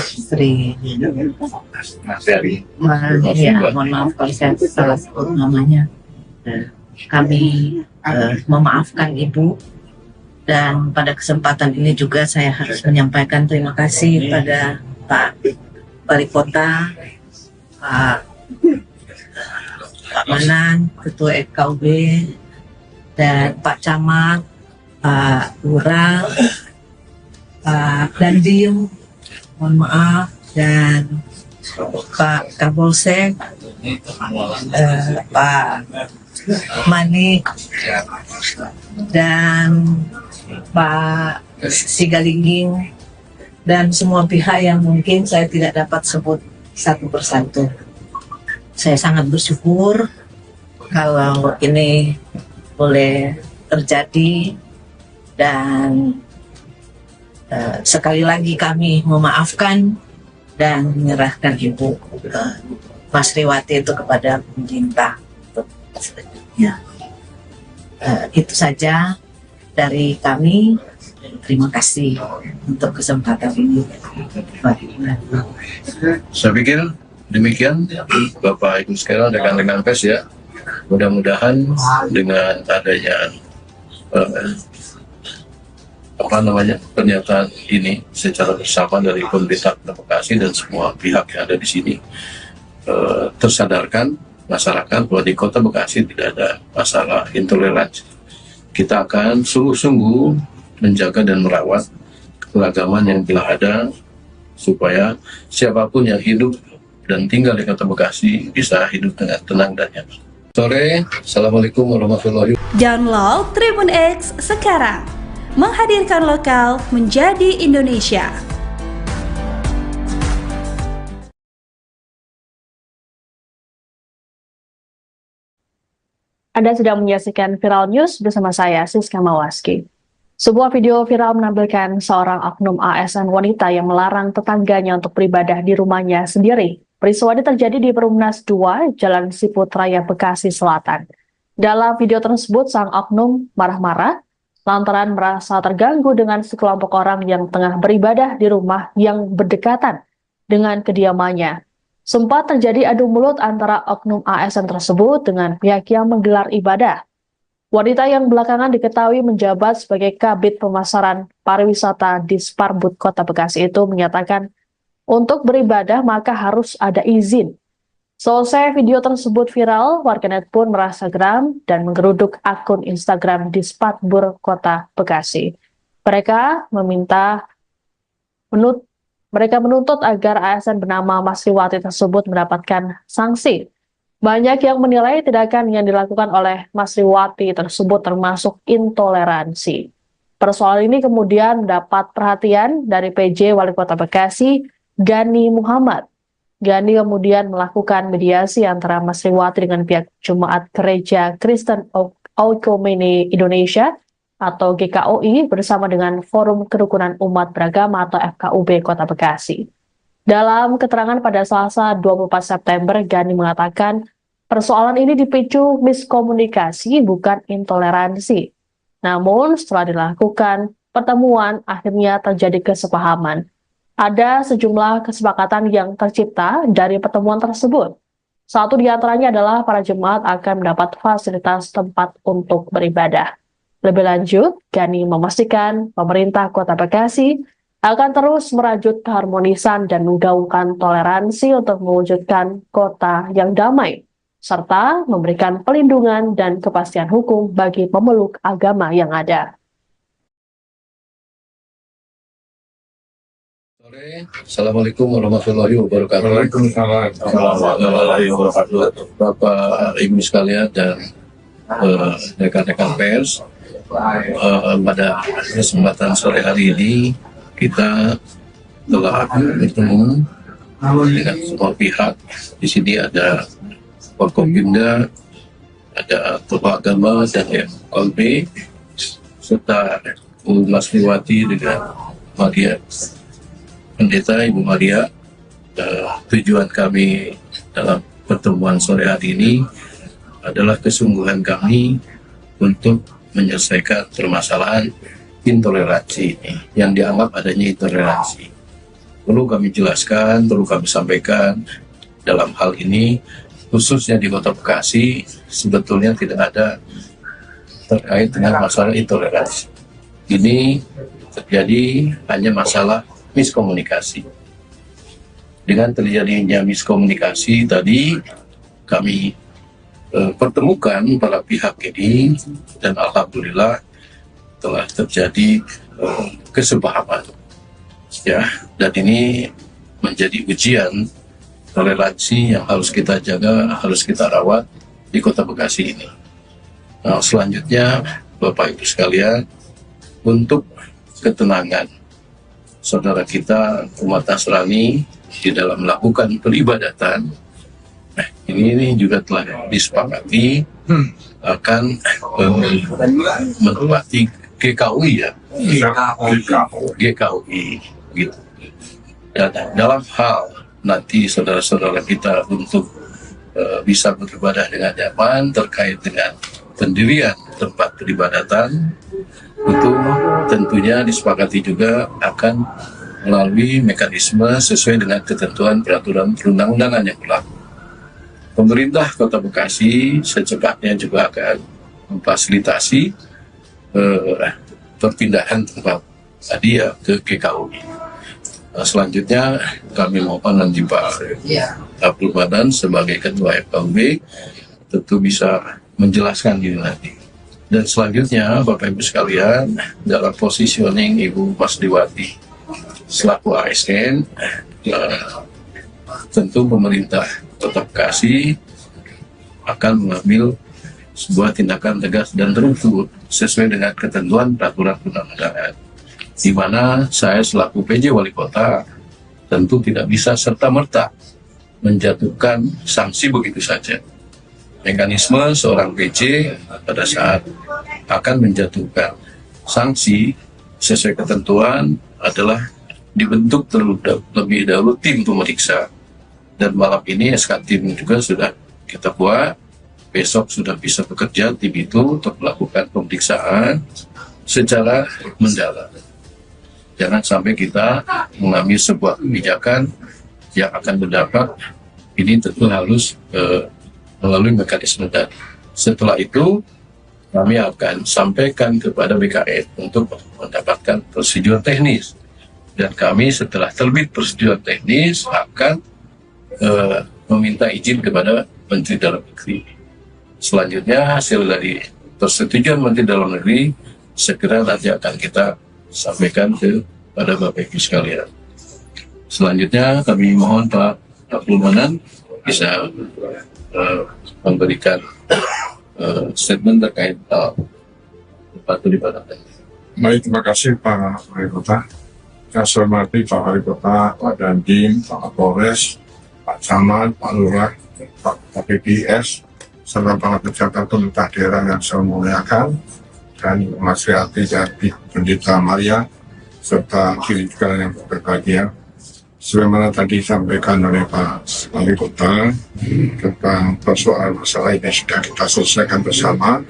Sri. Mohon maaf kalau saya salah sebut namanya. Kami memaafkan Ibu, dan pada kesempatan ini juga saya harus menyampaikan terima kasih pada Pak Wali Kota, Pak Manan, Ketua KUB, dan Pak Camat, Pak Lurah, Pak Dandim, mohon maaf, dan Pak Kapolsek, Pak Manik, dan Pak Sigalingging, dan semua pihak yang mungkin saya tidak dapat sebut satu persatu. Saya sangat bersyukur kalau ini boleh terjadi, dan sekali lagi kami memaafkan dan menyerahkan Ibu Mas Riwati itu kepada pemerintah untuk selanjutnya. Itu saja dari kami. Terima kasih untuk kesempatan ini. Saya pikir demikian Bapak Ibu sekalian, rekan-rekan pers ya. Mudah-mudahan dengan adanya pernyataan ini secara bersama dari pemerintah Kota Bekasi dan semua pihak yang ada di sini tersadarkan masyarakat bahwa di Kota Bekasi tidak ada masalah intoleransi. Kita akan sungguh-sungguh menjaga dan merawat keragaman yang telah ada supaya siapapun yang hidup dan tinggal di Kota Bekasi bisa hidup dengan tenang dan nyaman. Sore, Assalamualaikum warahmatullahi wabarakatuh. Download Tribun X sekarang, menghadirkan lokal menjadi Indonesia. Anda sedang menyaksikan Viral News bersama saya, Siska Mawaski. Sebuah video viral menampilkan seorang oknum ASN wanita yang melarang tetangganya untuk beribadah di rumahnya sendiri. Peristiwa ini terjadi di Perumnas 2, Jalan Siput Raya, Bekasi Selatan. Dalam video tersebut, sang oknum marah-marah lantaran merasa terganggu dengan sekelompok orang yang tengah beribadah di rumah yang berdekatan dengan kediamannya. Sempat terjadi adu mulut antara oknum ASN tersebut dengan pihak yang menggelar ibadah. Wanita yang belakangan diketahui menjabat sebagai Kabid Pemasaran Pariwisata di Sparbud Kota Bekasi itu menyatakan untuk beribadah maka harus ada izin. Selesai video tersebut viral, warganet pun merasa geram dan menggeruduk akun Instagram di Sparbud Kota Bekasi. Mereka menuntut agar ASN bernama Mas Riwati tersebut mendapatkan sanksi. Banyak yang menilai tindakan yang dilakukan oleh Mas Riwati tersebut termasuk intoleransi. Persoalan ini kemudian mendapat perhatian dari PJ Wali Kota Bekasi, Gani Muhammad. Gani kemudian melakukan mediasi antara Mas Riwati dengan pihak Jemaat Gereja Kristen Oikumene Indonesia atau GKOI bersama dengan Forum Kerukunan Umat Beragama atau FKUB Kota Bekasi. Dalam keterangan pada Selasa 24 September, Gani mengatakan persoalan ini dipicu miskomunikasi bukan intoleransi. Namun setelah dilakukan pertemuan akhirnya terjadi kesepahaman. Ada sejumlah kesepakatan yang tercipta dari pertemuan tersebut. Satu di antaranya adalah para jemaat akan mendapat fasilitas tempat untuk beribadah. Lebih lanjut, Gani memastikan pemerintah Kota Bekasi akan terus merajut keharmonisan dan menggaungkan toleransi untuk mewujudkan kota yang damai, serta memberikan pelindungan dan kepastian hukum bagi pemeluk agama yang ada. Assalamualaikum warahmatullahi wabarakatuh. Waalaikumsalam warahmatullahi wabarakatuh. Bapak Ibu sekalian dan rekan-rekan pers, pada kesempatan sore hari ini kita telah bertemu dengan semua pihak. Di sini ada Forkopimda, ada tokoh agama dan FKUB, serta Mas Riwati dengan Maria, Pendeta Ibu Maria. Tujuan kami dalam pertemuan sore hari ini adalah kesungguhan kami untuk menyelesaikan permasalahan intoleransi ini, yang dianggap adanya intoleransi. Perlu kami jelaskan, perlu kami sampaikan dalam hal ini, khususnya di Kota Bekasi, sebetulnya tidak ada terkait dengan masalah intoleransi. Ini terjadi hanya masalah miskomunikasi. Dengan terjadinya miskomunikasi tadi, kami pertemukan para pihak ini dan alhamdulillah telah terjadi kesepahaman ya, dan ini menjadi ujian toleransi yang harus kita jaga, harus kita rawat di Kota Bekasi ini. Nah, selanjutnya Bapak Ibu sekalian, untuk ketenangan saudara kita umat Nasrani di dalam melakukan peribadatan, ini juga telah disepakati akan menempati GKUI ya, GKUI gitu. Dan dalam hal nanti saudara-saudara kita untuk bisa beribadah dengan nyaman. Terkait dengan pendirian tempat peribadatan, itu tentunya disepakati juga akan melalui mekanisme sesuai dengan ketentuan peraturan perundang-undangan yang berlaku. Pemerintah Kota Bekasi secepatnya juga akan memfasilitasi perpindahan tempat tadi ya ke GKUI. Selanjutnya kami mohon nanti Pak Abdul Madan sebagai Ketua FKUB tentu bisa menjelaskan ini nanti. Dan selanjutnya Bapak Ibu sekalian, dalam positioning Ibu Masriwati selaku ASN, tentu pemerintah Kota Bekasi akan mengambil sebuah tindakan tegas dan terukur sesuai dengan ketentuan peraturan perundang-undangan, di mana saya selaku PJ Wali Kota tentu tidak bisa serta-merta menjatuhkan sanksi begitu saja. Mekanisme seorang PJ pada saat akan menjatuhkan sanksi sesuai ketentuan adalah dibentuk terlebih dahulu tim pemeriksa, dan malam ini SK tim juga sudah kita buat. Besok sudah bisa bekerja tim itu untuk melakukan pemeriksaan secara mendalam. Jangan sampai kita mengambil sebuah kebijakan yang akan berdampak, ini tentu harus melalui mekanisme, dan setelah itu kami akan sampaikan kepada BKN untuk mendapatkan persetujuan teknis, dan kami setelah terbit persetujuan teknis akan meminta izin kepada Menteri Dalam Negeri. Selanjutnya hasil dari persetujuan Menteri Dalam Negeri segera nanti akan kita sampaikan kepada Bapak Ibu sekalian. Selanjutnya kami mohon Pak Abdul Manan bisa memberikan statement terkait tempat peribadatan. Baik, terima kasih Pak Wali Kota. Saya hormati Pak Wali Kota, Pak Dandim, Pak Kapolres, Pak Camat, Pak Lurah, Pak PPS, serta para pejabat pemerintah daerah yang saya muliakan, dan Mas Riati dari Pendeta Maria, serta kiri juga yang berbahagia. Sebagaimana tadi disampaikan oleh Pak Wali Kota tentang persoalan masalah ini sudah kita selesaikan bersama,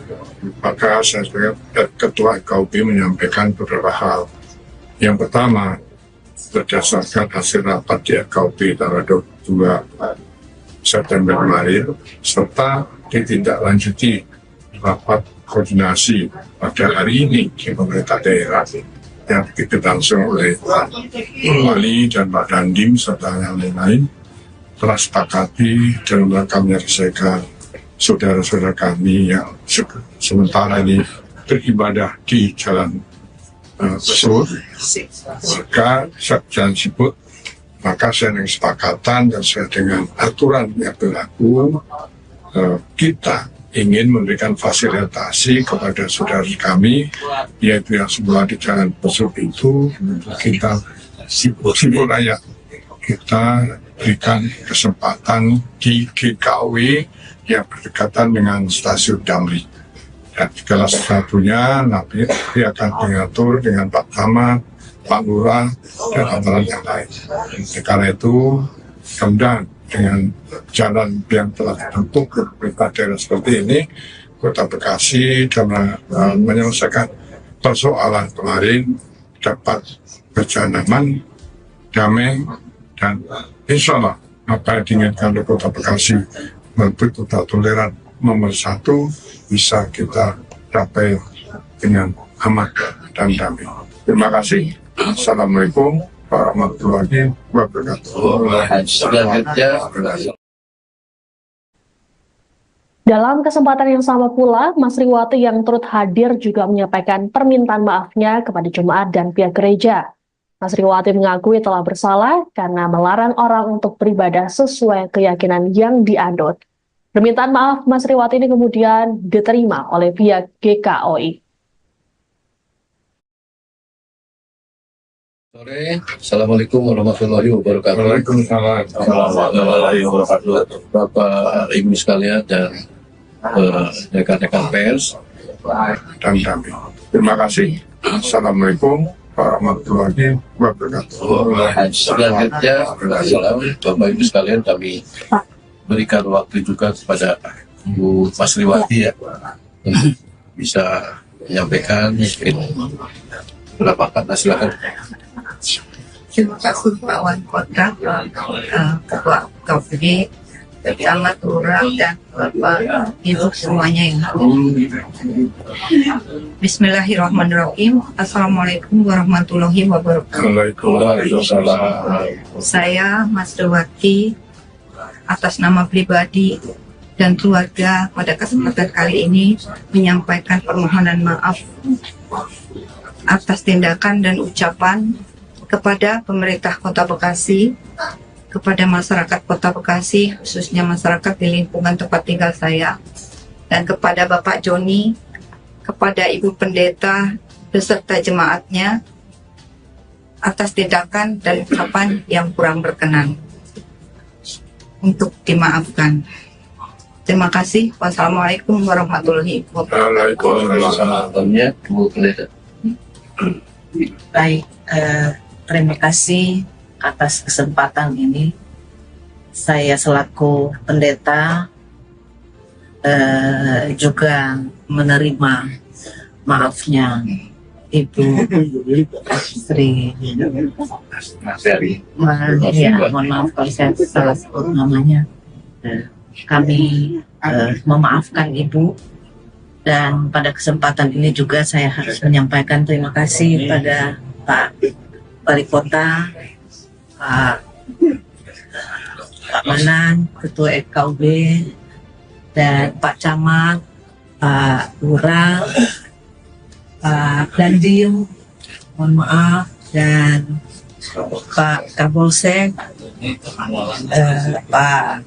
maka saya sebagai Ketua FKUB menyampaikan beberapa hal. Yang pertama, berdasarkan hasil rapat di FKUB tanggal 22 September kemarin, serta ditindaklanjuti rapat koordinasi pada hari ini di pemerintah daerah yang langsung oleh Pak Wali dan Pak Dandim serta yang lain-lain, telah sepakati dalam rangka menyelesaikan saudara-saudara kami yang sementara ini beribadah di Jalan Besut, maka Jalan Siput, maka saya dengan kesepakatan dan sesuai dengan aturan yang berlaku, kita ingin memberikan fasilitasi kepada saudara kami, yaitu yang sebelah di Jalan Besut itu, kita Siput Raya, kita berikan kesempatan di GKUI yang berdekatan dengan stasiun Damri. Dan segala sesuatunya nanti akan diatur dengan Pak Camat, Pak Lurah, dan aparat yang lain. Karena itu, kemudian dengan jalan yang telah dibentuk ke pemerintah daerah seperti ini, Kota Bekasi dalam menyelesaikan persoalan kemarin dapat berjalan aman, damai, dan insya Allah apa yang diinginkan oleh Kota Bekasi melalui total toleran nomor 1 bisa kita capai dengan aman dan damai. Terima kasih. Assalamualaikum warahmatullahi wabarakatuh. Dalam kesempatan yang sama pula, Mas Riwati yang turut hadir juga menyampaikan permintaan maafnya kepada jemaat dan pihak gereja. Mas Riwati mengakui telah bersalah karena melarang orang untuk beribadah sesuai keyakinan yang dianut. Permintaan maaf Mas Riwati ini kemudian diterima oleh pihak GKUI. Sore, Assalamualaikum warahmatullahi wabarakatuh. Waalaikumsalam warahmatullahi wabarakatuh. Bapak Ibu sekalian dan rekan-rekan pers dan kami. Terima kasih. Assalamualaikum warahmatullahi wabarakatuh. Selanjutnya, Bapak Ibu sekalian kami berikan waktu juga kepada Bu Masriwati ya untuk bisa menyampaikan mungkin beberapa kata. Silakan. Terima kasih Pak Wali Kota, Ketua KPD, Camat, Lurah, dan Bapak Ibu semuanya yang hadir. Bismillahirrahmanirrahim. Assalamualaikum warahmatullahi wabarakatuh. Waalaikumsalam. Saya Masriwati atas nama pribadi dan keluarga pada kesempatan kali ini menyampaikan permohonan maaf atas tindakan dan ucapan kepada pemerintah Kota Bekasi, kepada masyarakat Kota Bekasi, khususnya masyarakat di lingkungan tempat tinggal saya, dan kepada Bapak Joni, kepada Ibu Pendeta beserta jemaatnya atas tindakan dan ucapan yang kurang berkenan. Untuk dimaafkan. Terima kasih. Wassalamualaikum warahmatullahi wabarakatuh. Waalaikumsalam. Bu Pendeta. Baik, terima kasih atas kesempatan ini. Saya selaku pendeta juga menerima maafnya Ibu Sri. Ya, mohon maaf kalau saya salah sebut namanya. Kami memaafkan Ibu, dan pada kesempatan ini juga saya harus menyampaikan terima kasih pada Pak Wali Kota, Pak Manan, Ketua FKUB, dan Pak Camat, Pak Lurah, Pak Dandim, mohon maaf, dan Pak Kapolsek, Pak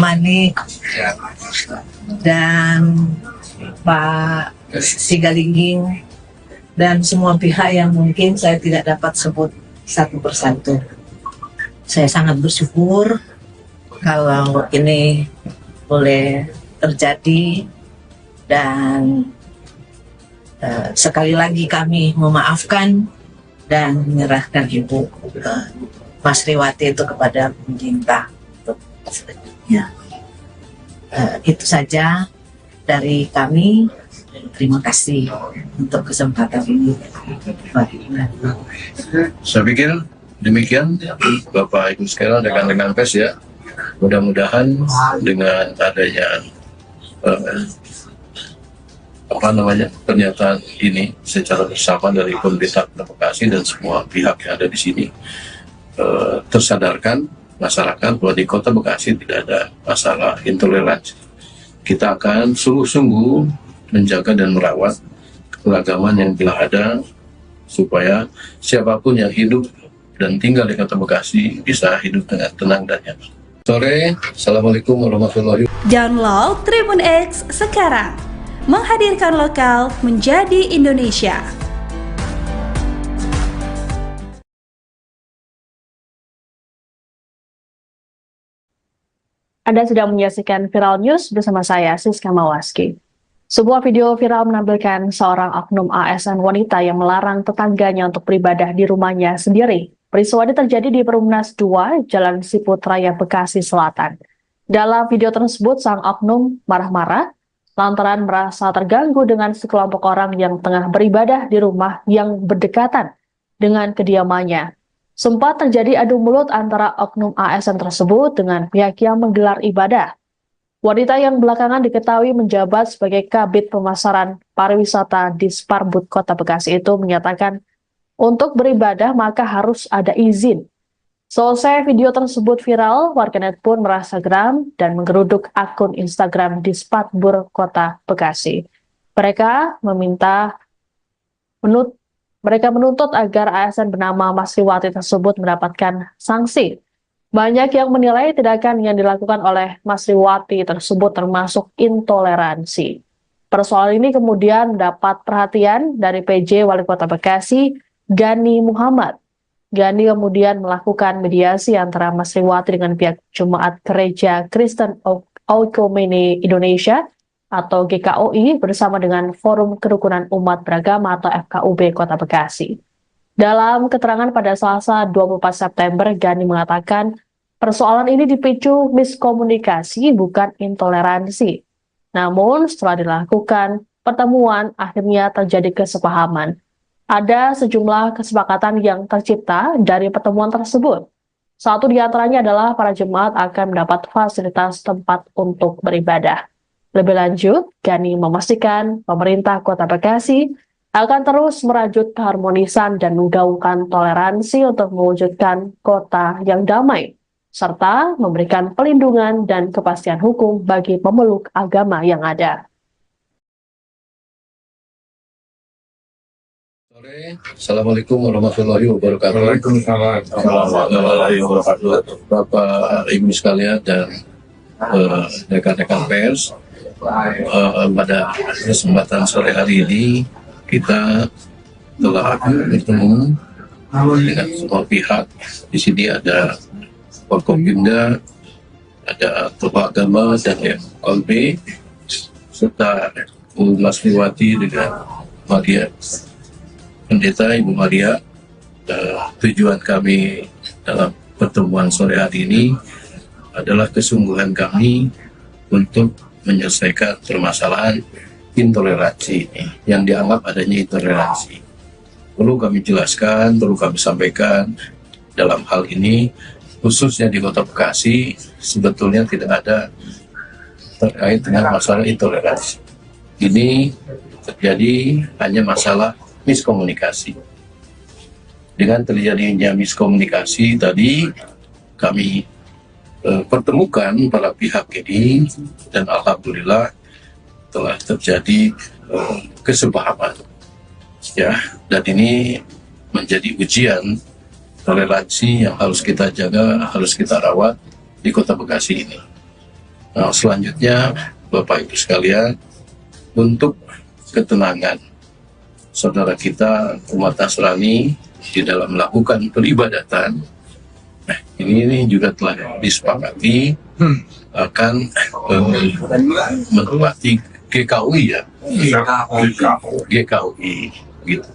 Manik, dan Pak Sigalingging, dan semua pihak yang mungkin saya tidak dapat sebut satu persatu. Saya sangat bersyukur kalau ini boleh terjadi, dan sekali lagi kami memaafkan dan menyerahkan Ibu Masriwati itu kepada pemerintah. Ya. Itu saja dari kami. Terima kasih untuk kesempatan ini. Saya pikir demikian Bapak Ibu sekalian, rekan-rekan pers ya. Mudah-mudahan dengan adanya pernyataan ini secara bersama dari pemerintah Kota Bekasi dan semua pihak yang ada di sini tersadarkan masyarakat bahwa di Kota Bekasi tidak ada masalah intoleransi. Kita akan sungguh-sungguh menjaga dan merawat keberagaman yang telah ada, supaya siapapun yang hidup dan tinggal di Kota Bekasi bisa hidup dengan tenang dan nyaman. Sore, Assalamualaikum warahmatullahi wabarakatuh. Download Tribun X sekarang, menghadirkan lokal menjadi Indonesia. Anda sedang menyaksikan Viral News bersama saya, Siska Mawaski. Sebuah video viral menampilkan seorang oknum ASN wanita yang melarang tetangganya untuk beribadah di rumahnya sendiri. Peristiwa ini terjadi di Perumnas 2, Jalan Siput Raya, Bekasi Selatan. Dalam video tersebut, sang oknum marah-marah lantaran merasa terganggu dengan sekelompok orang yang tengah beribadah di rumah yang berdekatan dengan kediamannya. Sempat terjadi adu mulut antara oknum ASN tersebut dengan pihak yang menggelar ibadah. Wanita yang belakangan diketahui menjabat sebagai Kabid Pemasaran Pariwisata di Sparbud Kota Bekasi itu menyatakan untuk beribadah maka harus ada izin. Selesai video tersebut viral, warganet pun merasa geram dan menggeruduk akun Instagram di Sparbud Kota Bekasi. Mereka menuntut agar ASN bernama Masriwati tersebut mendapatkan sanksi. Banyak yang menilai tindakan yang dilakukan oleh Masriwati tersebut termasuk intoleransi. Persoalan ini kemudian mendapat perhatian dari PJ Wali Kota Bekasi, Gani Muhammad. Gani kemudian melakukan mediasi antara Masriwati dengan pihak Jemaat Gereja Kristen Oikumene Indonesia atau GKOI bersama dengan Forum Kerukunan Umat Beragama atau FKUB Kota Bekasi. Dalam keterangan pada Selasa 24 September, Gani mengatakan Persoalan ini dipicu miskomunikasi bukan intoleransi. Namun setelah dilakukan pertemuan akhirnya terjadi kesepahaman. Ada sejumlah kesepakatan yang tercipta dari pertemuan tersebut. Satu di antaranya adalah para jemaat akan mendapat fasilitas tempat untuk beribadah. Lebih lanjut, Gani memastikan pemerintah Kota Bekasi akan terus merajut keharmonisan dan menggaungkan toleransi untuk mewujudkan kota yang damai, serta memberikan pelindungan dan kepastian hukum bagi pemeluk agama yang ada. Assalamualaikum warahmatullahi wabarakatuh. Waalaikumsalam. Warahmatullahi wabarakatuh. Bapak Ibu sekalian dan rekan-rekan pers, pada kesempatan sore hari ini kita telah bertemu dengan semua pihak. Di sini ada Forkopimda, ada Tokoh Agama dan FKB, serta Bu Masriwati dengan Maria Pendeta Ibu Maria. Tujuan kami dalam pertemuan sore hari ini adalah kesungguhan kami untuk menyelesaikan permasalahan intoleransi yang dianggap adanya intoleransi. Perlu kami jelaskan, perlu kami sampaikan dalam hal ini, khususnya di Kota Bekasi, sebetulnya tidak ada terkait dengan masalah intoleransi. Ini terjadi hanya masalah miskomunikasi. Dengan terjadinya miskomunikasi tadi, kami pertemukan para pihak ini dan alhamdulillah telah terjadi kesepahaman. Ya, dan ini menjadi ujian toleransi yang harus kita jaga, harus kita rawat di Kota Bekasi ini. Nah, selanjutnya Bapak Ibu sekalian, untuk ketenangan saudara kita umat Nasrani di dalam melakukan peribadatan, nah, ini juga telah disepakati akan menempati GKUI ya, GKUI gitu.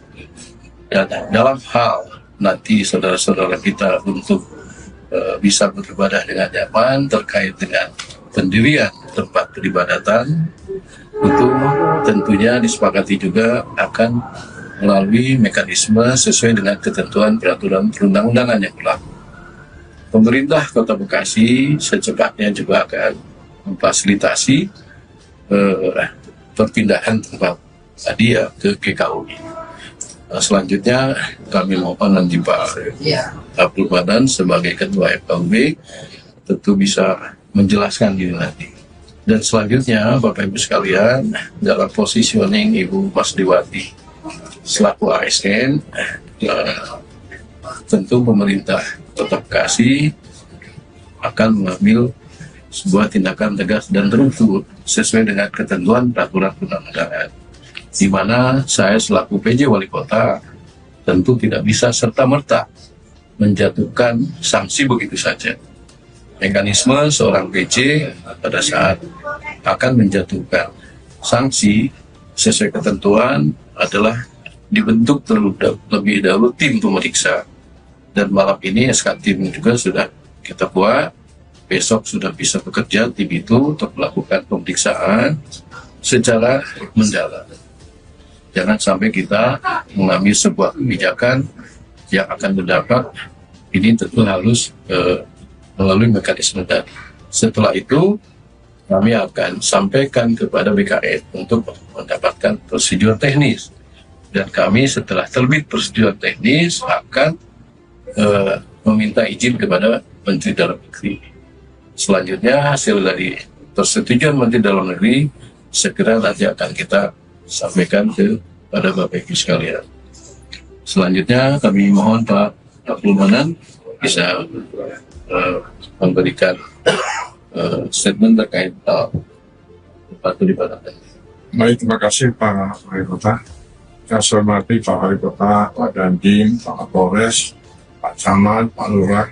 Dan dalam hal nanti saudara-saudara kita untuk bisa beribadah dengan nyaman terkait dengan pendirian tempat peribadatan, itu tentunya disepakati juga akan melalui mekanisme sesuai dengan ketentuan peraturan perundang-undangan yang berlaku. Pemerintah Kota Bekasi secepatnya juga akan memfasilitasi perpindahan tempat tadi ya ke GKUI. Selanjutnya kami mohon nanti Pak Abdul Manan sebagai Ketua FKUB tentu bisa menjelaskan ini nanti. Dan selanjutnya Bapak Ibu sekalian, dalam positioning Ibu Masriwati selaku ASN, tentu pemerintah Kota Bekasi akan mengambil sebuah tindakan tegas dan terukur sesuai dengan ketentuan peraturan perundang-undangan, di mana saya selaku PJ Wali Kota tentu tidak bisa serta-merta menjatuhkan sanksi begitu saja. Mekanisme seorang PJ pada saat akan menjatuhkan sanksi sesuai ketentuan adalah dibentuk terlebih dahulu tim pemeriksa, dan malam ini SK tim juga sudah kita buat. Besok sudah bisa bekerja tim itu untuk melakukan pemeriksaan secara mendalam. Jangan sampai kita mengambil sebuah kebijakan yang akan berdampak, ini tentu harus melalui mekanisme tadi. Setelah itu kami akan sampaikan kepada BKN untuk mendapatkan prosedur teknis, dan kami setelah terbit prosedur teknis akan meminta izin kepada Menteri Dalam Negeri. Selanjutnya hasil dari persetujuan Menteri Dalam Negeri segera nanti akan kita sampaikan kepada Bapak Ibu sekalian. Selanjutnya kami mohon Pak Abdul Manan bisa memberikan statement terkait tempat peribadatan. Baik, terima kasih Pak Wali Kota. Saya hormati Pak Wali Kota, Pak Dandim, Pak Kapolres, Pak Camat, Pak Lurah,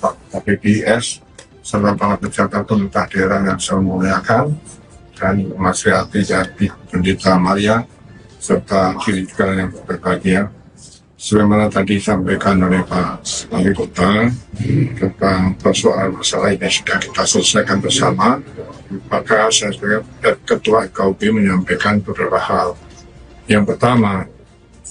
Pak KPPS, serta para pejabat pemerintah daerah yang saya muliakan, dan Mas Riati Jati, Pendeta Maria, serta diri juga yang berbahagia. Sebagaimana tadi disampaikan oleh Pak wali kota tentang persoalan masalah ini sudah kita selesaikan bersama. Maka saya sebagai Ketua KUB menyampaikan beberapa hal. Yang pertama,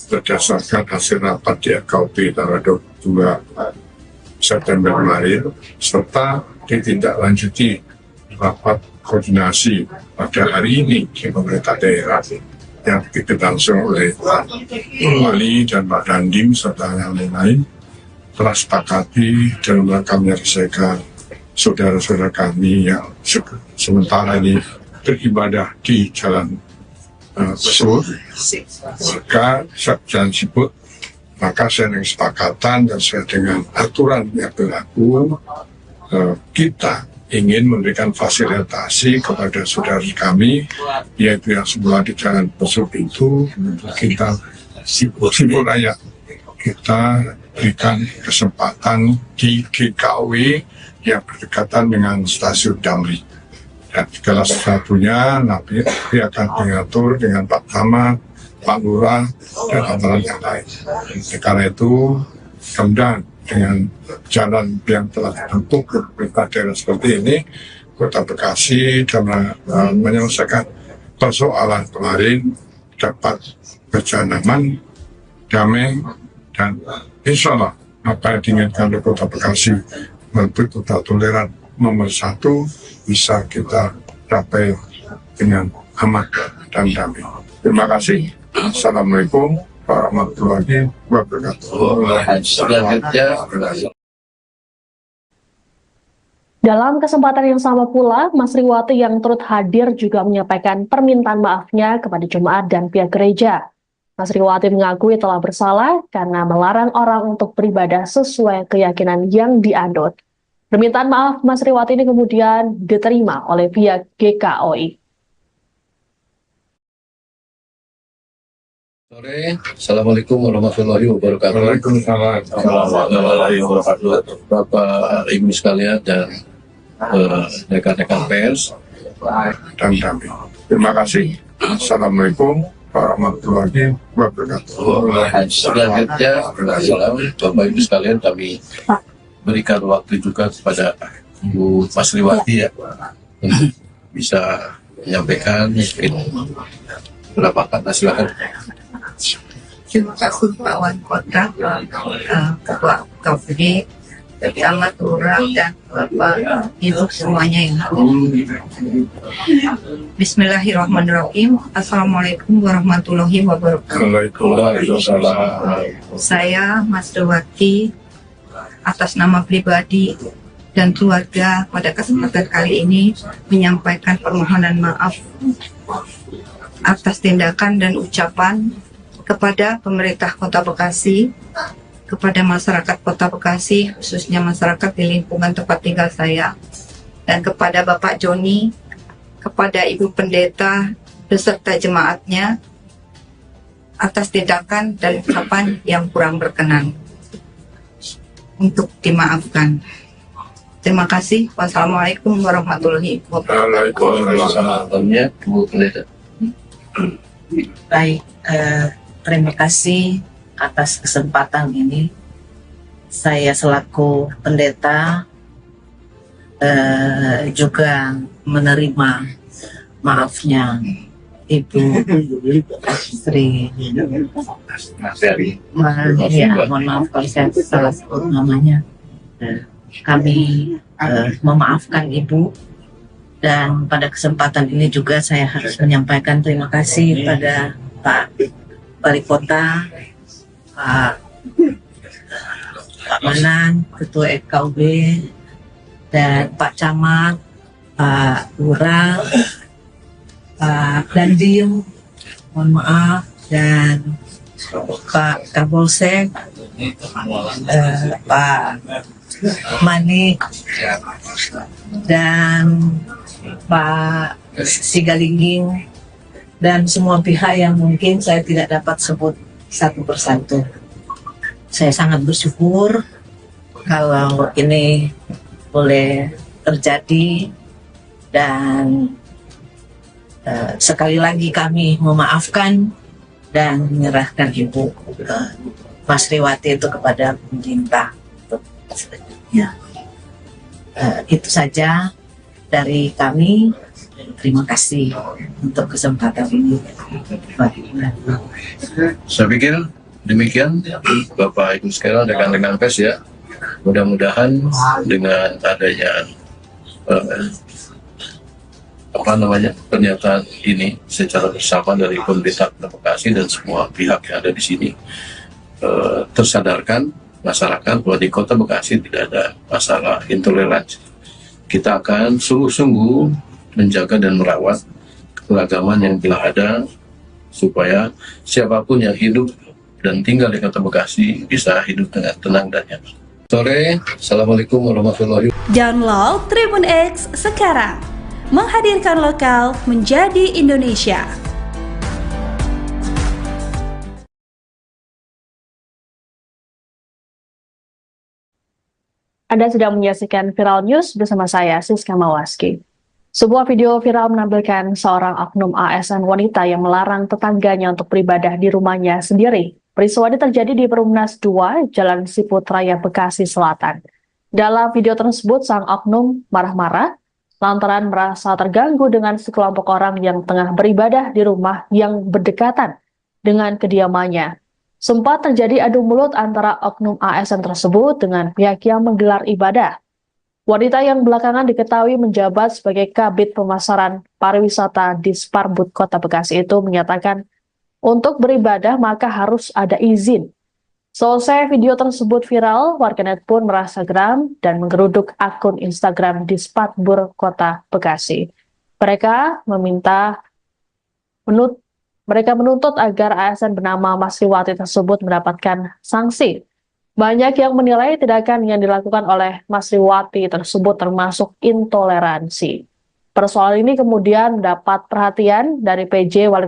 berdasarkan hasil rapat di KUB tanggal 22 September kemarin, serta ditindaklanjuti rapat koordinasi pada hari ini di pemerintah daerah yang dilangsung oleh Wali dan Pak Dandim serta yang lain-lain, telah sepakati dalam rangka menyelesaikan saudara-saudara kami yang sementara ini beribadah di Jalan Besur, maka Jalan Siput, maka saya dengan kesepakatan dan sesuai dengan aturan yang berlaku, kita ingin memberikan fasilitasi kepada saudara kami, yaitu yang semula di Jalan Besur itu kita Siput Raya, kita berikan kesempatan di GKW yang berdekatan dengan stasiun Damri. Dan segala sesuatunya nanti akan diatur dengan Pak Camat, Pak Lurah, dan aparat yang lain. Karena itu, kemudian dengan jalan yang telah dibentuk pemerintah daerah seperti ini, Kota Bekasi dalam menyelesaikan persoalan kemarin dapat berjalan aman, damai, dan insya Allah apa yang diinginkan oleh Kota Bekasi merebut kota toleran nomor 1 bisa kita capai dengan aman dan damai. Terima kasih. Assalamualaikum warahmatullahi wabarakatuh. Dalam kesempatan yang sama pula, Mas Riwati yang turut hadir juga menyampaikan permintaan maafnya kepada jemaat dan pihak gereja. Mas Riwati mengakui telah bersalah karena melarang orang untuk beribadah sesuai keyakinan yang dianut. Permintaan maaf Mas Riwati ini kemudian diterima oleh pihak GKOI. Sore, Assalamualaikum warahmatullahi wabarakatuh. Waalaikumsalam warahmatullahi wabarakatuh. Bapak Ibu sekalian dan rekan-rekan pers dan damai. Terima kasih. Assalamualaikum warahmatullahi wabarakatuh. Selanjutnya, Bapak Ibu sekalian, kami berikan waktu juga kepada Bu Mas Riwati ya untuk bisa menyampaikan beberapa kata, silakan. Terima kasih Pak Wali Kota, Ketua KUB, Camat, Lurah, dan Bapak Ibu semuanya yang hadir. Bismillahirrahmanirrahim. Assalamualaikum warahmatullahi wabarakatuh. Saya Mas Riwati atas nama pribadi dan keluarga pada kesempatan kali ini menyampaikan permohonan maaf atas tindakan dan ucapan kepada pemerintah Kota Bekasi, kepada masyarakat Kota Bekasi, khususnya masyarakat di lingkungan tempat tinggal saya, dan kepada Bapak Joni, kepada Ibu Pendeta, beserta jemaatnya, atas tindakan dan ucapan yang kurang berkenan. Untuk dimaafkan. Terima kasih. Wassalamualaikum warahmatullahi wabarakatuh. Baik, terima kasih atas kesempatan ini. Saya selaku pendeta juga menerima maafnya Ibu Sri. Ya, mohon maaf kalau saya salah sebut namanya. Kami memaafkan Ibu, dan pada kesempatan ini juga saya harus menyampaikan terima kasih pada Pak Wali Kota, Pak Manan, Ketua KUB, dan Pak Camat, Pak Lurah, Pak Dandim, mohon maaf, dan Pak Kapolsek, Pak Manik, dan Pak Sigalingging, dan semua pihak yang mungkin saya tidak dapat sebut satu persatu. Saya sangat bersyukur kalau ini boleh terjadi, dan sekali lagi kami memaafkan dan menyerahkan Ibu Mas Riwati itu kepada pemerintah untuk Ya, itu saja dari kami. Terima kasih untuk kesempatan ini. Saya pikir demikian Bapak Ibu sekalian, rekan-rekan pers ya. Mudah-mudahan dengan adanya pernyataan ini secara bersama dari pemerintah Kota Bekasi dan semua pihak yang ada di sini tersadarkan masyarakat bahwa di Kota Bekasi tidak ada masalah intoleransi. Kita akan sungguh-sungguh menjaga dan merawat keragaman yang telah ada supaya siapapun yang hidup dan tinggal di Kota Bekasi bisa hidup dengan tenang dan nyaman. Sore, Assalamualaikum warahmatullahi wabarakatuh. Download Tribun X sekarang, menghadirkan lokal menjadi Indonesia. Anda sedang menyaksikan Viral News bersama saya, Siska Mawaski. Sebuah video viral menampilkan seorang oknum ASN wanita yang melarang tetangganya untuk beribadah di rumahnya sendiri. Peristiwa ini terjadi di Perumnas 2, Jalan Siput Raya, Bekasi Selatan. Dalam video tersebut, sang oknum marah-marah lantaran merasa terganggu dengan sekelompok orang yang tengah beribadah di rumah yang berdekatan dengan kediamannya. Sempat terjadi adu mulut antara oknum ASN tersebut dengan pihak yang menggelar ibadah. Wanita yang belakangan diketahui menjabat sebagai Kabid Pemasaran Pariwisata di Sparbud Kota Bekasi itu menyatakan untuk beribadah maka harus ada izin. Selesai video tersebut viral, warganet pun merasa geram dan menggeruduk akun Instagram di Sparbud Kota Bekasi. Mereka menuntut agar ASN bernama Masriwati tersebut mendapatkan sanksi. Banyak yang menilai tindakan yang dilakukan oleh Masriwati tersebut termasuk intoleransi. Persoalan ini kemudian mendapat perhatian dari PJ Wali